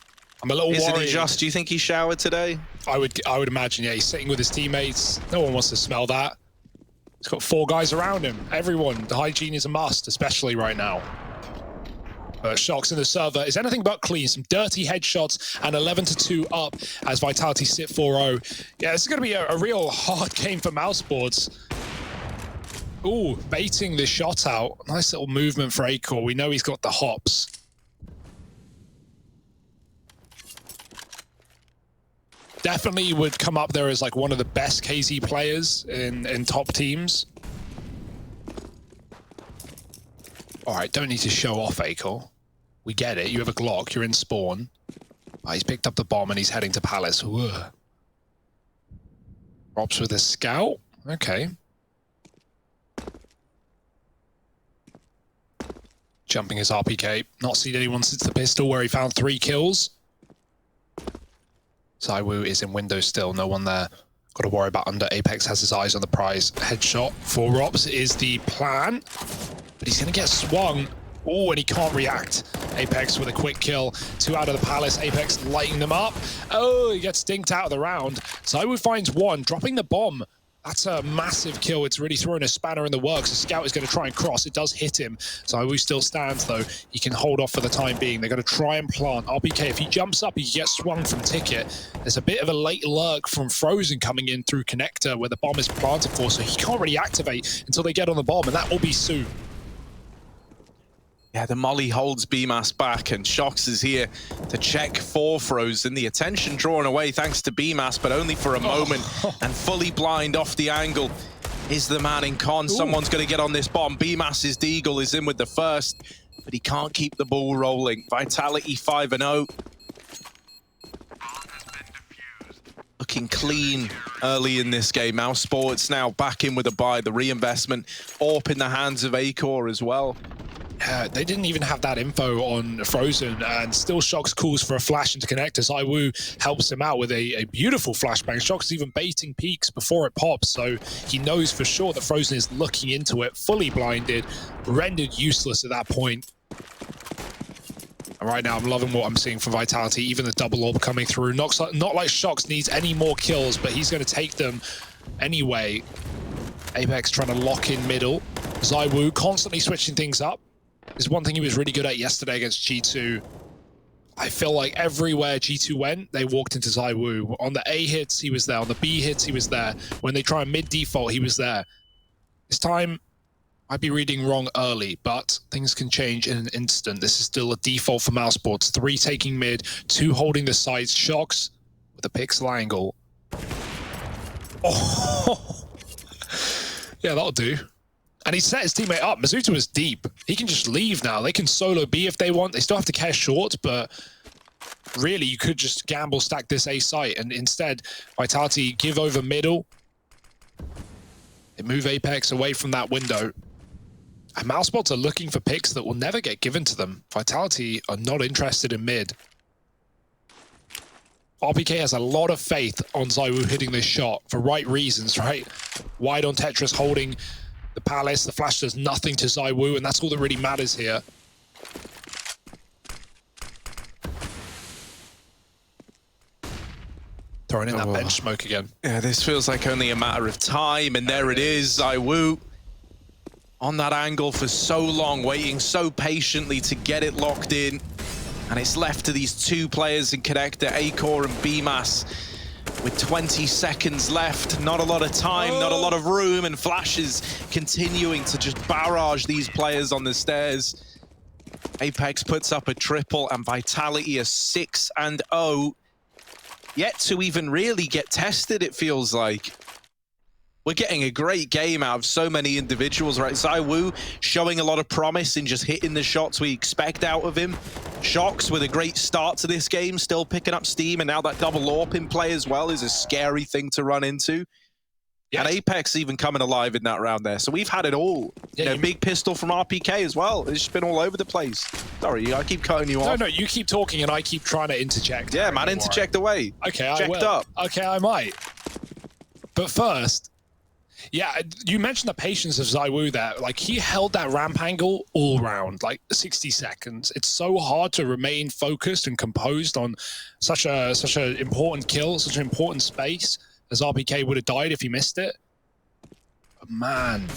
I'm a little worried. Isn't he just? Do you think he showered today? I would imagine, yeah. He's sitting with his teammates. No one wants to smell that. He's got 4 guys around him. Everyone, the hygiene is a must, especially right now. Shox in the server is anything but clean. Some dirty headshots and 11-2 up as Vitality sit 4-0. Yeah, this is going to be a real hard game for Mouse Sports. Ooh, baiting the shot out. Nice little movement for Acor. We know he's got the hops. Definitely would come up there as like one of the best KZ players in top teams. All right, don't need to show off, Acor. We get it. You have a Glock. You're in spawn. He's picked up the bomb and he's heading to Palace. Robs with a scout. Okay. Jumping his RPK. Not seen anyone since the pistol where he found 3 kills. ZywOo is in window still, no one there. Got to worry about under. Apex has his eyes on the prize. Headshot for Robs is the plan, but he's going to get swung. Oh, and he can't react. Apex with a quick kill. 2 out of the Palace. Apex lighting them up. Oh, he gets dinked out of the round. ZywOo finds 1, dropping the bomb. That's a massive kill. It's really throwing a spanner in the works. The scout is going to try and cross. It does hit him. ZywOo still stands, though. He can hold off for the time being. They're going to try and plant. RPK, if he jumps up, he gets swung from Ticket. There's a bit of a late lurk from Frozen coming in through Connector, where the bomb is planted for, so he can't really activate until they get on the bomb, and that will be soon. Yeah, the molly holds BMAS back, and Shox is here to check for Frozen. The attention drawn away thanks to BMAS, but only for a moment, and fully blind off the angle is the man in con. Ooh. Someone's going to get on this bomb. BMAS's Deagle is in with the first, but he can't keep the ball rolling. Vitality 5-0. Looking clean early in this game. Mouse Sports now back in with a buy. The reinvestment up in the hands of Acor as well. They didn't even have that info on Frozen, and still Shox calls for a flash into Connector. ZywOo helps him out with a beautiful flashbang. Shox is even baiting peaks before it pops, so he knows for sure that Frozen is looking into it, fully blinded, rendered useless at that point. And right now, I'm loving what I'm seeing from Vitality, even the double orb coming through. Not like Shox needs any more kills, but he's going to take them anyway. Apex trying to lock in middle. ZywOo constantly switching things up. Is one thing he was really good at yesterday against G2. I feel like everywhere G2 went, they walked into ZywOo. On the A hits, he was there. On the B hits, he was there. When they try and mid-default, he was there. This time, I'd be reading wrong early, but things can change in an instant. This is still a default for Mouse Sports. 3 taking mid, 2 holding the sides. Shox with a pixel angle. Oh! Yeah, that'll do. And he set his teammate up. Mizuta was deep. He can just leave now. They can solo B if they want. They still have to care short, but really, you could just gamble stack this A site, and instead, Vitality give over middle. They move Apex away from that window. And Mousebots are looking for picks that will never get given to them. Vitality are not interested in mid. RPK has a lot of faith on ZywOo hitting this shot for right reasons, right? Wide on Tetris holding the Palace. The flash does nothing to ZywOo, and that's all that really matters here. Throwing in that bench smoke again. Yeah, this feels like only a matter of time, and there it is. ZywOo on that angle for so long, waiting so patiently to get it locked in. And it's left to these two players in connector, Acor and BMAS, with 20 seconds left. Not a lot of time, not a lot of room, and Flash is continuing to just barrage these players on the stairs. Apex puts up a triple, and Vitality is 6-0. Yet to even really get tested, it feels like. We're getting a great game out of so many individuals, right? ZywOo showing a lot of promise in just hitting the shots we expect out of him. Shox with a great start to this game, still picking up steam, and now that double AWP in play as well is a scary thing to run into. Yes. And Apex even coming alive in that round there. So we've had it all. Yeah, you know, big pistol from RPK as well. It's just been all over the place. Sorry, I keep cutting you off. No, you keep talking and I keep trying to interject. Yeah, man, interject away. Okay, I will. Up. Okay, I might. But first, yeah, you mentioned the patience of ZywOo there. Like, he held that ramp angle all round, like 60 seconds. It's so hard to remain focused and composed on such an important kill, such an important space, as RPK would have died if he missed it. But man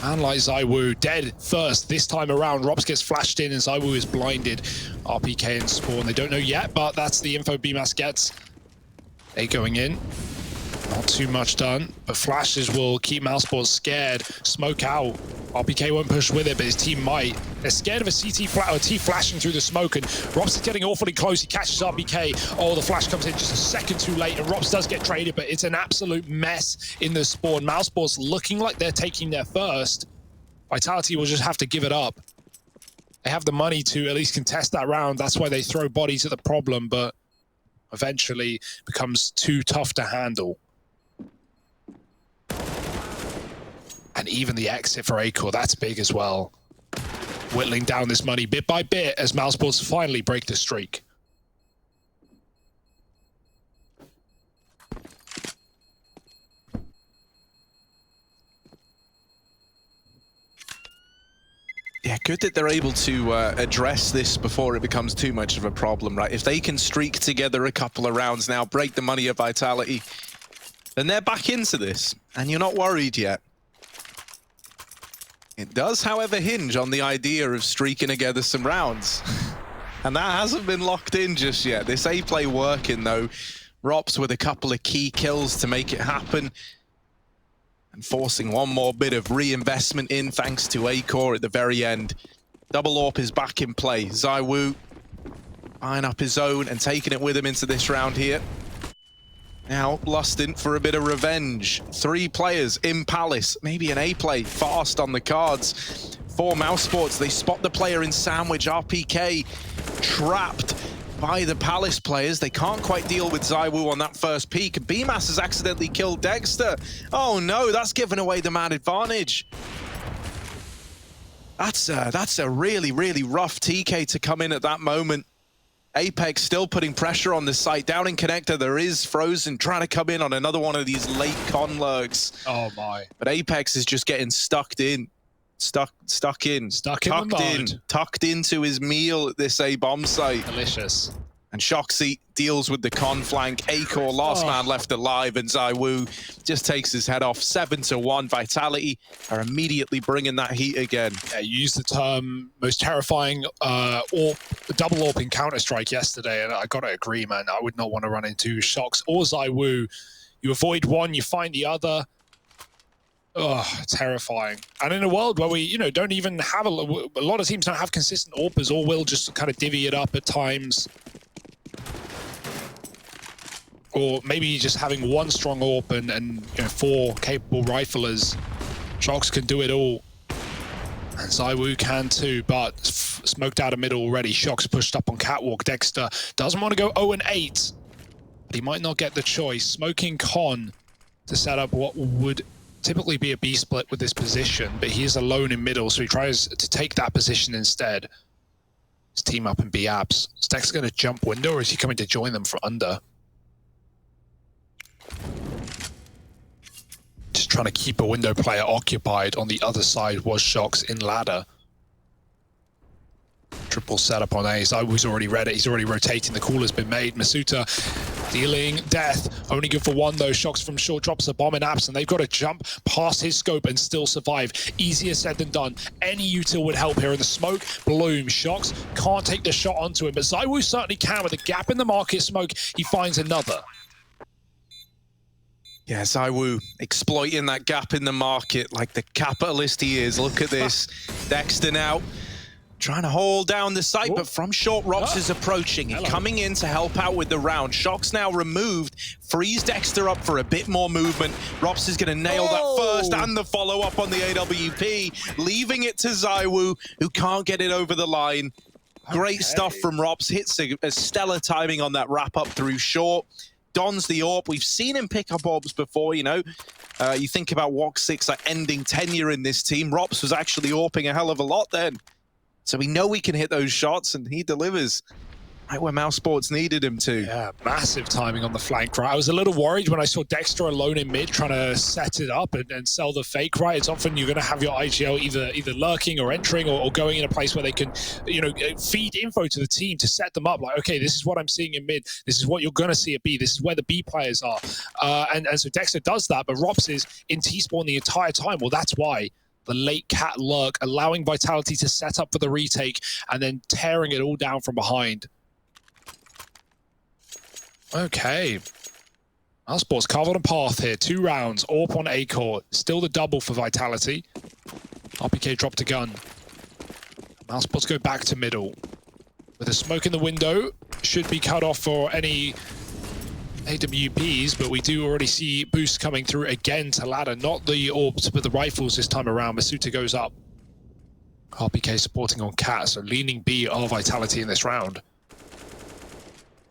like ZywOo, dead first this time around. Robs gets flashed in and ZywOo is blinded. RPK and Spawn, they don't know yet, but that's the info BMAS gets. They going in. Not too much done, but flashes will keep Mousebots scared. Smoke out. RPK won't push with it, but his team might. They're scared of a T flashing through the smoke, and Robs is getting awfully close. He catches RPK. Oh, the flash comes in just a second too late, and Robs does get traded, but it's an absolute mess in the Spawn. Mousebots looking like they're taking their first. Vitality will just have to give it up. They have the money to at least contest that round. That's why they throw bodies at the problem, but eventually becomes too tough to handle. And even the exit for Acor, that's big as well. Whittling down this money bit by bit as Mousebots finally break the streak. Yeah, good that they're able to address this before it becomes too much of a problem, right? If they can streak together a couple of rounds now, break the money of Vitality, then they're back into this, and you're not worried yet. It does, however, hinge on the idea of streaking together some rounds. And that hasn't been locked in just yet. This A-play working, though. Rops with a couple of key kills to make it happen. And forcing one more bit of reinvestment in, thanks to Acor at the very end. Double AWP is back in play. ZywOo buying up his own and taking it with him into this round here. Now, lusting for a bit of revenge. 3 players in Palace, maybe an A-play fast on the cards. 4 Mousebots, they spot the player in Sandwich. RPK trapped by the Palace players. They can't quite deal with ZywOo on that first peek. BMAS has accidentally killed Dexter. Oh no, that's given away the man advantage. That's a really, really rough TK to come in at that moment. Apex still putting pressure on the site. Down in connector, there is Frozen trying to come in on another one of these late con lurks. Oh my. But Apex is just getting tucked in, tucked into his meal at this A bomb site. Delicious. And Shoxy deals with the con flank. Acor, last man left alive, and ZywOo just takes his head off. 7-1. Vitality are immediately bringing that heat again. Yeah, you used the term most terrifying double AWP in Counter-Strike yesterday, and I gotta agree, man. I would not want to run into Shox or ZywOo. You avoid one, you find the other. Oh, terrifying. And in a world where we, don't even have a lot of teams don't have consistent AWPers, or will just kind of divvy it up at times. Or maybe just having one strong AWP and 4 capable riflers. Shox can do it all. And ZywOo can too, but smoked out of middle already. Shock's pushed up on catwalk. Dexter doesn't want to go 0-8, but he might not get the choice. Smoking Con to set up what would typically be a B split with this position, but he is alone in middle, so he tries to take that position instead. His team up in B apps. Is Dexter going to jump window, or is he coming to join them from under? Just trying to keep a window player occupied. On the other side was Shox in ladder. Triple setup on A. Zaiwu's already read it. He's already rotating. The call has been made. Masuta dealing death. Only good for one though. Shox from short drops a bomb in apps, and they've got to jump past his scope and still survive. Easier said than done. Any util would help here in the smoke. Bloom. Shox can't take the shot onto him, but Zaiwu certainly can. With a gap in the market smoke, he finds another. Yeah, Zaiwu exploiting that gap in the market like the capitalist he is. Look at this. Dexter now trying to hold down the site, but from short, Rops is approaching. He's coming in to help out with the round. Shock's now removed, frees Dexter up for a bit more movement. Rops is going to nail that first and the follow-up on the AWP, leaving it to Zaiwu, who can't get it over the line. Great stuff from Rops, hits a stellar timing on that wrap-up through short. Dons the AWP. We've seen him pick up AWPs before, you know. You think about Wok6 like ending tenure in this team. Rops was actually AWPing a hell of a lot then. So we know we can hit those shots, and he delivers right where Mouse Sports needed him to. Yeah, massive timing on the flank, right? I was a little worried when I saw Dexter alone in mid trying to set it up and sell the fake, right? It's often you're going to have your IGL either lurking or entering or going in a place where they can, you know, feed info to the team to set them up. Like, okay, this is what I'm seeing in mid. This is what you're going to see at B. This is where the B players are. And so Dexter does that, but Rops is in T-spawn the entire time. Well, that's why. The late cat lurk, allowing Vitality to set up for the retake and then tearing it all down from behind. Okay. Mousesports carved on a path here. 2 rounds. AWP on A core. Still the double for Vitality. RPK dropped a gun. Mousesports go back to middle. With a smoke in the window. Should be cut off for any AWPs, but we do already see boosts coming through again to ladder. Not the AWPs, but the rifles this time around. Masuta goes up. RPK supporting on Cat, so leaning B are Vitality in this round.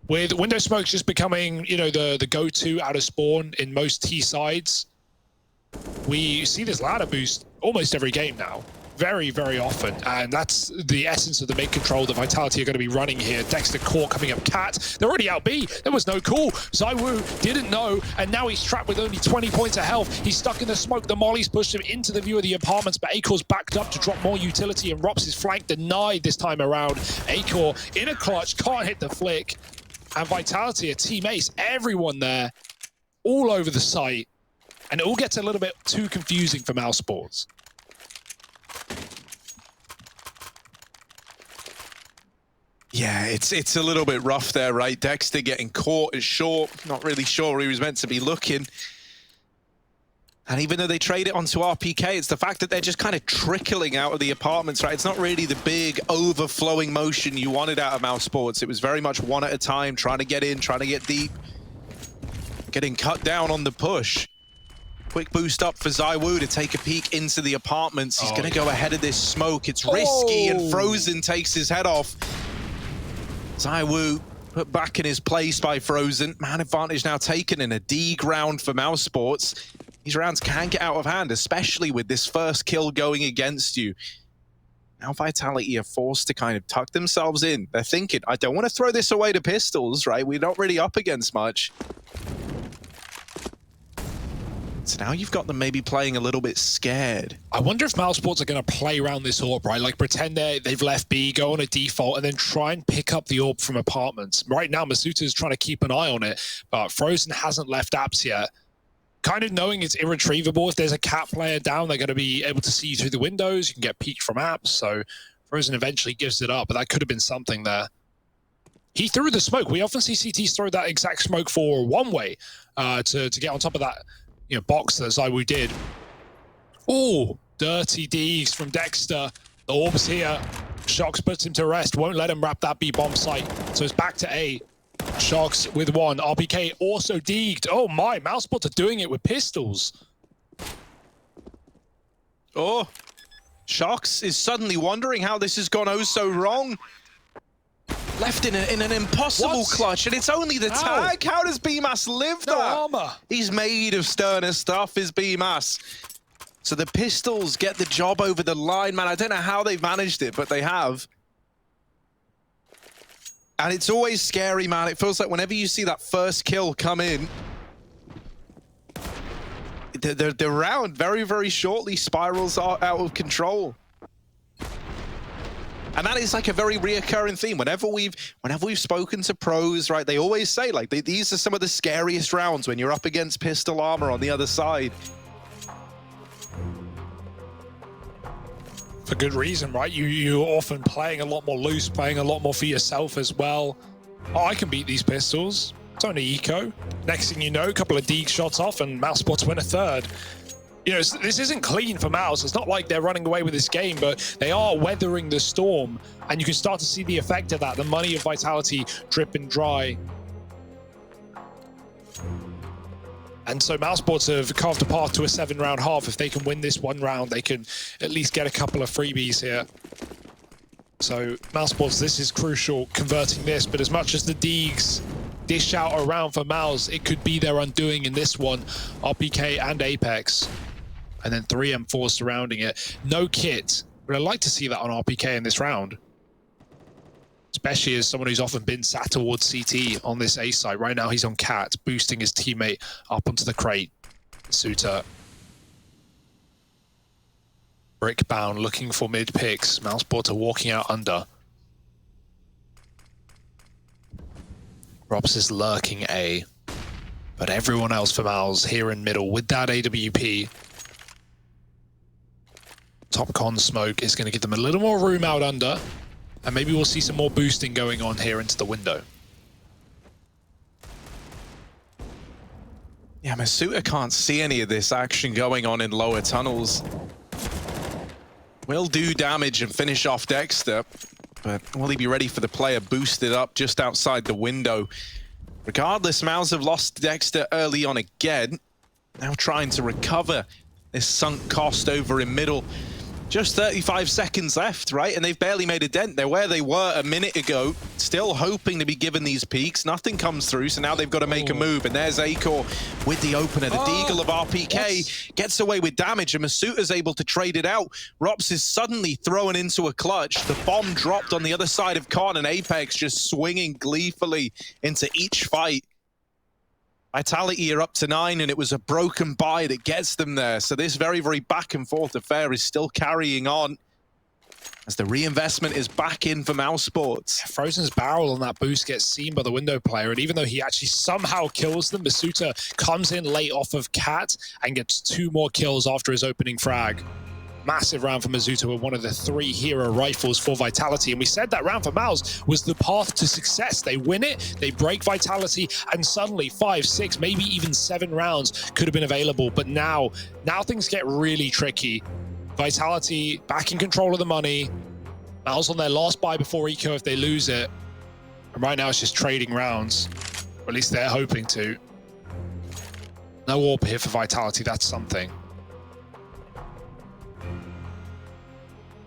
With window smokes just becoming, you know, the go-to out of spawn in most T sides, we see this ladder boost almost every game now. Very, very often, and that's the essence of the mid control that Vitality are going to be running here. Dexter Core coming up Cat. They're already out B. There was no call. Zaiwu didn't know, and now he's trapped with only 20 points of health. He's stuck in the smoke. The mollies pushed him into the view of the apartments, but Acor's backed up to drop more utility, and Rops' flank denied this time around. Acor in a clutch, can't hit the flick, and Vitality, a team ace, everyone there, all over the site, and it all gets a little bit too confusing for Mouse Sports. Yeah, it's a little bit rough there, right? Dexter getting caught at short, not really sure where he was meant to be looking. And even though they trade it onto RPK, it's the fact that they're just kind of trickling out of the apartments, right? It's not really the big overflowing motion you wanted out of Mouse Sports. It was very much one at a time, trying to get in, trying to get deep. Getting cut down on the push. Quick boost up for Zaiwu to take a peek into the apartments. He's going to go ahead of this smoke. It's risky, and Frozen takes his head off. Zaiwu put back in his place by Frozen. Man advantage now taken in a D round for Mouse Sports. These rounds can get out of hand, especially with this first kill going against you. Now Vitality are forced to kind of tuck themselves in. They're thinking, I don't want to throw this away to pistols, right? We're not really up against much. So now you've got them maybe playing a little bit scared. I wonder if Mouse Sports are going to play around this AWP, right? Like pretend they've left B, go on a default, and then try and pick up the AWP from apartments. Right now, Masuta is trying to keep an eye on it, but Frozen hasn't left apps yet. Kind of knowing it's irretrievable. If there's a cat player down, they're going to be able to see you through the windows. You can get peeked from apps, so Frozen eventually gives it up, but that could have been something there. He threw the smoke. We often see CTs throw that exact smoke for one way to get on top of that, you know, box that Zaiwu did. Oh, dirty D's from Dexter. The AWP's here. Shox puts him to rest. Won't let him wrap that B bomb site. So it's back to A. Shox with one. RPK also deeged. Oh my, Mousebots are doing it with pistols. Oh, Sharks is suddenly wondering how this has gone oh so wrong. Left in an impossible clutch, and it's only the tag. How does BMAS live that? Armor. He's made of sterner stuff, is BMAS. So the Pistols get the job over the line, man. I don't know how they've managed it, but they have. And it's always scary, man. It feels like whenever you see that first kill come in, the round very, very shortly spirals out of control. And that is like a very reoccurring theme. Whenever we've spoken to pros, right, they always say like these are some of the scariest rounds when you're up against pistol armor on the other side. For good reason, right? You're often playing a lot more loose, playing a lot more for yourself as well. Oh, I can beat these pistols. It's only eco. Next thing you know, a couple of Deeg shots off and Mousesports win a third. You know, this isn't clean for Mouse. It's not like they're running away with this game, but they are weathering the storm, and you can start to see the effect of that. The money of Vitality drip and dry. And so Mousesports have carved a path to a 7-round half. If they can win this one round, they can at least get a couple of freebies here. So Mousesports, this is crucial, converting this. But as much as the Deegs dish out around for Mouse, it could be their undoing in this one. RPK and Apex. And then 3 M4 surrounding it. No kit. But I'd like to see that on RPK in this round. Especially as someone who's often been sat towards CT on this A site. Right now he's on Cat, boosting his teammate up onto the crate. Suitor. Brickbound looking for mid picks. Mousesports are walking out under. Robs is lurking A. But everyone else for Mouse here in middle with that AWP. Top con smoke is going to give them a little more room out under. And maybe we'll see some more boosting going on here into the window. Yeah, Masuta can't see any of this action going on in lower tunnels. Will do damage and finish off Dexter, but will he be ready for the player boosted up just outside the window? Regardless, Mouse have lost Dexter early on again. Now trying to recover this sunk cost over in middle. Just 35 seconds left, right? And they've barely made a dent. They're where they were a minute ago, still hoping to be given these peaks. Nothing comes through, so now they've got to make a move. And there's Acor with the opener. The Deagle of RPK gets away with damage, and Masuta's able to trade it out. Rops is suddenly thrown into a clutch. The bomb dropped on the other side of Con, and Apex just swinging gleefully into each fight. Vitality are up to 9, and it was a broken buy that gets them there. So this very, very back and forth affair is still carrying on as the reinvestment is back in for Mousesports. Frozen's barrel on that boost gets seen by the window player, and even though he actually somehow kills them, Masuta comes in late off of Cat and gets 2 more kills after his opening frag. Massive round for Masuta with one of the 3 hero rifles for Vitality. And we said that round for Mouse was the path to success. They win it, they break Vitality, and suddenly 5, 6, maybe even 7 rounds could have been available. But now things get really tricky. Vitality back in control of the money. Mouse on their last buy before eco if they lose it. And right now it's just trading rounds. Or at least they're hoping to. No AWP here for Vitality, that's something.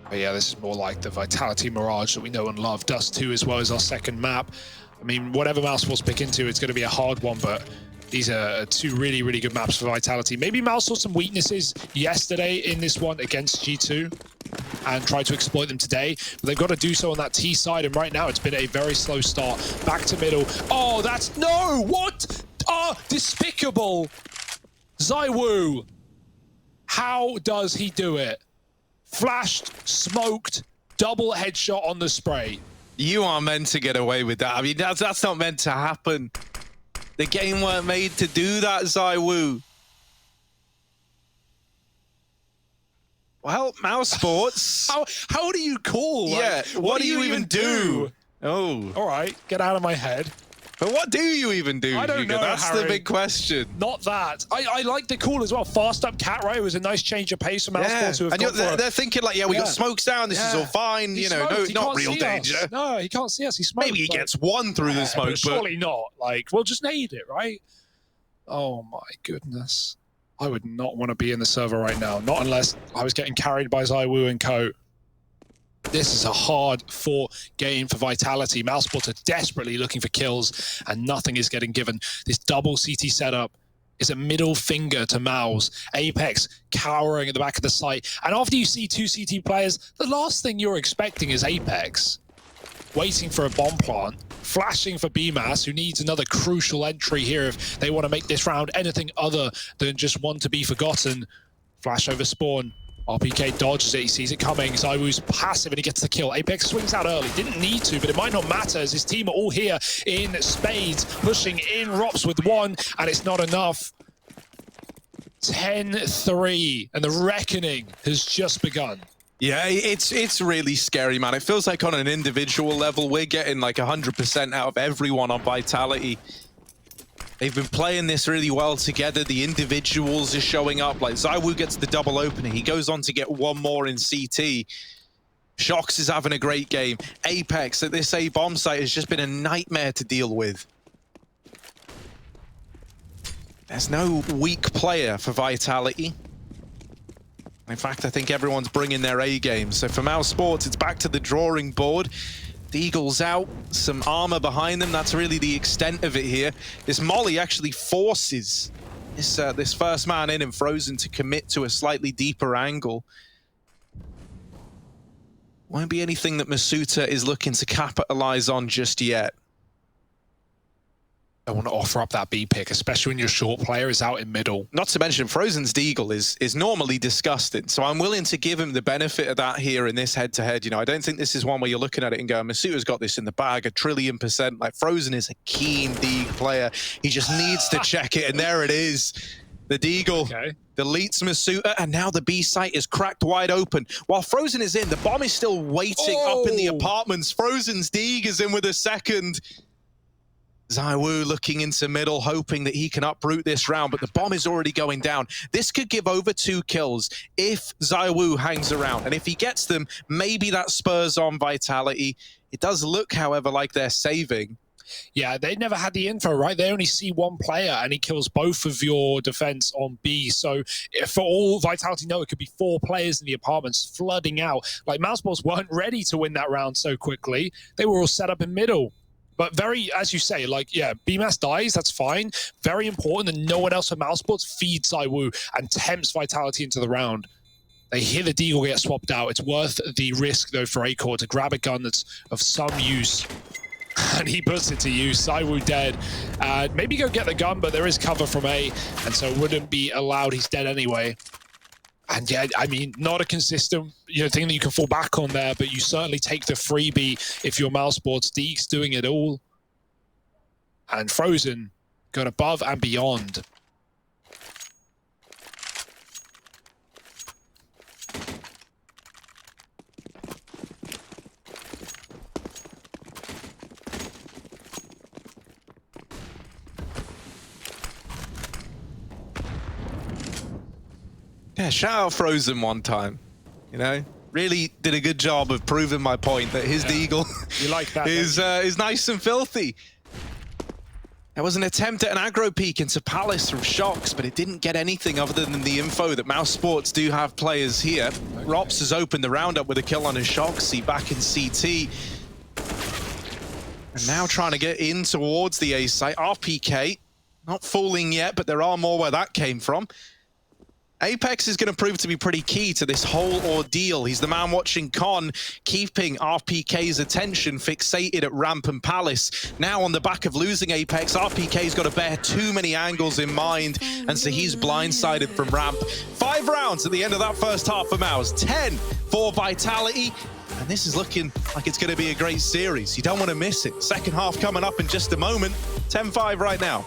But yeah, this is more like the Vitality Mirage that we know and love. Dust 2 as well as our second map. I mean, whatever Mousesports pick into, it's going to be a hard one, but these are 2 really, really good maps for Vitality. Maybe Mouse saw some weaknesses yesterday in this one against G2 and tried to exploit them today, but they've got to do so on that T side, and right now it's been a very slow start. Back to middle. Oh, that's... No! What? Oh, despicable! ZywOo! How does he do it? Flashed, smoked, double headshot on the spray. You are meant to get away with that. I mean, that's not meant to happen. The game weren't made to do that, ZywOo. Well, Mousesports. How do you call? Yeah, like, what do you even do? Oh. All right, get out of my head. But what do you even do, I don't Hugo? know, That's Harry. the big question. Not that. I like the call as well. Fast up Cat, right? It was a nice change of pace for Mousesports. Who have and they're thinking like, yeah, we got smokes down. This is all fine. You know, not real danger. No, he can't see us. He smokes. Maybe he gets 1 through the smoke, but surely not. Like, we'll just nade it, right? Oh my goodness. I would not want to be in the server right now. Not unless I was getting carried by ZywOo and co. This is a hard-fought game for Vitality. Mousesports are desperately looking for kills, and nothing is getting given. This double CT setup is a middle finger to Mouse. Apex cowering at the back of the site. And after you see 2 CT players, the last thing you're expecting is Apex waiting for a bomb plant, flashing for BMAS, who needs another crucial entry here if they want to make this round anything other than just one to be forgotten. Flash over spawn. RPK dodges it, he sees it coming. ZywOo's passive and he gets the kill. Apex swings out early, didn't need to, but it might not matter as his team are all here in spades, pushing in Rops with 1, and it's not enough. 10-3, and the reckoning has just begun. Yeah, it's really scary, man. It feels like on an individual level, we're getting like 100% out of everyone on Vitality. They've been playing this really well together. The individuals are showing up. Like ZywOo gets the double opener. He goes on to get one more in CT. Shox is having a great game. Apex at this A bomb site has just been a nightmare to deal with. There's no weak player for Vitality. In fact, I think everyone's bringing their A game. So for Mousesports, it's back to the drawing board. The Eagle's out, some armor behind them. That's really the extent of it here. This molly actually forces this first man in and Frozen to commit to a slightly deeper angle. Won't be anything that Masuta is looking to capitalize on just yet. I want to offer up that B pick, especially when your short player is out in middle. Not to mention, Frozen's Deagle is normally disgusting, so I'm willing to give him the benefit of that here in this head-to-head. You know, I don't think this is one where you're looking at it and going, Masuta's got this in the bag, 1,000,000,000%. Like, Frozen is a keen Deagle player. He just needs to check it, and there it is. The Deagle deletes Masuta, and now the B site is cracked wide open. While Frozen is in, the bomb is still waiting up in the apartments. Frozen's Deagle is in with a second. ZywOo looking into middle, hoping that he can uproot this round, but the bomb is already going down. This could give over 2 kills if ZywOo hangs around, and if he gets them, maybe that spurs on Vitality. It does look, however, like they're saving. Yeah, they never had the info, right? They only see one player, and he kills both of your defense on B. So for all Vitality know, it could be 4 players in the apartments flooding out. Like, Mousesports weren't ready to win that round so quickly. They were all set up in middle. But very, as you say, like, yeah, BMAS dies, that's fine. Very important that no one else from Mousesports feeds ZywOo and tempts Vitality into the round. They hear the Deagle get swapped out. It's worth the risk, though, for Acor to grab a gun that's of some use. And he puts it to use. ZywOo dead. Maybe go get the gun, but there is cover from A, and so wouldn't be allowed. He's dead anyway. And yeah, I mean, not a consistent thing that you can fall back on there, but you certainly take the freebie if you're Mousesports. Deake's doing it all. And Frozen going above and beyond. Yeah, shout out Frozen one time, you know? Really did a good job of proving my point that his Deagle you like that, is nice and filthy. There was an attempt at an aggro peek into Palace from Shox, but it didn't get anything other than the info that Mousesports do have players here. Okay. Rops has opened the round up with a kill on his Shoxy back in CT. And now trying to get in towards the A site. RPK, not fooling yet, but there are more where that came from. Apex is going to prove to be pretty key to this whole ordeal. He's the man watching Con, keeping RPK's attention fixated at Ramp and Palace. Now on the back of losing Apex, RPK's got to bear too many angles in mind, and so he's blindsided from Ramp. 5 rounds at the end of that first half for Mouse, 10 for Vitality, and this is looking like it's going to be a great series. You don't want to miss it. Second half coming up in just a moment. 10-5 right now.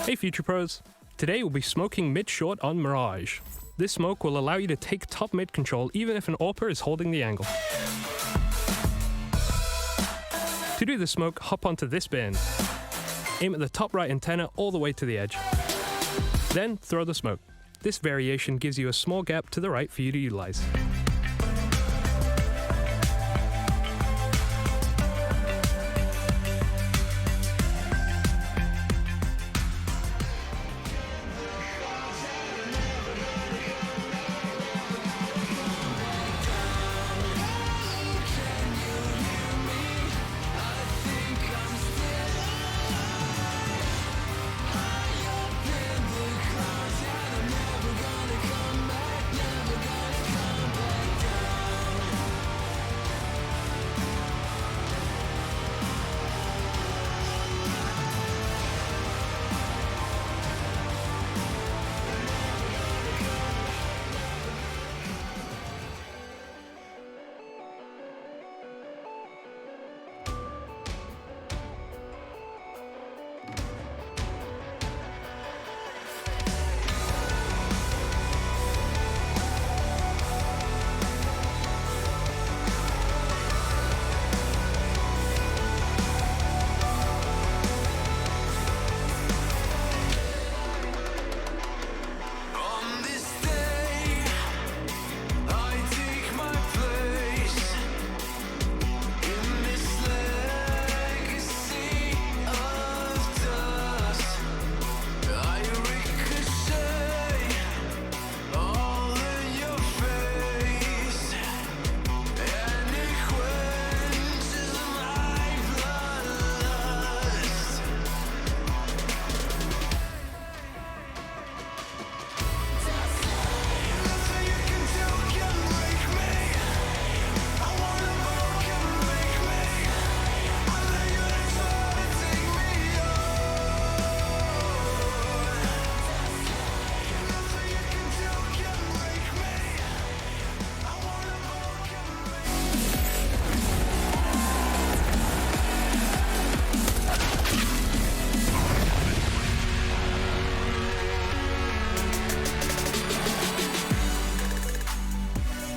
Hey Future Pros, today we'll be smoking mid-short on Mirage. This smoke will allow you to take top mid control even if an AWPer is holding the angle. To do the smoke, hop onto this bin. Aim at the top right antenna all the way to the edge. Then throw the smoke. This variation gives you a small gap to the right for you to utilize.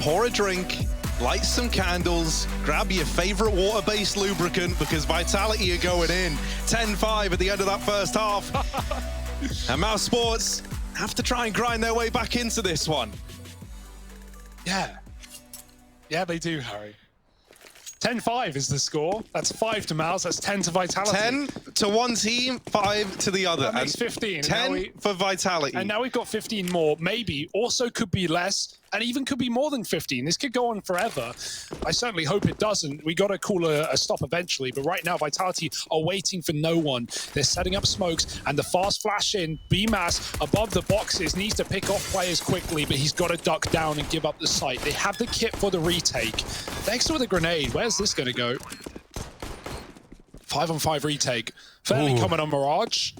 Pour a drink, light some candles, grab your favorite water-based lubricant because Vitality are going in. 10-5 at the end of that first half. And Mouse Sports have to try and grind their way back into this one. Yeah. Yeah, they do, Harry. 10-5 is the score. That's 5 to Mouse. That's 10 to Vitality. 10 to one team, 5 to the other. That makes 15. 10 for Vitality. And now we've got 15 more. Maybe. Also could be less. And even could be more than 15. This could go on forever. I certainly hope it doesn't. We got to call a stop eventually. But right now, Vitality are waiting for no one. They're setting up smokes. And the fast flash in, BMAS above the boxes, needs to pick off players quickly. But he's got to duck down and give up the sight. They have the kit for the retake. Next with a grenade. Where's this going to go? 5-on-5 retake. Fairly common on Mirage.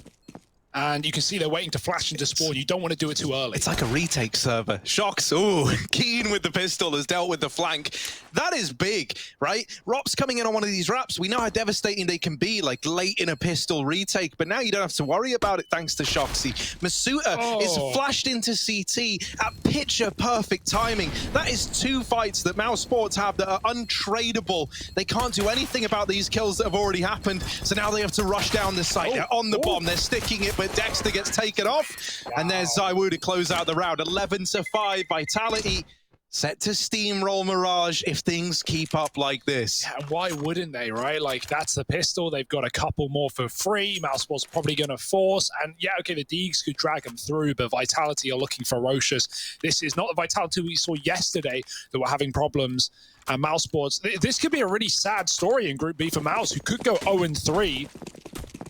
And you can see they're waiting to flash into spawn. You don't want to do it too early. It's like a retake server. Shocks, ooh, keen with the pistol, has dealt with the flank. That is big, right? Rop's coming in on one of these wraps. We know how devastating they can be, like late in a pistol retake, but now you don't have to worry about it thanks to Shoxy. Masuta is flashed into CT at picture-perfect timing. That is 2 fights that Mouse Sports have that are untradeable. They can't do anything about these kills that have already happened, so now they have to rush down the site. They're on the bomb, they're sticking it, but Dexter gets taken off. Wow. And there's ZywOo to close out the round. 11-5, Vitality set to steamroll Mirage if things keep up like this. Yeah, why wouldn't they, right? Like, that's the pistol. They've got a couple more for free. Mousesport's probably going to force. And yeah, okay, the Deegs could drag them through, but Vitality are looking ferocious. This is not the Vitality we saw yesterday that were having problems. And Mousesports, this could be a really sad story in Group B for Mouse, who could go 0-3.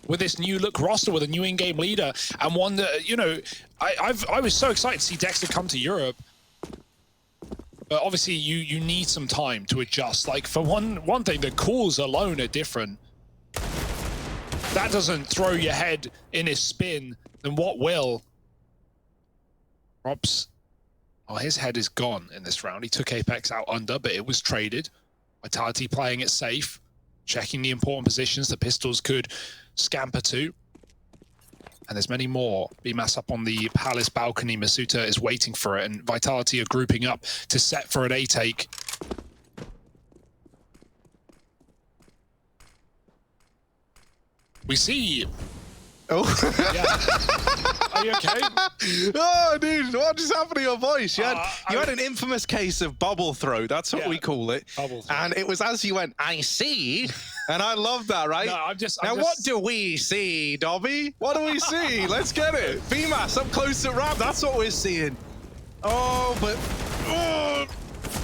With this new look roster, with a new in-game leader, and one that, you know, I was so excited to see Dexter come to Europe. But obviously, you need some time to adjust. Like, for one thing, the calls alone are different. That doesn't throw your head in a spin, then what will? Rob's, oh, his head is gone in this round. He took Apex out under, but it was traded. Vitality playing it safe, checking the important positions the pistols could scamper to. And there's many more. BMAS up on the Palace balcony. Masuta is waiting for it, and Vitality are grouping up to set for an A take. We see. Oh. Yeah. Are you okay? Oh, dude, what just happened to your voice? You had an infamous case of bubble throat. That's what we call it. Bubble throat. And it was as you went, I see. And I love that, right? No, I'm just... What do we see, Dobby? What do we see? Let's get it. BMAS up close to Ram. That's what we're seeing. Oh, but... Oh,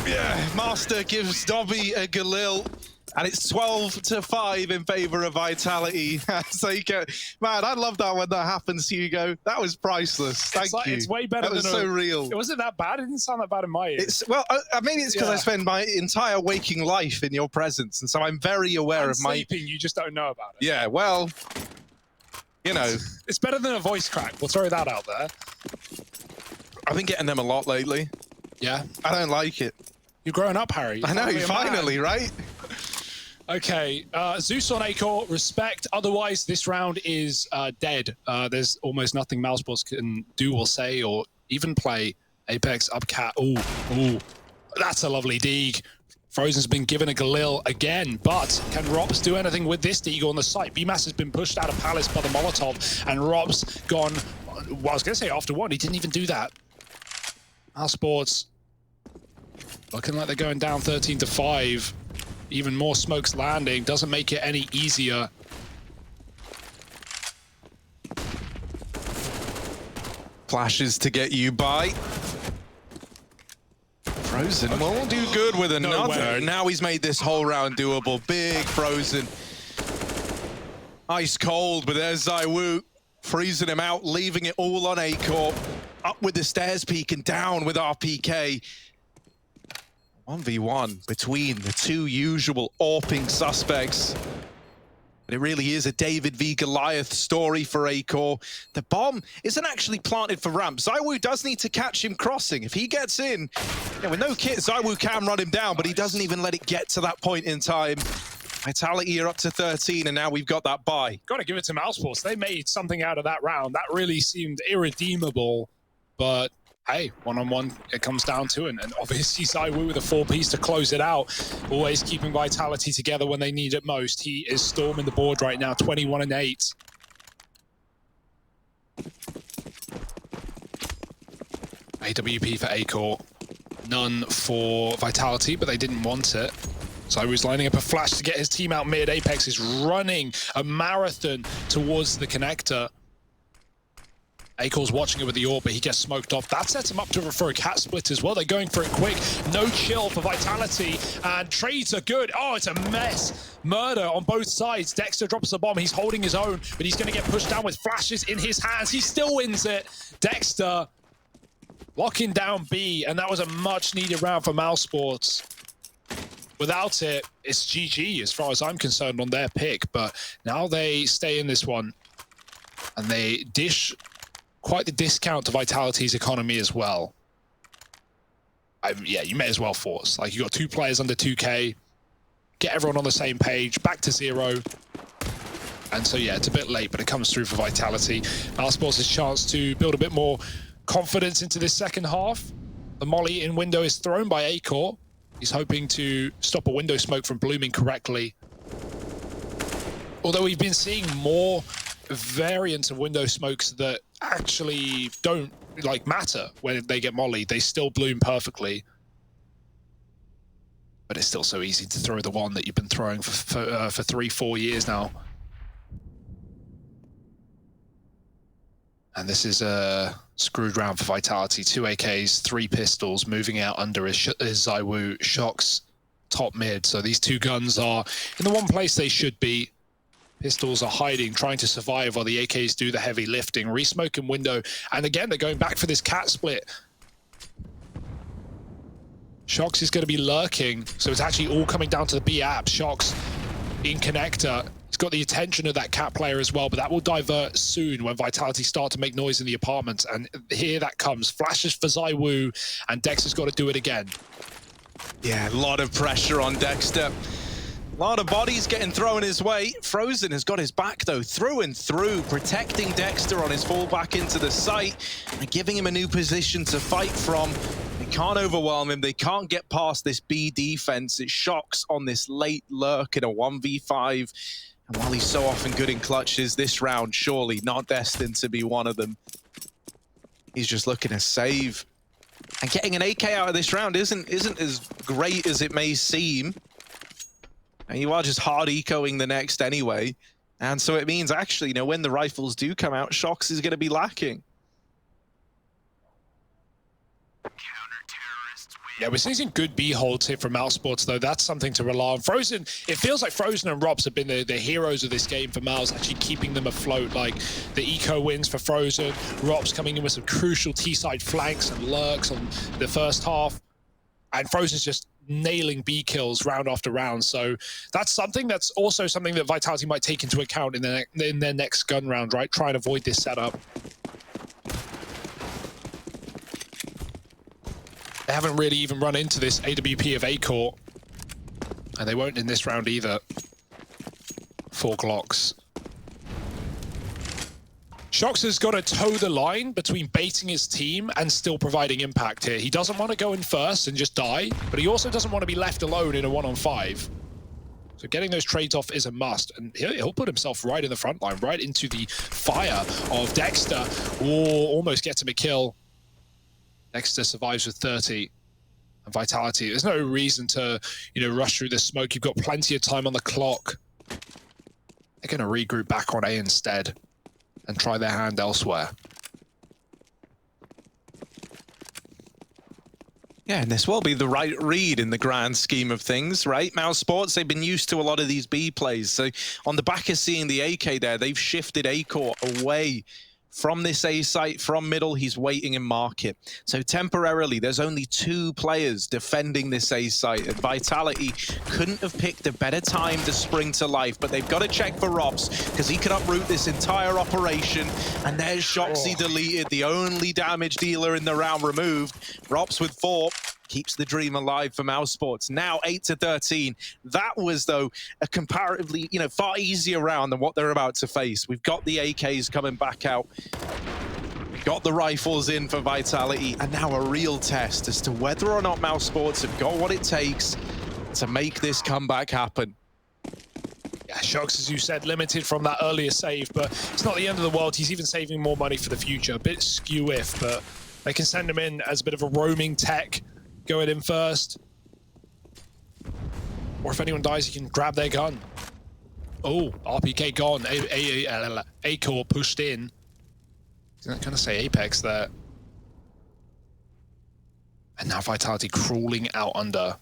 yeah, Master gives Dobby a Galil. And it's 12-5 in favor of Vitality. So you get, man, I love that when that happens, Hugo. That was priceless. Thank you. It's way better that was so real. It wasn't that bad. It didn't sound that bad in my ears. Well, maybe it's because I spend my entire waking life in your presence, and so I'm very aware of my sleeping. You just don't know about it. Yeah, well, you know, it's better than a voice crack. We'll throw that out there. I've been getting them a lot lately. Yeah, I don't like it. You're growing up, Harry. I know, finally, right? Okay, Zeus on A-Core, respect. Otherwise, this round is dead. There's almost nothing Mousesports can do or say or even play. Apex, Upcat. Ooh. That's a lovely Deeg. Frozen's been given a Galil again, but can Rops do anything with this Deagle on the site? BMAS has been pushed out of Palace by the Molotov, and Rops gone, well, I was going to say after one, he didn't even do that. Mousesports looking like they're going down 13-5. Even more smokes landing, doesn't make it any easier. Flashes to get you by. Frozen won't do good with another. Now he's made this whole round doable. Big Frozen. Ice cold, but there's ZywOo freezing him out, leaving it all on A-Core. Up with the stairs peak and down with RPK. 1v1 between the two usual AWPing suspects. But it really is a David v Goliath story for A-Core. The bomb isn't actually planted for ramp. ZywOo does need to catch him crossing. If he gets in, with no kit, ZywOo can run him down, but he doesn't even let it get to that point in time. Vitality are up to 13, and now we've got that bye. Got to give it to Mousesports. They made something out of that round. That really seemed irredeemable, but hey, one-on-one, it comes down to it. And obviously ZywOo with a 4-piece to close it out, always keeping Vitality together when they need it most. He is storming the board right now, 21-8. AWP for A-Core. None for Vitality, but they didn't want it. ZywOo's lining up a flash to get his team out mid. Apex is running a marathon towards the connector. A-Core's watching it with the AWP, but he gets smoked off. That sets him up for a cat split as well. They're going for it quick. No chill for Vitality, and trades are good. Oh, it's a mess. Murder on both sides. Dexter drops the bomb. He's holding his own, but he's going to get pushed down with flashes in his hands. He still wins it. Dexter locking down B, and that was a much-needed round for Mousesports. Without it, it's GG as far as I'm concerned on their pick, but now they stay in this one, and they dish quite the discount to Vitality's economy as well. Yeah, you may as well force. Like, you got 2 players under 2K, get everyone on the same page, back to 0. And so, yeah, it's a bit late, but it comes through for Vitality. Mousesports' chance to build a bit more confidence into this second half. The molly in window is thrown by A-Core. He's hoping to stop a window smoke from blooming correctly. Although we've been seeing more variants of window smokes that actually don't matter when they get molly. They still bloom perfectly, but it's still so easy to throw the one that you've been throwing for 3-4 years now. And this is a screwed round for Vitality. 2 AKs, 3 pistols, moving out under is ZywOo. Shox top mid. So these 2 guns are in the one place they should be. Pistols are hiding, trying to survive while the AKs do the heavy lifting. Resmoke in window. And again, they're going back for this cat split. Shox is going to be lurking. So it's actually all coming down to the B app. Shox in connector. He's got the attention of that cat player as well, but that will divert soon when Vitality start to make noise in the apartments. And here that comes. Flashes for ZywOo, and Dexter's got to do it again. Yeah, a lot of pressure on Dexter. A lot of bodies getting thrown his way. Frozen has got his back, though, through and through, protecting Dexter on his fall back into the site and giving him a new position to fight from. They can't overwhelm him. They can't get past this B defense. It shocks on this late lurk in a 1v5. And while he's so often good in clutches, this round surely not destined to be one of them. He's just looking to save. And getting an AK out of this round isn't as great as it may seem. And you are just hard ecoing the next anyway. And so it means actually, you know, when the rifles do come out, Shox is going to be lacking. Yeah, we're seeing some good B holds here from Mousesports, though. That's something to rely on. Frozen, it feels like Frozen and Robs have been the heroes of this game for Mouse, actually keeping them afloat. Like the eco wins for Frozen, Robs coming in with some crucial T-side flanks and lurks on the first half. And Frozen's just nailing B kills round after round. So that's something that's also something that Vitality might take into account in their next gun round, right? Try and avoid this setup. They haven't really even run into this AWP of A-Core. And they won't in this round either. 4 Glocks. Shox has got to toe the line between baiting his team and still providing impact here. He doesn't want to go in first and just die, but he also doesn't want to be left alone in a 1-on-5. So getting those trades off is a must, and he'll put himself right in the front line, right into the fire of Dexter. Oh, almost gets him a kill. Dexter survives with 30. And Vitality, there's no reason to, you know, rush through the smoke. You've got plenty of time on the clock. They're going to regroup back on A instead and try their hand elsewhere. Yeah, and this will be the right read in the grand scheme of things, right? Mousesports, they've been used to a lot of these B plays. So on the back of seeing the AK there, they've shifted A-Core away from this A site, from middle. He's waiting in market. So temporarily, there's only 2 players defending this A site. And Vitality couldn't have picked a better time to spring to life, but they've got to check for Robs because he could uproot this entire operation. And there's Shoxy deleted, the only damage dealer in the round removed. Robs with 4. Keeps the dream alive for Mousesports. Now 8-13. That was, though, a comparatively, you know, far easier round than what they're about to face. We've got the AKs coming back out. Got the rifles in for Vitality, and now a real test as to whether or not Mousesports have got what it takes to make this comeback happen. Yeah, Shox, as you said, limited from that earlier save, but it's not the end of the world. He's even saving more money for the future. A bit skew-if, but they can send him in as a bit of a roaming tech. Going in first. Or if anyone dies, you can grab their gun. Oh, RPK gone. A-Core pushed in. I was going to say Apex there. And now Vitality crawling out under.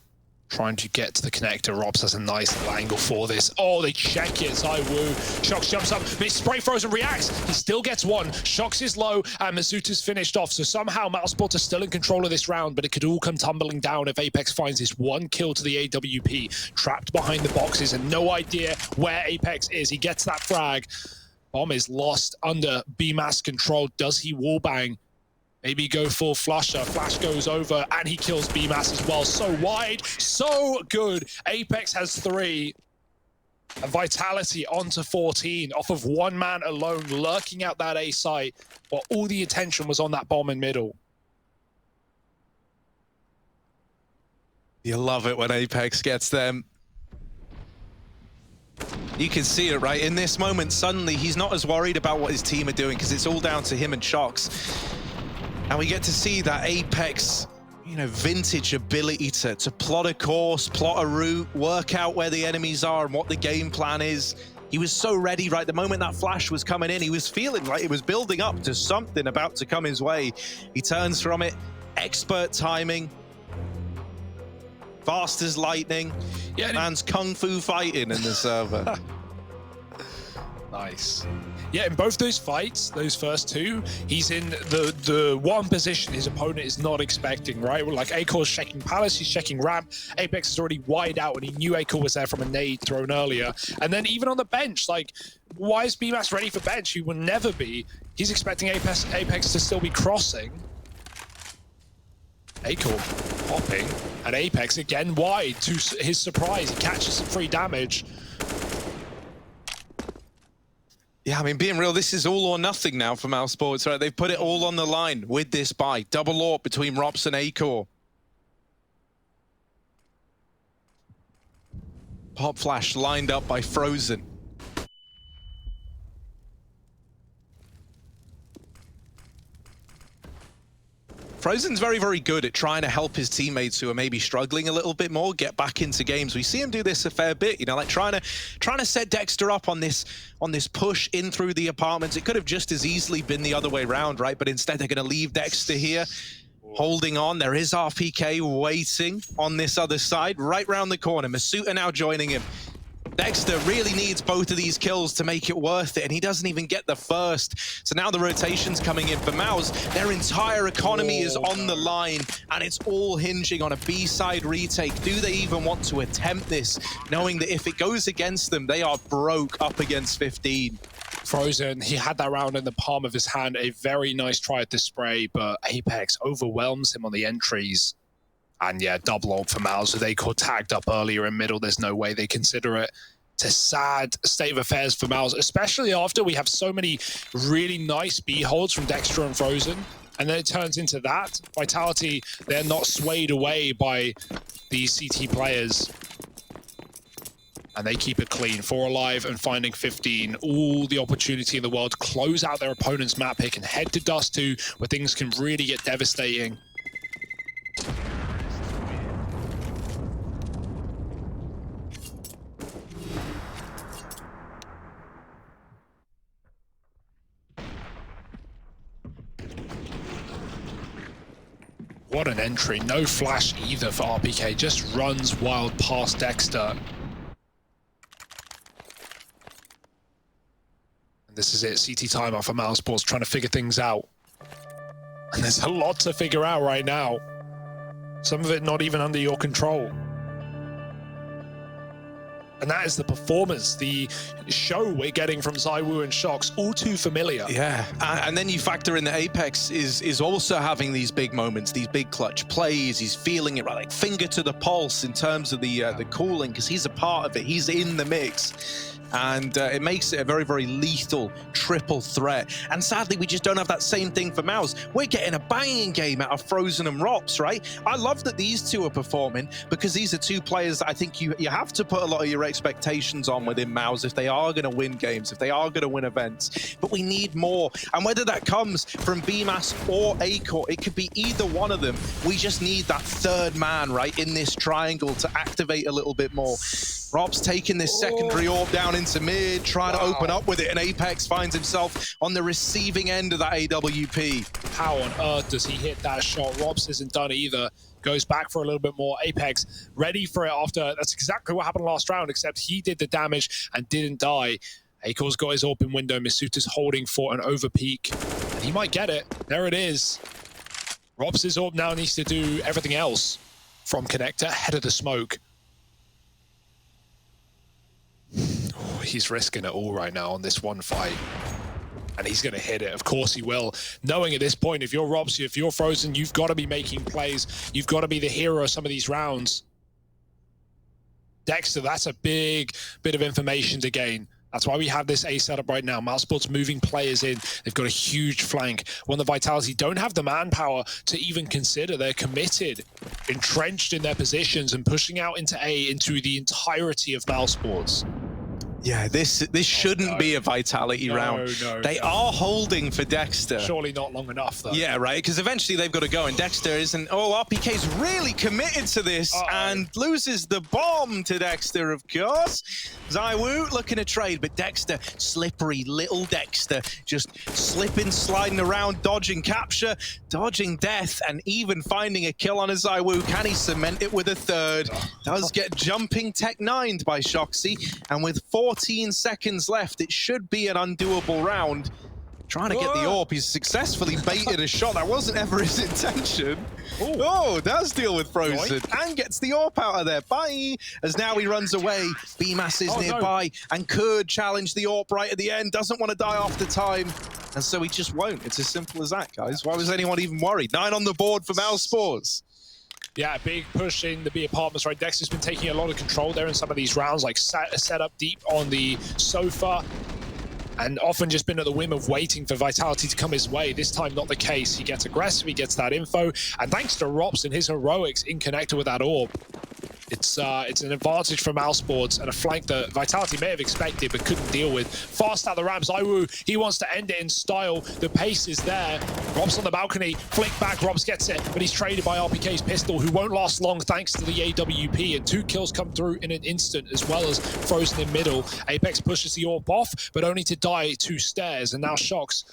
Trying to get to the connector. Robs has a nice little angle for this. Oh, they check it. ZywOo. Shox jumps up. But Spray Frozen reacts. He still gets one. Shox is low, and Mazuta's finished off. So somehow Mousesports are still in control of this round, but it could all come tumbling down if Apex finds this one kill to the AWP. Trapped behind the boxes and no idea where Apex is. He gets that frag. Bomb is lost under BMAS control. Does he wallbang? Maybe go full flusher. Flash goes over, and he kills BMAS as well. So wide, so good. Apex has 3. And Vitality onto 14 off of 1 man alone, lurking out that A site, while all the attention was on that bomb in middle. You love it when Apex gets them. You can see it, right? In this moment, suddenly, he's not as worried about what his team are doing because it's all down to him and Shox. And we get to see that Apex, you know, vintage ability to plot a course, plot a route, work out where the enemies are and what the game plan is. He was so ready, right? The moment that flash was coming in, he was feeling like it was building up to something about to come his way. He turns from it, expert timing, fast as lightning. Yeah, man's kung fu fighting in the server. Nice. Yeah, in both those fights, those first 2, he's in the one position his opponent is not expecting, right? Like A-Core's checking Palace, he's checking ramp. Apex is already wide out, and he knew A-Core was there from a nade thrown earlier. And then even on the bench, like, why is BMAS ready for bench? He will never be. He's expecting Apex to still be crossing. Acorn popping, and Apex again wide. To his surprise, he catches some free damage. Yeah, I mean, being real, this is all or nothing now for Mouse Sports, right? They've put it all on the line with this buy. Double AWP between Rops and Acor. Pop Flash lined up by Frozen. Frozen's very, very good at trying to help his teammates who are maybe struggling a little bit more get back into games. We see him do this a fair bit, you know, like trying to set Dexter up on this push in through the apartments. It could have just as easily been the other way around, right? But instead they're going to leave Dexter here, holding on. There is RPK waiting on this other side, right round the corner. Masuta now joining him. Dexter really needs both of these kills to make it worth it, and he doesn't even get the first. So now the rotation's coming in for Mouse. Their entire economy is on the line, and it's all hinging on a B-side retake. Do they even want to attempt this, knowing that if it goes against them, they are broke up against 15? Frozen, he had that round in the palm of his hand. A very nice try at the spray, but Apex overwhelms him on the entries. And yeah, double AWP for Mouse. They got tagged up earlier in middle. There's no way they consider it. It's a sad state of affairs for Mouse, especially after we have so many really nice B holds from Dexter and Frozen. And then it turns into that. Vitality, they're not swayed away by these CT players. And they keep it clean. 4 alive and finding 15. All the opportunity in the world to close out their opponent's map pick and head to Dust 2, where things can really get devastating. What an entry. No flash either for RPK. Just runs wild past Dexter. And this is it. CT timeout for Mouse Sports, trying to figure things out. And there's a lot to figure out right now. Some of it not even under your control. And that is the performance, the show we're getting from ZywOo and Shox, all too familiar. Yeah, and then you factor in that Apex is also having these big moments, these big clutch plays. He's feeling it, right, like finger to the pulse in terms of the cooling, because he's a part of it. He's in the mix. And it makes it a very, very lethal triple threat. And sadly, we just don't have that same thing for Mouse. We're getting a banging game out of Frozen and Rops, right? I love that these two are performing, because these are two players that I think you have to put a lot of your expectations on within Mouse if they are going to win games, if they are going to win events. But we need more. And whether that comes from BMAS or Acor, it could be either one of them. We just need that third man, right, in this triangle to activate a little bit more. Rob's taking this secondary AWP down into mid, trying to open up with it, and Apex finds himself on the receiving end of that AWP. How on earth does he hit that shot? Robs isn't done either. Goes back for a little bit more. Apex ready for it after. That's exactly what happened last round, except he did the damage and didn't die. Acor's got his AWP in window. Masuta's holding for an over peak. And he might get it. There it is. Robs' AWP now needs to do everything else from connector, head of the smoke. He's risking it all right now on this one fight. And he's going to hit it. Of course he will. Knowing at this point, if you're Robs, if you're Frozen, you've got to be making plays. You've got to be the hero of some of these rounds. Dexter, that's a big bit of information to gain. That's why we have this A setup right now. Mousesport's moving players in. They've got a huge flank. When the Vitality don't have the manpower to even consider, they're committed, entrenched in their positions and pushing out into A into the entirety of Mousesports. Yeah, this shouldn't be a Vitality round. They are holding for Dexter. Surely not long enough, though. Yeah, right, because eventually they've got to go, and Dexter isn't... Oh, RPK's really committed to this and loses the bomb to Dexter, of course. ZywOo looking to trade, but Dexter, slippery little Dexter, just slipping, sliding around, dodging capture, dodging death, and even finding a kill on a ZywOo. Can he cement it with a third? Does get jumping tech 9'd by Shoxy, and with 14 seconds left, it should be an undoable round. Trying to get the AWP, he's successfully baited a shot. That wasn't ever his intention. Oh, does deal with Frozen and gets the AWP out of there. Bye! As now he runs away. BMAS is nearby and could challenge the AWP right at the end. Doesn't want to die after time. And so he just won't. It's as simple as that, guys. Why was anyone even worried? 9 on the board for Mouse Sports. Yeah, big push in the B apartments, right? Dexter's been taking a lot of control there in some of these rounds, like set up deep on the sofa, and often just been at the whim of waiting for Vitality to come his way. This time, not the case. He gets aggressive, he gets that info, and thanks to Rops and his heroics in connector with that orb, it's an advantage for Mousesports and a flank that Vitality may have expected but couldn't deal with. Fast out the ramps, Iwu, he wants to end it in style. The pace is there. Rob's on the balcony, flick back, Robs gets it, but he's traded by RPK's pistol, who won't last long thanks to the AWP, and 2 kills come through in an instant, as well as frozen in middle. Apex pushes the orb off, but only to die 2 stairs, and now Shox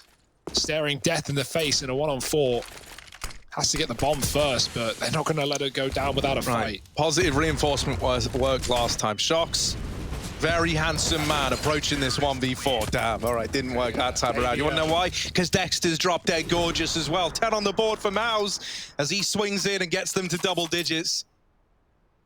staring death in the face in a 1-on-4. Has to get the bomb first, but they're not going to let it go down without a fight. Positive reinforcement worked last time. Shox, very handsome man approaching this 1v4. Damn, all right, didn't work that time around. You want to know why? Because Dexter's dropped dead gorgeous as well. 10 on the board for Mouse as he swings in and gets them to double digits.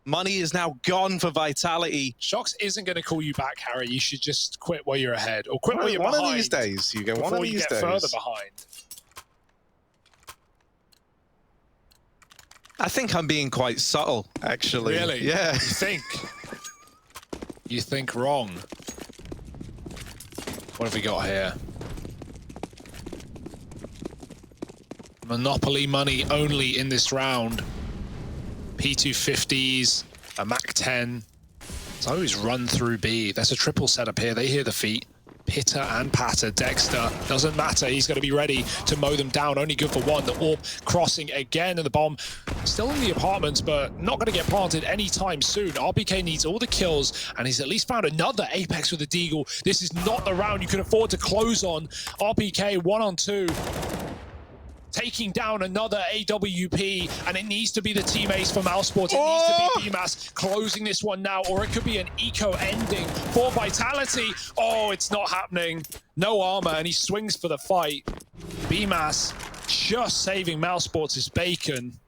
Money is now gone for Vitality. Shox isn't going to call you back, Harry. You should just quit while you're ahead, or quit while you're behind. One of these days, you go. One of these days. Before you get further behind. I think I'm being quite subtle, actually. Really? Yeah. You think wrong. What have we got here? Monopoly money only in this round. P250s, a MAC-10. It's always run through B. There's a triple setup here. They hear the feet. Pitter and patter. Dexter, doesn't matter. He's going to be ready to mow them down. Only good for 1. The orb crossing again, and the bomb still in the apartments, but not going to get planted anytime soon. RPK needs all the kills, and he's at least found another Apex with a Deagle. This is not the round you can afford to close on. RPK 1-on-2. Taking down another AWP, and it needs to be the team ace for Mousesports. It needs to be BMAS closing this one now, or it could be an eco ending for Vitality. Oh, it's not happening. No armor, and he swings for the fight. BMAS just saving Mousesports' bacon.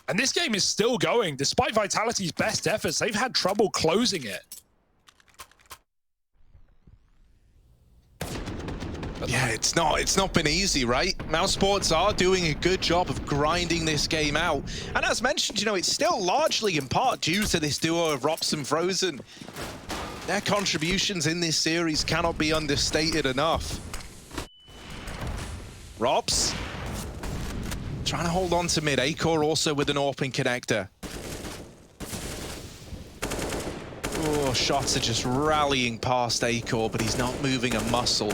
And this game is still going. Despite Vitality's best efforts, they've had trouble closing it. Yeah, it's not been easy, right? Mousesports are doing a good job of grinding this game out. And as mentioned, you know, it's still largely in part due to this duo of Rops and Frozen. Their contributions in this series cannot be understated enough. Rops trying to hold on to mid. Acor also with an open connector. Oh, shots are just rallying past Acor, but he's not moving a muscle.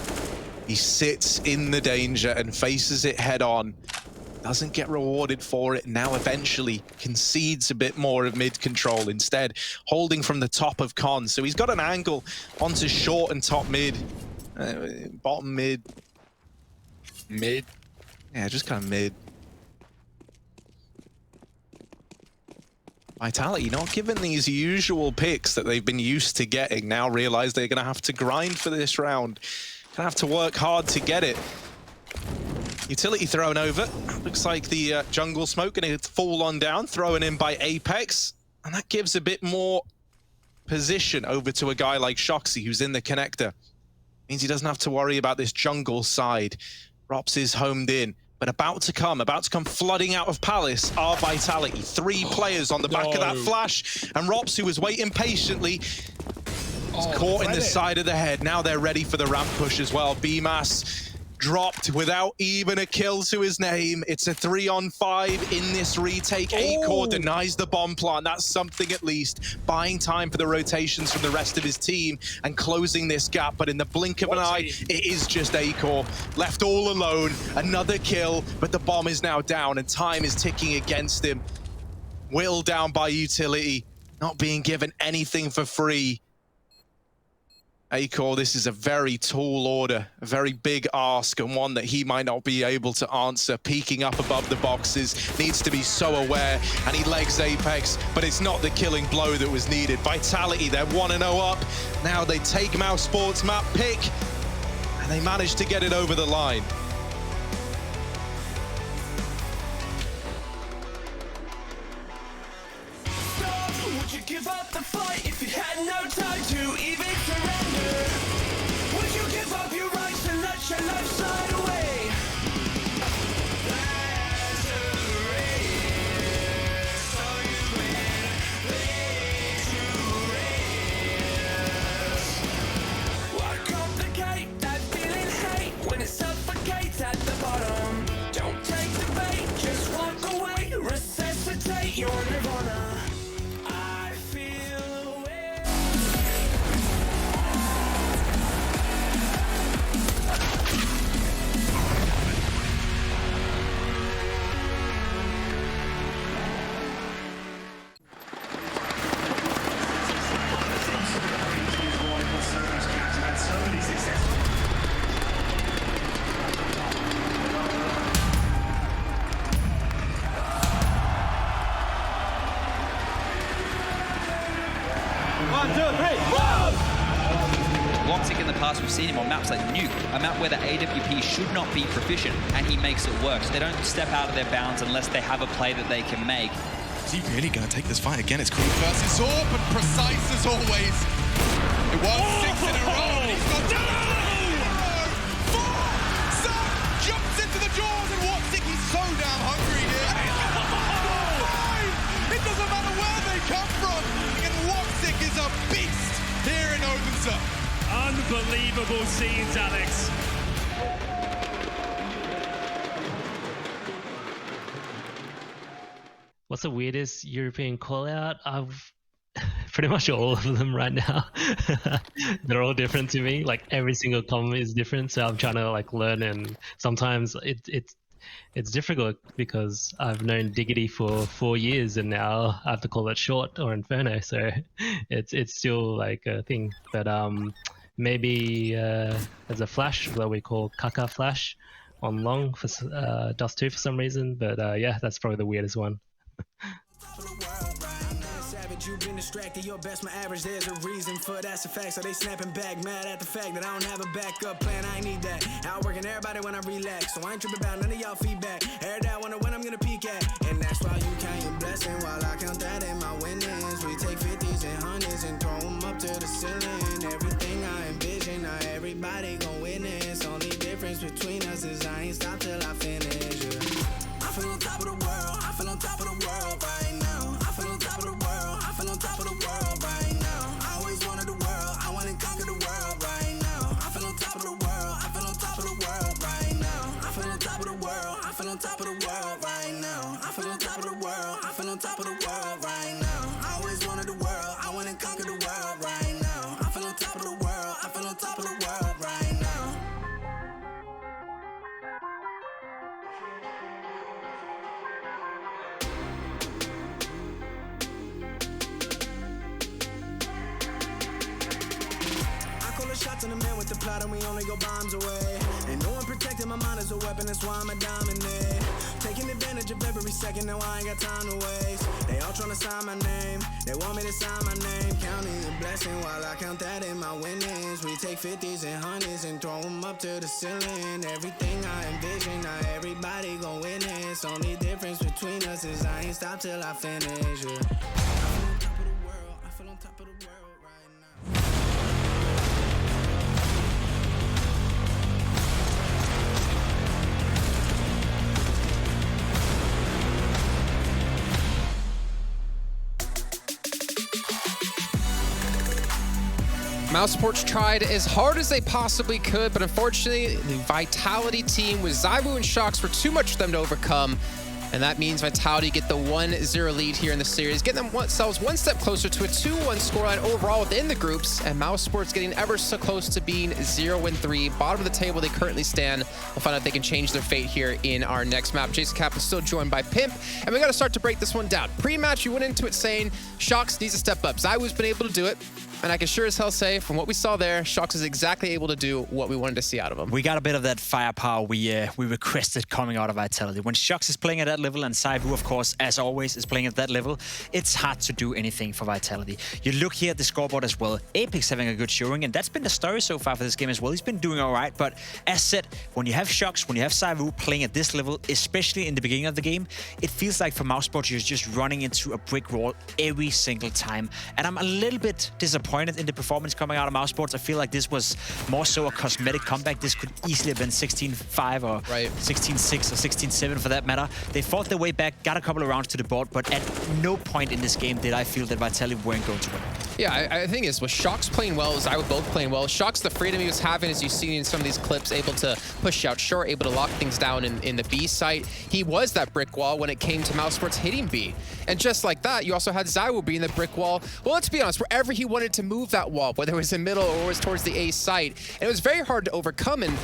He sits in the danger and faces it head on. Doesn't get rewarded for it. Now eventually concedes a bit more of mid control, instead holding from the top of con. So he's got an angle onto short and top mid. Bottom mid. Mid? Yeah, just kind of mid. Vitality not given these usual picks that they've been used to getting. Now realize they're going to have to grind for this round. Have to work hard to get it. Utility thrown over. Looks like the jungle smoke going to fall on down, thrown in by Apex. And that gives a bit more position over to a guy like Shoxy, who's in the connector. Means he doesn't have to worry about this jungle side. Rops is homed in, but about to come flooding out of Palace are Vitality. 3 players on the back of that flash. And Rops, who was waiting patiently, caught in the side of the head. Now they're ready for the ramp push as well. BMAS dropped without even a kill to his name. It's a 3-on-5 in this retake. Acor denies the bomb plant. That's something at least. Buying time for the rotations from the rest of his team and closing this gap. But in the blink of an eye, it is just Acor. Left all alone. Another kill, but the bomb is now down and time is ticking against him. Will down by Utility. Not being given anything for free. Acor, this is a very tall order, a very big ask, and one that he might not be able to answer. Peeking up above the boxes, needs to be so aware, and he legs Apex, but it's not the killing blow that was needed. Vitality, they're 1-0 up. Now they take Mousesports map pick, and they manage to get it over the line. Would you give up the fight if you had no time to even surrender? Would you give up your rights and let your life slide away? There's a race. past we've seen him on maps like Nuke, a map where the AWP should not be proficient, and he makes it work. So they don't step out of their bounds unless they have a play that they can make. Is he really going to take this fight again? It's Creed versus Orb, but precise as always. It was 6 in a row, and he's got 2 in a row. 4! Sam jumps into the jaws, and Watsick, he's so damn hungry here. And he's got the 5! It doesn't matter where they come from, and Watsick is a beast here in Odense. Unbelievable scenes, Alex. What's the weirdest European call-out? I've pretty much all of them right now. They're all different to me. Like every single comment is different, so I'm trying to like learn. And sometimes it's difficult because I've known Diggity for 4 years, and now I have to call it short or Inferno. So it's still like a thing. But maybe there's a flash that we call Kaka Flash on long for Dust 2 for some reason. But yeah, that's probably the weirdest one. You've been distracted, your best, my average, there's a reason for that's a fact. So they snapping back, mad at the fact that I don't have a backup plan. I ain't need that. Outworking everybody when I relax, so I ain't tripping about none of y'all feedback. Heard that, wonder when I'm gonna peak at. And that's why you count your blessing while I count that in my winnings. We take 50s and 100s and throw them up to the ceiling. Everything I envision, now everybody gon' witness. Only difference between us is I ain't stop till I finish. Yeah. I feel on top of the world, I feel on top of the world right now. I feel on top of the world. I feel on top of the world right now. I always wanted the world, I want to conquer the world right now. I feel on top of the world, I feel on top of the world right now. I feel on top of the world, I feel on top of the world right now. I feel on top of the world, I feel on top of the world right now. I always wanted the world, I want to conquer the world right now. I feel on top of the world, I feel on top of the world right now. Shots in the man with the plot and we only go bombs away. And no one protecting my mind as a weapon, that's why I'm a dominate. Taking advantage of every second, now I ain't got time to waste. They all trying to sign my name, they want me to sign my name. Counting a blessing while I count that in my winnings. We take 50s and 100s and throw them up to the ceiling. Everything I envision, now everybody gon' witness. Only difference between us is I ain't stop till I finish. Yeah. I feel on top of the world, I feel on top of the world right now. Mousesports tried as hard as they possibly could, but unfortunately, the Vitality team with ZywOo and Shox were too much for them to overcome. And that means Vitality get the 1-0 lead here in the series, getting themselves one step closer to a 2-1 scoreline overall within the groups, and Mousesports getting ever so close to being 0-3. Bottom of the table they currently stand. We'll find out if they can change their fate here in our next map. Jason Cap is still joined by Pimp, and we got to start to break this one down. Pre-match, you went into it saying Shox needs to step up. ZywOo's been able to do it. And I can sure as hell say, from what we saw there, Shox is exactly able to do what we wanted to see out of him. We got a bit of that firepower we requested coming out of Vitality. When Shox is playing at that level, and ZywOo, of course, as always, is playing at that level, it's hard to do anything for Vitality. You look here at the scoreboard as well. Apex having a good showing, and that's been the story so far for this game as well. He's been doing all right, but as said, when you have Shox, when you have ZywOo playing at this level, especially in the beginning of the game, it feels like for Mousesports, you're just running into a brick wall every single time. And I'm a little bit disappointed in the performance coming out of Mousesports. I feel like this was more so a cosmetic comeback. This could easily have been 16-5 or 16-6 or 16-7 for that matter. They fought their way back, got a couple of rounds to the board, but at no point in this game did I feel that Vitality weren't going to win. Yeah, I think it's with Shox playing well, ZywOo both playing well. Shox, the freedom he was having, as you've seen in some of these clips, able to push out short, able to lock things down in the B site. He was that brick wall when it came to Mousesports hitting B. And just like that, you also had ZywOo being the brick wall. Well, let's be honest, wherever he wanted to move that wall, whether it was in middle or it was towards the A site, and it was very hard to overcome. And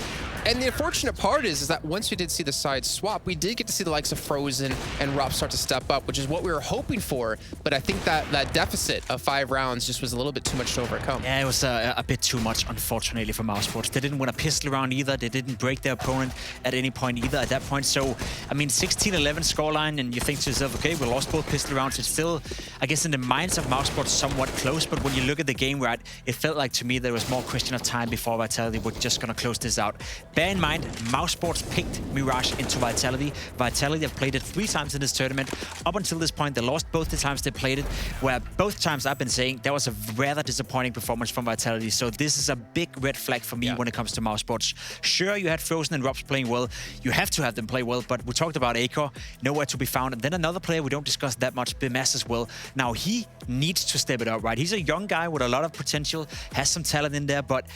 And the unfortunate part is that once we did see the side swap, we did get to see the likes of Frozen and Rupp start to step up, which is what we were hoping for. But I think that deficit of 5 rounds just was a little bit too much to overcome. Yeah, it was a bit too much, unfortunately, for mousesports. They didn't win a pistol round either. They didn't break their opponent at any point either at that point. So, I mean, 16-11 scoreline, and you think to yourself, okay, we lost both pistol rounds. It's still, I guess, in the minds of mousesports, somewhat close. But when you look at the game, right, it felt like to me there was more question of time before Vitality were just going to close this out. Bear in mind, mousesports picked Mirage into Vitality. Vitality have played it 3 times in this tournament. Up until this point, they lost both the times they played it, where both times I've been saying there was a rather disappointing performance from Vitality. So this is a big red flag for me when it comes to mousesports. Sure, you had Frozen and Rups playing well. You have to have them play well, but we talked about Acre, nowhere to be found. And then another player we don't discuss that much, Bimas as well. Now, he needs to step it up, right? He's a young guy with a lot of potential, has some talent in there, but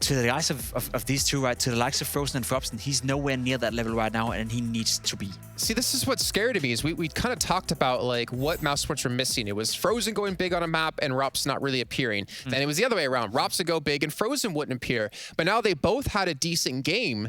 to the likes of these two, right, to the likes of Frozen and Frobson, he's nowhere near that level right now, and he needs to be. See, this is what's scary to me, is we kind of talked about like what mousesports were missing. It was Frozen going big on a map and Rops not really appearing. Then it was the other way around. Rops would go big and Frozen wouldn't appear. But now they both had a decent game.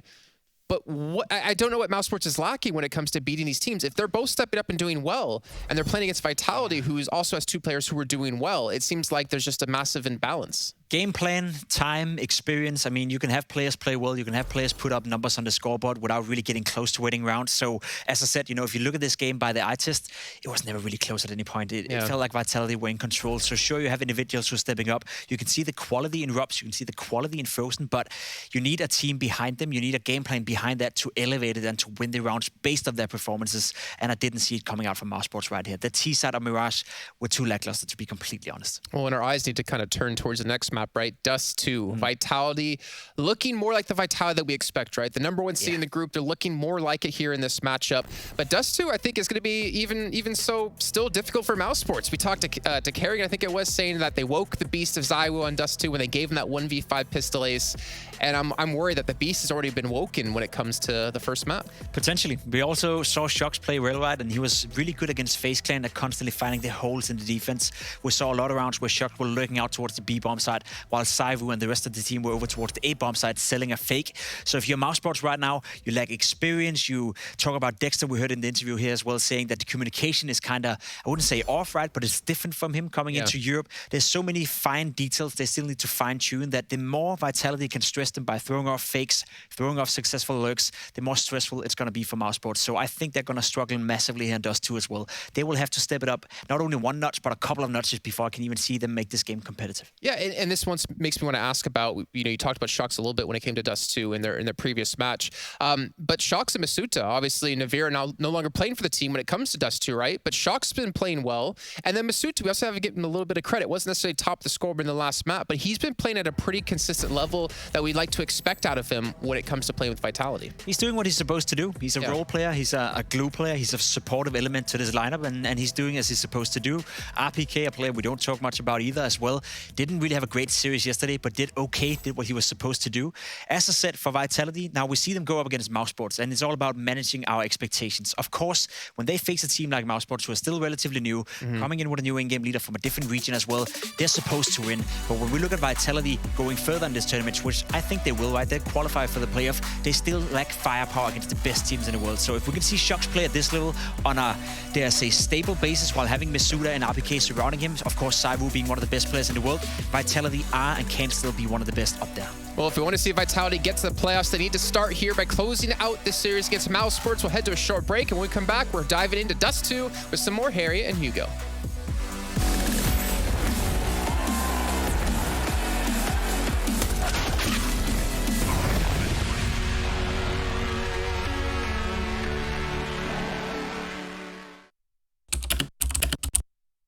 But I don't know what mousesports is lacking when it comes to beating these teams. If they're both stepping up and doing well, and they're playing against Vitality, who also has 2 players who are doing well, it seems like there's just a massive imbalance. Game plan, time, experience. I mean, you can have players play well. You can have players put up numbers on the scoreboard without really getting close to winning rounds. So, as I said, you know, if you look at this game by the eye test, it was never really close at any point. It felt like Vitality were in control. So, sure, you have individuals who are stepping up. You can see the quality in Rups. You can see the quality in Frozen. But you need a team behind them. You need a game plan behind that to elevate it and to win the rounds based on their performances. And I didn't see it coming out from mousesports right here. The T side of Mirage were too lackluster, to be completely honest. Well, and our eyes need to kind of turn towards the next map, right? Dust 2, Vitality, looking more like the Vitality that we expect, right? The #1 seed in the group, they're looking more like it here in this matchup. But Dust 2, I think, is going to be even so still difficult for mousesports. We talked to Kerrigan, I think it was, saying that they woke the beast of Zywoo on Dust 2 when they gave him that 1v5 pistol ace. And I'm worried that the beast has already been woken when it comes to the first map. Potentially. We also saw Shox play well, right? And he was really good against FaZe Clan at constantly finding the holes in the defense. We saw a lot of rounds where Shox were looking out towards the B-bomb side, while Zywoo and the rest of the team were over towards the A-bomb side selling a fake. So if you're mousesports right now, you lack experience. You talk about Dexter, we heard in the interview here as well, saying that the communication is kind of, I wouldn't say off, right? But it's different from him coming into Europe. There's so many fine details they still need to fine-tune that the more Vitality can stress them by throwing off fakes, throwing off successful lurks, the more stressful it's going to be for mousesports. So I think they're going to struggle massively here in Dust 2 as well. They will have to step it up, not only 1 notch, but a couple of notches before I can even see them make this game competitive. Yeah, and this one makes me want to ask about, you know, you talked about Shox a little bit when it came to Dust 2 in their previous match. But Shox and Masuta, obviously Navira now no longer playing for the team when it comes to Dust 2, right? But Shox's been playing well. And then Masuta, we also have to give him a little bit of credit. Wasn't necessarily top of the scoreboard in the last map, but he's been playing at a pretty consistent level that we'd like to expect out of him when it comes to playing with Vitality. He's doing what he's supposed to do. He's a role player. He's a glue player. He's a supportive element to this lineup, and he's doing as he's supposed to do. RPK, a player we don't talk much about either as well. Didn't really have a great series yesterday, but did okay, did what he was supposed to do. As I said, for Vitality, now we see them go up against mousesports, and it's all about managing our expectations. Of course, when they face a team like mousesports, who are still relatively new, coming in with a new in-game leader from a different region as well, they're supposed to win. But when we look at Vitality going further in this tournament, which I think they will, right? They qualify for the playoff. They still lack firepower against the best teams in the world. So if we can see Shox play at this level on a, dare say, stable basis while having Masuda and RPK surrounding him, of course, Zywoo being one of the best players in the world, Vitality are and can still be one of the best up there. Well, if we want to see Vitality get to the playoffs, they need to start here by closing out this series against mousesports. We'll head to a short break, and when we come back, we're diving into Dust 2 with some more Harry and Hugo.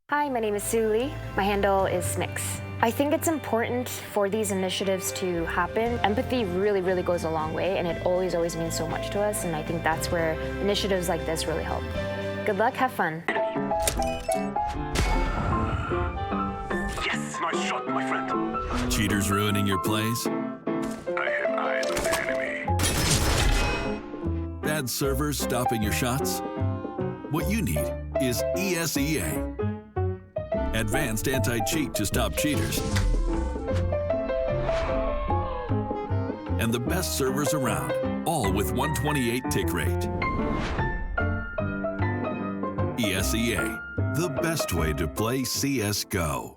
Hi, my name is Sue Lee. My handle is Snix. I think it's important for these initiatives to happen. Empathy really, really goes a long way, and it always means so much to us, and I think that's where initiatives like this really help. Good luck, have fun. Yes, nice shot, my friend. Cheaters ruining your plays? I have eyes on the enemy. Bad servers stopping your shots? What you need is ESEA. Advanced anti-cheat to stop cheaters. and the best servers around, all with 128 tick rate. ESEA, the best way to play CSGO.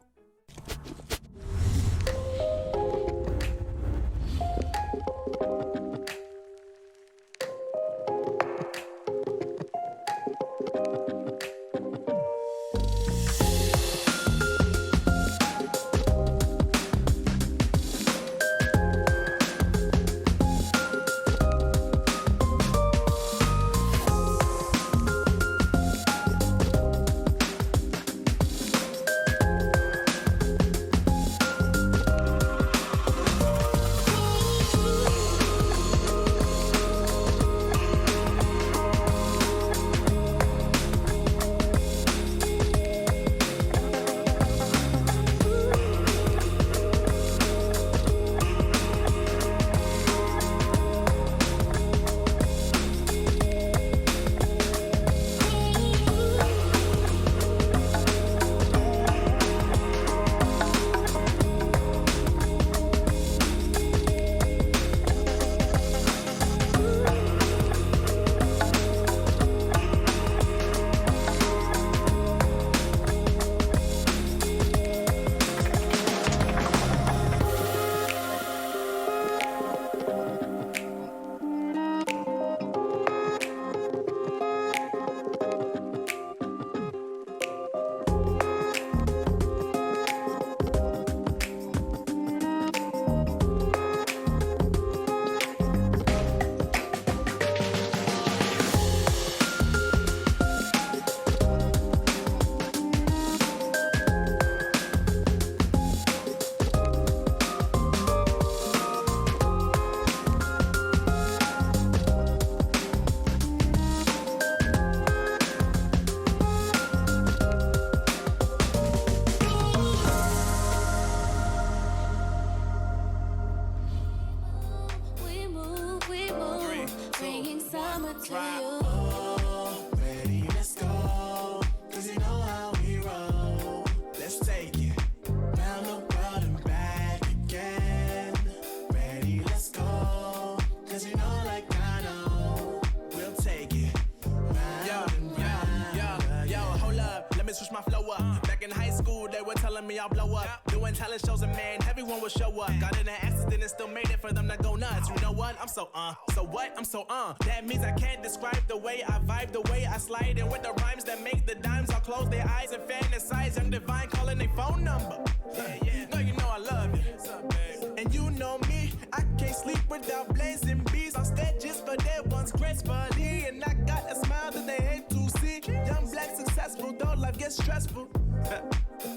I'll blow up. Doing talent shows and man, everyone will show up. Got in an accident and still made it for them to go nuts. You know what? I'm so what? I'm so That means I can't describe the way I vibe, the way I slide. And with the rhymes that make the dimes, I'll close their eyes and fantasize. I'm divine calling their phone number. No, you know I love it. And you know me, I can't sleep without blazing beats. On stage just for their ones gracefully. And I got a smile that they hate to see. Young, black, successful, though life gets stressful.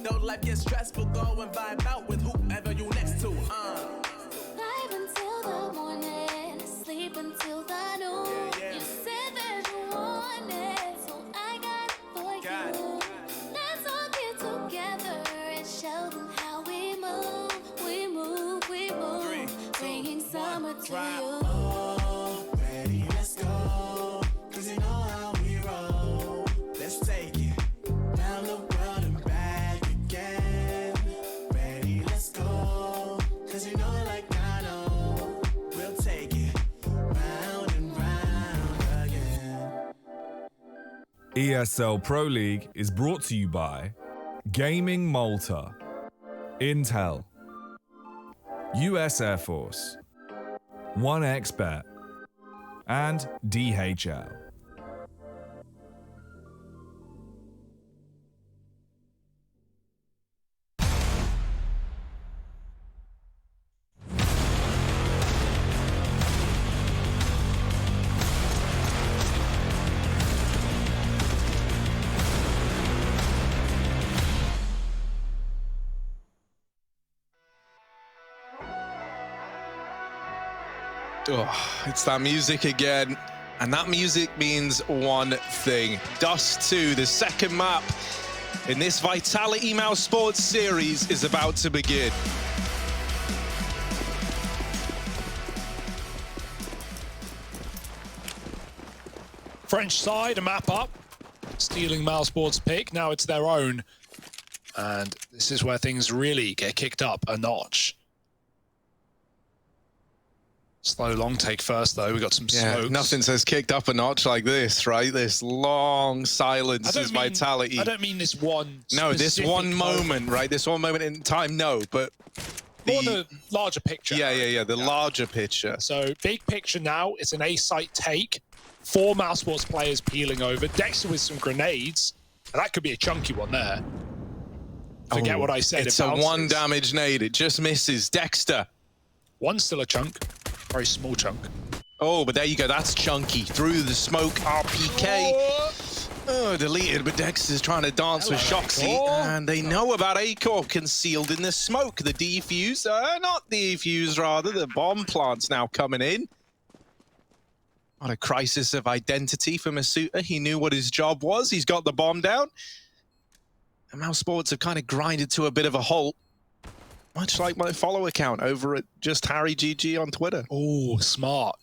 Though life gets stressful, go and vibe out with whoever you next to. Vibe until the morning, sleep until the noon. You said that you want it, so I got it for you. Let's all get together and show them how we move. We move, we move, bringing summer to you. Ready, let's go. 'Cause you know how we roll. Let's take it round the world and back again. Ready, let's go. 'Cause you know like I know. We'll take it round and round again. ESL Pro League is brought to you by Gaming Malta, Intel, US Air Force, 1xBet, and DHL. Oh, it's that music again. And that music means one thing. Dust 2, the second map in this Vitality Mouse Sports series, is about to begin. French side, a map up. Stealing Mousesport's pick. Now it's their own. And this is where things really get kicked up a notch. Slow long take first, though. We got some smokes. Nothing says kicked up a notch like this, right? This long silence is Vitality. I don't mean this one. No, this one moment, right? This one moment in time, no, but the larger picture. Yeah. The larger picture. So big picture now. It's an A site take. 4 Mousesports players peeling over. Dexter with some grenades. And that could be a chunky one there. Forget what I said. It's a 1 damage nade. It just misses. Dexter. One's still a chunk. Very small chunk. Oh, but there you go. That's chunky. Through the smoke. RPK. Oh, deleted, but Dexter's trying to dance with Shoxy. And they know about A-Core concealed in the smoke. The defuse, not defuse, rather. The bomb plant's now coming in. What a crisis of identity for Masuta. He knew what his job was. He's got the bomb down. And Mousesports have kind of grinded to a bit of a halt. Much like my follow account over at just Harry GG on Twitter. Oh, smart.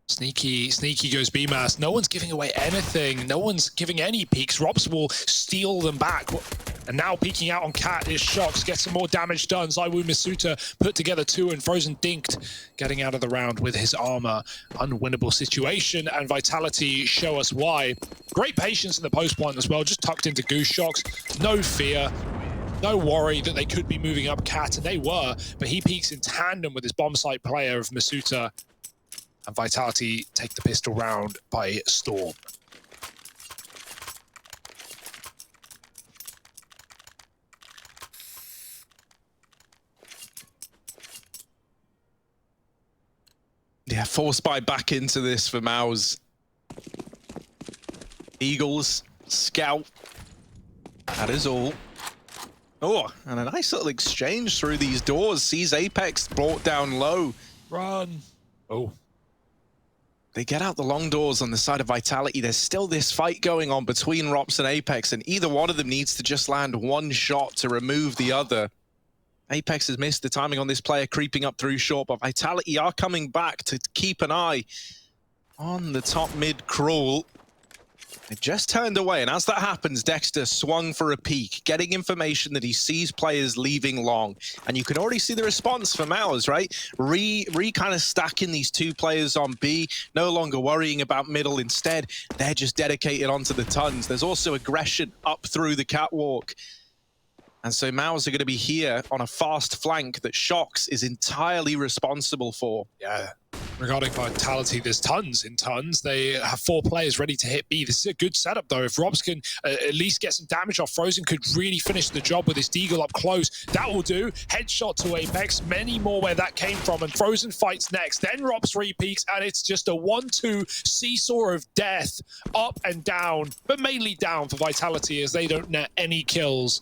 Sneaky goes BMAS. No one's giving away anything. No one's giving any peeks. Robs will steal them back. And now peeking out on Cat is Shox. Gets some more damage done. Zywoo Masuta put together 2 and Frozen dinked. Getting out of the round with his armor. Unwinnable situation. And Vitality show us why. Great patience in the post point as well. Just tucked into Goose. Shox. No fear. No worry that they could be moving up Cat. And they were. But he peeks in tandem with his bomb site player of Masuta. And Vitality take the pistol round by storm. Yeah, force buy back into this for Maus. Eagles, Scout. That is all. Oh, and a nice little exchange through these doors. Sees Apex brought down low. Run. Oh. They get out the long doors on the side of Vitality. There's still this fight going on between Rops and Apex, and either one of them needs to just land one shot to remove the other. Apex has missed the timing on this player creeping up through short, but Vitality are coming back to keep an eye on the top mid crawl. It just turned away, and as that happens, Dexter swung for a peek, getting information that he sees players leaving long. And you can already see the response from Maus, right? Re kind of stacking these 2 players on B, no longer worrying about middle. Instead, they're just dedicated onto the tons. There's also aggression up through the catwalk. And so Maus are going to be here on a fast flank that Shox is entirely responsible for. Yeah. Regarding Vitality, there's tons in tons. They have 4 players ready to hit B. This is a good setup, though. If Robs can at least get some damage off, Frozen could really finish the job with his Deagle up close. That will do. Headshot to Apex. Many more where that came from. And Frozen fights next. Then Robs repeaks, and it's just a 1-2 seesaw of death. Up and down, but mainly down for Vitality as they don't net any kills.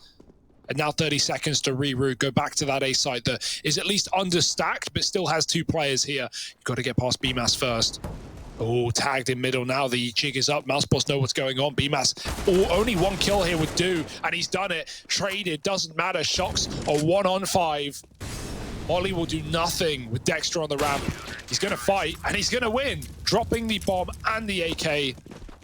And now 30 seconds to reroute, go back to that A site that is at least understacked, but still has 2 players here. You've got to get past BMAS first. Oh, tagged in middle now. The jig is up. Mousesports know what's going on. BMAS, only 1 kill here would do, and he's done it. Traded, doesn't matter. Shox a 1-on-5. Molly will do nothing with Dexter on the ramp. He's going to fight, and he's going to win, dropping the bomb and the AK.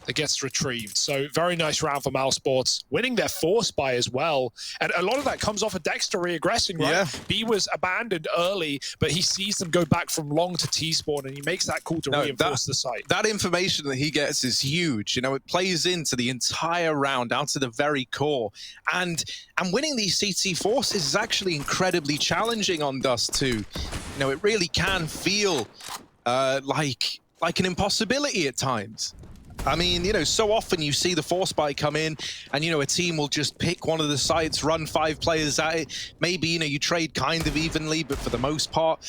That gets retrieved. So very nice round for Mousesports, winning their force buy as well. And a lot of that comes off of Dexter re-aggressing, right? Yeah. B was abandoned early, but he sees them go back from long to T-spawn, and he makes that call to reinforce the site. That information that he gets is huge. You know, it plays into the entire round, down to the very core. And winning these CT forces is actually incredibly challenging on Dust 2. You know, it really can feel like an impossibility at times. I mean, you know, so often you see the force buy come in and, you know, a team will just pick one of the sites, run 5 players at it. Maybe, you know, you trade kind of evenly, but for the most part,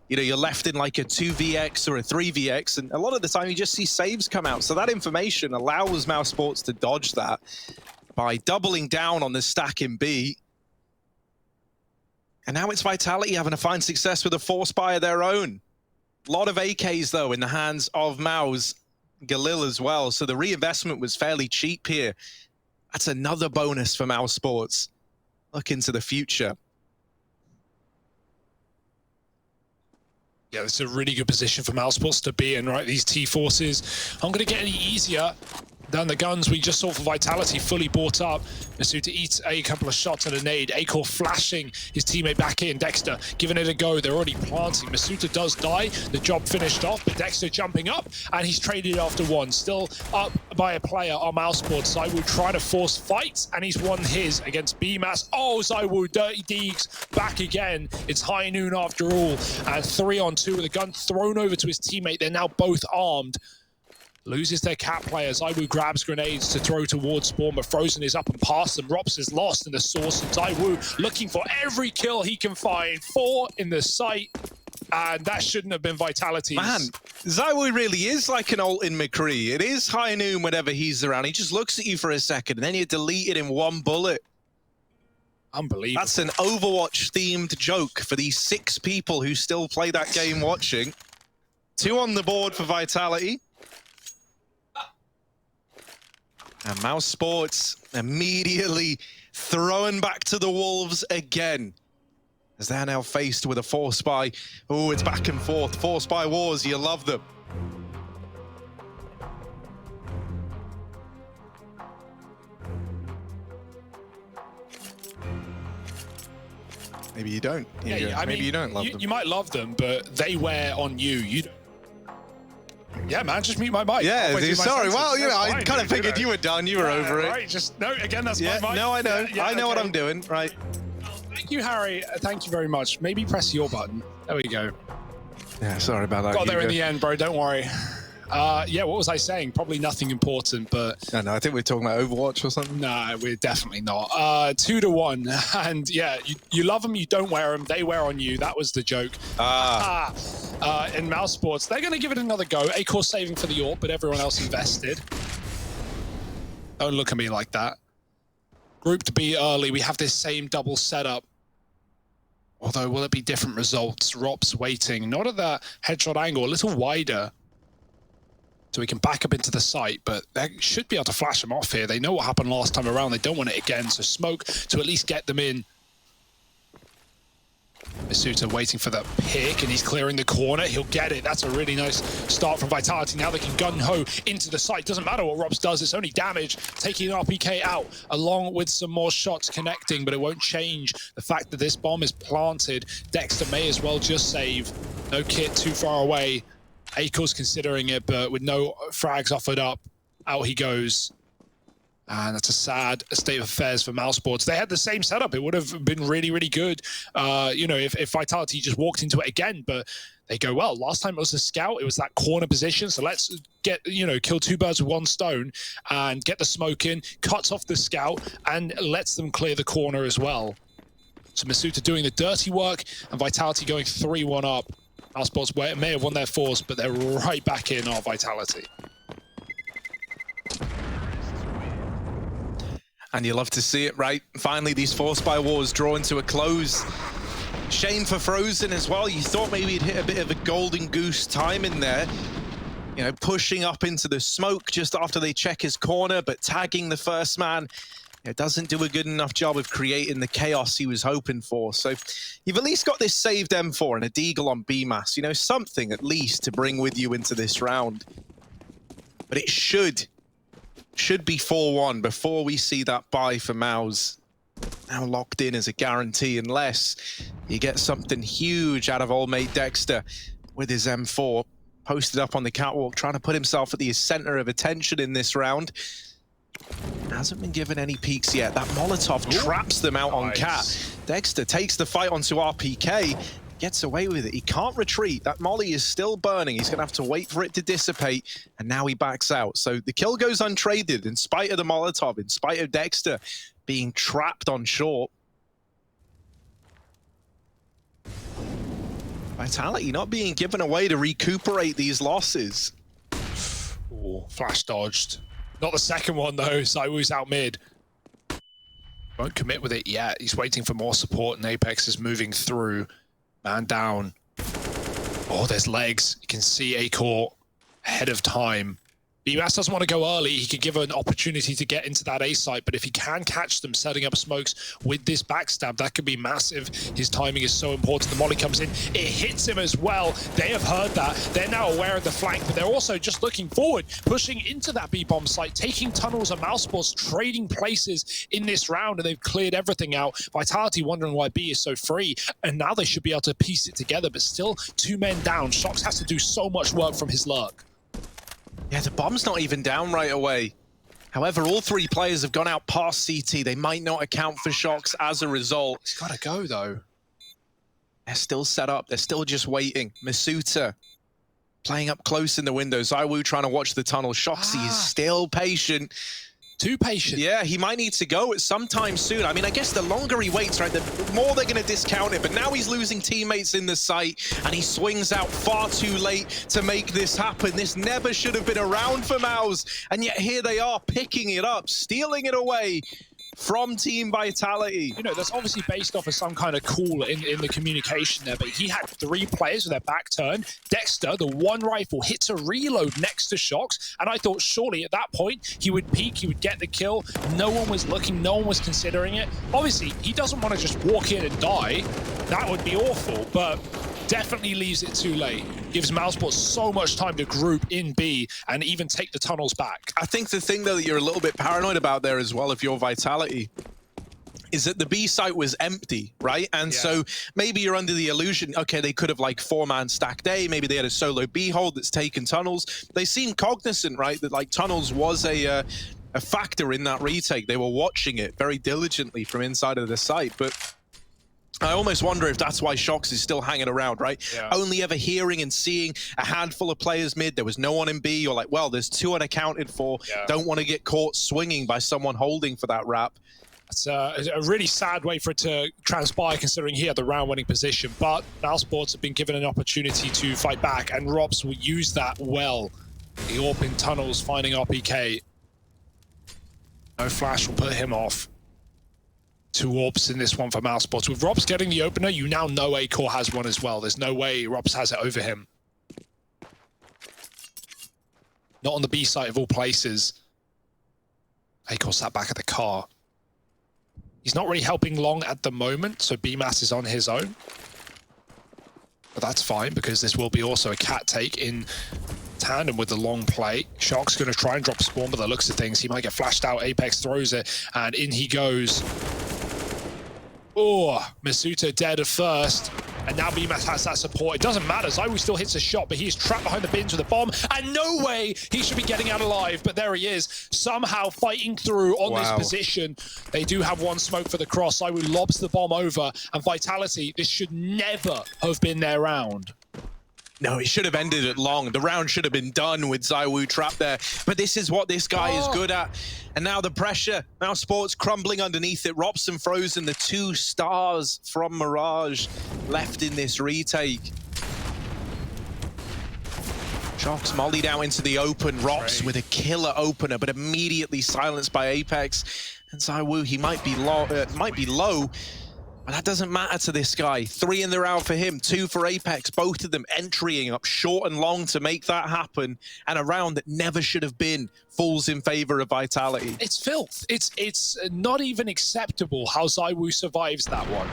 you know, you're left in like a 2vx or a 3vx. And a lot of the time you just see saves come out. So that information allows Mousesports to dodge that by doubling down on the stack in B. And now it's Vitality having to find success with a force buy of their own. A lot of AKs, though, in the hands of Maus. Galil as well, so the reinvestment was fairly cheap here. That's another bonus for Mousesports. Look into the future. Yeah, it's a really good position for Mousesports to be in, right? These T-forces aren't going to get any easier. Down the guns we just saw for Vitality, fully bought up. Masuta eats a couple of shots and a nade. Acor flashing his teammate back in. Dexter giving it a go. They're already planting. Masuta does die. The job finished off, but Dexter jumping up, and he's traded after one. Still up by a player on Mouseboard. ZywOo trying to force fights, and he's won his against BMAS. Oh, ZywOo, Dirty Deegs back again. It's high noon after all. And 3-on-2 with a gun thrown over to his teammate. They're now both armed. Loses their cat player. ZywOo grabs grenades to throw towards Spawn, but Frozen is up and past them. Rops is lost in the source, and ZywOo looking for every kill he can find. 4 in the sight, and that shouldn't have been Vitality's. Man, ZywOo really is like an Alton McCree. It is high noon whenever he's around. He just looks at you for a second, and then you delete it in one bullet. Unbelievable. That's an Overwatch-themed joke for these 6 people who still play that game watching. 2 on the board for Vitality. And Mouse Sports immediately thrown back to the Wolves again, as they're now faced with a 4-spy. Oh, it's back and forth. 4-spy wars, you love them. Maybe you don't. Maybe you don't love them. You might love them, but they wear on you. You don't. Yeah, man, just mute my mic. Yeah, sorry. Well, you know, I kind of figured you were done. You were over it. Right, just, no, again, that's my mic. No, I know. I know what I'm doing. Right. Thank you, Harry. Thank you very much. Maybe press your button. There we go. Yeah, sorry about that. Got there in the end, bro. Don't worry. Yeah, what was I saying? Probably nothing important, but... No, I think we're talking about Overwatch or something. No, we're definitely not. 2-1. And yeah, you love them, you don't wear them, they wear on you. That was the joke. In Mouse Sports, they're going to give it another go. Acor saving for the AWP, but everyone else invested. Don't look at me like that. Grouped B early, we have this same double setup. Although, will it be different results? Rops waiting, not at that headshot angle, a little wider. So we can back up into the site, but they should be able to flash them off here. They know what happened last time around. They don't want it again, so smoke to at least get them in. Masuta waiting for the pick, and he's clearing the corner. He'll get it. That's a really nice start from Vitality. Now they can gun-ho into the site. Doesn't matter what Robs does. It's only damage. Taking RPK out, along with some more shots connecting, but it won't change the fact that this bomb is planted. Dexter may as well just save. No kit too far away. Acor's considering it, but with no frags offered up, out he goes. And that's a sad state of affairs for Mouse Sports. They had the same setup. It would have been really, really good, you know, if Vitality just walked into it again. But they go, well, last time it was a scout. It was that corner position. So let's get, you know, kill 2 birds with 1 stone and get the smoke in, cuts off the scout, and lets them clear the corner as well. So Masuta doing the dirty work, and Vitality going 3-1 up. Mouse Sports may have won their 4s, but they're right back in our Vitality. And you love to see it, right? Finally, these 4-spy wars drawing to a close. Shame for Frozen as well. You thought maybe he'd hit a bit of a golden goose time in there. You know, pushing up into the smoke just after they check his corner, but tagging the first man. It doesn't do a good enough job of creating the chaos he was hoping for. So you've at least got this saved M4 and a Deagle on BMAS. You know, something at least to bring with you into this round. But it should be 4-1 before we see that buy for Mouse. Now locked in as a guarantee, unless you get something huge out of old mate Dexter with his M4. Posted up on the catwalk, trying to put himself at the center of attention in this round. Hasn't been given any peeks yet. That Molotov traps them out on Cat. Dexter takes the fight onto RPK, gets away with it. He can't retreat. That molly is still burning. He's going to have to wait for it to dissipate, and now he backs out. So the kill goes untraded in spite of the Molotov, in spite of Dexter being trapped on short. Vitality not being given a way to recuperate these losses. Ooh, flash dodged. Not the second one, though. ZywOo's out mid. Won't commit with it yet. He's waiting for more support, and Apex is moving through. Man down. Oh, there's legs. You can see Acor ahead of time. BMAS doesn't want to go early. He could give an opportunity to get into that A site, but if he can catch them setting up smokes with this backstab, that could be massive. His timing is so important. The molly comes in. It hits him as well. They have heard that. They're now aware of the flank, but they're also just looking forward, pushing into that B-bomb site, taking tunnels and mousesports, trading places in this round, and they've cleared everything out. Vitality wondering why B is so free, and now they should be able to piece it together, but still 2 men down. Shox has to do so much work from his lurk. Yeah, the bomb's not even down right away. However, all 3 players have gone out past CT. They might not account for Shox as a result. He's got to go, though. They're still set up. They're still just waiting. Masuta playing up close in the window. ZywOo trying to watch the tunnel. Shoxy is still patient. Too patient. Yeah, he might need to go at some time soon. I mean, I guess the longer he waits, right, the more they're going to discount it. But now he's losing teammates in the site, and he swings out far too late to make this happen. This never should have been around for Mouse, and yet here they are picking it up, stealing it away from Team Vitality. You know, that's obviously based off of some kind of call in the communication there, but he had 3 players with their back turned. Dexter, the 1 rifle, hits a reload next to Shox, and I thought surely at that point he would peek, he would get the kill. No one was looking, no one was considering it. Obviously, he doesn't want to just walk in and die. That would be awful, but definitely leaves it too late. Gives mousesports so much time to group in B and even take the tunnels back. I think the thing, though, that you're a little bit paranoid about there as well, if you're Vitality, is that the B site was empty, right? And so maybe you're under the illusion, okay, they could have like 4-man stacked A, maybe they had a solo B hold that's taken tunnels. They seem cognizant, right, that like tunnels was a factor in that retake. They were watching it very diligently from inside of the site, but I almost wonder if that's why Shox is still hanging around, right? Yeah. Only ever hearing and seeing a handful of players mid. There was no one in B. You're like, well, there's 2 unaccounted for. Yeah. Don't want to get caught swinging by someone holding for that wrap. It's a really sad way for it to transpire, considering he had the round-winning position. But mousesports have been given an opportunity to fight back, and Robs will use that well. The AWP in tunnels, finding RPK. No flash will put him off. 2 AWPs in this one for mousesports. With Robs getting the opener, you now know A-Core has one as well. There's no way Robs has it over him. Not on the B site of all places. A-Core sat back at the car. He's not really helping long at the moment, so BMAS is on his own. But that's fine, because this will be also a cat take in tandem with the long play. Shox going to try and drop spawn, but the looks of things, he might get flashed out. Apex throws it, and in he goes. Oh, Masuta dead at first. And now BMAS has that support. It doesn't matter. ZywOo still hits a shot, but he's trapped behind the bins with a bomb. And no way he should be getting out alive. But there he is, somehow fighting through on this position. They do have 1 smoke for the cross. ZywOo lobs the bomb over. And Vitality, this should never have been their round. No, it should have ended it long. The round should have been done with ZywOo trapped there. But this is what this guy is good at. And now the pressure. mousesports crumbling underneath it. Robson frozen. The 2 stars from Mirage left in this retake. Shox mollied out into the open. Rops with a killer opener, but immediately silenced by Apex. And ZywOo, he might be low. But that doesn't matter to this guy. 3 in the round for him, 2 for Apex, both of them entrying up short and long to make that happen. And a round that never should have been falls in favor of Vitality. It's filth. It's not even acceptable how ZywOo survives that one.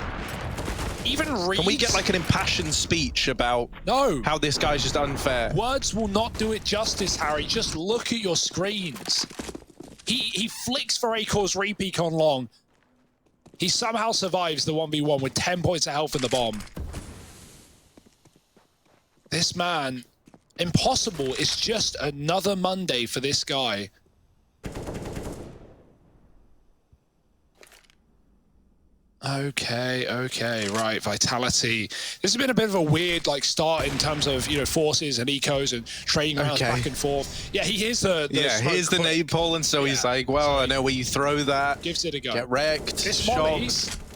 Even Reeds... Can we get like an impassioned speech about how this guy's just unfair? Words will not do it justice, Harry. Just look at your screens. He flicks for A-Core's repeak on long. He somehow survives the 1v1 with 10 points of health in the bomb. This man, impossible. It's just another Monday for this guy. Okay, right, Vitality. This has been a bit of a weird start in terms of, forces and ecos and trading rounds back and forth. Yeah, he hears the here's the nade pull, and so he's like, well, I know where you throw that. Gives it a go. Get wrecked. This molly,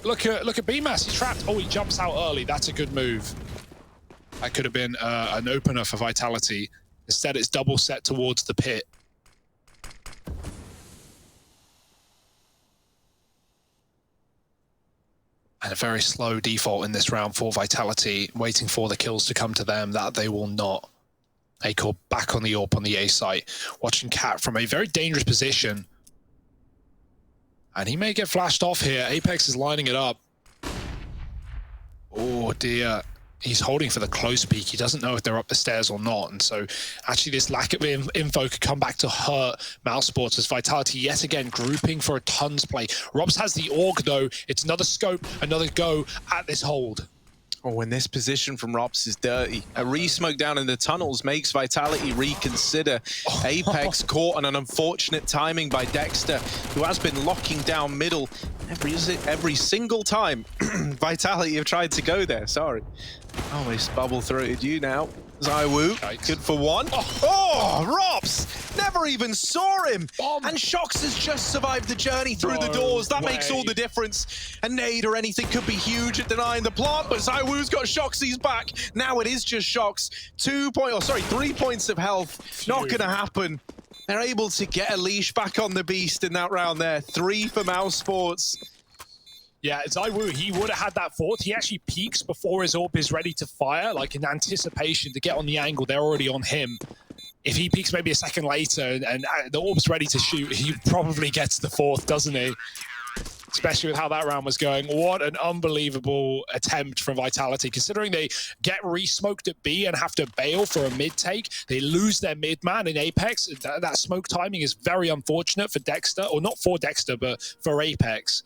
look at BMAS, he's trapped. Oh, he jumps out early. That's a good move. That could have been an opener for Vitality. Instead, it's double set towards the pit. And a very slow default in this round for Vitality, waiting for the kills to come to them, that they will not. Acor back on the AWP on the A site, watching Cat from a very dangerous position. And he may get flashed off here. Apex is lining it up. Oh dear. He's holding for the close peek. He doesn't know if they're up the stairs or not. And so actually this lack of info could come back to hurt Mousesports as Vitality yet again grouping for a tons play. Robs has the AUG though. It's another scope, another go at this hold. Oh, when this position from Robs is dirty. A re-smoke down in the tunnels makes Vitality reconsider. Apex caught on an unfortunate timing by Dexter, who has been locking down middle every single time Vitality have tried to go there. Sorry. Almost bubble-throated you now. Zywoo, good for one. Oh, Robs! Never even saw him! And Shox has just survived the journey through the doors. That makes all the difference. A nade or anything could be huge at denying the plant, but Zywoo's got Shoxy's back. Now it is just Shox. 3 points of health. Not gonna happen. They're able to get a leash back on the beast in that round there. 3 for Mousesports. Yeah, Zywoo, he would have had that fourth. He actually peeks before his AWP is ready to fire, like in anticipation to get on the angle. They're already on him. If he peeks maybe a second later and the AWP's ready to shoot, he probably gets the fourth, doesn't he? Especially with how that round was going. What an unbelievable attempt from Vitality. Considering they get re-smoked at B and have to bail for a mid-take, they lose their mid-man in Apex. That smoke timing is very unfortunate for Dexter, or not for Dexter, but for Apex.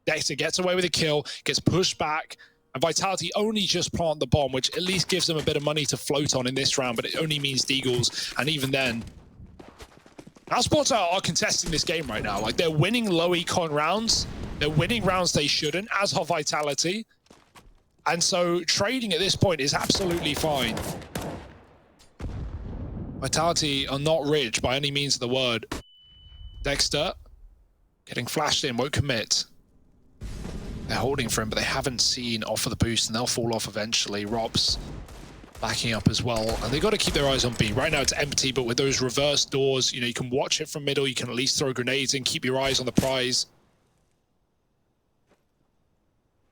Dexter gets away with a kill, gets pushed back, and Vitality only just plant the bomb, which at least gives them a bit of money to float on in this round, but it only means Deagles, and even then. Mousesports are contesting this game right now. Like, they're winning low econ rounds, they're winning rounds they shouldn't, as are Vitality, and so trading at this point is absolutely fine. Vitality are not rich by any means of the word. Dexter getting flashed in, won't commit. They're holding for him, but they haven't seen off of the boost, and they'll fall off eventually. Robs backing up as well, and they've got to keep their eyes on B. Right now it's empty, but with those reverse doors, you know, you can watch it from middle, you can at least throw grenades in, keep your eyes on the prize.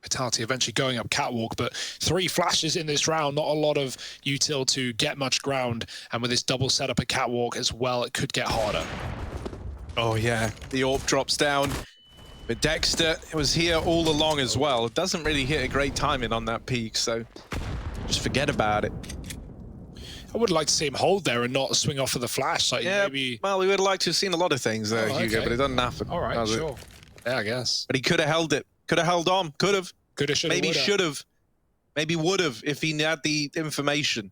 Vitality eventually going up catwalk, but 3 flashes in this round, not a lot of util to get much ground, and with this double setup at catwalk as well, it could get harder. Oh yeah, the AWP drops down. But Dexter was here all along as well. It doesn't really hit a great timing on that peak, so just forget about it. I would like to see him hold there and not swing off of the flash. Like, yeah, maybe... well, we would like to have seen a lot of things there, Hugo, but it doesn't happen. All right, sure. Yeah, I guess. But he could have held it. Could have held on. Could have. Could have, should have, maybe should have. Maybe would have if he had the information.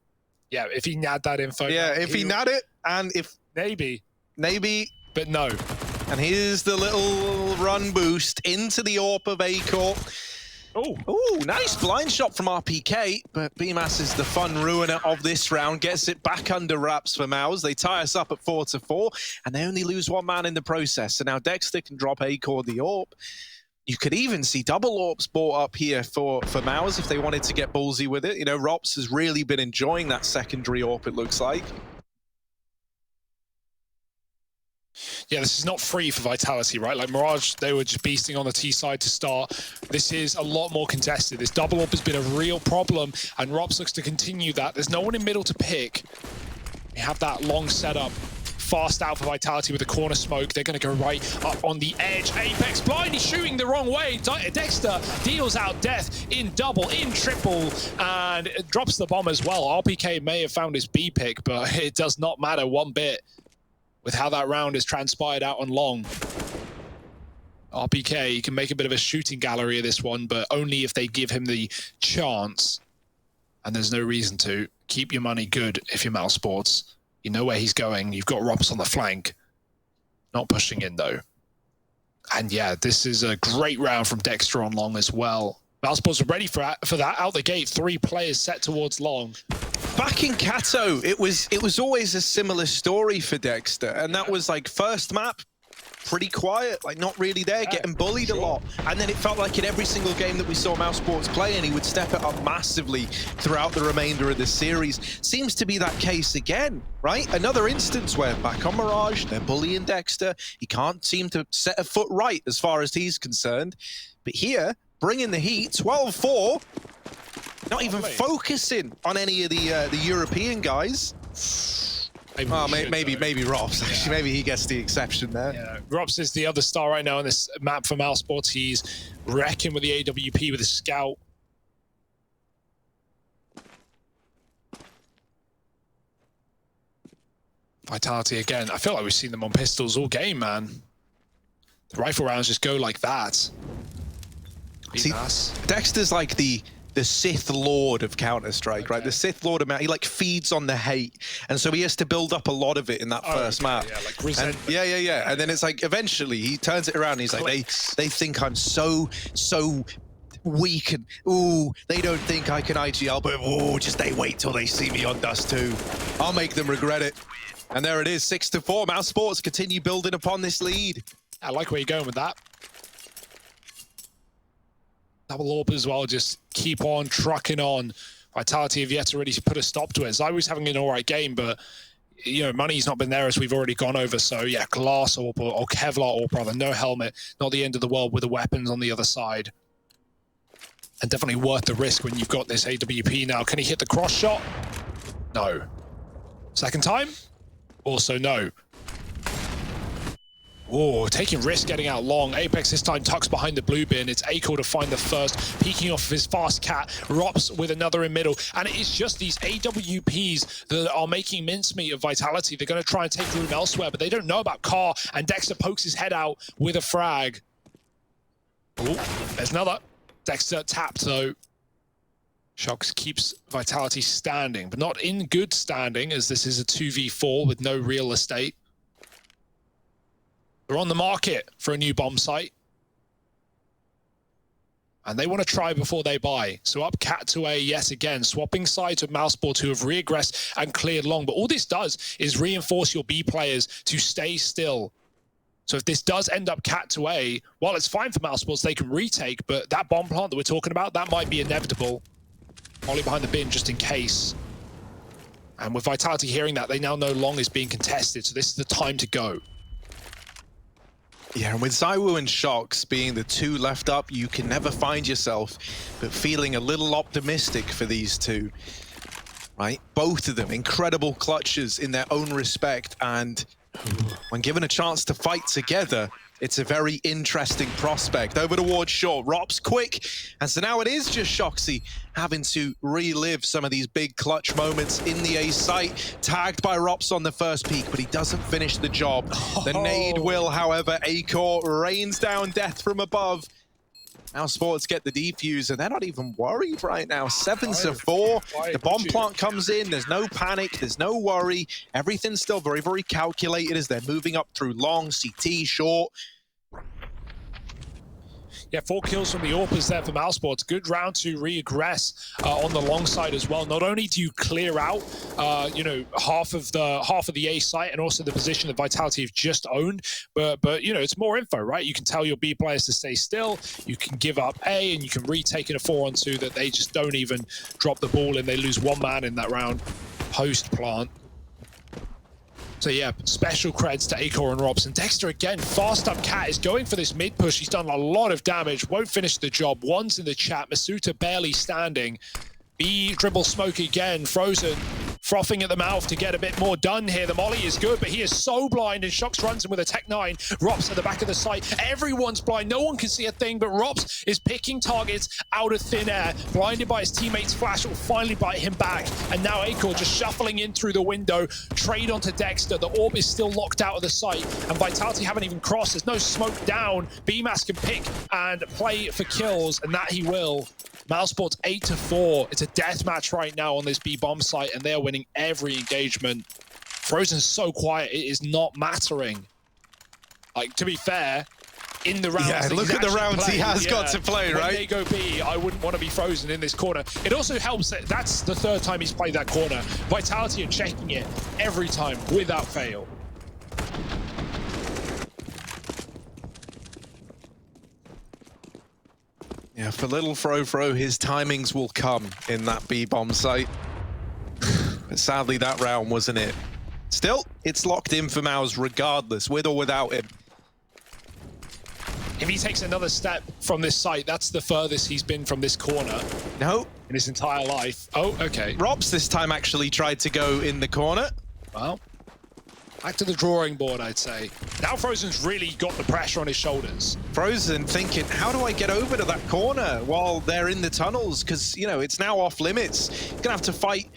Yeah, if he had that info. Yeah, if he had it, and if... Maybe. But no. And here's the little run boost into the AWP of Acor. Oh, nice blind shot from RPK, but BMAS is the fun ruiner of this round, gets it back under wraps for Mouse. They tie us up at 4-4, and they only lose 1 man in the process. So now Dexter can drop Acor the AWP. You could even see double AWPs bought up here for Mouse if they wanted to get ballsy with it. You know, Rops has really been enjoying that secondary AWP, it looks like. Yeah, this is not free for Vitality, right? Like Mirage, they were just beasting on the T side to start. This is a lot more contested. This double AWP has been a real problem, and Rops looks to continue that. There's no one in middle to pick. They have that long setup. Fast out for Vitality with the corner smoke. They're going to go right up on the edge. Apex blind, he's shooting the wrong way. Dexter deals out death in double, in triple, and it drops the bomb as well. RPK may have found his B pick, but it does not matter one bit with how that round is transpired out on long. RPK can make a bit of a shooting gallery of this one, but only if they give him the chance. And there's no reason to. Keep your money good if you're Mousesports. You know where he's going. You've got Rops on the flank. Not pushing in, though. And yeah, this is a great round from Dexter on long as well. Mousesports are ready for that. Out the gate, 3 players set towards long. Back in Kato, it was always a similar story for Dexter, and that was like first map, pretty quiet, like not really there, getting bullied a lot. And then it felt like in every single game that we saw Mousesports play, and he would step it up massively throughout the remainder of the series. Seems to be that case again, right? Another instance where back on Mirage, they're bullying Dexter. He can't seem to set a foot right as far as he's concerned. But here, bringing the heat, 12-4. Not even focusing on any of the European guys. Maybe Rops. Actually, maybe he gets the exception there. Yeah, Rops is the other star right now on this map for Mousesports. He's wrecking with the AWP with a scout. Vitality again. I feel like we've seen them on pistols all game, man. The rifle rounds just go like that. See, Dexter's like the Sith Lord of Counter-Strike, right? The Sith Lord he like feeds on the hate, and so he has to build up a lot of it in that first map. Yeah, like resentment. And, and then it's like eventually he turns it around. And he's like, they think I'm so weak, and they don't think I can IGL, but just they wait till they see me on Dust 2. I'll make them regret it. And there it is, 6-4. Mousesports continue building upon this lead. I like where you're going with that. Double AWP as well, just keep on trucking on. Vitality have yet to really put a stop to it. Zywo's having an all right game, but you know, money's not been there as we've already gone over. So yeah, glass AWP or Kevlar AWP rather, no helmet, not the end of the world with the weapons on the other side. And definitely worth the risk when you've got this AWP now. Can he hit the cross shot? No. Second time? Also no. Oh, taking risk getting out long. Apex this time tucks behind the blue bin. It's Acor to find the first, peeking off of his fast cat. Rops with another in middle. And it is just these AWPs that are making mincemeat of Vitality. They're going to try and take room elsewhere, but they don't know about Car. And Dexter pokes his head out with a frag. Oh, there's another. Dexter tapped though. Shox keeps Vitality standing, but not in good standing, as this is a 2v4 with no real estate. They're on the market for a new bomb site. And they want to try before they buy. So up cat to A yet again, swapping sides with Mousesports, who have regressed and cleared long. But all this does is reinforce your B players to stay still. So if this does end up cat to A, while it's fine for Mousesports, they can retake, but that bomb plant that we're talking about, that might be inevitable. Molly behind the bin just in case. And with Vitality hearing that, they now know long is being contested, so this is the time to go. Yeah, and with Zywo and Shox being the two left up, you can never find yourself but feeling a little optimistic for these two, right? Both of them, incredible clutches in their own respect, and when given a chance to fight together, it's a very interesting prospect. Over towards short, Rops quick, and so now it is just Shoxy having to relive some of these big clutch moments in the A site. Tagged by Rops on the first peak, but he doesn't finish the job. The nade will, however. Acor rains down death from above. Mousesports get the defuse, and they're not even worried right now. 7-4. The bomb plant comes in. There's no panic. There's no worry. Everything's still very, very calculated as they're moving up through long, CT, short. Yeah, 4 kills from the AWPers there for Mousesports. Good round to regress on the long side as well. Not only do you clear out, you know, half of the A site and also the position that Vitality have just owned, but you know, it's more info, right? You can tell your B players to stay still. You can give up A, and you can retake in a 4-on-2 that they just don't even drop the ball and they lose 1 man in that round post plant. So yeah, special creds to Acor and Rops. And Dexter again, fast up cat is going for this mid push. He's done a lot of damage, won't finish the job. One's in the chat, Masuta barely standing. B dribble smoke again, Frozen frothing at the mouth to get a bit more done here. The molly is good, but he is so blind, and Shox runs him with a Tech 9. Rops at the back of the site. Everyone's blind. No one can see a thing, but Rops is picking targets out of thin air. Blinded by his teammate's flash, will finally bite him back. And now Acor just shuffling in through the window. Trade onto Dexter. The orb is still locked out of the site, and Vitality haven't even crossed. There's no smoke down. BMAS can pick and play for kills, and that he will. Mousesports 8-4. It's a death match right now on this B bomb site, and they are winning every engagement. Frozen's so quiet, it is not mattering. Like, to be fair, in the rounds, yeah, look at the rounds he has got to play, right? When they go B, I wouldn't want to be Frozen in this corner. It also helps that that's the 3rd time he's played that corner. Vitality are checking it every time without fail. Yeah, for little Fro, his timings will come in that B-bomb site. But sadly, that round wasn't it. Still, it's locked in for Mouse regardless, with or without him. If he takes another step from this site, that's the furthest he's been from this corner. No. In his entire life. Oh, okay. Robs this time actually tried to go in the corner. Well, back to the drawing board, I'd say. Now Frozen's really got the pressure on his shoulders. Frozen thinking, how do I get over to that corner while they're in the tunnels? Because, you know, it's now off limits. He's going to have to fight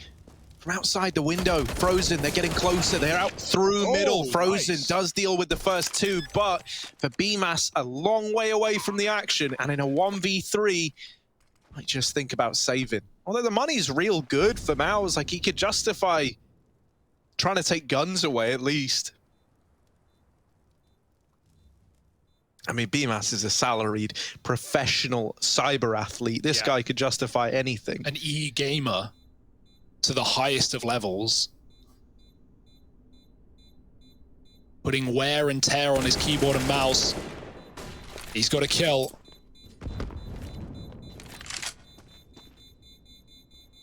from outside the window. Frozen, they're getting closer. They're out through middle. Frozen does deal with the first two, but for BMAS, a long way away from the action. And in a 1v3, might just think about saving. Although the money's real good for Mouse. Like, he could justify trying to take guns away at least. I mean, BMAS is a salaried professional cyber athlete. This guy could justify anything. An e-gamer to the highest of levels. Putting wear and tear on his keyboard and mouse. He's got a kill.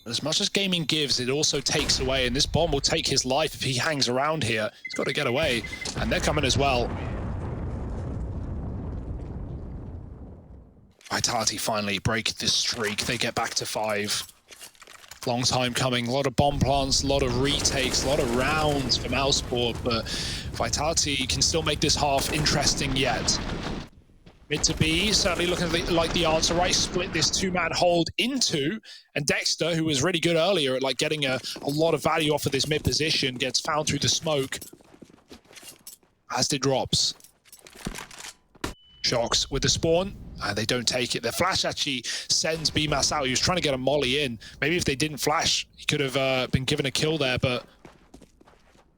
As much as gaming gives, it also takes away, and this bomb will take his life if he hangs around here. He's got to get away, and they're coming as well. Vitality finally break this streak. They get back to 5. Long time coming. A lot of bomb plants, a lot of retakes, a lot of rounds from Mousport, but Vitality can still make this half interesting yet. Mid to B, certainly looking like the answer, right? Split this two-man hold into, and Dexter, who was really good earlier at like getting a lot of value off of this mid position, gets found through the smoke, as did Drops. Shocks with the spawn, and they don't take it. The flash actually sends BMAS out. He was trying to get a molly in. Maybe if they didn't flash, he could have been given a kill there, but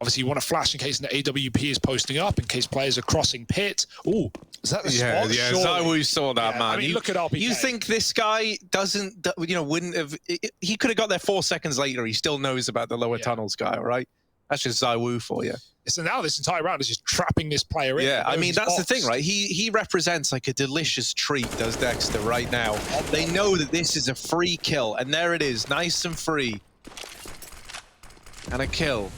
obviously you want to flash in case an AWP is posting up, in case players are crossing pit. Ooh, is that the spot? Yeah, Surely. Zywoo saw that, man. I mean, look at RPK. You think this guy doesn't, you know, wouldn't have, he could have got there 4 seconds later. He still knows about the lower tunnels guy, right? That's just Zywoo for you. So now this entire round is just trapping this player in. Yeah, I mean, that's the thing, right? He represents like a delicious treat, does Dexter, right now. They know that this is a free kill, and there it is, nice and free. And a kill.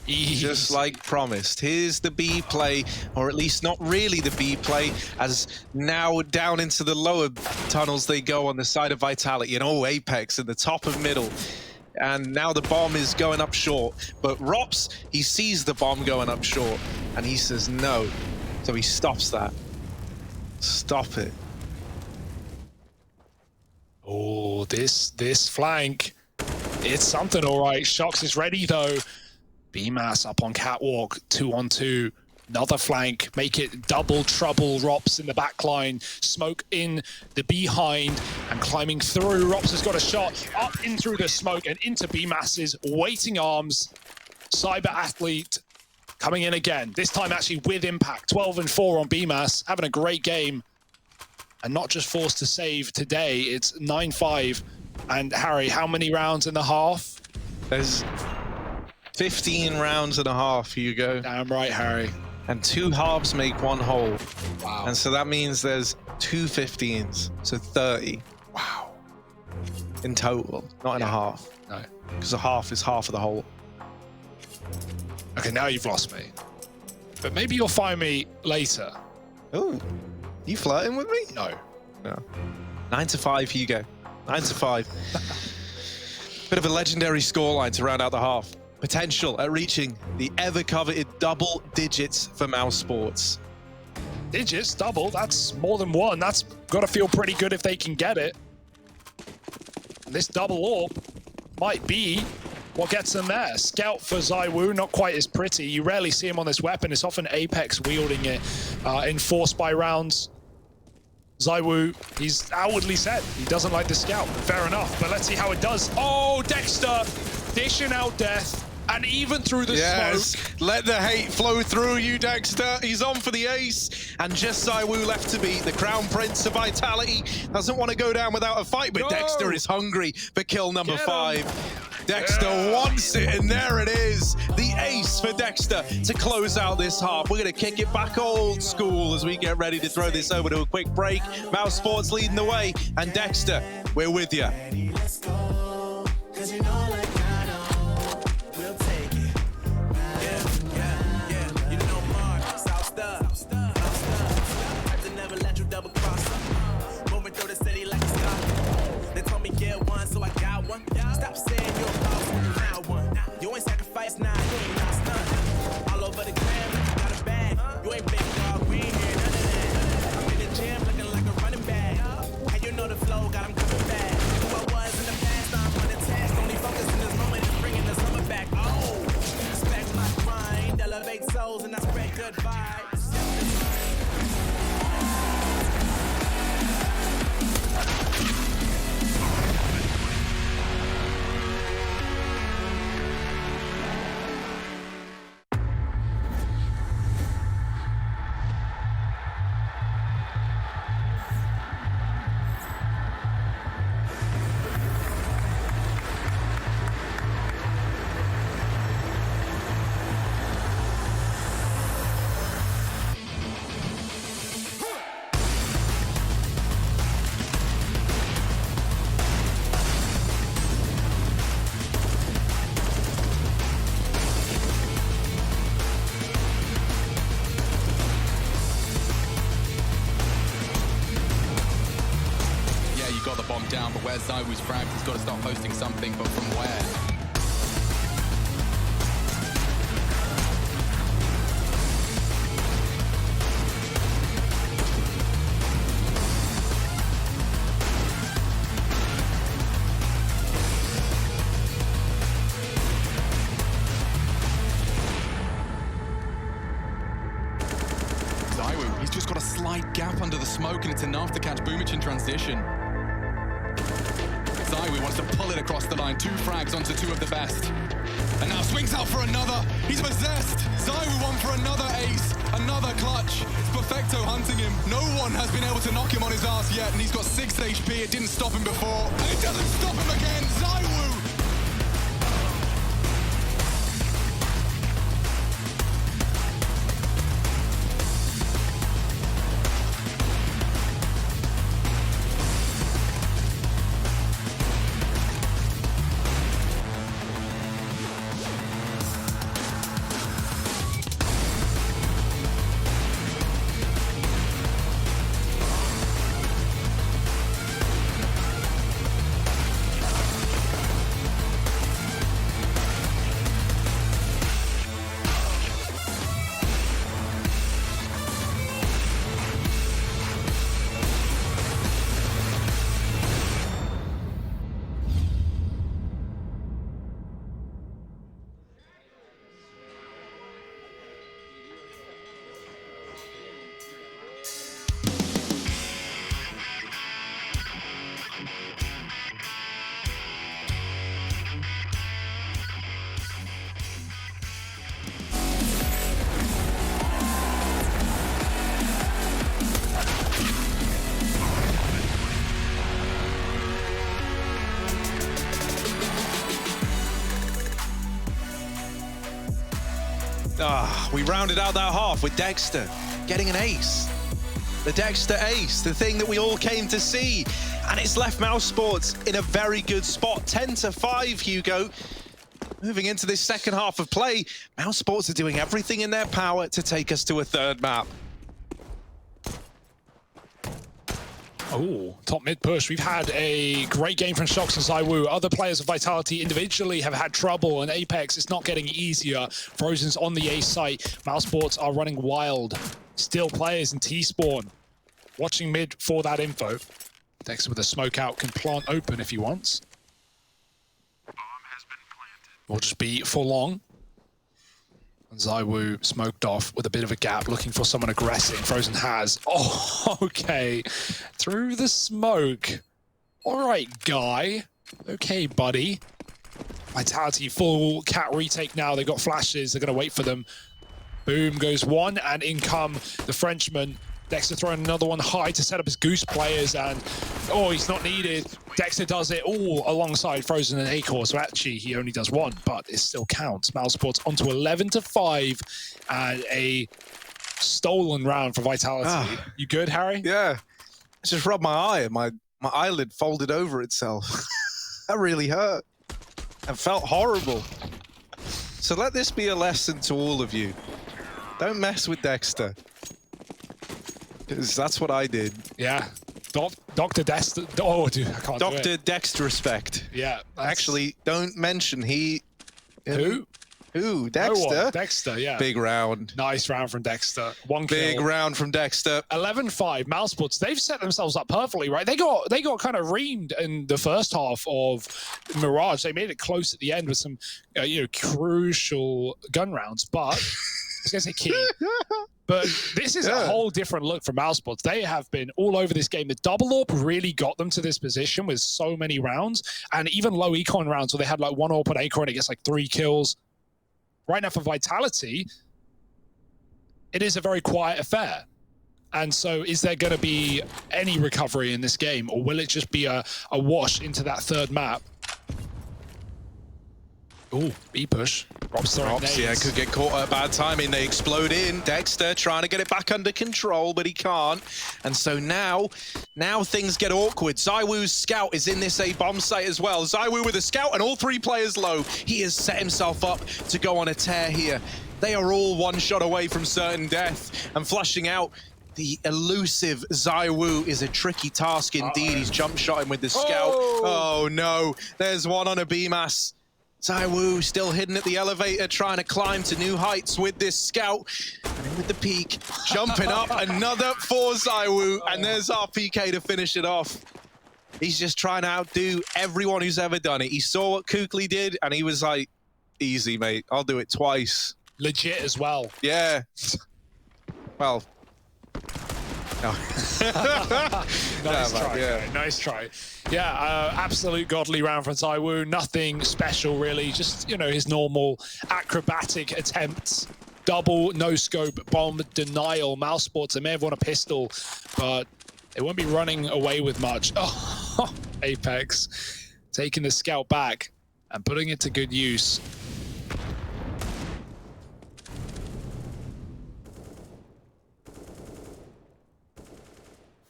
Just like promised. Here's the B play, or at least not really the B play, as now down into the lower tunnels they go on the side of Vitality, and Apex in the top of middle. And now the bomb is going up short. But Rops, he sees the bomb going up short, and he says no. So he stops that. Stop it. Oh, this flank. It's something, all right. Shocks is ready, though. BMAS up on catwalk, 2-on-2. Another flank, make it double trouble. Rops in the back line, smoke in the behind, and climbing through. Rops has got a shot up in through the smoke and into BMAS's waiting arms. Cyber athlete coming in again, this time actually with impact. 12-4 on BMAS, having a great game. And not just forced to save today, it's 9-5. And Harry, how many rounds in the half? There's 15 rounds and a half, Hugo. Damn right, Harry. And 2 halves make 1 whole. Wow. And so that means there's 2 15s, so 30. Wow. In total, not in a half. No. Because a half is half of the whole. Okay, now you've lost me. But maybe you'll find me later. Oh, you flirting with me? No. No. 9-5, Hugo. 9-5. Bit of a legendary scoreline to round out the half. Potential at reaching the ever-coveted double digits for Mousesports. Digits, double, that's more than 1. That's got to feel pretty good if they can get it. And this double orb might be what gets them there. Scout for Zywoo, not quite as pretty. You rarely see him on this weapon. It's often Apex wielding it in force by rounds. Zywoo, he's outwardly said he doesn't like the scout. Fair enough, but let's see how it does. Oh, Dexter dishing out death. And even through the smoke. Let the hate flow through you, Dexter. He's on for the ace. And just Zywoo left to beat. The Crown Prince of Vitality doesn't want to go down without a fight, but Dexter is hungry for kill number 5. Dexter wants it, and there it is. The ace for Dexter to close out this half. We're going to kick it back old school as we get ready to throw this over to a quick break. Mousesports leading the way. And Dexter, we're with you. good vibes. You got the bomb down, but where's Zywoo's fragged? He's got to start posting something, but from where? Zywoo, he's just got a slight gap under the smoke, and it's enough to catch Boomich in transition. Zywoo wants to pull it across the line. 2 frags onto 2 of the best. And now swings out for another. He's possessed. Zywoo won for another ace. Another clutch. It's Perfecto hunting him. No one has been able to knock him on his ass yet. And he's got 6 HP. It didn't stop him before. And it doesn't stop him again. Zywoo! We rounded out that half with Dexter getting an ace. The Dexter ace, the thing that we all came to see. And it's left Mouse Sports in a very good spot. 10-5, Hugo. Moving into this second half of play, Mouse Sports are doing everything in their power to take us to a third map. Oh, top mid push. We've had a great game from Shox and Zywoo. Other players of Vitality individually have had trouble, and Apex is not getting easier. Frozen's on the A site. Mouse Sports are running wild. Still players in T-spawn. Watching mid for that info. Dexter with a smoke out can plant open if he wants. Will just be for long. And Zywoo smoked off with a bit of a gap, looking for someone aggressing. Frozen has. Oh, okay. Through the smoke. All right, guy. Okay, buddy. Vitality full cat retake now. They got flashes. They're going to wait for them. Boom goes one, and in come the Frenchman. Dexter throwing another one high to set up his Goose players, and oh, he's not needed. Dexter does it all alongside Frozen and Acor, so actually he only does one, but it still counts. Mouse Sports onto 11-5, and a stolen round for Vitality. You good, Harry? Yeah. I just rubbed my eye, and my eyelid folded over itself. That really hurt. And felt horrible. So let this be a lesson to all of you. Don't mess with Dexter. Because that's what I did. Yeah. Dr. Dexter. Oh, dude, I can't do it. Dr. Dexter respect. Yeah. Actually, don't mention he... Who? Who? Dexter? No one. Dexter, yeah. Big round. Nice round from Dexter. One Big kill. round from Dexter. 11-5. Mouse Sports, they've set themselves up perfectly, right? They got kind of reamed in the first half of Mirage. They made it close at the end with some, crucial gun rounds, but was going to say key. But this is a whole different look from Mousesports. They have been all over this game. The double AWP really got them to this position with so many rounds, and even low econ rounds where they had like 1 AWP on Acorn and it gets like 3 kills. Right now for Vitality, it is a very quiet affair. And so is there going to be any recovery in this game, or will it just be a wash into that third map? Ooh, B push. Robs, yeah, could get caught at bad timing. They explode in. Dexter trying to get it back under control, but he can't. And so now things get awkward. ZywOo's scout is in this A bomb site as well. ZywOo with a scout and all 3 players low. He has set himself up to go on a tear here. They are all 1 shot away from certain death. And flushing out the elusive ZywOo is a tricky task indeed. He's jump shot him with the scout. Oh no, there's one on a BMAS. ZywOo still hidden at the elevator, trying to climb to new heights with this scout. And in with the peak, jumping up, another for ZywOo, and there's our PK to finish it off. He's just trying to outdo everyone who's ever done it. He saw what Kukli did, and he was like, easy, mate, I'll do it twice. Legit as well. Yeah. Well. No. Nice try. Yeah. Nice try. Yeah, absolute godly round from ZywOo. Nothing special, really. Just, you know, his normal acrobatic attempts. Double no-scope bomb denial. Mousesports, they may have won a pistol, but they won't be running away with much. Oh, Apex taking the scout back and putting it to good use.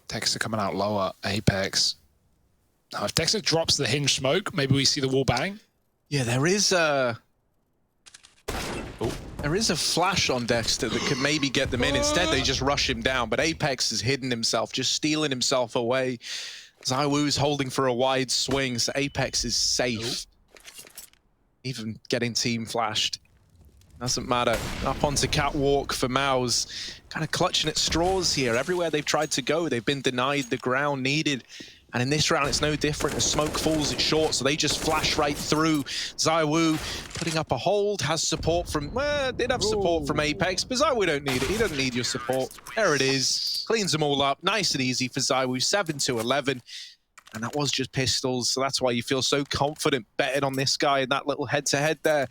Dexter coming out lower, Apex. Now, if Dexter drops the hinge smoke, maybe we see the wall bang. Yeah, there is a flash on Dexter that could maybe get them in. Instead, they just rush him down. But Apex has hidden himself, just stealing himself away. ZywOo's holding for a wide swing, so Apex is safe. Even getting team flashed. Doesn't matter. Up onto Catwalk for Mouse. Kind of clutching at straws here. Everywhere they've tried to go, they've been denied the ground needed. And in this round, it's no different. As smoke falls, it's short, so they just flash right through. ZywOo putting up a hold, has support from, well, did have support from Apex, but ZywOo don't need it. He doesn't need your support. There it is. Cleans them all up. Nice and easy for ZywOo, 7-11. And that was just pistols, so that's why you feel so confident betting on this guy in that little head-to-head there.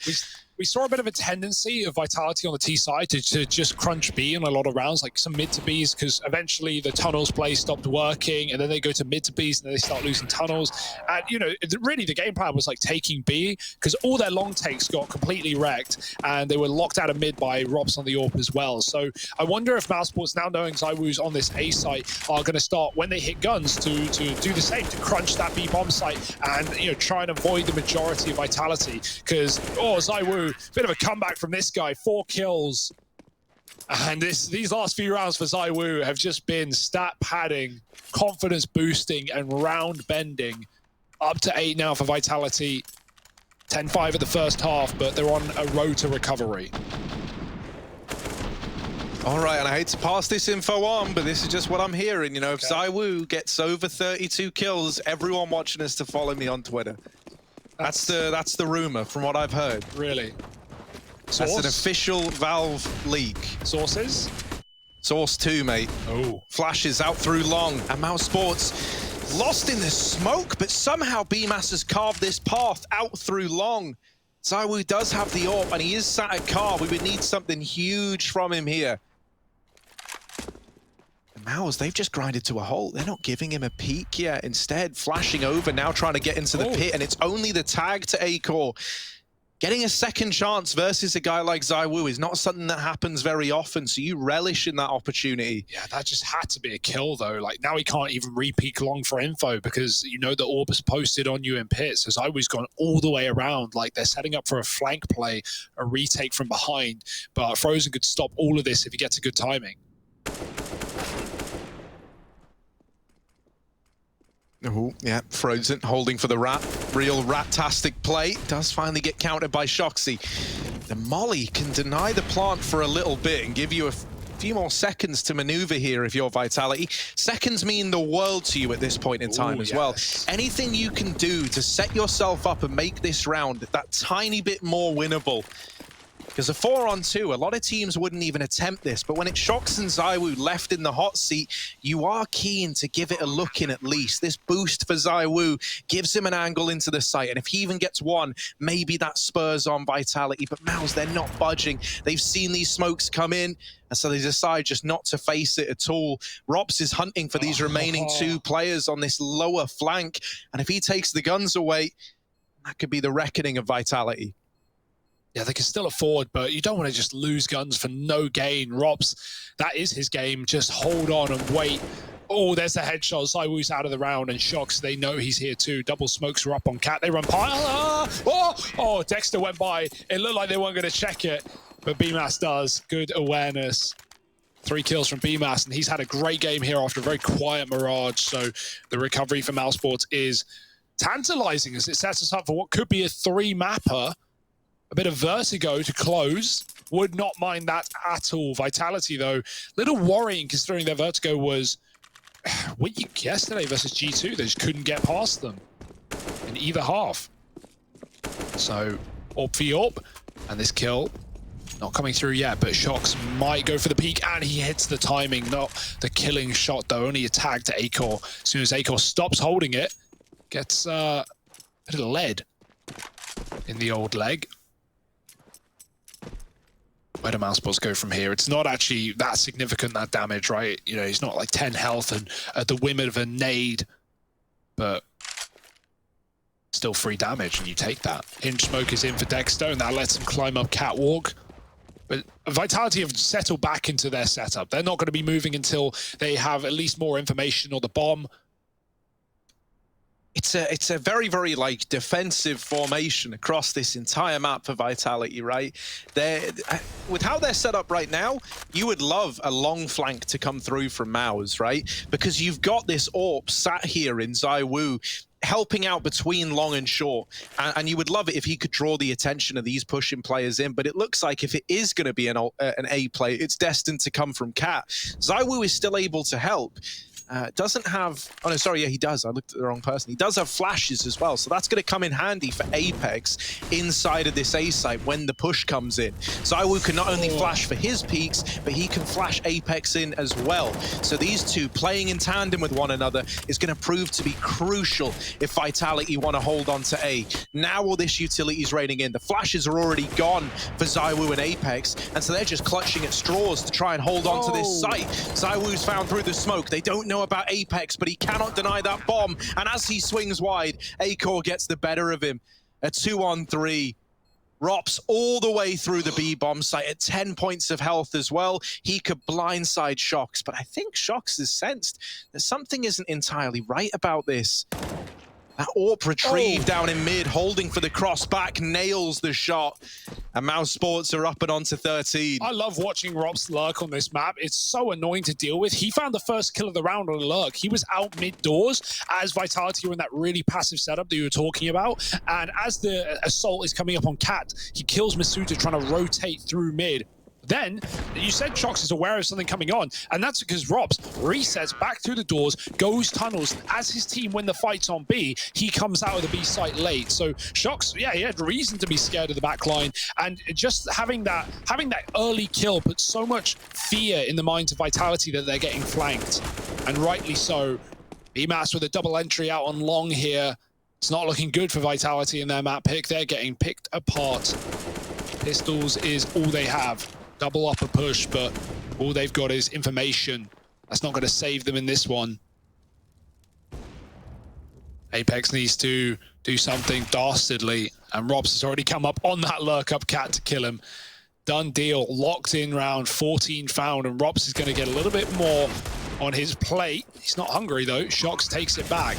We saw a bit of a tendency of Vitality on the T side to just crunch B in a lot of rounds, like some mid to Bs, because eventually the tunnels play stopped working, and then they go to mid to Bs, and then they start losing tunnels. And, you know, really the game plan was like taking B, because all their long takes got completely wrecked, and they were locked out of mid by Robs on the AWP as well. So I wonder if Mousesports, now knowing ZywOo's on this A site, are going to start, when they hit guns, to do the same, to crunch that B bomb site, and, you know, try and avoid the majority of Vitality, because, ZywOo, bit of a comeback from this guy, 4 kills. And these last few rounds for ZywOo have just been stat padding, confidence boosting, and round bending. Up to 8 now for Vitality. 10-5 at the first half, but they're on a road to recovery. All right, and I hate to pass this info on, but this is just what I'm hearing. You know, if ZywOo gets over 32 kills, everyone watching us to follow me on Twitter. That's the rumor from what I've heard. Really? Source? That's an official Valve leak. Sources? Source 2, mate. Oh. Flashes out through long. And Mousesports lost in the smoke, but somehow BMAS has carved this path out through long. ZywOo does have the AWP, and he is sat at car. We would need something huge from him here. Mouse, they've just grinded to a halt. They're not giving him a peek yet. Instead, flashing over, now trying to get into the pit, and it's only the tag to A-Core. Getting a second chance versus a guy like ZywOo is not something that happens very often, so you relish in that opportunity. Yeah, that just had to be a kill, though. Like, now he can't even re-peek long for info because you know the AWP is posted on you in pits. So ZywOo's gone all the way around. Like, they're setting up for a flank play, a retake from behind. But Frozen could stop all of this if he gets a good timing. Oh, yeah, Frozen holding for the rat. Real rat-tastic play. Does finally get countered by Shoxy. The Molly can deny the plant for a little bit and give you a few more seconds to maneuver here if you're Vitality. Seconds mean the world to you at this point in time as well. Anything you can do to set yourself up and make this round that tiny bit more winnable Because a 4-on-2, a lot of teams wouldn't even attempt this, but when it's Shox and ZywOo left in the hot seat, you are keen to give it a look in at least. This boost for ZywOo gives him an angle into the site, and if he even gets one, maybe that spurs on Vitality. But Mouse, they're not budging. They've seen these smokes come in, and so they decide just not to face it at all. Rops is hunting for these remaining 2 players on this lower flank, and if he takes the guns away, that could be the reckoning of Vitality. Yeah, they can still afford, but you don't want to just lose guns for no gain. Rops, that is his game. Just hold on and wait. Oh, there's the headshot. ZywOo's out of the round, and Shox, they know he's here too. Double smokes are up on Cat. They run past. Oh, Dexter went by. It looked like they weren't going to check it, but BMAS does. Good awareness. 3 kills from BMAS, and he's had a great game here after a very quiet Mirage. So the recovery for Mousesports is tantalizing as it sets us up for what could be a 3-mapper. A bit of vertigo to close. Would not mind that at all. Vitality, though, little worrying considering their vertigo was weak yesterday versus G2. They just couldn't get past them in either half. So, AWP v AWP, and this kill not coming through yet, but Shox might go for the peak, and he hits the timing, not the killing shot, though. Only a tag to Acor. As soon as Acor stops holding it, gets a bit of lead in the old leg. Where do Mousesports go from here? It's not actually that significant, that damage, right? You know, he's not like 10 health and at the whim of a nade, but still free damage, and you take that. Hinge smoke is in for Dexter, and that lets him climb up Catwalk. But Vitality have settled back into their setup. They're not going to be moving until they have at least more information on the bomb. It's a very, very like defensive formation across this entire map for Vitality, right? With how they're set up right now, you would love a long flank to come through from Maus, right? Because you've got this AWP sat here in ZywOo helping out between long and short, and you would love it if he could draw the attention of these pushing players in, but it looks like if it is going to be an A play, it's destined to come from Cat. ZywOo is still able to help. Doesn't have... Oh, no, sorry, yeah, he does. I looked at the wrong person. He does have flashes as well, so that's going to come in handy for Apex inside of this A site when the push comes in. ZywOo can not only flash for his peaks, but he can flash Apex in as well. So these two playing in tandem with one another is going to prove to be crucial if Vitality want to hold on to A. Now all this utility is raining in. The flashes are already gone for ZywOo and Apex, and so they're just clutching at straws to try and hold on to this site. ZywOo's found through the smoke. They don't know about Apex, but he cannot deny that bomb. And as he swings wide, Acor gets the better of him. A 2-on-3. Rops all the way through the B bomb site at 10 points of health as well. He could blindside Shox, but I think Shox has sensed that something isn't entirely right about this. That AWP retrieve down in mid, holding for the cross back, nails the shot. And Mousesports are up and on to 13. I love watching Rops lurk on this map. It's so annoying to deal with. He found the first kill of the round on a lurk. He was out mid-doors as Vitality were in that really passive setup that you were talking about. And as the assault is coming up on Cat, he kills Masuta trying to rotate through mid. Then, you said Shox is aware of something coming on, and that's because Rops resets back through the doors, goes tunnels. As his team win the fights on B, he comes out of the B site late. So Shox, yeah, he had reason to be scared of the back line, and just having that early kill puts so much fear in the minds of Vitality that they're getting flanked, and rightly so. BMAS with a double entry out on long here. It's not looking good for Vitality in their map pick. They're getting picked apart. Pistols is all they have. Double upper push, but all they've got is information. That's not going to save them in this one. Apex needs to do something dastardly, and Robs has already come up on that lurk up Cat to kill him. Done deal, locked in round, 14 found, and Robs is going to get a little bit more on his plate. He's not hungry though. Shox takes it back.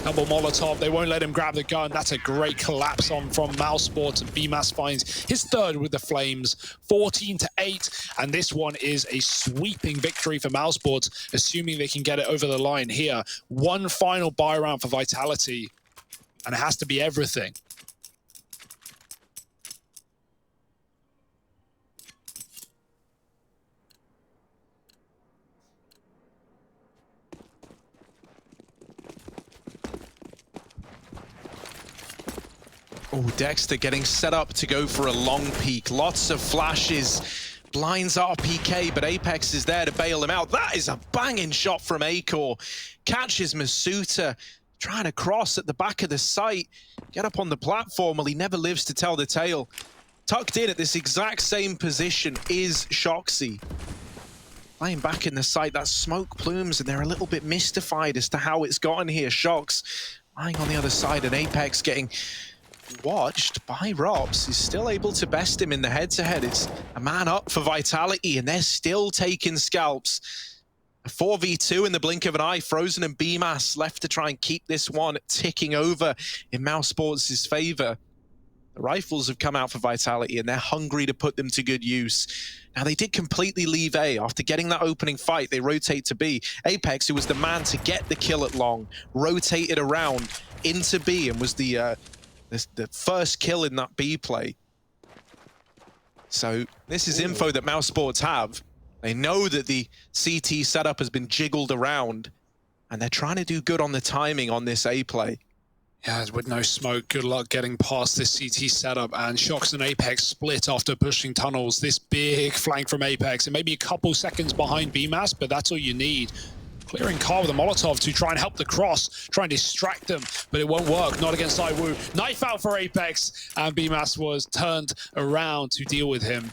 Double Molotov. They won't let him grab the gun. That's a great collapse on from Mousesports, and BMAS finds his third with the Flames. 14-8, and this one is a sweeping victory for Mousesports, assuming they can get it over the line here. One final buy round for Vitality, and it has to be everything. Oh, Dexter getting set up to go for a long peek. Lots of flashes. Blinds RPK, but Apex is there to bail him out. That is a banging shot from Acor. Catches Masuta, trying to cross at the back of the site. Get up on the platform. Well, he never lives to tell the tale. Tucked in at this exact same position is Shoxy. Lying back in the site, that's smoke plumes, and they're a little bit mystified as to how it's gotten here. Shox lying on the other side, and Apex getting watched by Robs. He's still able to best him in the head-to-head. It's a man up for Vitality, and they're still taking scalps. A 4v2 in the blink of an eye. Frozen and BMAS left to try and keep this one ticking over in Mousesports' favor. The rifles have come out for Vitality, and they're hungry to put them to good use. Now, they did completely leave A. After getting that opening fight, they rotate to B. Apex, who was the man to get the kill at long, rotated around into B and was the first kill in that B play. So this is info that Mousesports have. They know that the CT setup has been jiggled around, and they're trying to do good on the timing on this A play. Yeah, with no smoke, good luck getting past this CT setup, and Shox and Apex split after pushing tunnels. This big flank from Apex, and maybe a couple seconds behind BMAS, but that's all you need. Clearing car with a Molotov to try and help the cross, try and distract them, but it won't work, not against Iwu. Knife out for Apex, and BMAS was turned around to deal with him.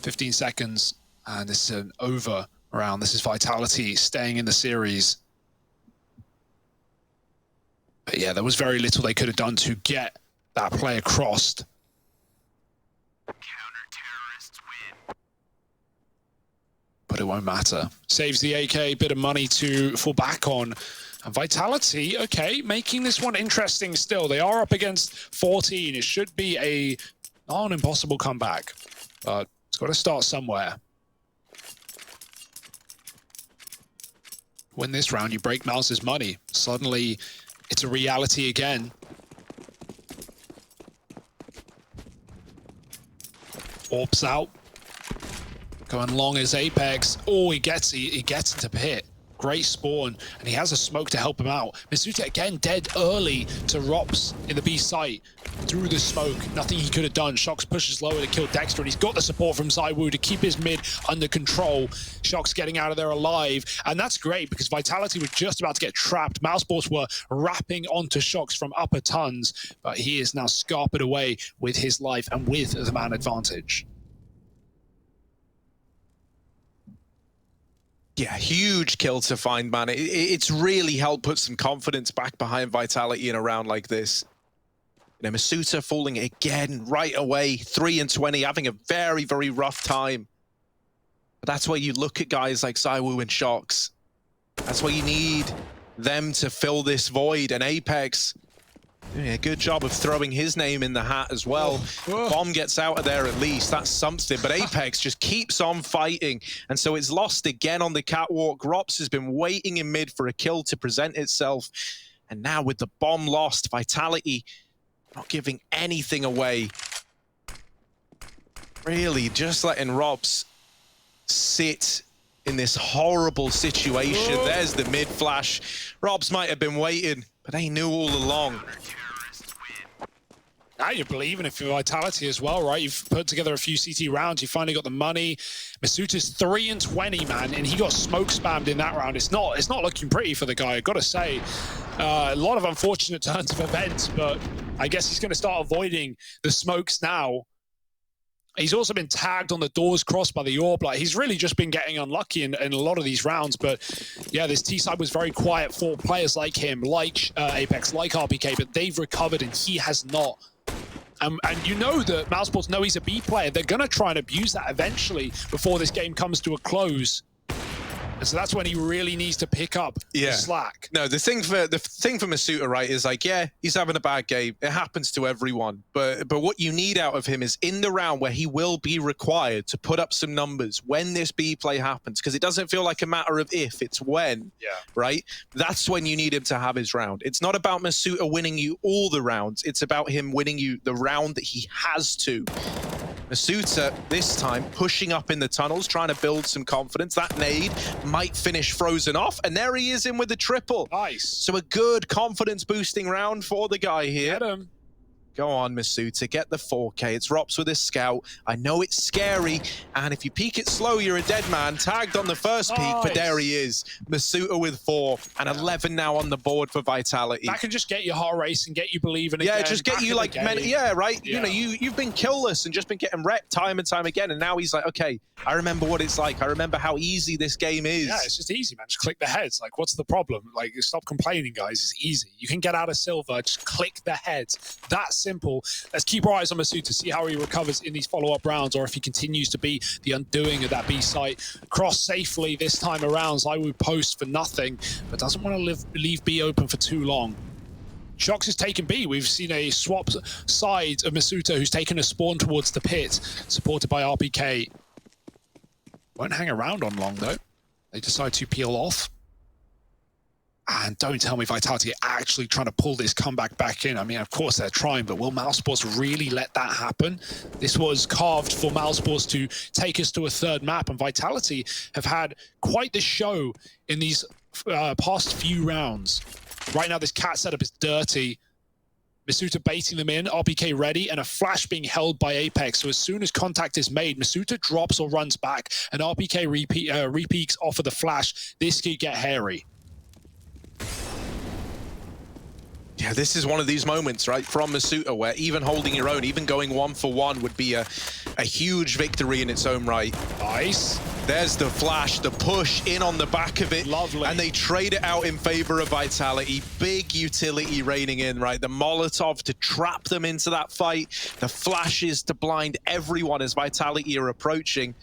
15 seconds, and this is an over round. This is Vitality staying in the series. But yeah, there was very little they could have done to get that play across. But it won't matter. Saves the AK, bit of money to fall back on. And Vitality, okay, making this one interesting still. They are up against 14. It should be not an impossible comeback, but it's got to start somewhere. Win this round, you break Mouse's money. Suddenly, it's a reality again. Orbs out. Going long as Apex. Oh, he gets into pit. Great spawn, and he has a smoke to help him out. Masuta again dead early to Rops in the B site. Through the smoke, nothing he could have done. Shox pushes lower to kill Dexter, and he's got the support from ZywOo to keep his mid under control. Shox getting out of there alive, and that's great because Vitality were just about to get trapped. Mousesports were wrapping onto Shox from upper tons, but he is now scarpered away with his life and with the man advantage. Yeah, huge kill to find, man. It's really helped put some confidence back behind Vitality in a round like this. You know, Masuta falling again right away, 3-20, having a very, very rough time. But that's where you look at guys like ZywOo and Shox. That's where you need them to fill this void. And Apex doing a good job of throwing his name in the hat as well. Bomb gets out of there at least, that's something. But Apex just keeps on fighting. And so it's lost again on the catwalk. Rops has been waiting in mid for a kill to present itself. And now with the bomb lost, Vitality not giving anything away. Really just letting Robs sit in this horrible situation. There's the mid flash. Robs might have been waiting, but they knew all along. Now you're believing if you're Vitality as well, right? You've put together a few CT rounds. You finally got the money. Masuta's 3-20, man, and he got smoke spammed in that round. It's not looking pretty for the guy, I've got to say. A lot of unfortunate turns of events, but I guess he's going to start avoiding the smokes now. He's also been tagged on the doors crossed by the orb. Like, he's really just been getting unlucky in a lot of these rounds. But yeah, this T side was very quiet for players like him, like Apex, like RPK, but they've recovered and he has not. And you know that Mousesports know he's a B player. They're going to try and abuse that eventually before this game comes to a close. And so that's when he really needs to pick up the slack. No, the thing for Masuta, right, is like, yeah, he's having a bad game. It happens to everyone. But what you need out of him is in the round where he will be required to put up some numbers when this B play happens, because it doesn't feel like a matter of if, it's when, right? That's when you need him to have his round. It's not about Masuta winning you all the rounds. It's about him winning you the round that he has to. Masuta, this time, pushing up in the tunnels, trying to build some confidence. That nade might finish Frozen off, and there he is in with the triple. Nice. So a good confidence-boosting round for the guy here. Get him. Go on, Masuta, get the 4K. It's Rops with his scout. I know it's scary, and if you peek it slow, you're a dead man. Tagged on the first peek, but there he is. Masuta with 4, and 11 now on the board for Vitality. That can just get your heart racing, get you believing again. Yeah, just get you like, right? You know, you've been killless and just been getting wrecked time and time again, and now he's like, okay, I remember what it's like. I remember how easy this game is. Yeah, it's just easy, man. Just click the heads. Like, what's the problem? Like, stop complaining, guys. It's easy. You can get out of silver. Just click the heads. That simple. Let's keep our eyes on Masuta, see how he recovers in these follow-up rounds, or if he continues to be the undoing of that B site. Cross safely this time around. ZywOo post for nothing, but doesn't want to leave B open for too long. Shox has taken B. We've seen a swap side of Masuta, who's taken a spawn towards the pit, supported by RPK. Won't hang around on long, though. They decide to peel off. And don't tell me Vitality are actually trying to pull this comeback back in. I mean, of course they're trying, but will Mousesports really let that happen? This was carved for Mousesports to take us to a third map, and Vitality have had quite the show in these past few rounds. Right now, this cat setup is dirty. Masuta baiting them in, RPK ready, and a flash being held by Apex. So as soon as contact is made, Masuta drops or runs back, and RPK repeats off of the flash. This could get hairy. Yeah, this is one of these moments, right, from Masuta, where even holding your own, even going 1-for-1 would be a huge victory in its own right. Nice. There's the flash, the push in on the back of it. Lovely. And they trade it out in favor of Vitality. Big utility raining in, right? The Molotov to trap them into that fight. The flashes to blind everyone as Vitality are approaching.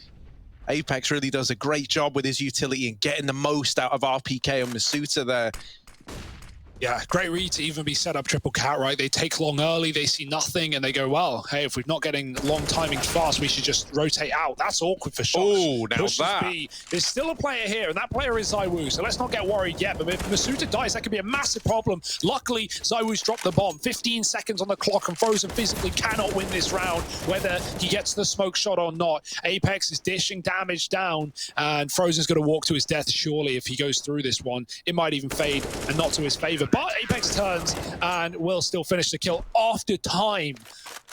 Apex really does a great job with his utility and getting the most out of RPK and Masuta there. Yeah, great read to even be set up triple cat, right? They take long early, they see nothing, and they go, well, hey, if we're not getting long timing fast, we should just rotate out. That's awkward for Shox. Oh, now Pushes that. B. There's still a player here, and that player is ZywOo, so let's not get worried yet. But if Masuta dies, that could be a massive problem. Luckily, ZywOo's dropped the bomb. 15 seconds on the clock, and Frozen physically cannot win this round, whether he gets the smoke shot or not. Apex is dishing damage down, and Frozen's going to walk to his death, surely, if he goes through this one. It might even fade, and not to his favor. But Apex turns and will still finish the kill after time.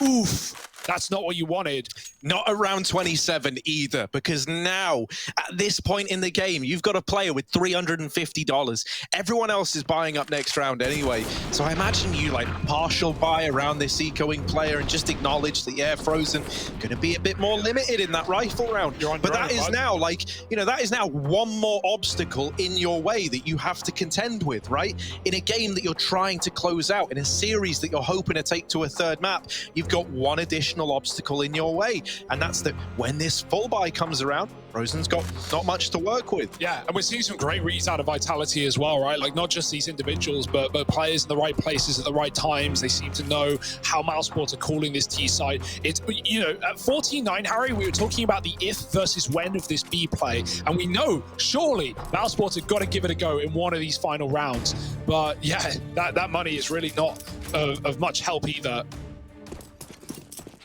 Oof. That's not what you wanted. Not around 27 either, because now, at this point in the game, you've got a player with $350. Everyone else is buying up next round anyway. So I imagine you like partial buy around this ecoing player and just acknowledge that, yeah, Frozen going to be a bit more limited in that rifle round. But that is now like, you know, that is now one more obstacle in your way that you have to contend with, right? In a game that you're trying to close out, in a series that you're hoping to take to a third map, you've got one additional obstacle in your way, and that's that when this full buy comes around, Frozen's got not much to work with. Yeah, and we're seeing some great reads out of Vitality as well, right? Like, not just these individuals, but players in the right places at the right times. They seem to know how Mousesports are calling this T side. It's, you know, at 14-9, Harry, we were talking about the if versus when of this B play, and we know, surely, Mousesports have got to give it a go in one of these final rounds. But yeah, that money is really not of much help either.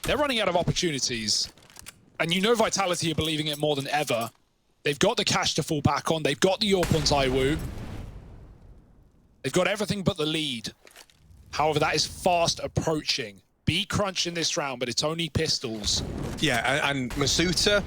They're running out of opportunities. And you know Vitality are believing it more than ever. They've got the cash to fall back on. They've got the AWP on ZywOo. They've got everything but the lead. However, that is fast approaching. B crunch in this round, but it's only pistols. Yeah, and Masuta,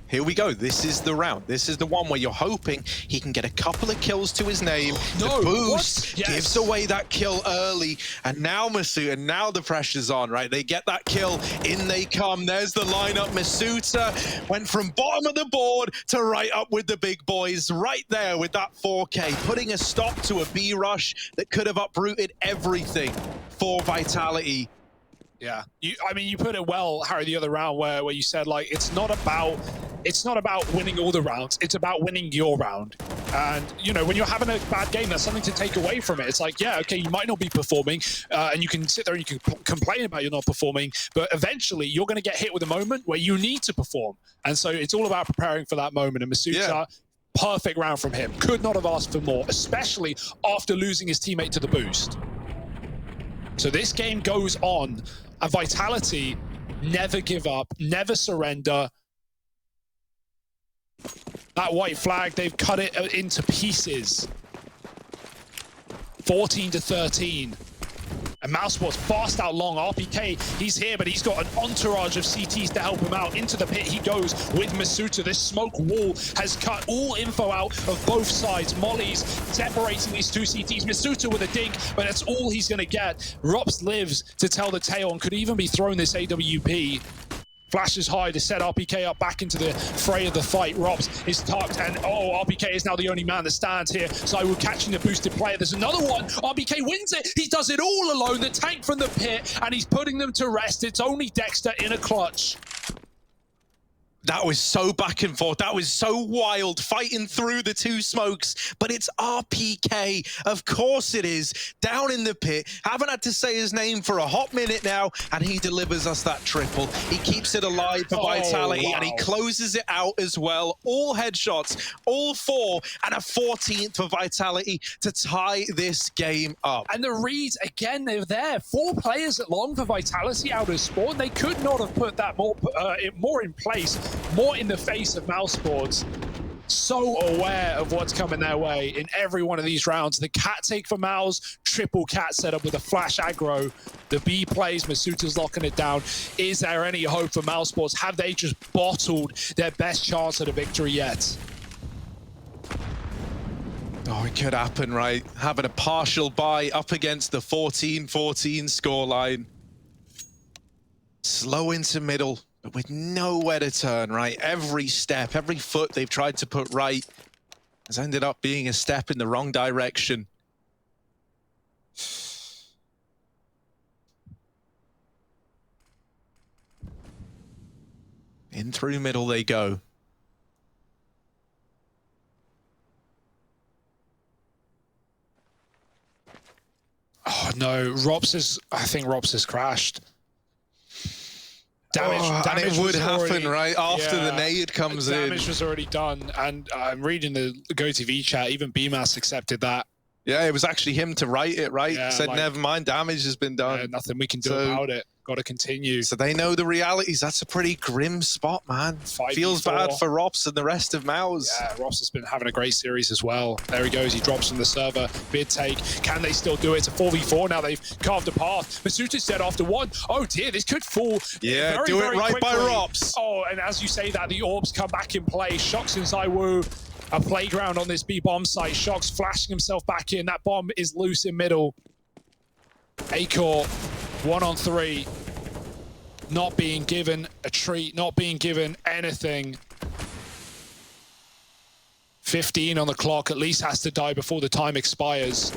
here we go. This is the round. This is the one where you're hoping he can get a couple of kills to his name. No, the boost gives away that kill early. And now Masuta, now the pressure's on, right? They get that kill, in they come. There's the lineup. Masuta went from bottom of the board to right up with the big boys, right there with that 4K, putting a stop to a B rush that could have uprooted everything for Vitality. Yeah, I mean, you put it well, Harry, the other round where you said, like, it's not about winning all the rounds, it's about winning your round. And, you know, when you're having a bad game, there's something to take away from it. It's like, yeah, okay, you might not be performing, and you can sit there and you can complain about you're not performing, but eventually you're going to get hit with a moment where you need to perform. And so it's all about preparing for that moment. And Masuta, perfect round from him. Could not have asked for more, especially after losing his teammate to the boost. So this game goes on, and Vitality Never give up, never surrender. That white flag, they've cut it into pieces. 14-13. And Mousesports fast out long. RPK, he's here, but he's got an entourage of CTs to help him out. Into the pit he goes with Masuta. This smoke wall has cut all info out of both sides. Molly's separating these two CTs. Masuta with a dink, but that's all he's going to get. Rops lives to tell the tale and could even be thrown this AWP. Flashes high to set RPK up back into the fray of the fight. Robs is tucked, and RPK is now the only man that stands here. So we're catching the boosted player. There's another one. RPK wins it. He does it all alone. The tank from the pit, and he's putting them to rest. It's only Dexter in a clutch. That was so back and forth. That was so wild, fighting through the two smokes. But it's RPK. Of course it is. Down in the pit. Haven't had to say his name for a hot minute now, and he delivers us that triple. He keeps it alive for Vitality, and he closes it out as well. All headshots, all 4, and a 14th for Vitality to tie this game up. And the reads, again, they're there. 4 players at long for Vitality out of spawn. They could not have put that more in place. More in the face of Mousesports. So aware of what's coming their way in every one of these rounds. The cat take for Mouse, triple cat setup with a flash aggro. The B plays, Masuta's locking it down. Is there any hope for Mousesports? Have they just bottled their best chance at a victory yet? Oh, it could happen, right? Having a partial bye up against the 14-14 scoreline. Slow into middle, but with nowhere to turn, right? Every step, every foot they've tried to put right has ended up being a step in the wrong direction. In through middle they go. Oh no, I think Rops has crashed. Damage and it would happen, already, right? After the nade comes in. Damage was already done, and I'm reading the GoTV chat, even BMAS accepted that. Yeah, it was actually him to write it, right? Yeah, Said, like, never mind, damage has been done. Yeah, nothing we can do about it. Got to continue. So they know the realities. That's a pretty grim spot, man. Feels bad for Rops and the rest of Mouse. Yeah, Rops has been having a great series as well. There he goes. He drops from the server. Bid take. Can they still do it? It's a 4v4 now. They've carved a path. Masuta's dead after 1. Oh dear, this could fall. Yeah, do it right by Rops. Oh, and as you say that, the orbs come back in play. Shocks and Zaiwu. A playground on this B bomb site. Shocks flashing himself back in. That bomb is loose in middle. A-Core, 1-on-3. Not being given a treat, not being given anything. 15 on the clock, at least has to die before the time expires.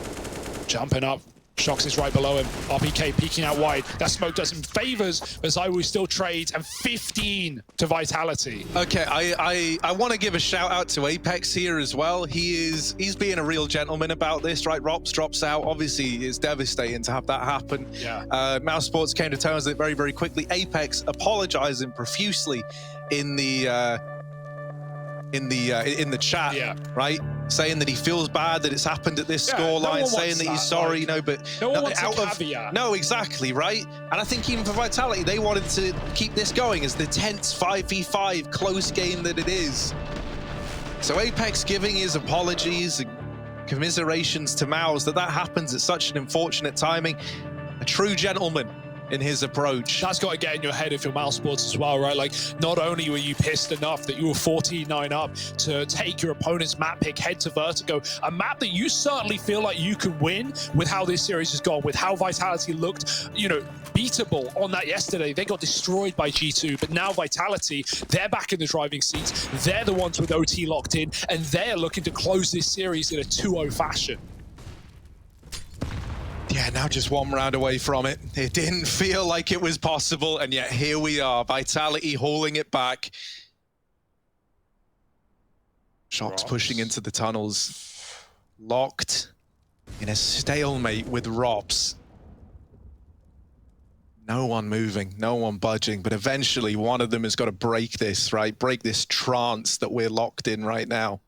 Jumping up, Shocks is right below him. RPK peeking out wide. That smoke does him favors, but Zaiwu still trades, and 15 to Vitality. Okay, I want to give a shout out to Apex here as well. He's being a real gentleman about this, right? Rops drops out. Obviously, it's devastating to have that happen. Yeah. Mousesports came to terms with it very, very quickly. Apex apologizing profusely in the chat, right? Saying that he feels bad that it's happened at this scoreline, saying that he's sorry, but no one wants a caveat. No, exactly, right? And I think even for Vitality, they wanted to keep this going as the tense 5v5 close game that it is. So Apex giving his apologies and commiserations to Mouse that happens at such an unfortunate timing. A true gentleman in his approach. That's got to get in your head if you're Mousesports as well, right? Like, not only were you pissed enough that you were 14-9 up to take your opponent's map pick, head to Vertigo, a map that you certainly feel like you could win with how this series has gone, with how Vitality looked, you know, beatable on that yesterday. They got destroyed by G2, but now Vitality, they're back in the driving seats. They're the ones with OT locked in, and they're looking to close this series in a 2-0 fashion. Yeah, now just one round away from it. It didn't feel like it was possible, and yet here we are. Vitality hauling it back. Shocks pushing into the tunnels. Locked in a stalemate with Rops. No one moving, no one budging, but eventually one of them has got to break this, right? Break this trance that we're locked in right now.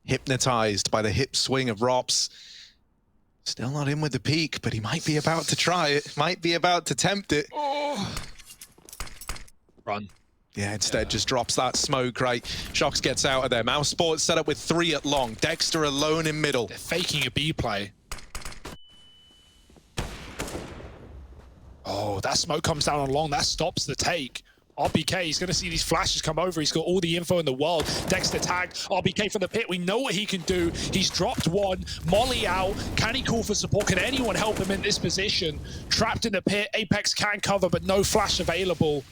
Hypnotized by the hip swing of Rops. Still not in with the peak, but he might be about to try it. Might be about to tempt it. Oh. Run. Yeah, instead just drops that smoke, right? Shox gets out of there. Mouse Sports set up with 3 at long. Dexter alone in middle. They're faking a B play. Oh, that smoke comes down on long. That stops the take. RBK, he's going to see these flashes come over. He's got all the info in the world. Dexter tagged. RBK from the pit. We know what he can do. He's dropped one. Molly out. Can he call for support? Can anyone help him in this position? Trapped in the pit. Apex can cover, but no flash available.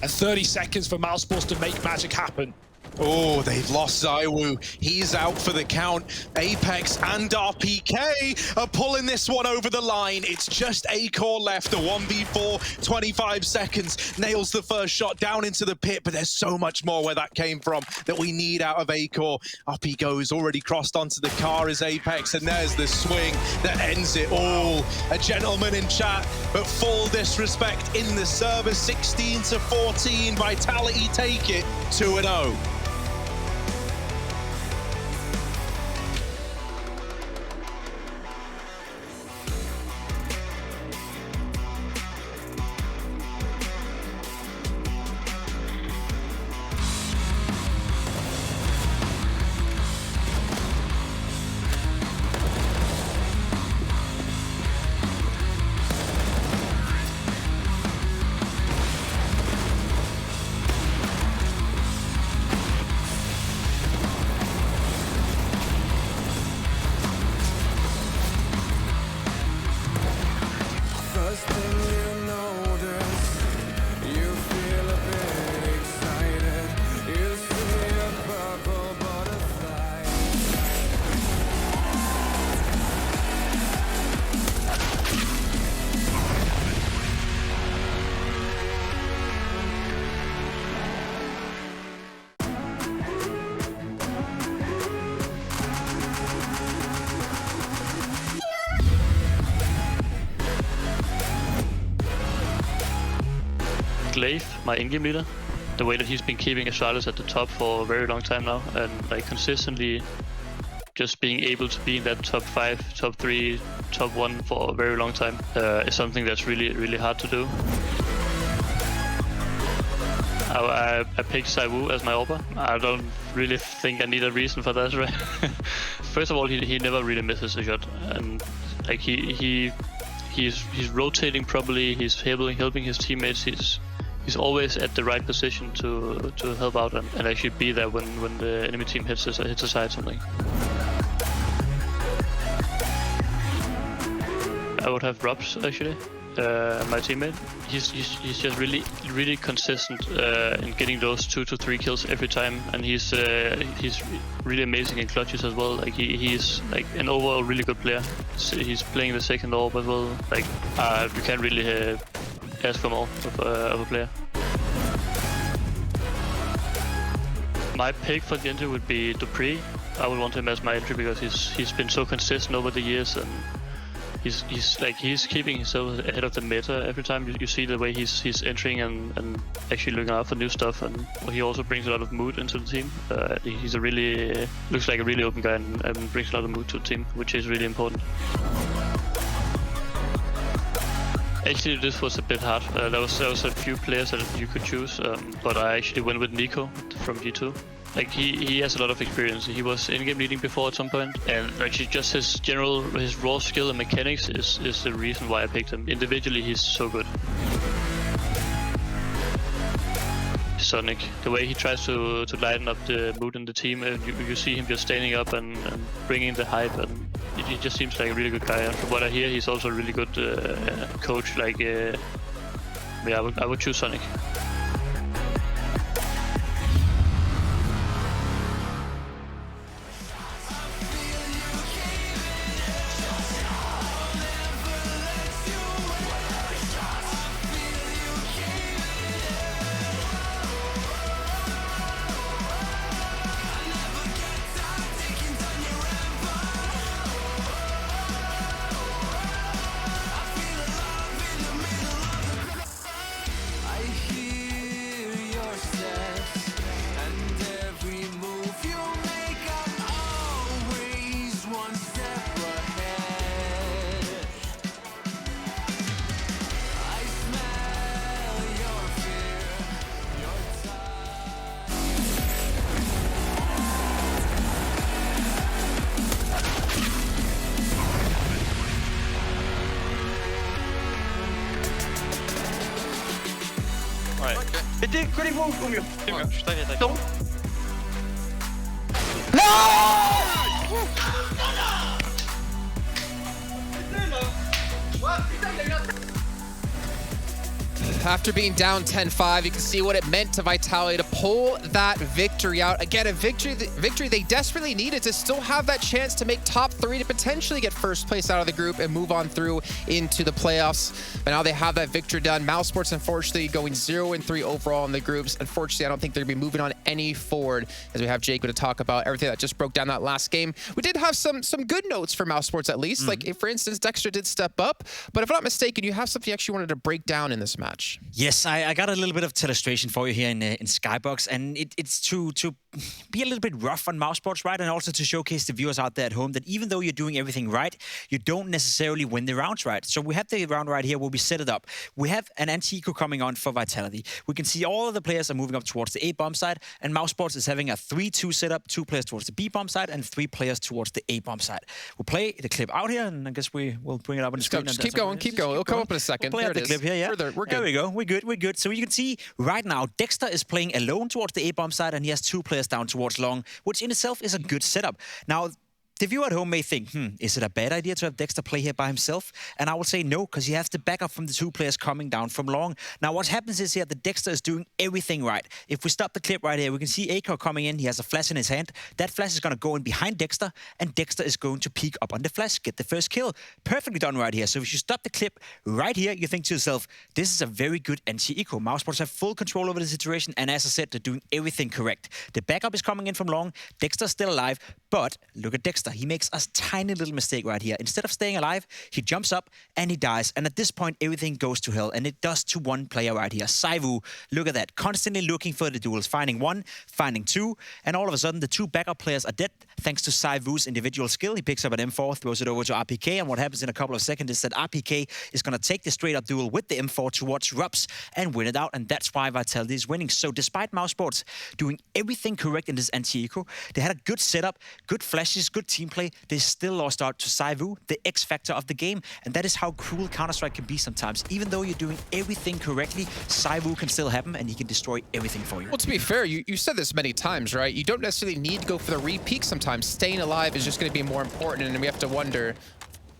And 30 seconds for Mouse Sports to make magic happen. Oh, they've lost Zywoo. He's out for the count. Apex and RPK are pulling this one over the line. It's just Acor left, a 1v4, 25 seconds. Nails the first shot down into the pit, but there's so much more where that came from that we need out of Acor. Up he goes, already crossed onto the car as Apex, and there's the swing that ends it all. A gentleman in chat, but full disrespect in the server. 16-14, Vitality take it 2-0. First thing you notice, you feel a bit excited. You see a purple butterfly. Glaive, my in-game leader, the way that he's been keeping Astralis at the top for a very long time now, and like consistently just being able to be in that top 5, top 3, top 1 for a very long time is something that's really hard to do. I picked Zywoo as my AWPer. I don't really think I need a reason for that, right? First of all, he never really misses a shot, and like he's rotating properly. He's helping his teammates. He's always at the right position to help out and actually be there when the enemy team hits a side something. I would have Robs actually, my teammate. He's just really consistent in getting those 2 to 3 kills every time, and he's really amazing in clutches as well. Like he's like an overall really good player. So he's playing the second AWP as well. Like you can't really ask for more of a player. My pick for the entry would be Dupree. I would want him as my entry because he's been so consistent over the years, and he's keeping himself ahead of the meta every time. You see the way he's entering and actually looking out for new stuff, and he also brings a lot of mood into the team. He's a really looks like a really open guy and brings a lot of mood to the team, which is really important. Actually, this was a bit hard. There was a few players that you could choose, but I actually went with Nico from G2. Like he has a lot of experience. He was in-game leading before at some point, and actually just his raw skill and mechanics is the reason why I picked him. Individually, he's so good. Sonic, the way he tries to lighten up the mood in the team, you see him just standing up and bringing the hype, and he just seems like a really good guy. And from what I hear, he's also a really good coach. Like, yeah, I would choose Sonic. I hear Connecte-vous au mur. Je t'inquiète. Non. After being down 10-5, you can see what it meant to Vitality to pull that victory out. Again, a victory they desperately needed to still have that chance to make top 3 to potentially get first place out of the group and move on through into the playoffs. But now they have that victory done. Mousesports, unfortunately, going 0-3 overall in the groups. Unfortunately, I don't think they're going to be moving on any forward as we have Jacob to talk about everything that just broke down that last game. We did have some good notes for Mousesports at least. Like, for instance, Dexter did step up. But if I'm not mistaken, you have something you actually wanted to break down in this match. Yes, I got a little bit of illustration for you here in Skybox, and it's to be a little bit rough on Mousesports, right? And also to showcase the viewers out there at home that even though you're doing everything right, you don't necessarily win the rounds right. So we have the round right here where we set it up. We have an anti-eco coming on for Vitality. We can see all of the players are moving up towards the A-bomb side, and Mousesports is having a 3-2 setup, 2 players towards the B-bomb side and 3 players towards the A-bomb side. We'll play the clip out here, and I guess we'll bring it up on the screen. Just keep going. It'll come up in a second. We'll play there the clip here, yeah. We're good. There we go. We're good. So you can see right now, Dexter is playing alone towards the A-bomb side, and he has 2 players down towards long, which in itself is a good setup. Now, the viewer at home may think, is it a bad idea to have Dexter play here by himself? And I will say no, because he has the backup from the 2 players coming down from long. Now, what happens is here that Dexter is doing everything right. If we stop the clip right here, we can see Aker coming in. He has a flash in his hand. That flash is going to go in behind Dexter, and Dexter is going to peek up on the flash, get the first kill. Perfectly done right here. So if you stop the clip right here, you think to yourself, this is a very good anti-eco. Mousesports have full control over the situation, and as I said, they're doing everything correct. The backup is coming in from long. Dexter's still alive, but look at Dexter. He makes a tiny little mistake right here. Instead of staying alive, he jumps up and he dies. And at this point, everything goes to hell. And it does to one player right here. Saivu, look at that. Constantly looking for the duels. Finding 1, finding 2. And all of a sudden, the 2 backup players are dead thanks to Saivu's individual skill. He picks up an M4, throws it over to RPK. And what happens in a couple of seconds is that RPK is going to take the straight-up duel with the M4 towards Rups and win it out. And that's why Vitality is winning. So despite Mousesports doing everything correct in this anti-eco, they had a good setup, good flashes, good team play. They still lost out to Saivu, the X factor of the game, and that is how cruel Counter-Strike can be sometimes. Even though you're doing everything correctly, Saivu can still happen, and he can destroy everything for you. Well, to be fair, you said this many times, right? You don't necessarily need to go for the re-peak sometimes. Staying alive is just going to be more important, and we have to wonder.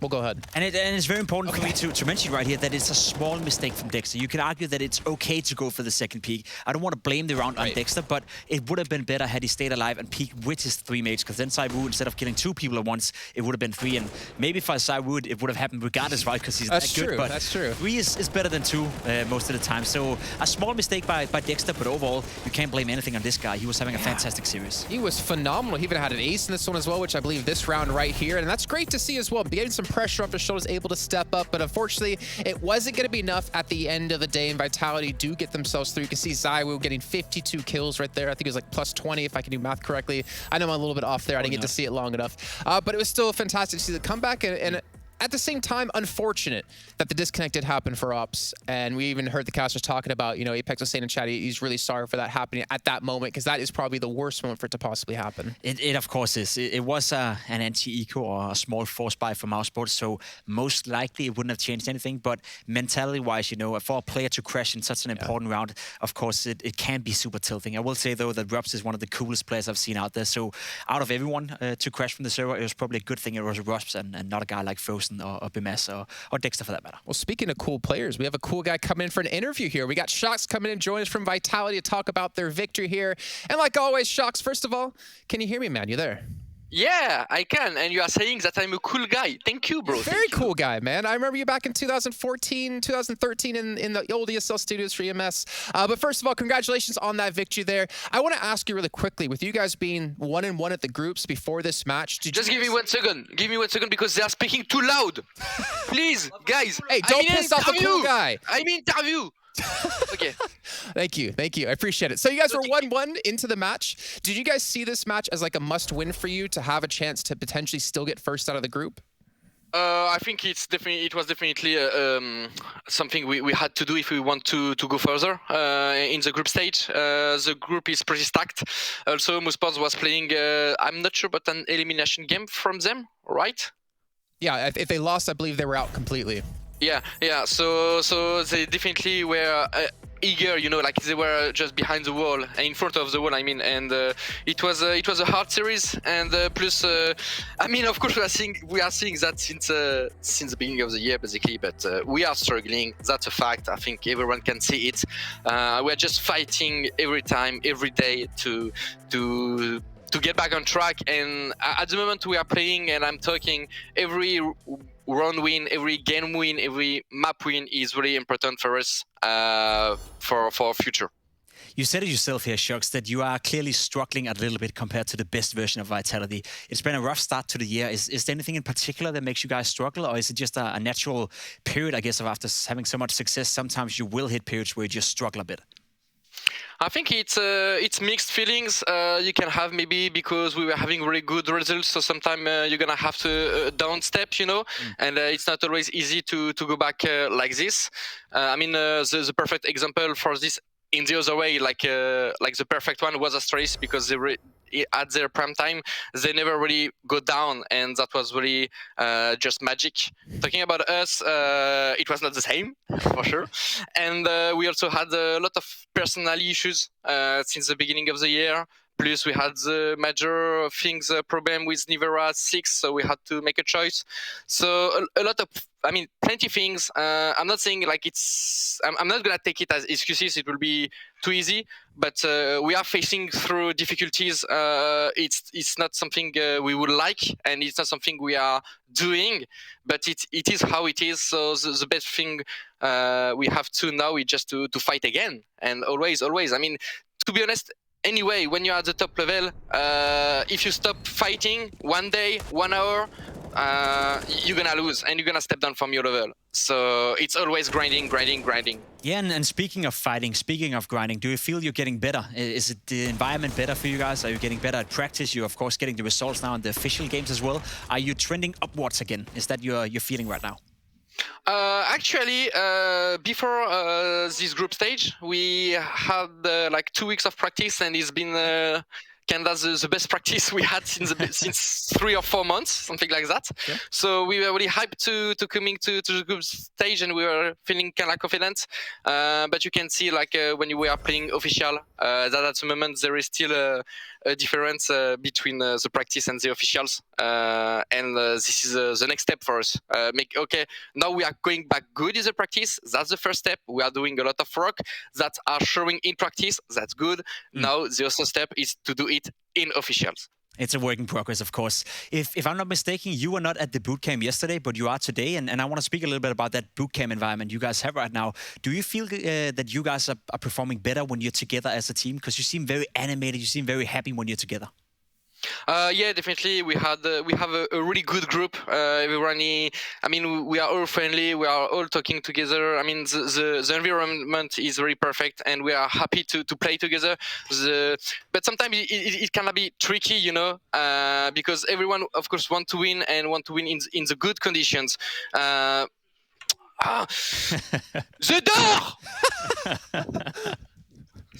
Well, go ahead. And it's very important for me to mention right here that it's a small mistake from Dexter. You can argue that it's okay to go for the second peak. I don't want to blame the round on Dexter, but it would have been better had he stayed alive and peaked with his 3 mates, because then Saivu, instead of killing 2 people at once, it would have been 3. And maybe for Saivu, it would have happened regardless, right? Because he's that good. But that's true. 3 is better than 2 most of the time. So a small mistake by Dexter, but overall, you can't blame anything on this guy. He was having a fantastic series. He was phenomenal. He even had an ace in this one as well, which I believe this round right here. And that's great to see as well. Getting some pressure off his shoulders, able to step up, but unfortunately it wasn't going to be enough at the end of the day, and Vitality do get themselves through. You can see Zaiwu getting 52 kills right there. I think it was like plus 20 if I can do math correctly. I know I'm a little bit off there. I didn't get to see it long enough, but it was still fantastic to see the comeback, and at the same time, unfortunate that the disconnect did happen for Ops. And we even heard the casters talking about, Apex was saying in chat, he's really sorry for that happening at that moment, because that is probably the worst moment for it to possibly happen. It of course is. It was an anti-eco or a small force buy for Mousesports, so most likely it wouldn't have changed anything. But mentality-wise, for a player to crash in such an important round, of course, it can be super tilting. I will say, though, that Rups is one of the coolest players I've seen out there. So out of everyone to crash from the server, it was probably a good thing it was Rups and not a guy like Frozen or Bimes or Dexter for that matter. Well, speaking of cool players, we have a cool guy coming in for an interview here. We got Shox coming in, join us from Vitality to talk about their victory here. And like always, Shox, first of all, can you hear me, man? You there? Yeah, I can. And you are saying that I'm a cool guy. Thank you, bro. Very cool guy, man. I remember you back in 2014, 2013 in the old ESL studios for EMS. But first of all, congratulations on that victory there. I want to ask you really quickly, with you guys being 1-1 at the groups before this match, just give me 1 second. Give me 1 second because they are speaking too loud. Please, guys. Hey, don't piss off the cool guy. I mean interview. Okay. Thank you. I appreciate it. So you guys were 1-1 into the match. Did you guys see this match as like a must-win for you to have a chance to potentially still get first out of the group? I think it was definitely something we had to do if we want to go further in the group stage. The group is pretty stacked. Also, Mousesports was playing, I'm not sure, but an elimination game from them, right? Yeah, if they lost, I believe they were out completely. Yeah. So they definitely were eager, you know, like they were just behind the wall, in front of the wall, I mean, and it was a hard series, and plus, I mean, of course, we are seeing that since the beginning of the year, basically, but we are struggling. That's a fact. I think everyone can see it. We are just fighting every time, every day to get back on track. And at the moment we are playing, and I'm talking, every round win, every game win, every map win is really important for us for our future. You said it yourself here, Shux, that you are clearly struggling a little bit compared to the best version of Vitality. It's been a rough start to the year. Is there anything in particular that makes you guys struggle, or is it just a natural period, I guess, of after having so much success, sometimes you will hit periods where you just struggle a bit? I think it's mixed feelings. You can have maybe because we were having really good results, so sometimes you're gonna have to down step, you know, and it's not always easy to go back like this. I mean, the perfect example for this in the other way, like the perfect one was Astralis, because they at their prime time they never really go down, and that was really just magic. Talking about us, it was not the same for sure, and we also had a lot of personal issues since the beginning of the year. Plus, we had the major things problem with Nivera 6, so we had to make a choice. So a lot of, I mean, plenty things. I'm not saying like I'm not gonna take it as excuses. It will be too easy, but we are facing through difficulties. It's not something we would like, and it's not something we are doing, but it is how it is. So the best thing we have to now is just to fight again, and always. I mean, to be honest. Anyway, when you're at the top level, if you stop fighting one day, 1 hour, you're gonna lose and you're gonna step down from your level. So it's always grinding. Yeah, and speaking of fighting, speaking of grinding, do you feel you're getting better? Is it the environment better for you guys? Are you getting better at practice? You're, of course, getting the results now in the official games as well. Are you trending upwards again? Is that your feeling right now? Actually, before this group stage, we had like 2 weeks of practice, and it's been kind of the best practice we had since 3 or 4 months, something like that. Yeah. So we were really hyped to coming to the group stage, and we were feeling kind of confident. But you can see, like when we are playing official, that at the moment there is still a difference between the practice and the officials, and this is the next step for us. Okay, now we are going back good in the practice. That's the first step. We are doing a lot of work that are showing in practice. That's good. Now the other step is to do it in officials. It's a work in progress, of course. If I'm not mistaken, you were not at the bootcamp yesterday, but you are today. And I want to speak a little bit about that bootcamp environment you guys have right now. Do you feel that you guys are performing better when you're together as a team? Because you seem very animated. You seem very happy when you're together. Yeah, definitely. We have a really good group. Everyone, I mean, we are all friendly. We are all talking together. I mean, the environment is very perfect, and we are happy to play together. But sometimes it can be tricky, you know, because everyone, of course, want to win and want to win in the good conditions. The door!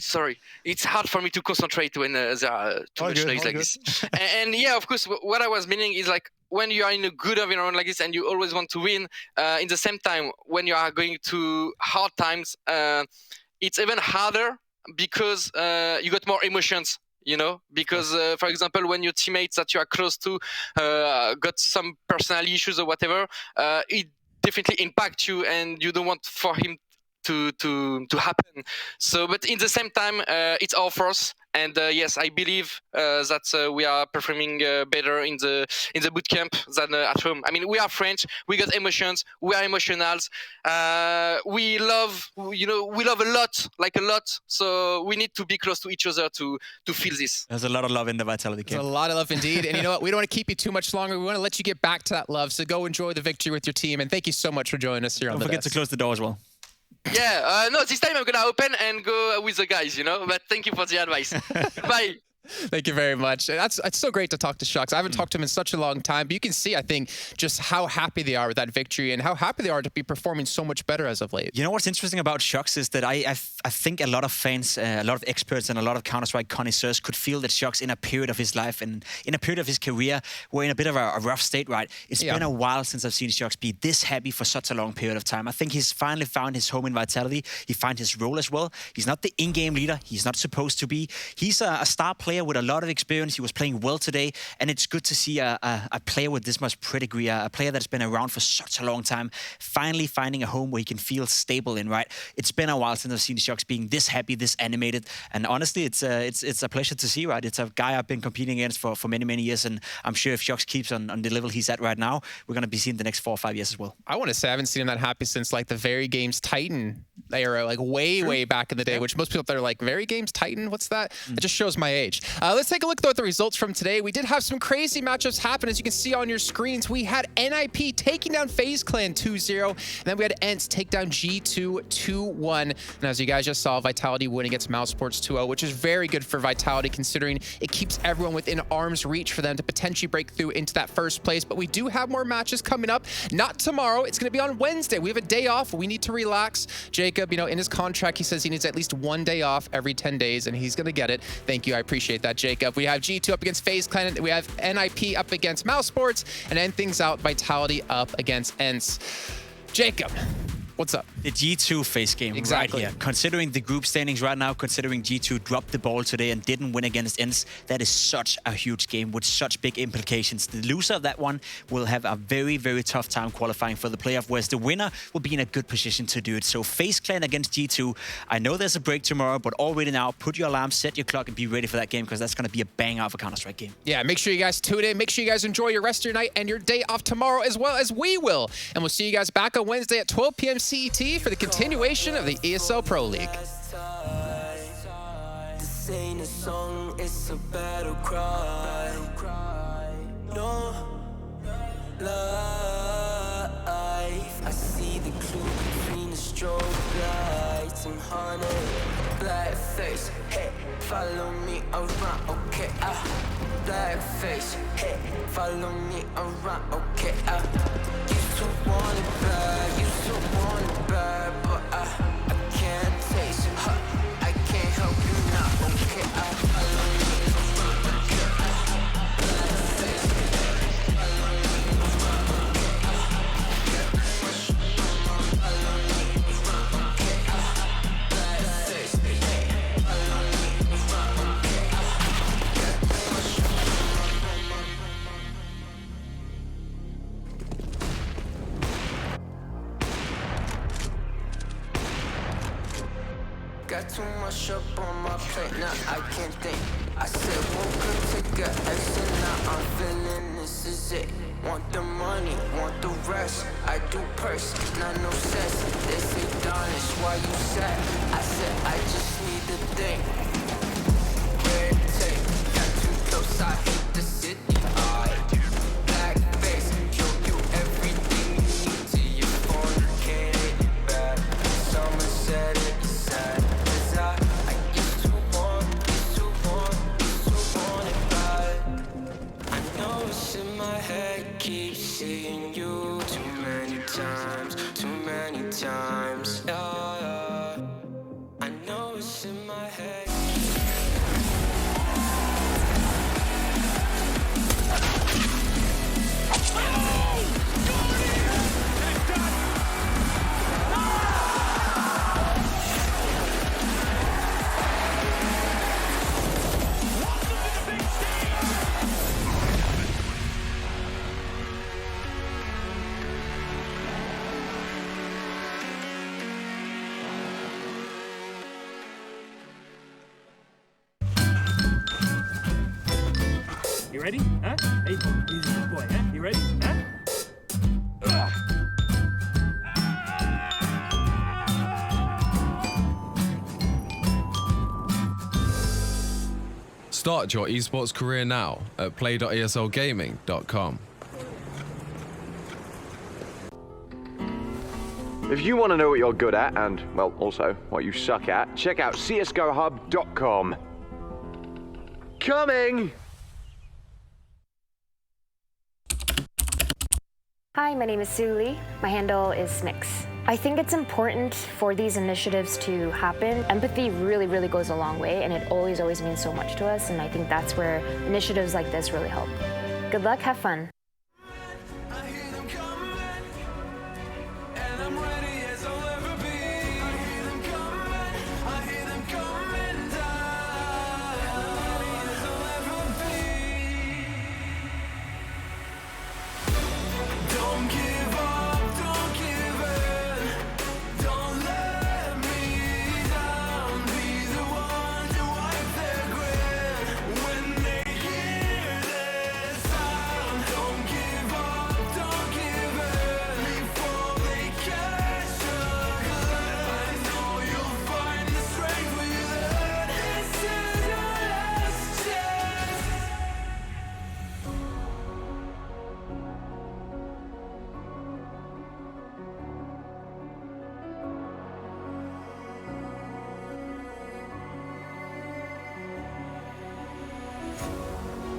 Sorry, it's hard for me to concentrate when there are too much noise like this. And yeah, of course, what I was meaning is like when you are in a good environment like this and you always want to win, in the same time, when you are going to hard times, it's even harder because you got more emotions. You know, because for example, when your teammates that you are close to got some personal issues or whatever, it definitely impacts you, and you don't want for him to happen. So, but in the same time, it's our force, and yes, I believe that we are performing better in the bootcamp than at home. I mean, we are French, we got emotions, we are emotionals, we love a lot. So we need to be close to each other to feel this. There's a lot of love in the Vitality camp. There's a lot of love indeed. And you know what? We don't want to keep you too much longer. We want to let you get back to that love. So go enjoy the victory with your team. And thank you so much for joining us here on the Don't forget to close the door as well. Yeah, no, this time I'm gonna open and go with the guys, you know, but thank you for the advice. Bye. Thank you very much. It's so great to talk to Shucks. I haven't talked to him in such a long time, but you can see, I think, just how happy they are with that victory and how happy they are to be performing so much better as of late. You know what's interesting about Shucks is that I think a lot of fans, a lot of experts, and a lot of Counter-Strike connoisseurs could feel that Shucks in a period of his life and in a period of his career were in a bit of a rough state, right? It's been a while since I've seen Shucks be this happy for such a long period of time. I think he's finally found his home in Vitality. He found his role as well. He's not the in-game leader. He's not supposed to be. He's a star player with a lot of experience. He was playing well today, and it's good to see a player with this much pedigree, a player that's been around for such a long time, finally finding a home where he can feel stable in, right? It's been a while since I've seen Shucks being this happy, this animated, and honestly, it's a pleasure to see, right? It's a guy I've been competing against for many, many years, and I'm sure if Shucks keeps on the level he's at right now, we're going to be seeing the next 4 or 5 years as well. I want to say I haven't seen him that happy since like the Very Games Titan era, like way back in the day, which most people are like, Very Games Titan, what's that? It just shows my age. Let's take a look though at the results from today. We did have some crazy matchups happen, as you can see on your screens. We had NIP taking down FaZe Clan 2-0, and then we had ENCE take down G2 2-1. And as you guys just saw, Vitality win against Mousesports 2-0, which is very good for Vitality considering it keeps everyone within arm's reach for them to potentially break through into that first place. But we do have more matches coming up. Not tomorrow. It's going to be on Wednesday. We have a day off. We need to relax. Jacob, you know, in his contract, he says he needs at least 1 day off every 10 days, and he's going to get it. Thank you. I appreciate that, Jacob. We have G2 up against FaZe Clan. We have NIP up against Mousesports, and end things out, Vitality up against ENCE. Jacob, what's up? The G2 FaZe game Exactly. right here. Considering the group standings right now, considering G2 dropped the ball today and didn't win against ENCE, that is such a huge game with such big implications. The loser of that one will have a very, very tough time qualifying for the playoff, whereas the winner will be in a good position to do it. So FaZe Clan against G2. I know there's a break tomorrow, but already now, put your alarm, set your clock, and be ready for that game, because that's going to be a banger of a Counter-Strike game. Yeah, make sure you guys tune in. Make sure you guys enjoy your rest of your night and your day off tomorrow, as well as we will. And we'll see you guys back on Wednesday at 12 p.m. CET for the continuation of the ESL Pro League. This ain't a song, it's a battle cry. No life. I see the clue between the strobe lights and honey. Black face, hey, follow me around, okay, black face, hey, follow me around, okay, used to want it bad, used to want it bad, but I can't taste it, I can't help you now, okay, follow me around, okay, black face, follow me around, okay, follow me around, okay, black face, hey, follow me around, okay, got too much up on my plate, now I can't think. I said woke up, take a exit, now I'm feeling this is it. Want the money, want the rest. I do purse, not no sense. They say, Darnish, why you sad? I said, I just need the thing. Red tape, got too close, I hate the city. Black face, show you everything you need to your phone. Can't hit it back. Someone said it's sad. I used to want it bad. I know it's in my head, keep seeing you too many times. Yeah. I know it's in my head. You ready? Huh? Hey, he's a good boy, huh? You ready? Huh? Start your esports career now at play.eslgaming.com. If you want to know what you're good at and, well, also what you suck at, check out CSGOhub.com. coming! Hi, my name is Suli. My handle is Smix. I think it's important for these initiatives to happen. Empathy really, really goes a long way, and it always, always means so much to us, and I think that's where initiatives like this really help. Good luck, have fun.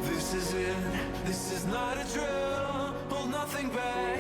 This is it, this is not a drill, hold nothing back.